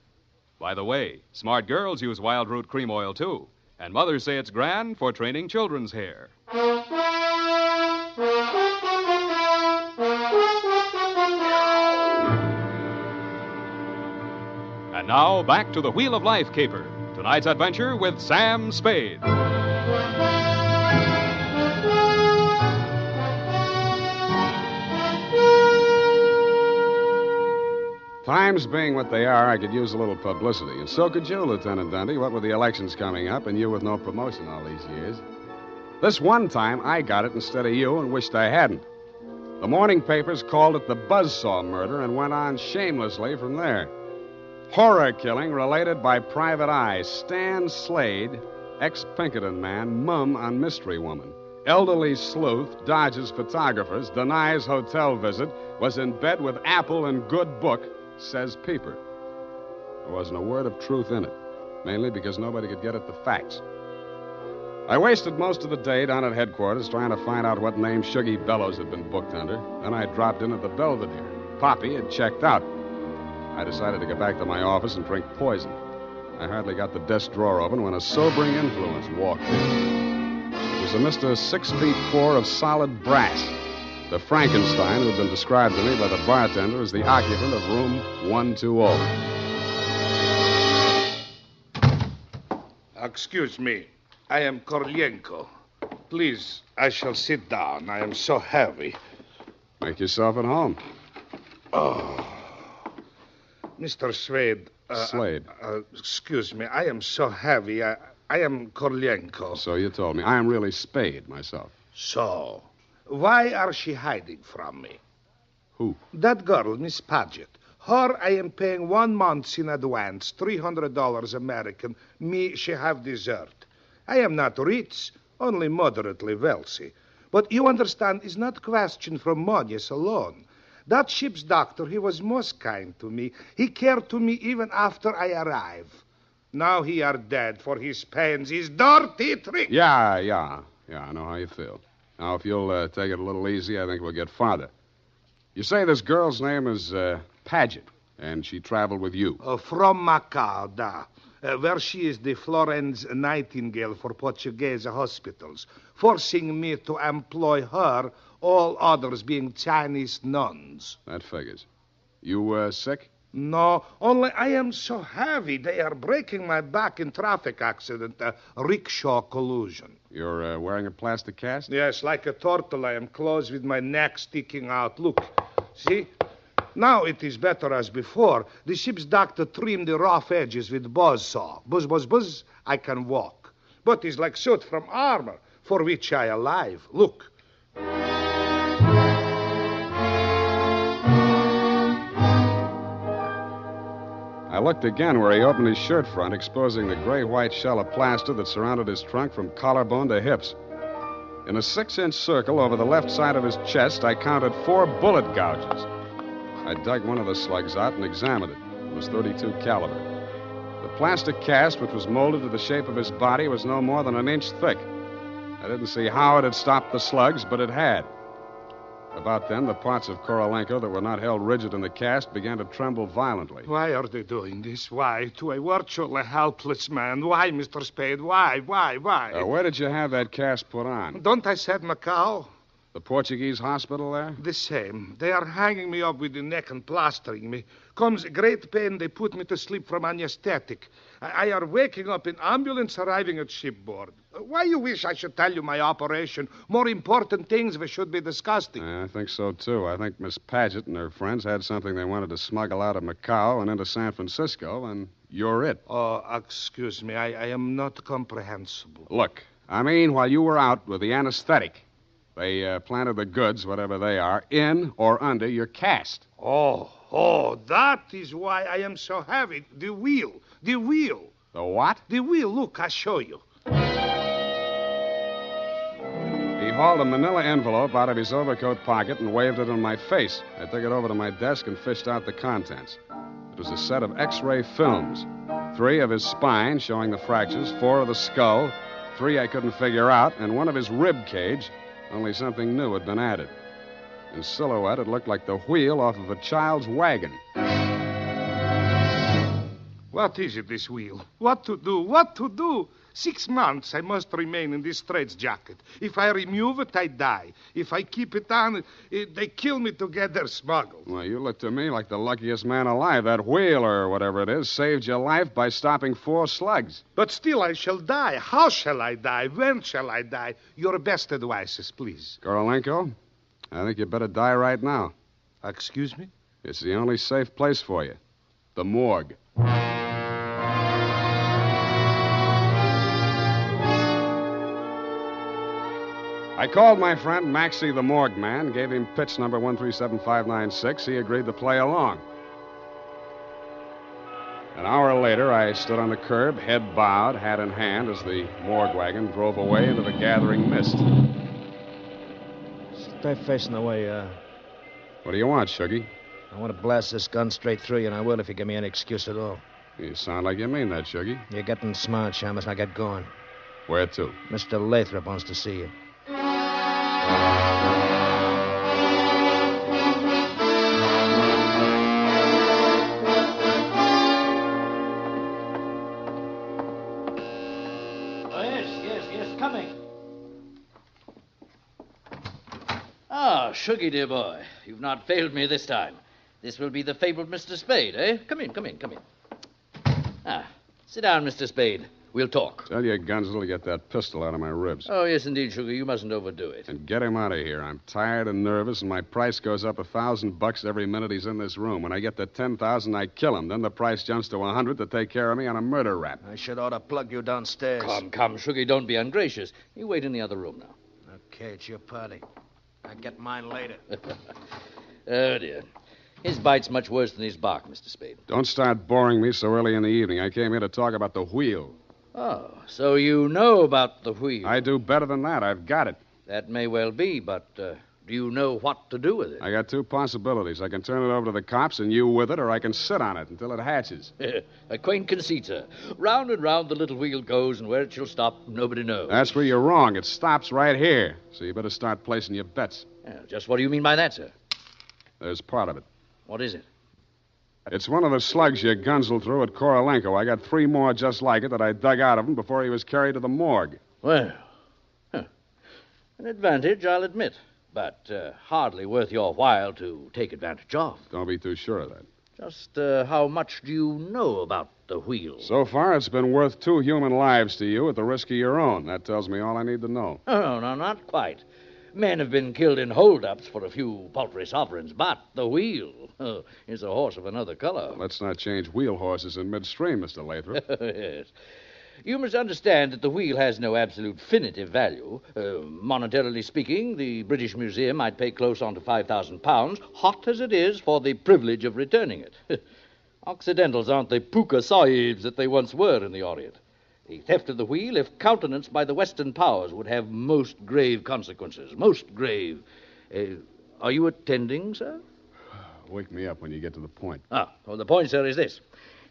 By the way, smart girls use Wild Root Cream Oil, too. And mothers say it's grand for training children's hair. And now, back to the Wheel of Life caper. Tonight's adventure with Sam Spade. Times being what they are, I could use a little publicity. And so could you, Lieutenant Dundee, what with the elections coming up and you with no promotion all these years. This one time, I got it instead of you and wished I hadn't. The morning papers called it the Buzzsaw murder and went on shamelessly from there. Horror killing related by Private Eye. Stan Slade, ex-Pinkerton man, mum on mystery woman. Elderly sleuth dodges photographers, denies hotel visit, was in bed with Apple and good book, says Peeper. There wasn't a word of truth in it, mainly because nobody could get at the facts. I wasted most of the day down at headquarters trying to find out what name Shuggy Bellows had been booked under. Then I dropped in at the Belvedere. Poppy had checked out. I decided to go back to my office and drink poison. I hardly got the desk drawer open when a sobering influence walked in. It was a Mr. 6'4" of solid brass, the Frankenstein who had been described to me by the bartender as the occupant of room 120. Excuse me. I am Korlienko. Please, I shall sit down. I am so heavy. Make yourself at home. Oh. Mr. Slade. Slade. Excuse me. I am so heavy. I am Korlienko. So you told me. I am really Spade myself. So, why are she hiding from me? Who? That girl, Miss Paget. Her, I am paying 1 month in advance, $300 American. Me, she have dessert. I am not rich, only moderately wealthy. But you understand, it's not question from money alone. That ship's doctor, he was most kind to me. He cared to me even after I arrive. Now he are dead for his pains, his dirty trick. Yeah, I know how you feel. Now, if you'll take it a little easy, I think we'll get farther. You say this girl's name is Paget, and she traveled with you. From Macau, where she is the Florence Nightingale for Portuguese hospitals, forcing me to employ her, all others being Chinese nuns. That figures. You sick? No, only I am so heavy. They are breaking my back in traffic accident, rickshaw collusion. You're wearing a plastic cast? Yes, like a turtle. I am closed with my neck sticking out. Look, see? Now it is better as before. The ship's doctor trimmed the rough edges with buzzsaw. Buzz, buzz, buzz, I can walk. But it's like suit from armor, for which I alive. Look. I looked again where he opened his shirt front, exposing the gray-white shell of plaster that surrounded his trunk from collarbone to hips. In a 6-inch circle over the left side of his chest, I counted 4 bullet gouges. I dug one of the slugs out and examined it. It was .32 caliber. The plastic cast, which was molded to the shape of his body, was no more than 1 inch thick. I didn't see how it had stopped the slugs, but it had. About then, the parts of Korolenko that were not held rigid in the cast began to tremble violently. Why are they doing this? Why? To a virtually helpless man. Why, Mr. Spade? Why? Where did you have that cast put on? Don't I said Macau? The Portuguese hospital there? The same. They are hanging me up with the neck and plastering me. Comes great pain, they put me to sleep from anesthetic. I are waking up in ambulance arriving at shipboard. Why you wish I should tell you my operation? More important things we should be discussing. I think so, too. I think Miss Paget and her friends had something they wanted to smuggle out of Macau and into San Francisco, and you're it. Oh, excuse me. I am not comprehensible. Look, I mean, while you were out with the anesthetic, they planted the goods, whatever they are, in or under your cast. Oh, that is why I am so heavy. The wheel. The what? The wheel. Look, I'll show you. He hauled a manila envelope out of his overcoat pocket and waved it in my face. I took it over to my desk and fished out the contents. It was a set of X-ray films. 3 of his spine, showing the fractures, 4 of the skull, 3 I couldn't figure out, and 1 of his rib cage, only something new had been added. In silhouette, it looked like the wheel off of a child's wagon. What is it, this wheel? What to do? 6 months I must remain in this straitjacket. If I remove it, I die. If I keep it on, they kill me to get their smuggle. Well, you look to me like the luckiest man alive. That wheel, or whatever it is, saved your life by stopping 4 slugs. But still I shall die. How shall I die? When shall I die? Your best advices, please. Korolenko, I think you better die right now. Excuse me? It's the only safe place for you. The morgue. I called my friend Maxie the morgue man, gave him pitch number 137596. He agreed to play along. An hour later, I stood on the curb, head bowed, hat in hand, as the morgue wagon drove away into the gathering mist. Stay facing the way, What do you want, Shuggy? I want to blast this gun straight through you, and I will if you give me any excuse at all. You sound like you mean that, Shuggy. You're getting smart, Shamus. Now get going. Where to? Mr. Lathrop wants to see you. Yes, coming. Ah, Shuggy, dear boy. You've not failed me this time. This will be the fabled Mr. Spade, eh? Come in. Ah, sit down, Mr. Spade. We'll talk. Tell your Gunzel to get that pistol out of my ribs. Oh, yes, indeed, Sugar. You mustn't overdo it. And get him out of here. I'm tired and nervous, and my price goes up $1,000 every minute he's in this room. When I get to 10,000, I kill him. Then the price jumps to 100 to take care of me on a murder rap. I should ought to plug you downstairs. Come, Sugar. Don't be ungracious. You wait in the other room now. Okay, it's your party. I get mine later. Oh, dear. His bite's much worse than his bark, Mr. Spade. Don't start boring me so early in the evening. I came here to talk about the wheel. Oh, so you know about the wheel. I do better than that. I've got it. That may well be, but do you know what to do with it? I got two possibilities. I can turn it over to the cops and you with it, or I can sit on it until it hatches. A quaint conceit, sir. Round and round the little wheel goes, and where it shall stop, nobody knows. That's where you're wrong. It stops right here. So you better start placing your bets. Just what do you mean by that, sir? There's part of it. What is it? It's one of the slugs you gunsled through at Korolenko. I got 3 more just like it that I dug out of him before he was carried to the morgue. Well, an advantage, I'll admit, but hardly worth your while to take advantage of. Don't be too sure of that. Just how much do you know about the wheel? So far, it's been worth 2 human lives to you at the risk of your own. That tells me all I need to know. Oh, no, not quite. Men have been killed in hold-ups for a few paltry sovereigns, but the wheel is a horse of another color. Let's not change wheel horses in midstream, Mr. Lathrop. Yes. You must understand that the wheel has no absolute definitive value. Monetarily speaking, the British Museum might pay close on to £5,000, hot as it is, for the privilege of returning it. Occidentals aren't the puka sahibs that they once were in the Orient. The theft of the wheel, if countenanced by the Western powers, would have most grave consequences. Most grave. Are you attending, sir? Wake me up when you get to the point. Well, the point, sir, is this.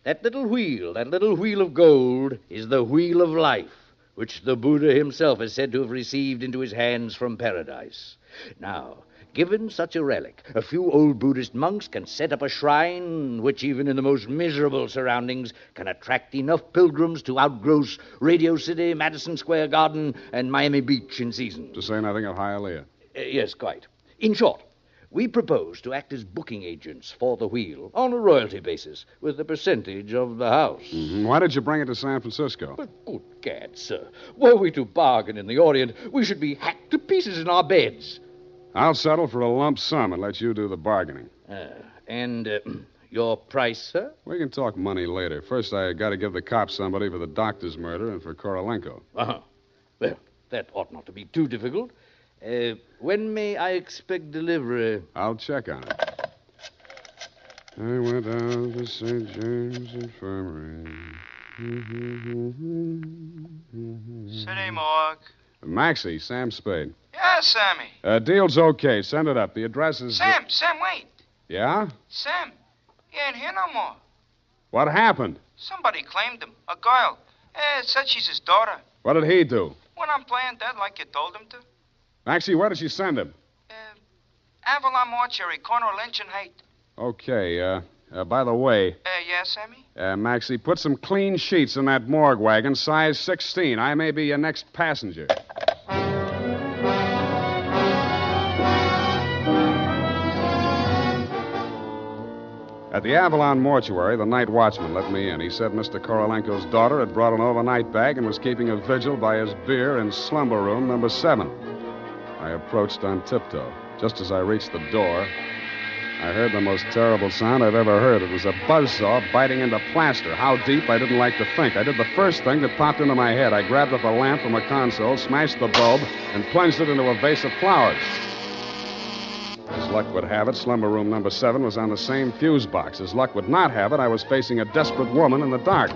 That little wheel of gold, is the wheel of life, which the Buddha himself is said to have received into his hands from paradise. Now, given such a relic, a few old Buddhist monks can set up a shrine which, even in the most miserable surroundings, can attract enough pilgrims to outgross Radio City, Madison Square Garden, and Miami Beach in season. To say nothing of Hialeah. Yes, quite. In short, we propose to act as booking agents for the wheel on a royalty basis with a percentage of the house. Mm-hmm. Why did you bring it to San Francisco? But good gad, sir. Were we to bargain in the Orient, we should be hacked to pieces in our beds. I'll settle for a lump sum and let you do the bargaining. And your price, sir? We can talk money later. First, I got to give the cops somebody for the doctor's murder and for Korolenko. Well, that ought not to be too difficult. When may I expect delivery? I'll check on it. I went down to St. James Infirmary. City morgue. Maxie, Sam Spade. Yeah, Sammy. Deal's okay. Send it up. The address is... Sam, wait. Yeah? Sam, he ain't here no more. What happened? Somebody claimed him. A girl. Said she's his daughter. What did he do? Went on playing dead like you told him to. Maxie, where did she send him? Avalon Mortuary, corner of Lynch and Haight. Okay, by the way... Yeah, Sammy? Maxie, put some clean sheets in that morgue wagon, size 16. I may be your next passenger. At the Avalon Mortuary, the night watchman let me in. He said Mr. Korolenko's daughter had brought an overnight bag and was keeping a vigil by his bier in slumber room number 7. I approached on tiptoe. Just as I reached the door, I heard the most terrible sound I've ever heard. It was a buzzsaw biting into plaster. How deep, I didn't like to think. I did the first thing that popped into my head. I grabbed up a lamp from a console, smashed the bulb, and plunged it into a vase of flowers. As luck would have it, slumber room number 7 was on the same fuse box. As luck would not have it, I was facing a desperate woman in the dark.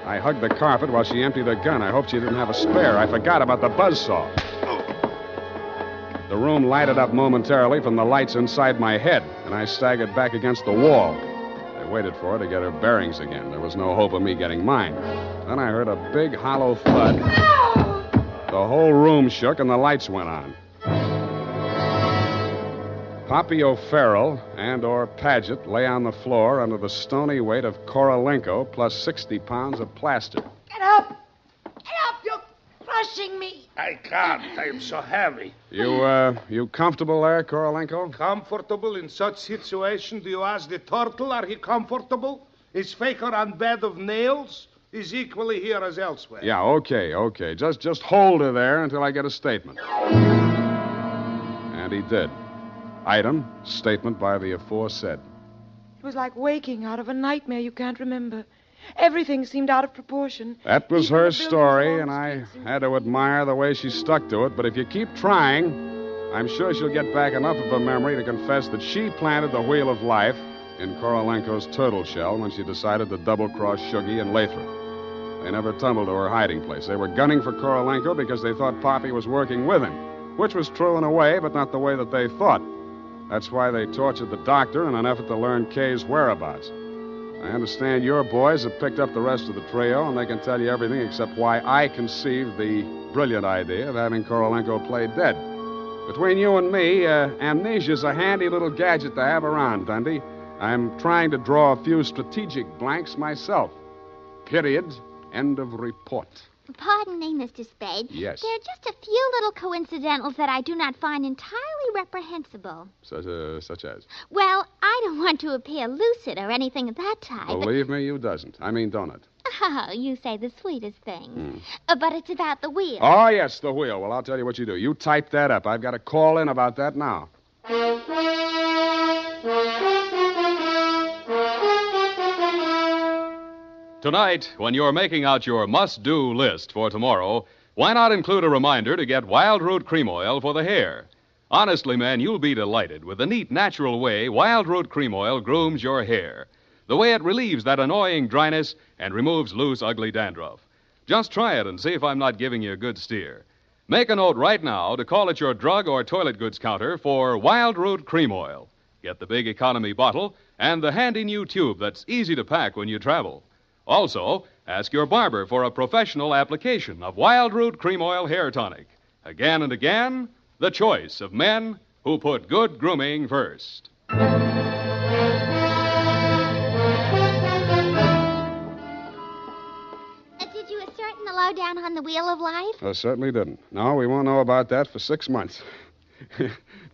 I hugged the carpet while she emptied her gun. I hoped she didn't have a spare. I forgot about the buzzsaw. The room lighted up momentarily from the lights inside my head, and I staggered back against the wall. I waited for her to get her bearings again. There was no hope of me getting mine. Then I heard a big, hollow thud. The whole room shook, and the lights went on. Poppy O'Farrell and/or Paget lay on the floor under the stony weight of Korolenko plus 60 pounds of plaster. Get up! Get up! You're crushing me! I can't. I am so heavy. You comfortable there, Korolenko? Comfortable in such situation? Do you ask the turtle, are he comfortable? Is Faker on bed of nails? He's equally here as elsewhere. Yeah, okay. Just hold her there until I get a statement. And he did. Item, statement by the aforesaid. It was like waking out of a nightmare you can't remember. Everything seemed out of proportion. That was her story, and I had to admire the way she stuck to it. But if you keep trying, I'm sure she'll get back enough of her memory to confess that she planted the wheel of life in Korolenko's turtle shell when she decided to double-cross Shuggy and Lathrop. They never tumbled to her hiding place. They were gunning for Korolenko because they thought Poppy was working with him, which was true in a way, but not the way that they thought. That's why they tortured the doctor in an effort to learn Kay's whereabouts. I understand your boys have picked up the rest of the trio, and they can tell you everything except why I conceived the brilliant idea of having Korolenko play dead. Between you and me, amnesia's a handy little gadget to have around, Dundee. I'm trying to draw a few strategic blanks myself. Period. End of report. Pardon me, Mr. Spade. Yes. There are just a few little coincidentals that I do not find entirely reprehensible. Such as? Well, I don't want to appear lucid or anything of that type. Believe me, you doesn't. I mean, don't it? Oh, you say the sweetest things. But it's about the wheel. Oh, yes, the wheel. Well, I'll tell you what you do. You type that up. I've got to call in about that now. Tonight, when you're making out your must-do list for tomorrow, why not include a reminder to get Wild Root Cream Oil for the hair? Honestly, man, you'll be delighted with the neat, natural way Wild Root Cream Oil grooms your hair. The way it relieves that annoying dryness and removes loose, ugly dandruff. Just try it and see if I'm not giving you a good steer. Make a note right now to call at your drug or toilet goods counter for Wild Root Cream Oil. Get the big economy bottle and the handy new tube that's easy to pack when you travel. Also, ask your barber for a professional application of Wild Root Cream Oil Hair Tonic. Again and again, the choice of men who put good grooming first. Did you ascertain the lowdown on the Wheel of Life? I certainly didn't. No, we won't know about that for 6 months.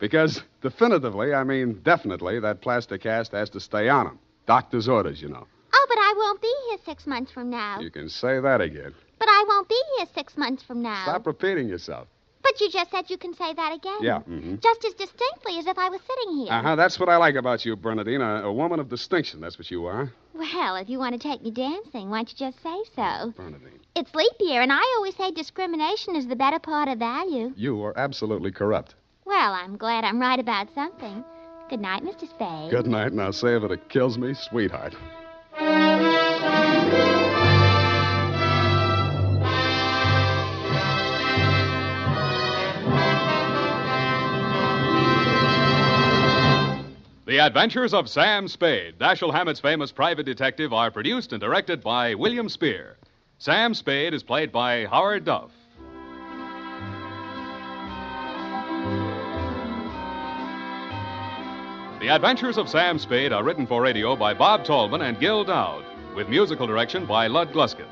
Because definitely, that plaster cast has to stay on him. Doctor's orders, you know. Oh, but I won't be here 6 months from now. You can say that again. But I won't be here 6 months from now. Stop repeating yourself. But you just said you can say that again. Yeah. Just as distinctly as if I was sitting here. Uh-huh. That's what I like about you, Bernadine. A woman of distinction. That's what you are. Well, if you want to take me dancing, why don't you just say so? Bernadine. It's leap year, and I always say discrimination is the better part of value. You are absolutely corrupt. Well, I'm glad I'm right about something. Good night, Mr. Spade. Good night, and I'll say if it kills me, sweetheart. The Adventures of Sam Spade, Dashiell Hammett's famous private detective, are produced and directed by William Spear. Sam Spade is played by Howard Duff. The Adventures of Sam Spade are written for radio by Bob Tallman and Gil Dowd, with musical direction by Lud Gluskin.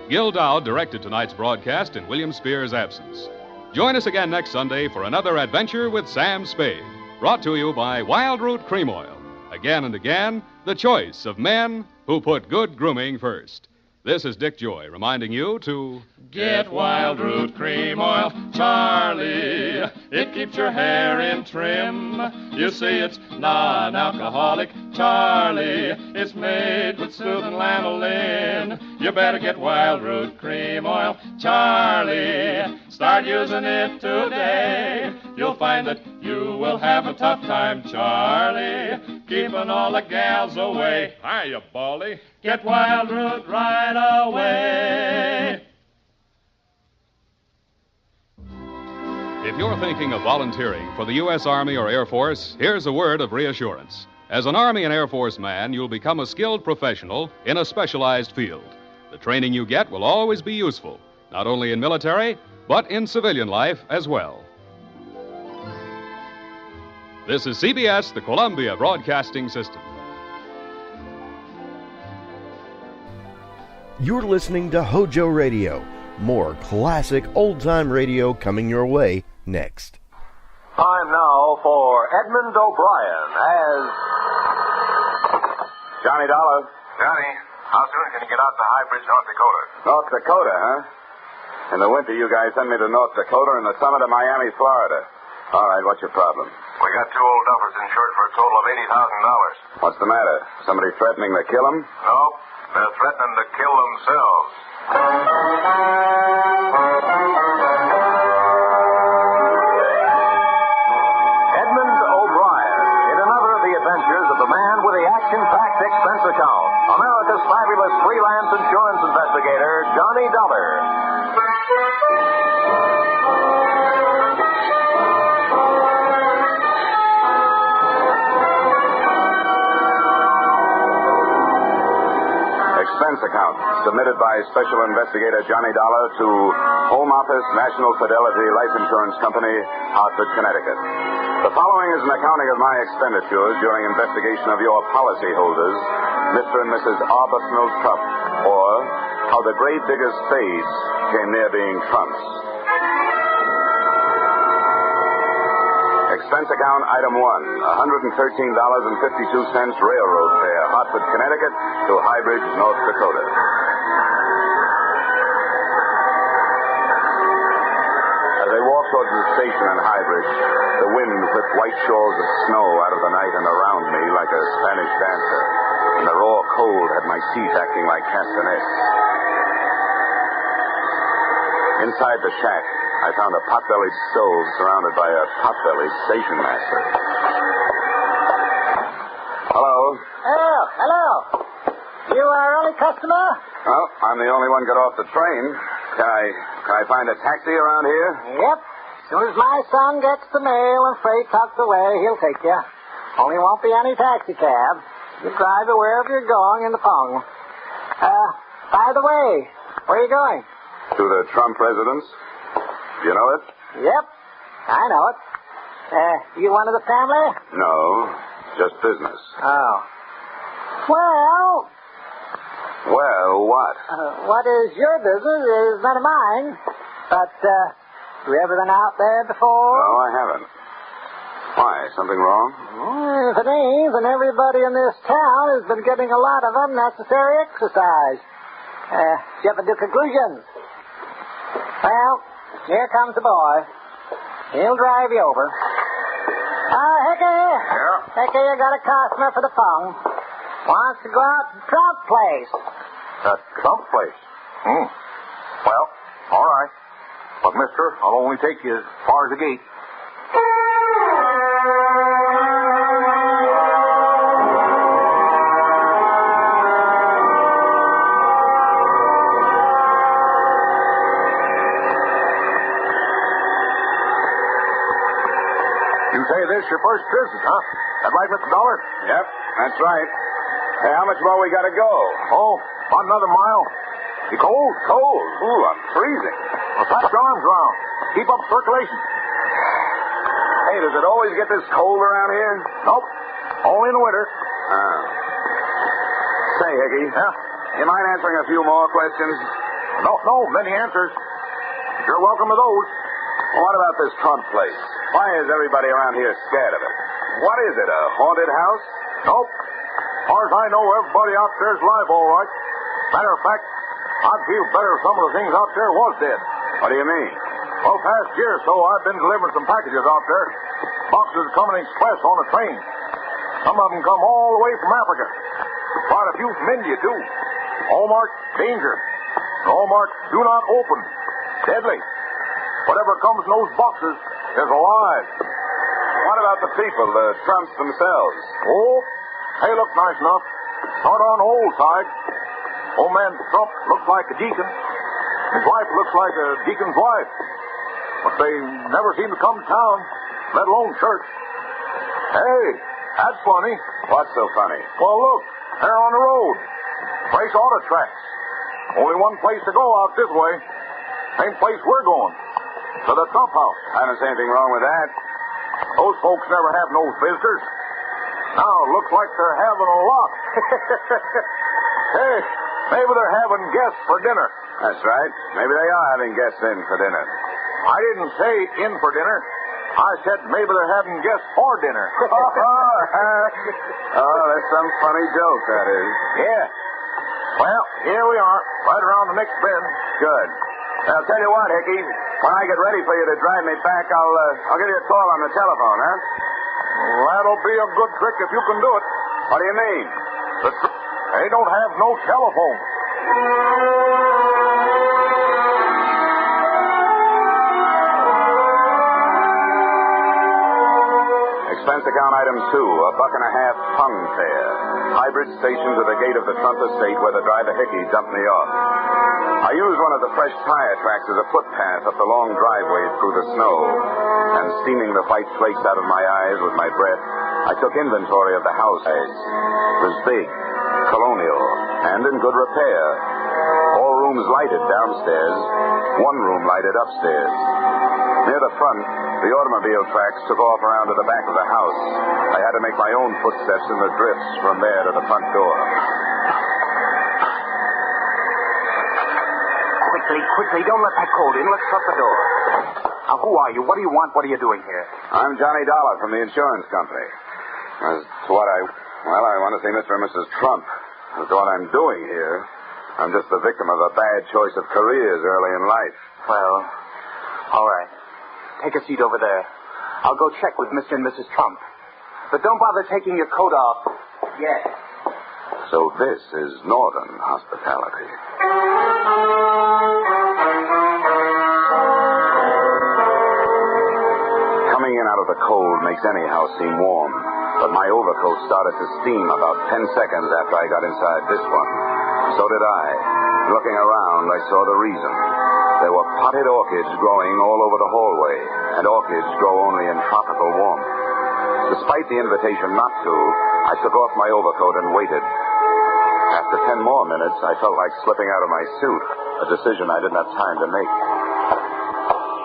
Gil Dowd directed tonight's broadcast in William Spear's absence. Join us again next Sunday for another adventure with Sam Spade, brought to you by Wild Root Cream Oil. Again and again, the choice of men who put good grooming first. This is Dick Joy reminding you to Get Wild Root Cream Oil, Charlie. It keeps your hair in trim. You see, it's non-alcoholic, Charlie. It's made with soothing lanolin. You better get Wild Root Cream Oil, Charlie. Start using it today. You'll find that you will have a tough time, Charlie, keeping all the gals away. Hiya, Baldy. Get Wild Root right away. If you're thinking of volunteering for the U.S. Army or Air Force, here's a word of reassurance. As an Army and Air Force man, you'll become a skilled professional in a specialized field. The training you get will always be useful, not only in military, but in civilian life as well. This is CBS, the Columbia Broadcasting System. You're listening to HOJO Radio. More classic old-time radio coming your way next. Time now for Edmund O'Brien as Johnny Dollar. Johnny, how soon can you get out to High Bridge, North Dakota? North Dakota, huh? In the winter, you guys send me to North Dakota and the summit of Miami, Florida. All right, what's your problem? We got two old duffers insured for a total of $80,000. What's the matter? Somebody threatening to kill them? No, they're threatening to kill themselves. Edmund O'Brien in another of the adventures of the man with the action-packed expense account, America's fabulous freelance insurance investigator, Johnny Dollar. Expense account submitted by Special Investigator Johnny Dollar to Home Office, National Fidelity Life Insurance Company, Hartford, Connecticut. The following is an accounting of my expenditures during investigation of your policyholders, Mr. and Mrs. Arbuthnot Trump, or how the grave digger's spades came near being trumps. Expense account item 1, $113.52 railroad fare, Hartford, Connecticut to High Bridge, North Dakota. As I walked towards the station in High Bridge, the wind whipped white shawls of snow out of the night and around me like a Spanish dancer, and the raw cold had my teeth acting like castanets. Inside the shack, I found a pot-bellied stove surrounded by a pot-bellied station master. Hello? Oh, hello. You our only customer? Well, I'm the only one got off the train. Can I find a taxi around here? Yep. As soon as my son gets the mail and freight tucked away, he'll take you. Only won't be any taxi cab. You drive you wherever you're going in the Pong. By the way, where are you going? To the Trump residence. Do you know it? Yep, I know it. You one of the family? No, just business. Oh. Well, what? What is your business is none of mine. But, you ever been out there before? No, I haven't. Why, something wrong? If it ain't, then everybody in this town has been getting a lot of unnecessary exercise. You ever do conclusions? Well, here comes the boy. He'll drive you over. Hickey. Yeah? Hickey, you got a customer for the phone. Wants to go out to Trump place. The Trump place? Well, all right. But, mister, I'll only take you as far as the gate. You say this your first visit, huh? That right, Mr. Dollar? Yep, that's right. Hey, how much more we got to go? Oh, about another mile. You cold? Cold? Ooh, I'm freezing. Well, slap your arms around. Keep up circulation. Hey, does it always get this cold around here? Nope. Only in the winter. Oh. Say, Hickey. Yeah? You mind answering a few more questions? No, many answers. You're welcome to those. Well, what about this Trump place? Why is everybody around here scared of it? What is it, a haunted house? Nope. As far as I know, everybody out there's alive, all right. Matter of fact, I'd feel better if some of the things out there was dead. What do you mean? Well, past year or so, I've been delivering some packages out there. Boxes coming express on a train. Some of them come all the way from Africa. Quite a few from India, too. All marked danger. All marked do not open. Deadly. Whatever comes in those boxes is alive. What about the people, the Trumps themselves? Oh, they look nice enough. Not on the old side. Old man Trump looks like a deacon. His wife looks like a deacon's wife. But they never seem to come to town, let alone church. Hey, that's funny. What's so funny? Well, look, they're on the road. Fresh auto tracks. Only one place to go out this way. Same place we're going. To the Trump house. I don't see anything wrong with that. Those folks never have no visitors. Now it looks like they're having a lot. Hey, maybe they're having guests for dinner. That's right. Maybe they are having guests in for dinner. I didn't say in for dinner. I said maybe they're having guests for dinner. Oh, that's some funny joke, that is. Yeah. Well, here we are, right around the next bend. Good. I'll tell you what, Hickey. When I get ready for you to drive me back, I'll give you a call on the telephone, huh? Well, that'll be a good trick if you can do it. What do you mean? They don't have no telephone. Expense account item 2, $1.50 tongue fare. Hybrid station to the gate of the Trump estate where the driver Hickey dumped me off. I used one of the fresh tire tracks as a footpath up the long driveway through the snow. And steaming the white flakes out of my eyes with my breath, I took inventory of the house. It was big, colonial, and in good repair. All rooms lighted downstairs, one room lighted upstairs. Near the front, the automobile tracks took off around to the back of the house. I had to make my own footsteps in the drifts from there to the front door. Quickly, don't let that cold in. Let's shut the door. Now, who are you? What do you want? What are you doing here? I'm Johnny Dollar from the insurance company. As to what I want to see Mr. and Mrs. Trump. As to what I'm doing here, I'm just the victim of a bad choice of careers early in life. Well, all right. Take a seat over there. I'll go check with Mr. and Mrs. Trump. But don't bother taking your coat off yet. So this is Northern hospitality. Coming in out of the cold makes any house seem warm, but my overcoat started to steam about 10 seconds after I got inside this one. So did I. Looking around, I saw the reason. There were potted orchids growing all over the hallway, and orchids grow only in tropical warmth. Despite the invitation not to, I took off my overcoat and waited. After 10 more minutes, I felt like slipping out of my suit, a decision I didn't have time to make.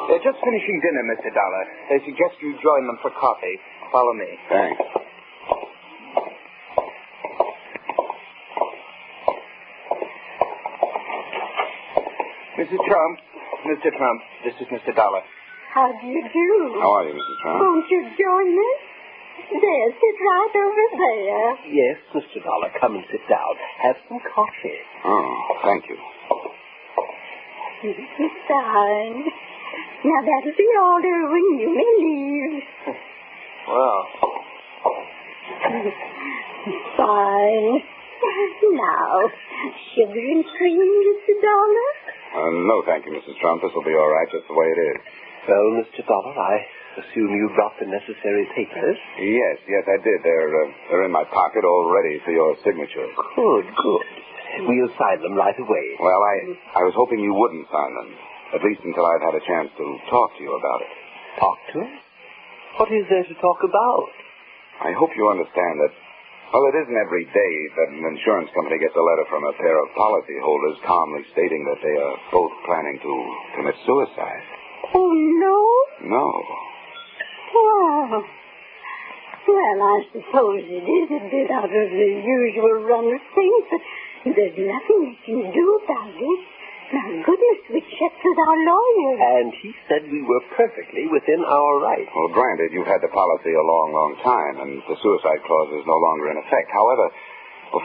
They're just finishing dinner, Mr. Dollar. They suggest you join them for coffee. Follow me. Thanks. Mrs. Trump, Mr. Trump, this is Mr. Dollar. How do you do? How are you, Mrs. Trump? Won't you join us? There, sit right over there. Yes, Mr. Dollar, come and sit down. Have some coffee. Oh, thank you. Fine. Now, that'll be all there when you may leave. Well. Fine. Now, sugar and cream, Mr. Dollar? No, thank you, Mrs. Trump. This will be all right, just the way it is. Well, Mr. Dollar, I assume you brought the necessary papers? Yes, I did. They're in my pocket all ready for your signature. Good. We'll sign them right away. Well, I was hoping you wouldn't sign them, at least until I'd had a chance to talk to you about it. Talk to us? What is there to talk about? I hope you understand that, well, it isn't every day that an insurance company gets a letter from a pair of policyholders calmly stating that they are both planning to commit suicide. Oh, no? No. Oh. Well, I suppose it is a bit out of the usual run of things, but there's nothing you can do about it. Now, goodness, we checked with our lawyer. And he said we were perfectly within our rights. Well, granted, you've had the policy a long, long time, and the suicide clause is no longer in effect. However,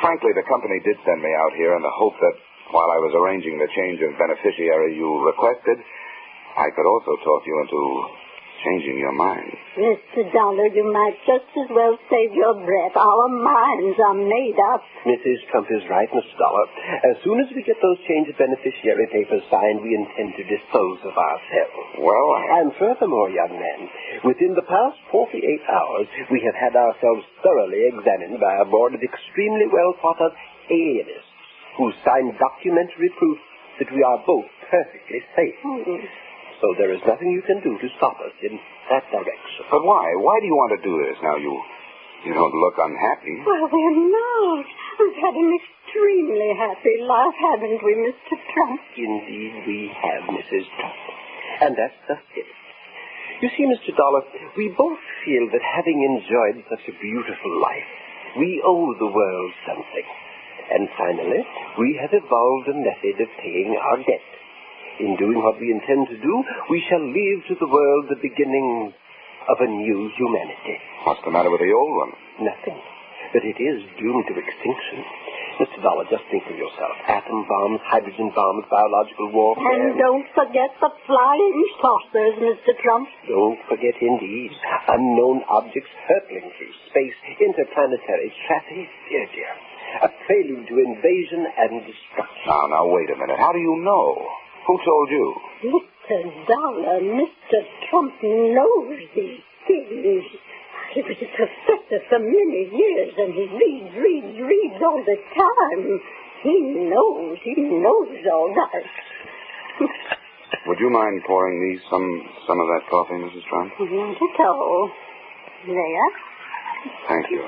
frankly, the company did send me out here in the hope that, while I was arranging the change of beneficiary you requested, I could also talk you into changing your mind. Mr. Dollar, you might just as well save your breath. Our minds are made up. Mrs. Trump is right, Mr. Dollar. As soon as we get those change of beneficiary papers signed, we intend to dispose of ourselves. Well, And furthermore, young man, within the past 48 hours, we have had ourselves thoroughly examined by a board of extremely well-thought-out alienists who signed documentary proof that we are both perfectly safe. So there is nothing you can do to stop us in that direction. But why? Why do you want to do this? Now, you don't look unhappy. Well, we're not. We've had an extremely happy life, haven't we, Mr. Trump? Indeed, we have, Mrs. Trump. And that's just it. You see, Mr. Dollar, we both feel that having enjoyed such a beautiful life, we owe the world something. And finally, we have evolved a method of paying our debt. In doing what we intend to do, we shall leave to the world the beginnings of a new humanity. What's the matter with the old one? Nothing. But it is doomed to extinction. Mr. Dollar, just think of yourself. Atom bombs, hydrogen bombs, biological warfare. And don't forget the flying saucers, Mr. Trump. Don't forget, indeed. Unknown objects hurtling through space, interplanetary traffic. Dear, dear. A prelude to invasion and destruction. Now, wait a minute. How do you know? Who told you? Mr. Dollar, Mr. Trump knows these things. He was a professor for many years, and he reads all the time. He knows all that. Would you mind pouring me some of that coffee, Mrs. Trump? Not at all. There. Thank you.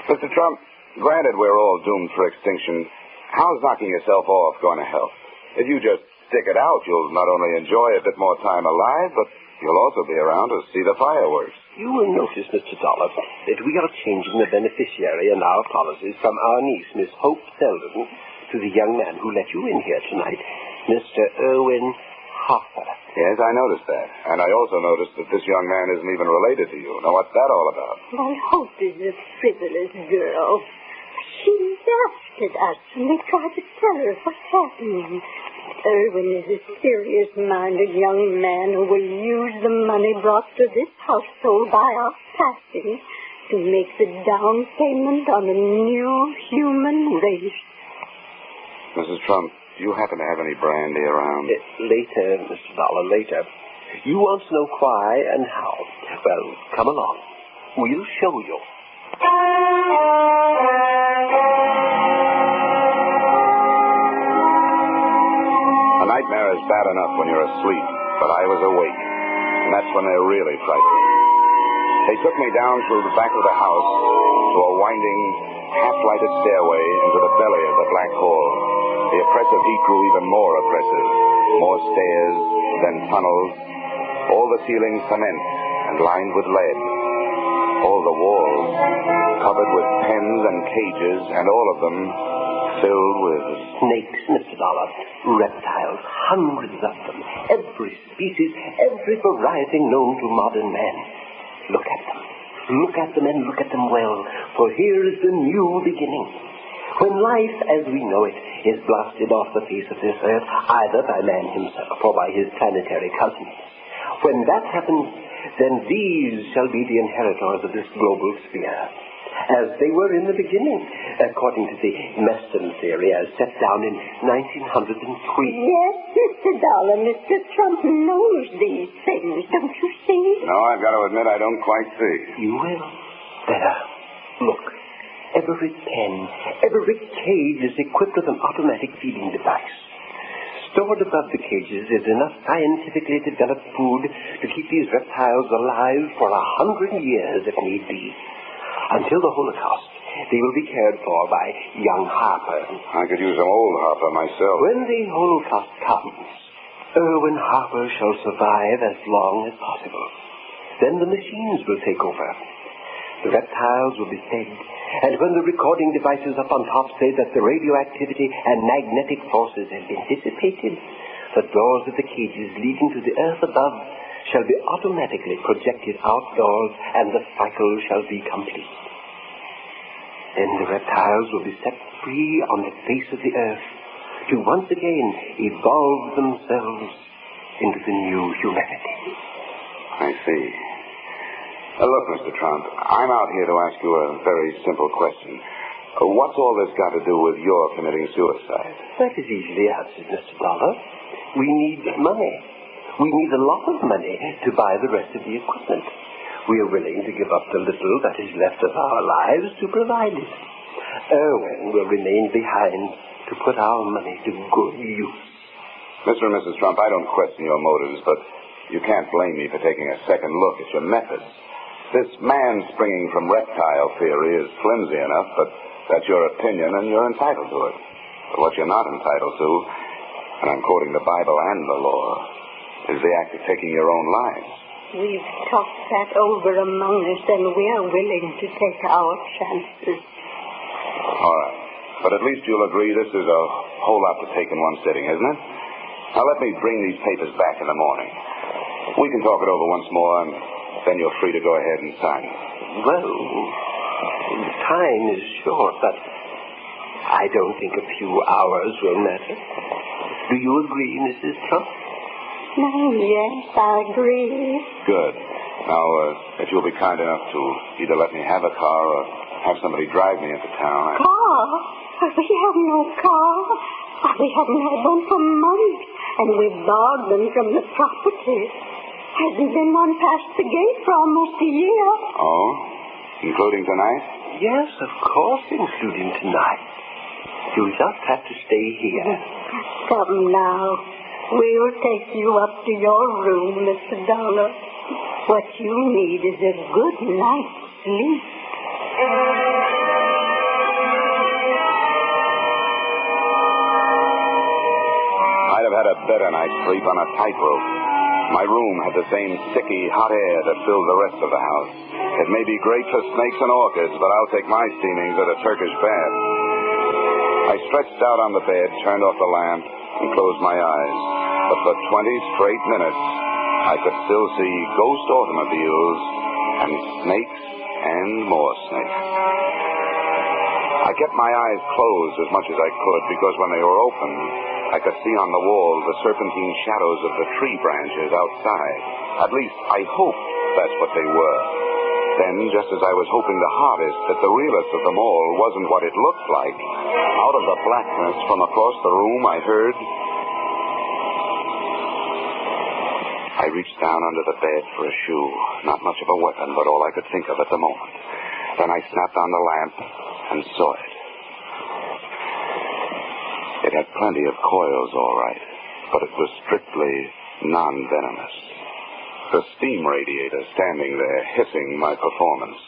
Mr. Trump, granted we're all doomed for extinction, how's knocking yourself off going to help? If you just stick it out, you'll not only enjoy a bit more time alive, but you'll also be around to see the fireworks. You will notice, Mr. Dollar, that we are changing the beneficiary in our policies from our niece, Miss Hope Selden, to the young man who let you in here tonight, Mr. Irwin Harper. Yes, I noticed that. And I also noticed that this young man isn't even related to you. Now, what's that all about? My Hope is a frivolous girl. She laughed at us when we tried to tell her what's happening. Irwin is a serious-minded young man who will use the money brought to this household by our passing to make the down payment on a new human race. Mrs. Trump, do you happen to have any brandy around? Later, Mr. Dollar, later. You want to know why and how. Well, come along. We'll show you. A nightmare is bad enough when you're asleep, but I was awake, and that's when they're really frightening. They took me down through the back of the house to a winding, half-lighted stairway into the belly of the black hole. The oppressive heat grew even more oppressive. More stairs, then tunnels, all the ceilings cement and lined with lead. All the walls covered with pens and cages, and all of them filled with snakes, Mr. Dollar, reptiles, hundreds of them, every species, every variety known to modern man. Look at them. Look at them and look at them well, for here is the new beginning. When life as we know it is blasted off the face of this earth, either by man himself or by his planetary cousins, when that happens, then these shall be the inheritors of this global sphere, as they were in the beginning, according to the Meston theory as set down in 1903. Yes, Mr. Dollar, Mr. Trump knows these things, don't you see? No, I've got to admit I don't quite see. You will. There. Look. Every pen, every cage is equipped with an automatic feeding device. Stored above the cages is enough scientifically developed food to keep these reptiles alive for 100 years if need be. Until the Holocaust, they will be cared for by young Harper. I could use some old Harper myself. When the Holocaust comes, Irwin Harper shall survive as long as possible. Then the machines will take over. The reptiles will be fed, and when the recording devices up on top say that the radioactivity and magnetic forces have been dissipated, the doors of the cages leading to the earth above shall be automatically projected outdoors, and the cycle shall be complete. Then the reptiles will be set free on the face of the earth, to once again evolve themselves into the new humanity. I see. Look, Mr. Trump, I'm out here to ask you a very simple question. What's all this got to do with your committing suicide? That is easily answered, Mr. Dollar. We need money. We need a lot of money to buy the rest of the equipment. We are willing to give up the little that is left of our lives to provide it. Erwin will remain behind to put our money to good use. Mr. and Mrs. Trump, I don't question your motives, but you can't blame me for taking a second look at your methods. This man springing from reptile theory is flimsy enough, but that's your opinion and you're entitled to it. But what you're not entitled to, and I'm quoting the Bible and the law, is the act of taking your own lives. We've talked that over among us, and we are willing to take our chances. All right. But at least you'll agree this is a whole lot to take in one sitting, isn't it? Now let me bring these papers back in the morning. We can talk it over once more, and then you're free to go ahead and sign it. Well, time is short, but I don't think a few hours will matter. Do you agree, Mrs. Trump? Yes, I agree. Good. Now, if you'll be kind enough to either let me have a car or have somebody drive me into town. Car? We have no car. We haven't had one for months, and we've borrowed them from the property. Hasn't been one past the gate for almost a year. Oh? Including tonight? Yes, of course, including tonight. You just have to stay here. Come now. We'll take you up to your room, Mr. Dollar. What you need is a good night's sleep. I'd have had a better night's sleep on a tightrope. My room had the same sticky, hot air that filled the rest of the house. It may be great for snakes and orchids, but I'll take my steamings at a Turkish bath. I stretched out on the bed, turned off the lamp, and closed my eyes. But for 20 straight minutes, I could still see ghost automobiles and snakes and more snakes. I kept my eyes closed as much as I could because when they were open, I could see on the wall the serpentine shadows of the tree branches outside. At least, I hoped that's what they were. Then, just as I was hoping the hardest that the realest of them all wasn't what it looked like, out of the blackness from across the room I heard... I reached down under the bed for a shoe. Not much of a weapon, but all I could think of at the moment. Then I snapped on the lamp and saw it. It had plenty of coils, all right, but it was strictly non-venomous. The steam radiator standing there hissing my performance.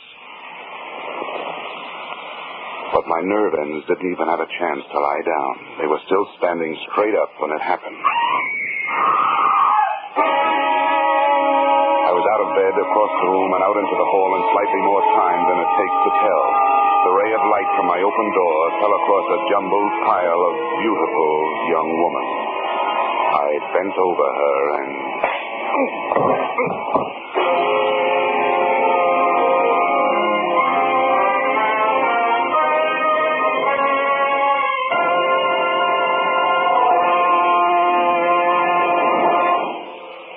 But my nerve ends didn't even have a chance to lie down. They were still standing straight up when it happened. I was out of bed, across the room, and out into the hall in slightly more time than it takes to tell. The ray of light from my open door fell across a jumbled pile of beautiful young women. I bent over her and...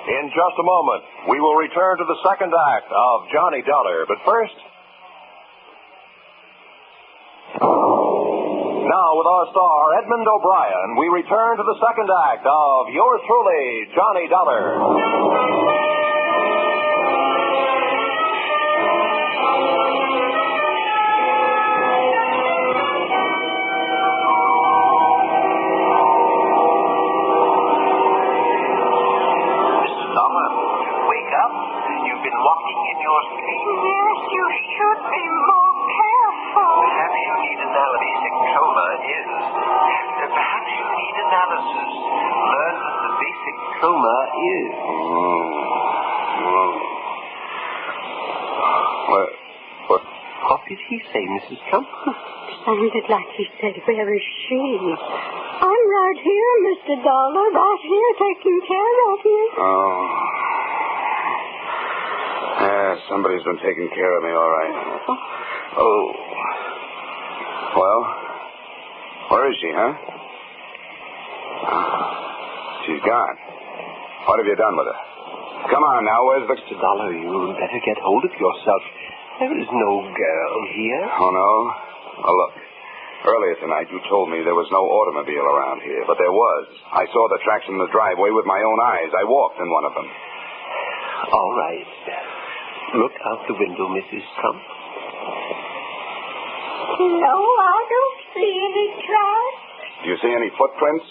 In just a moment, we will return to the second act of Johnny Dollar. But first... Now, with our star, Edmund O'Brien, we return to the second act of yours truly, Johnny Dollar. Mrs. Dollar, wake up. You've been walking in your sleep. Yes, you should be more careful. Perhaps you need analysis. Trauma is. Perhaps you need analysis. Learn what the basic trauma is. What did he say, Mrs. Trump? Sounded like he said, where is she? I'm right here, Mr. Dollar, right here taking care of you. Oh. Yeah, somebody's been taking care of me, all right. Oh. Well, where is she, huh? She's gone. What have you done with her? Come on now, where's the... Mr. Dollar, you better get hold of yourself. There is no girl here. Oh, no? Oh, look. Earlier tonight, you told me there was no automobile around here, but there was. I saw the tracks in the driveway with my own eyes. I walked in one of them. All right. Look out the window, Mrs. Trump. No, I don't see any tracks. Do you see any footprints?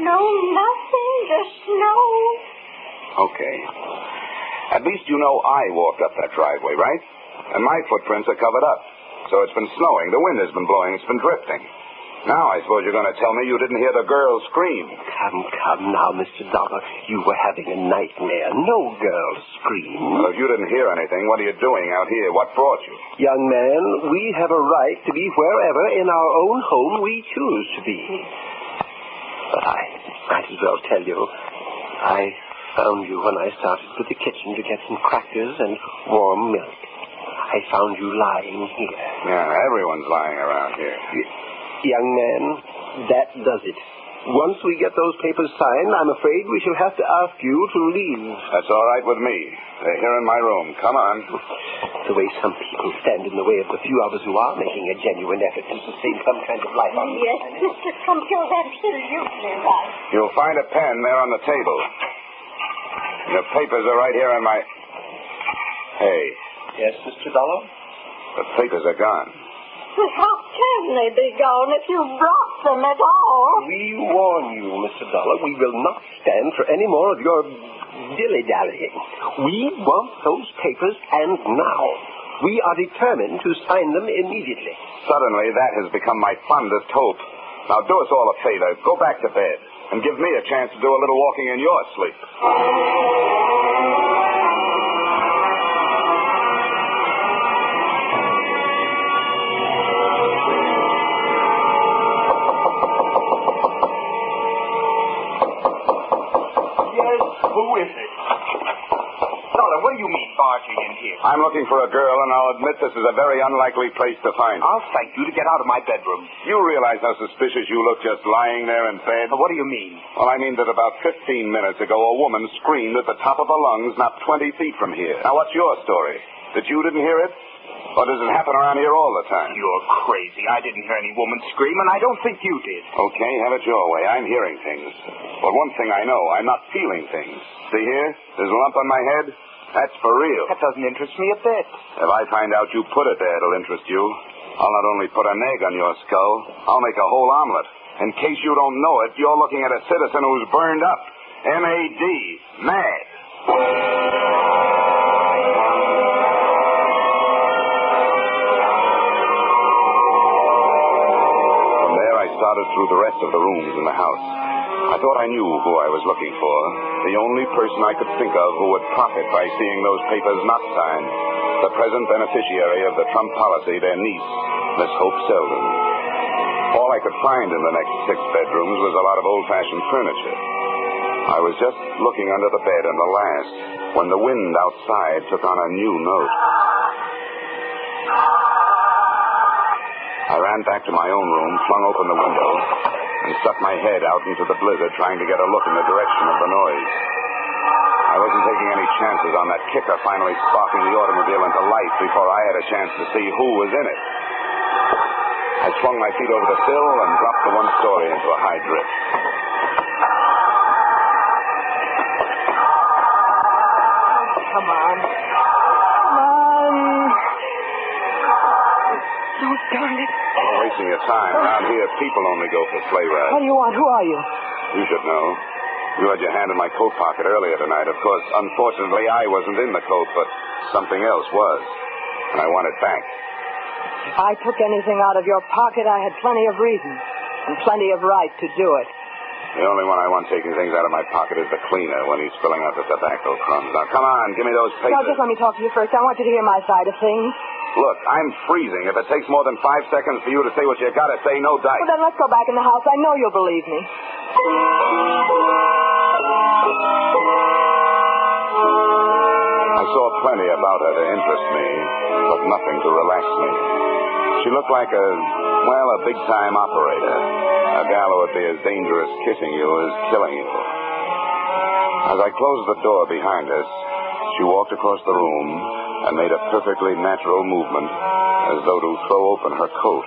No, nothing. Just snow. Okay. At least you know I walked up that driveway, right? And my footprints are covered up. So it's been snowing. The wind has been blowing. It's been drifting. Now I suppose you're going to tell me you didn't hear the girl scream. Come now, Mr. Dollar. You were having a nightmare. No girl scream. Well, if you didn't hear anything, what are you doing out here? What brought you? Young man, we have a right to be wherever in our own home we choose to be. But I might as well tell you, I found you when I started to the kitchen to get some crackers and warm milk. I found you lying here. Yeah, everyone's lying around here. Young man, that does it. Once we get those papers signed, I'm afraid we shall have to ask you to leave. That's all right with me. They're here in my room. Come on. The way some people stand in the way of the few of us who are making a genuine effort to sustain some kind of life on Yes, Mr. Trump, you're absolutely right. You'll find a pen there on the table. The papers are right here in my... Hey. Yes, Mr. Dollar? The papers are gone. But how can they be gone if you brought them at all? We warn you, Mr. Dollar, we will not stand for any more of your dilly-dallying. We want those papers, and now. We are determined to sign them immediately. Suddenly, that has become my fondest hope. Now, do us all a favor. Go back to bed and give me a chance to do a little walking in your sleep. Who is it? Dollar, what do you mean barging in here? I'm looking for a girl, and I'll admit this is a very unlikely place to find her. I'll thank you to get out of my bedroom. You realize how suspicious you look just lying there in bed? What do you mean? Well, I mean that about 15 minutes ago, a woman screamed at the top of her lungs not 20 feet from here. Now, what's your story? That you didn't hear it? Or does it happen around here all the time? You're crazy. I didn't hear any woman scream, and I don't think you did. Okay, have it your way. I'm hearing things. But one thing I know, I'm not feeling things. See here? There's a lump on my head? That's for real. That doesn't interest me a bit. If I find out you put it there, it'll interest you. I'll not only put an egg on your skull, I'll make a whole omelet. In case you don't know it, you're looking at a citizen who's burned up. M-A-D. Mad. Started through the rest of the rooms in the house. I thought I knew who I was looking for. The only person I could think of who would profit by seeing those papers not signed. The present beneficiary of the Trump policy, their niece, Miss Hope Selden. All I could find in the next 6 bedrooms was a lot of old-fashioned furniture. I was just looking under the bed in the last when the wind outside took on a new note. I ran back to my own room, flung open the window, and stuck my head out into the blizzard trying to get a look in the direction of the noise. I wasn't taking any chances on that kicker finally sparking the automobile into life before I had a chance to see who was in it. I swung my feet over the sill and dropped the one story into a high drift. Come on. Come on. Oh, darn it. You're wasting your time. Around here, people only go for sleigh rides. What do you want? Who are you? You should know. You had your hand in my coat pocket earlier tonight. Of course, unfortunately, I wasn't in the coat, but something else was. And I want it back. If I took anything out of your pocket, I had plenty of reason and plenty of right to do it. The only one I want taking things out of my pocket is the cleaner when he's filling out the tobacco crumbs. Now, come on, give me those papers. No, just let me talk to you first. I want you to hear my side of things. Look, I'm freezing. If it takes more than 5 seconds for you to say what you gotta say, no dice. Well, then let's go back in the house. I know you'll believe me. I saw plenty about her to interest me, but nothing to relax me. She looked like a big-time operator. A gal who would be as dangerous kissing you as killing you. As I closed the door behind us, she walked across the room and made a perfectly natural movement as though to throw open her coat.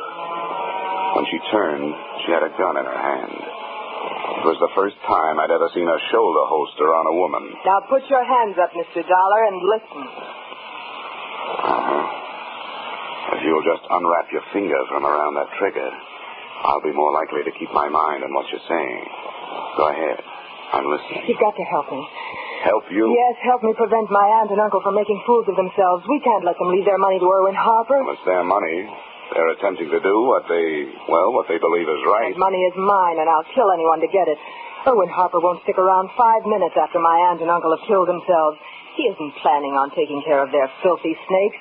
When she turned, she had a gun in her hand. It was the first time I'd ever seen a shoulder holster on a woman. Now put your hands up, Mr. Dollar, and listen. If you'll just unwrap your finger from around that trigger, I'll be more likely to keep my mind on what you're saying. Go ahead. I'm listening. You've got to help me. Help you? Yes, help me prevent my aunt and uncle from making fools of themselves. We can't let them leave their money to Irwin Harper. Well, it's their money. They're attempting to do what they believe is right. That money is mine, and I'll kill anyone to get it. Irwin Harper won't stick around 5 minutes after my aunt and uncle have killed themselves. He isn't planning on taking care of their filthy snakes.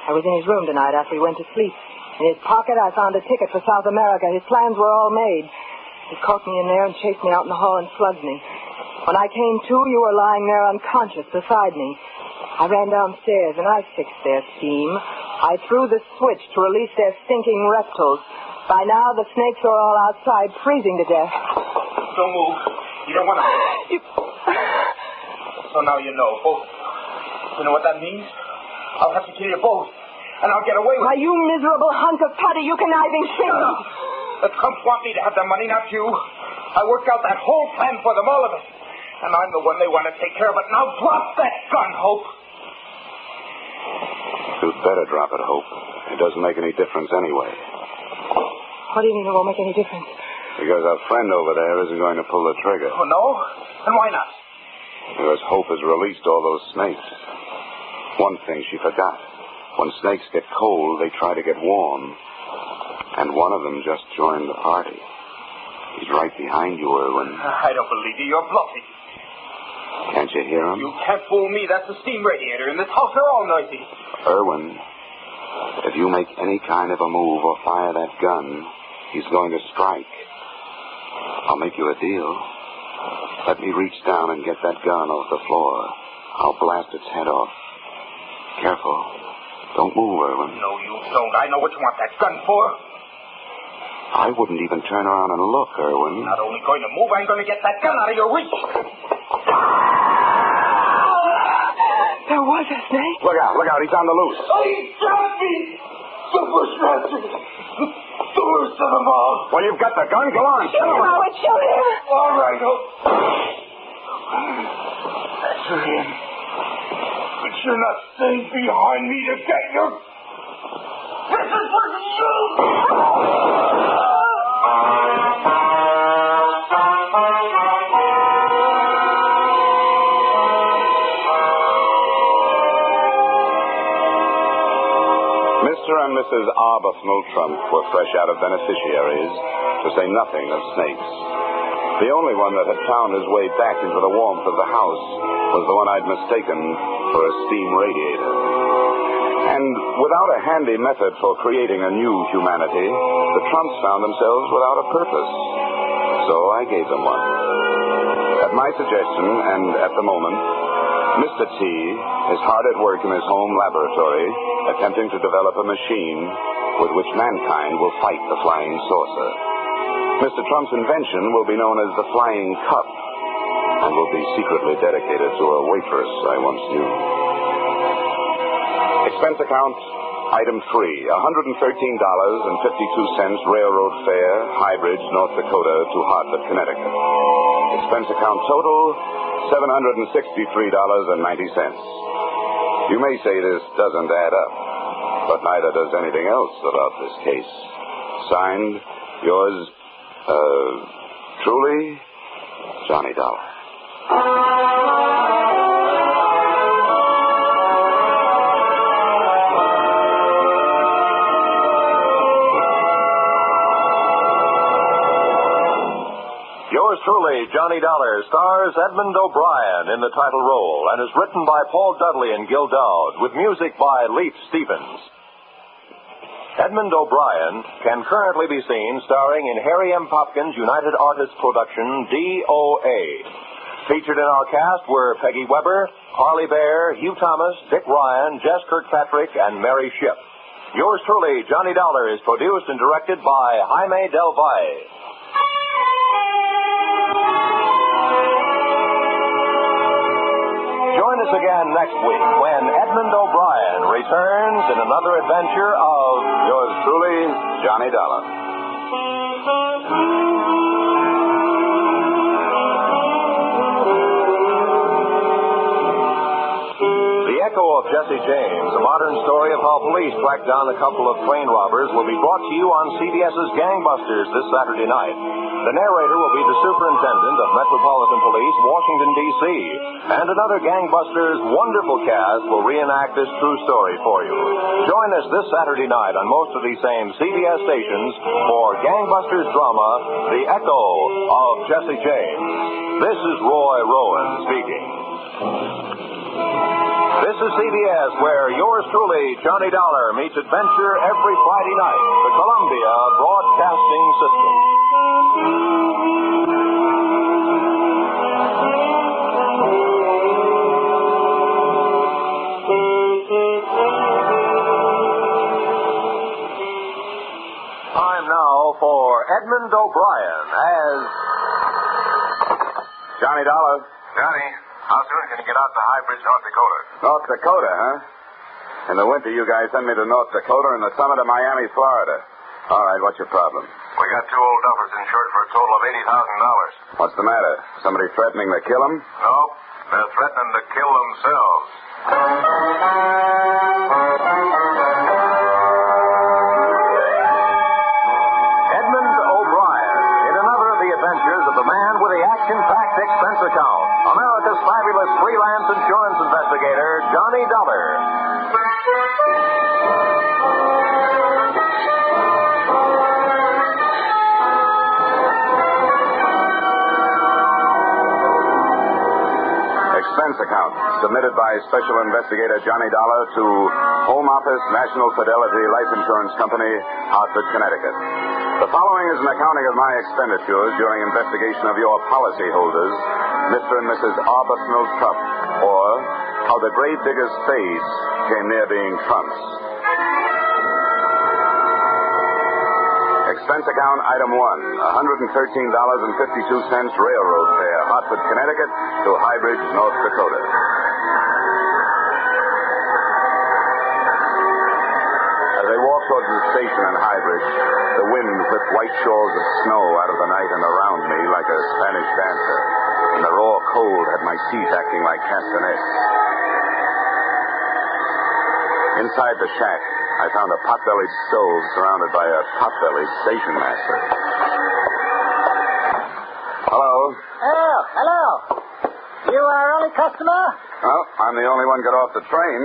I was in his room tonight after he went to sleep. In his pocket, I found a ticket for South America. His plans were all made. He caught me in there and chased me out in the hall and slugged me. When I came to, you were lying there unconscious beside me. I ran downstairs, and I fixed their steam. I threw the switch to release their stinking reptiles. By now, the snakes are all outside, freezing to death. Don't move. You don't want to... So now you know, both. You know what that means? I'll have to kill you both, and I'll get away with it. Why, you miserable hunk of putty, you conniving thing. The Trumps want me to have the money, not you. I worked out that whole plan for them, all of it. And I'm the one they want to take care of it. Now drop that gun, Hope. You'd better drop it, Hope. It doesn't make any difference anyway. What do you mean it won't make any difference? Because our friend over there isn't going to pull the trigger. Oh, no? And why not? Because Hope has released all those snakes. One thing she forgot. When snakes get cold, they try to get warm. And one of them just joined the party. He's right behind you, Irwin. I don't believe you. You're bluffing. Can't you hear him? You can't fool me. That's the steam radiator in this house. They're all noisy. Irwin, if you make any kind of a move or fire that gun, he's going to strike. I'll make you a deal. Let me reach down and get that gun off the floor. I'll blast its head off. Careful. Don't move, Irwin. No, you don't. I know what you want that gun for. I wouldn't even turn around and look, Irwin. Not only going to move, I'm going to get that gun out of your reach. There was a snake. Look out, he's on the loose. Oh, he shot me! The bushmaster! The worst of them all. Well, you've got the gun. Go on. Shoot him, Howard, shoot him. All right, That's for him. But you're not staying behind me to get your... This is for you! Mr. and Mrs. Arbuthnot Trump were fresh out of beneficiaries, to say nothing of snakes. The only one that had found his way back into the warmth of the house was the one I'd mistaken for a steam radiator. And without a handy method for creating a new humanity, the Trumps found themselves without a purpose. So I gave them one. At my suggestion, and at the moment, Mr. T is hard at work in his home laboratory, attempting to develop a machine with which mankind will fight the flying saucer. Mr. Trump's invention will be known as the Flying Cup, and will be secretly dedicated to a waitress I once knew. Expense account, item 3, $113.52 railroad fare, High Bridge, North Dakota to Hartford, Connecticut. Expense account total, $763.90. You may say this doesn't add up, but neither does anything else about this case. Signed, yours, truly, Johnny Dollar. Yours truly, Johnny Dollar, stars Edmund O'Brien in the title role and is written by Paul Dudley and Gil Dowd with music by Leif Stevens. Edmund O'Brien can currently be seen starring in Harry M. Popkin's United Artists production, DOA. Featured in our cast were Peggy Weber, Harley Bear, Hugh Thomas, Dick Ryan, Jess Kirkpatrick, and Mary Shipp. Yours truly, Johnny Dollar, is produced and directed by Jaime Del Valle. next week when Edmund O'Brien returns in another adventure of yours truly, Johnny Dollar. The Echo of Jesse James, a modern story of how police tracked down a couple of train robbers, will be brought to you on CBS's Gangbusters this Saturday night. The narrator will be the Superintendent of Metropolitan Police, Washington, D.C., and another Gangbusters wonderful cast will reenact this true story for you. Join us this Saturday night on most of these same CBS stations for Gangbusters drama, The Echo of Jesse James. This is Roy Rowan speaking. This is CBS, where yours truly, Johnny Dollar, meets adventure every Friday night. The Columbia Broadcasting System. Time now for Edmund O'Brien as Johnny Dollar. Johnny, how soon can you get out to High Bridge, North Dakota? North Dakota, huh? In the winter, you guys send me to North Dakota and the summer to Miami, Florida. All right, what's your problem? We got two old duffers insured for a total of $80,000. What's the matter? Somebody threatening to kill them? No, they're threatening to kill themselves. Edmund O'Brien in another of the adventures of the man with the action-packed expense account, America's fabulous freelance insurance investigator, Johnny Dollar. Expense account submitted by Special Investigator Johnny Dollar to Home Office, National Fidelity Life Insurance Company, Hartford, Connecticut. The following is an accounting of my expenditures during investigation of your policyholders, Mr. and Mrs. Arbuthnot Trump, or how the grave digger's spades came near being trumps. Expense account item 1, $113.52 railroad fare, Hartford, Connecticut to High Bridge, North Dakota. As I walked towards the station in High Bridge, the wind whipped white shawls of snow out of the night and around me like a Spanish dancer, and the raw cold had my teeth acting like castanets. Inside the shack, I found a pot-bellied stove surrounded by a pot-bellied station master. Hello? Oh, hello. You our only customer? Well, I'm the only one got off the train.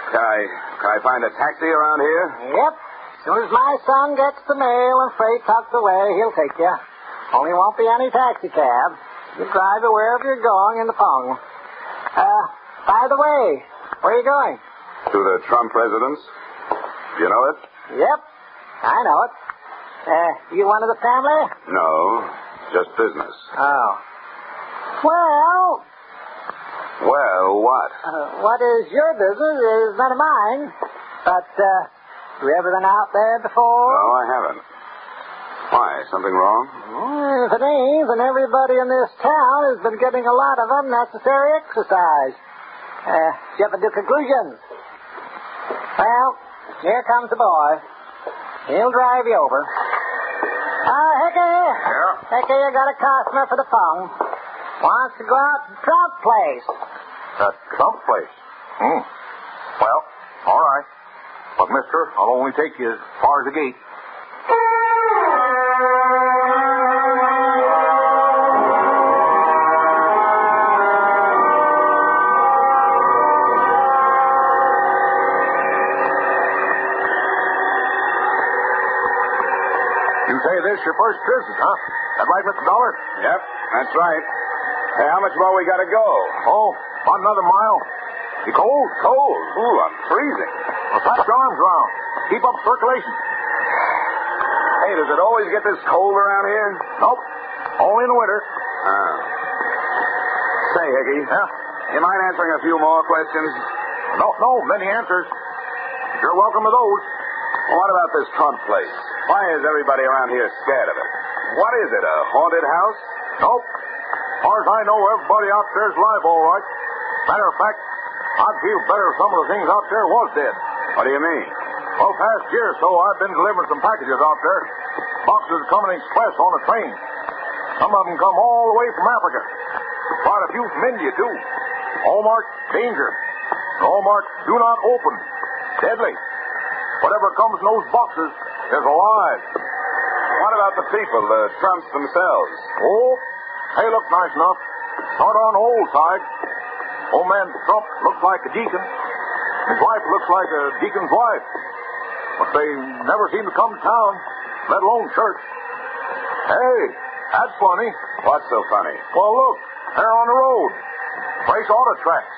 Can I find a taxi around here? Yep. As soon as my son gets the mail and freight tucked away, he'll take you. Only won't be any taxi cab. You drive you wherever you're going in the Pong. By the way, where are you going? To the Trump residence. You know it? Yep, I know it. You one of the family? No, just business. Oh. Well, what? What is your business is none of mine. But, you ever been out there before? No, I haven't. Why, something wrong? If it ain't, then everybody in this town has been getting a lot of unnecessary exercise. Jump to conclusions. Well, here comes the boy. He'll drive you over. Hickey. Yeah? Hickey, you got a customer for the phone. Wants to go out to Trump place. The Trump place? Well, all right. But, mister, I'll only take you as far as the gate. You say this your first visit, huh? That right, Mr. Dollar? Yep, that's right. Hey, how much more we got to go? Oh, about another mile. You cold? Cold? Ooh, I'm freezing. Well, pass your arms around. Keep up circulation. Hey, does it always get this cold around here? Nope. Only in the winter. Oh. Say, Hickey. Yeah? You mind answering a few more questions? No, many answers. You're welcome to those. Well, what about this Trump place? Why is everybody around here scared of it? What is it, a haunted house? Nope. As far as I know, everybody out there's live all right. Matter of fact, I'd feel better if some of the things out there was dead. What do you mean? Well, past year or so, I've been delivering some packages out there. Boxes coming express on a train. Some of them come all the way from Africa. Quite a few from India, too. All marked danger. All marked do not open. Deadly. Whatever comes in those boxes is alive. What about the people, the Trumps themselves? Oh, they look nice enough. Not on the old side. Old man Trump looks like a deacon. His wife looks like a deacon's wife. But they never seem to come to town, let alone church. Hey, that's funny. What's so funny? Well, look, they're on the road. Fresh auto tracks.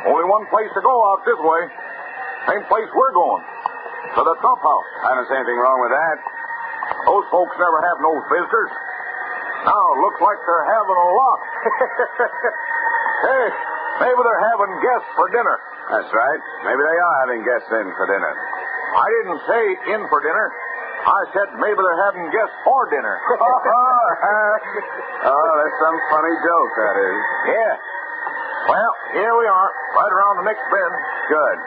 Only one place to go out this way. Same place we're going. To the Trump house. I don't see anything wrong with that. Those folks never have no visitors. Now it looks like they're having a lot. Hey, maybe they're having guests for dinner. That's right. Maybe they are having guests in for dinner. I didn't say in for dinner. I said maybe they're having guests for dinner. Oh, that's some funny joke, that is. Yeah. Well, here we are, right around the next bend. Good.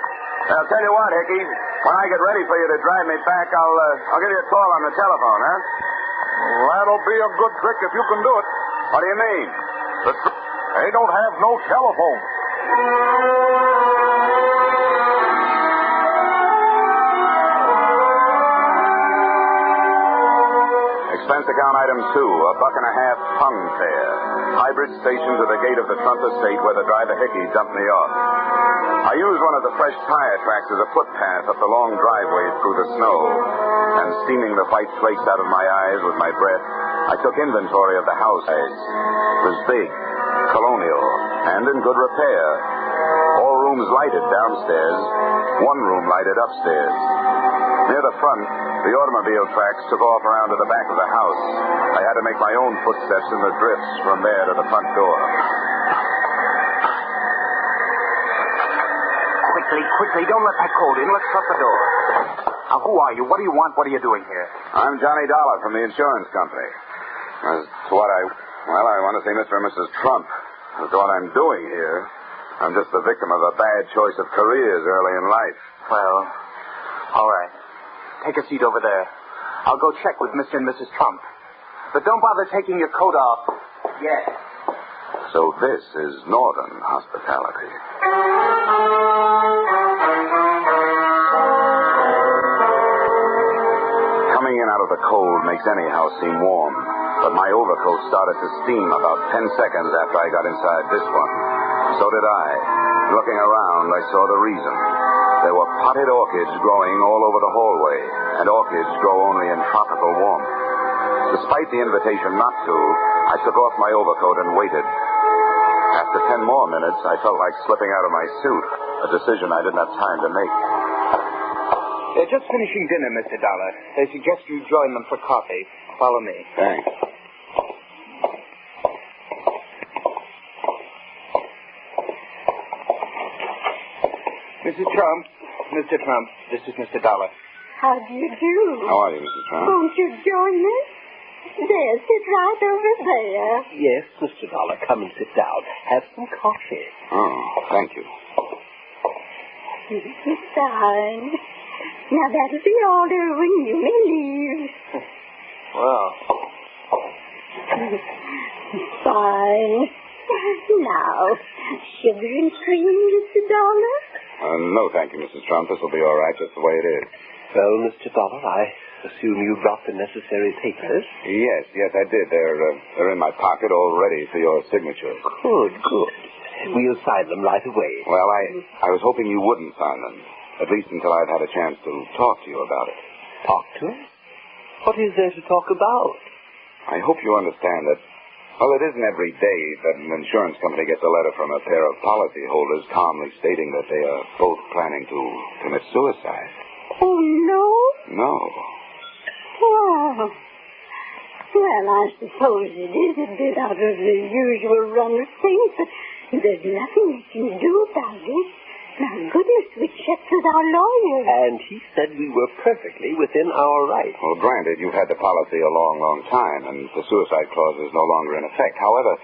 I'll tell you what, Hickey. When I get ready for you to drive me back, I'll give you a call on the telephone, huh? Well, that'll be a good trick if you can do it. What do you mean? They don't have no telephone. Expense account item 2, $1.50 fun fare. Hybrid station to the gate of the Trump estate where the driver Hickey dumped me off. I used one of the fresh tire tracks as a footpath up the long driveway through the snow. And steaming the white flakes out of my eyes with my breath, I took inventory of the house. It was big, colonial, and in good repair. All rooms lighted downstairs, one room lighted upstairs. Near the front, the automobile tracks took off around to the back of the house. I had to make my own footsteps in the drifts from there to the front door. Quickly, don't let that cold in. Let's shut the door. Now, who are you? What do you want? What are you doing here? I'm Johnny Dollar from the insurance company. As to what I want to see Mr. and Mrs. Trump. As to what I'm doing here, I'm just the victim of a bad choice of careers early in life. Well, all right. Take a seat over there. I'll go check with Mr. and Mrs. Trump. But don't bother taking your coat off yet. So this is Northern hospitality. Coming in out of the cold makes any house seem warm, but my overcoat started to steam about 10 seconds after I got inside this one. So did I. Looking around, I saw the reason. There were potted orchids growing all over the hallway, and orchids grow only in tropical warmth. Despite the invitation not to, I took off my overcoat and waited. After 10 more minutes, I felt like slipping out of my suit, a decision I didn't have time to make. They're just finishing dinner, Mr. Dollar. They suggest you join them for coffee. Follow me. Thanks. Mrs. Trump, Mr. Trump, this is Mr. Dollar. How do you do? How are you, Mrs. Trump? Won't you join us? There, sit right over there. Yes, Mr. Dollar, come and sit down. Have some coffee. Oh, thank you. Mrs. Fine. Now that'll be order when you may leave. Well. Fine. Now, sugar and cream, Mr. Dollar? No, thank you, Mrs. Trump. This will be all right, just the way it is. Well, Mr. Dollar, I assume you brought the necessary papers? Yes, I did. They're in my pocket all ready for your signature. Good. We'll sign them right away. Well, I was hoping you wouldn't sign them, at least until I'd had a chance to talk to you about it. Talk to us? What is there to talk about? I hope you understand that, well, it isn't every day that an insurance company gets a letter from a pair of policyholders calmly stating that they are both planning to commit suicide. Oh, no? No. Oh. Well, I suppose it is a bit out of the usual run of things, but there's nothing we can do about it. Now, goodness, we checked with our lawyer. And he said we were perfectly within our rights. Well, granted, you've had the policy a long, long time, and the suicide clause is no longer in effect. However,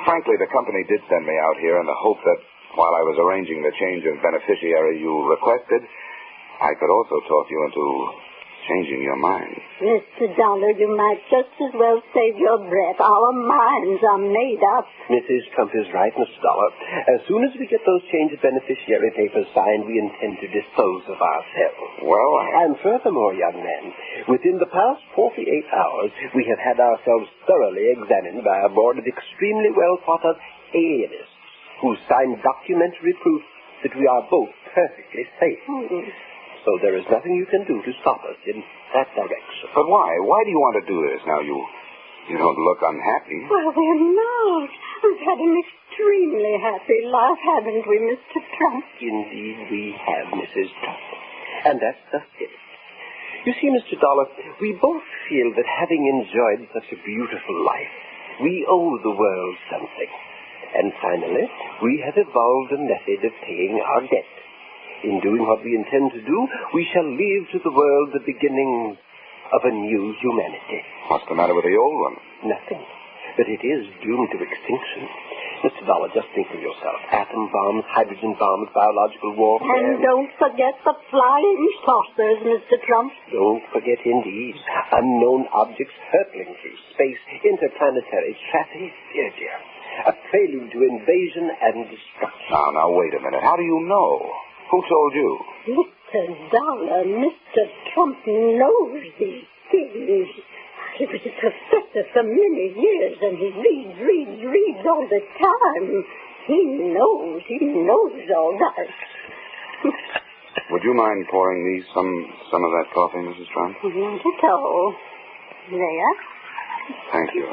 frankly, the company did send me out here in the hope that, while I was arranging the change of beneficiary you requested, I could also talk you into changing your mind. Mr. Dollar, you might just as well save your breath. Our minds are made up. Mrs. Trump is right, Mr. Dollar. As soon as we get those change of beneficiary papers signed, we intend to dispose of ourselves. Well, And furthermore, young man, within the past 48 hours, we have had ourselves thoroughly examined by a board of extremely well-thought-of alienists who signed documentary proof that we are both perfectly safe. So there is nothing you can do to stop us in that direction. But why? Why do you want to do this? Now, you don't look unhappy. Well, we're not. We've had an extremely happy life, haven't we, Mr. Trump? Indeed, we have, Mrs. Trump. And that's just it. You see, Mr. Dollar, we both feel that having enjoyed such a beautiful life, we owe the world something. And finally, we have evolved a method of paying our debt. In doing what we intend to do, we shall leave to the world the beginnings of a new humanity. What's the matter with the old one? Nothing. But it is doomed to extinction. Mr. Dollar, just think of yourself. Atom bombs, hydrogen bombs, biological warfare. And don't forget the flying saucers, Mr. Trump. Don't forget, indeed. Unknown objects hurtling through space, interplanetary traffic. Dear. A prelude to invasion and destruction. Now, wait a minute. How do you know? Who told you? Mr. Dollar, Mr. Trump knows these things. He was a professor for many years, and he reads all the time. He knows all that. Would you mind pouring me some of that coffee, Mrs. Trump? Not at all. There. Thank you.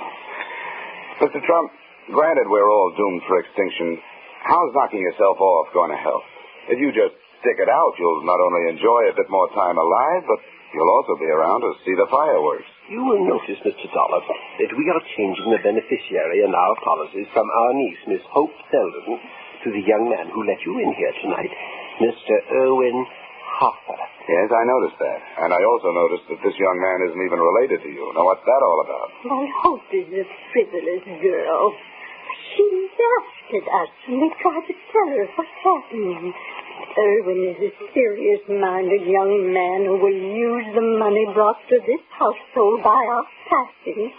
Mr. Trump, granted we're all doomed for extinction, how's knocking yourself off going to help? If you just stick it out, you'll not only enjoy a bit more time alive, but you'll also be around to see the fireworks. You will notice, Mr. Dollar, that we are changing the beneficiary in our policies from our niece, Miss Hope Selden, to the young man who let you in here tonight, Mr. Irwin Harper. Yes, I noticed that. And I also noticed that this young man isn't even related to you. Now, what's that all about? My Hope is a frivolous girl. She laughed at us when we tried to tell her what's happening. Irwin is a serious-minded young man who will use the money brought to this household by our passing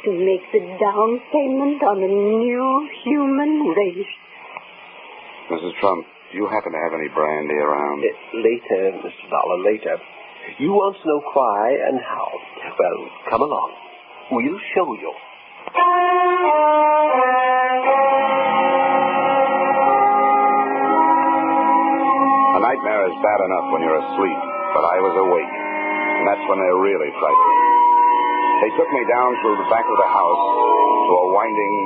to make the down payment on a new human race. Mrs. Trump, do you happen to have any brandy around? Later, Mr. Dollar, later. You want to know why and how. Well, come along. We'll show you. A nightmare is bad enough when you're asleep, but I was awake, and that's when they're really frightening. They took me down through the back of the house to a winding,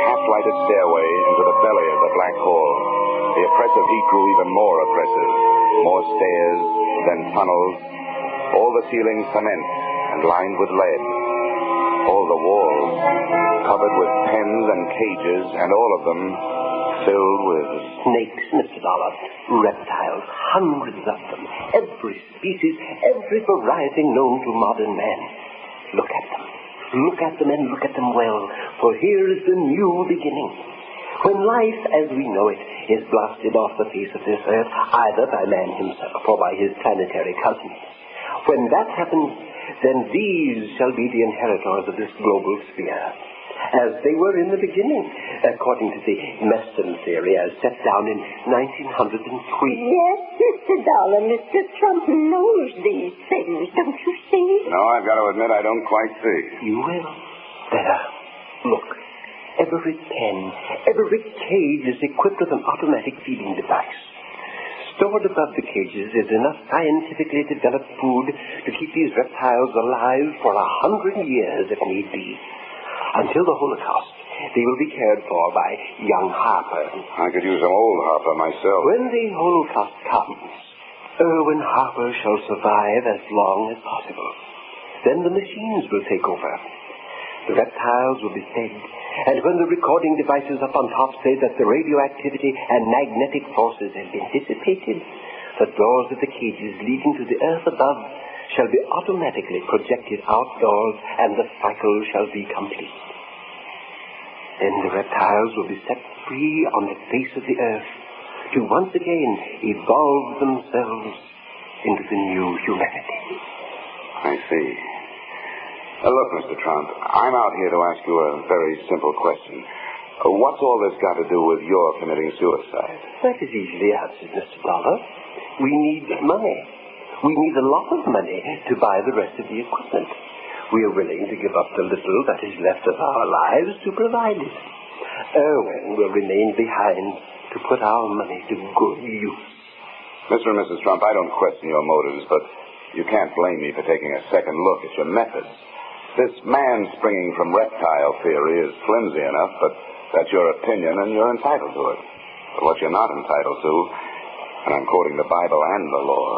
half-lighted stairway into the belly of the black hole. The oppressive heat grew even more oppressive. More stairs, then tunnels. All the ceilings cement and lined with lead. All the walls covered with pens and cages, and all of them filled with snakes, Mr. Dollar. Reptiles, hundreds of them. Every species, every variety known to modern man. Look at them. Look at them and look at them well, for here is the new beginning. When life as we know it is blasted off the face of this earth, either by man himself or by his planetary cousins, when that happens, then these shall be the inheritors of this global sphere, as they were in the beginning, according to the Meston theory as set down in 1903. Yes, Mr. Dollar, Mr. Trump knows these things, don't you see? No, I've got to admit I don't quite see. You will. Better. Look. Every pen, every cage is equipped with an automatic feeding device. Stored above the cages is enough scientifically developed food to keep these reptiles alive for 100 years if need be. Until the Holocaust, they will be cared for by young Harper. I could use some old Harper myself. When the Holocaust comes, Irwin Harper shall survive as long as possible. Then the machines will take over. The reptiles will be fed, and when the recording devices up on top say that the radioactivity and magnetic forces have been dissipated, the doors of the cages leading to the earth above shall be automatically projected outdoors, and the cycle shall be complete. Then the reptiles will be set free on the face of the earth to once again evolve themselves into the new humanity. I see. Look, Mr. Trump, I'm out here to ask you a very simple question. What's all this got to do with your committing suicide? That is easily answered, Mr. Dollar. We need money. We need a lot of money to buy the rest of the equipment. We are willing to give up the little that is left of our lives to provide it. Erwin will remain behind to put our money to good use. Mr. and Mrs. Trump, I don't question your motives, but you can't blame me for taking a second look at your methods. This man springing from reptile theory is flimsy enough, but that's your opinion and you're entitled to it. But what you're not entitled to, and I'm quoting the Bible and the law,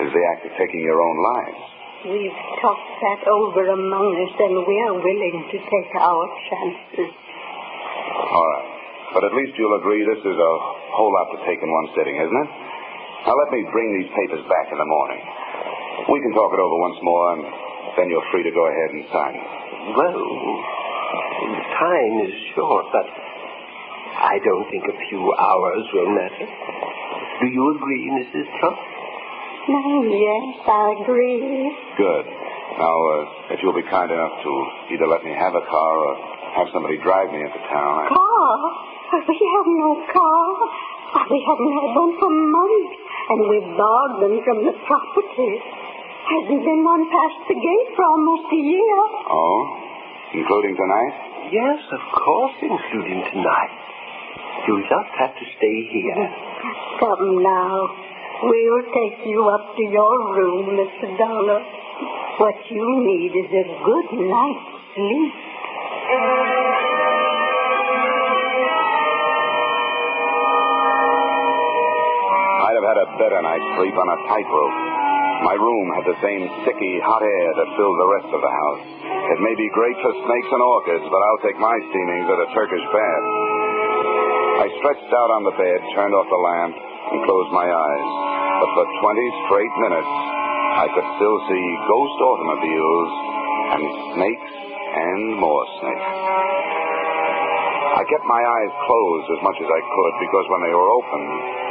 is the act of taking your own lives. We've talked that over among us, and we are willing to take our chances. All right. But at least you'll agree this is a whole lot to take in one sitting, isn't it? Now let me bring these papers back in the morning. We can talk it over once more, and then you're free to go ahead and sign it. Well, time is short, but I don't think a few hours will matter. Do you agree, Mrs. Trump? Yes, I agree. Good. Now, if you'll be kind enough to either let me have a car or have somebody drive me into town. Car? We have no car. We haven't had one for months, and we borrowed them from the property. Hasn't been one past the gate for almost a year. Oh? Including tonight? Yes, of course, including tonight. You just have to stay here. Come now. We'll take you up to your room, Mr. Dollar. What you need is a good night's sleep. I'd have had a better night's sleep on a tightrope. My room had the same sticky, hot air that filled the rest of the house. It may be great for snakes and orchids, but I'll take my steamings at a Turkish bath. I stretched out on the bed, turned off the lamp, and closed my eyes. But for 20 straight minutes, I could still see ghost automobiles and snakes and more snakes. I kept my eyes closed as much as I could because when they were open,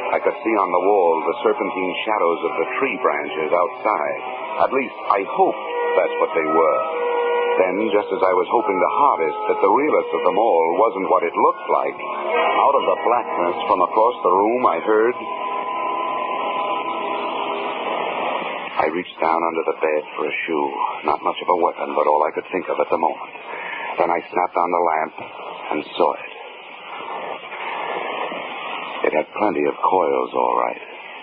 I could see on the wall the serpentine shadows of the tree branches outside. At least, I hoped that's what they were. Then, just as I was hoping the hardest that the realest of them all wasn't what it looked like, out of the blackness from across the room I heard... I reached down under the bed for a shoe. Not much of a weapon, but all I could think of at the moment. Then I snapped on the lamp and saw it. It had plenty of coils, all right,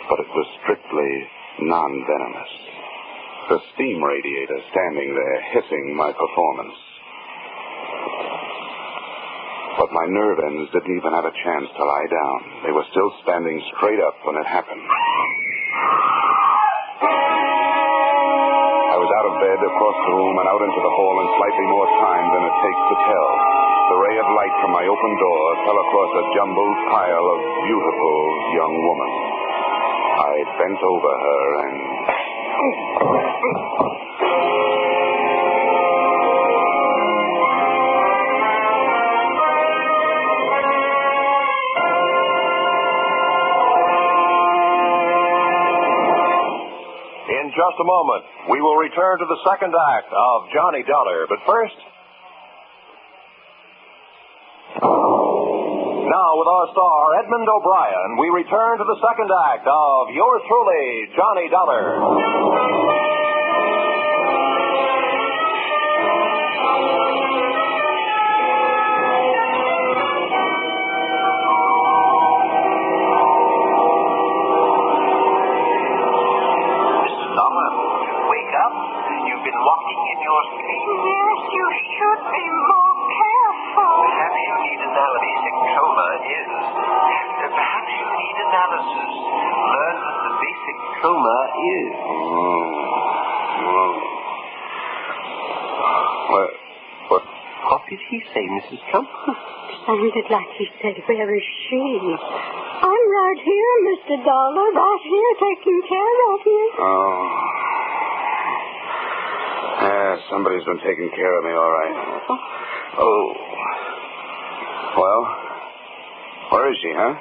but it was strictly non-venomous. The steam radiator standing there hissing my performance. But my nerve ends didn't even have a chance to lie down. They were still standing straight up when it happened. I was out of bed, across the room, and out into the hall in slightly more time than it takes to tell. The ray of light from my open door fell across a jumbled pile of beautiful young woman. I bent over her and... In just a moment, we will return to the second act of Johnny Dollar. But first... Now, with our star, Edmund O'Brien, we return to the second act of yours truly, Johnny Dollar. What did he say, Mrs. Trump? Sounded like he said, where is she? I'm right here, Mr. Dollar, right here taking care of you. Oh. Yeah, somebody's been taking care of me, all right. Oh. Well, where is she, huh?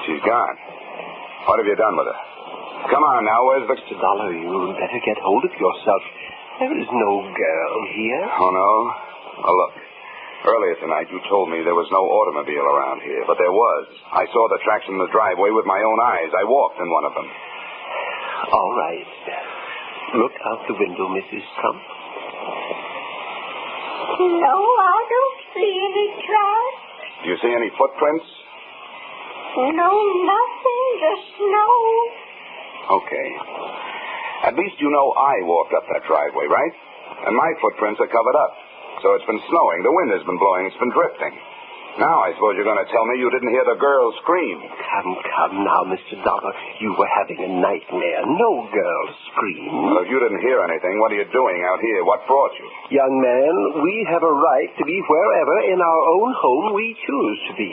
She's gone. What have you done with her? Come on now, where's the... Mr. Dollar, you'd better get hold of yourself. There is no girl here. Oh, no? Oh, look. Earlier tonight, you told me there was no automobile around here, but there was. I saw the tracks in the driveway with my own eyes. I walked in one of them. All right. Look out the window, Mrs. Trump. No, I don't see any tracks. Do you see any footprints? No, nothing. Just snow. Okay. At least you know I walked up that driveway, right? And my footprints are covered up. So it's been snowing. The wind has been blowing. It's been drifting. Now I suppose you're going to tell me you didn't hear the girl scream. Come now, Mr. Dollar. You were having a nightmare. No girl scream. Well, if you didn't hear anything, what are you doing out here? What brought you? Young man, we have a right to be wherever in our own home we choose to be.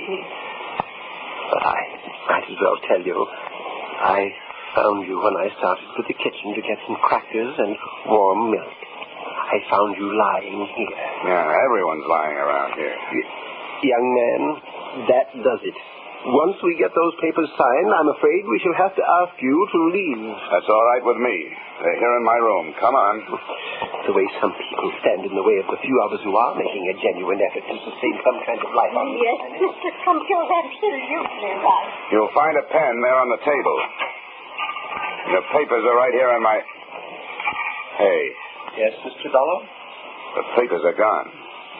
But I might as well tell you, I found you when I started to the kitchen to get some crackers and warm milk. I found you lying here. Yeah, everyone's lying around here. Young man, that does it. Once we get those papers signed, I'm afraid we shall have to ask you to leave. That's all right with me. They're here in my room. Come on. The way some people stand in the way of the few of us who are making a genuine effort to sustain some kind of life on this Yes, planet. Mr. Trump, you're absolutely right. You'll find a pen there on the table. The papers are right here in my... Hey. Yes, Mr. Dollar? The papers are gone.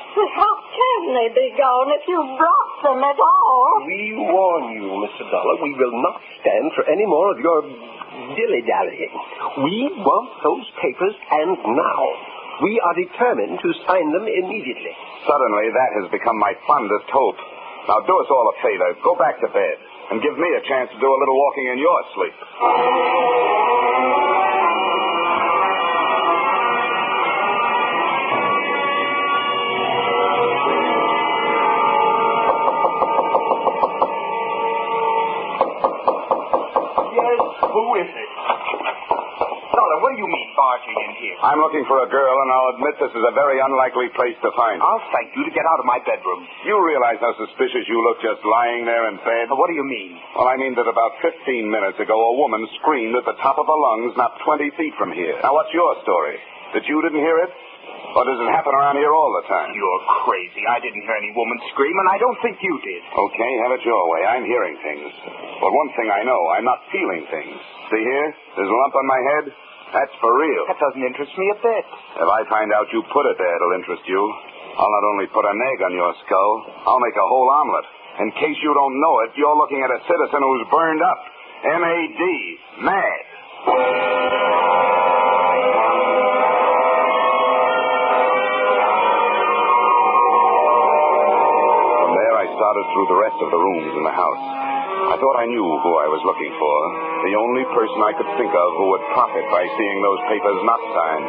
Well, how can they be gone if you brought them at all? We warn you, Mr. Dollar, we will not stand for any more of your dilly-dallying. We want those papers, and now. We are determined to sign them immediately. Suddenly, that has become my fondest hope. Now, do us all a favor. Go back to bed and give me a chance to do a little walking in your sleep. Who is it? Dollar, what do you mean barging in here? I'm looking for a girl, and I'll admit this is a very unlikely place to find her. I'll thank you to get out of my bedroom. You realize how suspicious you look just lying there in bed? What do you mean? Well, I mean that about 15 minutes ago, a woman screamed at the top of her lungs not 20 feet from here. Now, what's your story? That you didn't hear it? Or does it happen around here all the time? You're crazy. I didn't hear any woman scream, and I don't think you did. Okay, have it your way. I'm hearing things. But one thing I know, I'm not feeling things. See here? There's a lump on my head? That's for real. That doesn't interest me a bit. If I find out you put it there, it'll interest you. I'll not only put an egg on your skull, I'll make a whole omelet. In case you don't know it, you're looking at a citizen who's burned up. M-A-D. Mad. Started through the rest of the rooms in the house. I thought I knew who I was looking for. The only person I could think of who would profit by seeing those papers not signed.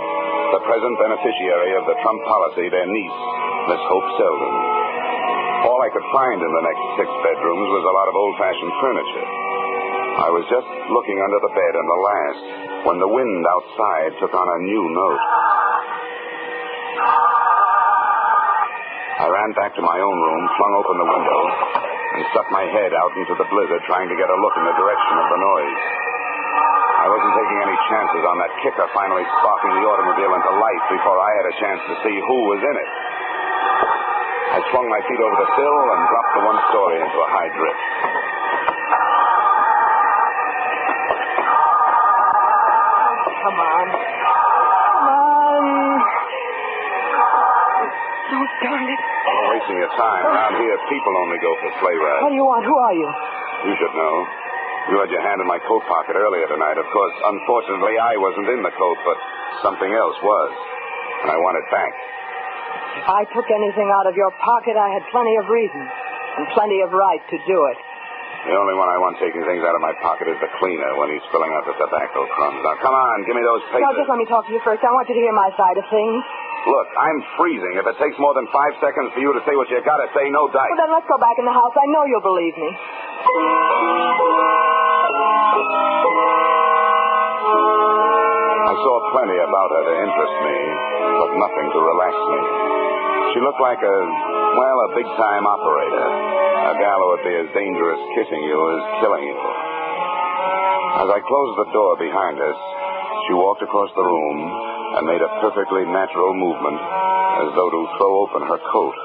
The present beneficiary of the Trump policy, their niece, Miss Hope Selden. All I could find in the next 6 bedrooms was a lot of old-fashioned furniture. I was just looking under the bed in the last when the wind outside took on a new note. I ran back to my own room, flung open the window, and stuck my head out into the blizzard trying to get a look in the direction of the noise. I wasn't taking any chances on that kicker finally sparking the automobile into life before I had a chance to see who was in it. I swung my feet over the sill and dropped the one-story into a high drift. Come on. Come on. Oh, darn it. Don't wasting your time. Around here, people only go for sleigh rides. What do you want? Who are you? You should know. You had your hand in my coat pocket earlier tonight. Of course, unfortunately, I wasn't in the coat, but something else was. And I want it back. If I took anything out of your pocket, I had plenty of reason and plenty of right to do it. The only one I want taking things out of my pocket is the cleaner when he's filling out the tobacco crumbs. Now, come on, give me those papers. Now, just let me talk to you first. I want you to hear my side of things. Look, I'm freezing. If it takes more than 5 seconds for you to say what you gotta say, no dice. Well, then let's go back in the house. I know you'll believe me. I saw plenty about her to interest me, but nothing to relax me. She looked like a big-time operator. A gal who would be as dangerous kissing you as killing you. As I closed the door behind us, she walked across the room and made a perfectly natural movement as though to throw open her coat.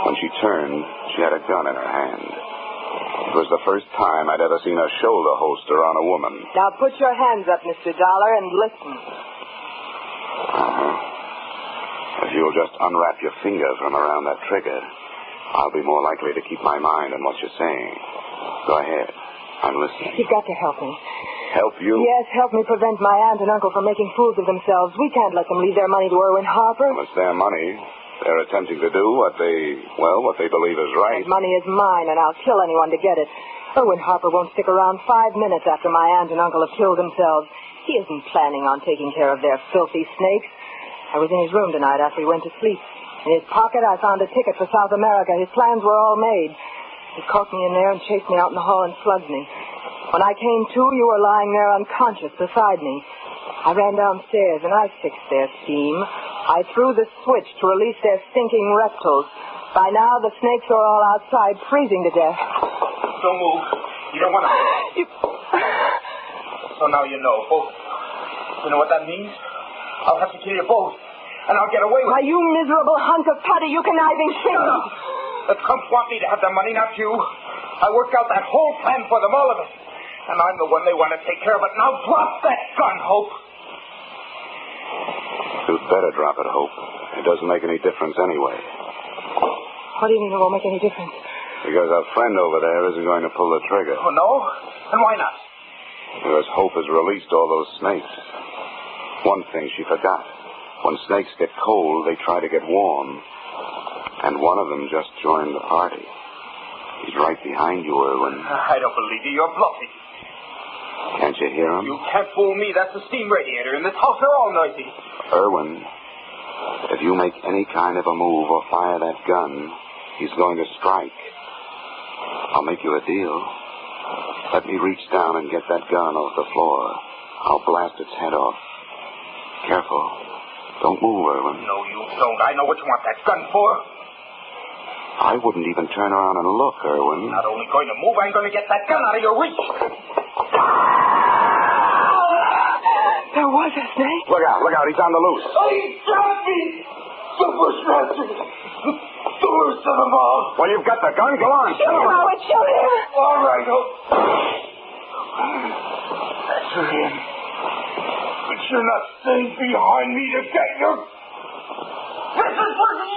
When she turned, she had a gun in her hand. It was the first time I'd ever seen a shoulder holster on a woman. Now put your hands up, Mr. Dollar, and listen. If you'll just unwrap your finger from around that trigger, I'll be more likely to keep my mind on what you're saying. Go ahead. I'm listening. You've got to help me. Help you? Yes, help me prevent my aunt and uncle from making fools of themselves. We can't let them leave their money to Irwin Harper. Well, it's their money. They're attempting to do what they believe is right. That money is mine, and I'll kill anyone to get it. Irwin Harper won't stick around 5 minutes after my aunt and uncle have killed themselves. He isn't planning on taking care of their filthy snakes. I was in his room tonight after he went to sleep. In his pocket, I found a ticket for South America. His plans were all made. He caught me in there and chased me out in the hall and slugged me. When I came to, you were lying there unconscious beside me. I ran downstairs, and I fixed their scheme. I threw the switch to release their stinking reptiles. By now, the snakes are all outside, freezing to death. Don't move. You don't want to... So now you know, both. You know what that means? I'll have to kill you both, and I'll get away with it. Why, you miserable hunk of putty, you conniving thing. The Trumps want me to have the money, not you. I worked out that whole plan for them, all of it. And I'm the one they want to take care of it. Now drop that gun, Hope. You'd better drop it, Hope. It doesn't make any difference anyway. What do you mean it won't make any difference? Because our friend over there isn't going to pull the trigger. Oh, no? And why not? Because Hope has released all those snakes. One thing she forgot. When snakes get cold, they try to get warm. And one of them just joined the party. He's right behind you, Irwin. I don't believe you. You're bluffing. Can't you hear him? You can't fool me. That's the steam radiator. In this house, they're all noisy. Irwin, if you make any kind of a move or fire that gun, he's going to strike. I'll make you a deal. Let me reach down and get that gun off the floor. I'll blast its head off. Careful. Don't move, Irwin. No, you don't. I know what you want that gun for. I wouldn't even turn around and look, Irwin. Not only going to move, I'm going to get that gun out of your reach. There was a snake. Look out, he's on the loose. Oh, he shot me! The bushmaster! The worst of them all. Well, you've got the gun. Go on. Shoot him, Howard. Shoot him. All right, Hope. That's for him. But you're not staying behind me to get your... This is for you!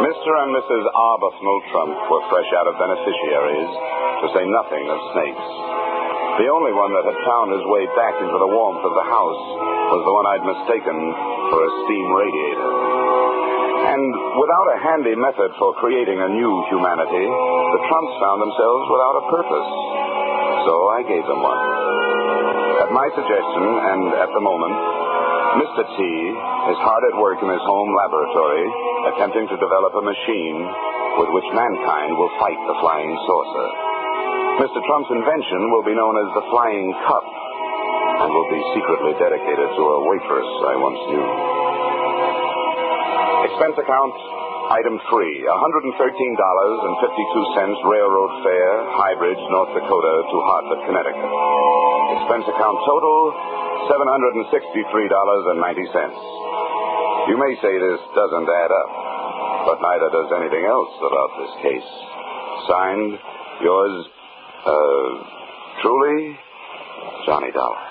Mr. and Mrs. Arbuthnot Trump were fresh out of beneficiaries, to say nothing of snakes. The only one that had found his way back into the warmth of the house was the one I'd mistaken for a steam radiator. And without a handy method for creating a new humanity, the Trumps found themselves without a purpose. So I gave them one. At my suggestion, and at the moment, Mr. T is hard at work in his home laboratory, attempting to develop a machine with which mankind will fight the flying saucer. Mr. Trump's invention will be known as the Flying Cup, and will be secretly dedicated to a waitress I once knew. Expense account, item 3, $113.52 railroad fare, High Bridge, North Dakota to Hartford, Connecticut. Expense account total, $763.90. You may say this doesn't add up, but neither does anything else about this case. Signed, yours, truly, Johnny Dollar.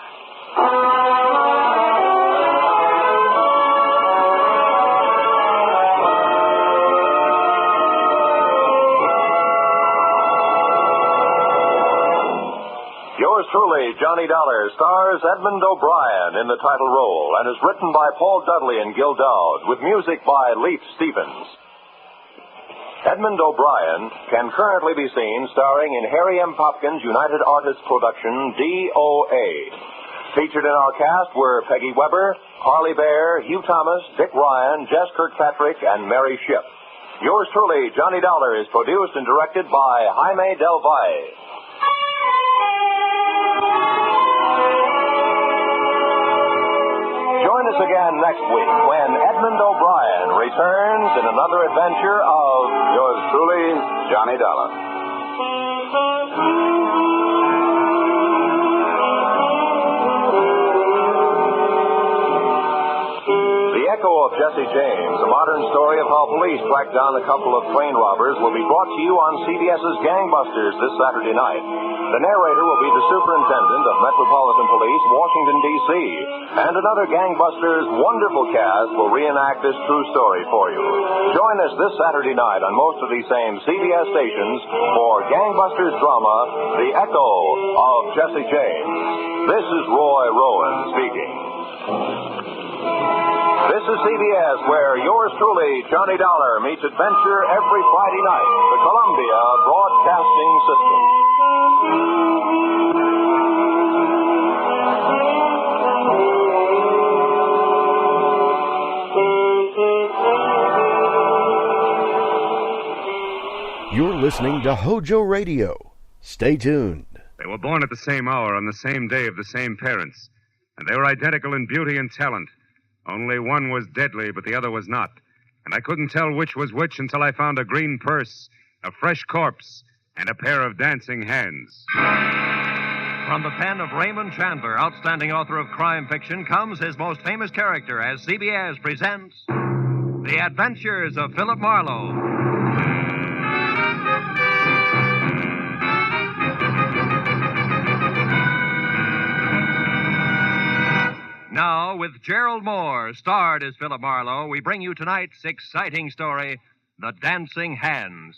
Yours truly, Johnny Dollar, stars Edmund O'Brien in the title role and is written by Paul Dudley and Gil Dowd with music by Leif Stevens. Edmund O'Brien can currently be seen starring in Harry M. Popkins' United Artists production, DOA. Featured in our cast were Peggy Weber, Harley Bear, Hugh Thomas, Dick Ryan, Jess Kirkpatrick, and Mary Shipp. Yours truly, Johnny Dollar, is produced and directed by Jaime Del Valle. Join us again next week when Edmund O'Brien returns in another adventure of yours truly, Johnny Dollar. The Echo of Jesse James, a modern story of how police tracked down a couple of train robbers, will be brought to you on CBS's Gangbusters this Saturday night. The narrator will be the Superintendent of Metropolitan Police, Washington, D.C., and another Gangbusters wonderful cast will reenact this true story for you. Join us this Saturday night on most of these same CBS stations for Gangbusters drama, The Echo of Jesse James. This is Roy Rowan speaking. This is CBS, where yours truly, Johnny Dollar, meets adventure every Friday night. The Columbia Broadcasting System. You're listening to HOJO Radio. Stay tuned. They were born at the same hour on the same day of the same parents, and they were identical in beauty and talent. Only one was deadly, but the other was not. And I couldn't tell which was which until I found a green purse, a fresh corpse, and a pair of dancing hands. From the pen of Raymond Chandler, outstanding author of crime fiction, comes his most famous character as CBS presents The Adventures of Philip Marlowe. Now, with Gerald Moore, starred as Philip Marlowe, we bring you tonight's exciting story, The Dancing Hands.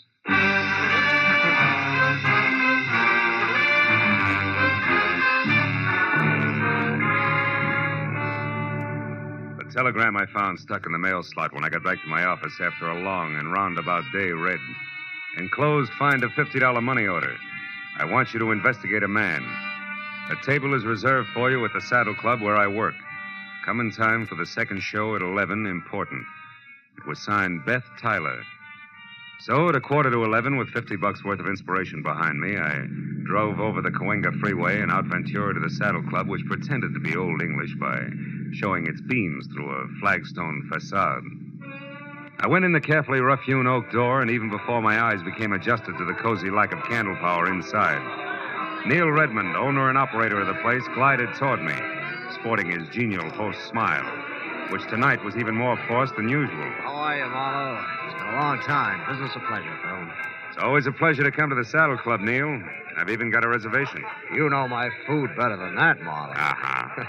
The telegram I found stuck in the mail slot when I got back to my office after a long and roundabout day read. Enclosed, find a $50 money order. I want you to investigate a man. A table is reserved for you at the Saddle Club where I work. Come in time for the second show at 11, important. It was signed Beth Tyler. So at 11:15, with $50 worth of inspiration behind me, I drove over the Cahuenga Freeway and out Ventura to the Saddle Club, which pretended to be Old English by showing its beams through a flagstone facade. I went in the carefully rough-hewn oak door, and even before my eyes became adjusted to the cozy lack of candle power inside, Neil Redmond, owner and operator of the place, glided toward me, sporting his genial host smile, which tonight was even more forced than usual. How are you, Marlowe? It's been a long time. Business a pleasure, Phil. It's always a pleasure to come to the Saddle Club, Neil. I've even got a reservation. You know my food better than that, Marlowe. Uh-huh.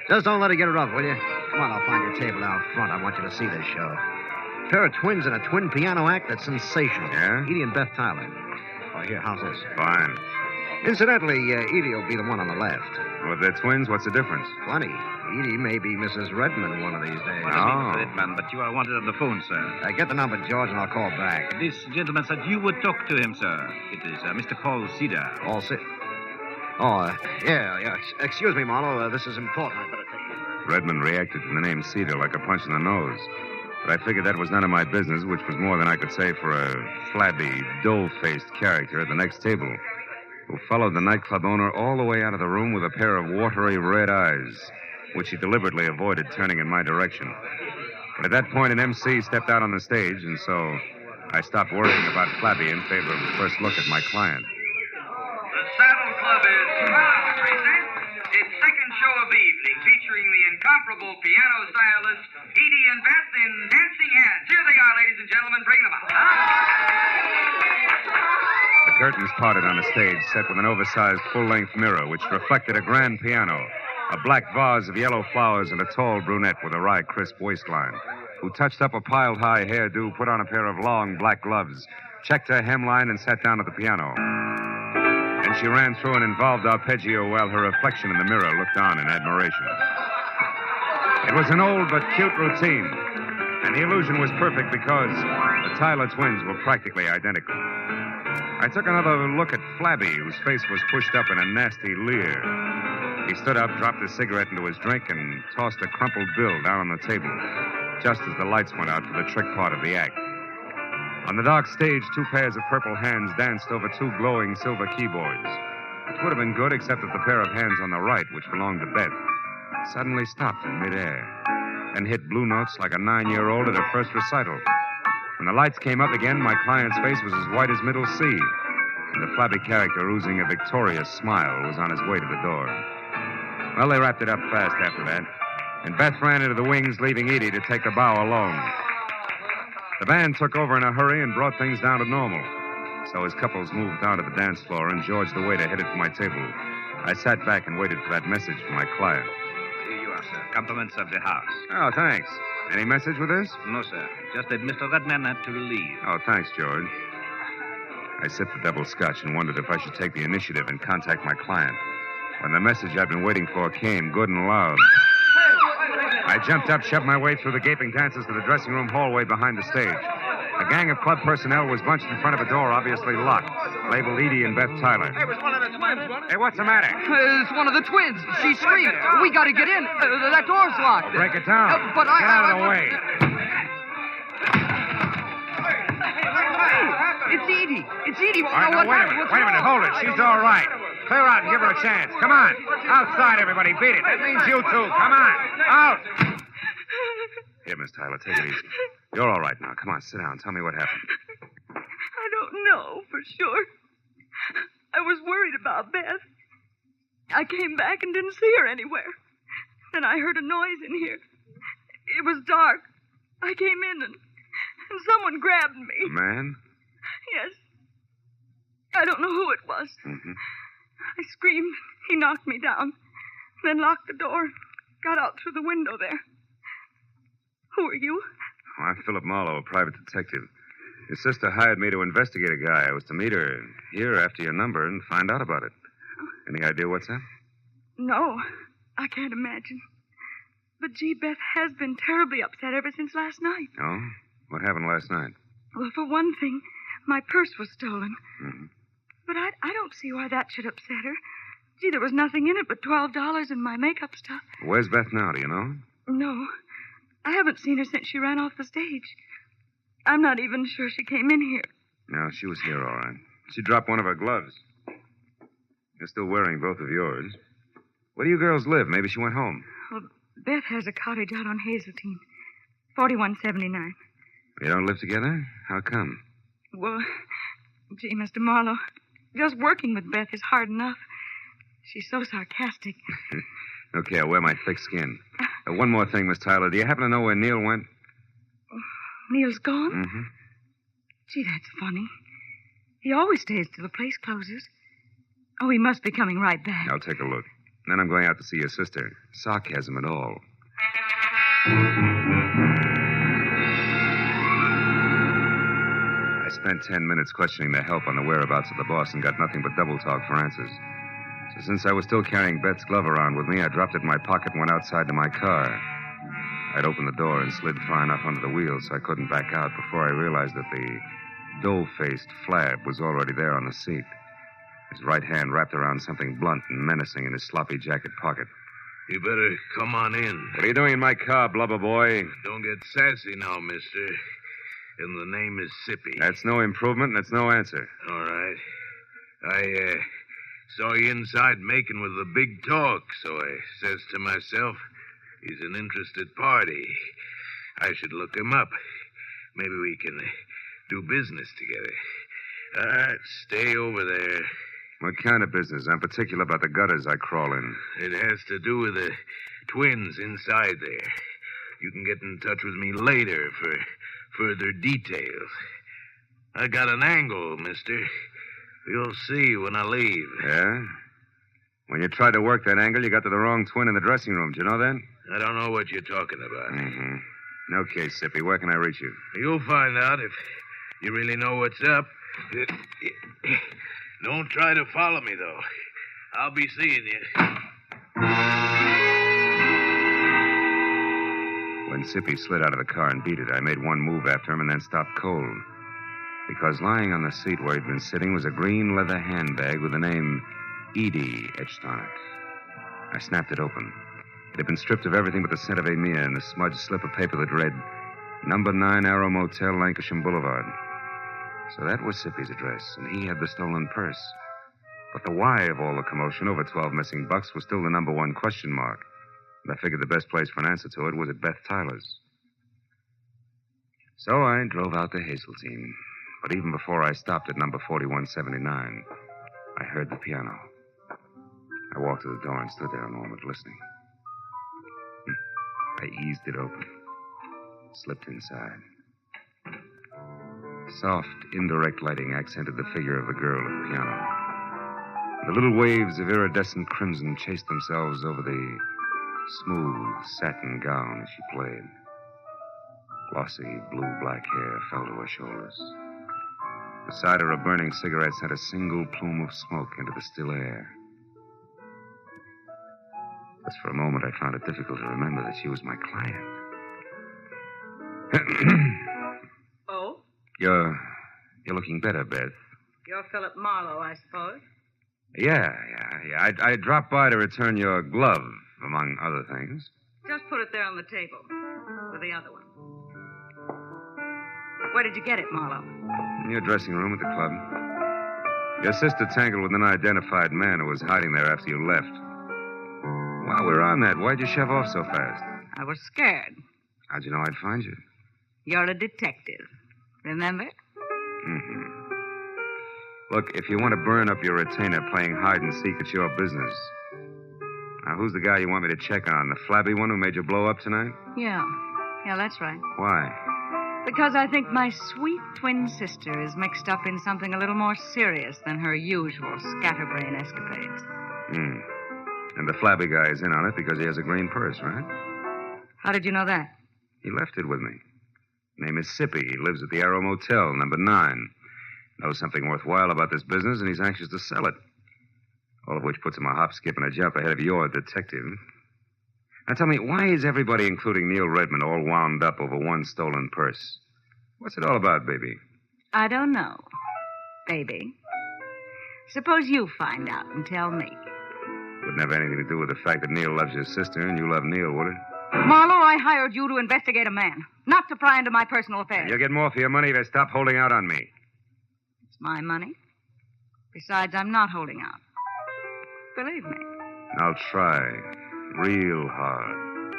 Just don't let it get rough, will you? Come on, I'll find your table out front. I want you to see this show. A pair of twins in a twin piano act that's sensational. Yeah? Edie and Beth Tyler. Oh, here, how's this? Fine. Incidentally, Edie will be the one on the left. Well, if they're twins, what's the difference? Plenty. Edie may be Mrs. Redmond one of these days. Oh. Redmond, but you are wanted on the phone, sir. Get the number, George, and I'll call back. This gentleman said you would talk to him, sir. It is Mr. Paul Cedar. Paul Cedar? Oh, yeah. Excuse me, Marlowe. This is important. I better take you. Redmond reacted to the name Cedar like a punch in the nose. But I figured that was none of my business, which was more than I could say for a flabby, dough-faced character at the next table, who followed the nightclub owner all the way out of the room with a pair of watery red eyes, which he deliberately avoided turning in my direction. But at that point, an MC stepped out on the stage, and so I stopped worrying about Flabby in favor of a first look at my client. The Saddle Club is proud to present its second show of the evening, featuring the incomparable piano stylist Edie and Beth in Dancing Hands. Here they are, ladies and gentlemen. Bring them out. The curtains parted on the stage, set with an oversized full-length mirror, which reflected a grand piano, a black vase of yellow flowers, and a tall brunette with a wry, crisp waistline, who touched up a piled-high hairdo, put on a pair of long black gloves, checked her hemline, and sat down at the piano. Then she ran through an involved arpeggio while her reflection in the mirror looked on in admiration. It was an old but cute routine, and the illusion was perfect because the Tyler twins were practically identical. I took another look at Flabby, whose face was pushed up in a nasty leer. He stood up, dropped his cigarette into his drink, and tossed a crumpled bill down on the table, just as the lights went out for the trick part of the act. On the dark stage, 2 pairs of purple hands danced over 2 glowing silver keyboards. It would have been good except that the pair of hands on the right, which belonged to Beth, suddenly stopped in midair and hit blue notes like a 9-year-old at her first recital. When the lights came up again, my client's face was as white as Middle Sea, and the flabby character, oozing a victorious smile, was on his way to the door. Well, they wrapped it up fast after that, and Beth ran into the wings, leaving Edie to take the bow alone. The band took over in a hurry and brought things down to normal. So as couples moved down to the dance floor and George the waiter headed for my table, I sat back and waited for that message from my client. Here you are, sir. Compliments of the house. Oh, thanks. Any message with this? No, sir. Just that Mr. Redman had to leave. Oh, thanks, George. I sipped the double scotch and wondered if I should take the initiative and contact my client. When the message I'd been waiting for came, good and loud. I jumped up, shoved my way through the gaping dancers to the dressing room hallway behind the stage. A gang of club personnel was bunched in front of a door, obviously locked, labeled Edie and Beth Tyler. It was one of the twins, wasn't it? Hey, what's the matter? It's one of the twins. She screamed. We got to get in. That door's locked. Well, break it down. But Get out of the way. It's Edie. It's Edie. All right, now, wait a minute. Hold it. She's all right. Clear out and give her a chance. Come on. Outside, everybody. Beat it. That means you too. Come on. Out. Here, Miss Tyler, take it easy. You're all right now. Come on, sit down. Tell me what happened. I don't know for sure. I was worried about Beth. I came back and didn't see her anywhere. Then I heard a noise in here. It was dark. I came in and someone grabbed me. A man? Yes. I don't know who it was. Mm-hmm. I screamed. He knocked me down. Then locked the door. Got out through the window there. Who are you? Oh, I'm Philip Marlowe, a private detective. Your sister hired me to investigate a guy. I was to meet her here after your number and find out about it. Any idea what's up? No, I can't imagine. But, gee, Beth has been terribly upset ever since last night. Oh? What happened last night? Well, for one thing, my purse was stolen. Mm-hmm. But I don't see why that should upset her. Gee, there was nothing in it but $12 and my makeup stuff. Where's Beth now, do you know? No. I haven't seen her since she ran off the stage. I'm not even sure she came in here. No, she was here, all right. She dropped one of her gloves. You're still wearing both of yours. Where do you girls live? Maybe she went home. Well, Beth has a cottage out on Hazeltine. 4179. You don't live together? How come? Well, gee, Mr. Marlowe, just working with Beth is hard enough. She's so sarcastic. Okay, I'll wear my thick skin. One more thing, Miss Tyler. Do you happen to know where Neil went? Neil's gone? Mm-hmm. Gee, that's funny. He always stays till the place closes. Oh, he must be coming right back. I'll take a look. Then I'm going out to see your sister. Sarcasm at all. I spent 10 minutes questioning the help on the whereabouts of the boss and got nothing but double talk for answers. So since I was still carrying Beth's glove around with me, I dropped it in my pocket and went outside to my car. I'd opened the door and slid far enough under the wheel so I couldn't back out before I realized that the dough-faced Flab was already there on the seat. His right hand wrapped around something blunt and menacing in his sloppy jacket pocket. You better come on in. What are you doing in my car, blubber boy? Don't get sassy now, mister. And the name is Sippy. That's no improvement, and it's no answer. All right. I saw you inside making with the big talk, so I says to myself, he's an interested party. I should look him up. Maybe we can do business together. All right, stay over there. What kind of business? I'm particular about the gutters I crawl in. It has to do with the twins inside there. You can get in touch with me later for further details. I got an angle, mister. You'll see when I leave. Yeah? When you tried to work that angle, you got to the wrong twin in the dressing room. Do you know that? I don't know what you're talking about. Mm-hmm. Okay, Sippy, where can I reach you? You'll find out if you really know what's up. Don't try to follow me, though. I'll be seeing you. When Sippy slid out of the car and beat it, I made one move after him and then stopped cold. Because lying on the seat where he'd been sitting was a green leather handbag with the name Edie etched on it. I snapped it open. It had been stripped of everything but the scent of Amia and the smudged slip of paper that read, Number 9 Arrow Motel, Lancashire Boulevard. So that was Sippy's address, and he had the stolen purse. But the why of all the commotion over 12 missing bucks was still the number one question mark. And I figured the best place for an answer to it was at Beth Tyler's. So I drove out to Hazeltine. But even before I stopped at number 4179, I heard the piano. I walked to the door and stood there a moment listening. I eased it open, slipped inside. Soft, indirect lighting accented the figure of the girl at the piano. The little waves of iridescent crimson chased themselves over the smooth satin gown as she played. Glossy blue-black hair fell to her shoulders. Beside her, a burning cigarette sent a single plume of smoke into the still air. Just for a moment, I found it difficult to remember that she was my client. Oh? You're looking better, Beth. You're Philip Marlowe, I suppose. Yeah. I dropped by to return your glove, among other things. Just put it there on the table with the other one. Where did you get it, Marlowe? In your dressing room at the club. Your sister tangled with an unidentified man who was hiding there after you left. While we were on that, why'd you shove off so fast? I was scared. How'd you know I'd find you? You're a detective. Remember? Mm-hmm. Look, if you want to burn up your retainer playing hide and seek, it's your business. Now, who's the guy you want me to check on? The flabby one who made you blow up tonight? Yeah, that's right. Why? Because I think my sweet twin sister is mixed up in something a little more serious than her usual scatterbrain escapades. And the flabby guy is in on it because he has a green purse, right? How did you know that? He left it with me. Name is Sippy. He lives at the Arrow Motel, number 9. Knows something worthwhile about this business, and he's anxious to sell it. All of which puts him a hop, skip, and a jump ahead of your detective. Now tell me, why is everybody, including Neil Redmond, all wound up over one stolen purse? What's it all about, baby? I don't know, baby. Suppose you find out and tell me. Wouldn't have anything to do with the fact that Neil loves your sister and you love Neil, would it? Marlowe, I hired you to investigate a man, not to pry into my personal affairs. You'll get more for your money if you stop holding out on me. It's my money. Besides, I'm not holding out. Believe me. I'll try. Real hard.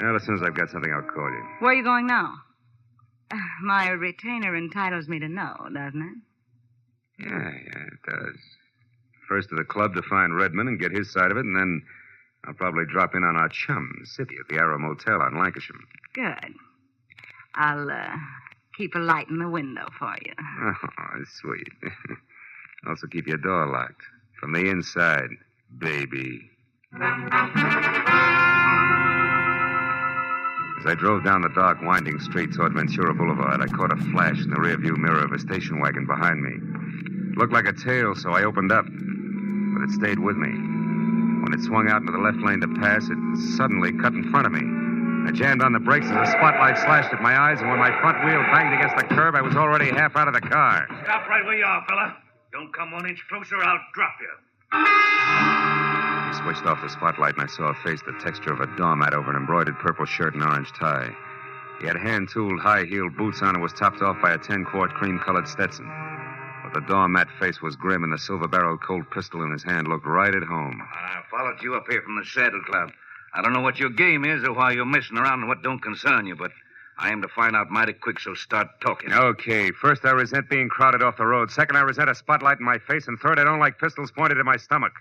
Well, as soon as I've got something, I'll call you. Where are you going now? My retainer entitles me to know, doesn't it? Yeah, it does. First to the club to find Redmond and get his side of it, and then I'll probably drop in on our chum, Sippy, at the Arrow Motel on Lancashire. Good. I'll keep a light in the window for you. Oh, sweet. Also keep your door locked. From the inside, baby. As I drove down the dark, winding street toward Ventura Boulevard, I caught a flash in the rearview mirror of a station wagon behind me. It looked like a tail, so I opened up. But it stayed with me. When it swung out into the left lane to pass, it suddenly cut in front of me. I jammed on the brakes as the spotlight slashed at my eyes, and when my front wheel banged against the curb, I was already half out of the car. Stop right where you are, fella. Don't come 1 inch closer, I'll drop you. I switched off the spotlight, and I saw a face the texture of a doormat over an embroidered purple shirt and orange tie. He had hand-tooled, high-heeled boots on and was topped off by a 10-quart cream-colored Stetson. But the doormat face was grim, and the silver-barreled Colt pistol in his hand looked right at home. I followed you up here from the Saddle Club. I don't know what your game is or why you're messing around and what don't concern you, but I aim to find out mighty quick, so start talking. Okay. First, I resent being crowded off the road. Second, I resent a spotlight in my face. And third, I don't like pistols pointed at my stomach.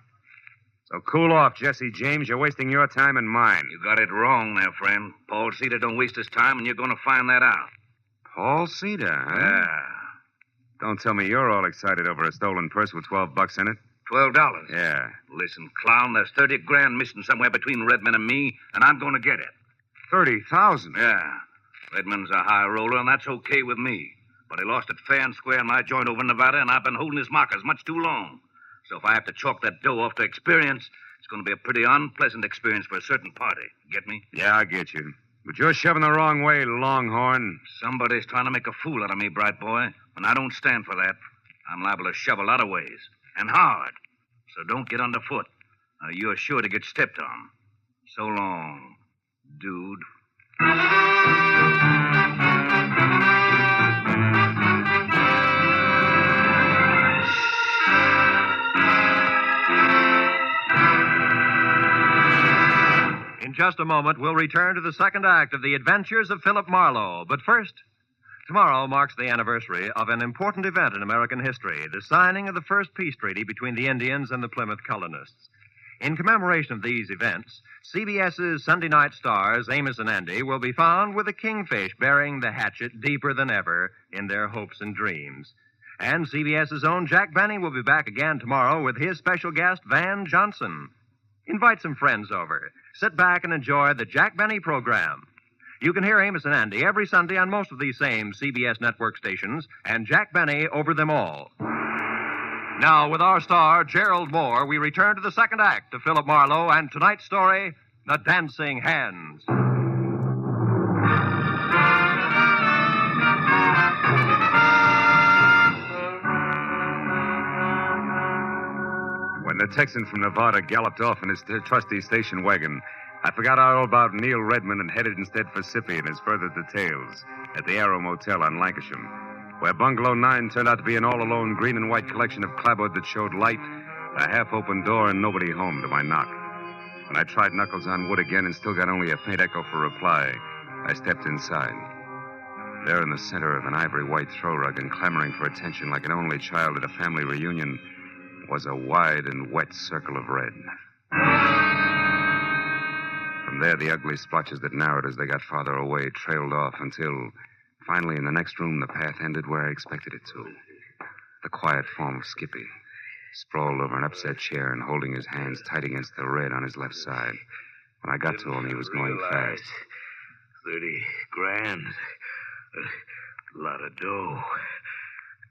So cool off, Jesse James. You're wasting your time and mine. You got it wrong there, friend. Paul Cedar don't waste his time, and you're going to find that out. Paul Cedar, huh? Yeah. Don't tell me you're all excited over a stolen purse with $12 in it. $12? Yeah. Listen, clown, there's 30 grand missing somewhere between Redmond and me, and I'm going to get it. 30,000? Yeah. Redmond's a high roller, and that's okay with me. But he lost it fair and square in my joint over in Nevada, and I've been holding his markers much too long. So if I have to chalk that dough off to experience, it's going to be a pretty unpleasant experience for a certain party. Get me? Yeah, I get you. But you're shoving the wrong way, Longhorn. Somebody's trying to make a fool out of me, bright boy, and I don't stand for that. I'm liable to shove a lot of ways, and hard. So don't get underfoot. You're sure to get stepped on. So long, dude. just a moment, we'll return to the second act of The Adventures of Philip Marlowe. But first, tomorrow marks the anniversary of an important event in American history, the signing of the first peace treaty between the Indians and the Plymouth colonists. In commemoration of these events, CBS's Sunday night stars, Amos and Andy, will be found with a kingfish bearing the hatchet deeper than ever in their hopes and dreams. And CBS's own Jack Benny will be back again tomorrow with his special guest, Van Johnson. Invite some friends over. Sit back and enjoy the Jack Benny program. You can hear Amos and Andy every Sunday on most of these same CBS network stations, and Jack Benny over them all. Now, with our star, Gerald Moore, we return to the second act of Philip Marlowe and tonight's story, The Dancing Hands. When the Texan from Nevada galloped off in his trusty station wagon, I forgot all about Neil Redmond and headed instead for Sippy and his further details at the Arrow Motel on Lancashire, where Bungalow 9 turned out to be an all-alone green and white collection of clapboard that showed light, a half-open door, and nobody home to my knock. When I tried knuckles on wood again and still got only a faint echo for reply, I stepped inside. There in the center of an ivory-white throw rug and clamoring for attention like an only child at a family reunion was a wide and wet circle of red. From there, the ugly splotches that narrowed as they got farther away trailed off until, finally, in the next room, the path ended where I expected it to. The quiet form of Skippy, sprawled over an upset chair and holding his hands tight against the red on his left side. When I got to him, he was going fast. 30 grand. A lot of dough.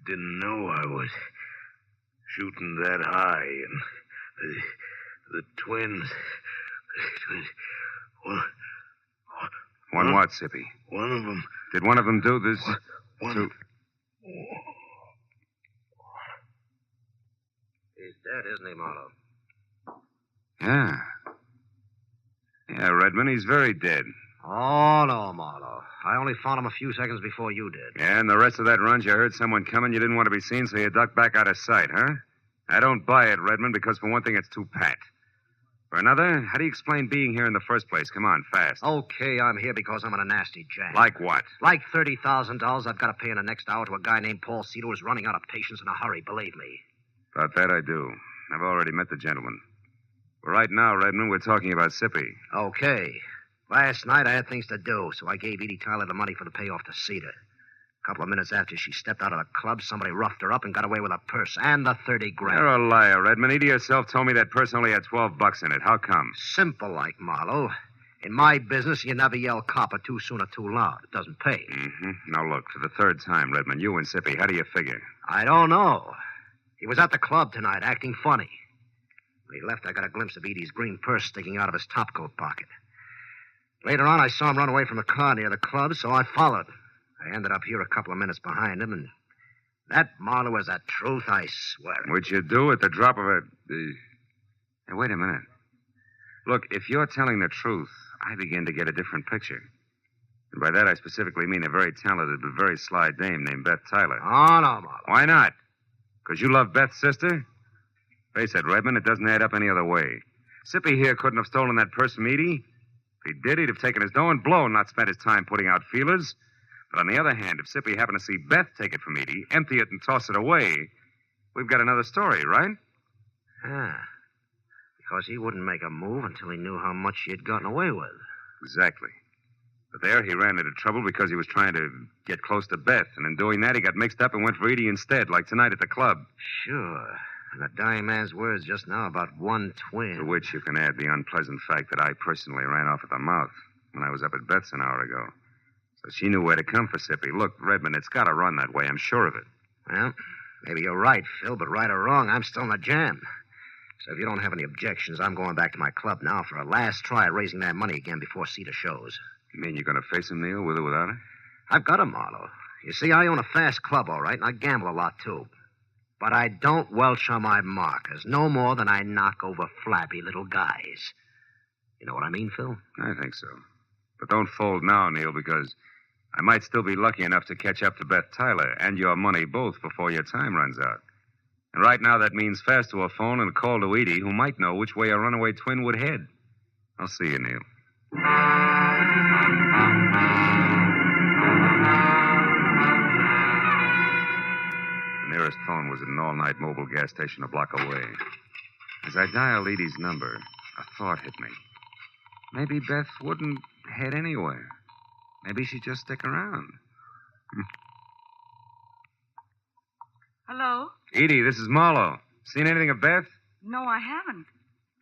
Didn't know I was shooting that high. And the twins. One what, Sippy? One of them. Did one of them do this? One. He's dead, isn't he, Marlowe? Yeah. Yeah, Redmond, he's very dead. Oh, no, Marlowe. I only found him a few seconds before you did. Yeah, and the rest of that run, you heard someone coming, you didn't want to be seen, so you ducked back out of sight, huh? I don't buy it, Redmond, because for one thing, it's too pat. For another, how do you explain being here in the first place? Come on, fast. Okay, I'm here because I'm in a nasty jam. Like what? Like $30,000 I've got to pay in the next hour to a guy named Paul Cedar who's running out of patience in a hurry, believe me. About that I do. I've already met the gentleman. But right now, Redmond, we're talking about Sippy. Okay. Last night I had things to do, so I gave Edie Tyler the money for the payoff to Cedar. A couple of minutes after she stepped out of the club, somebody roughed her up and got away with her purse and the 30 grand. You're a liar, Redmond. Edie herself told me that purse only had $12 in it. How come? Simple like, Marlowe. In my business, you never yell copper too soon or too loud. It doesn't pay. Mm-hmm. Now, look, for the third time, Redmond, you and Sippy, how do you figure? I don't know. He was at the club tonight, acting funny. When he left, I got a glimpse of Edie's green purse sticking out of his topcoat pocket. Later on, I saw him run away from a car near the club, so I followed. I ended up here a couple of minutes behind him, and that, Marlowe, is the truth, I swear. Which you do at the drop of a... Hey, wait a minute. Look, if you're telling the truth, I begin to get a different picture. And by that, I specifically mean a very talented but very sly dame named Beth Tyler. Oh, no, Marlowe. Why not? Because you love Beth's sister? Face it, Redmond, it doesn't add up any other way. Sippy here couldn't have stolen that purse from Edie. If he did, he'd have taken his dough and blown, not spent his time putting out feelers. But on the other hand, if Sippy happened to see Beth take it from Edie, empty it and toss it away, we've got another story, right? Ah. Because he wouldn't make a move until he knew how much she had gotten away with. Exactly. But there he ran into trouble because he was trying to get close to Beth. And in doing that, he got mixed up and went for Edie instead, like tonight at the club. Sure. And a dying man's words just now about one twin. To which you can add the unpleasant fact that I personally ran off at the mouth when I was up at Beth's an hour ago. So she knew where to come for Sippy. Look, Redmond, it's got to run that way. I'm sure of it. Well, maybe you're right, Phil, but right or wrong, I'm still in a jam. So if you don't have any objections, I'm going back to my club now for a last try at raising that money again before Cedar shows. You mean you're going to face him, Neil, with or without her? I've got him, Marlowe. You see, I own a fast club, all right, and I gamble a lot, too. But I don't welch on my markers, no more than I knock over flabby little guys. You know what I mean, Phil? I think so. But don't fold now, Neil, because I might still be lucky enough to catch up to Beth Tyler and your money both before your time runs out. And right now that means fast to a phone and a call to Edie, who might know which way a runaway twin would head. I'll see you, Neil. The nearest phone was at an all-night mobile gas station a block away. As I dialed Edie's number, a thought hit me. Maybe Beth wouldn't head anywhere. Maybe she'd just stick around. Hello? Edie, this is Marlowe. Seen anything of Beth? No, I haven't.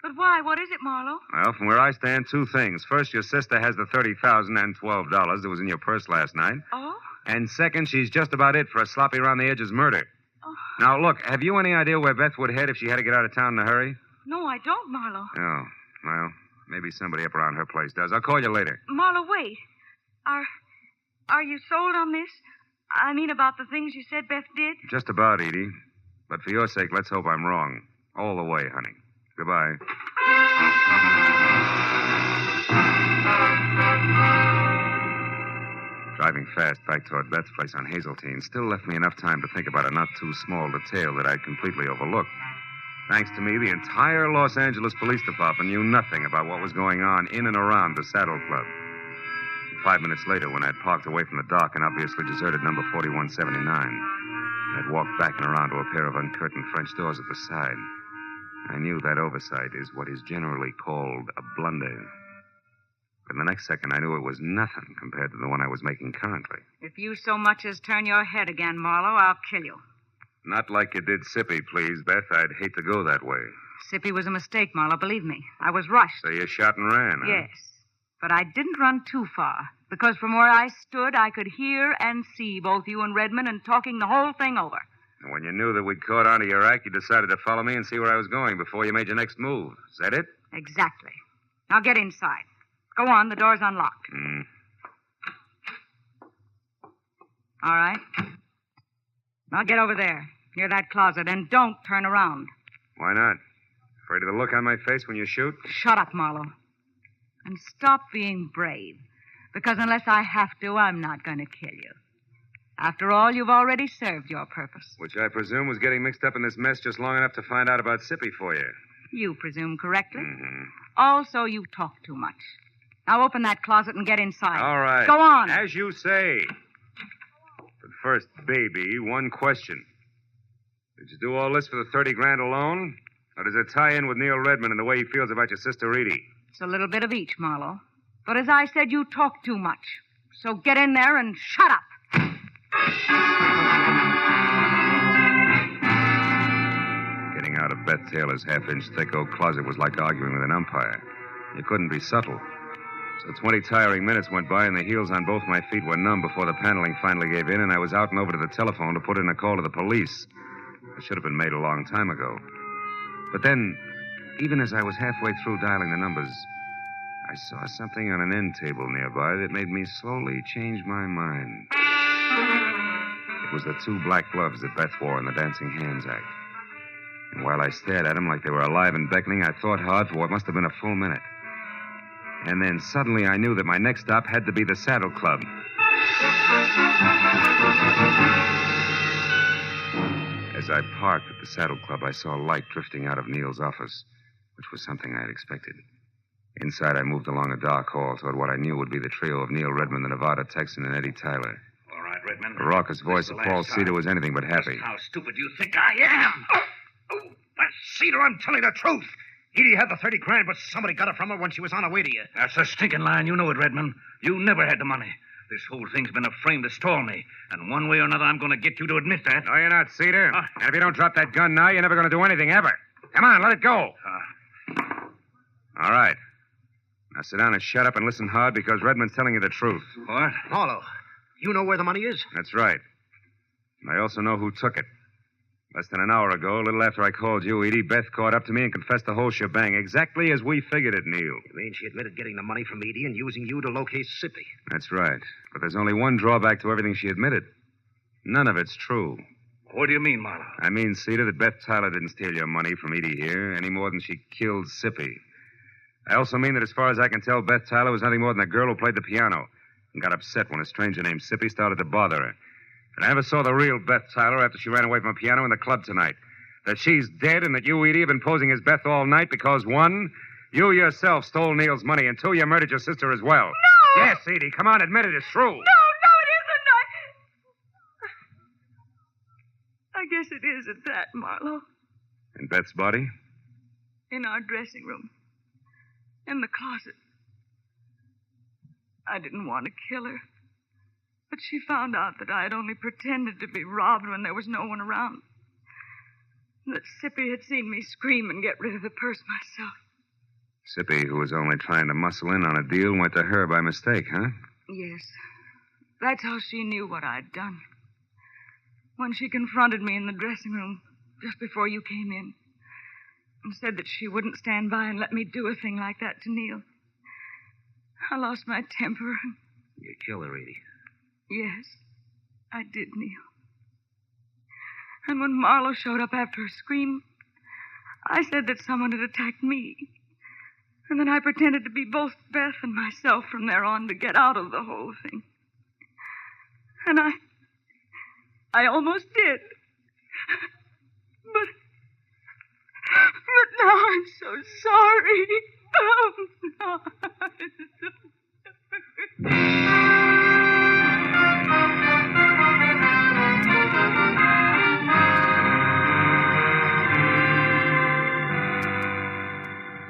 But why? What is it, Marlowe? Well, from where I stand, two things. First, your sister has the $30,000 and $12 that was in your purse last night. Oh? And second, she's just about it for a sloppy around the edges murder. Oh. Now, look, have you any idea where Beth would head if she had to get out of town in a hurry? No, I don't, Marlowe. Oh, well, maybe somebody up around her place does. I'll call you later. Marlowe, wait. Are you sold on this? I mean, about the things you said Beth did? Just about, Edie. But for your sake, let's hope I'm wrong. All the way, honey. Goodbye. Driving fast back toward Beth's place on Hazeltine still left me enough time to think about a not-too-small detail that I'd completely overlooked. Thanks to me, the entire Los Angeles Police Department knew nothing about what was going on in and around the Saddle Club. 5 minutes later, when I'd parked away from the dock and obviously deserted number 4179, I'd walked back and around to a pair of uncurtained French doors at the side. I knew that oversight is what is generally called a blunder. But the next second, I knew it was nothing compared to the one I was making currently. If you so much as turn your head again, Marlowe, I'll kill you. Not like you did Sippy, please, Beth. I'd hate to go that way. Sippy was a mistake, Marlowe, believe me. I was rushed. So you shot and ran, huh? Yes. But I didn't run too far, because from where I stood, I could hear and see both you and Redmond and talking the whole thing over. And when you knew that we'd caught on to your act, you decided to follow me and see where I was going before you made your next move. Is that it? Exactly. Now get inside. Go on, the door's unlocked. All right. Now get over there, near that closet, and don't turn around. Why not? Afraid of the look on my face when you shoot? Shut up, Marlowe. And stop being brave. Because unless I have to, I'm not going to kill you. After all, you've already served your purpose. Which I presume was getting mixed up in this mess just long enough to find out about Sippy for you. You presume correctly. Also, you talk too much. Now open that closet and get inside. All right. Go on. As you say. But first, baby, one question. Did you do all this for the $30,000 alone? Or does it tie in with Neil Redmond and the way he feels about your sister Edie? It's a little bit of each, Marlowe. But as I said, you talk too much. So get in there and shut up. Getting out of Beth Taylor's half-inch thick oak closet was like arguing with an umpire. You couldn't be subtle. So 20 tiring minutes went by, and the heels on both my feet were numb before the paneling finally gave in, and I was out and over to the telephone to put in a call to the police. It should have been made a long time ago. But then, even as I was halfway through dialing the numbers, I saw something on an end table nearby that made me slowly change my mind. It was the 2 black gloves that Beth wore in the Dancing Hands act. And while I stared at them like they were alive and beckoning, I thought hard for what must have been a full minute. And then suddenly I knew that my next stop had to be the Saddle Club. As I parked at the Saddle Club, I saw light drifting out of Neil's office, which was something I had expected. Inside, I moved along a dark hall toward what I knew would be the trio of Neil Redmond, the Nevada Texan, and Eddie Tyler. All right, Redmond. The raucous voice of Paul Cedar was anything but happy. How stupid you think I am. Cedar, I'm telling the truth. Edie had the $30,000, but somebody got it from her when she was on her way to you. That's a stinking lie. You know it, Redmond. You never had the money. This whole thing's been a frame to stall me. And one way or another, I'm going to get you to admit that. No, you're not, Cedar. And if you don't drop that gun now, you're never going to do anything ever. Come on, let it go. All right. Now sit down and shut up and listen hard, because Redmond's telling you the truth. What? Marlowe, you know where the money is? That's right. And I also know who took it. Less than an hour ago, a little after I called you, Edie, Beth caught up to me and confessed the whole shebang, exactly as we figured it, Neil. You mean she admitted getting the money from Edie and using you to locate Sippy? That's right. But there's only one drawback to everything she admitted. None of it's true. What do you mean, Marlowe? I mean, Cedar, that Beth Tyler didn't steal your money from Edie here any more than she killed Sippy. I also mean that as far as I can tell, Beth Tyler was nothing more than a girl who played the piano and got upset when a stranger named Sippy started to bother her. And I never saw the real Beth Tyler after she ran away from a piano in the club tonight. That she's dead and that you, Edie, have been posing as Beth all night because, 1, You yourself stole Neil's money, and 2, you murdered your sister as well. No! Yes, Edie, come on, admit it. It's true. No, it isn't. I guess it is at that, Marlowe. And Beth's body? In our dressing room. In the closet. I didn't want to kill her. But she found out that I had only pretended to be robbed when there was no one around. And that Sippy had seen me scream and get rid of the purse myself. Sippy, who was only trying to muscle in on a deal, went to her by mistake, huh? Yes. That's how she knew what I'd done. When she confronted me in the dressing room just before you came in and said that she wouldn't stand by and let me do a thing like that to Neil, I lost my temper. You killed her, Edie. Yes, I did, Neil. And when Marlowe showed up after her scream, I said that someone had attacked me. And then I pretended to be both Beth and myself from there on to get out of the whole thing. And I almost did. But now I'm so sorry. Oh, no.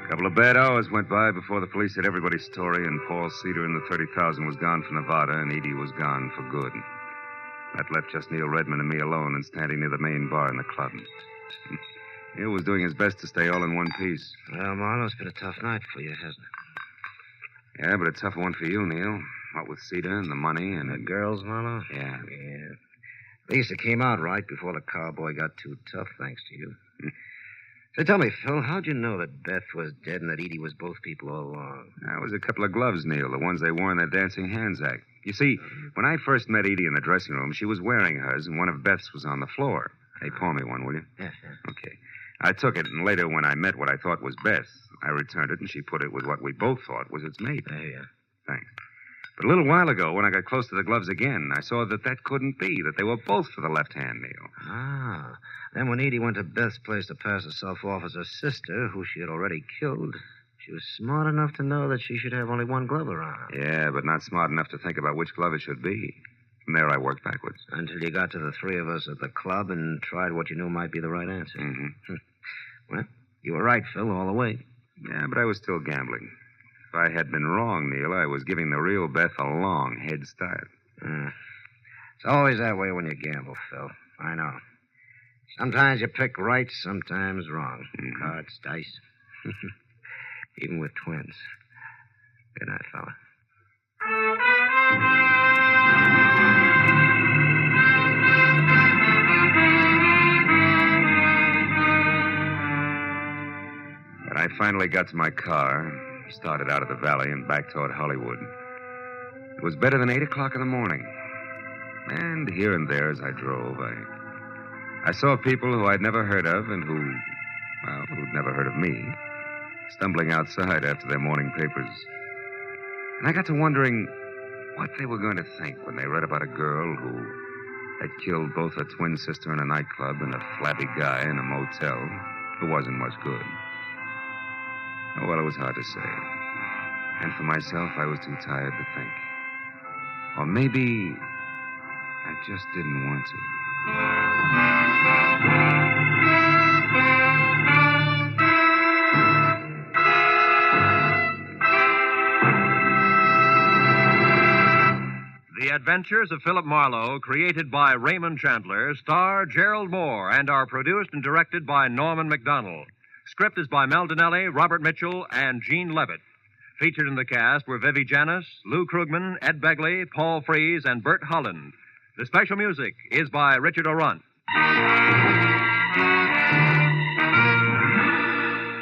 A couple of bad hours went by before the police had everybody's story, and Paul Cedar and the 30,000 was gone from Nevada, and Edie was gone for good. That left just Neil Redmond and me alone and standing near the main bar in the club. Neil was doing his best to stay all in one piece. Well, Marlowe, it's been a tough night for you, hasn't it? Yeah, but a tough one for you, Neil. What with Cedar and the money and... The girls, Marlowe? Yeah. Yeah. At least it came out right before the cowboy got too tough, thanks to you. So tell me, Phil, how'd you know that Beth was dead and that Edie was both people all along? That was a couple of gloves, Neil, the ones they wore in their Dancing Hands act. You see, when I first met Edie in the dressing room, she was wearing hers, and one of Beth's was on the floor. Hey, pour me one, will you? Yeah. Okay. I took it, and later when I met what I thought was Beth, I returned it, and she put it with what we both thought was its mate. There you are. Thanks. But a little while ago, when I got close to the gloves again, I saw that couldn't be, that they were both for the left hand, Neil. Ah. Then when Edie went to Beth's place to pass herself off as her sister, who she had already killed, she was smart enough to know that she should have only one glove around. Yeah, but not smart enough to think about which glove it should be. From there, I worked backwards. Until you got to the 3 of us at the club and tried what you knew might be the right answer. Mm-hmm. Well, you were right, Phil, all the way. Yeah, but I was still gambling. If I had been wrong, Neil, I was giving the real Beth a long head start. It's always that way when you gamble, Phil. I know. Sometimes you pick right, sometimes wrong. Cards, dice. Even with twins. Good night, fella. When I finally got to my car, started out of the valley and back toward Hollywood. It was better than 8 o'clock in the morning. And here and there as I drove, I saw people who I'd never heard of and who'd never heard of me, stumbling outside after their morning papers. And I got to wondering what they were going to think when they read about a girl who had killed both her twin sister in a nightclub and a flabby guy in a motel who wasn't much good. Oh, well, it was hard to say. And for myself, I was too tired to think. Or maybe I just didn't want to. The Adventures of Philip Marlowe, created by Raymond Chandler, star Gerald Moore, and are produced and directed by Norman MacDonald. Script is by Mel Donnelly, Robert Mitchell, and Gene Levitt. Featured in the cast were Vivi Janis, Lou Krugman, Ed Begley, Paul Frees, and Bert Holland. The special music is by Richard O'Runt.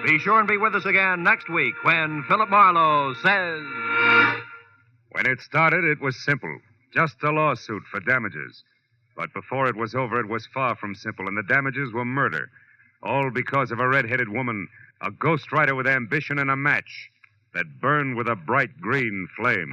Be sure and be with us again next week when Philip Marlowe says... When it started, it was simple. Just a lawsuit for damages. But before it was over, it was far from simple, and the damages were murder. All because of a red-headed woman, a ghostwriter with ambition and a match that burned with a bright green flame.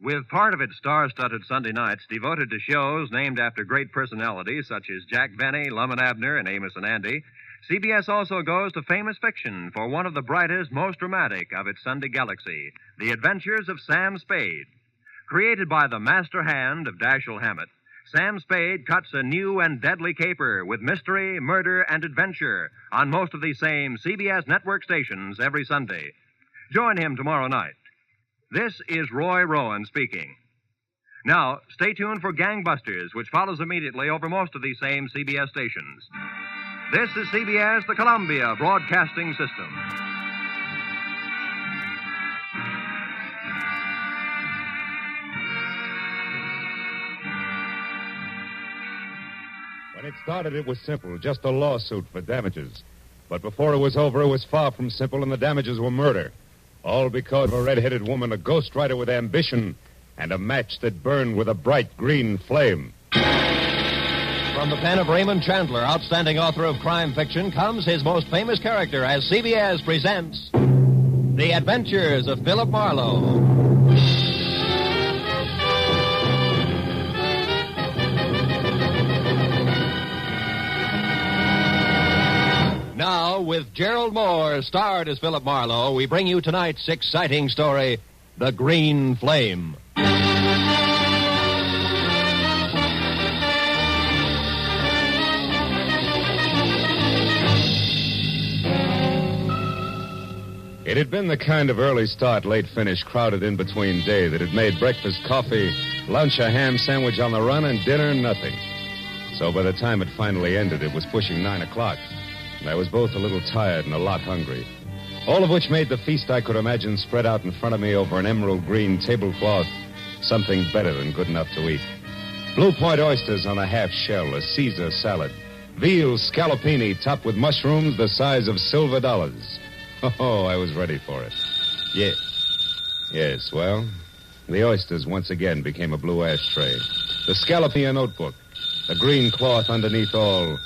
With part of its star-studded Sunday nights devoted to shows named after great personalities such as Jack Benny, Lum and Abner, and Amos and Andy, CBS also goes to famous fiction for one of the brightest, most dramatic of its Sunday galaxy, The Adventures of Sam Spade. Created by the master hand of Dashiell Hammett, Sam Spade cuts a new and deadly caper with mystery, murder, and adventure on most of these same CBS network stations every Sunday. Join him tomorrow night. This is Roy Rowan speaking. Now, stay tuned for Gangbusters, which follows immediately over most of these same CBS stations. This is CBS, the Columbia Broadcasting System. When it started, it was simple, just a lawsuit for damages. But before it was over, it was far from simple, and the damages were murder. All because of a red-headed woman, a ghostwriter with ambition, and a match that burned with a bright green flame. From the pen of Raymond Chandler, outstanding author of crime fiction, comes his most famous character as CBS presents The Adventures of Philip Marlowe. Now, with Gerald Moore starred as Philip Marlowe, we bring you tonight's exciting story, The Green Flame. It had been the kind of early start, late finish crowded in between day that had made breakfast coffee, lunch a ham sandwich on the run, and dinner nothing. So by the time it finally ended, it was pushing 9 o'clock. And I was both a little tired and a lot hungry. All of which made the feast I could imagine spread out in front of me over an emerald green tablecloth something better than good enough to eat. Blue Point oysters on a half shell, a Caesar salad, veal scallopini topped with mushrooms the size of silver dollars. Oh, I was ready for it. Yes, well, the oysters once again became a blue ashtray. The scallopini a notebook. A green cloth underneath all.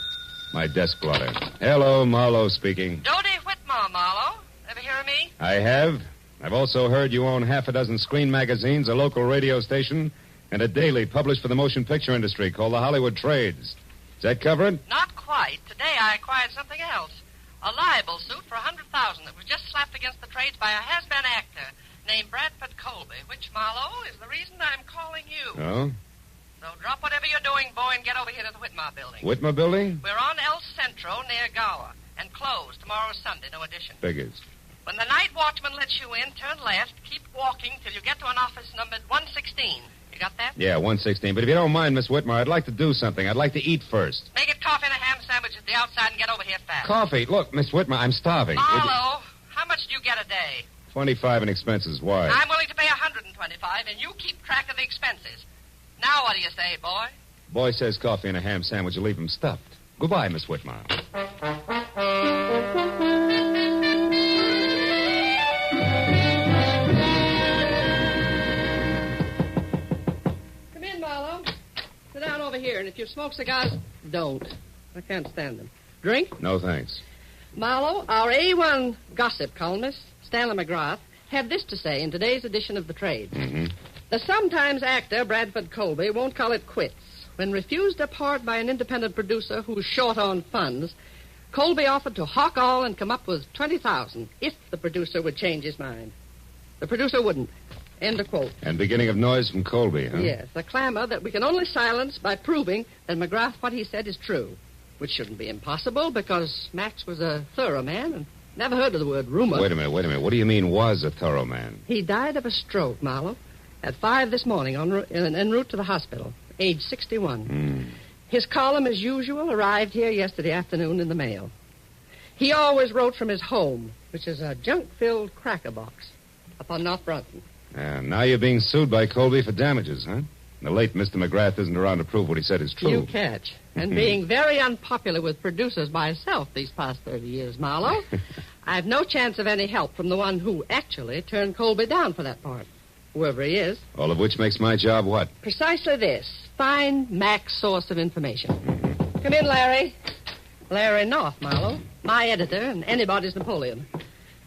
My desk blotter. Hello, Marlowe speaking. Dodie Whitmore, Marlowe. Ever hear of me? I have. I've also heard you own half a dozen screen magazines, a local radio station, and a daily published for the motion picture industry called the Hollywood Trades. Does that cover it? Not quite. Today I acquired something else. A libel suit for $100,000 that was just slapped against the trades by a has-been actor named Bradford Colby, which, Marlowe, is the reason I'm calling you. Oh? So drop whatever you're doing, boy, and get over here to the Whitmore building. Whitmore building? We're on El Centro near Gower, and closed tomorrow's Sunday, no addition. Figures. When the night watchman lets you in, turn left, keep walking till you get to an office numbered 116. You got that? Yeah, 116. But if you don't mind, Miss Whitmore, I'd like to do something. I'd like to eat first. Make it coffee and a ham sandwich at the outside and get over here fast. Coffee? Look, Miss Whitmore, I'm starving. Marlowe, how much do you get a day? 25 in expenses. Why? I'm willing to pay 125, and you keep track of the expenses. Now what do you say, boy? Boy says coffee and a ham sandwich will leave him stuffed. Goodbye, Miss Whitmore. Come in, Marlowe. Sit down over here, and if you smoke cigars, don't. I can't stand them. Drink? No, thanks. Marlowe, our A1 gossip columnist, Stanley McGrath, had this to say in today's edition of The Trade. Mm-hmm. The sometimes actor Bradford Colby won't call it quits. When refused a part by an independent producer who's short on funds, Colby offered to hawk all and come up with $20,000 if the producer would change his mind. The producer wouldn't. End of quote. And beginning of noise from Colby, huh? Yes, a clamor that we can only silence by proving that McGrath, what he said, is true. Which shouldn't be impossible because Max was a thorough man and never heard of the word rumor. Wait a minute. What do you mean was a thorough man? He died of a stroke, Marlowe, at 5 this morning en route to the hospital, age 61. His column, as usual, arrived here yesterday afternoon in the mail. He always wrote from his home, which is a junk-filled cracker box up on North Brunton. Now you're being sued by Colby for damages, huh? The late Mr. McGrath isn't around to prove what he said is true. You catch. And being very unpopular with producers myself these past 30 years, Marlowe, I've no chance of any help from the one who actually turned Colby down for that part, whoever he is. All of which makes my job what? Precisely this. Find Mac's source of information. Come in, Larry. Larry North, Marlowe. My editor and anybody's Napoleon.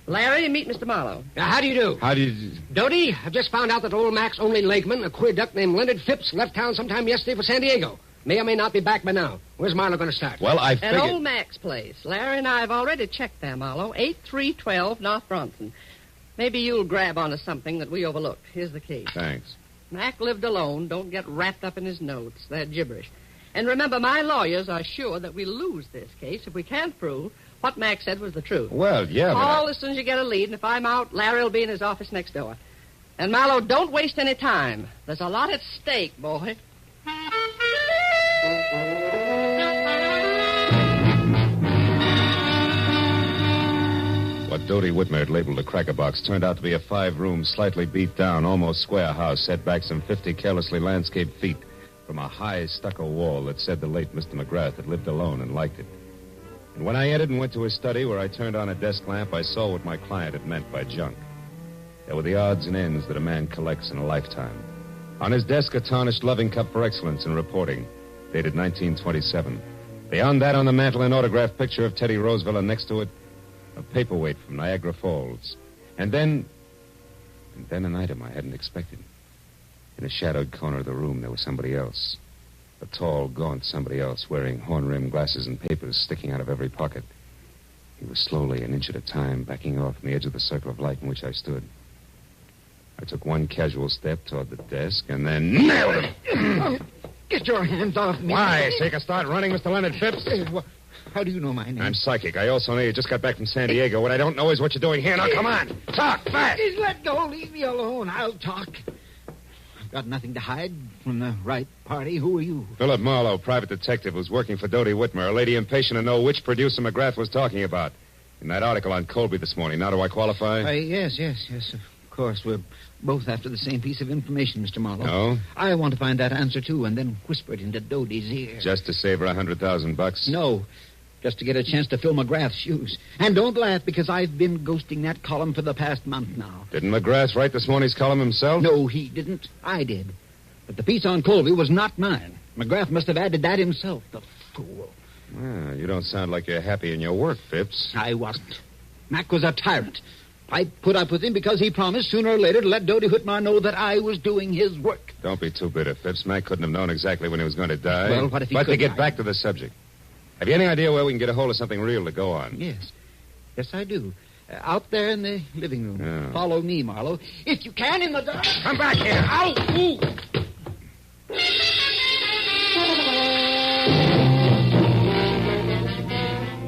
Larry, meet Mr. Marlowe. How do you do? How do you... Dodie, I've just found out that old Mac's only legman, a queer duck named Leonard Phipps, left town sometime yesterday for San Diego. May or may not be back by now. Where's Marlowe going to start? Well, I At figured... old Mac's place. Larry and I have already checked there, Marlowe. 8312 North Bronson. Maybe you'll grab onto something that we overlooked. Here's the key. Thanks. Mac lived alone. Don't get wrapped up in his notes. They're gibberish. And remember, my lawyers are sure that we'll lose this case if we can't prove what Mac said was the truth. Well, yeah, Call as soon as you get a lead, and if I'm out, Larry will be in his office next door. And, Marlowe, don't waste any time. There's a lot at stake, boy. What Dodie Whitmer had labeled a cracker box turned out to be a 5-room, slightly beat down, almost square house set back some 50 carelessly landscaped feet from a high stucco wall that said the late Mr. McGrath had lived alone and liked it. And when I entered and went to his study where I turned on a desk lamp, I saw what my client had meant by junk. There were the odds and ends that a man collects in a lifetime. On his desk, a tarnished loving cup for excellence in reporting, dated 1927. Beyond that, on the mantel, an autographed picture of Teddy Roosevelt, and next to it, a paperweight from Niagara Falls. And then an item I hadn't expected. In a shadowed corner of the room, there was somebody else. A tall, gaunt somebody else, wearing horn-rimmed glasses and papers sticking out of every pocket. He was slowly, an inch at a time, backing off from the edge of the circle of light in which I stood. I took one casual step toward the desk and then nailed him. Get your hands off me. Why? So you can start running, Mr. Leonard Phipps? How do you know my name? I'm psychic. I also know you just got back from San Diego. What I don't know is what you're doing here. Now, come on. Talk fast. Please let go. Leave me alone. I'll talk. I've got nothing to hide from the right party. Who are you? Philip Marlowe, private detective, who's working for Dodie Whitmer, a lady impatient to know which producer McGrath was talking about. In that article on Colby this morning. Now, do I qualify? Yes. Of course, we're both after the same piece of information, Mr. Marlowe. No? I want to find that answer, too, and then whisper it into Dodie's ear. Just to save her $100,000? No. Just to get a chance to fill McGrath's shoes. And don't laugh, because I've been ghosting that column for the past month now. Didn't McGrath write this morning's column himself? No, he didn't. I did. But the piece on Colby was not mine. McGrath must have added that himself, the fool. Well, you don't sound like you're happy in your work, Phipps. I wasn't. Mac was a tyrant. I put up with him because he promised sooner or later to let Dodie Whitmer know that I was doing his work. Don't be too bitter, Phipps. Mac couldn't have known exactly when he was going to die. Well, what if he But could? to get back to the subject. Have you any idea where we can get a hold of something real to go on? Yes. Yes, I do. Out there in the living room. Yeah. Follow me, Marlowe. If you can, in the dark. Come back here. Ow! Ooh.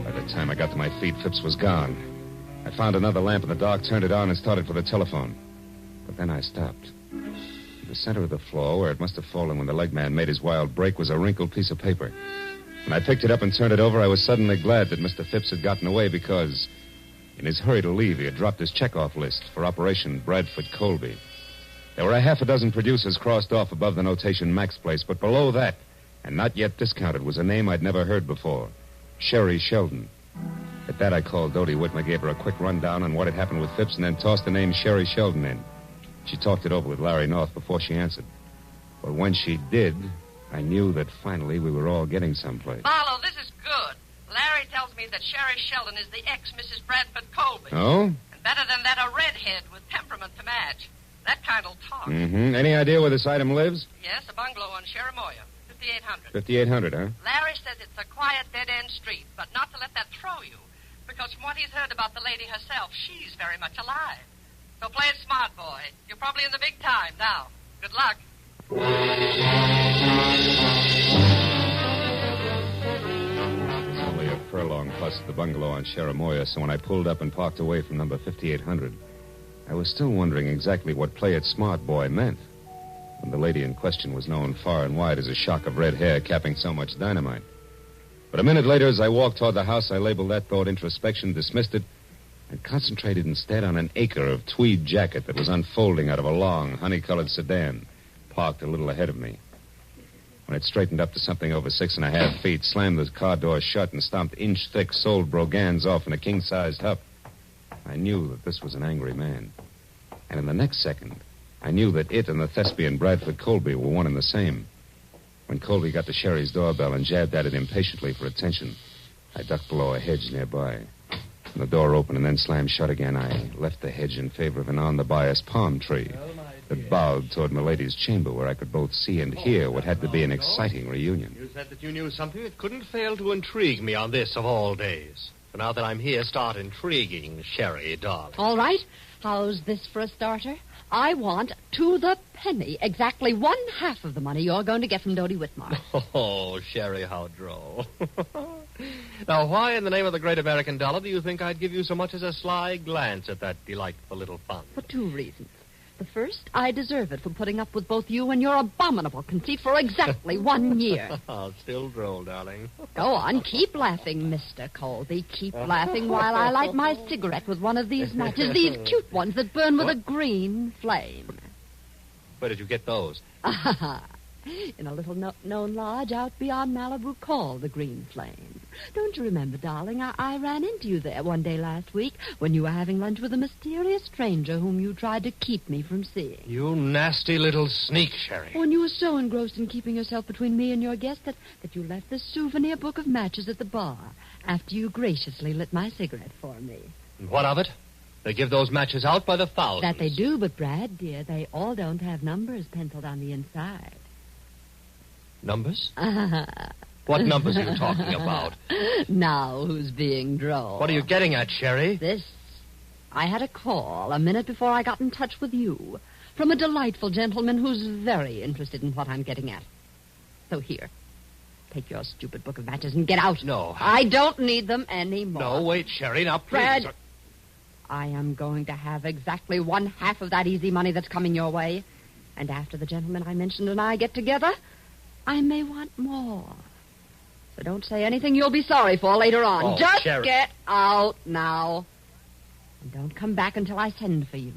By the time I got to my feet, Phipps was gone. I found another lamp in the dark, turned it on, and started for the telephone. But then I stopped. In the center of the floor, where it must have fallen when the leg man made his wild break, was a wrinkled piece of paper. When I picked it up and turned it over, I was suddenly glad that Mr. Phipps had gotten away because, in his hurry to leave, he had dropped his checkoff list for Operation Bradford Colby. There were a half a dozen producers crossed off above the notation Mac's Place, but below that, and not yet discounted, was a name I'd never heard before, Sherry Sheldon. At that, I called Dodie Whitmer, gave her a quick rundown on what had happened with Phipps, and then tossed the name Sherry Sheldon in. She talked it over with Larry North before she answered. But when she did, I knew that finally we were all getting someplace. Marlowe, this is good. Larry tells me that Sherry Sheldon is the ex-Mrs. Bradford Colby. Oh? And better than that, a redhead with temperament to match. That kind'll talk. Mm-hmm. Any idea where this item lives? Yes, a bungalow on Cherimoya, 5800. 5800, huh? Larry says it's a quiet, dead-end street, but not to let that throw you. Because from what he's heard about the lady herself, she's very much alive. So play it smart, boy. You're probably in the big time now. Good luck. It's only a furlong plus the bungalow on Cherimoya, so when I pulled up and parked away from number 5800, I was still wondering exactly what play it smart, boy, meant. When the lady in question was known far and wide as a shock of red hair capping so much dynamite. But a minute later, as I walked toward the house, I labeled that thought introspection, dismissed it, and concentrated instead on an acre of tweed jacket that was unfolding out of a long, honey-colored sedan, parked a little ahead of me. When it straightened up to something over 6.5 feet, slammed the car door shut, and stomped inch-thick soled brogans off in a king-sized huff, I knew that this was an angry man. And in the next second, I knew that it and the thespian Bradford Colby were one and the same. When Colby got to Sherry's doorbell and jabbed at it impatiently for attention, I ducked below a hedge nearby. and the door opened and then slammed shut again, I left the hedge in favor of an on-the-bias palm tree that bowed toward Milady's chamber, where I could both see and hear what had to be an exciting reunion. You said that you knew something that couldn't fail to intrigue me on this of all days. So now that I'm here, start intriguing, Sherry, darling. All right. How's this for a starter? I want, to the penny, exactly 1/2 of the money you're going to get from Dodie Whitmore. Oh, Sherry, how droll. Now, why in the name of the great American dollar do you think I'd give you so much as a sly glance at that delightful little fund? For 2 reasons. The first, I deserve it for putting up with both you and your abominable conceit for exactly 1 year. Still droll, darling. Go on, keep laughing, Mr. Colby. Keep laughing while I light my cigarette with one of these matches, these cute ones that burn with a green flame. Where did you get those? In a little known lodge out beyond Malibu called the Green Flame. Don't you remember, darling, I ran into you there one day last week when you were having lunch with a mysterious stranger whom you tried to keep me from seeing. You nasty little sneak, Sherry. Oh, and you were so engrossed in keeping yourself between me and your guest that you left the souvenir book of matches at the bar after you graciously lit my cigarette for me. And what of it? They give those matches out by the thousands. That they do, but, Brad, dear, they all don't have numbers penciled on the inside. Numbers? What numbers are you talking about? Now who's being droll? What are you getting at, Sherry? This. I had a call a minute before I got in touch with you from a delightful gentleman who's very interested in what I'm getting at. So here, take your stupid book of matches and get out. No. I don't need them anymore. No, wait, Sherry, now please. Brad, I am going to have exactly 1/2 of that easy money that's coming your way. And after the gentleman I mentioned and I get together, I may want more. So don't say anything you'll be sorry for later on. Oh, Just Sherry. get out now. And don't come back until I send for you.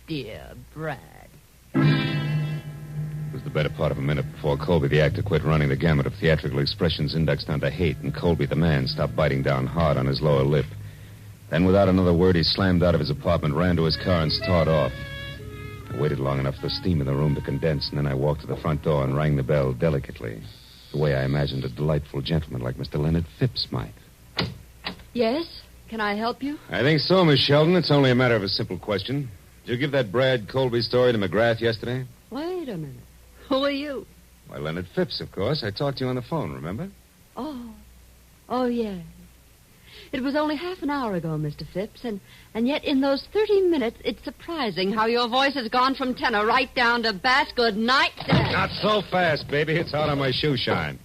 Dear Brad. It was the better part of a minute before Colby, the actor, quit running the gamut of theatrical expressions indexed down to hate, and Colby, the man, stopped biting down hard on his lower lip. Then, without another word, he slammed out of his apartment, ran to his car, and started off. I waited long enough for the steam in the room to condense, and then I walked to the front door and rang the bell delicately, the way I imagined a delightful gentleman like Mr. Leonard Phipps might. Yes? Can I help you? I think so, Miss Sheldon. It's only a matter of a simple question. Did you give that Brad Colby story to McGrath yesterday? Wait a minute. Who are you? Why, Leonard Phipps, of course. I talked to you on the phone, remember? Oh, yes. It was only half an hour ago, Mr. Phipps, and yet in those 30 minutes, it's surprising how your voice has gone from tenor right down to bass. Good night, Dad. Not so fast, baby. It's out on my shoe shine.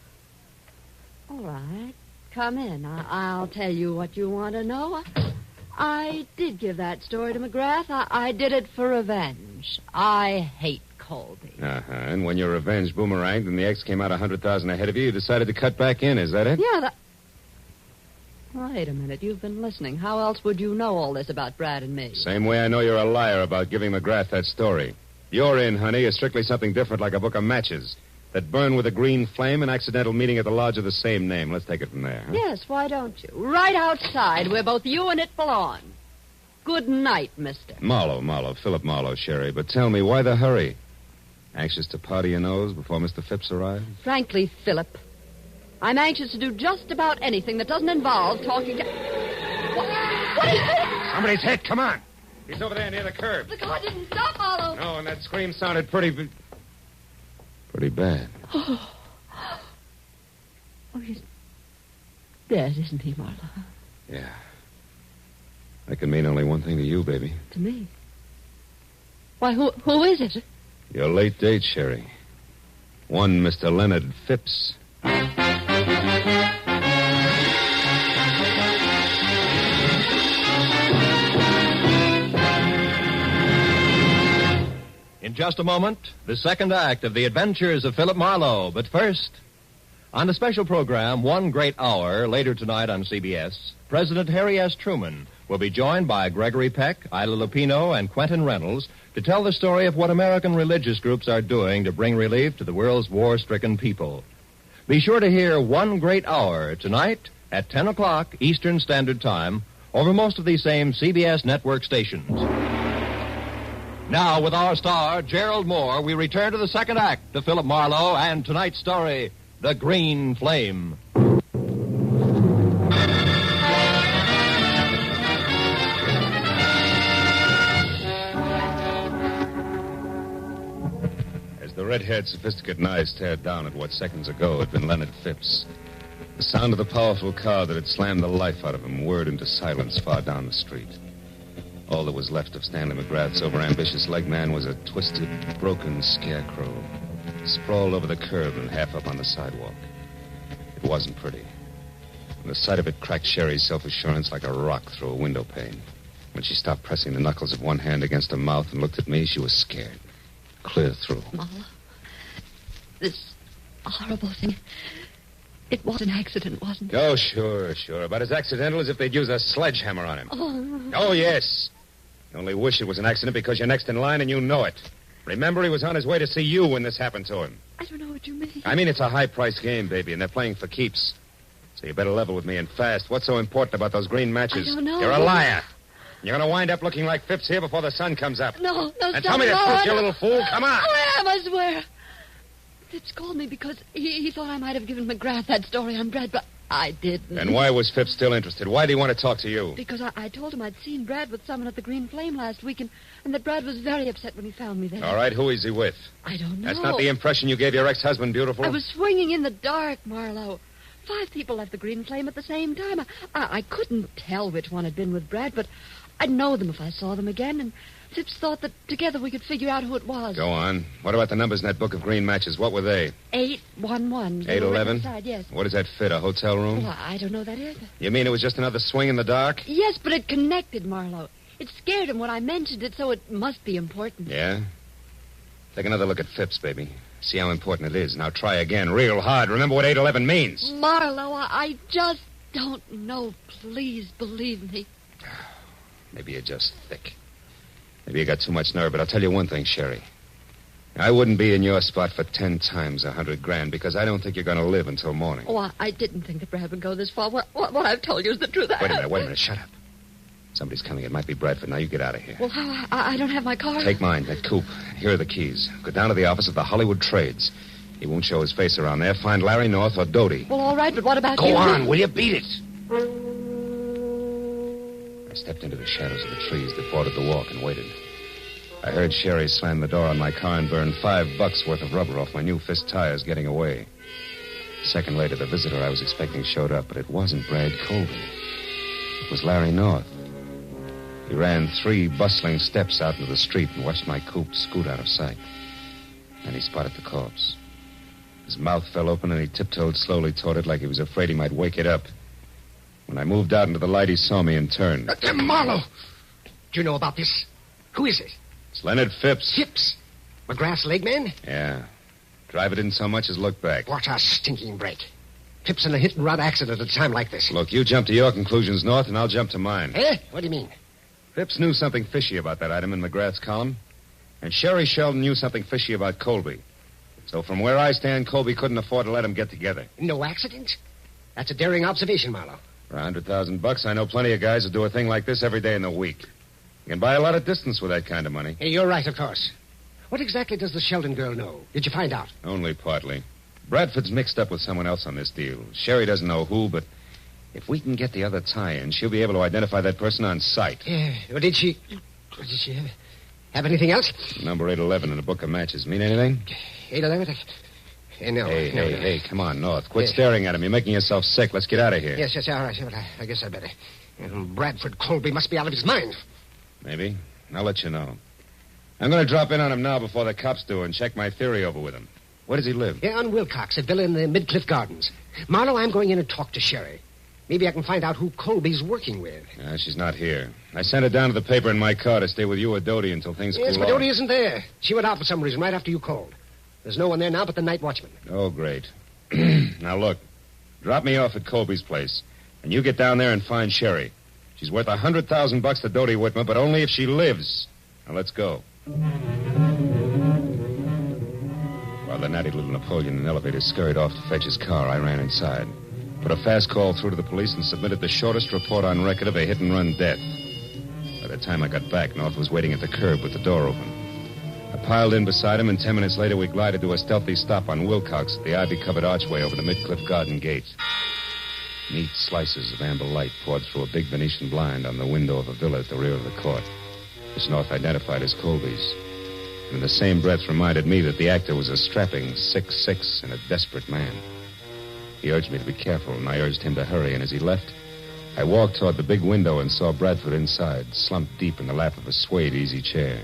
All right. Come in. I'll tell you what you want to know. I did give that story to McGrath. I did it for revenge. I hate Colby. And when your revenge boomeranged and the X came out 100,000 ahead of you, you decided to cut back in. Is that it? Yeah, Wait a minute. You've been listening. How else would you know all this about Brad and me? Same way I know you're a liar about giving McGrath that story. Your in, honey, is strictly something different, like a book of matches that burn with a green flame, an accidental meeting at the lodge of the same name. Let's take it from there. Huh? Yes, why don't you? Right outside, where both you and it belong. Good night, mister. Marlowe, Philip Marlowe, Sherry. But tell me, why the hurry? Anxious to powder your nose before Mr. Phipps arrives? Frankly, Philip, I'm anxious to do just about anything that doesn't involve talking to... What is this? Somebody's hit. Come on. He's over there near the curb. The car didn't stop, Marlowe. No, and that scream sounded pretty bad. Oh, he's dead, isn't he, Marlowe? Yeah. That can mean only one thing to you, baby. To me? Why, who is it? Your late date, Sherry. One Mr. Leonard Phipps. In just a moment, the second act of The Adventures of Philip Marlowe. But first, on the special program, One Great Hour, later tonight on CBS, President Harry S. Truman will be joined by Gregory Peck, Ila Lupino, and Quentin Reynolds to tell the story of what American religious groups are doing to bring relief to the world's war-stricken people. Be sure to hear One Great Hour tonight at 10 o'clock Eastern Standard Time over most of these same CBS network stations. Now, with our star, Gerald Moore, we return to the second act of Philip Marlowe and tonight's story, The Green Flame. red-haired, sophisticated eyes stared down at what seconds ago had been Leonard Phipps. The sound of the powerful car that had slammed the life out of him whirred into silence far down the street. All that was left of Stanley McGrath's overambitious leg man was a twisted, broken scarecrow, sprawled over the curb and half up on the sidewalk. It wasn't pretty. And the sight of it cracked Sherry's self-assurance like a rock through a window pane. When she stopped pressing the knuckles of one hand against her mouth and looked at me, she was scared. Clear through. Marla, this horrible thing, it was an accident, wasn't it? Oh, sure. About as accidental as if they'd use a sledgehammer on him. Oh, yes. You only wish it was an accident because you're next in line and you know it. Remember, he was on his way to see you when this happened to him. I don't know what you mean. I mean, it's a high-priced game, baby, and they're playing for keeps. So you better level with me and fast. What's so important about those green matches? I don't know. You're a liar. You're going to wind up looking like Phipps here before the sun comes up. No, And tell me the truth, you little fool. Come on. I am, I swear. Phipps called me because he thought I might have given McGrath that story on Brad, but I didn't. And why was Phipps still interested? Why did he want to talk to you? Because I told him I'd seen Brad with someone at the Green Flame last week, and that Brad was very upset when he found me there. All right, who is he with? I don't know. That's not the impression you gave your ex-husband, beautiful. I was swinging in the dark, Marlowe. 5 people left the Green Flame at the same time. I couldn't tell which one had been with Brad, but I'd know them if I saw them again, and Phipps thought that together we could figure out who it was. Go on. What about the numbers in that book of green matches? What were they? 811. 811? Yes. What does that fit, a hotel room? Well, I don't know that either. You mean it was just another swing in the dark? Yes, but it connected, Marlowe. It scared him when I mentioned it, so it must be important. Yeah? Take another look at Phipps, baby. See how important it is. Now try again, real hard. Remember what 811 means. Marlowe, I just don't know. Please believe me. Maybe you're just thick. Maybe you got too much nerve, but I'll tell you one thing, Sherry. I wouldn't be in your spot for 10 times $100,000 because I don't think you're going to live until morning. Oh, I didn't think that Brad would go this far. What I've told you is the truth. Wait a minute. Shut up. Somebody's coming. It might be Bradford. Now you get out of here. Well, how? I don't have my car. Take mine, that coupe. Here are the keys. Go down to the office of the Hollywood Trades. He won't show his face around there. Find Larry North or Doty. Well, all right, but what about you? you? Go on, will you? Beat it. I stepped into the shadows of the trees that bordered the walk and waited. I heard Sherry slam the door on my car and burn $5 worth of rubber off my new Fist tires getting away. A second later, the visitor I was expecting showed up, but it wasn't Brad Colby. It was Larry North. He ran 3 bustling steps out into the street and watched my coupe scoot out of sight. Then he spotted the corpse. His mouth fell open and he tiptoed slowly toward it like he was afraid he might wake it up. When I moved out into the light, he saw me and turned. Marlowe! Do you know about this? Who is it? It's Leonard Phipps. Phipps? McGrath's leg man? Yeah. Driver didn't so much as look back. What a stinking break. Phipps in a hit-and-run accident at a time like this. Look, you jump to your conclusions, North, and I'll jump to mine. Eh? What do you mean? Phipps knew something fishy about that item in McGrath's column. And Sherry Sheldon knew something fishy about Colby. So from where I stand, Colby couldn't afford to let them get together. No accident? That's a daring observation, Marlowe. For $100,000, I know plenty of guys who do a thing like this every day in the week. You can buy a lot of distance with that kind of money. Hey, you're right, of course. What exactly does the Sheldon girl know? Did you find out? Only partly. Bradford's mixed up with someone else on this deal. Sherry doesn't know who, but if we can get the other tie-in, she'll be able to identify that person on sight. Yeah. Well, did she have anything else? Number 811 in a book of matches. Mean anything? 811? No. Hey, come on, North. Quit staring at him. You're making yourself sick. Let's get out of here. Yes, all right. Well, I guess I'd better. Bradford Colby must be out of his mind. Maybe. I'll let you know. I'm going to drop in on him now before the cops do and check my theory over with him. Where does he live? Yeah, on Wilcox, a villa in the Midcliff Gardens. Marlowe, I'm going in and talk to Sherry. Maybe I can find out who Colby's working with. She's not here. I sent her down to the paper in my car to stay with you or Doty until things cool off. Yes, but Doty isn't there. She went out for some reason right after you called. There's no one there now but the night watchman. Oh, great. Now, look. Drop me off at Colby's place, and you get down there and find Sherry. She's worth $100,000 to Doty Whitmer, but only if she lives. Now, let's go. While the natty little Napoleon in the elevator scurried off to fetch his car, I ran inside. Put a fast call through to the police and submitted the shortest report on record of a hit-and-run death. By the time I got back, North was waiting at the curb with the door open. I piled in beside him, and 10 minutes later we glided to a stealthy stop on Wilcox at the ivy-covered archway over the Midcliff Garden gate. Neat slices of amber light poured through a big Venetian blind on the window of a villa at the rear of the court, which North identified as Colby's. and in the same breath reminded me that the actor was a strapping 6'6" and a desperate man. He urged me to be careful, and I urged him to hurry, and as he left, I walked toward the big window and saw Bradford inside, slumped deep in the lap of a suede easy chair,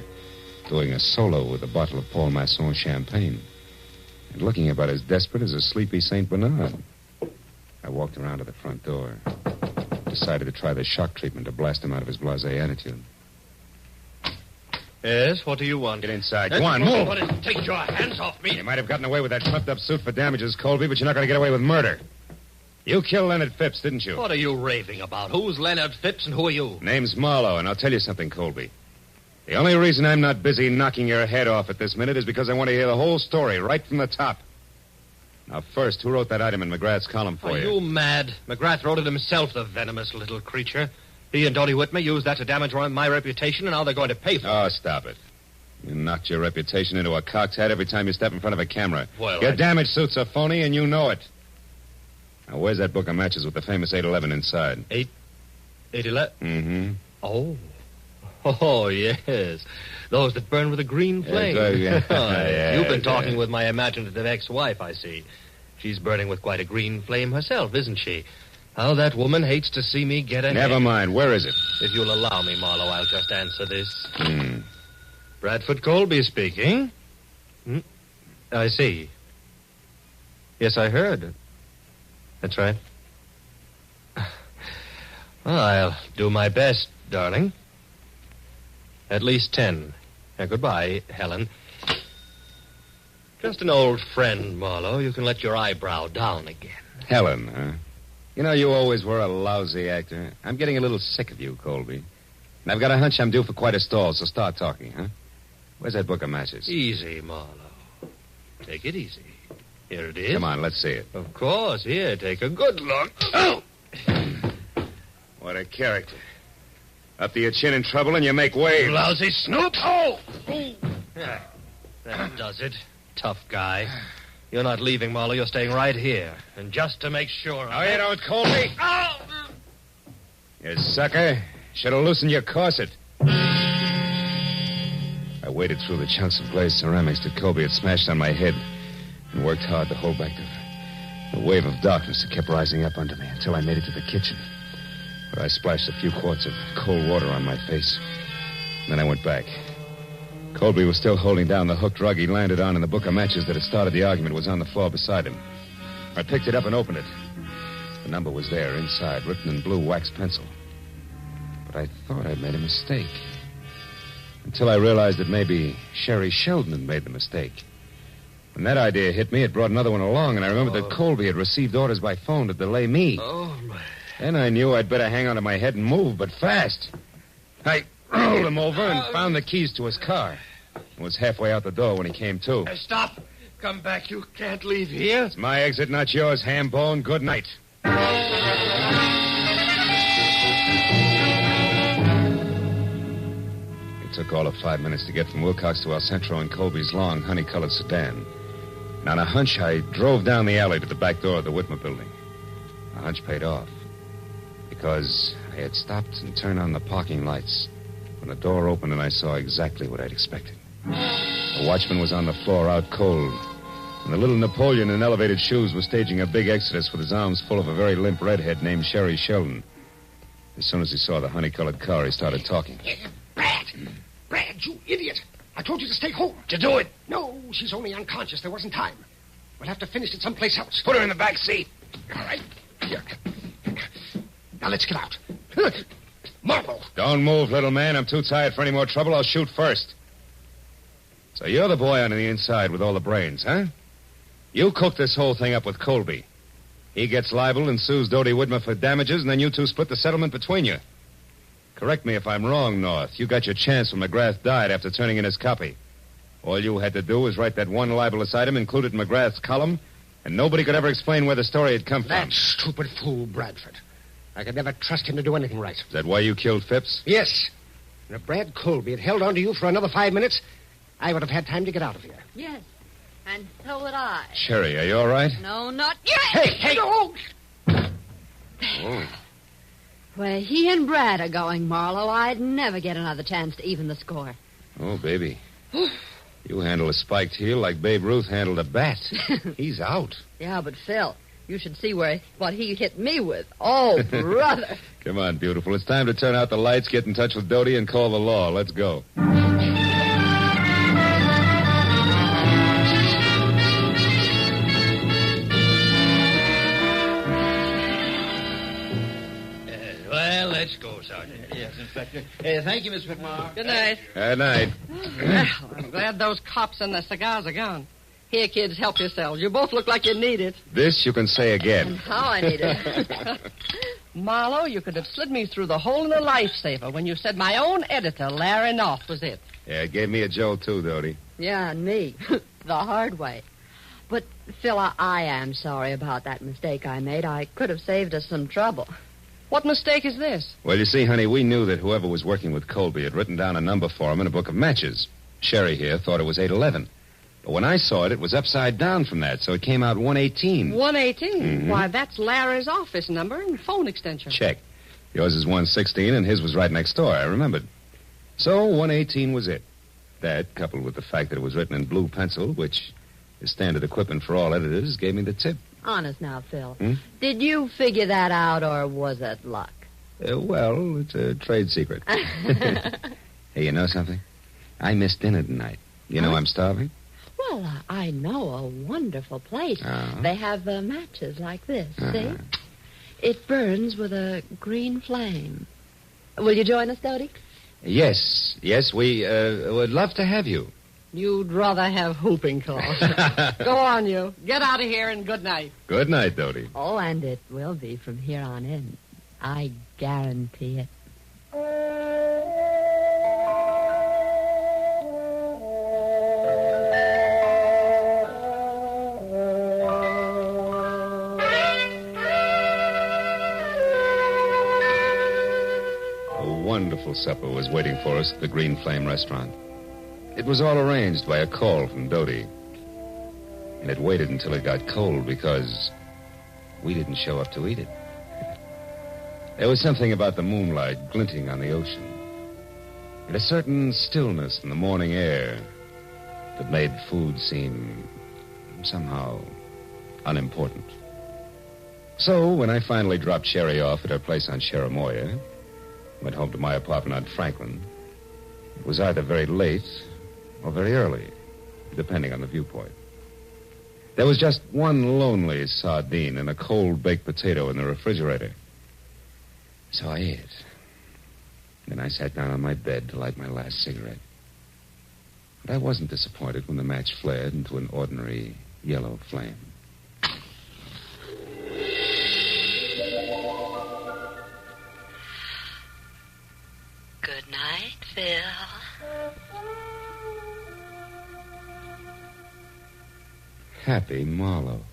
doing a solo with a bottle of Paul Masson champagne, and looking about as desperate as a sleepy St. Bernard. I walked around to the front door, decided to try the shock treatment to blast him out of his blasé attitude. Yes, what do you want? Get inside. Go on, move. Take your hands off me. You might have gotten away with that trumped-up suit for damages, Colby, but you're not going to get away with murder. You killed Leonard Phipps, didn't you? What are you raving about? Who's Leonard Phipps and who are you? Name's Marlowe, and I'll tell you something, Colby. The only reason I'm not busy knocking your head off at this minute is because I want to hear the whole story right from the top. Now, first, who wrote that item in McGrath's column for you? Are you mad? McGrath wrote it himself, the venomous little creature. He and Dodie Whitmer used that to damage my reputation, and now they're going to pay for it. Oh, stop it. You knocked your reputation into a cock's hat every time you step in front of a camera. Well, your damage suits are phony, and you know it. Now, where's that book of matches with the famous 811 inside? 811? Mm-hmm. Oh, yes. Those that burn with a green flame. You've been talking with my imaginative ex-wife, I see. She's burning with quite a green flame herself, isn't she? How that woman hates to see me get ahead. Never mind. Where is it? If you'll allow me, Marlowe, I'll just answer this. Bradford Colby speaking. I see. Yes, I heard. That's right. Well, I'll do my best, darling. At least 10. Goodbye, Helen. Just an old friend, Marlowe. You can let your eyebrow down again. Helen, huh? You know, you always were a lousy actor. I'm getting a little sick of you, Colby. And I've got a hunch I'm due for quite a stall, so start talking, huh? Where's that book of matches? Easy, Marlowe. Take it easy. Here it is. Come on, let's see it. Of course. Here, take a good look. Oh! What a character. Up to your chin in trouble and you make waves. Lousy snoop. Oh! Yeah, that does it. Tough guy. You're not leaving, Marlowe. You're staying right here. And just to make sure... Oh, you don't, Colby. Oh! You sucker. Should have loosened your corset. I waded through the chunks of glazed ceramics that Colby had smashed on my head and worked hard to hold back the wave of darkness that kept rising up under me until I made it to the kitchen, where I splashed a few quarts of cold water on my face. Then I went back. Colby was still holding down the hooked rug he landed on, and the book of matches that had started the argument was on the floor beside him. I picked it up and opened it. The number was there, inside, written in blue wax pencil. But I thought I'd made a mistake. Until I realized that maybe Sherry Sheldon had made the mistake. When that idea hit me, it brought another one along, and I remembered that Colby had received orders by phone to delay me. Oh, my... Then I knew I'd better hang onto my head and move, but fast. I rolled him over and found the keys to his car. I was halfway out the door when he came to. Stop. Come back. You can't leave here. It's my exit, not yours, ham-bone. Good night. It took all of 5 minutes to get from Wilcox to El Centro in Colby's long, honey-colored sedan. And on a hunch, I drove down the alley to the back door of the Whitmer building. The hunch paid off. Because I had stopped and turned on the parking lights when the door opened and I saw exactly what I'd expected. The watchman was on the floor out cold, and the little Napoleon in elevated shoes was staging a big exodus with his arms full of a very limp redhead named Sherry Sheldon. As soon as he saw the honey-colored car, he started talking. Brad, you idiot. I told you to stay home. To do it? No, she's only unconscious. There wasn't time. We'll have to finish it someplace else. Put her in the back seat. All right. Here. Now, let's get out. Marlowe. Don't move, little man. I'm too tired for any more trouble. I'll shoot first. So you're the boy on the inside with all the brains, huh? You cooked this whole thing up with Colby. He gets libeled and sues Dodie Whitmer for damages, and then you two split the settlement between you. Correct me if I'm wrong, North. You got your chance when McGrath died after turning in his copy. All you had to do was write that one libelous item, include it in McGrath's column, and nobody could ever explain where the story had come from. That stupid fool, Bradford. I could never trust him to do anything right. Is that why you killed Phipps? Yes. And if Brad Colby had held on to you for another 5 minutes, I would have had time to get out of here. Yes, and so would I. Sherry, are you all right? No, not yet. Hey! No. Oh. Where he and Brad are going, Marlowe, I'd never get another chance to even the score. Oh, baby. You handle a spiked heel like Babe Ruth handled a bat. He's out. Yeah, but Phil, you should see what he hit me with. Oh, brother. Come on, beautiful. It's time to turn out the lights, get in touch with Doty, and call the law. Let's go. Well, let's go, Sergeant. Yes, Inspector. Thank you, Miss McMahon. Good night. Good night. Well, I'm glad those cops and the cigars are gone. Here, kids, help yourselves. You both look like you need it. This you can say again. And how I need it. Marlowe, you could have slid me through the hole in the lifesaver when you said my own editor, Larry North, was it. Yeah, it gave me a jolt, too, Doty. Yeah, and me. The hard way. But, Phil, I am sorry about that mistake I made. I could have saved us some trouble. What mistake is this? Well, you see, honey, we knew that whoever was working with Colby had written down a number for him in a book of matches. Sherry here thought it was 811. But when I saw it, it was upside down from that, so it came out 118. 118? Mm-hmm. Why, that's Larry's office number and phone extension. Check. Yours is 116, and his was right next door. I remembered. So 118 was it. That, coupled with the fact that it was written in blue pencil, which is standard equipment for all editors, gave me the tip. Honest now, Phil. Did you figure that out, or was it luck? Well, it's a trade secret. Hey, you know something? I missed dinner tonight. You know I'm starving? Well, I know a wonderful place. They have matches like this, see? It burns with a green flame. Will you join us, Doty? Yes, we would love to have you. You'd rather have whooping cough. Go on, you. Get out of here and good night. Good night, Doty. Oh, and it will be from here on in. I guarantee it. A wonderful supper was waiting for us at the Green Flame restaurant. It was all arranged by a call from Doty. And it waited until it got cold because we didn't show up to eat it. There was something about the moonlight glinting on the ocean and a certain stillness in the morning air that made food seem somehow unimportant. So when I finally dropped Sherry off at her place on Cherimoya, went home to my apartment on Franklin, it was either very late or very early, depending on the viewpoint. There was just one lonely sardine and a cold baked potato in the refrigerator. So I ate. Then I sat down on my bed to light my last cigarette. But I wasn't disappointed when the match flared into an ordinary yellow flame. Good night, Phil. Happy Marlowe.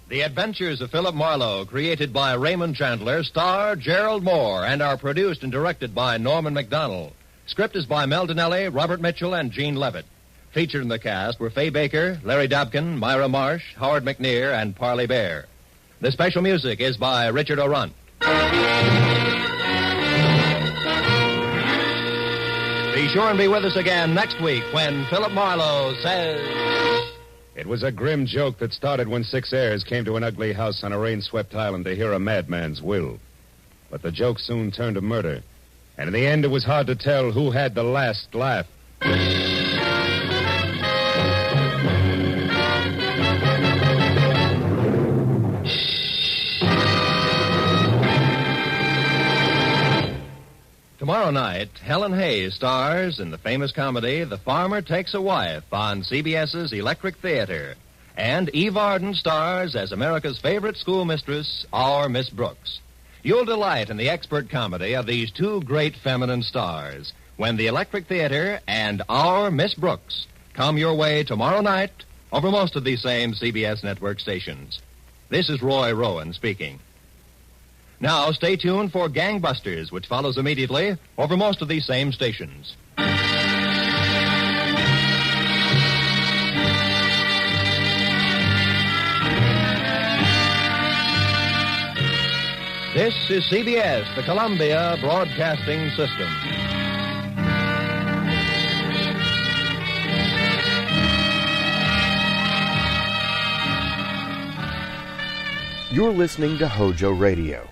The Adventures of Philip Marlowe, created by Raymond Chandler, star Gerald Moore, and are produced and directed by Norman McDonald. Script is by Mel Donnelly, Robert Mitchell, and Gene Levitt. Featured in the cast were Fay Baker, Larry Dobkin, Myra Marsh, Howard McNear, and Parley Bear. The special music is by Richard O'Runt. Be sure and be with us again next week when Philip Marlowe says... It was a grim joke that started when 6 heirs came to an ugly house on a rain-swept island to hear a madman's will. But the joke soon turned to murder, and in the end it was hard to tell who had the last laugh. Tomorrow night, Helen Hayes stars in the famous comedy The Farmer Takes a Wife on CBS's Electric Theater. And Eve Arden stars as America's favorite schoolmistress, our Miss Brooks. You'll delight in the expert comedy of these two great feminine stars when the Electric Theater and our Miss Brooks come your way tomorrow night over most of these same CBS network stations. This is Roy Rowan speaking. Now, stay tuned for Gangbusters, which follows immediately over most of these same stations. This is CBS, the Columbia Broadcasting System. You're listening to HOJO Radio.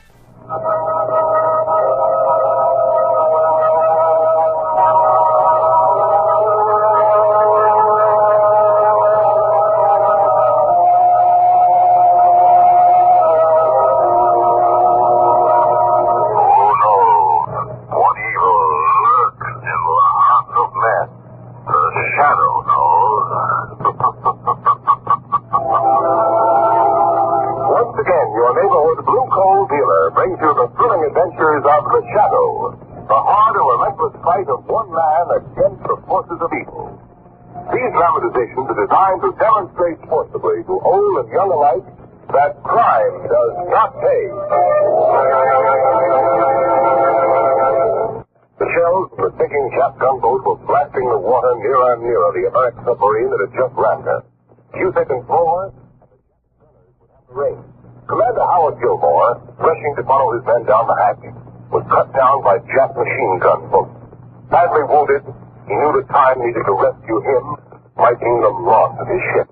The Shadow, the hard and relentless fight of one man against the forces of evil. These dramatizations are designed to demonstrate forcibly to old and young alike that crime does not pay. The shells from the sinking Jap gunboat were blasting the water nearer and nearer the American submarine that had just rammed her. A few seconds more, the rain. Commander Howard Gilmore, rushing to follow his men down the hatch, was cut down by Jap machine gun bullets. Badly wounded, he knew the time needed to rescue him might mean the loss of his ship.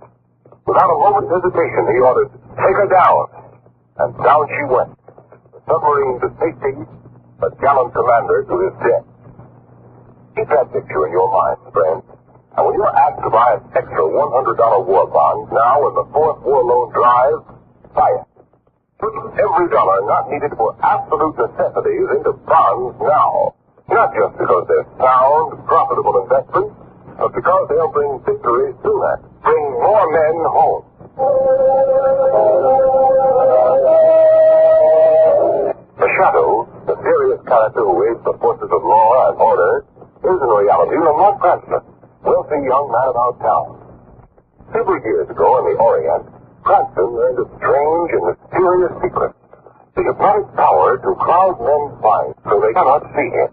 Without a moment's hesitation, he ordered, "Take her down." And down she went. The submarine to safety, a gallant commander to his death. Keep that picture in your mind, friends. And when you're asked to buy an extra $100 war bond now in the fourth war loan drive, buy it. Put every dollar not needed for absolute necessities into bonds now. Not just because they're sound, profitable investments, but because they'll bring victory sooner. Bring more men home. The Shadow, the serious character who aids the forces of law and order, is in reality Lamont Cranston, wealthy young man about town. Several years ago in the Orient, Cranston learned a strange and mysterious secret. The hypnotic power to cloud men's minds so they cannot see him.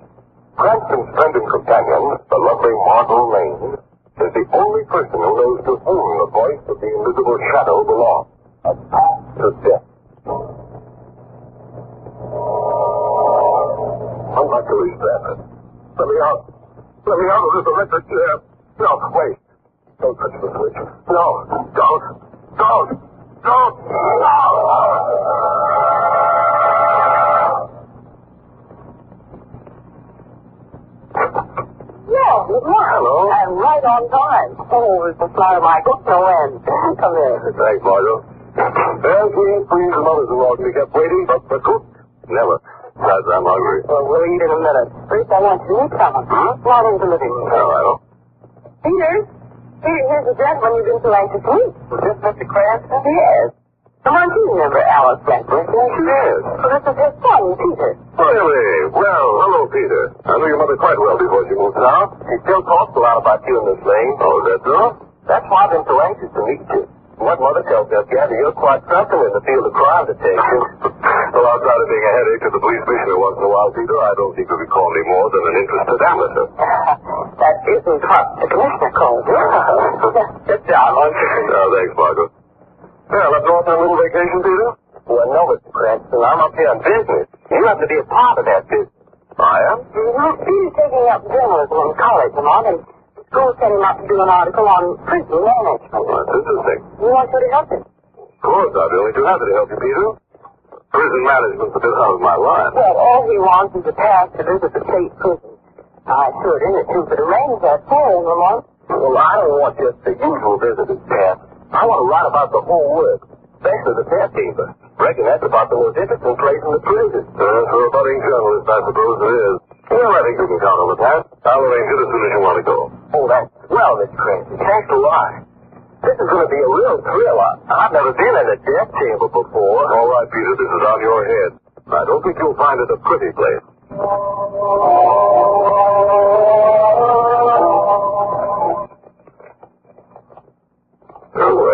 Cranston's friend and companion, the lovely Margot Lane, is the only person who knows to whom the voice of the invisible Shadow belongs. A path to death. I'm not to leave that. Let me out. Let me out of this electric chair. No, wait. Don't touch the switch. No, don't. Don't! Don't! Yeah, good morning. Hello. I'm right on time. Oh, Mr. Michael, no end. Come in. Thanks, Margot. There's green freeze and others along to kept waiting, but the cook, never. Besides, I'm hungry. Well, we'll eat in a minute. First, I want you to meet someone. Come on into the living room. All right. Peter, here's the gentleman you've been so anxious to meet. Was this Mr. Cranston? Yes. Come on, you remember Alice Blackburn? Yes, she is. Well, this is his son, Peter. Really? Well, hello, Peter. I knew your mother quite well before she moved south. She still talks a lot about you and Miss Lane. Oh, is that so? That's why I've been so anxious to meet you. What mother tells me, Gabby, you're quite something in the field of crime detection. Well, outside of being a headache to the police commissioner once in a while, Peter, I don't think you could call me more than an interested amateur. That isn't what the commissioner calls you. Sit down, won't you? Oh, thanks, Margot. Yeah, let's go on for a little vacation, Peter? Well, no, Mr. Cranston. I'm up here on business. You have to be a part of that business. I am? You know, Peter's taking up journalism in college, Lamont, and school set him up to do an article on prison management. Oh, that's interesting. We want you to help him. Of course, I'll be only too happy to help you, Peter. Prison management's a bit out of my line. Well, all he wants is a pass to visit the state prison. I sure didn't to, but arrange that for him, Lamont. Well, I don't want just the usual visitor's pass. I want to write about the whole work, especially the death chamber. Reckon that's about the most interesting place in the prison. For a budding journalist, I suppose it is. Well, I think you can count on the pass. I'll arrange it as soon as you want to go. Oh, that's swell, Mr. Cranston. Thanks a lot. This is going to be a real thrill. I've never been in a death chamber before. All right, Peter, this is on your head. I don't think you'll find it a pretty place.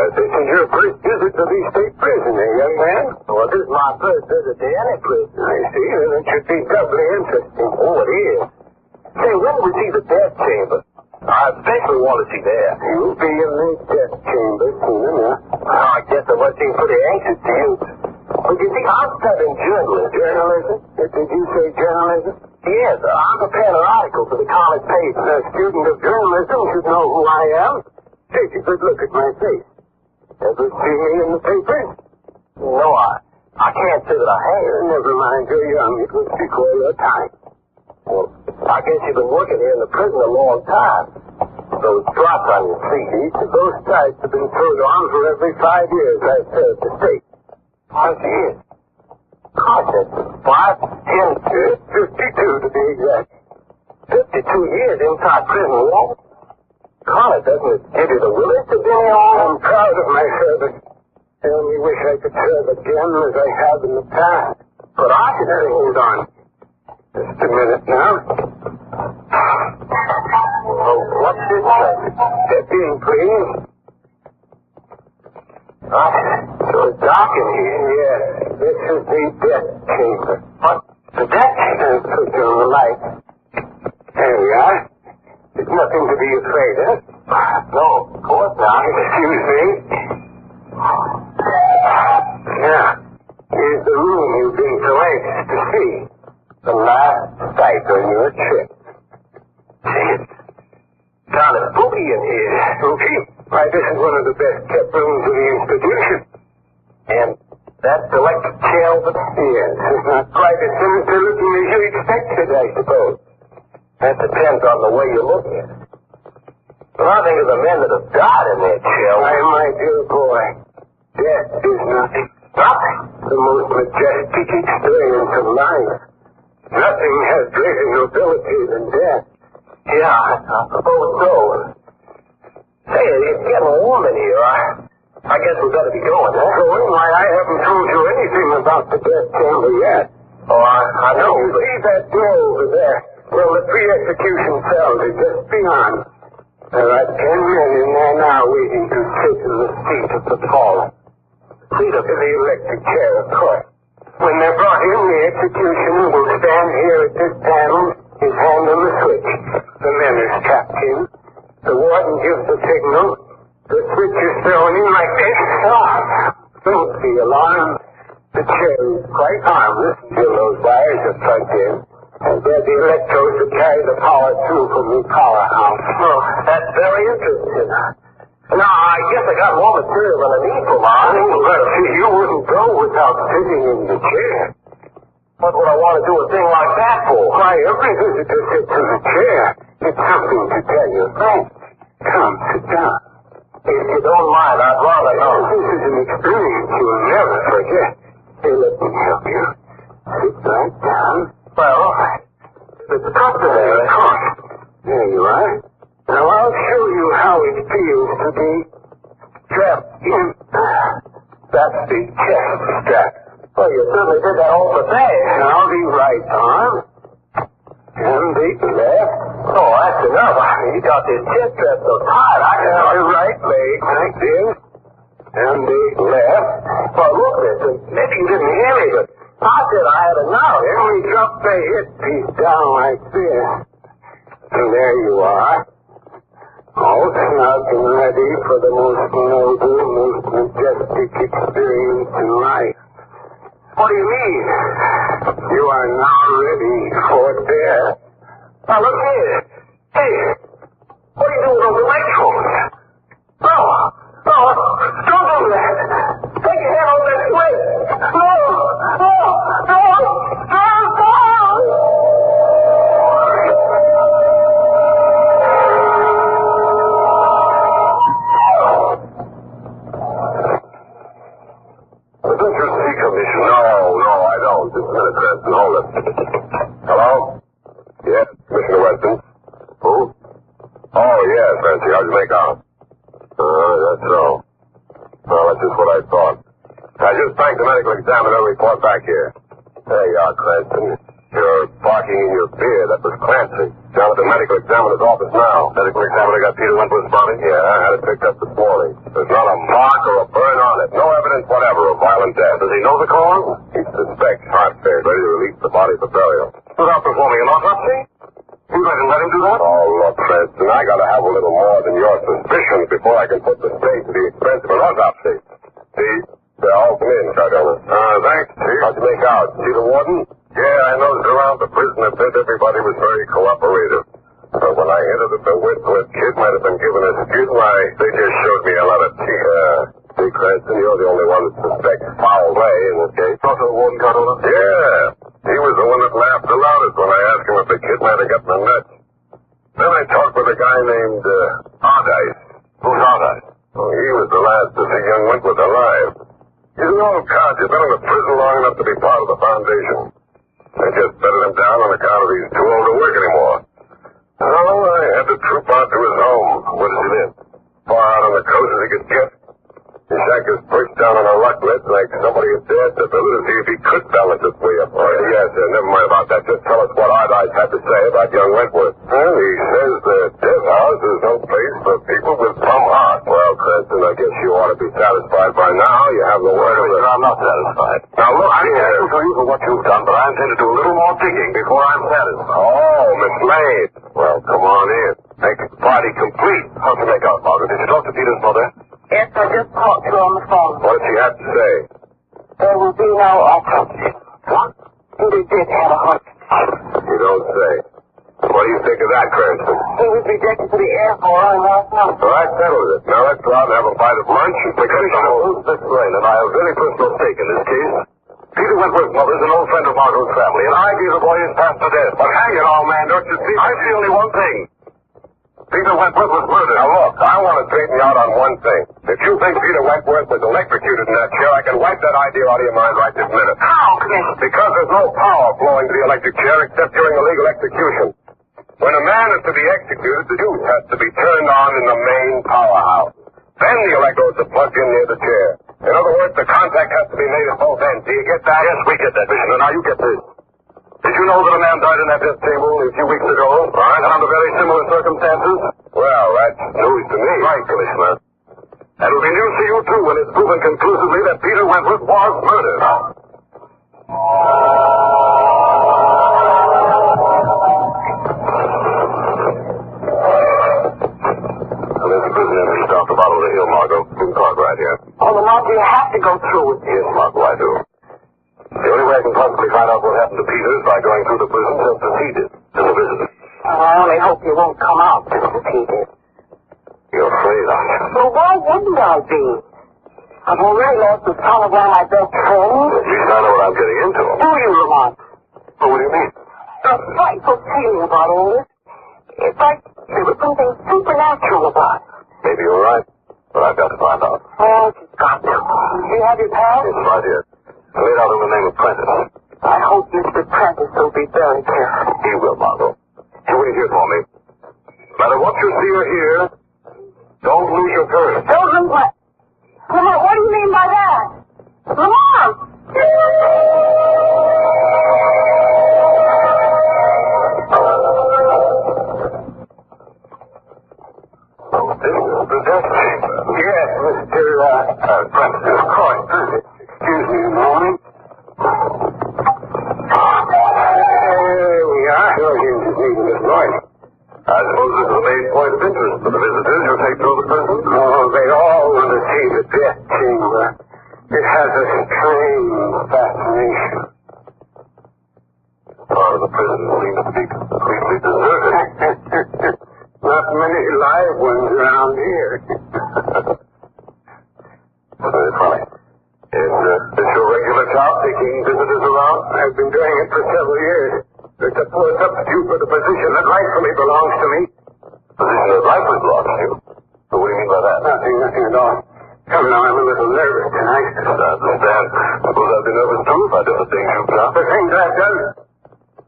This is your first visit to the state prison, young man? Well, this is my first visit to any prison. I see, and it should be doubly interesting. Oh, it is. Say, when do we see the death chamber? I especially want to see that. You'll be in the death chamber soon, huh? I guess I must seem pretty anxious to you. Well, you see, I'm studying journalism. Journalism? Did you say journalism? Yes, I'm preparing an article for the college paper. A student of journalism should know who I am. Take a good look at my face. Ever see me in the papers? No, I can't say that I have. Never mind, you're young. It was before your time. Well, I guess you've been working here in the prison a long time. Those drops on your feet, those stripes have been put on for every 5 years I served the state. 5 years? Gosh, that's 5, 10, 52 to be exact. 52 years inside prison walls. God, doesn't it give you the willingness to be on? I'm proud of my service. I only wish I could serve again as I have in the past. But I should have hold on. Just a minute now. Oh, what's this? Step in, please. So it's dark in here. Yes, this is the death chamber. What? The death chamber? Put on the light. There we are. There's nothing to be afraid of. No, of course not. Excuse me. Yeah. Here's the room you've been so anxious to see. The last sight on your trip. See it? Kind of spooky in here. Spooky? Why, this is one of the best kept rooms in the institution. And that's electric chair over there. Yes, it's not quite as sinister looking as you expected, I suppose. That depends on the way you look at it. When I think of the men that have died in that chair... Why, my dear boy, death is nothing. Nothing? The most majestic experience of life. Nothing has greater nobility than death. Yeah, I suppose so. Say, it's getting warm in here. I guess we better be going, huh? Going? Why, I haven't told you anything about the death chamber yet. Oh, I know. Leave that door over there. Well, the pre-execution cells are just beyond. There are 10 men in there now waiting to sit in the seat of the fallen. Seat of the electric chair, of course. When they're brought in, the executioner will stand here at this panel, his hand on the switch. The men are strapped in. The warden gives the signal. The switch is thrown in like this. Don't be alarmed. The chair is quite harmless until those wires are plugged in. And they're the electrodes that carry the power through from the powerhouse. Oh, that's very interesting. Now, I guess I got more material than I need for mine. But you wouldn't go without sitting in the chair. What would I want to do a thing like that for? Why, every visitor sits in the chair. It's something to tell your friends. Come, sit down. If you don't mind, I'd rather know. This is an experience you'll never forget. Here, let me help you. Sit right down. Well, it's customary, of course. There you are. Now, I'll show you how it feels to be trapped in that big chest strap. Well, you certainly did that all the day. Now, the right arm and the left. Oh, that's enough. You got this chest strap so tight. I can the right leg like this and the left. Well, look, maybe you didn't hear me, but I said I had enough. And we drop the hip piece down like this. And there you are. All snug and ready for the most noble, most majestic experience in life. What do you mean? You are now ready for death. Now look here. Hey, what are you doing with those electrodes? No, don't do that. Take your hand off that switch. No. Hold it. Hello? Yes, Commissioner Weston. Who? Oh, yes, Fancy. How'd you make out? That's so. Well, that's just what I thought. I just banked the medical examiner report back here. There you are, Cranston. You're barking in your beer. That was Clancy. Down at the medical examiner's office now. Medical examiner got Peter Wentworth's body? Yeah, I had it picked up this morning. There's not a mark or a burn on it. No evidence whatever of violent death. Does he know the cause? He suspects heart failure, ready to release the body for burial. Without performing an autopsy? You going to let him do that? Oh, look, Cranston, I got to have a little more than your suspicions before I can put the state to the expense of an autopsy. See? They're all come in, Cardona. Thanks. Why, they just showed me a lot of teeth. See, Cranston, you're the only one that suspects foul play in this case. Also, Warden Cardona? Yeah. He was the one that laughed the loudest when I asked him if the kid might have gotten a nut. Then I talked with a guy named Ardice. Who's Ardice? Oh, he was the last to see young Wentworth alive. He's an old cod. He's been in the prison long enough to be part of the foundation. They just bedded him down on account of he's too old to work anymore. So I had to troop out to his home. Where does he live? Far out on the coast as he could get. His shack is perched down on a rock ledge like somebody had dared to build it to see if he could balance his way up. Oh, yes, never mind about that. Just tell us what Ardice had to say about young Wentworth. Well, he says the death house is no place for people with bum hearts. Well, Cranston, I guess you ought to be satisfied by now. You have the word of it. I'm not satisfied. Now, look, I'm thankful to you for what you've done, but I intend to do a little more digging before I'm satisfied. Oh, Miss Lane. Well, come on in. Make the party complete. How'd you make out, Margaret? Did you talk to Peter's mother? Yes, I just talked to her on the phone. What did she have to say? There will be no autopsy. What? Peter did have a heart. You don't say. What do you think of that, Cranston? He was rejected for the Air Force last night. All right, settled it. Now let's go out and have a bite of lunch and fix this whole. Miss Lane and I have very personal stake in this case. Peter Wentworth's mother is an old friend of Margot's family, and I gave the boy his pass to death. But hang it all, man, don't you see? I see only one thing. Peter Wentworth was murdered. Now, look, I want to straighten you out on one thing. If you think Peter Wentworth was electrocuted in that chair, I can wipe that idea out of your mind right this minute. How, Clint? Because there's no power flowing to the electric chair except during a legal execution. When a man is to be executed, the fuse has to be turned on in the main powerhouse. Then the electrodes are plugged in near the chair. In other words, the contact has to be made at both ends. Do you get that? Yes, we get that, Commissioner. Now, you get this. Did you know that a man died in that death chamber only a few weeks ago? Right, and under very similar circumstances? Well, that's news to me. Right, Commissioner. And it'll be news to you, too, when it's proven conclusively that Peter Wentworth was murdered. There's a prison entrance down the bottom of the hill, Margot. You can park right here. Oh, Lamont, you have to go through with it. Yes, Margot, I do. The only way I can possibly find out what happened to Peter is by going through the prison just as he did, as a visitor. I only hope you won't come out just as he did. You're afraid, aren't you? Well, why wouldn't I be? I've already lost the son of one of my best friends. At least I know what I'm getting into. Do you, Lamont? Well, what do you mean? A frightful feeling about all this. It's like there was something supernatural about it. Maybe you're right, but I've got to find out. Oh, you've got to. Do you have your pass? It's right here. Laid out in the name of Prentice. I hope Mr. Prentice will be very careful. He will, Margot. You wait here for me. No matter what you see or hear, don't lose your courage. Don't lose what? Lamont, what do you mean by that? Lamont! This is the death chamber. Yes, Mr. Prentice, of course. Excuse me a moment. There we are. Your Hughes is needing this morning. I suppose this is the main point of interest for the visitors who take through the prison. Oh, they all want to see the death chamber. It has a strange fascination. Part of the prison seems to be completely deserted. Not many live ones around here. Very funny. Is this your regular job, taking visitors around? I've been doing it for several years. It's a poor substitute for the position that rightfully belongs to me. Position that rightfully belongs to you? But what do you mean by that? Nothing at all. Come now, I'm a little nervous tonight. I understand. Suppose I'd be nervous too if I did the things you've done. The things I've done?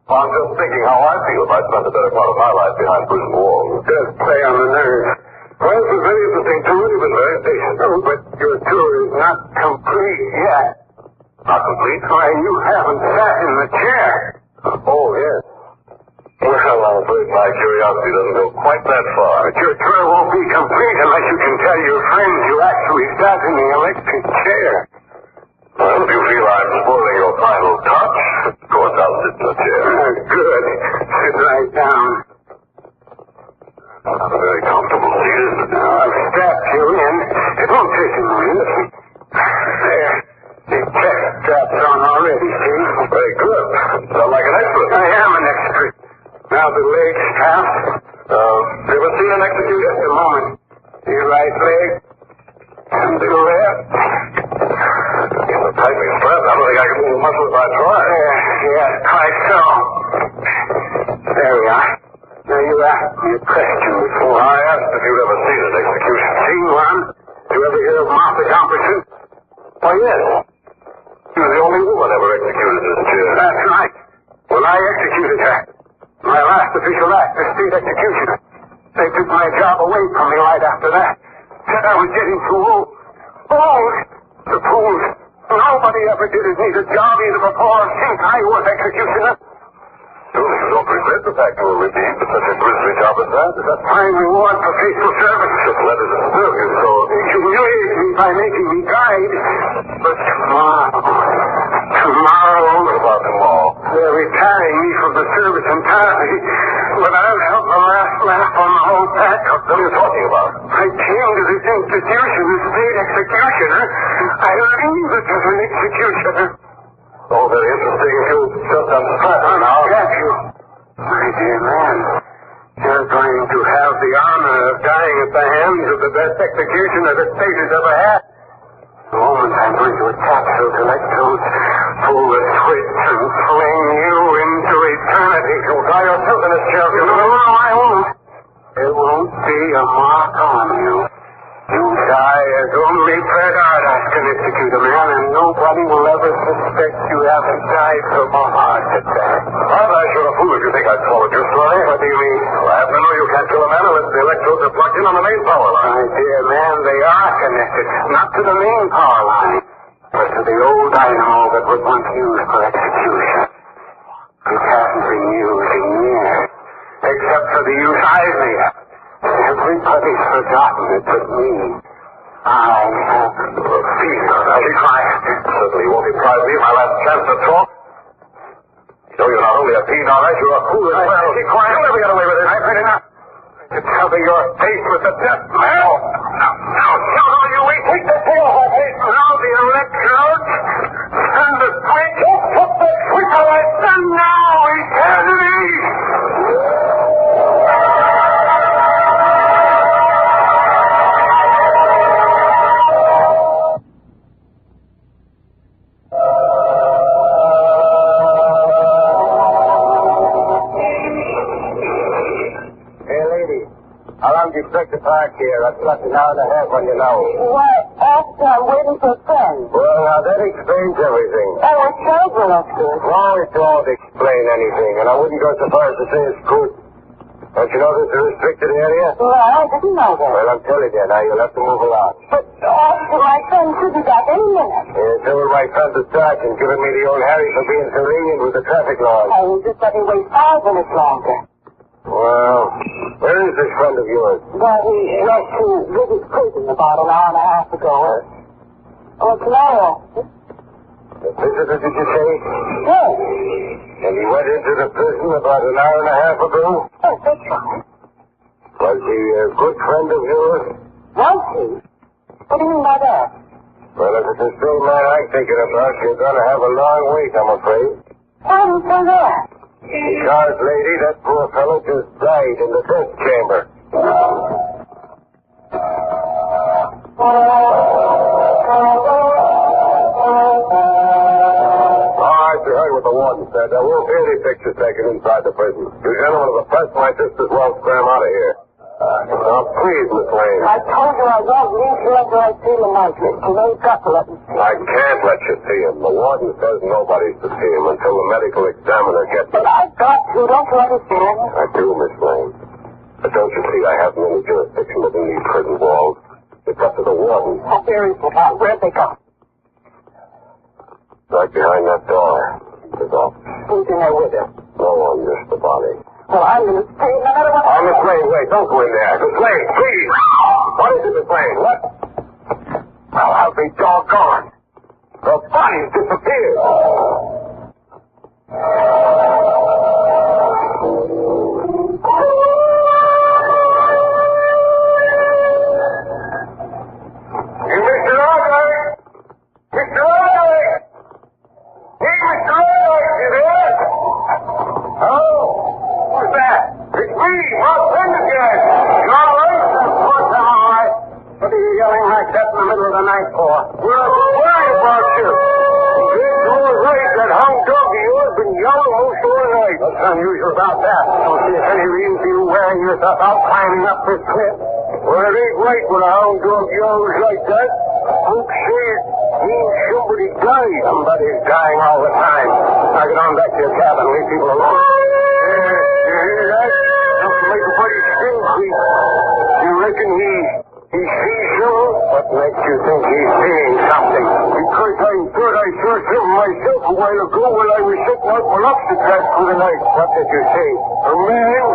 Well, I'm just thinking how I feel if I spent the better part of my life behind prison walls. It does play on the nerves. Well, it was very interesting too. You've been very patient. Oh, but your tour is not complete yet. Not complete? Why, you haven't sat in the chair. Oh, yes. Well, I'm afraid my curiosity doesn't go quite that far. But your tour won't be complete unless you can tell your friends you actually sat in the electric chair. Well, if you feel I'm spoiling your final touch, of course I'll sit in the chair. Good. Sit right down. Not a very comfortable seat, is it? Now, I've strapped you in. It won't take a minute. There. The chest strap's on already, see? Very good. Sound like an expert. I am an expert. Now the leg strap. You ever seen an execution? Just a moment. Here, right leg. And the left. It's a tightly strapped. I don't think I can move the muscle if I try. Yes, quite so. There we are. Now, you asked me a question before. I asked if you'd ever seen an execution. Seen one? Did you ever hear of Martha Gomperson? Why, yes. She was the only woman ever executed, isn't she? That's right. Well, I executed her. My last official act, the state executioner. They took my job away from me right after that. Said I was getting too old. Old? The fools. Nobody ever did as neat a job either before or since I was executioner. You don't regret the fact you were redeemed for such a grisly job as that? It's a fine reward for faithful service. Just let it serve you so. They humiliated me by making me guide. But tomorrow... What about tomorrow? They're retiring me from the service entirely. Without help, the last laugh on the whole pack. What are you talking about? I came to this institution as state executioner. I leave it as an executioner. Oh, very interesting. You just unstrapped now. Have you? My dear man, you're going to have the honor of dying at the hands of the best executioner the state has ever had. The moment I'm going to attach those electrodes, pull the switch, and fling you into eternity. You'll die yourself in this chair. No, I won't. There won't be a mark on you. You die as only Fred Ardock can execute a man, and nobody will ever suspect you haven't died from a heart attack. Well, I sure a fool if you think I'd followed your story. What do you mean? Well, I happen to know you can't kill a man unless the electrodes are plugged in on the main power line. My dear man, they are connected. Not to the main power line, but to the old dynamo that was once used for execution. It hasn't been used in years, except for the use I've made. Everybody's forgotten it but me. I have Please, I'll be quiet. Certainly you won't deprive me of my last chance to talk. You know, you're not only a fiend, all right, you're a fool as well. Be quiet. You'll never get away with it. I've heard enough. To cover your face with the death knell. Now, shout all you wait. Take the tail off my face. Now the electrodes. And the switch. Don't put the switch on my son now, eternity. You expect to park here. I've got an hour and a half on you now. Why, after I'm waiting for a friend. Well, now, that explains everything. Oh, it sounds well, that's good. No, it don't explain anything, and I wouldn't go so far as to say it's good. Don't you know this is a restricted area? No, I didn't know that. Well, I'm telling you now, you'll have to move along. But, my friend should be back any minute. So will my friend the sergeant, giving me the old Harry for being so lenient with the traffic laws. I will just let me wait 5 minutes longer. Well, where is this friend of yours? Well, he went to visit prison about an hour and a half ago. Oh, tomorrow. The visitor, did you say? Yes. And he went into the prison about an hour and a half ago? Yes, that's right. Was he a good friend of yours? Was he? What do you mean by that? Well, if it's the same man I'm thinking about, you're going to have a long wait, I'm afraid. Why do you say that? Because, lady, that poor fellow just died in the death chamber. You heard what the warden said. There won't be any pictures taken inside the prison. You gentlemen of the press might just as well scram out of here. Now, please, Miss Lane. I told you I won't leave you until I see the magistrate. So you've got to let me see him. I can't let you see him. The warden says nobody's to see him until the medical examiner gets him. But I've got to. Don't you understand? I do, Miss Lane. But don't you see, I haven't any jurisdiction within these prison walls. It's up to the warden. Oh, where is it? Where'd they go? Right behind that door. His office. Who's in there with him? No one, just the body. Well, I'm going to stay no matter what. Oh, Miss Lane, wait. Don't go in there. Miss Lane, please. What is it, Miss Lane? What? Well, I'll be doggone. The body's disappeared. Hey, Mr. Ardock! Mr. Ardock! Hey, Mr. Ardock, you there? Oh, who's that? It's me, my friend again. You all right? Of course I'm all right. the night for? We're worried about you. It's all right. That hound dog of yours been yelling most all night. What's unusual about that? Don't see any reason for you wearing yourself out climbing up this cliff. Well, it ain't right when a hound dog yells like that. Folks say it means somebody died. Somebody's dying all the time. Now get on back to your cabin. Leave people alone. You hear that? Don't make a buddy's skin creep. You reckon he sees something? What makes you think he's seeing something? Because I thought I saw something myself a while ago when I was sitting out my lobster trap for the night. What did you see? A man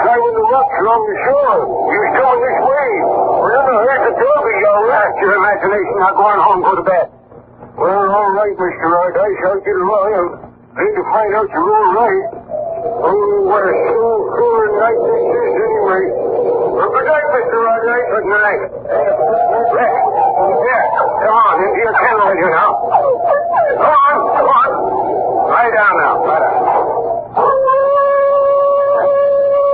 climbing the rocks along the shore. He was coming this way. Well, then I heard the dog yell. That's your imagination. Now go on home, go to bed. Well, all right, Mr. Allardyce. I'll get along. I'm glad to find out you're all right. Oh, what a soul-full night this is, anyway. Well, good night, Mr. Allardyce. Good night. Rest. Here, come on, into your kennel with you now. Go on. Lie down now. Lie down.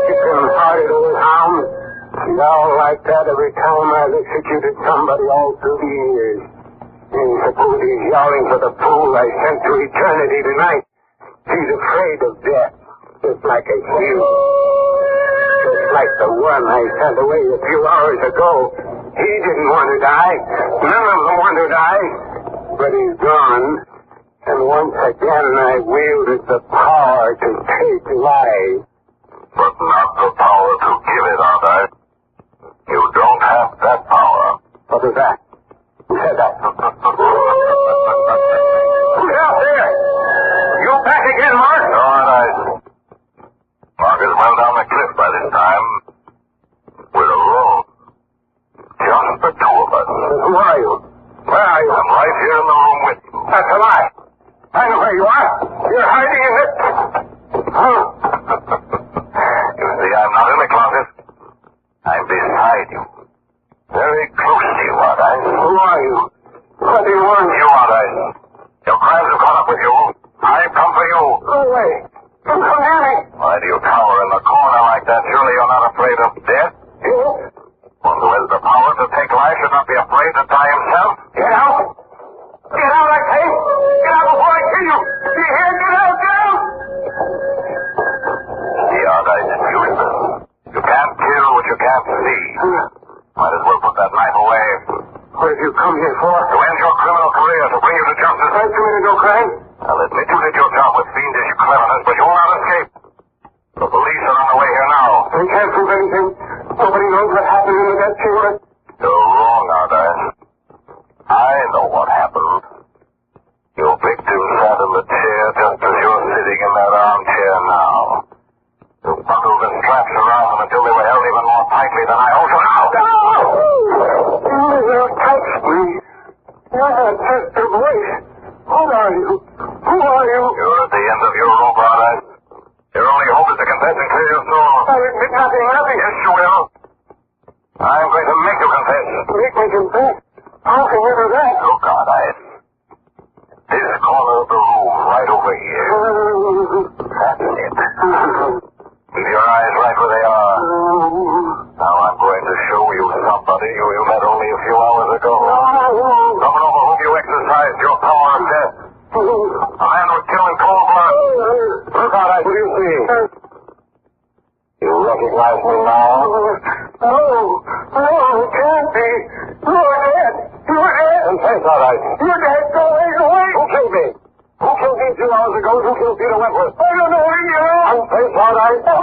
Chicken-hearted old hound. Yowl like that every time I've executed somebody all through the years. And suppose he's yowling for the fool I sent to eternity tonight. He's afraid of death. Just like a you. Just like the one I sent away a few hours ago. He didn't want to die. None of them want to die. But he's gone. And once again I wielded the power to take life. But not the power to give it, Allardyce. You don't have that power. What is that? Who said that? Who's out there? You back again, Mark? No, Allardyce. Mark is well down the cliff by this time. We're alone. Just the two of us. Who are you? Where are you? I'm right here in the room with you. That's a lie. I know where you are. You're hiding in it. Huh? You see, I'm not in the closet. I'm beside you. Very close to you, Allardyce. Who are you? What do you want? You, Allardyce. Your crimes have caught up with you. I've come for you. Go away. Don't come near me. Why do you cower in the corner like that? Surely you're not afraid of death? Yes. One who has the power to take life should not be afraid to die himself. Get out. Get out, I say. Get out before I kill you. Do you hear? Get out, get out. See, Allardyce, it's useless. You can't kill what you can't see. Might as well put that knife away. What have you come here for? To end your criminal career, to bring you to justice. I committed no crime. I'll admit you did your job with fiendish cleverness, but you will not escape. The police are on the way here now. I can't prove anything. Nobody knows what happened in that chamber. You're wrong, Allardyce. I know what happened. Your victim sat in the chair just as you're sitting in that armchair now. You buckled the straps around them until they were held even more tightly than I hold you now. You touched me. You had just a voice. Who are you? Who are you? You're at the end of your rope, Allardyce. Your only hope is to confess and clear your soul. I admit nothing. Yes, you will. I'm going to make you confess. Make me confess? How can you do that? Look, Allardyce. This corner of the room, right over here. That's it. Keep your eyes right where they are. Now I'm going to show you somebody you met only a few hours ago. Someone over whom you exercised your power of death. A man who killed in cold blood. Look, Allardyce, what do you see? You recognize me now? No, it can't be. You're dead. You're dead. Confess, Allardyce. You're dead. Go away, go away. Who killed me? Who killed me 2 hours ago? Who killed Peter Wentworth? I don't know. Leave me alone. Confess, Allardyce. No,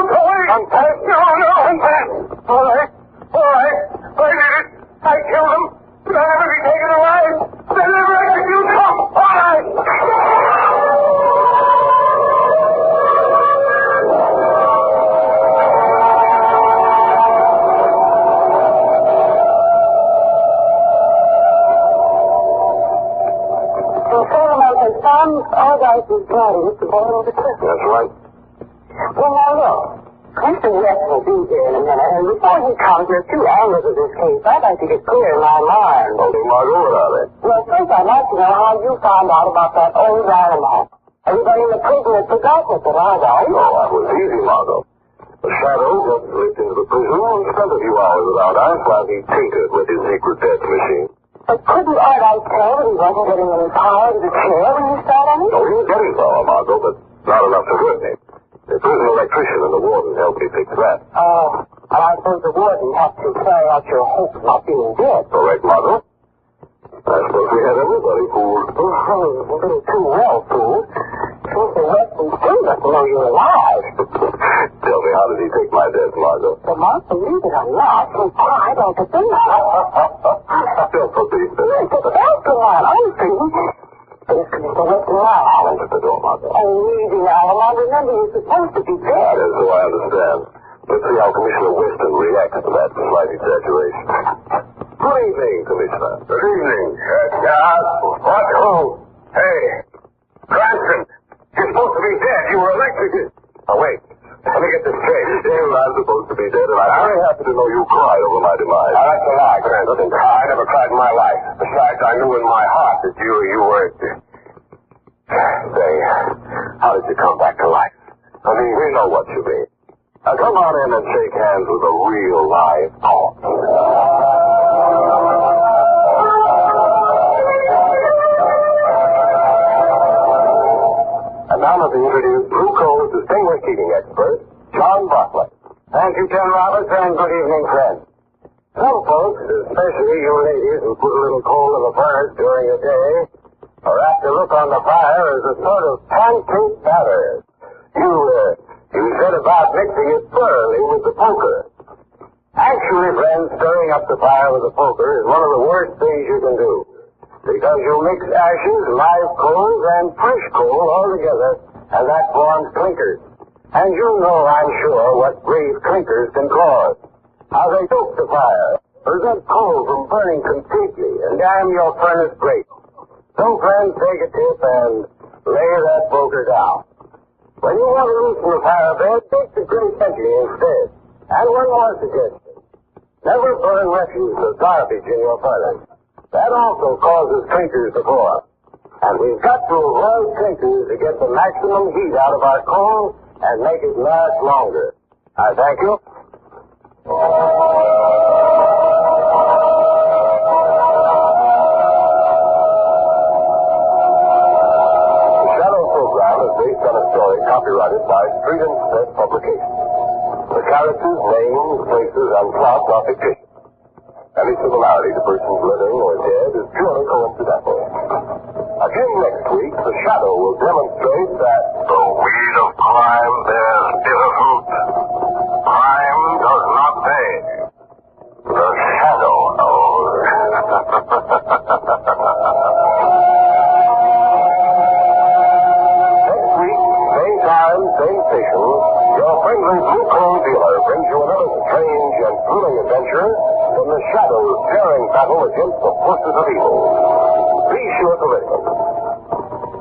go away. Confess. No. Confess. All right. I did it. I killed him. But I'll never be taken alive. They'll never execute me. All right. Allardyce's body at the bottom of the cliff. That's right. Well, now look. Mr. West will be here in a minute, and before he comes, there are 2 angles of this case I'd like to get clear in my mind. Holding Margot, what are they? Well, first I'd like to know how you found out about that old animal. Everybody in the prison had forgotten it, but I don't. Oh, that was easy, Margot. The Shadow just slipped into the prison and spent a few hours without ice while he tinkered with his secret death machine. But couldn't Ardite tell that he wasn't getting any power to the chair when you sat on it? No, he was getting power, Margot, but not enough to hurt me. There's an electrician and the warden helped me fix that. Oh, and I suppose the warden helped you carry out your hope of not being dead. Correct, Margot. I suppose we had everybody fooled. Oh, a little too well fooled. Since the Western still doesn't know you're alive. Tell me, how did he take my death, Margot? The monk, believe it or not, he cried like a baby. Don't believe that. But that's the one, I'm free. This is Mr. Weston now. I'll enter the door, Margot. Oh, easy now. I remember you're supposed to be dead. Yes, so I understand. Let's see how Commissioner Weston reacts to that slight exaggeration. Good evening, Commissioner. Good evening. What? Oh, hey. Cranston, you're supposed to be dead. You were electrocuted. Oh, wait. Let me get this straight. I'm supposed to be dead, and I'm very happy to know you cried over my demise. Now, that's a lie, Cranston. I never cried in my life. Besides, I knew in my heart that you were... Say, how did you come back to life? I mean, we know what you mean. Now, come on in and shake hands with a real live talk. And now let me introduce FUNKO's distinguished eating expert, John Bartlett. Thank you, Ken Roberts, and good evening, friends. Some folks, especially you ladies who put a little coal in the furnace during the day, are apt to look on the fire as a sort of pancake batter. You said about mixing it thoroughly with the poker. Actually, friends, stirring up the fire with the poker is one of the worst things you can do. Because you mix ashes, live coals, and fresh coal all together, and that forms clinkers. And you know, I'm sure, what grave clinkers can cause. How they choke the fire, prevent coal from burning completely, and damn your furnace great. So, friends, take a tip and lay that poker down. When you want to loosen the fire bed, take the great empty instead. And one more suggestion. Never burn refuse or garbage in your furnace. That also causes clinkers to form. And we've got to avoid clinkers to get the maximum heat out of our coal and make it last longer. I thank you. Based on a story copyrighted by Street and Smith Publications. The characters, names, places, and plots are fictitious. Any similarity to persons living or dead is purely coincidental. Again next week, the Shadow will demonstrate that the weed of crime bears bitter fruit. Crime does not pay. The Shadow knows. Same station, your friendly FUNKO dealer brings you another strange and thrilling adventure from the Shadow's daring battle against the forces of evil. Be sure to listen.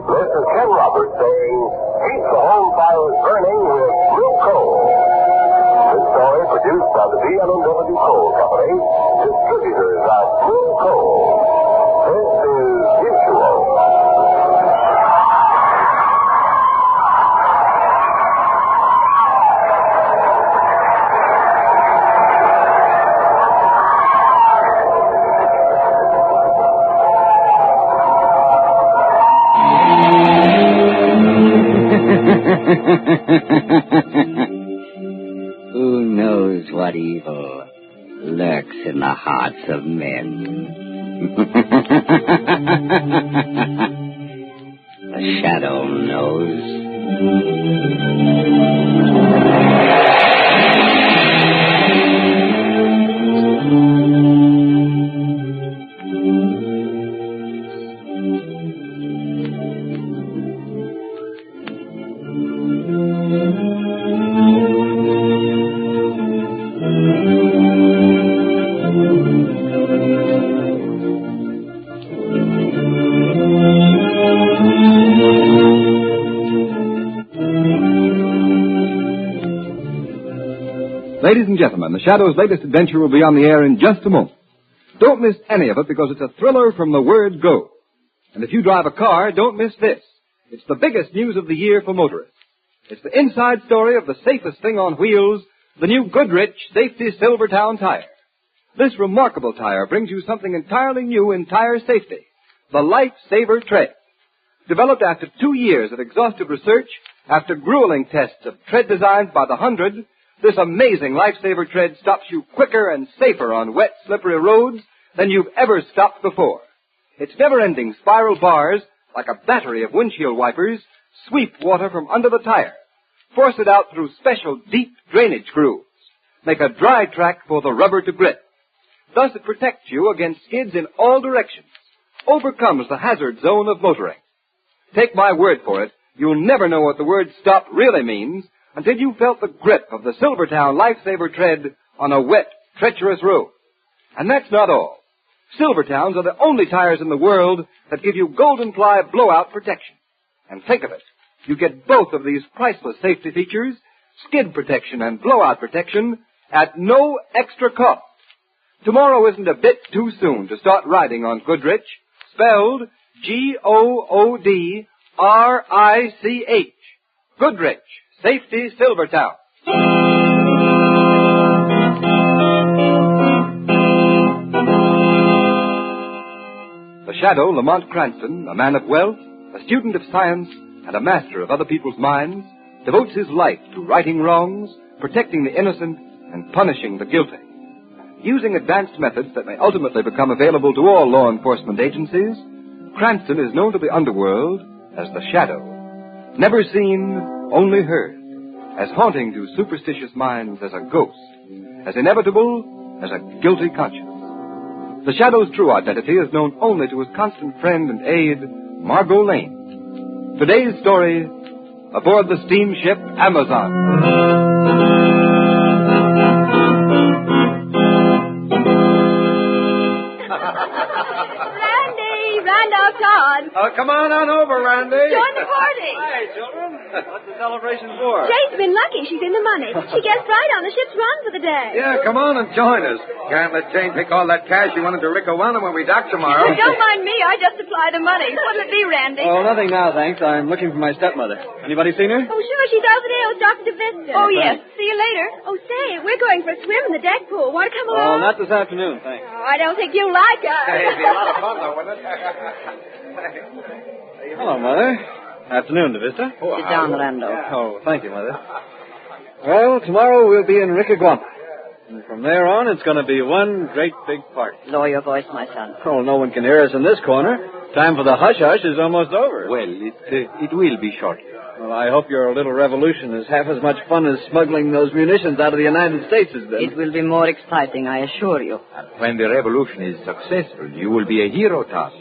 This is Ken Roberts saying, keep the home fires burning with FUNKO. This story produced by the B&W Coal Company, distributors of FUNKO. This is Mutual. Who knows what evil lurks in the hearts of men? The Shadow knows. Ladies and gentlemen, the Shadow's latest adventure will be on the air in just a moment. Don't miss any of it because it's a thriller from the word go. And if you drive a car, don't miss this. It's the biggest news of the year for motorists. It's the inside story of the safest thing on wheels, the new Goodrich Safety Silvertown tire. This remarkable tire brings you something entirely new in tire safety. The Life Saver Tread. Developed after 2 years of exhaustive research, after grueling tests of tread designs by the hundred, this amazing Life Saver Tread stops you quicker and safer on wet, slippery roads than you've ever stopped before. Its never-ending spiral bars, like a battery of windshield wipers, sweep water from under the tire, force it out through special deep drainage grooves, make a dry track for the rubber to grip. Thus it protects you against skids in all directions, overcomes the hazard zone of motoring. Take my word for it, you'll never know what the word stop really means until you've felt the grip of the Silvertown Life Saver Tread on a wet, treacherous road. And that's not all. Silvertowns are the only tires in the world that give you golden ply blowout protection. And think of it, you get both of these priceless safety features, skid protection and blowout protection, at no extra cost. Tomorrow isn't a bit too soon to start riding on Goodrich, spelled Goodrich. Goodrich, Safety Silvertown. The Shadow, Lamont Cranston, a man of wealth, a student of science, and a master of other people's minds, devotes his life to righting wrongs, protecting the innocent, and punishing the guilty. Using advanced methods that may ultimately become available to all law enforcement agencies, Cranston is known to the underworld as the Shadow. Never seen, only heard. As haunting to superstitious minds as a ghost. As inevitable as a guilty conscience. The Shadow's true identity is known only to his constant friend and aide, Margot Lane. Today's story, aboard the steamship Amazon. Come on over, Randy. Join the party. Hi, children. What's the celebration for? Jane's been lucky. She's in the money. She guessed right on the ship's run for the day. Yeah, come on and join us. Can't let Jane take all that cash she wanted to Ricowana when we dock tomorrow. Don't mind me. I just supply the money. What'll it be, Randy? Oh, nothing now, thanks. I'm looking for my stepmother. Anybody seen her? Oh, sure. She's over there with Dr. DeVista. Oh, yes. See you later. Oh, say, we're going for a swim in the deck pool. Want to come along? Oh, not this afternoon, thanks. Oh, I don't think you like us. Hey, it'd be a lot of fun, though, wouldn't it? Hello, Mother. Afternoon, DeVista. Sit down, Rando. Oh, thank you, Mother. Well, tomorrow we'll be in Ricoguama. And from there on, it's going to be one great big party. Lower your voice, my son. Oh, no one can hear us in this corner. Time for the hush-hush is almost over. Well, it will be shortly. Well, I hope your little revolution is half as much fun as smuggling those munitions out of the United States has been. It will be more exciting, I assure you. And when the revolution is successful, you will be a hero, Tom.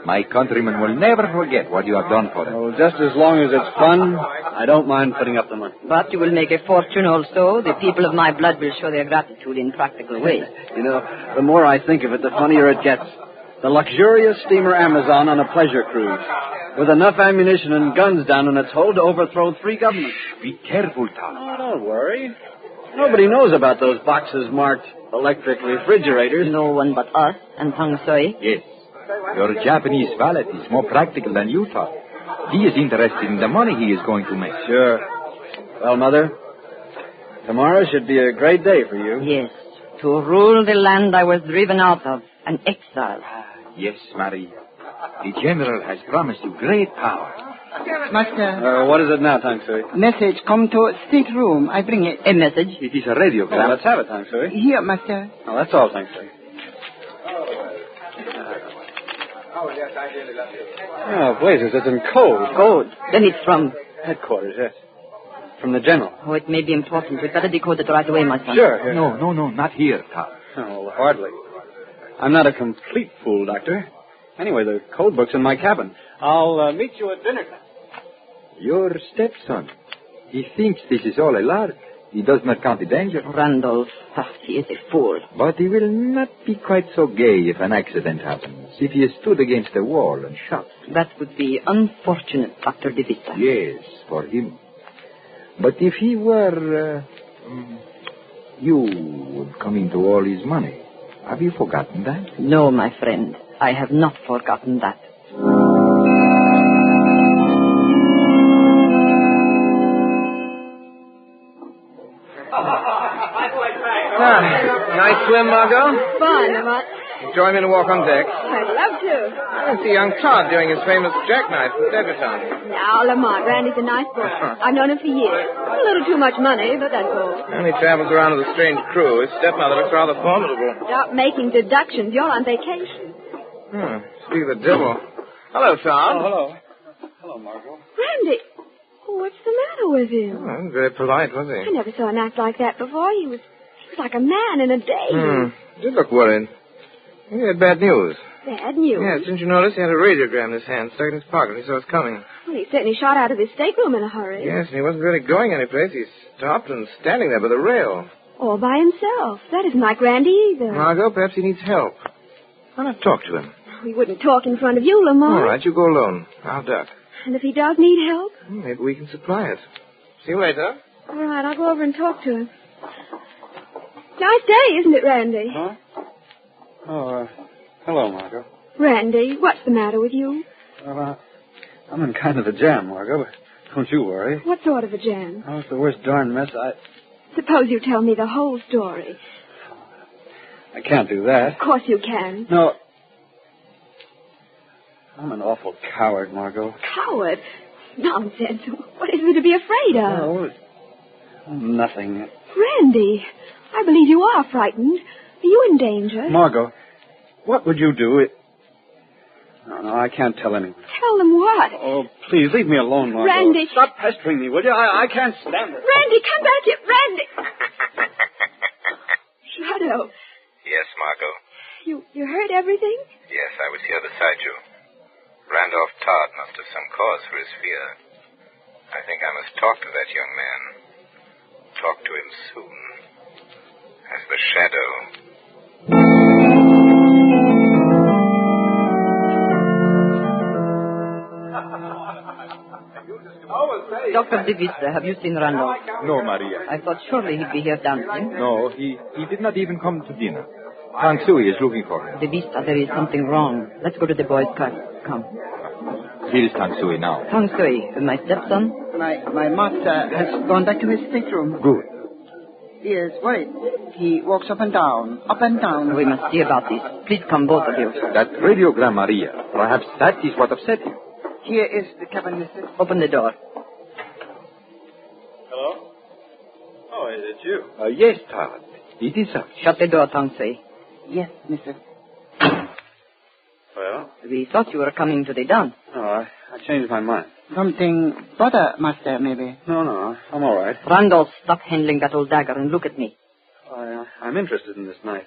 My countrymen will never forget what you have done for them. Oh, just as long as it's fun, I don't mind putting up the money. But you will make a fortune also. The people of my blood will show their gratitude in practical ways. You know, the more I think of it, the funnier it gets. The luxurious steamer Amazon on a pleasure cruise, with enough ammunition and guns down in its hold to overthrow 3 governments. Be careful, Tom. Oh, don't worry. Nobody knows about those boxes marked electric refrigerators. No one but us and Pang Soi. Yes. Your Japanese valet is more practical than you thought. He is interested in the money he is going to make. Sure. Well, Mother, tomorrow should be a great day for you. Yes. To rule the land I was driven out of, an exile. Yes, Marie. The general has promised you great power. Master. What is it now, Tang Sui? Message come to stateroom. I bring it. A message? It is a radiogram. Oh, let's have it, Tang Sui. Here, Master. Oh, that's all, Tang Sui. Oh, blazes, it's in code. Code? Then it's from... Headquarters, yes. From the general. Oh, it may be important. We'd better decode it right away, my son. Sure. No, not here, Tom. Oh, hardly. I'm not a complete fool, Doctor. Anyway, the code book's in my cabin. I'll meet you at dinner time. Your stepson. He thinks this is all a lark. He does not count the danger. Randolph, he is a fool. But he will not be quite so gay if an accident happens. If he is stood against a wall and shot. That would be unfortunate, Dr. DeVita. Yes, for him. But if he were... you would come into all his money. Have you forgotten that? No, my friend. I have not forgotten that. Nice swim, Margot? Fun, Lamont. Join me in a walk on deck. I'd love to. I see young Todd doing his famous jackknife with Debutante. Now, Lamont, Randy's a nice boy. I've known him for years. A little too much money, but that's all. And he travels around with a strange crew. His stepmother looks rather formidable. Stop making deductions. You're on vacation. Speak of the devil. Hello, Todd. Oh, hello. Hello, Margot. Randy. Oh, what's the matter with him? Oh, very polite, was I he? never saw him act like that before. He was like a man in a daze. Did look worried. He had bad news. Bad news. Yes, didn't you notice he had a radiogram in his hand stuck in his pocket when he saw us coming? Well, he certainly shot out of his stateroom in a hurry. Yes, and he wasn't really going anyplace. He stopped and standing there by the rail. All by himself. That isn't like Randy either. Margot, perhaps he needs help. Why not talk to him? He wouldn't talk in front of you, Lamont. All right, you go alone. I'll duck. And if he does need help? Maybe we can supply it. See you later. All right, I'll go over and talk to him. Nice day, isn't it, Randy? Huh? Oh, hello, Margot. Randy, what's the matter with you? Well, I'm in kind of a jam, Margot, but don't you worry. What sort of a jam? Oh, it's the worst darn mess Suppose you tell me the whole story. I can't do that. Of course you can. No. I'm an awful coward, Margot. Coward? Nonsense. What is there to be afraid of? Oh, nothing. Randy, I believe you are frightened. Are you in danger? Margot, what would you do if... No, I can't tell anyone. Tell them what? Oh, please, leave me alone, Margot. Randy. Stop pestering me, will you? I can't stand it. Randy, come back here. Randy! Shadow. Yes, Margot. You heard everything? Yes, I was here beside you. Randolph Todd must have some cause for his fear. I think I must talk to that young man. Talk to him soon. As the shadow. Dr. DeVista, have you seen Randolph? No, Maria. I thought surely he'd be here dancing. No, he did not even come to dinner. Aunt Sui is looking for him. DeVista, there is something wrong. Let's go to the boys' car. Come. Here is Aunt Sui now. Tang Sui, my stepson? My master has gone back to his stateroom. Good. He is worried. He walks up and down, up and down. We must see about this. Please come, both of you. That radiogram, Maria. Perhaps that is what upset him. Here is the cabin, mister. Open the door. Hello? Oh, is it you? Yes, Todd. It is us. Shut the door, Tang Sui. Yes, mister. Well? We thought you were coming to the dance. No, I changed my mind. Something bother, master, maybe. No, I'm all right. Randolph, stop handling that old dagger and look at me. I'm interested in this knife.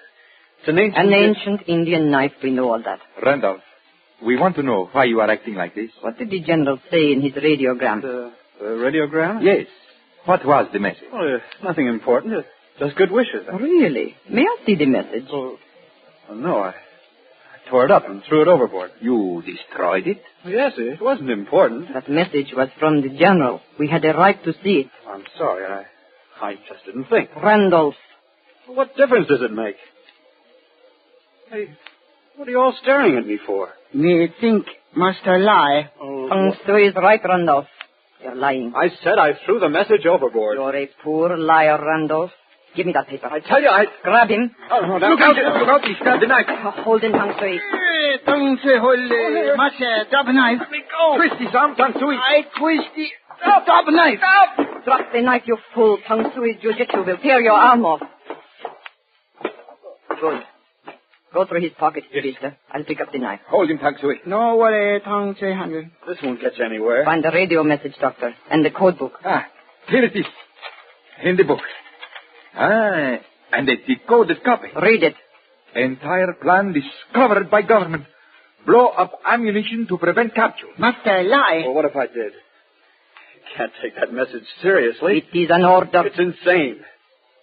It's an ancient Indian knife, we know all that. Randolph, we want to know why you are acting like this. What did the general say in his radiogram? The radiogram? Yes. What was the message? Well, nothing important. Just good wishes. Really? May I see the message? Well, no, I tore it up and threw it overboard. You destroyed it? Yes, it wasn't important. That message was from the general. We had a right to see it. I'm sorry. I just didn't think. Randolph. What difference does it make? Hey, what are you all staring at me for? Me think master lie. Tang Sui is right, Randolph. You're lying. I said I threw the message overboard. You're a poor liar, Randolph. Give me that paper. I tell you, Grab him. Oh, no, look out, he's grabbed the knife. Hold him, Tang Sui. Tang Sui, hold, master, drop a knife. Let me go. Twist his arm, Tang Sui. I twist the... Drop a knife. Stop. Drop the knife, you fool. Tang Sui's jiu-jitsu will tear your arm off. Good. Go through his pockets, DeVista. I'll pick up the knife. Hold him, Tang Sui. No worry, Tang Sui handle. This won't get you anywhere. Find the radio message, Doctor, and the code book. Here it is. In the book. And a decoded copy. Read it. Entire plan discovered by government. Blow up ammunition to prevent capture. Master, lie. Well, what if I did? Can't take that message seriously. It is an order. It's insane.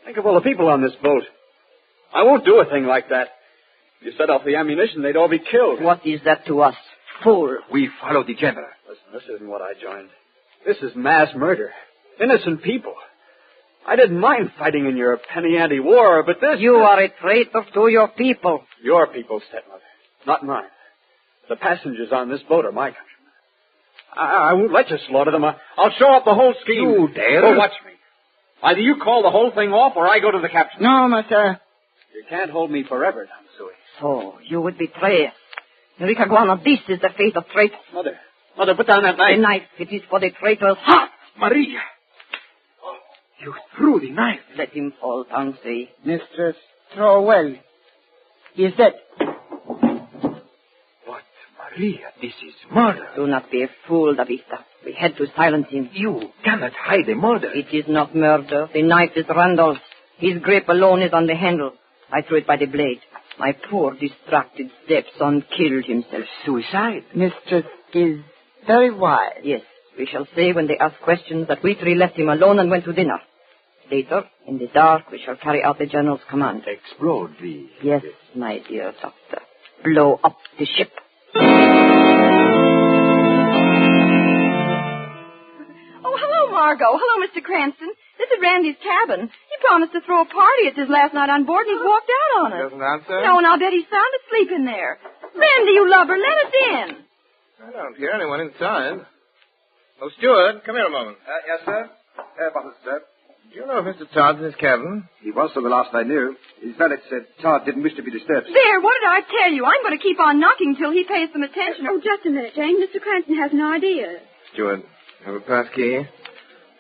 Think of all the people on this boat. I won't do a thing like that. If you set off the ammunition, they'd all be killed. What is that to us? Fool. We follow the general. Listen, this isn't what I joined. This is mass murder. Innocent people. I didn't mind fighting in your penny ante war, but this... You are a traitor to your people. Your people, stepmother. Not mine. The passengers on this boat are my countrymen. I won't let you slaughter them. I'll show up the whole scheme. You dare? Well, watch me. Either you call the whole thing off or I go to the captain. No, master. You can't hold me forever, Tansui. So, you would betray us. Enrique Guana, this is the fate of traitors. Mother, put down that knife. The knife, it is for the traitor's heart. Maria! You threw the knife. Let him fall, Tansui. Mistress, throw well. He is dead. But, Maria, this is murder. Do not be a fool, Davista. We had to silence him. You cannot hide a murder. It is not murder. The knife is Randolph's. His grip alone is on the handle. I threw it by the blade. My poor, distracted stepson killed himself. Suicide? Mistress is very wise. Yes. We shall say when they ask questions that we three left him alone and went to dinner. Later, in the dark, we shall carry out the general's command. Explode the... Yes, my dear doctor. Blow up the ship. Oh, hello, Margot. Hello, Mr. Cranston. This is Randy's cabin. He promised to throw a party at his last night on board, and he's walked out on us. Doesn't answer? No, and I'll bet he's sound asleep in there. Randy, you lover, let us in. I don't hear anyone inside. Oh, steward, come here a moment. Yes, sir? Bottle, sir. Do you know if Mr. Todd's in his cabin? He was for the last I knew. His valet said Todd didn't wish to be disturbed. There, what did I tell you? I'm going to keep on knocking till he pays some attention. Oh, just a minute, Jane. Mr. Cranston has an idea. Steward, have a pass key?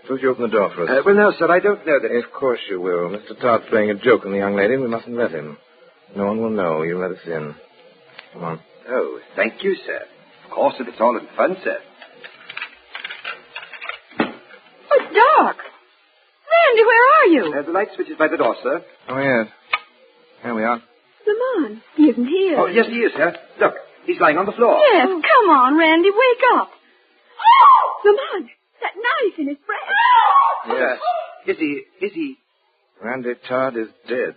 Suppose you open the door for us. Well, no, sir, I don't know that. Of course you will. Mr. Todd's playing a joke on the young lady. We mustn't let him. No one will know. You let us in. Come on. Oh, thank you, sir. Of course, if it's all in fun, sir. Oh, it's dark. Randy, where are you? The light switch is by the door, sir. Oh, yes. Here we are. Lamont, he isn't here. Oh, yes, he is, sir. Look, he's lying on the floor. Yes, come on, Randy, wake up. Lamont, that knife in his breast. Yes. Is he... Randy Todd is dead.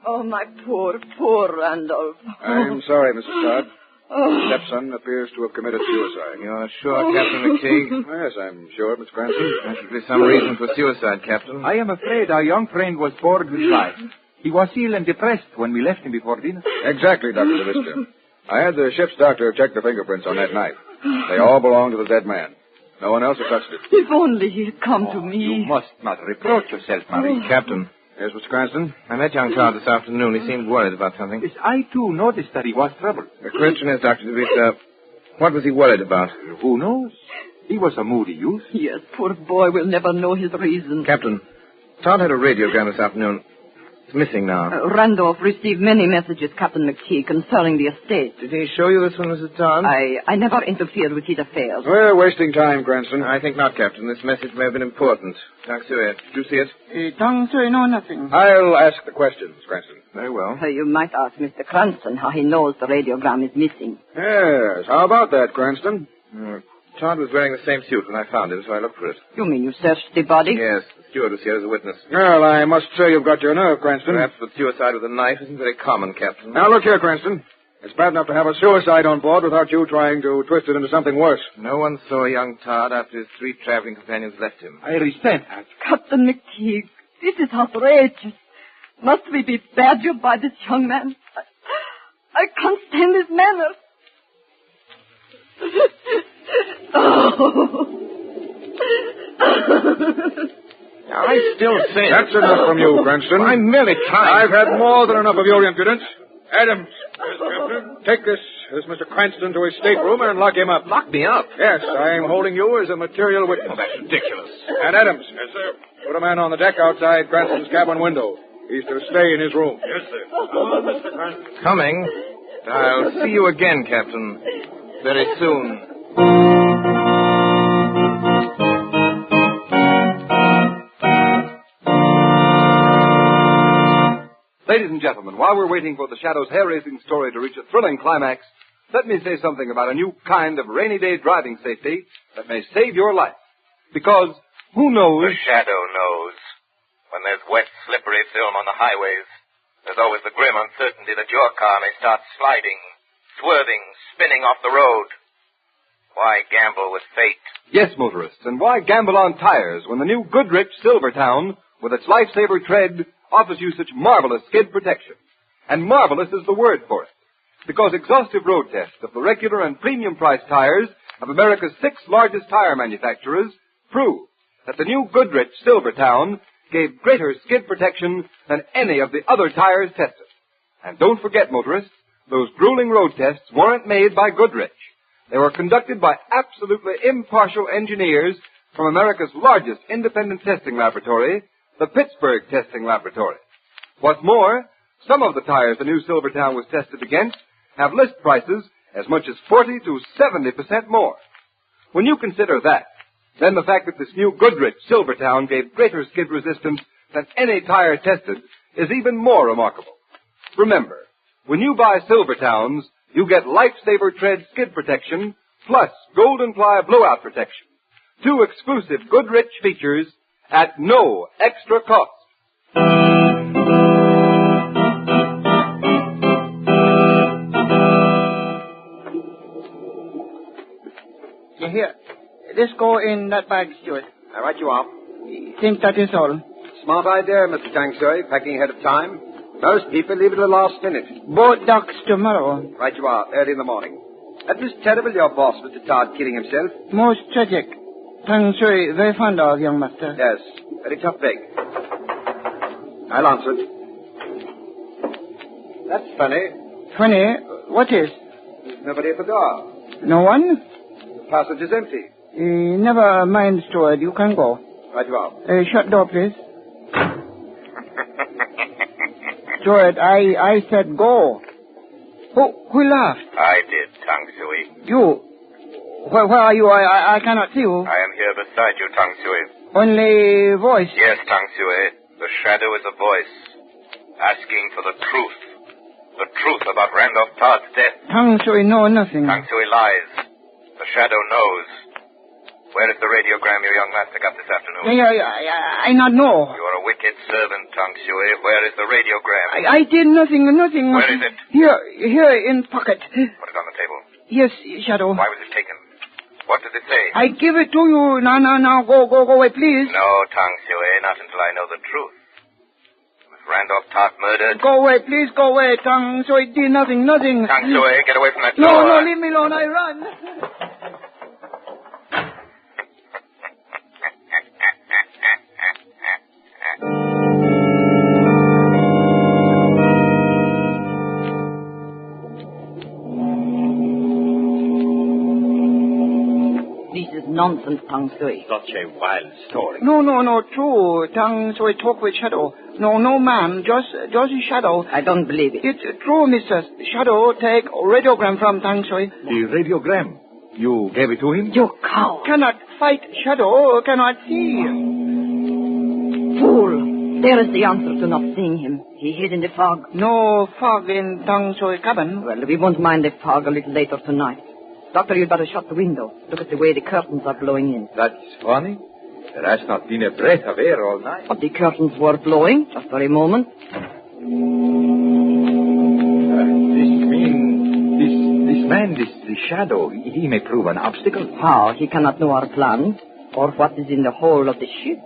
Oh, my poor, poor Randolph. I'm sorry, Mrs. Todd. Oh. Stepson appears to have committed suicide. You're sure, Captain McTeague? Yes, I'm sure, Mr. Cranston. There should be some reason for suicide, Captain. I am afraid our young friend was bored with life. He was ill and depressed when we left him before dinner. Exactly, Dr. DeVista. I had the ship's doctor check the fingerprints on that knife. They all belong to the dead man. No one else has touched it. If only he had come to me. You must not reproach yourself, Marie. Captain. Yes, Mr. Cranston? I met young Todd this afternoon. He seemed worried about something. Yes, I, too, noticed that he was troubled. The question is, Dr. DeVista, what was he worried about? Who knows? He was a moody youth. Yes, poor boy will never know his reason. Captain, Todd had a radiogram this afternoon. It's missing now. Randolph received many messages, Captain McKee, concerning the estate. Did he show you this one, Mrs. Todd? I never interfered with his affairs. We're wasting time, Cranston. I think not, Captain. This message may have been important. Tangsui, did you see it? Tangsui, no, nothing. I'll ask the questions, Cranston. Very well. You might ask Mr. Cranston how he knows the radiogram is missing. Yes, how about that, Cranston? Todd was wearing the same suit when I found him, so I looked for it. You mean you searched the body? Yes, the steward was here as a witness. Well, I must say you've got your nerve, Cranston. Perhaps the suicide with a knife isn't very common, Captain. Now, look here, Cranston. It's bad enough to have a suicide on board without you trying to twist it into something worse. No one saw young Todd after his 3 traveling companions left him. I resent that. Captain McKee, this is outrageous. Must we be badgered by this young man? I can't stand his manners. I still think... That's enough from you, Cranston. I'm merely trying. I've had more than enough of your impudence. Adams, take this Mr. Cranston to his stateroom and lock him up. Lock me up? Yes, I'm holding you as a material witness. Oh, that's ridiculous. And Adams. Yes, sir. Put a man on the deck outside Cranston's cabin window. He's to stay in his room. Yes, sir. Mr. Cranston. Coming. I'll see you again, Captain. Very soon. Ladies and gentlemen, while we're waiting for the Shadow's hair-raising story to reach a thrilling climax, let me say something about a new kind of rainy day driving safety that may save your life. Because who knows... The Shadow knows. When there's wet, slippery film on the highways, there's always the grim uncertainty that your car may start sliding, swerving, spinning off the road. Why gamble with fate? Yes, motorists, and why gamble on tires when the new Goodrich Silvertown, with its lifesaver tread, offers you such marvelous skid protection? And marvelous is the word for it, because exhaustive road tests of the regular and premium price tires of America's 6 largest tire manufacturers prove that the new Goodrich Silvertown gave greater skid protection than any of the other tires tested. And don't forget, motorists, those grueling road tests weren't made by Goodrich. They were conducted by absolutely impartial engineers from America's largest independent testing laboratory, the Pittsburgh Testing Laboratory. What's more, some of the tires the new Silvertown was tested against have list prices as much as 40 to 70% more. When you consider that, then the fact that this new Goodrich Silvertown gave greater skid resistance than any tire tested is even more remarkable. Remember, when you buy Silvertowns, you get Lifesaver Tread skid protection plus Golden Ply blowout protection. 2 exclusive Goodrich features at no extra cost. Here, this go in that bag, Stuart. Right you are. Think that is all. Smart idea, Mr. Tangsui, packing ahead of time. Most people leave it to the last minute. Both docks tomorrow. Right you are, early in the morning. That was terrible, your boss, Mr. Todd, killing himself. Most tragic. Tangsui, very fond of, young master. Yes, very tough break. I'll answer it. That's funny. Funny? What is? There's nobody at the door. No one? The passage is empty. Never mind, steward. You can go. Right you are. Shut door, please. Steward, I said go. Who laughed? I did, Tangsui. You? Where are you? I cannot see you. I am here beside you, Tangsui. Only voice? Yes, Tangsui. The shadow is a voice asking for the truth. The truth about Randolph Todd's death. Tangsui know nothing. Tangsui lies. The shadow knows. Where is the radiogram your young master got this afternoon? I not know. You are a wicked servant, Tangsui. Where is the radiogram? I did nothing. Where is it? Here in pocket. Put it on the table. Yes, Shadow. Why was it taken? What does it say? I give it to you. Now, go away, please. No, Tangsui, not until I know the truth. Was Randolph Todd murdered? Go away, please, go away. Tangsui did nothing. Tangsui, get away from that door. No, leave me alone. I run. Nonsense, Tangsui. Such a wild story. No, true. Tangsui talk with Shadow. No, ma'am, just Shadow. I don't believe it. It's true, Mr. Shadow. Take radiogram from Tangsui. The radiogram? You gave it to him? You cow. Cannot fight Shadow, cannot see. Fool. There is the answer to not seeing him. He hid in the fog. No fog in Tangsui cabin. Well, we won't mind the fog a little later tonight. Doctor, you'd better shut the window. Look at the way the curtains are blowing in. That's funny. There has not been a breath of air all night. But the curtains were blowing just for a moment. This man, the shadow, he may prove an obstacle. How? He cannot know our plans or what is in the hold of the ship.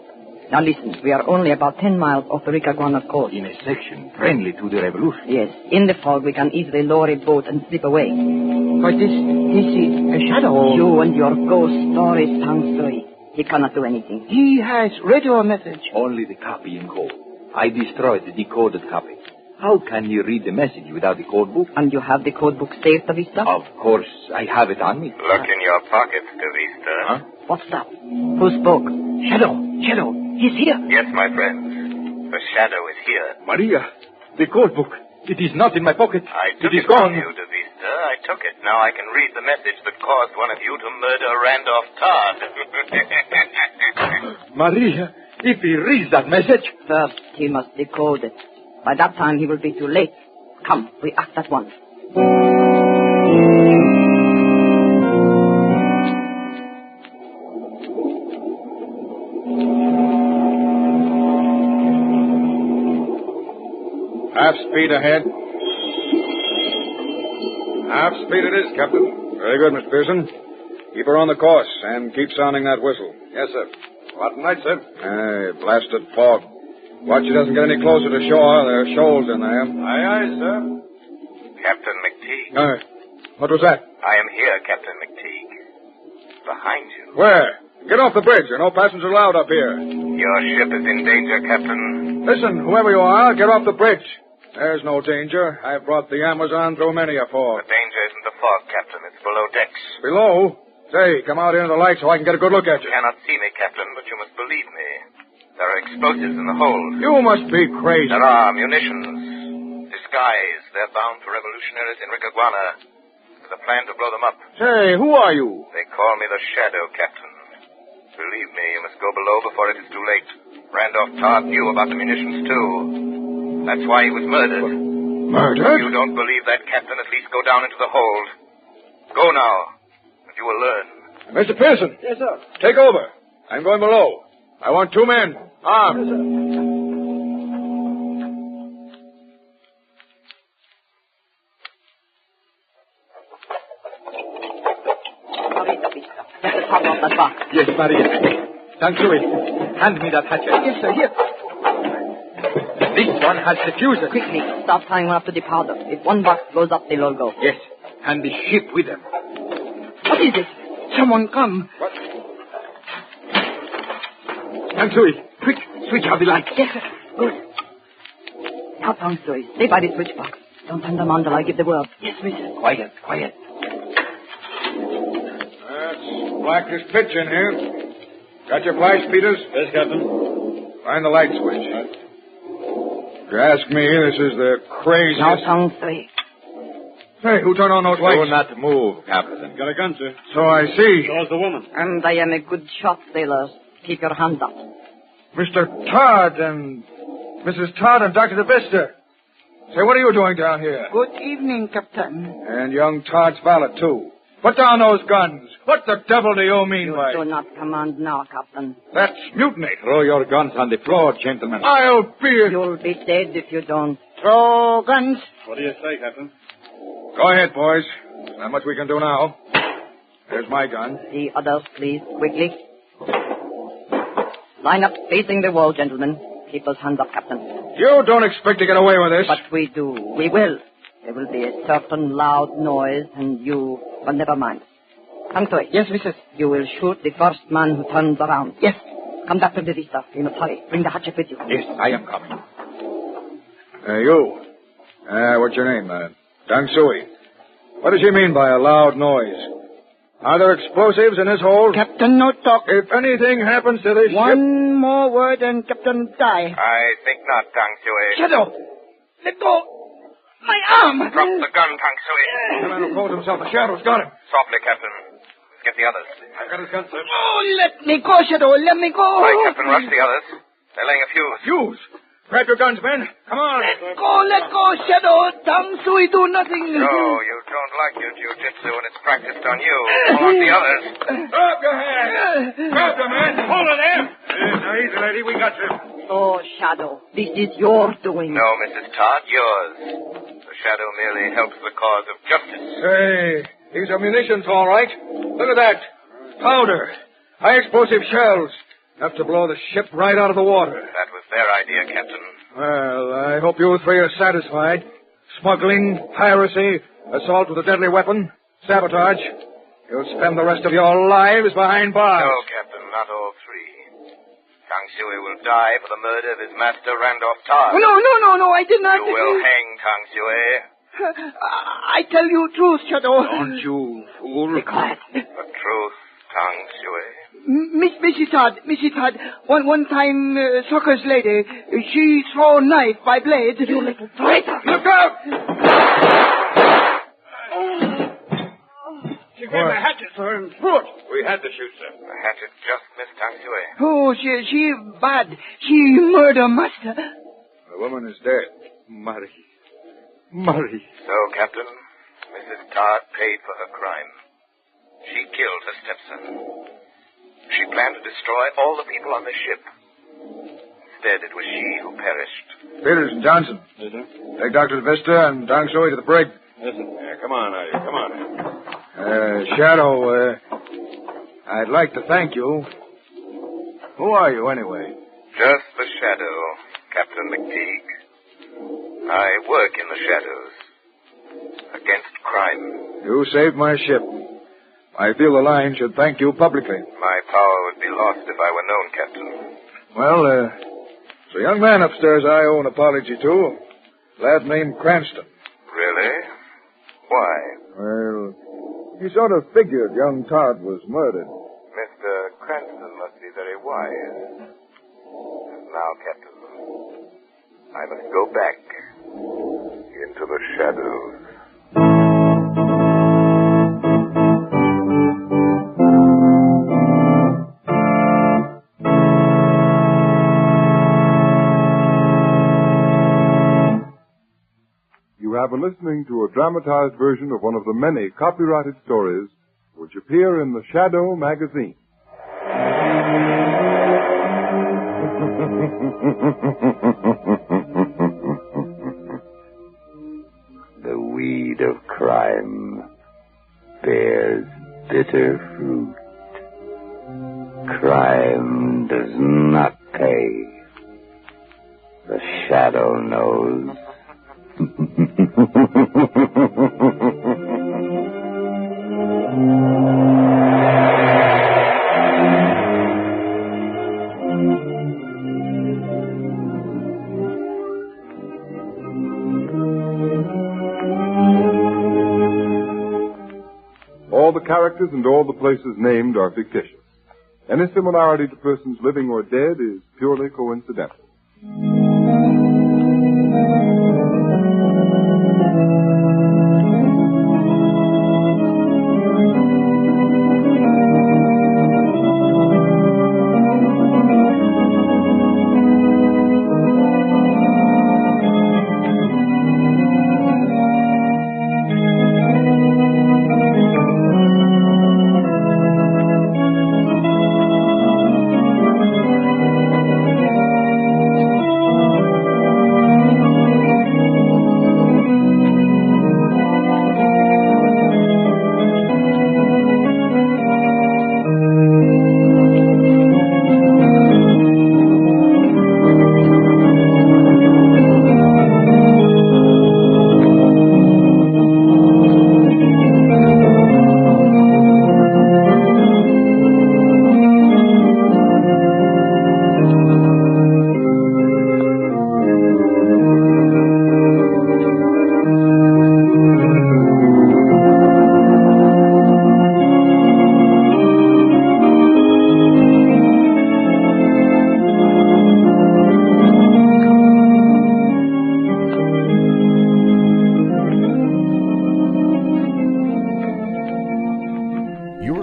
Now listen, we are only about 10 miles off the Ricaguana coast. In a section friendly to the revolution. Yes. In the fog, we can easily lower a boat and slip away. But this is a shadow. You and your ghost stories, Tangsui. He cannot do anything. He has radio message. Only the copy in code. I destroyed the decoded copy. How can you read the message without the code book? And you have the code book saved, De Vista? Of course, I have it on me. Look in your pockets, De Vista. Huh? What's that? Who spoke? Shadow. He's here. Yes, my friends. The shadow is here. Maria, the code book. It is not in my pocket. It is gone. You, De Vista. I took it. Now I can read the message that caused one of you to murder Randolph Todd. Maria, if he reads that message... First, he must decode it. By that time, he will be too late. Come, we act at once. Half speed ahead. Half speed it is, Captain. Very good, Miss Pearson. Keep her on the course and keep sounding that whistle. Yes, sir. Rotten night, sir. Blasted fog. Watch she doesn't get any closer to shore. There are shoals in there. Aye, sir. Captain McTeague. What was that? I am here, Captain McTeague. Behind you. Where? Get off the bridge. There are no passengers allowed up here. Your ship is in danger, Captain. Listen, whoever you are, get off the bridge. There's no danger. I've brought the Amazon through many a fog. The danger isn't the fog, Captain. It's below decks. Below? Say, come out into the light so I can get a good look at you. You cannot see me, Captain, but you must believe me. There are explosives in the hold. You must be crazy. There are munitions. Disguised. They're bound for revolutionaries in Ricaguana with a plan to blow them up. Say, who are you? They call me the Shadow, Captain. Believe me, you must go below before it is too late. Randolph Todd knew about the munitions, too. That's why he was murdered. Murdered? If you don't believe that, Captain, at least go down into the hold. Go now, and you will learn. Mr. Pearson. Yes, sir. Take over. I'm going below. I want 2 men. Armed. Yes, sir. Get the top off that box. Yes, Maria. Thank you. Hand me that hatchet. Yes, sir. Here. This one has the fuses. Quickly, start tying one up to the powder. If one box goes up, they'll all go. Yes, and the ship with them. What is it? Someone come. What? Thank you. Quick, switch out the lights. Yes, sir. Good. Now, Tangsoy, stay by the switch box. Don't turn them on till I give the word. Yes, mister. Quiet, quiet. That's black as pitch in here. Got your flash, Peters? Yes, Captain. Find the light switch. If you ask me, this is the craziest... Now, Tangsoy. Hey, who turned on those lights? Do not move, Captain. Got a gun, sir. So I see. So is the woman. And I am a good shot, sailors. Keep your hands up. Mr. Todd and Mrs. Todd and Dr. DeVista. Say, what are you doing down here? Good evening, Captain. And young Todd's valet, too. Put down those guns. What the devil do you mean by... You do not command now, Captain. That's mutiny. Throw your guns on the floor, gentlemen. I'll be... You'll be dead if you don't. Throw guns. What do you say, Captain? Go ahead, boys. There's not much we can do now. There's my gun. The others, please, quickly. Line up facing the wall, gentlemen. Keep those hands up, Captain. You don't expect to get away with this. But we do. We will. There will be a certain loud noise, and you... Well, never mind. Come to it. Yes, Mrs. You will shoot the first man who turns around. Yes. Come, Dr. DeVista. You must hurry. Bring the hatchet with you. Yes, I am coming. You. What's your name? Dang Sui. What does she mean by a loud noise? Are there explosives in this hold? Captain, no talk. If anything happens to this One more word and Captain die. I think not, Tang Sui. Shadow! Let go! My arm! Drop the gun, Tang Sui. The man who calls himself the Shadow's got him. Softly, Captain. Let's get the others. I've got his gun, sir. Oh, let me go, Shadow. Let me go. Right, Captain. Rush the others. They're laying a fuse. Fuse? Grab your guns, men. Come on. Let go, Shadow. Tang Sui do nothing. No, you don't like your jiu-jitsu and it's practiced on you. Hold the others. Drop your hands. Grab them, men. Hold it there. Now, easy, lady. We got you. Oh, Shadow, this is your doing. No, Mrs. Todd, yours. The Shadow merely helps the cause of justice. Hey, these are munitions, all right. Look at that. Powder. High explosive shells. Enough to blow the ship right out of the water. That was their idea, Captain. Well, I hope you three are satisfied. Smuggling, piracy, assault with a deadly weapon, sabotage. You'll spend the rest of your lives behind bars. No, Captain, not all three. Tang Sui will die for the murder of his master, Randolph Todd. No, I did not. You will hang Tang Sui. I tell you truth, Shadow. Don't you, fool. Be quiet. The truth, Tang Sui. Mrs. Todd, one time, Sucker's lady, she throw knife by blade. You little traitor. Look out! She grabbed my hatchet for her and threw it. We had to shoot, sir. The hatchet just missed Tang Sui. Oh, she bad. She murder master. The woman is dead. Marie. So, Captain, Mrs. Todd paid for her crime. She killed her stepson. She planned to destroy all the people on the ship. Instead, it was she who perished. Peters and Johnson. Yes, sir. Take Dr. Vista and Dang Sui to the brig. Yes, sir. Yeah, come on, now, come on. Shadow, I'd like to thank you. Who are you, anyway? Just the Shadow, Captain McTeague. I work in the shadows. Against crime. You saved my ship. I feel the line should thank you publicly. My power would be lost if I were known, Captain. Well, it's a young man upstairs I owe an apology to. Lad named Cranston. Really? Why? Well, he sort of figured young Todd was murdered. Mr. Cranston must be very wise. Now, Captain, I must go back into the shadows. You have been listening to a dramatized version of one of the many copyrighted stories which appear in the Shadow magazine. The weed of crime bears bitter fruit. Crime does not pay. The shadow knows. All the characters and all the places named are fictitious. Any similarity to persons living or dead is purely coincidental.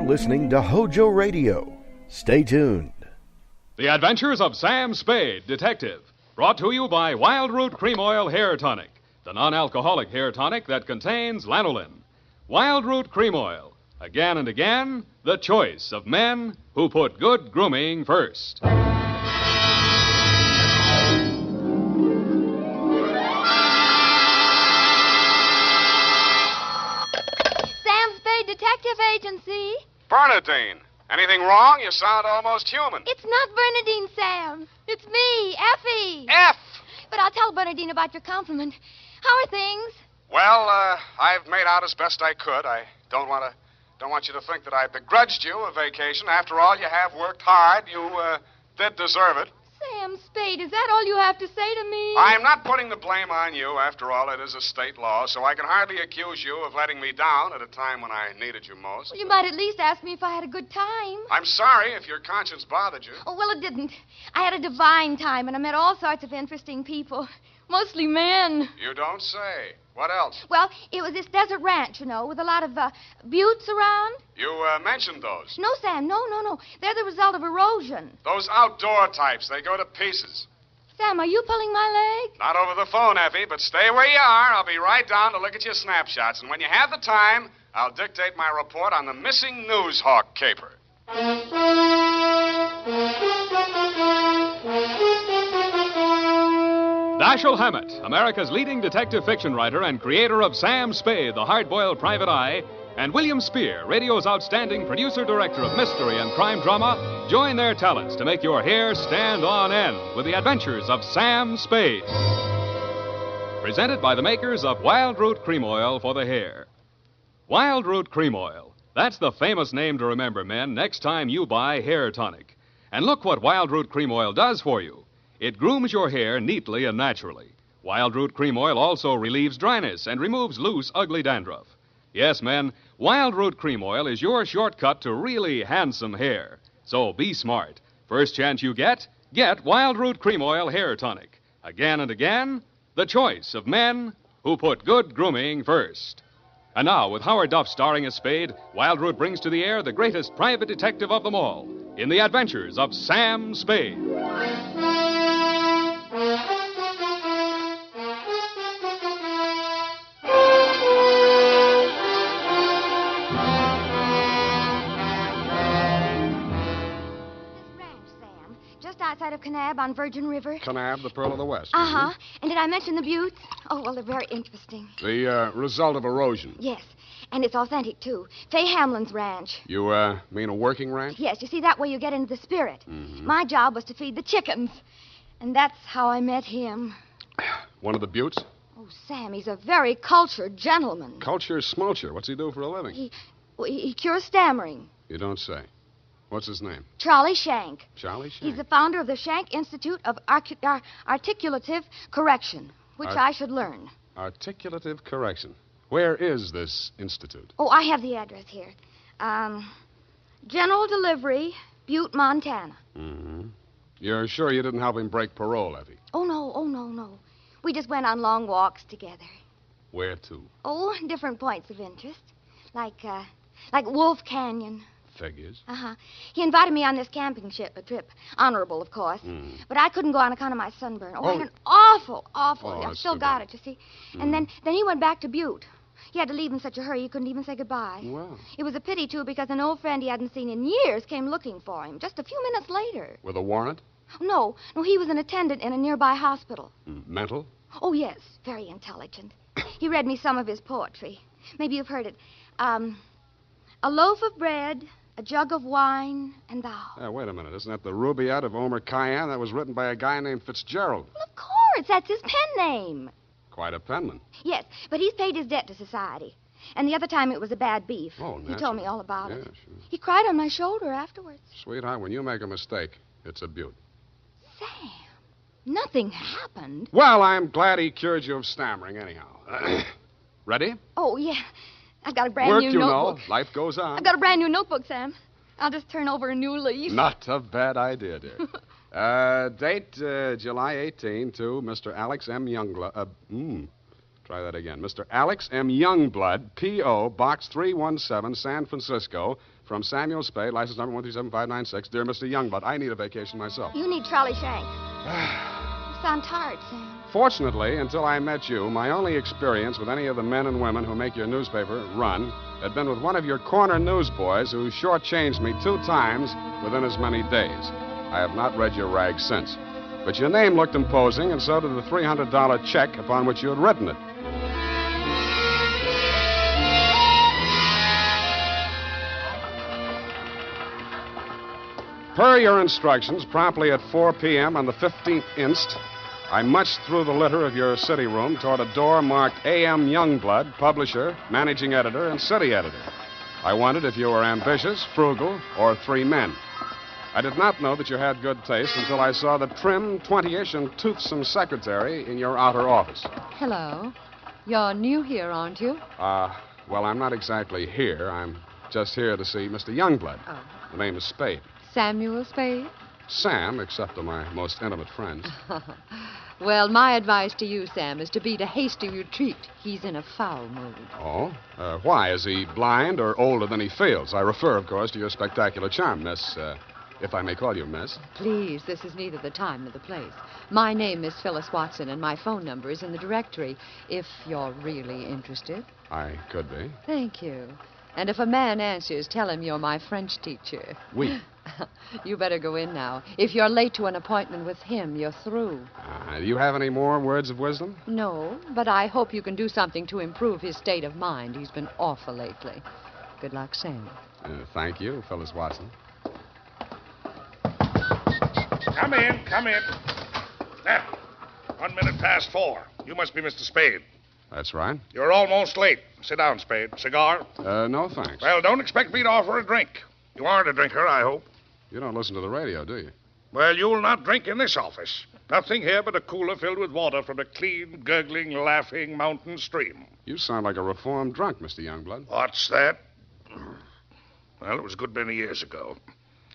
Listening to HOJO Radio. Stay tuned. The Adventures of Sam Spade, Detective. Brought to you by Wild Root Cream Oil Hair Tonic, the non-alcoholic hair tonic that contains lanolin. Wild Root Cream Oil. Again and again, the choice of men who put good grooming first. Sam Spade Detective Agency. Bernadine, anything wrong? You sound almost human. It's not Bernadine, Sam. It's me, Effie. F! But I'll tell Bernadine about your compliment. How are things? Well, I've made out as best I could. I don't want you to think that I begrudged you a vacation. After all, you have worked hard. You did deserve it. Sam Spade, is that all you have to say to me? I'm not putting the blame on you. After all, it is a state law, so I can hardly accuse you of letting me down at a time when I needed you most. Well, you might at least ask me if I had a good time. I'm sorry if your conscience bothered you. Oh, well, it didn't. I had a divine time, and I met all sorts of interesting people. Mostly men. You don't say. What else? Well, it was this desert ranch, you know, with a lot of buttes around. You mentioned those. No, Sam, no. They're the result of erosion. Those outdoor types, they go to pieces. Sam, are you pulling my leg? Not over the phone, Effie, but stay where you are. I'll be right down to look at your snapshots. And when you have the time, I'll dictate my report on the missing news hawk caper. Dashiell Hammett, America's leading detective fiction writer and creator of Sam Spade, the hard-boiled private eye, and William Spear, radio's outstanding producer-director of mystery and crime drama, join their talents to make your hair stand on end with the adventures of Sam Spade. Presented by the makers of Wild Root Cream Oil for the hair. Wild Root Cream Oil, That's the famous name to remember, men, next time you buy hair tonic. And look what Wild Root Cream Oil does for you. It grooms your hair neatly and naturally. Wild Root Cream Oil also relieves dryness and removes loose, ugly dandruff. Yes, men, Wild Root Cream Oil is your shortcut to really handsome hair. So be smart. First chance you get Wild Root Cream Oil Hair Tonic. Again and again, the choice of men who put good grooming first. And now, with Howard Duff starring as Spade, Wild Root brings to the air the greatest private detective of them all in the adventures of Sam Spade. Outside of Kanab on Virgin River. Kanab, the Pearl of the West. Uh-huh. And did I mention the buttes? Oh, well, they're very interesting. The result of erosion. Yes. And it's authentic, too. Fay Hamlin's ranch. You, mean a working ranch? Yes, you see, that way you get into the spirit. Mm-hmm. My job was to feed the chickens. And that's how I met him. One of the buttes? Oh, Sam, he's a very cultured gentleman. Culture smulcher. What's he do for a living? He cures stammering. You don't say. What's his name? Charlie Shank. Charlie Shank? He's the founder of the Shank Institute of Articulative Correction, which I should learn. Articulative correction. Where is this institute? Oh, I have the address here. General Delivery, Butte, Montana. Mm-hmm. You're sure you didn't help him break parole, Effie? Oh, no. We just went on long walks together. Where to? Oh, different points of interest. Like Wolf Canyon. Figures. Uh-huh. He invited me on this camping trip. Honorable, of course. Mm. But I couldn't go on account of my sunburn. I had an awful. I've still got it, you see. Mm. And then he went back to Butte. He had to leave in such a hurry he couldn't even say goodbye. Well. It was a pity, too, because an old friend he hadn't seen in years came looking for him just a few minutes later. With a warrant? No, he was an attendant in a nearby hospital. Mental? Oh, yes, very intelligent. He read me some of his poetry. Maybe you've heard it. A loaf of bread, a jug of wine, and thou. Wait a minute. Isn't that the Rubaiyat of Omer Khayyam? That was written by a guy named Fitzgerald. Well, of course. That's his pen name. Quite a penman. Yes, but he's paid his debt to society. And the other time it was a bad beef. Oh, He told me all about it. Sure. He cried on my shoulder afterwards. Sweetheart, when you make a mistake, it's a beaut. Sam, nothing happened. Well, I'm glad he cured you of stammering anyhow. Ready? Oh, yeah. I've got a brand Work, new you notebook. know. Life goes on. I've got a brand new notebook, Sam. I'll just turn over a new leaf. Not a bad idea, dear. Date July 18 to Mr. Alex M. Youngblood. Try that again. Mr. Alex M. Youngblood, P.O., Box 317, San Francisco, from Samuel Spade, license number 1375596. Dear Mr. Youngblood, I need a vacation myself. You need Charlie Shank. You sound tired, Sam. Fortunately, until I met you, my only experience with any of the men and women who make your newspaper run had been with one of your corner newsboys who shortchanged me 2 times within as many days. I have not read your rag since. But your name looked imposing, and so did the $300 check upon which you had written it. Per your instructions, promptly at 4 p.m. on the 15th inst., I munched through the litter of your city room toward a door marked A.M. Youngblood, publisher, managing editor, and city editor. I wondered if you were ambitious, frugal, or 3 men. I did not know that you had good taste until I saw the trim, 20-ish, and toothsome secretary in your outer office. Hello. You're new here, aren't you? Well, I'm not exactly here. I'm just here to see Mr. Youngblood. Oh. The name is Spade. Samuel Spade? Sam, except to my most intimate friends. Well, my advice to you, Sam, is to beat a hasty retreat. He's in a foul mood. Oh? Why? Is he blind or older than he feels? I refer, of course, to your spectacular charm, Miss, if I may call you Miss. Please, this is neither the time nor the place. My name is Phyllis Watson, and my phone number is in the directory, if you're really interested. I could be. Thank you. And if a man answers, tell him you're my French teacher. Oui. You better go in now. If you're late to an appointment with him, you're through. Do you have any more words of wisdom? No, but I hope you can do something to improve his state of mind. He's been awful lately. Good luck, Sam. Thank you, Phyllis Watson. Come in. Now, 1 minute past 4. You must be Mr. Spade. That's right. You're almost late. Sit down, Spade. Cigar? No, thanks. Well, don't expect me to offer a drink. You aren't a drinker, I hope. You don't listen to the radio, do you? Well, you'll not drink in this office. Nothing here but a cooler filled with water from a clean, gurgling, laughing mountain stream. You sound like a reformed drunk, Mr. Youngblood. What's that? Well, it was a good many years ago.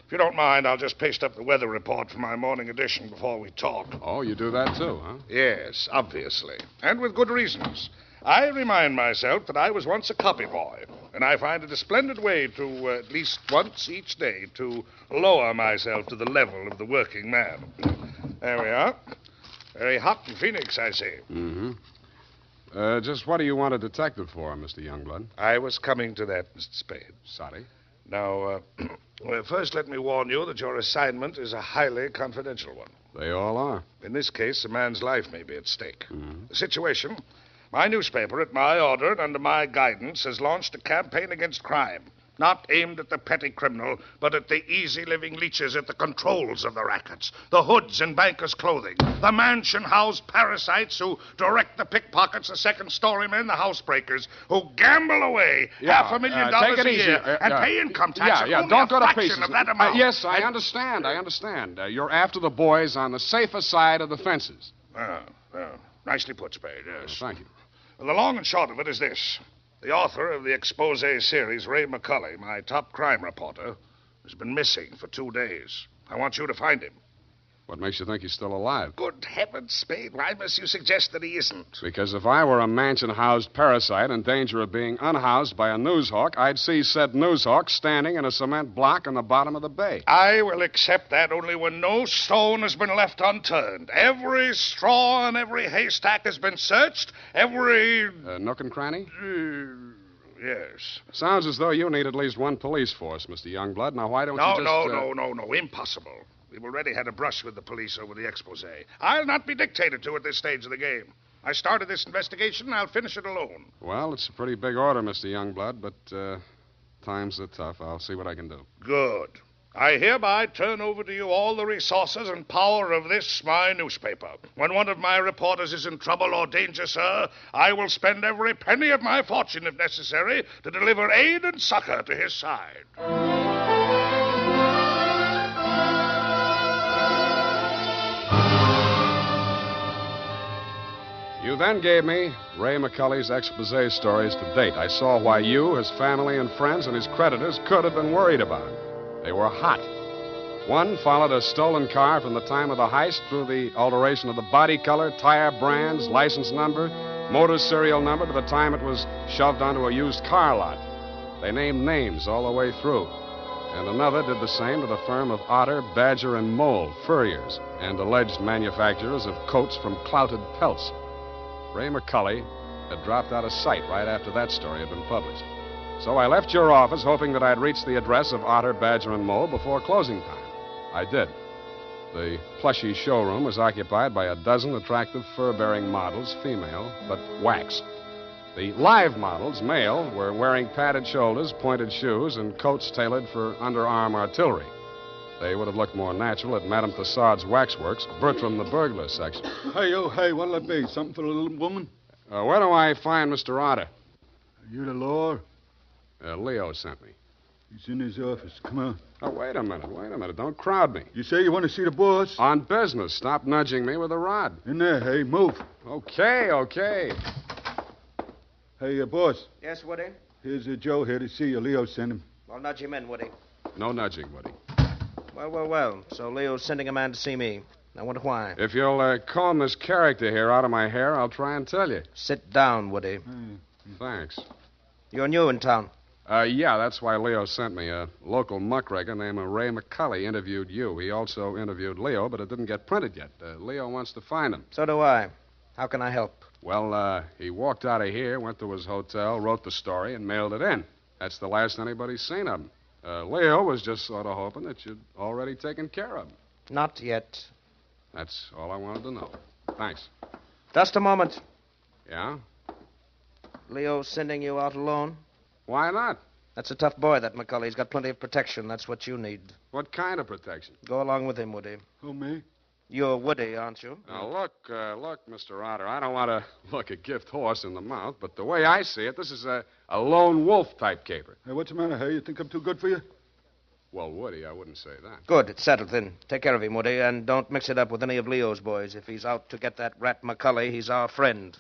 If you don't mind, I'll just paste up the weather report for my morning edition before we talk. Oh, you do that too, huh? Yes, obviously. And with good reasons. I remind myself that I was once a copy boy, and I find it a splendid way to, at least once each day, to lower myself to the level of the working man. There we are. Very hot in Phoenix, I see. Mm-hmm. Just what do you want a detective for, Mr. Youngblood? I was coming to that, Mr. Spade. Sorry. Now, well, first let me warn you that your assignment is a highly confidential one. They all are. In this case, a man's life may be at stake. The situation, my newspaper, at my order and under my guidance, has launched a campaign against crime. Not aimed at the petty criminal, but at the easy-living leeches at the controls of the rackets, the hoods in bankers' clothing, the mansion-house parasites who direct the pickpockets, the second-story men, the housebreakers, who gamble away $500,000 a year and pay income tax Yeah, only don't a go to fraction pieces. of that amount. Yes, I understand. You're after the boys on the safer side of the fences. Nicely put, Spade, yes. Thank you. Well, the long and short of it is this. The author of the expose series, Ray McCulley, my top crime reporter, has been missing for 2 days. I want you to find him. What makes you think he's still alive? Good heavens, Spade, why must you suggest that he isn't? Because if I were a mansion-housed parasite in danger of being unhoused by a newshawk, I'd see said newshawk standing in a cement block in the bottom of the bay. I will accept that only when no stone has been left unturned. Every straw and every haystack has been searched. Every... nook and cranny? Yes. Sounds as though you need at least one police force, Mr. Youngblood. Now, why don't you just... No. Impossible. We've already had a brush with the police over the expose. I'll not be dictated to at this stage of the game. I started this investigation, and I'll finish it alone. Well, it's a pretty big order, Mr. Youngblood, but times are tough. I'll see what I can do. Good. I hereby turn over to you all the resources and power of this, my newspaper. When one of my reporters is in trouble or danger, sir, I will spend every penny of my fortune, if necessary, to deliver aid and succor to his side. You then gave me Ray McCulley's expose stories to date. I saw why you, his family and friends, and his creditors could have been worried about him. They were hot. One followed a stolen car from the time of the heist through the alteration of the body color, tire brands, license number, motor serial number to the time it was shoved onto a used car lot. They named names all the way through. And another did the same to the firm of Otter, Badger, and Mole, furriers, and alleged manufacturers of coats from clouted pelts. Ray McCulley had dropped out of sight right after that story had been published. So I left your office hoping that I'd reach the address of Otter, Badger, and Mole before closing time. I did. The plushy showroom was occupied by a dozen attractive fur-bearing models, female, but wax. The live models, male, were wearing padded shoulders, pointed shoes, and coats tailored for underarm artillery. They would have looked more natural at Madame Tussaud's waxworks, Bertram the burglar section. Hey, what'll it be? Something for the little woman? Where do I find Mr. Otter? Are you the law? Leo sent me. He's in his office. Come on. Oh, wait a minute. Don't crowd me. You say you want to see the boss? On business. Stop nudging me with a rod. In there, hey, move. Okay. Hey, boss. Yes, Woody? Here's Joe here to see you. Leo sent him. I'll nudge him in, Woody. No nudging, Woody. Well. So Leo's sending a man to see me. I wonder why. If you'll comb this character here out of my hair, I'll try and tell you. Sit down, Woody. Thanks. You're new in town. Yeah, that's why Leo sent me. A local muckraker named Ray McCulley interviewed you. He also interviewed Leo, but it didn't get printed yet. Leo wants to find him. So do I. How can I help? Well, he walked out of here, went to his hotel, wrote the story, and mailed it in. That's the last anybody's seen of him. Leo was just sort of hoping that you'd already taken care of him. Not yet. That's all I wanted to know. Thanks. Just a moment. Yeah? Leo's sending you out alone? Why not? That's a tough boy, that McCulley. He's got plenty of protection. That's what you need. What kind of protection? Go along with him, Woody. Who, me? You're Woody, aren't you? Now, look, Mr. Otter. I don't want to look a gift horse in the mouth, but the way I see it, this is a lone wolf type caper. Hey, what's the matter, hey? You think I'm too good for you? Well, Woody, I wouldn't say that. Good, it's settled then. Take care of him, Woody, and don't mix it up with any of Leo's boys. If he's out to get that rat McCully, he's our friend.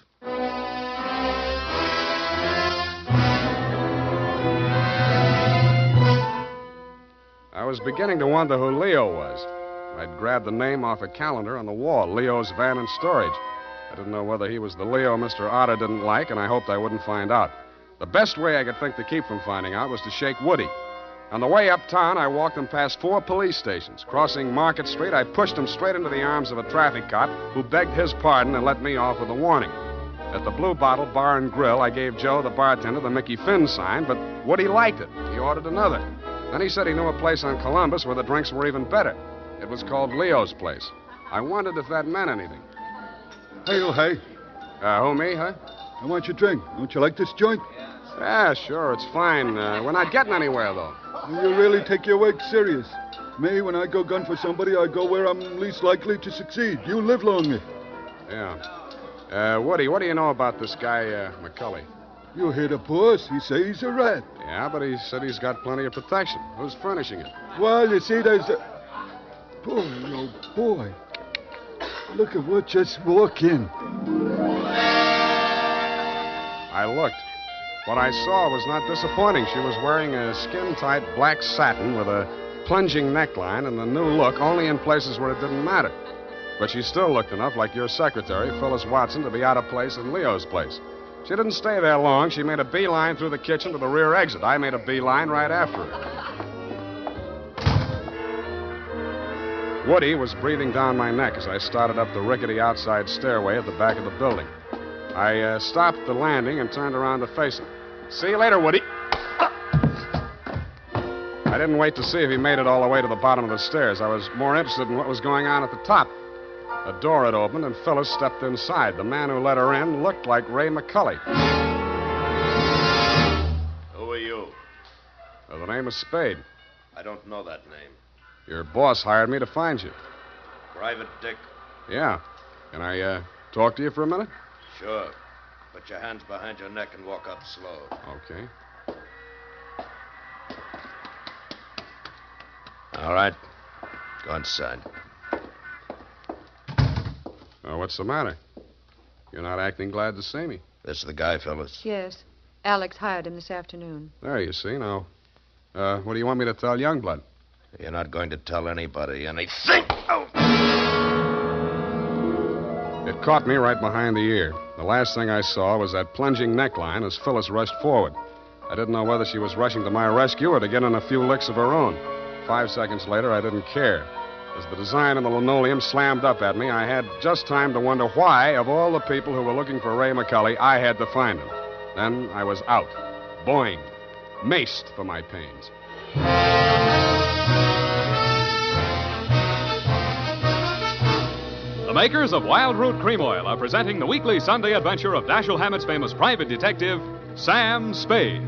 I was beginning to wonder who Leo was. I'd grabbed the name off a calendar on the wall, Leo's Van and Storage. I didn't know whether he was the Leo Mr. Otter didn't like, and I hoped I wouldn't find out. The best way I could think to keep from finding out was to shake Woody. On the way uptown, I walked him past 4 police stations. Crossing Market Street, I pushed him straight into the arms of a traffic cop who begged his pardon and let me off with a warning. At the Blue Bottle Bar and Grill, I gave Joe, the bartender, the Mickey Finn sign, but Woody liked it. He ordered another. Then he said he knew a place on Columbus where the drinks were even better. It was called Leo's Place. I wondered if that meant anything. Hey, oh, hey. Who, me, huh? I want your drink. Don't you like this joint? Yeah, sure, it's fine. We're not getting anywhere, though. You really take your work serious. Me, when I go gun for somebody, I go where I'm least likely to succeed. You live longer. Yeah. Woody, what do you know about this guy, McCully? You hear the boss. He say he's a rat. Yeah, but he said he's got plenty of protection. Who's furnishing it? Well, you see, there's a... Boy, oh, boy. Look at what just walked in. I looked. What I saw was not disappointing. She was wearing a skin-tight black satin with a plunging neckline and a new look only in places where it didn't matter. But she still looked enough like your secretary, Phyllis Watson, to be out of place in Leo's place. She didn't stay there long. She made a beeline through the kitchen to the rear exit. I made a beeline right after her. Woody was breathing down my neck as I started up the rickety outside stairway at the back of the building. I stopped the landing and turned around to face him. See you later, Woody. I didn't wait to see if he made it all the way to the bottom of the stairs. I was more interested in what was going on at the top. A door had opened, and Phyllis stepped inside. The man who let her in looked like Ray McCully. Who are you? The name is Spade. I don't know that name. Your boss hired me to find you. Private Dick? Yeah. Can I talk to you for a minute? Sure. Put your hands behind your neck and walk up slow. Okay. All right. Go inside. What's the matter? You're not acting glad to see me. This is the guy, Phyllis. Yes. Alex hired him this afternoon. There, you see. Now, what do you want me to tell Youngblood? You're not going to tell anybody anything. Oh! It caught me right behind the ear. The last thing I saw was that plunging neckline as Phyllis rushed forward. I didn't know whether she was rushing to my rescue or to get in a few licks of her own. 5 seconds later, I didn't care. As the design of the linoleum slammed up at me, I had just time to wonder why, of all the people who were looking for Ray McCully, I had to find him. Then I was out. Boinged. Maced for my pains. The makers of Wild Root Cream Oil are presenting the weekly Sunday adventure of Dashiell Hammett's famous private detective, Sam Spade.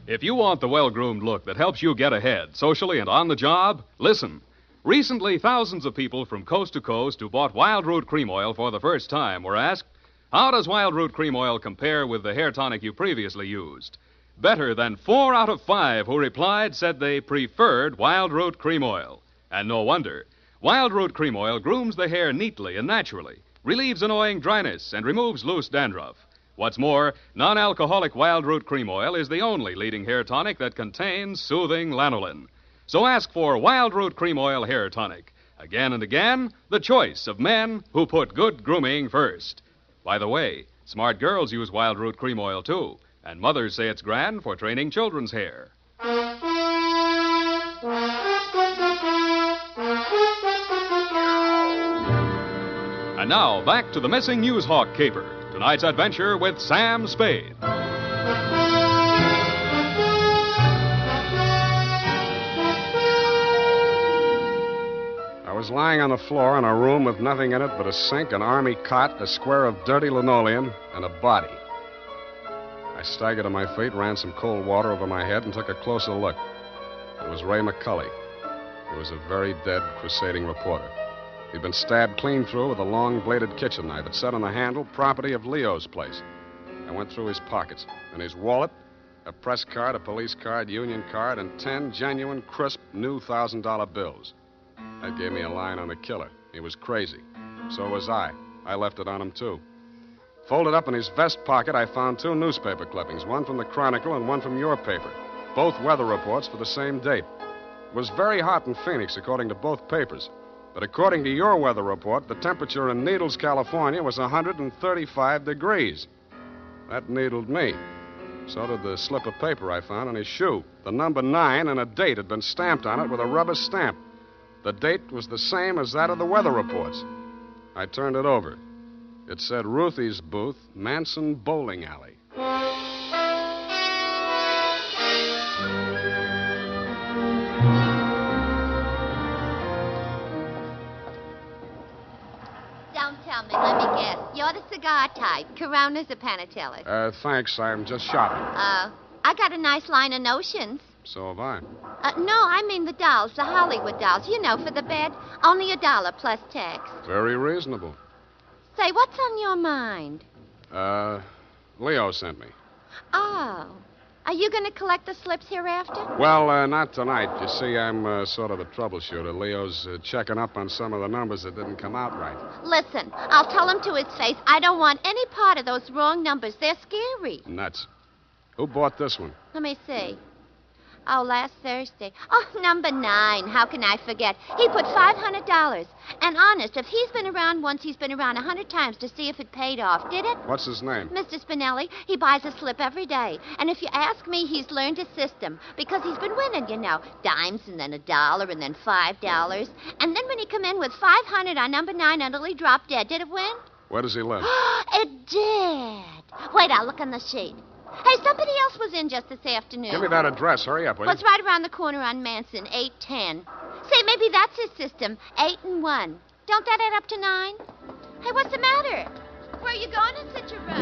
If you want the well-groomed look that helps you get ahead, socially and on the job, listen. Recently, thousands of people from coast to coast who bought Wild Root Cream Oil for the first time were asked, how does Wild Root Cream Oil compare with the hair tonic you previously used? Better than 4 out of 5 who replied said they preferred Wild Root Cream Oil. And no wonder. Wild Root Cream Oil grooms the hair neatly and naturally, relieves annoying dryness, and removes loose dandruff. What's more, non-alcoholic Wild Root Cream Oil is the only leading hair tonic that contains soothing lanolin. So ask for Wild Root Cream Oil Hair Tonic. Again and again, the choice of men who put good grooming first. By the way, smart girls use Wild Root Cream Oil, too. And mothers say it's grand for training children's hair. And now, back to the missing news hawk caper. Tonight's adventure with Sam Spade. I was was lying on the floor in a room with nothing in it but a sink, an army cot, a square of dirty linoleum, and a body. I staggered to my feet, ran some cold water over my head, and took a closer look. It was Ray McCulley. He was a very dead, crusading reporter. He'd been stabbed clean through with a long-bladed kitchen knife. It said on the handle, property of Leo's place. I went through his pockets. In his wallet, a press card, a police card, union card, and 10 genuine, crisp, new $1,000 bills. That gave me a line on the killer. He was crazy. So was I. I left it on him, too. Folded up in his vest pocket, I found 2 newspaper clippings, one from the Chronicle and one from your paper. Both weather reports for the same date. It was very hot in Phoenix, according to both papers. But according to your weather report, the temperature in Needles, California was 135 degrees. That needled me. So did the slip of paper I found on his shoe. The number 9 and a date had been stamped on it with a rubber stamp. The date was the same as that of the weather reports. I turned it over. It said Ruthie's Booth, Manson Bowling Alley. Don't tell me, let me guess. You're the cigar type. Coronas or Panatellas? Thanks, I'm just shopping. I got a nice line of notions. So have I. No, I mean the dolls, the Hollywood dolls. You know, for the bed. Only $1 plus tax. Very reasonable. Say, what's on your mind? Leo sent me. Oh. Are you going to collect the slips hereafter? Well, not tonight. You see, I'm sort of the troubleshooter. Leo's checking up on some of the numbers that didn't come out right. Listen, I'll tell him to his face I don't want any part of those wrong numbers. They're scary. Nuts. Who bought this one? Let me see. Oh, last Thursday. Oh, number 9. How can I forget? He put $500. And honest, if he's been around once, he's been around 100 times to see if it paid off. Did it? What's his name? Mr. Spinelli. He buys a slip every day. And if you ask me, he's learned his system. Because he's been winning, you know. Dimes and then $1 and then $5. And then when he come in with 500 on number 9 until he dropped dead, did it win? Where does he live? It did. Wait, I'll look on the sheet. Hey, somebody else was in just this afternoon. Give me that address. Hurry up, will you? Well, it's right around the corner on Manson, 810. Say, maybe that's his system, 8 and 1. Don't that add up to 9? Hey, what's the matter? Where are you going in such a rush?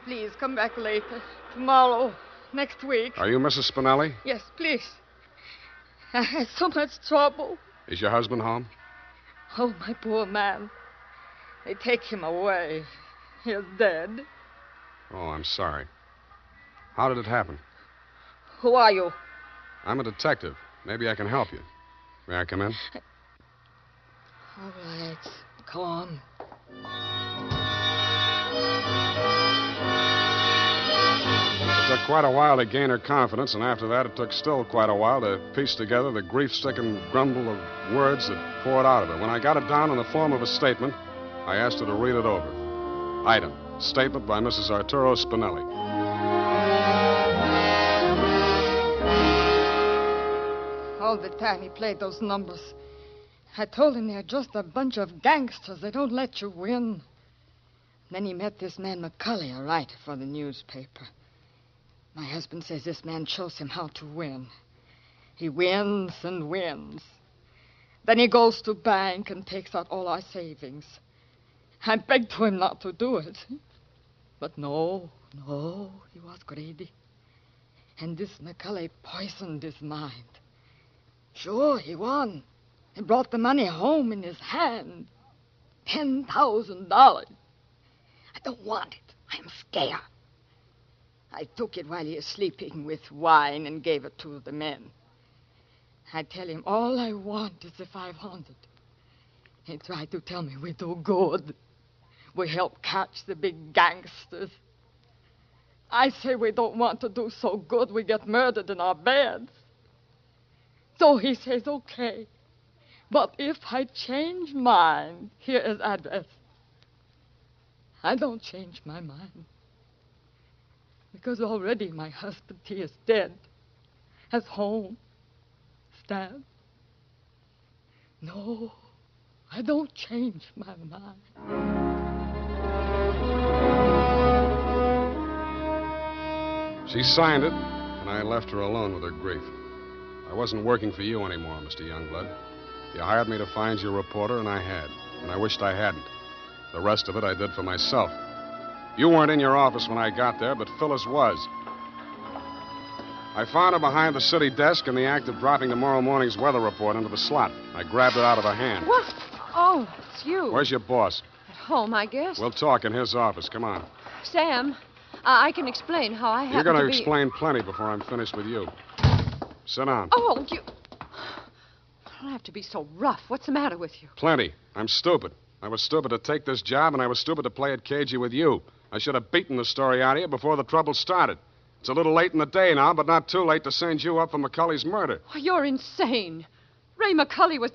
Please, come back later. Tomorrow. Next week. Are you Mrs. Spinelli? Yes, please. I had so much trouble. Is your husband home? Oh, my poor man. They take him away. He's dead. Oh, I'm sorry. How did it happen? Who are you? I'm a detective. Maybe I can help you. May I come in? All right. Come on. It took quite a while to gain her confidence, and after that, it took still quite a while to piece together the grief-stricken grumble of words that poured out of her. When I got it down in the form of a statement, I asked her to read it over. Item, statement by Mrs. Arturo Spinelli. All the time he played those numbers. I told him they're just a bunch of gangsters. They don't let you win. Then he met this man McCulley, a writer for the newspaper. My husband says this man shows him how to win. He wins and wins. Then he goes to bank and takes out all our savings. I begged him not to do it. But no, he was greedy. And this McCulley poisoned his mind. Sure, he won. He brought the money home in his hand. $10,000. I don't want it. I'm scared. I took it while he was sleeping with wine and gave it to the men. I tell him all I want is the 500. He tried to tell me we do good. We help catch the big gangsters. I say we don't want to do so good we get murdered in our beds. So he says, okay. But if I change mine, here is address. I don't change my mind. Because already my husband, he is dead. Has home. Stabbed. No, I don't change my mind. She signed it, and I left her alone with her grief. I wasn't working for you anymore, Mr. Youngblood. You hired me to find you a reporter, and I had. And I wished I hadn't. The rest of it I did for myself. You weren't in your office when I got there, but Phyllis was. I found her behind the city desk in the act of dropping tomorrow morning's weather report into the slot. I grabbed it out of her hand. What? Oh, it's you. Where's your boss? At home, I guess. We'll talk in his office. Come on. Sam, I can explain how I You're happened going to to be... explain plenty before I'm finished with you. Sit down. Oh, you... I don't have to be so rough. What's the matter with you? Plenty. I'm stupid. I was stupid to take this job, and I was stupid to play it cagey with you. I should have beaten the story out of you before the trouble started. It's a little late in the day now, but not too late to send you up for McCully's murder. Oh, you're insane. Ray McCully was...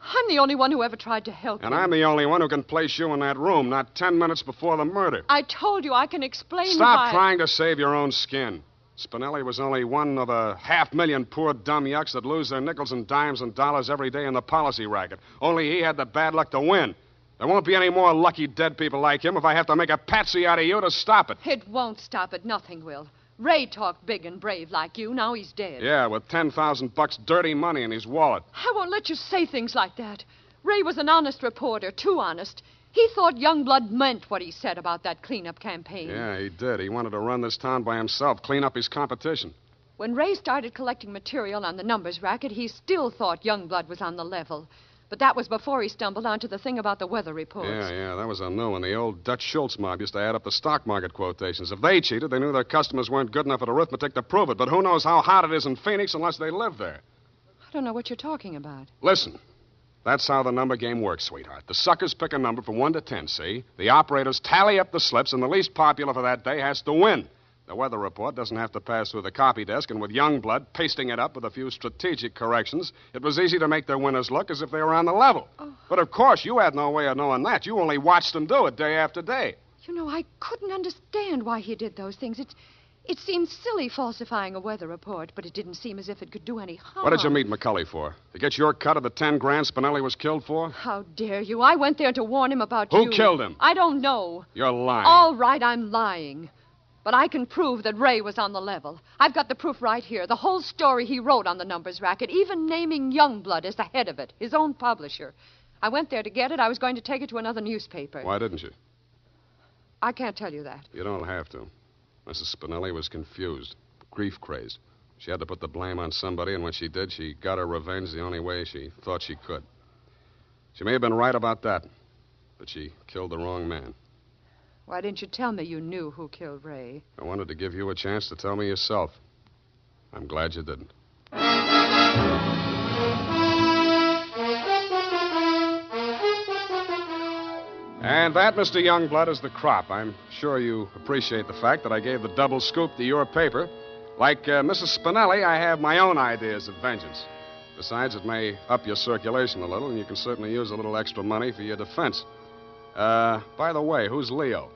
I'm the only one who ever tried to help him. And I'm the only one who can place you in that room, not 10 minutes before the murder. I told you I can explain Stop why... trying to save your own skin. Spinelli was only one of 500,000 poor dumb yucks that lose their nickels and dimes and dollars every day in the policy racket. Only he had the bad luck to win. There won't be any more lucky dead people like him if I have to make a patsy out of you to stop it. It won't stop it. Nothing will. Ray talked big and brave like you. Now he's dead. Yeah, with $10,000 dirty money in his wallet. I won't let you say things like that. Ray was an honest reporter, too honest. He thought Youngblood meant what he said about that cleanup campaign. Yeah, he did. He wanted to run this town by himself, clean up his competition. When Ray started collecting material on the numbers racket, he still thought Youngblood was on the level. But that was before he stumbled onto the thing about the weather reports. Yeah, that was a new one. The old Dutch Schultz mob used to add up the stock market quotations. If they cheated, they knew their customers weren't good enough at arithmetic to prove it. But who knows how hot it is in Phoenix unless they live there? I don't know what you're talking about. Listen, that's how the number game works, sweetheart. The suckers pick a number from 1 to 10, see? The operators tally up the slips, and the least popular for that day has to win. The weather report doesn't have to pass through the copy desk, and with Youngblood pasting it up with a few strategic corrections, it was easy to make their winners look as if they were on the level. Oh. But of course, you had no way of knowing that. You only watched them do it day after day. You know, I couldn't understand why he did those things. It seemed silly falsifying a weather report, but it didn't seem as if it could do any harm. What did you meet McCully for? To get your cut of the 10 grand Spinelli was killed for? How dare you? I went there to warn him about Who you. killed him? I don't know. You're lying. All right, I'm lying. But I can prove that Ray was on the level. I've got the proof right here. The whole story he wrote on the numbers racket, even naming Youngblood as the head of it, his own publisher. I went there to get it. I was going to take it to another newspaper. Why didn't you? I can't tell you that. You don't have to. Mrs. Spinelli was confused, grief-crazed. She had to put the blame on somebody, and when she did, she got her revenge the only way she thought she could. She may have been right about that, but she killed the wrong man. Why didn't you tell me you knew who killed Ray? I wanted to give you a chance to tell me yourself. I'm glad you didn't. And that, Mr. Youngblood, is the crop. I'm sure you appreciate the fact that I gave the double scoop to your paper. Like Mrs. Spinelli, I have my own ideas of vengeance. Besides, it may up your circulation a little, and you can certainly use a little extra money for your defense. By the way, who's Leo?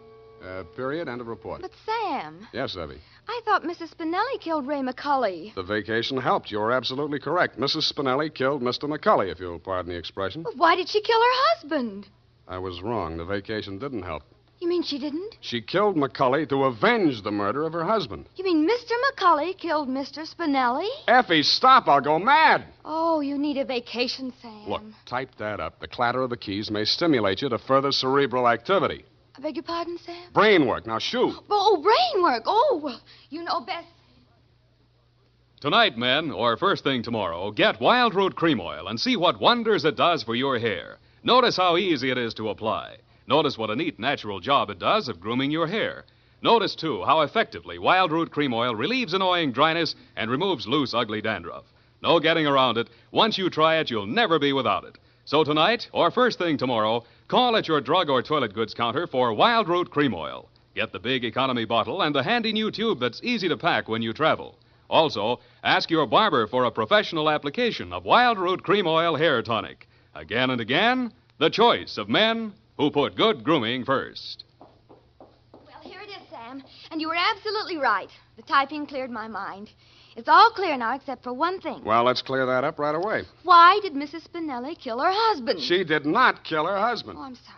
Period, end of report. But, Sam. Yes, Evie. I thought Mrs. Spinelli killed Ray McCully. The vacation helped. You're absolutely correct. Mrs. Spinelli killed Mr. McCully, if you'll pardon the expression. But why did she kill her husband? I was wrong. The vacation didn't help. You mean she didn't? She killed McCully to avenge the murder of her husband. You mean Mr. McCully killed Mr. Spinelli? Effie, stop. I'll go mad. Oh, you need a vacation, Sam. Look, type that up. The clatter of the keys may stimulate you to further cerebral activity. I beg your pardon, Sam? Brain work. Now, shoot. Oh, brain work. Oh, well, you know best. Tonight, men, or first thing tomorrow, get Wild Root Cream Oil and see what wonders it does for your hair. Notice how easy it is to apply. Notice what a neat, natural job it does of grooming your hair. Notice, too, how effectively Wild Root Cream Oil relieves annoying dryness and removes loose, ugly dandruff. No getting around it. Once you try it, you'll never be without it. So tonight, or first thing tomorrow, call at your drug or toilet goods counter for Wild Root Cream Oil. Get the big economy bottle and the handy new tube that's easy to pack when you travel. Also, ask your barber for a professional application of Wild Root Cream Oil Hair Tonic. Again and again, the choice of men who put good grooming first. Well, here it is, Sam. And you were absolutely right. The typing cleared my mind. It's all clear now except for one thing. Well, let's clear that up right away. Why did Mrs. Spinelli kill her husband? She did not kill her husband. Oh, I'm sorry.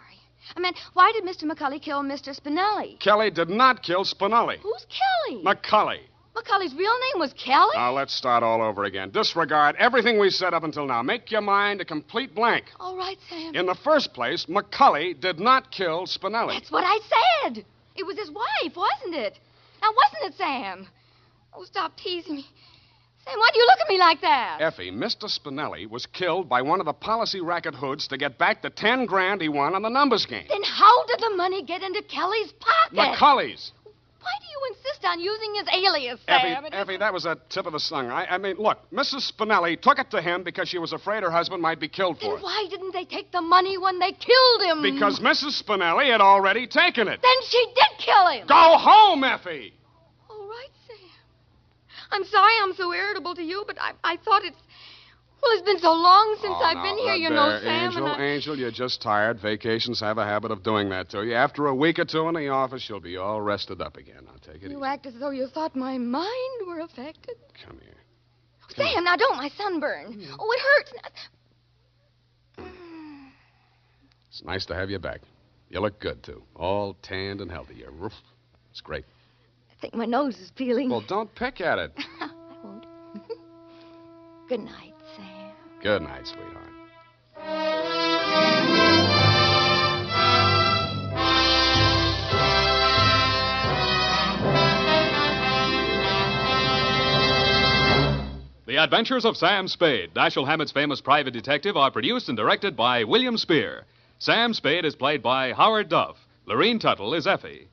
I meant, why did Mr. McCulley kill Mr. Spinelli? Kelly did not kill Spinelli. Who's Kelly? McCulley. McCulley's real name was Kelly? Now, let's start all over again. Disregard everything we said up until now. Make your mind a complete blank. All right, Sam. In the first place, McCulley did not kill Spinelli. That's what I said. It was his wife, wasn't it? Now, wasn't it, Sam? Oh, stop teasing me. Sam, why do you look at me like that? Effie, Mr. Spinelli was killed by one of the policy racket hoods to get back the 10 grand he won on the numbers game. Then how did the money get into Kelly's pocket? McCulley's. Why do you insist on using his alias, Sam? Effie, that was a tip of the tongue. I mean, look, Mrs. Spinelli took it to him because she was afraid her husband might be killed for Then it. why didn't they take the money when they killed him? Because Mrs. Spinelli had already taken it. Then she did kill him. Go home, Effie! All right, Sam. I'm sorry I'm so irritable to you, but I thought it's... Well, it's been so long since I've been here, you know, Sam. Angel, you're just tired. Vacations have a habit of doing that to you. After a week or two in the office, you'll be all rested up again. I'll take it easy. You act as though you thought my mind were affected. Come here. Sam, now don't, my sunburn. Oh, it hurts. It's nice to have you back. You look good, too. All tanned and healthy. It's great. I think my nose is peeling. Well, don't pick at it. I won't. Good night, Sam. Good night, sweetheart. The Adventures of Sam Spade, Dashiell Hammett's famous private detective, are produced and directed by William Spear. Sam Spade is played by Howard Duff. Lorene Tuttle is Effie.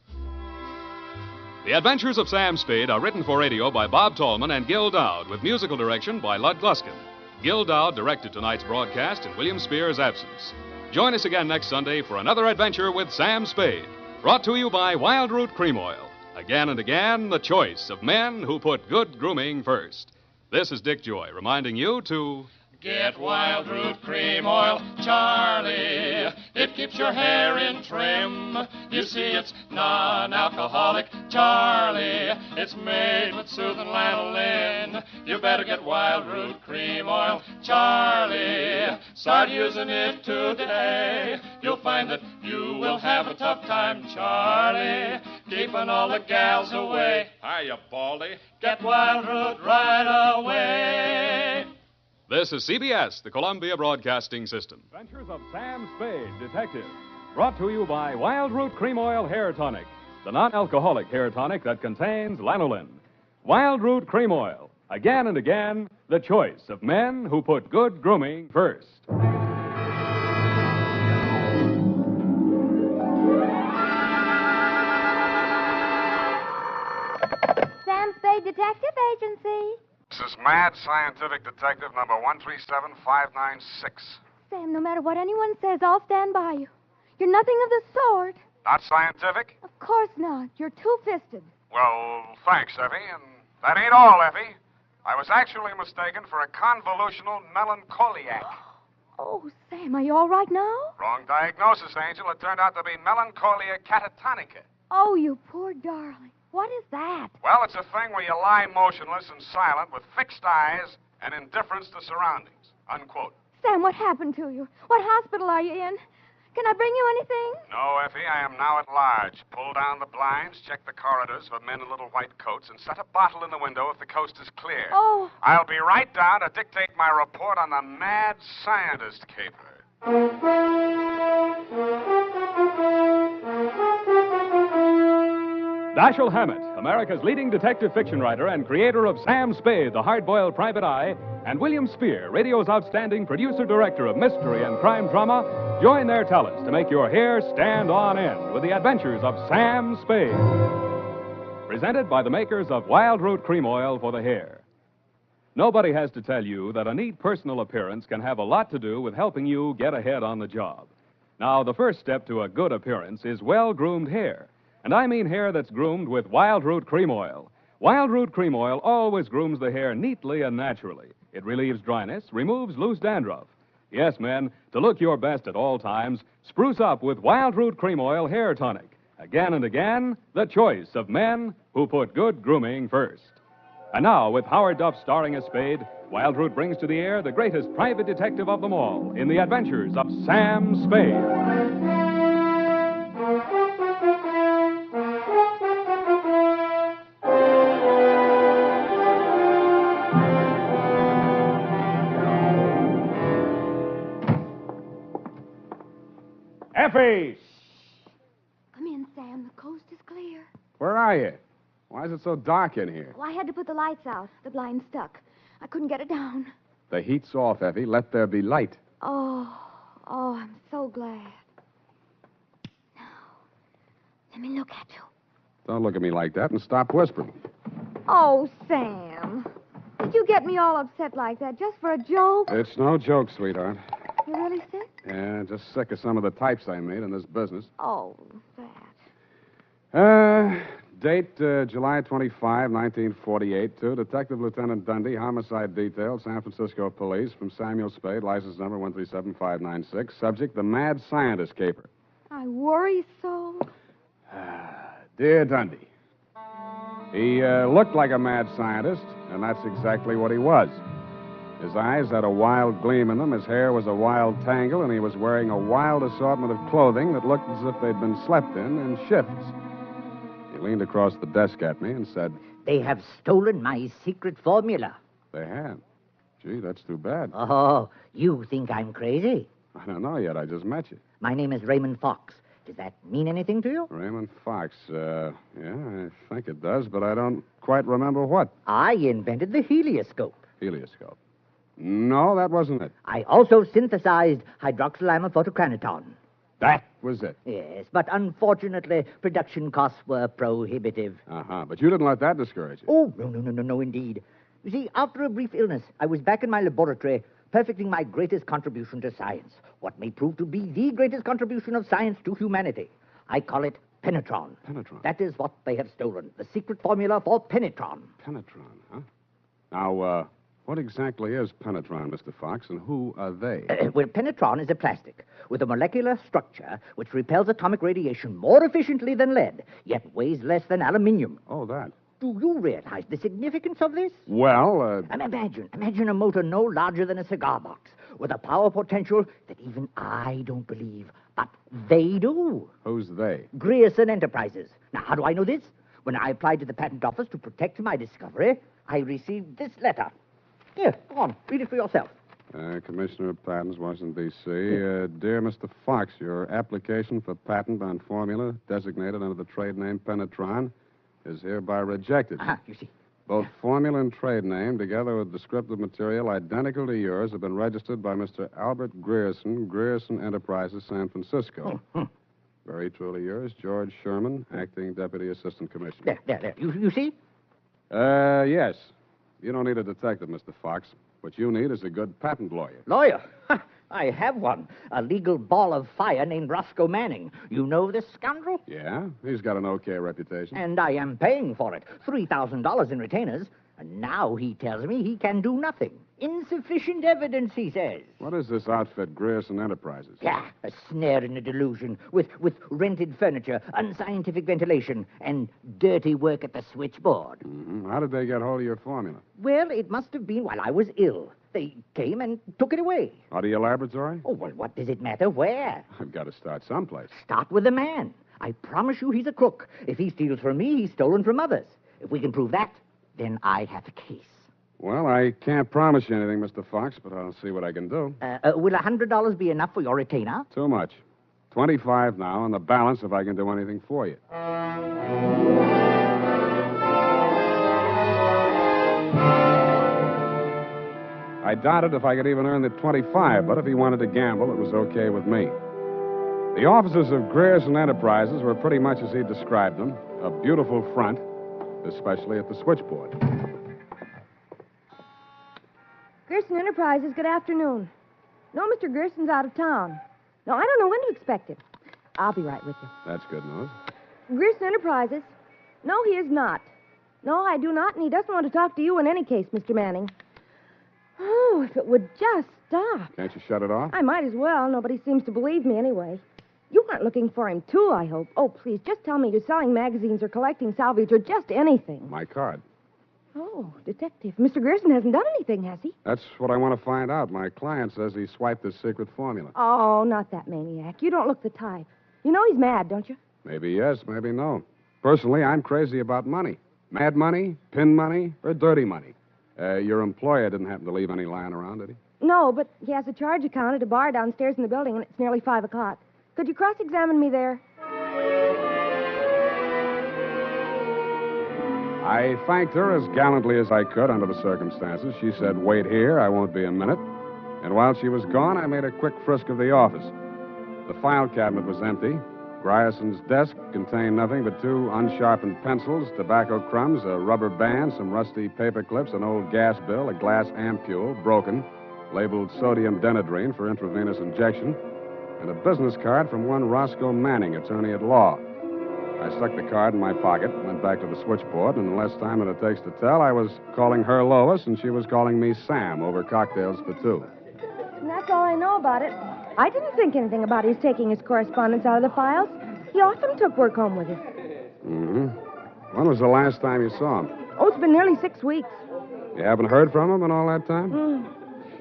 The Adventures of Sam Spade are written for radio by Bob Tallman and Gil Dowd, with musical direction by Lud Gluskin. Gil Dowd directed tonight's broadcast in William Spear's absence. Join us again next Sunday for another adventure with Sam Spade, brought to you by Wild Root Cream Oil. Again and again, the choice of men who put good grooming first. This is Dick Joy reminding you to... Get Wild Root Cream Oil, Charlie. It keeps your hair in trim. You see, it's non-alcoholic, Charlie. It's made with soothing lanolin. You better get Wild Root Cream Oil, Charlie. Start using it today. You'll find that you will have a tough time, Charlie, keeping all the gals away. Hiya, Baldy. Get Wild Root right away. This is CBS, the Columbia Broadcasting System. Adventures of Sam Spade, Detective. Brought to you by Wild Root Cream Oil Hair Tonic, the non-alcoholic hair tonic that contains lanolin. Wild Root Cream Oil. Again and again, the choice of men who put good grooming first. Sam Spade Detective Agency. This is Mad Scientific Detective number 137596. Sam, no matter what anyone says, I'll stand by you. You're nothing of the sort. Not scientific? Of course not. You're two-fisted. Well, thanks, Effie. And that ain't all, Effie. I was actually mistaken for a convolutional melancholiac. Oh, Sam, are you all right now? Wrong diagnosis, Angel. It turned out to be melancholia catatonica. Oh, you poor darling. What is that? Well, it's a thing where you lie motionless and silent with fixed eyes and indifference to surroundings. Unquote. Sam, what happened to you? What hospital are you in? Can I bring you anything? No, Effie, I am now at large. Pull down the blinds, check the corridors for men in little white coats, and set a bottle in the window if the coast is clear. Oh. I'll be right down to dictate my report on the mad scientist caper. Dashiell Hammett, America's leading detective fiction writer and creator of Sam Spade, the hard-boiled private eye, and William Spear, radio's outstanding producer-director of mystery and crime drama, join their talents to make your hair stand on end with the adventures of Sam Spade. Presented by the makers of Wild Root Cream Oil for the hair. Nobody has to tell you that a neat personal appearance can have a lot to do with helping you get ahead on the job. Now, the first step to a good appearance is well-groomed hair. And I mean hair that's groomed with Wild Root Cream Oil. Wild Root Cream Oil always grooms the hair neatly and naturally. It relieves dryness, removes loose dandruff. Yes, men, to look your best at all times, spruce up with Wild Root Cream Oil Hair Tonic. Again and again, the choice of men who put good grooming first. And now, with Howard Duff starring as Spade, Wild Root brings to the air the greatest private detective of them all in the adventures of Sam Spade. Effie! Come in, Sam. The coast is clear. Where are you? Why is it so dark in here? Well, I had to put the lights out. The blind stuck. I couldn't get it down. The heat's off, Effie. Let there be light. Oh, I'm so glad. Now, let me look at you. Don't look at me like that and stop whispering. Oh, Sam. Did you get me all upset like that just for a joke? It's no joke, sweetheart. You really sick? Yeah, just sick of some of the types I made in this business. Oh, that. Date, July 25, 1948, to Detective Lieutenant Dundee, Homicide Detail, San Francisco Police, from Samuel Spade, license number 137596. Subject, the mad scientist caper. I worry so. Dear Dundee, he looked like a mad scientist, and that's exactly what he was. His eyes had a wild gleam in them, his hair was a wild tangle, and he was wearing a wild assortment of clothing that looked as if they'd been slept in shifts. He leaned across the desk at me and said, "They have stolen my secret formula." "They have? Gee, that's too bad." "Oh, you think I'm crazy?" "I don't know yet. I just met you." "My name is Raymond Fox. Does that mean anything to you?" "Raymond Fox. Yeah, I think it does, but I don't quite remember what." "I invented the helioscope." "Helioscope? No, that wasn't it." "I also synthesized hydroxylamophotochronaton." "That was it." "Yes, but unfortunately, production costs were prohibitive." "Uh-huh, but you didn't let that discourage you." "Oh, no, indeed. You see, after a brief illness, I was back in my laboratory, perfecting my greatest contribution to science, what may prove to be the greatest contribution of science to humanity. I call it penetron. Penetron? That is what they have stolen, the secret formula for penetron." Penetron, huh? Now, what exactly is penetron, Mr. Fox, and who are they? Well, penetron is a plastic with a molecular structure which repels atomic radiation more efficiently than lead, yet weighs less than aluminium. Oh, that. Do you realize the significance of this? Well, Imagine a motor no larger than a cigar box, with a power potential that even I don't believe, but they do. Who's they? Grierson Enterprises. Now, how do I know this? When I applied to the patent office to protect my discovery, I received this letter. Here, go on, read it for yourself. Commissioner of Patents, Washington, D.C. Dear Mr. Fox, your application for patent on formula designated under the trade name penetron is hereby rejected. You see. Both formula and trade name, together with descriptive material identical to yours, have been registered by Mr. Albert Grierson, Grierson Enterprises, San Francisco. Very truly yours, George Sherman, Acting Deputy Assistant Commissioner. There. You see? Yes. You don't need a detective, Mr. Fox. What you need is a good patent lawyer. Lawyer? I have one. A legal ball of fire named Roscoe Manning. You know this scoundrel? Yeah? He's got an okay reputation. And I am paying for it. $3,000 in retainers. And now he tells me he can do nothing. Insufficient evidence, he says. What is this outfit, Grierson Enterprises? Yeah, a snare in a delusion, with rented furniture, unscientific ventilation, and dirty work at the switchboard. Mm-hmm. How did they get hold of your formula? Well, it must have been while I was ill. They came and took it away. Out of your laboratory? Oh, well, what does it matter where? I've got to start someplace. Start with the man. I promise you he's a crook. If he steals from me, he's stolen from others. If we can prove that, then I have a case. Well, I can't promise you anything, Mr. Fox, but I'll see what I can do. Will $100 be enough for your retainer? Too much. 25 now, and the balance if I can do anything for you. I doubted if I could even earn the 25, but if he wanted to gamble, it was okay with me. The offices of Grierson Enterprises were pretty much as he described them, a beautiful front, especially at the switchboard. Grierson Enterprises, good afternoon. No, Mr. Grierson's out of town. No, I don't know when to expect him. I'll be right with you. That's good news. Grierson Enterprises? No, he is not. No, I do not, and he doesn't want to talk to you in any case, Mr. Manning. Oh, if it would just stop. Can't you shut it off? I might as well. Nobody seems to believe me anyway. You aren't looking for him, too, I hope. Oh, please, just tell me you're selling magazines or collecting salvage or just anything. My card. Oh, detective. Mr. Gerson hasn't done anything, has he? That's what I want to find out. My client says he swiped his secret formula. Oh, not that maniac. You don't look the type. You know he's mad, don't you? Maybe yes, maybe no. Personally, I'm crazy about money. Mad money, pin money, or dirty money. Your employer didn't happen to leave any lying around, did he? No, but he has a charge account at a bar downstairs in the building, and it's nearly 5 o'clock. Could you cross-examine me there? I thanked her as gallantly as I could under the circumstances. She said, "Wait here, I won't be a minute." And while she was gone, I made a quick frisk of the office. The file cabinet was empty. Grierson's desk contained nothing but 2 unsharpened pencils, tobacco crumbs, a rubber band, some rusty paper clips, an old gas bill, a glass ampule, broken, labeled sodium denadrine for intravenous injection, and a business card from one Roscoe Manning, attorney at law. I stuck the card in my pocket, went back to the switchboard, and in less time than it takes to tell, I was calling her Lois, and she was calling me Sam over cocktails for 2. And that's all I know about it. I didn't think anything about his taking his correspondence out of the files. He often took work home with him. Mm-hmm. When was the last time you saw him? Oh, it's been nearly 6 weeks. You haven't heard from him in all that time?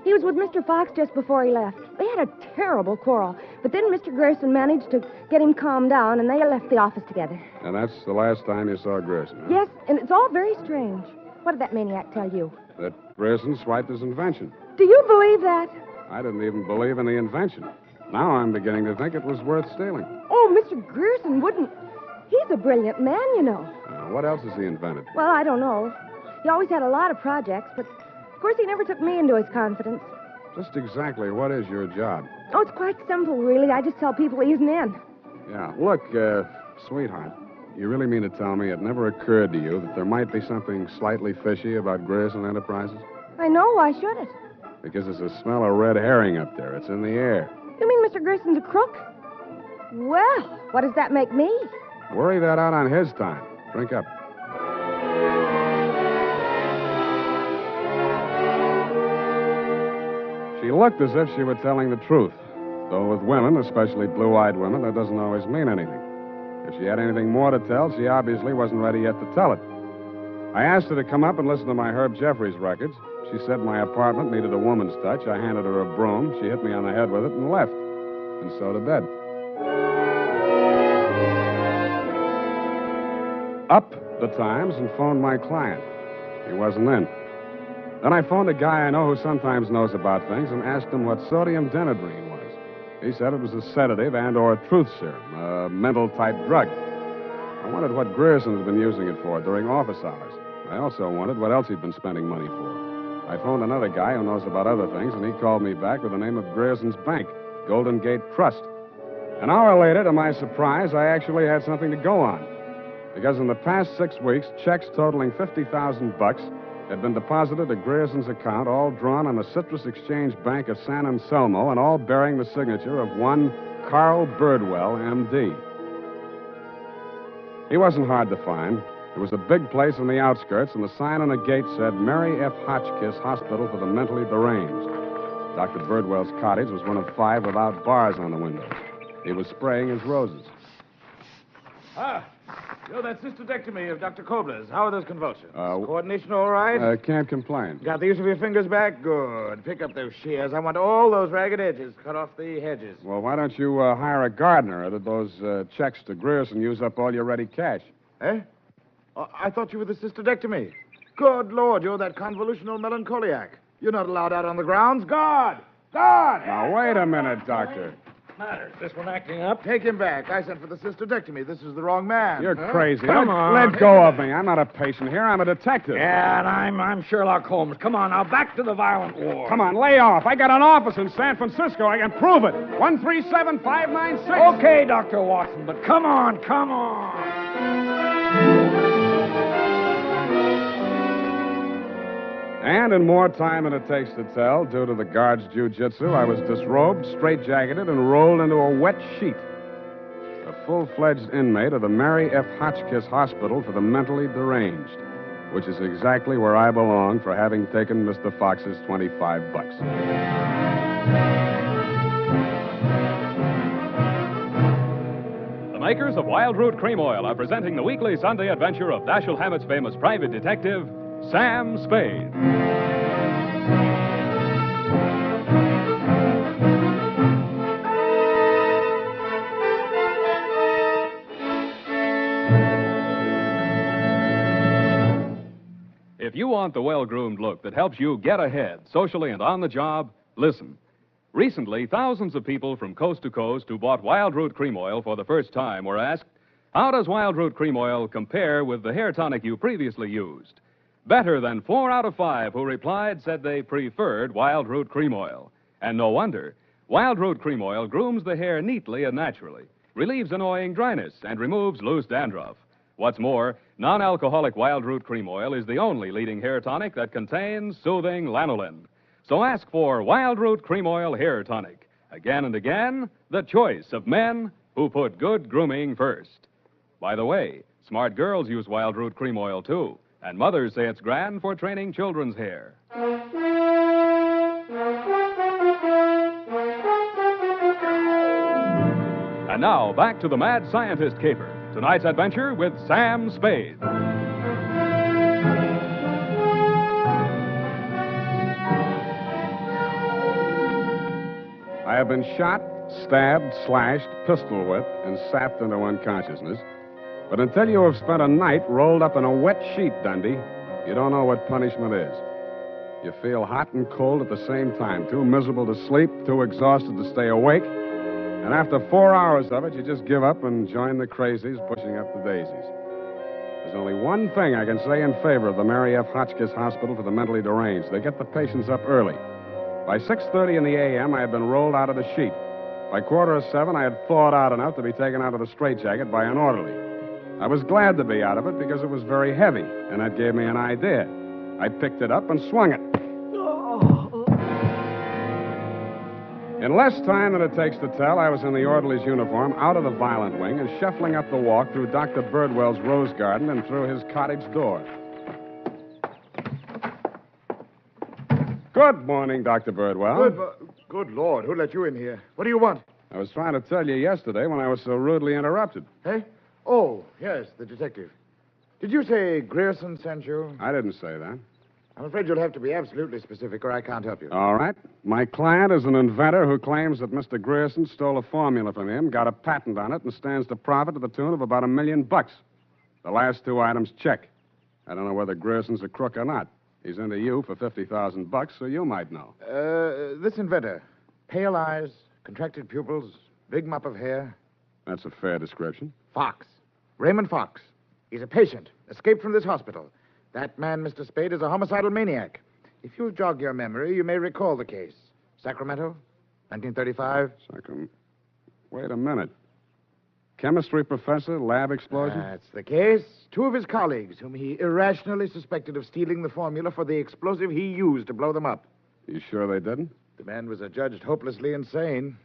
He was with Mr. Fox just before he left. They had a terrible quarrel, but then Mr. Gerson managed to get him calmed down, and they left the office together. And that's the last time you saw Grierson, huh? Yes, and it's all very strange. What did that maniac tell you? That Grierson swiped his invention. Do you believe that? I didn't even believe in the invention. Now I'm beginning to think it was worth stealing. Oh, Mr. Gerson wouldn't. He's a brilliant man, you know. What else has he invented? Well, I don't know. He always had a lot of projects, but of course he never took me into his confidence. Just exactly what is your job? Oh, it's quite simple, really. I just tell people he isn't in. Yeah. Look, sweetheart, you really mean to tell me it never occurred to you that there might be something slightly fishy about Grierson Enterprises? I know. Why should it? Because there's a smell of red herring up there. It's in the air. You mean Mr. Gerson's a crook? Well, what does that make me? Worry that out on his time. Drink up. She looked as if she were telling the truth. Though with women, especially blue-eyed women, that doesn't always mean anything. If she had anything more to tell, she obviously wasn't ready yet to tell it. I asked her to come up and listen to my Herb Jeffries records. She said my apartment needed a woman's touch. I handed her a broom. She hit me on the head with it and left. And so to bed. Up the Times and phoned my client. He wasn't in. Then I phoned a guy I know who sometimes knows about things and asked him what sodium denadrine was. He said it was a sedative and or a truth serum, a mental-type drug. I wondered what Grierson had been using it for during office hours. I also wondered what else he'd been spending money for. I phoned another guy who knows about other things, and he called me back with the name of Grierson's bank, Golden Gate Trust. An hour later, to my surprise, I actually had something to go on. Because in the past 6 weeks, checks totaling $50,000 had been deposited at Grierson's account, all drawn on the Citrus Exchange Bank of San Anselmo, and all bearing the signature of one Carl Birdwell, M.D. He wasn't hard to find. It was a big place in the outskirts, and the sign on the gate said Mary F. Hotchkiss Hospital for the Mentally Deranged. Dr. Birdwell's cottage was one of 5 without bars on the windows. He was spraying his roses. You're that cystodectomy of Dr. Kobler's. How are those convulsions? Coordination all right? Can't complain. Got the use of your fingers back? Good. Pick up those shears. I want all those ragged edges. Cut off the hedges. Well, why don't you hire a gardener? Or did those checks to Grierson use up all your ready cash? Eh? I thought you were the cystodectomy. Good Lord, you're that convolutional melancholiac. You're not allowed out on the grounds. Guard! Guard! Now, wait a minute, Doctor. Matter. This one acting up? Take him back. I sent for the cystodectomy. This is the wrong man. You're Huh? crazy. Come on. Let go of me. I'm not a patient here. I'm a detective. Yeah, and I'm Sherlock Holmes. Come on, now, back to the violent war. Come on, lay off. I got an office in San Francisco. I can prove it. 137596. Okay, Dr. Watson, but come on, come on. And in more time than it takes to tell, due to the guard's jiu-jitsu, I was disrobed, straitjacketed, and rolled into a wet sheet. A full-fledged inmate of the Mary F. Hotchkiss Hospital for the Mentally Deranged, which is exactly where I belong for having taken Mr. Fox's $25. The makers of Wild Root Cream Oil are presenting the weekly Sunday adventure of Dashiell Hammett's famous private detective, Sam Spade. If you want the well-groomed look that helps you get ahead, socially and on the job, listen. Recently, thousands of people from coast to coast who bought Wild Root Cream Oil for the first time were asked, how does Wild Root Cream Oil compare with the hair tonic you previously used? Better than 4 out of 5 who replied said they preferred Wild Root Cream Oil. And no wonder. Wild Root Cream Oil grooms the hair neatly and naturally, relieves annoying dryness, and removes loose dandruff. What's more, non-alcoholic Wild Root Cream Oil is the only leading hair tonic that contains soothing lanolin. So ask for Wild Root Cream Oil Hair Tonic. Again and again, the choice of men who put good grooming first. By the way, smart girls use Wild Root Cream Oil, too. And mothers say it's grand for training children's hair. And now, back to the Mad Scientist Caper. Tonight's adventure with Sam Spade. I have been shot, stabbed, slashed, pistol whipped, and sapped into unconsciousness. But until you have spent a night rolled up in a wet sheet, Dundee, you don't know what punishment is. You feel hot and cold at the same time, too miserable to sleep, too exhausted to stay awake. And after 4 hours of it, you just give up and join the crazies pushing up the daisies. There's only one thing I can say in favor of the Mary F. Hotchkiss Hospital for the Mentally Deranged. They get the patients up early. By 6:30 in the a.m., I had been rolled out of the sheet. By 6:45, I had thawed out enough to be taken out of the straitjacket by an orderly. I was glad to be out of it because it was very heavy, and that gave me an idea. I picked it up and swung it. In less time than it takes to tell, I was in the orderly's uniform, out of the violent wing, and shuffling up the walk through Dr. Birdwell's rose garden and through his cottage door. Good morning, Dr. Birdwell. Good Lord, who let you in here? What do you want? I was trying to tell you yesterday when I was so rudely interrupted. Hey? Oh, yes, the detective. Did you say Grierson sent you? I didn't say that. I'm afraid you'll have to be absolutely specific or I can't help you. All right. My client is an inventor who claims that Mr. Grierson stole a formula from him, got a patent on it, and stands to profit to the tune of about $1 million. The last 2 items check. I don't know whether Grierson's a crook or not. He's into you for $50,000, so you might know. This inventor, pale eyes, contracted pupils, big mop of hair. That's a fair description. Fox. Raymond Fox. He's a patient, escaped from this hospital. That man, Mr. Spade, is a homicidal maniac. If you'll jog your memory, you may recall the case. Sacramento, 1935. Wait a minute. Chemistry professor, lab explosion? That's the case. 2 of his colleagues, whom he irrationally suspected of stealing the formula for the explosive he used to blow them up. You sure they didn't? The man was adjudged hopelessly insane.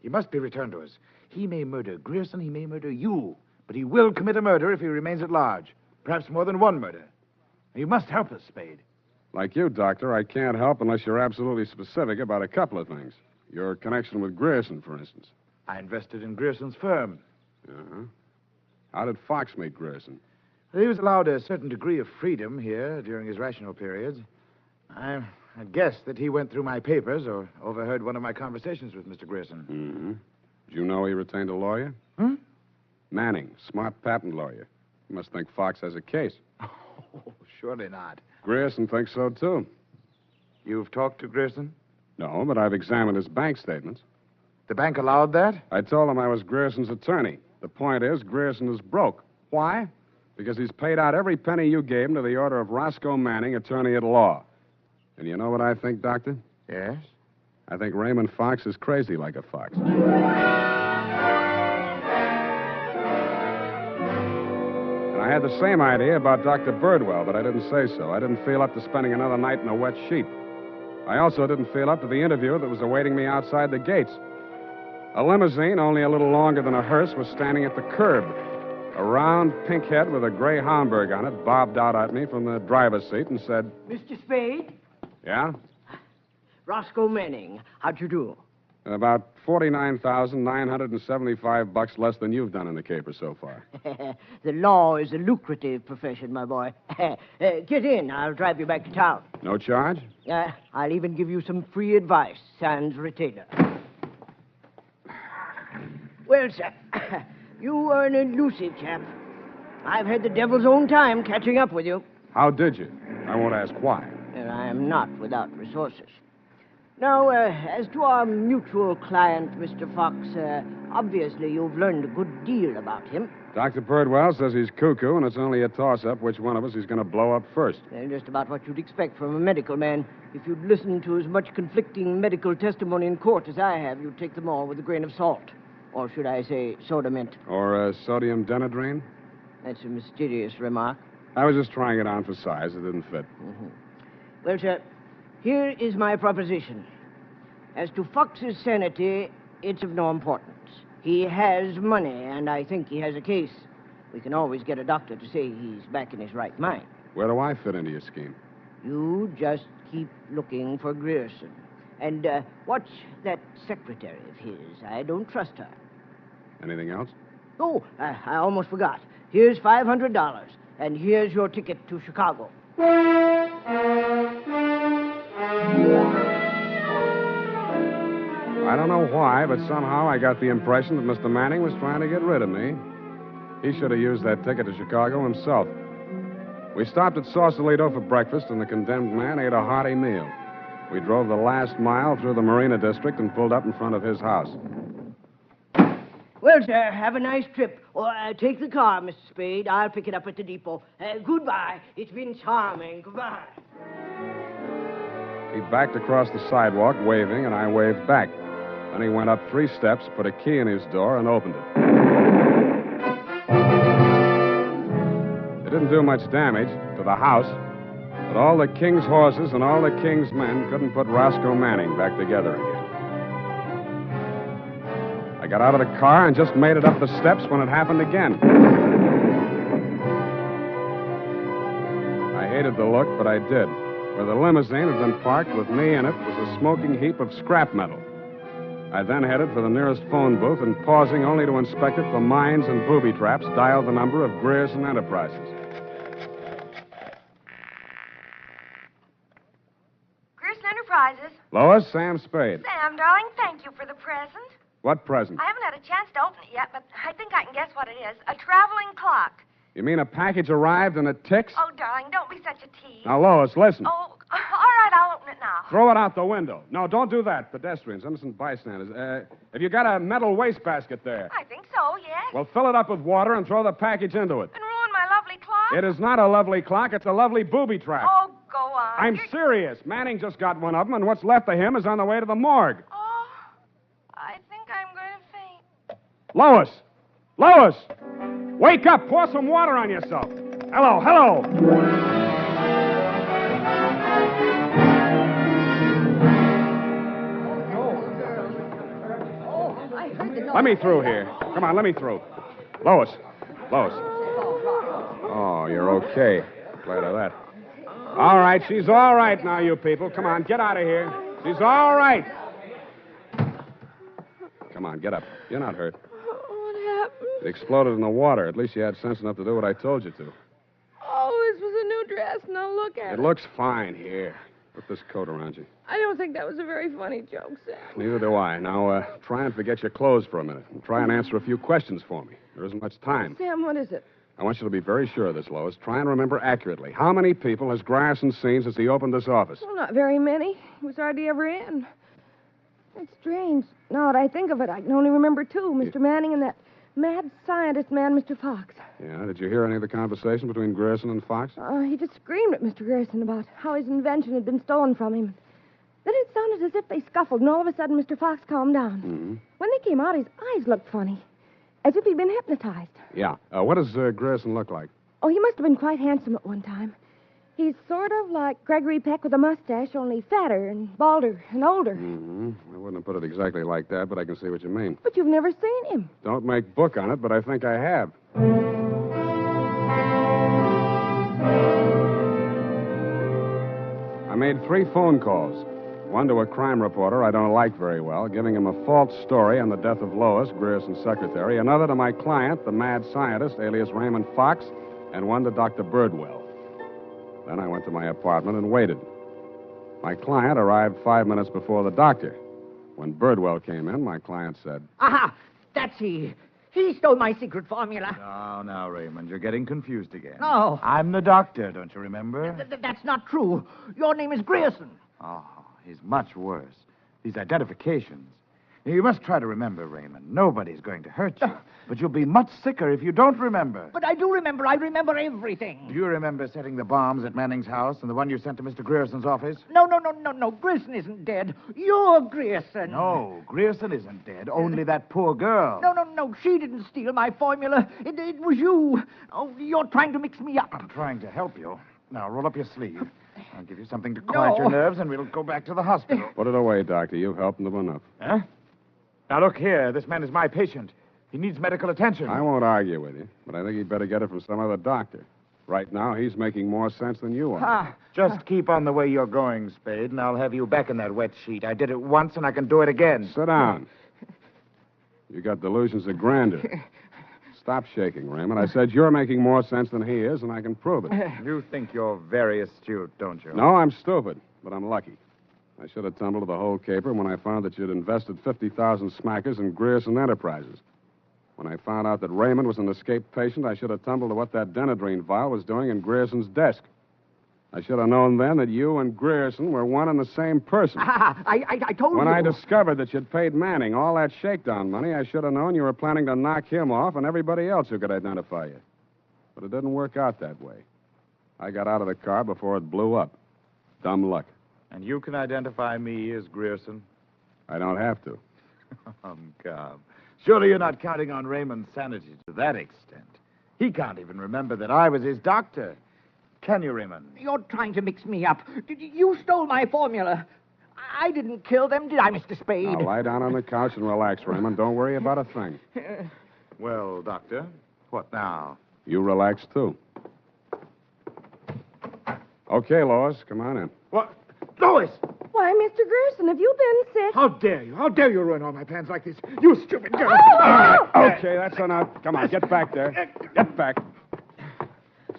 He must be returned to us. He may murder Grierson, he may murder you, but he will commit a murder if he remains at large. Perhaps more than one murder. You must help us, Spade. Like you, Doctor, I can't help unless you're absolutely specific about a couple of things. Your connection with Grierson, for instance. I invested in Grierson's firm. Uh-huh. How did Fox meet Grierson? He was allowed a certain degree of freedom here during his rational periods. I guessed that he went through my papers or overheard one of my conversations with Mr. Grierson. Mm-hmm. Did you know he retained a lawyer? Hmm? Manning, smart patent lawyer. You must think Fox has a case. Oh, surely not. Grierson thinks so, too. You've talked to Grierson? No, but I've examined his bank statements. The bank allowed that? I told him I was Grierson's attorney. The point is, Grierson is broke. Why? Because he's paid out every penny you gave him to the order of Roscoe Manning, attorney at law. And you know what I think, Doctor? Yes? I think Raymond Fox is crazy like a fox. And I had the same idea about Dr. Birdwell, but I didn't say so. I didn't feel up to spending another night in a wet sheet. I also didn't feel up to the interview that was awaiting me outside the gates. A limousine, only a little longer than a hearse, was standing at the curb. A round pink head with a gray Homburg on it bobbed out at me from the driver's seat and said, Mr. Spade? Yeah? Roscoe Manning. How'd you do? About $49,975 less than you've done in the caper so far. The law is a lucrative profession, my boy. Get in. I'll drive you back to town. No charge? I'll even give you some free advice, sans retainer. Well, sir, you are an elusive chap. I've had the devil's own time catching up with you. How did you? I won't ask why. And I am not without resources. Now, as to our mutual client, Mr. Fox, obviously you've learned a good deal about him. Dr. Birdwell says he's cuckoo, and it's only a toss-up which one of us he's going to blow up first. Just about what you'd expect from a medical man. If you'd listened to as much conflicting medical testimony in court as I have, you'd take them all with a grain of salt. Or should I say soda mint? Or sodium denadrine? That's a mysterious remark. I was just trying it on for size. It didn't fit. Mm-hmm. Well, sir, here is my proposition. As to Fox's sanity, it's of no importance. He has money, and I think he has a case. We can always get a doctor to say he's back in his right mind. Where do I fit into your scheme? You just keep looking for Grierson. And watch that secretary of his. I don't trust her. Anything else? Oh, I almost forgot. Here's $500, and here's your ticket to Chicago. I don't know why, but somehow I got the impression that Mr. Manning was trying to get rid of me. He should have used that ticket to Chicago himself. We stopped at Sausalito for breakfast, and the condemned man ate a hearty meal. We drove the last mile through the Marina District and pulled up in front of his house. Well, sir, have a nice trip. Or take the car, Mr. Spade. I'll pick it up at the depot. Goodbye. It's been charming. Goodbye. He backed across the sidewalk, waving, and I waved back. Then he went up 3 steps, put a key in his door, and opened it. It didn't do much damage to the house, but all the king's horses and all the king's men couldn't put Roscoe Manning back together again. I got out of the car and just made it up the steps when it happened again. I hated the look, but I did. Where the limousine had been parked with me in it was a smoking heap of scrap metal. I then headed for the nearest phone booth and, pausing only to inspect it for mines and booby traps, dialed the number of Grierson Enterprises. Grierson Enterprises. Lois, Sam Spade. Sam, darling, thank you for the present. What present? I haven't had a chance to open it yet, but I think I can guess what it is. A traveling clock. You mean a package arrived and it ticks? Oh, darling, don't be such a tease. Now, Lois, listen. Oh, all right, I'll open it now. Throw it out the window. No, don't do that. Pedestrians, innocent bystanders. Have you got a metal wastebasket there? I think so, yes. Well, fill it up with water and throw the package into it. And ruin my lovely clock? It is not a lovely clock. It's a lovely booby trap. Oh, go on. I'm serious. Manning just got one of them, and what's left of him is on the way to the morgue. Oh, I think I'm going to faint. Lois! Lois! Wake up! Pour some water on yourself. Hello, hello! Let me through here. Come on, let me through. Lois. Lois. Oh, you're okay. Glad of that. All right, she's all right now, you people. Come on, get out of here. She's all right. Come on, get up. You're not hurt. What happened? It exploded in the water. At least you had sense enough to do what I told you to. Oh, this was a new dress. Now look at it. It looks fine. Here. Put this coat around you. I don't think that was a very funny joke, Sam. Neither do I. Now, try and forget your clothes for a minute. And try and answer a few questions for me. There isn't much time. Sam, what is it? I want you to be very sure of this, Lois. Try and remember accurately. How many people has Grierson seen since he opened this office? Well, not very many. He was hardly ever in. It's strange. Now that I think of it, I can only remember 2. Mr. Manning and that mad scientist man, Mr. Fox. Yeah, did you hear any of the conversation between Grierson and Fox? He just screamed at Mr. Grierson about how his invention had been stolen from him. Then it sounded as if they scuffled, and all of a sudden Mr. Fox calmed down. Mm-hmm. When they came out, his eyes looked funny, as if he'd been hypnotized. Yeah. What does Grierson look like? Oh, he must have been quite handsome at one time. He's sort of like Gregory Peck with a mustache, only fatter and balder and older. Mm-hmm. I wouldn't have put it exactly like that, but I can see what you mean. But you've never seen him. Don't make book on it, but I think I have. I made 3 phone calls. One to a crime reporter I don't like very well, giving him a false story on the death of Lois, Grierson's secretary. Another to my client, the mad scientist, alias Raymond Fox, and one to Dr. Birdwell. Then I went to my apartment and waited. My client arrived 5 minutes before the doctor. When Birdwell came in, my client said, Aha! That's he. He stole my secret formula. Now, Raymond, you're getting confused again. No. I'm the doctor, don't you remember? That's not true. Your name is Grierson. Oh, he's much worse. These identifications. You must try to remember, Raymond. Nobody's going to hurt you. But you'll be much sicker if you don't remember. But I do remember. I remember everything. Do you remember setting the bombs at Manning's house and the one you sent to Mr. Grierson's office? No. Grierson isn't dead. You're Grierson. No, Grierson isn't dead. Only that poor girl. No. She didn't steal my formula. It was you. Oh, you're trying to mix me up. I'm trying to help you. Now, roll up your sleeve. I'll give you something to quiet your nerves, and we'll go back to the hospital. Put it away, Doctor. You've helped them enough. Huh? Now, look here. This man is my patient. He needs medical attention. I won't argue with you, but I think you'd better get it from some other doctor. Right now, he's making more sense than you are. Just keep on the way you're going, Spade, and I'll have you back in that wet sheet. I did it once, and I can do it again. Sit down. You got delusions of grandeur. Stop shaking, Raymond. I said you're making more sense than he is, and I can prove it. You think you're very astute, don't you? No, I'm stupid, but I'm lucky. I should have tumbled to the whole caper when I found that you'd invested 50,000 smackers in Grierson Enterprises. When I found out that Raymond was an escaped patient, I should have tumbled to what that Denadrine vial was doing in Grierson's desk. I should have known then that you and Grierson were one and the same person. I told you. When I discovered that you'd paid Manning all that shakedown money, I should have known you were planning to knock him off and everybody else who could identify you. But it didn't work out that way. I got out of the car before it blew up. Dumb luck. And you can identify me as Grierson? I don't have to. Come. Surely you're not counting on Raymond's sanity to that extent. He can't even remember that I was his doctor. Can you, Raymond? You're trying to mix me up. You stole my formula. I didn't kill them, did I, Mr. Spade? Now, lie down on the couch and relax, Raymond. Don't worry about a thing. Well, Doctor, what now? You relax, too. Okay, Lois, come on in. What? Lois! Why, Mr. Grierson, have you been sick? How dare you? How dare you ruin all my plans like this? You stupid girl! Okay, that's enough. Come on, get back there. Get back.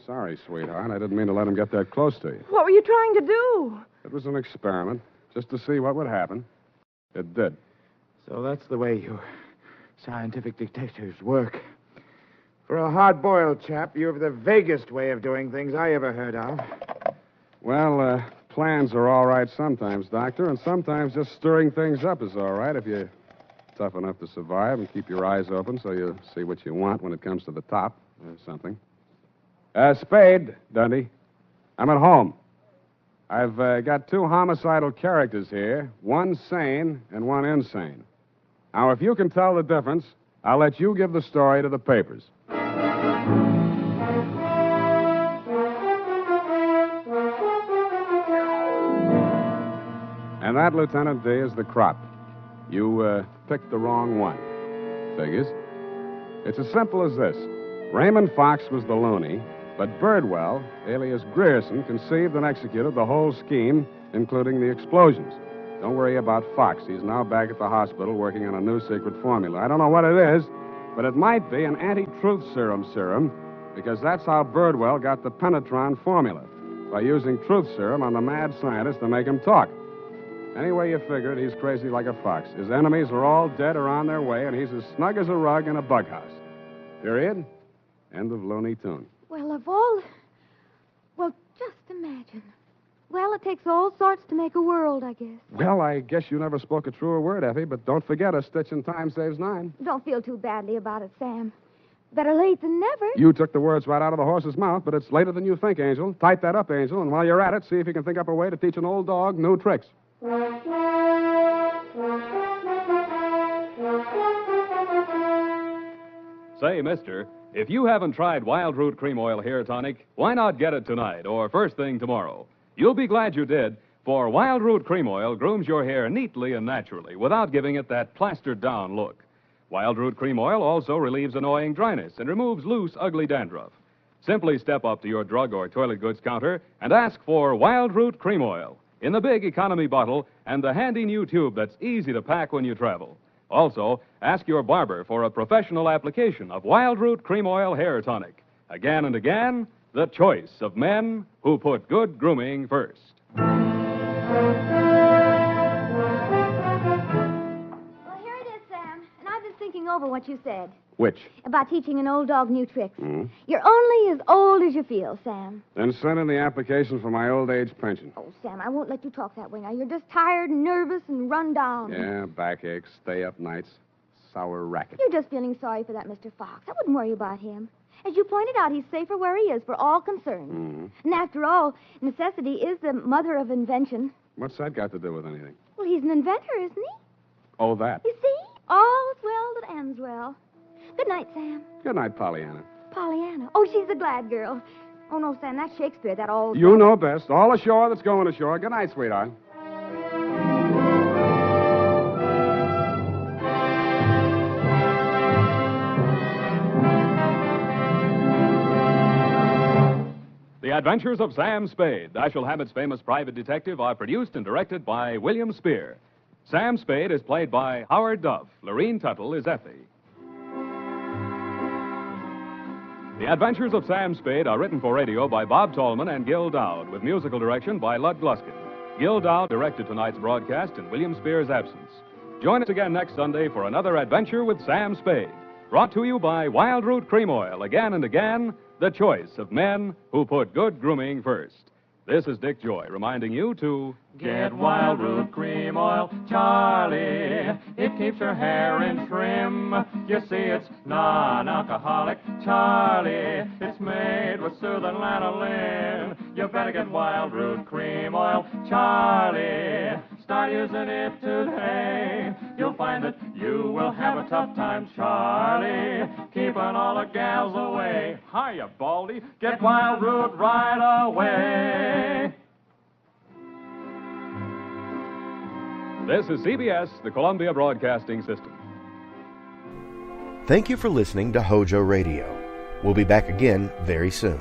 Sorry, sweetheart. I didn't mean to let him get that close to you. What were you trying to do? It was an experiment, just to see what would happen. It did. So that's the way you scientific dictators work. For a hard-boiled chap, you have the vaguest way of doing things I ever heard of. Well, plans are all right sometimes, Doctor, and sometimes just stirring things up is all right if you're tough enough to survive and keep your eyes open so you see what you want when it comes to the top or something. Spade, Dundee. I'm at home. I've got two homicidal characters here, one sane and one insane. Now, if you can tell the difference, I'll let you give the story to the papers. And that, Lieutenant D, is the crop. You picked the wrong one. Figures. It's as simple as this. Raymond Fox was the loony, but Birdwell, alias Grierson, conceived and executed the whole scheme, including the explosions. Don't worry about Fox. He's now back at the hospital working on a new secret formula. I don't know what it is, but it might be an anti-truth serum, because that's how Birdwell got the Penetron formula, by using truth serum on the mad scientist to make him talk. Any way you figure it, he's crazy like a fox. His enemies are all dead or on their way, and he's as snug as a rug in a bug house. Period. End of Looney Tune. Well, of all... Well, just imagine. Well, it takes all sorts to make a world, I guess. Well, I guess you never spoke a truer word, Effie, but don't forget a stitch in time saves 9. Don't feel too badly about it, Sam. Better late than never. You took the words right out of the horse's mouth, but it's later than you think, Angel. Type that up, Angel, and while you're at it, see if you can think up a way to teach an old dog new tricks. Say, mister, if you haven't tried Wild Root Cream Oil Hair Tonic, why not get it tonight or first thing tomorrow? You'll be glad you did, for Wild Root Cream Oil grooms your hair neatly and naturally without giving it that plastered-down look. Wild Root Cream Oil also relieves annoying dryness and removes loose, ugly dandruff. Simply step up to your drug or toilet goods counter and ask for Wild Root Cream Oil. in the big economy bottle and the handy new tube that's easy to pack when you travel. Also, ask your barber for a professional application of Wild Root Cream Oil Hair Tonic. Again and again, the choice of men who put good grooming first. Well, here it is, Sam. And I've been thinking over what you said Which? about teaching an old dog new tricks. Hmm? You're only as old as you feel, Sam. Then send in the application for my old age pension. Oh, Sam, I won't let you talk that way now. You're just tired and nervous and run down. Yeah, backaches, stay up nights, sour racket. You're just feeling sorry for that Mr. Fox. I wouldn't worry about him. As you pointed out, he's safer where he is for all concerned. Hmm. And after all, necessity is the mother of invention. What's that got to do with anything? Well, he's an inventor, isn't he? Oh, that. You see? All's well that ends well. Good night, Sam. Good night, Pollyanna. Pollyanna. Oh, she's a glad girl. Oh, no, Sam, that's Shakespeare, that all... You know best. All ashore that's going ashore. Good night, sweetheart. The Adventures of Sam Spade, Dashiell Hammett's famous private detective, are produced and directed by William Spear. Sam Spade is played by Howard Duff. Lorene Tuttle is Effie. The Adventures of Sam Spade are written for radio by Bob Tallman and Gil Dowd, with musical direction by Lud Gluskin. Gil Dowd directed tonight's broadcast in William Spear's absence. Join us again next Sunday for another adventure with Sam Spade. Brought to you by Wild Root Cream Oil, again and again, the choice of men who put good grooming first. This is Dick Joy reminding you to... Get Wild Root Cream Oil, Charlie. It keeps your hair in trim. You see, it's non-alcoholic, Charlie. It's made with soothing lanolin. You better get Wild Root Cream Oil, Charlie. Start using it today. You'll find that you will have a tough time, Charlie, keeping all the gals away. Hiya, Baldy. Get Wild Root right away. This is CBS, the Columbia Broadcasting System. Thank you for listening to HOJO Radio. We'll be back again very soon.